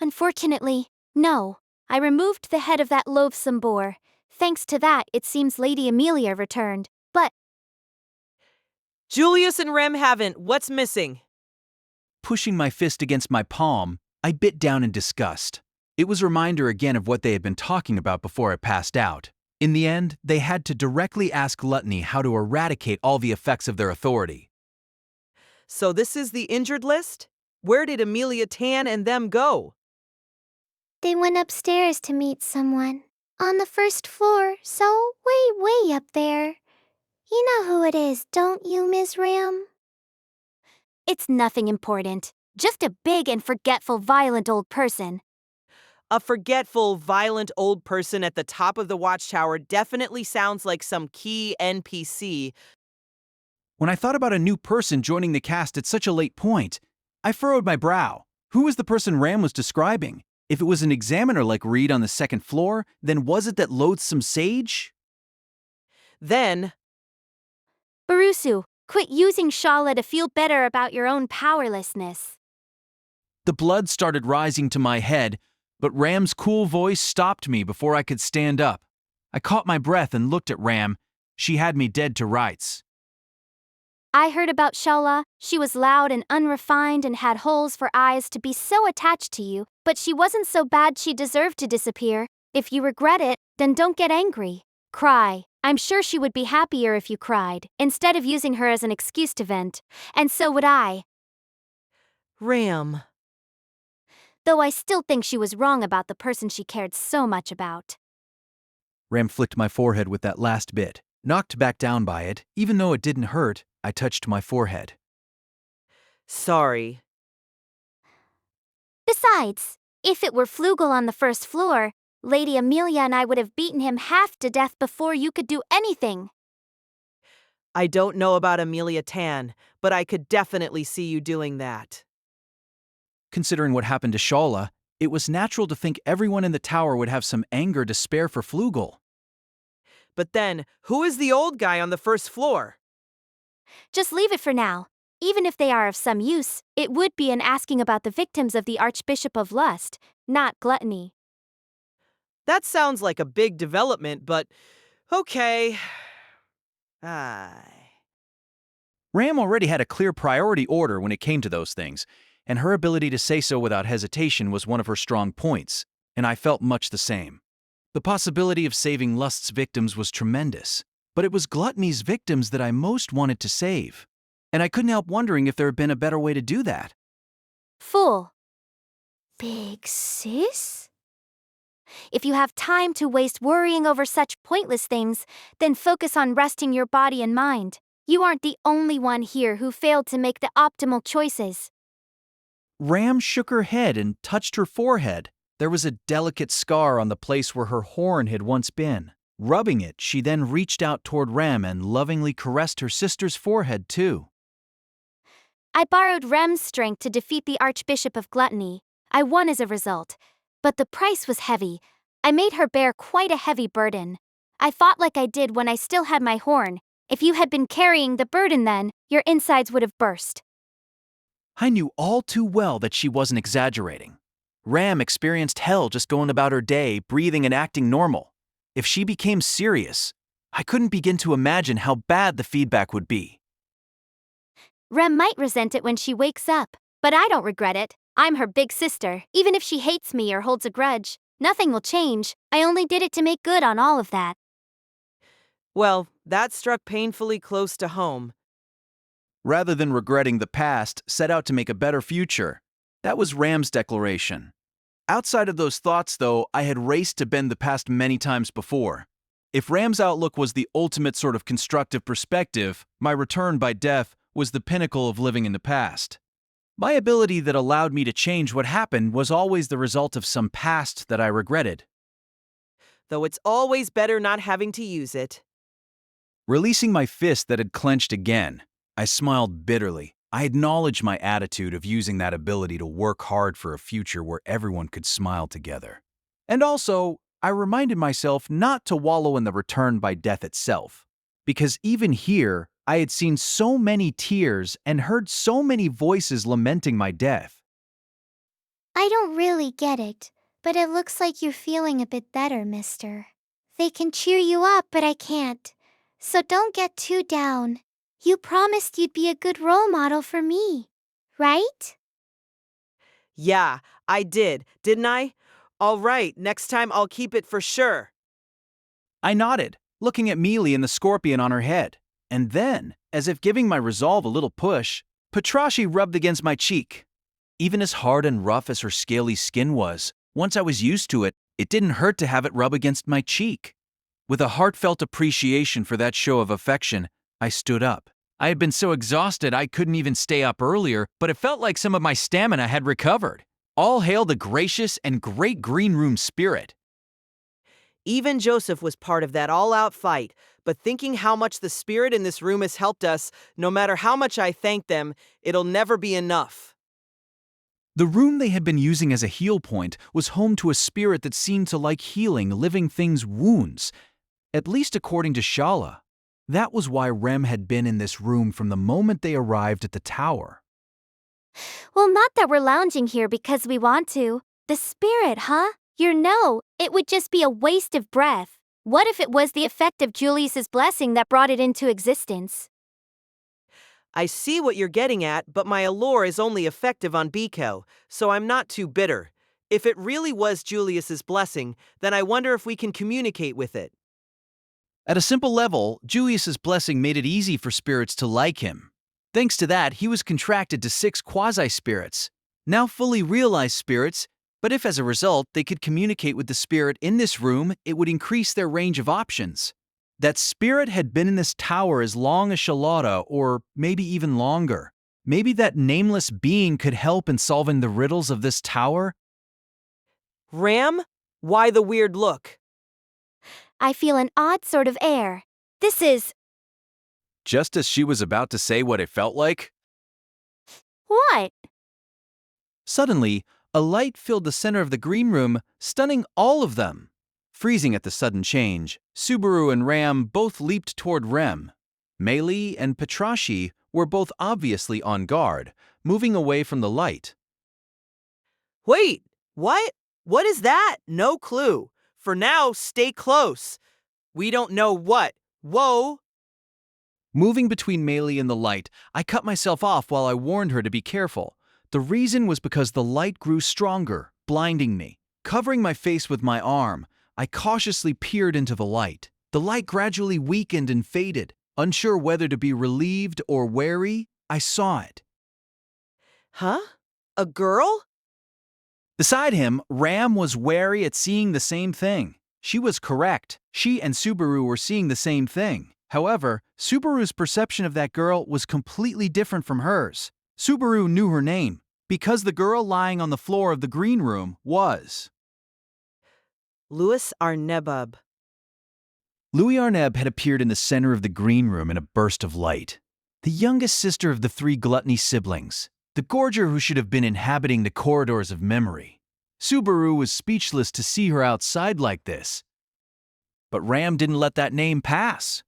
Unfortunately, no. I removed the head of that loathsome boar. Thanks to that, it seems Lady Amelia returned. But Julius and Rem haven't. What's missing? Pushing my fist against my palm, I bit down in disgust. It was a reminder again of what they had been talking about before I passed out. In the end, they had to directly ask Gluttony how to eradicate all the effects of their authority. So this is the injured list? Where did Amelia Tan and them go? They went upstairs to meet someone. On the first floor, so way up there. You know who it is, don't you, Ms. Ram? it's nothing important. Just a big and forgetful, violent old person. A forgetful, violent old person at the top of the watchtower definitely sounds like some key NPC. When I thought about a new person joining the cast at such a late point, I furrowed my brow. Who was the person Ram was describing? If it was an examiner like Reed on the second floor, then was it that loathsome sage? Then, Barusu, quit using Shala to feel better about your own powerlessness. The blood started rising to my head, but Ram's cool voice stopped me before I could stand up. I caught my breath and looked at Ram. She had me dead to rights. I heard about Shala. She was loud and unrefined and had holes for eyes to be so attached to you, but she wasn't so bad she deserved to disappear. If you regret it, then don't get angry. Cry. I'm sure she would be happier if you cried, instead of using her as an excuse to vent. And so would I. Ram. Though I still think she was wrong about the person she cared so much about. Ram flicked my forehead with that last bit. Knocked back down by it, even though it didn't hurt, I touched my forehead. Sorry. Besides, if it were Flugel on the first floor, Lady Amelia and I would have beaten him half to death before you could do anything. I don't know about Amelia Tan, but I could definitely see you doing that. Considering what happened to Shala, it was natural to think everyone in the tower would have some anger to spare for Flugel. But then, who is the old guy on the first floor? Just leave it for now. Even if they are of some use, it would be in asking about the victims of the Archbishop of Lust, not Gluttony. That sounds like a big development, but okay. Ram already had a clear priority order when it came to those things, and her ability to say so without hesitation was one of her strong points, and I felt much the same. The possibility of saving Lust's victims was tremendous, but it was Gluttony's victims that I most wanted to save, and I couldn't help wondering if there had been a better way to do that. Fool. Big sis? If you have time to waste worrying over such pointless things, then focus on resting your body and mind. You aren't the only one here who failed to make the optimal choices. Ram shook her head and touched her forehead. There was a delicate scar on the place where her horn had once been. Rubbing it, she then reached out toward Ram and lovingly caressed her sister's forehead too. I borrowed Rem's strength to defeat the Archbishop of Gluttony. I won as a result. But the price was heavy. I made her bear quite a heavy burden. I fought like I did when I still had my horn. If you had been carrying the burden then, your insides would have burst. I knew all too well that she wasn't exaggerating. Ram experienced hell just going about her day, breathing and acting normal. If she became serious, I couldn't begin to imagine how bad the feedback would be. Rem might resent it when she wakes up, but I don't regret it. I'm her big sister. Even if she hates me or holds a grudge, nothing will change. I only did it to make good on all of that. Well, that struck painfully close to home. Rather than regretting the past, set out to make a better future. That was Ram's declaration. Outside of those thoughts, though, I had raced to bend the past many times before. If Ram's outlook was the ultimate sort of constructive perspective, my return by death was the pinnacle of living in the past. My ability that allowed me to change what happened was always the result of some past that I regretted. Though it's always better not having to use it. Releasing my fist that had clenched again, I smiled bitterly. I acknowledged my attitude of using that ability to work hard for a future where everyone could smile together. And also, I reminded myself not to wallow in the return by death itself, because even here, I had seen so many tears and heard so many voices lamenting my death. I don't really get it, but it looks like you're feeling a bit better, mister. They can cheer you up, but I can't. So don't get too down. You promised you'd be a good role model for me, right? Yeah, I did, didn't I? All right, next time I'll keep it for sure. I nodded, looking at Mealy and the scorpion on her head. And then, as if giving my resolve a little push, Beatrice rubbed against my cheek. Even as hard and rough as her scaly skin was, once I was used to it, it didn't hurt to have it rub against my cheek. With a heartfelt appreciation for that show of affection, I stood up. I had been so exhausted I couldn't even stay up earlier, but it felt like some of my stamina had recovered. All hail the gracious and great green room spirit. Even Joseph was part of that all-out fight, but thinking how much the spirit in this room has helped us, no matter how much I thank them, it'll never be enough. The room they had been using as a heal point was home to a spirit that seemed to like healing living things' wounds, at least according to Shala. That was why Rem had been in this room from the moment they arrived at the tower. Well, not that we're lounging here because we want to. The spirit, huh? It would just be a waste of breath. What if it was the effect of Julius's blessing that brought it into existence? I see what you're getting at, but my allure is only effective on Biko, so I'm not too bitter. If it really was Julius's blessing, then I wonder if we can communicate with it. At a simple level, Julius's blessing made it easy for spirits to like him. Thanks to that, he was contracted to 6 quasi-spirits, now fully realized spirits, but if as a result they could communicate with the spirit in this room, it would increase their range of options. That spirit had been in this tower as long as Shalata, or maybe even longer. Maybe that nameless being could help in solving the riddles of this tower? Ram? Why the weird look? I feel an odd sort of air. This is... Just as she was about to say what it felt like, What? suddenly, a light filled the center of the green room, stunning all of them. Freezing at the sudden change, Subaru and Ram both leaped toward Rem. Meili and Beatrice were both obviously on guard, moving away from the light. Wait, what? What is that? No clue. For now, stay close. We don't know what. Whoa! Moving between Meili and the light, I cut myself off while I warned her to be careful. The reason was because the light grew stronger, blinding me. Covering my face with my arm, I cautiously peered into the light. The light gradually weakened and faded. Unsure whether to be relieved or wary, I saw it. Huh? A girl? Beside him, Ram was wary at seeing the same thing. She was correct. She and Subaru were seeing the same thing. However, Subaru's perception of that girl was completely different from hers. Subaru knew her name, because the girl lying on the floor of the green room was... Louis Arnebub. Louis Arneb had appeared in the center of the green room in a burst of light. The youngest sister of the 3 gluttony siblings. The gorger who should have been inhabiting the corridors of memory. Subaru was speechless to see her outside like this. But Ram didn't let that name pass.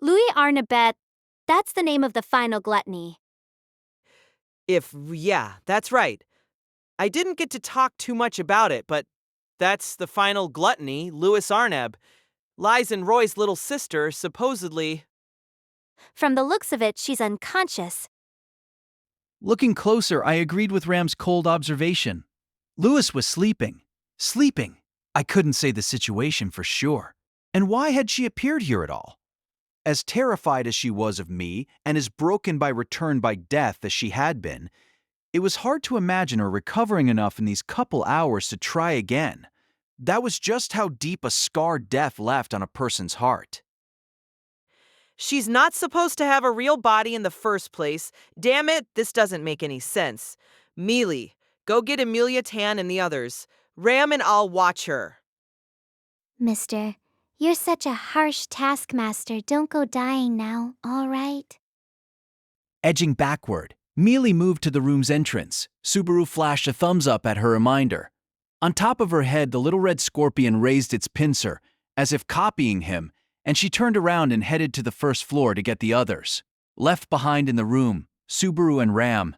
Louis Arnabet, that's the name of the final gluttony. Yeah, that's right. I didn't get to talk too much about it, but that's the final gluttony, Louis Arneb. Lies and Roy's little sister, supposedly. From the looks of it, she's unconscious. Looking closer, I agreed with Ram's cold observation. Louis was sleeping. Sleeping. I couldn't say the situation for sure. And why had she appeared here at all? As terrified as she was of me, and as broken by return by death as she had been, it was hard to imagine her recovering enough in these couple hours to try again. That was just how deep a scar death left on a person's heart. She's not supposed to have a real body in the first place. Damn it, this doesn't make any sense. Mealy, go get Amelia Tan and the others. Ram and I'll watch her. Mister, you're such a harsh taskmaster. Don't go dying now, all right? Edging backward, Mealy moved to the room's entrance. Subaru flashed a thumbs up at her reminder. On top of her head, the little red scorpion raised its pincer, as if copying him, and she turned around and headed to the first floor to get the others. Left behind in the room, Subaru and Ram.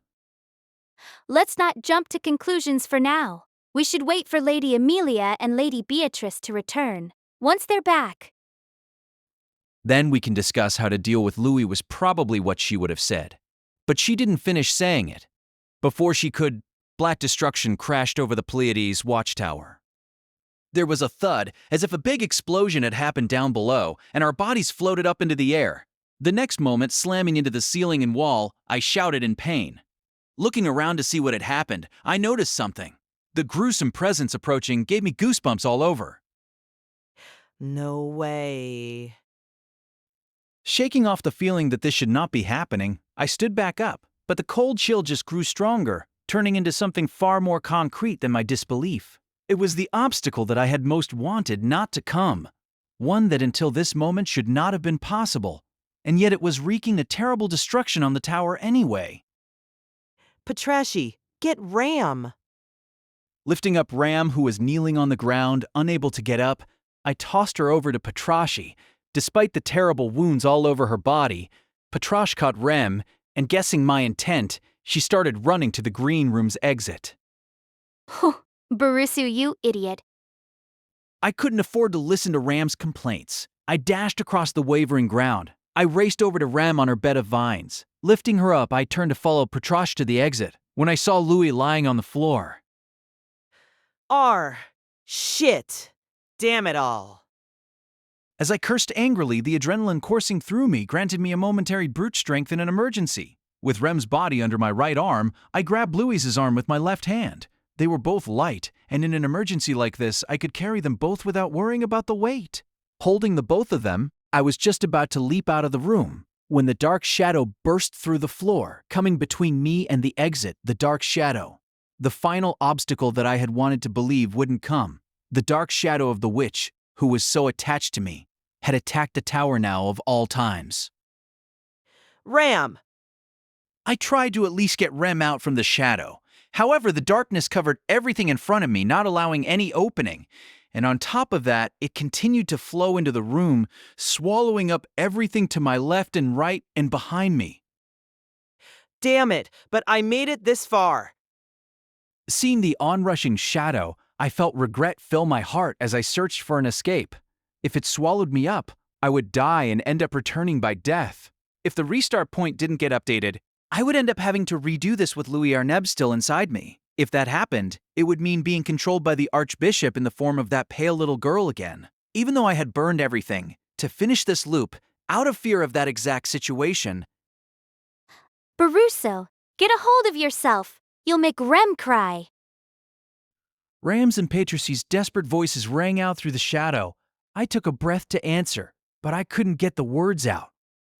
Let's not jump to conclusions for now. We should wait for Lady Amelia and Lady Beatrice to return. Once they're back. Then we can discuss how to deal with Louis was probably what she would have said. But she didn't finish saying it. Before she could, black destruction crashed over the Pleiades Watchtower. There was a thud, as if a big explosion had happened down below, and our bodies floated up into the air. The next moment, slamming into the ceiling and wall, I shouted in pain. Looking around to see what had happened, I noticed something. The gruesome presence approaching gave me goosebumps all over. No way. Shaking off the feeling that this should not be happening, I stood back up, but the cold chill just grew stronger, turning into something far more concrete than my disbelief. It was the obstacle that I had most wanted not to come, one that until this moment should not have been possible, and yet it was wreaking a terrible destruction on the tower anyway. Patrashi, get Ram. Lifting up Ram, who was kneeling on the ground, unable to get up, I tossed her over to Patrashi. Despite the terrible wounds all over her body, Patrash caught Ram, and guessing my intent, she started running to the green room's exit. Barisu, you idiot. I couldn't afford to listen to Ram's complaints. I dashed across the wavering ground. I raced over to Ram on her bed of vines. Lifting her up, I turned to follow Patrash to the exit, when I saw Louis lying on the floor. Shit. Damn it all. As I cursed angrily, the adrenaline coursing through me granted me a momentary brute strength in an emergency. With Rem's body under my right arm, I grabbed Louis's arm with my left hand. They were both light, and in an emergency like this, I could carry them both without worrying about the weight. Holding the both of them, I was just about to leap out of the room, when the dark shadow burst through the floor, coming between me and the exit, the dark shadow. The final obstacle that I had wanted to believe wouldn't come. The dark shadow of the witch, who was so attached to me, had attacked the tower now of all times. Ram! I tried to at least get Rem out from the shadow. However, the darkness covered everything in front of me, not allowing any opening. And on top of that, it continued to flow into the room, swallowing up everything to my left and right and behind me. Damn it, but I made it this far. Seeing the onrushing shadow, I felt regret fill my heart as I searched for an escape. If it swallowed me up, I would die and end up returning by death. If the restart point didn't get updated, I would end up having to redo this with Louis Arneb still inside me. If that happened, it would mean being controlled by the Archbishop in the form of that pale little girl again. Even though I had burned everything, to finish this loop, out of fear of that exact situation. Baruso, get a hold of yourself. You'll make Rem cry. Ram's and Beatrice's desperate voices rang out through the shadow. I took a breath to answer, but I couldn't get the words out.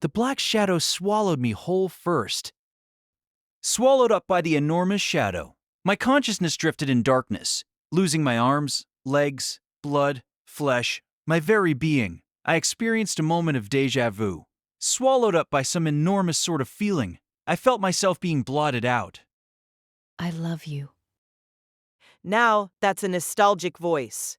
The black shadow swallowed me whole first. Swallowed up by the enormous shadow, my consciousness drifted in darkness, losing my arms, legs, blood, flesh, my very being. I experienced a moment of déjà vu. Swallowed up by some enormous sort of feeling, I felt myself being blotted out. I love you. Now, that's a nostalgic voice.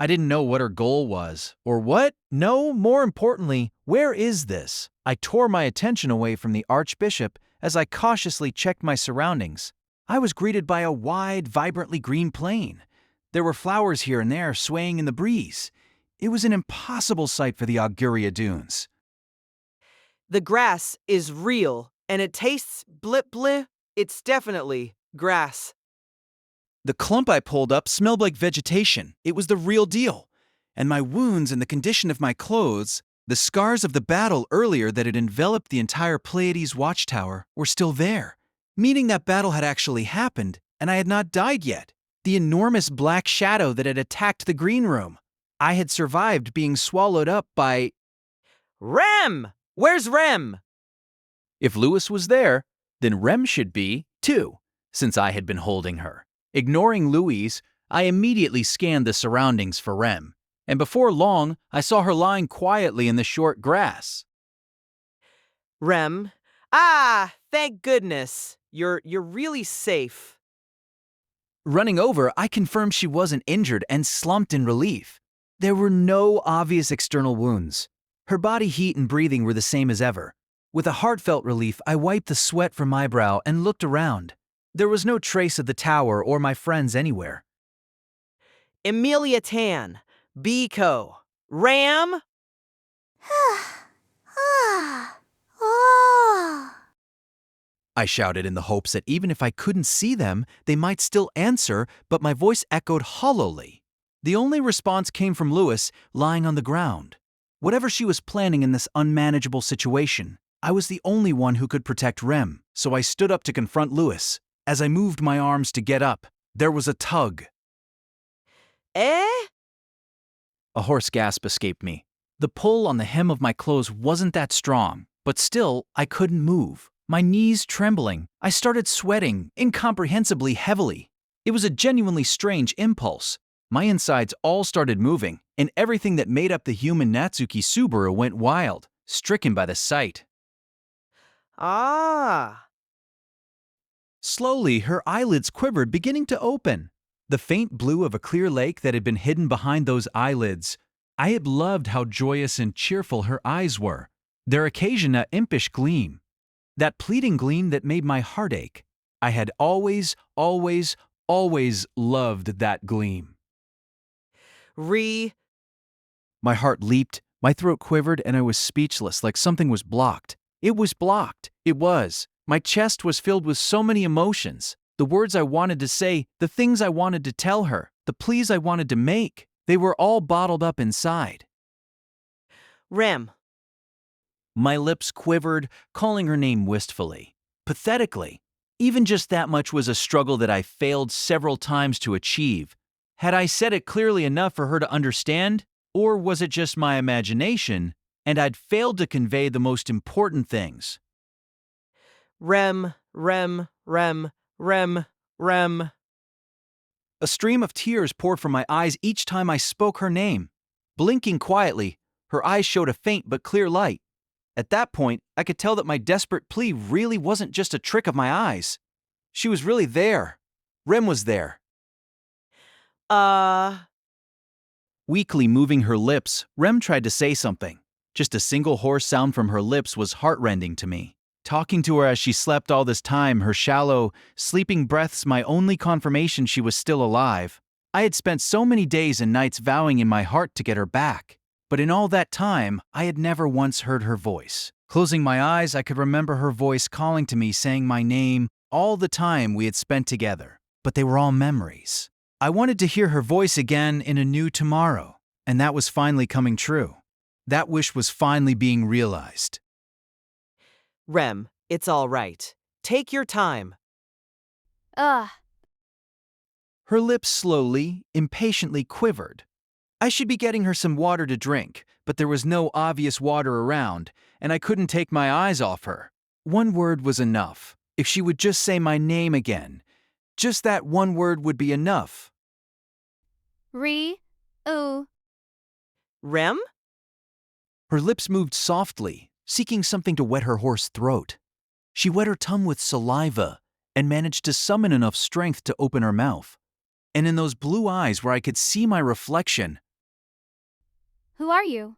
I didn't know what her goal was, or what? No, more importantly, where is this? I tore my attention away from the Archbishop as I cautiously checked my surroundings. I was greeted by a wide, vibrantly green plain. There were flowers here and there swaying in the breeze. It was an impossible sight for the Auguria Dunes. The grass is real, and it tastes blip blip. It's definitely grass. The clump I pulled up smelled like vegetation. It was the real deal. And my wounds and the condition of my clothes, the scars of the battle earlier that had enveloped the entire Pleiades Watchtower, were still there, meaning that battle had actually happened, and I had not died yet. The enormous black shadow that had attacked the green room. I had survived being swallowed up by... Rem! Where's Rem? If Lewis was there, then Rem should be, too, since I had been holding her. Ignoring Louise, I immediately scanned the surroundings for Rem, and before long, I saw her lying quietly in the short grass. Rem? Ah, thank goodness. You're really safe. Running over, I confirmed she wasn't injured and slumped in relief. There were no obvious external wounds. Her body heat and breathing were the same as ever. With a heartfelt relief, I wiped the sweat from my brow and looked around. There was no trace of the tower or my friends anywhere. Emilia Tan, Biko, Ram? I shouted in the hopes that even if I couldn't see them, they might still answer, but my voice echoed hollowly. The only response came from Lewis, lying on the ground. Whatever she was planning in this unmanageable situation, I was the only one who could protect Rem, so I stood up to confront Lewis. As I moved my arms to get up, there was a tug. Eh? A hoarse gasp escaped me. The pull on the hem of my clothes wasn't that strong, but still, I couldn't move. My knees trembling, I started sweating incomprehensibly heavily. It was a genuinely strange impulse. My insides all started moving, and everything that made up the human Natsuki Subaru went wild, stricken by the sight. Ah. Slowly, her eyelids quivered, beginning to open. The faint blue of a clear lake that had been hidden behind those eyelids. I had loved how joyous and cheerful her eyes were, their occasion an impish gleam. That pleading gleam that made my heart ache. I had always loved that gleam. My heart leaped, my throat quivered, and I was speechless, like something was blocked. It was blocked. It was. My chest was filled with so many emotions. The words I wanted to say, the things I wanted to tell her, the pleas I wanted to make, they were all bottled up inside. Rem. My lips quivered, calling her name wistfully, pathetically. Even just that much was a struggle that I failed several times to achieve. Had I said it clearly enough for her to understand? Or was it just my imagination, and I'd failed to convey the most important things? Rem. A stream of tears poured from my eyes each time I spoke her name. Blinking quietly, her eyes showed a faint but clear light. At that point, I could tell that my desperate plea really wasn't just a trick of my eyes. She was really there. Rem was there. Weakly moving her lips, Rem tried to say something. Just a single hoarse sound from her lips was heartrending to me. Talking to her as she slept all this time, her shallow, sleeping breaths my only confirmation she was still alive. I had spent so many days and nights vowing in my heart to get her back. But in all that time, I had never once heard her voice. Closing my eyes, I could remember her voice calling to me, saying my name, all the time we had spent together. But they were all memories. I wanted to hear her voice again in a new tomorrow, and that was finally coming true. That wish was finally being realized. Rem, it's all right. Take your time. Ugh. Her lips slowly, impatiently quivered. I should be getting her some water to drink, but there was no obvious water around, and I couldn't take my eyes off her. One word was enough. If she would just say my name again, just that one word would be enough. Rem? Her lips moved softly, seeking something to wet her hoarse throat. She wet her tongue with saliva and managed to summon enough strength to open her mouth. And in those blue eyes where I could see my reflection, Who are you?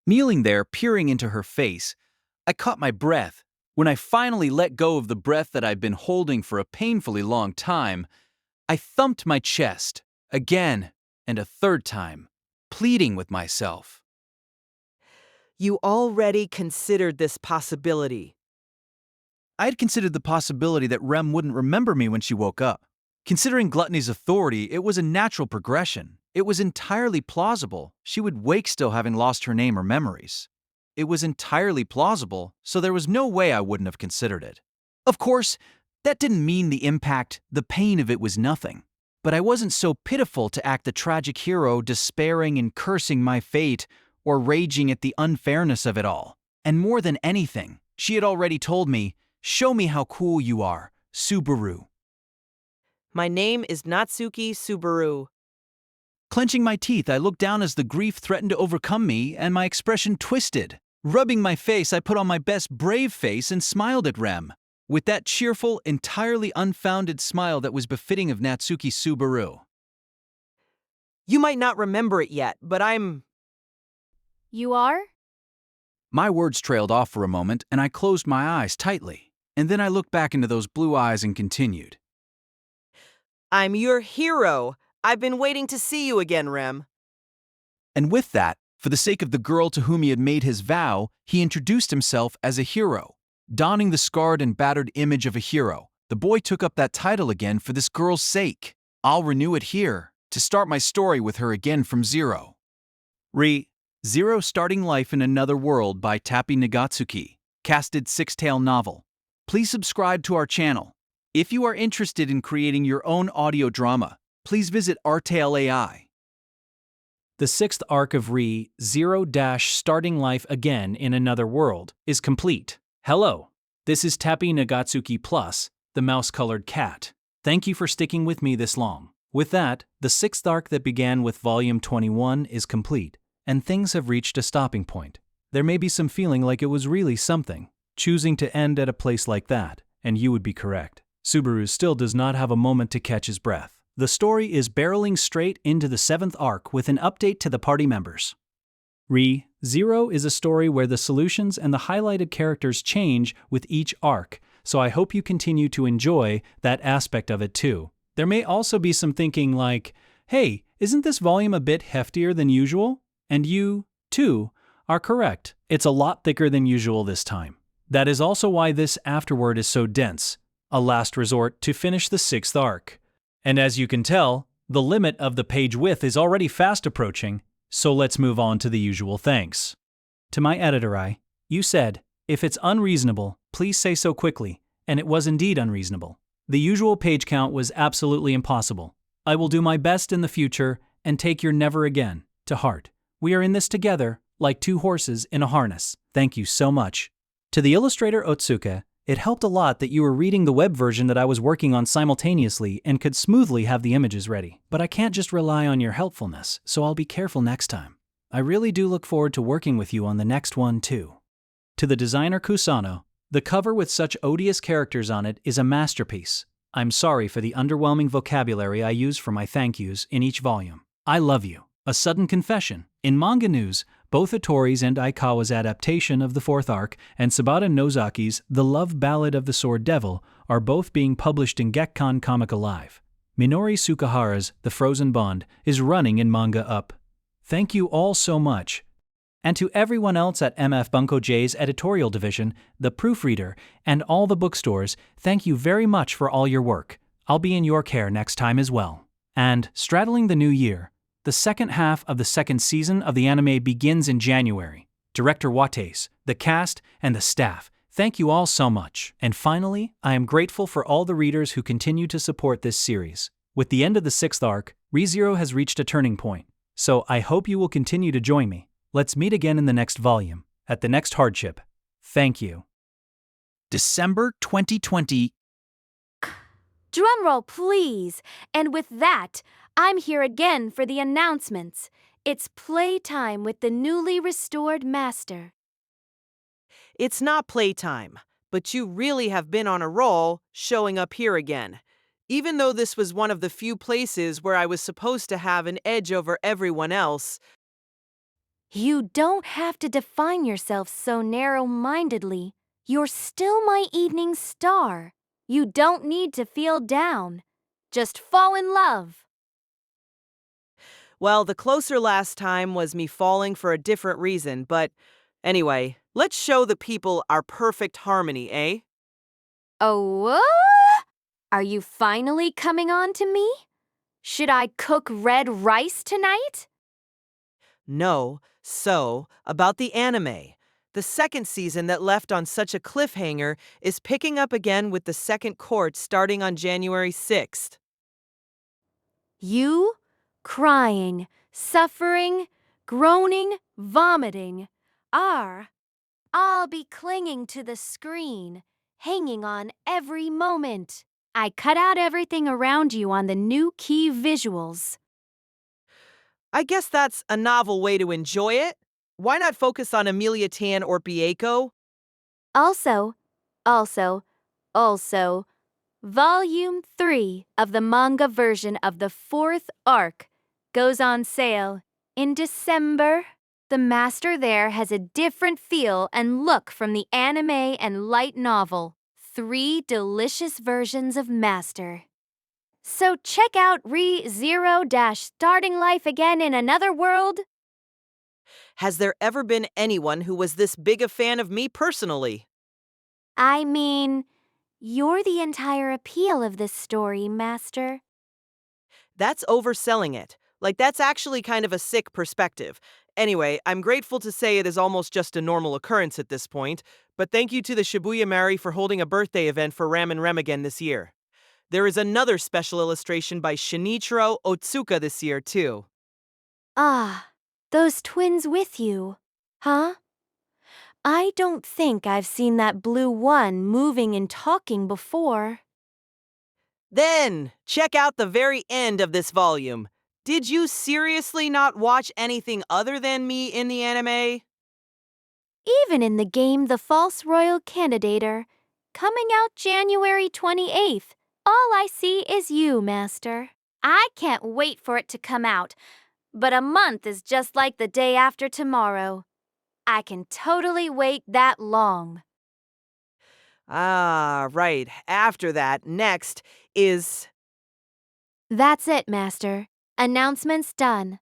Kneeling there, peering into her face, I caught my breath. When I finally let go of the breath that I'd been holding for a painfully long time, I thumped my chest, again and a third time, pleading with myself. You already considered this possibility. I had considered the possibility that Rem wouldn't remember me when she woke up. Considering Gluttony's authority, it was a natural progression. It was entirely plausible she would wake still having lost her name or memories. It was entirely plausible, so there was no way I wouldn't have considered it. Of course, that didn't mean the impact, the pain of it was nothing. But I wasn't so pitiful to act the tragic hero, despairing and cursing my fate, or raging at the unfairness of it all. And more than anything, she had already told me, "Show me how cool you are, Subaru." My name is Natsuki Subaru. Clenching my teeth, I looked down as the grief threatened to overcome me, and my expression twisted. Rubbing my face, I put on my best brave face and smiled at Rem, with that cheerful, entirely unfounded smile that was befitting of Natsuki Subaru. You might not remember it yet, but You are? My words trailed off for a moment, and I closed my eyes tightly. And then I looked back into those blue eyes and continued. I'm your hero. I've been waiting to see you again, Rem. And with that, for the sake of the girl to whom he had made his vow, he introduced himself as a hero. Donning the scarred and battered image of a hero, the boy took up that title again for this girl's sake. I'll renew it here, to start my story with her again from zero. Zero Starting Life in Another World by Tappy Nagatsuki, casted six-tale novel. Please subscribe to our channel. If you are interested in creating your own audio drama, please visit Artale AI. The sixth arc of Zero Starting Life Again in Another World is complete. Hello, this is Tappy Nagatsuki Plus, the mouse-colored cat. Thank you for sticking with me this long. With that, the sixth arc that began with Volume 21 is complete, and things have reached a stopping point. There may be some feeling like it was really something, choosing to end at a place like that, and you would be correct. Subaru still does not have a moment to catch his breath. The story is barreling straight into the seventh arc with an update to the party members. Zero is a story where the solutions and the highlighted characters change with each arc, so I hope you continue to enjoy that aspect of it too. There may also be some thinking like, hey, isn't this volume a bit heftier than usual? And you, too, are correct. It's a lot thicker than usual this time. That is also why this afterword is so dense, a last resort to finish the sixth arc. And as you can tell, the limit of the page width is already fast approaching, so let's move on to the usual thanks. To my editor, you said, if it's unreasonable, please say so quickly, and it was indeed unreasonable. The usual page count was absolutely impossible. I will do my best in the future and take your never again to heart. We are in this together, like two horses in a harness. Thank you so much. To the illustrator Otsuka, it helped a lot that you were reading the web version that I was working on simultaneously and could smoothly have the images ready. But I can't just rely on your helpfulness, so I'll be careful next time. I really do look forward to working with you on the next one too. To the designer Kusano, the cover with such odious characters on it is a masterpiece. I'm sorry for the underwhelming vocabulary I use for my thank yous in each volume. I love you. A sudden confession. In manga news, both Otori's and Aikawa's adaptation of the fourth arc and Sabata Nozaki's The Love Ballad of the Sword Devil are both being published in Gekkan Comic Alive. Minori Sukahara's The Frozen Bond is running in Manga Up. Thank you all so much. And to everyone else at MF Bunko J's editorial division, the proofreader, and all the bookstores, thank you very much for all your work. I'll be in your care next time as well. And, straddling the new year, the second half of the second season of the anime begins in January. Director Wates, the cast, and the staff, thank you all so much. And finally, I am grateful for all the readers who continue to support this series. With the end of the sixth arc, ReZero has reached a turning point. So I hope you will continue to join me. Let's meet again in the next volume, at the next hardship. Thank you. December 2020. Drumroll, please. And with that, I'm here again for the announcements. It's playtime with the newly restored master. It's not playtime, but you really have been on a roll showing up here again. Even though this was one of the few places where I was supposed to have an edge over everyone else, You don't have to define yourself so narrow-mindedly. You're still my evening star. You don't need to feel down. Just fall in love. Well, the closer last time was me falling for a different reason, but anyway, let's show the people our perfect harmony, eh? Oh, what? Are you finally coming on to me? Should I cook red rice tonight? No, so, about the anime. The second season that left on such a cliffhanger is picking up again with the second court starting on January 6th. You, crying, suffering, groaning, vomiting, I'll be clinging to the screen, hanging on every moment. I cut out everything around you on the new key visuals. I guess that's a novel way to enjoy it. Why not focus on Amelia Tan or Bieko? Also, Volume 3 of the manga version of the fourth arc goes on sale in December. The master there has a different feel and look from the anime and light novel. 3 delicious versions of Master. So check out Re-Zero-Starting Life Again in Another World. Has there ever been anyone who was this big a fan of me personally? I mean, you're the entire appeal of this story, Master. That's overselling it. Like, that's actually kind of a sick perspective. Anyway, I'm grateful to say it is almost just a normal occurrence at this point, but thank you to the Shibuya Mari for holding a birthday event for Ram and Rem again this year. There is another special illustration by Shinichiro Otsuka this year, too. Ah, those twins with you, huh? I don't think I've seen that blue one moving and talking before. Then, check out the very end of this volume. Did you seriously not watch anything other than me in the anime? Even in the game The False Royal Candidator, coming out January 28th, all I see is you, Master. I can't wait for it to come out, but a month is just like the day after tomorrow. I can totally wait that long. Ah, right. After that, next is... That's it, Master. Announcements done.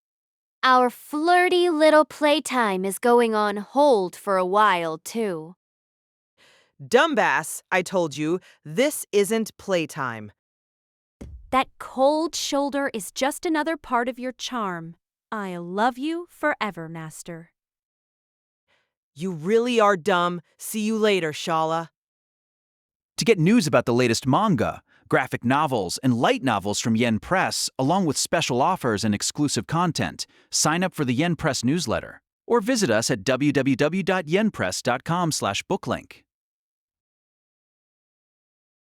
Our flirty little playtime is going on hold for a while, too. Dumbass, I told you, this isn't playtime. That cold shoulder is just another part of your charm. I love you forever, Master. You really are dumb. See you later, Shala. To get news about the latest manga, graphic novels, and light novels from Yen Press, along with special offers and exclusive content, sign up for the Yen Press newsletter or visit us at www.yenpress.com/booklink.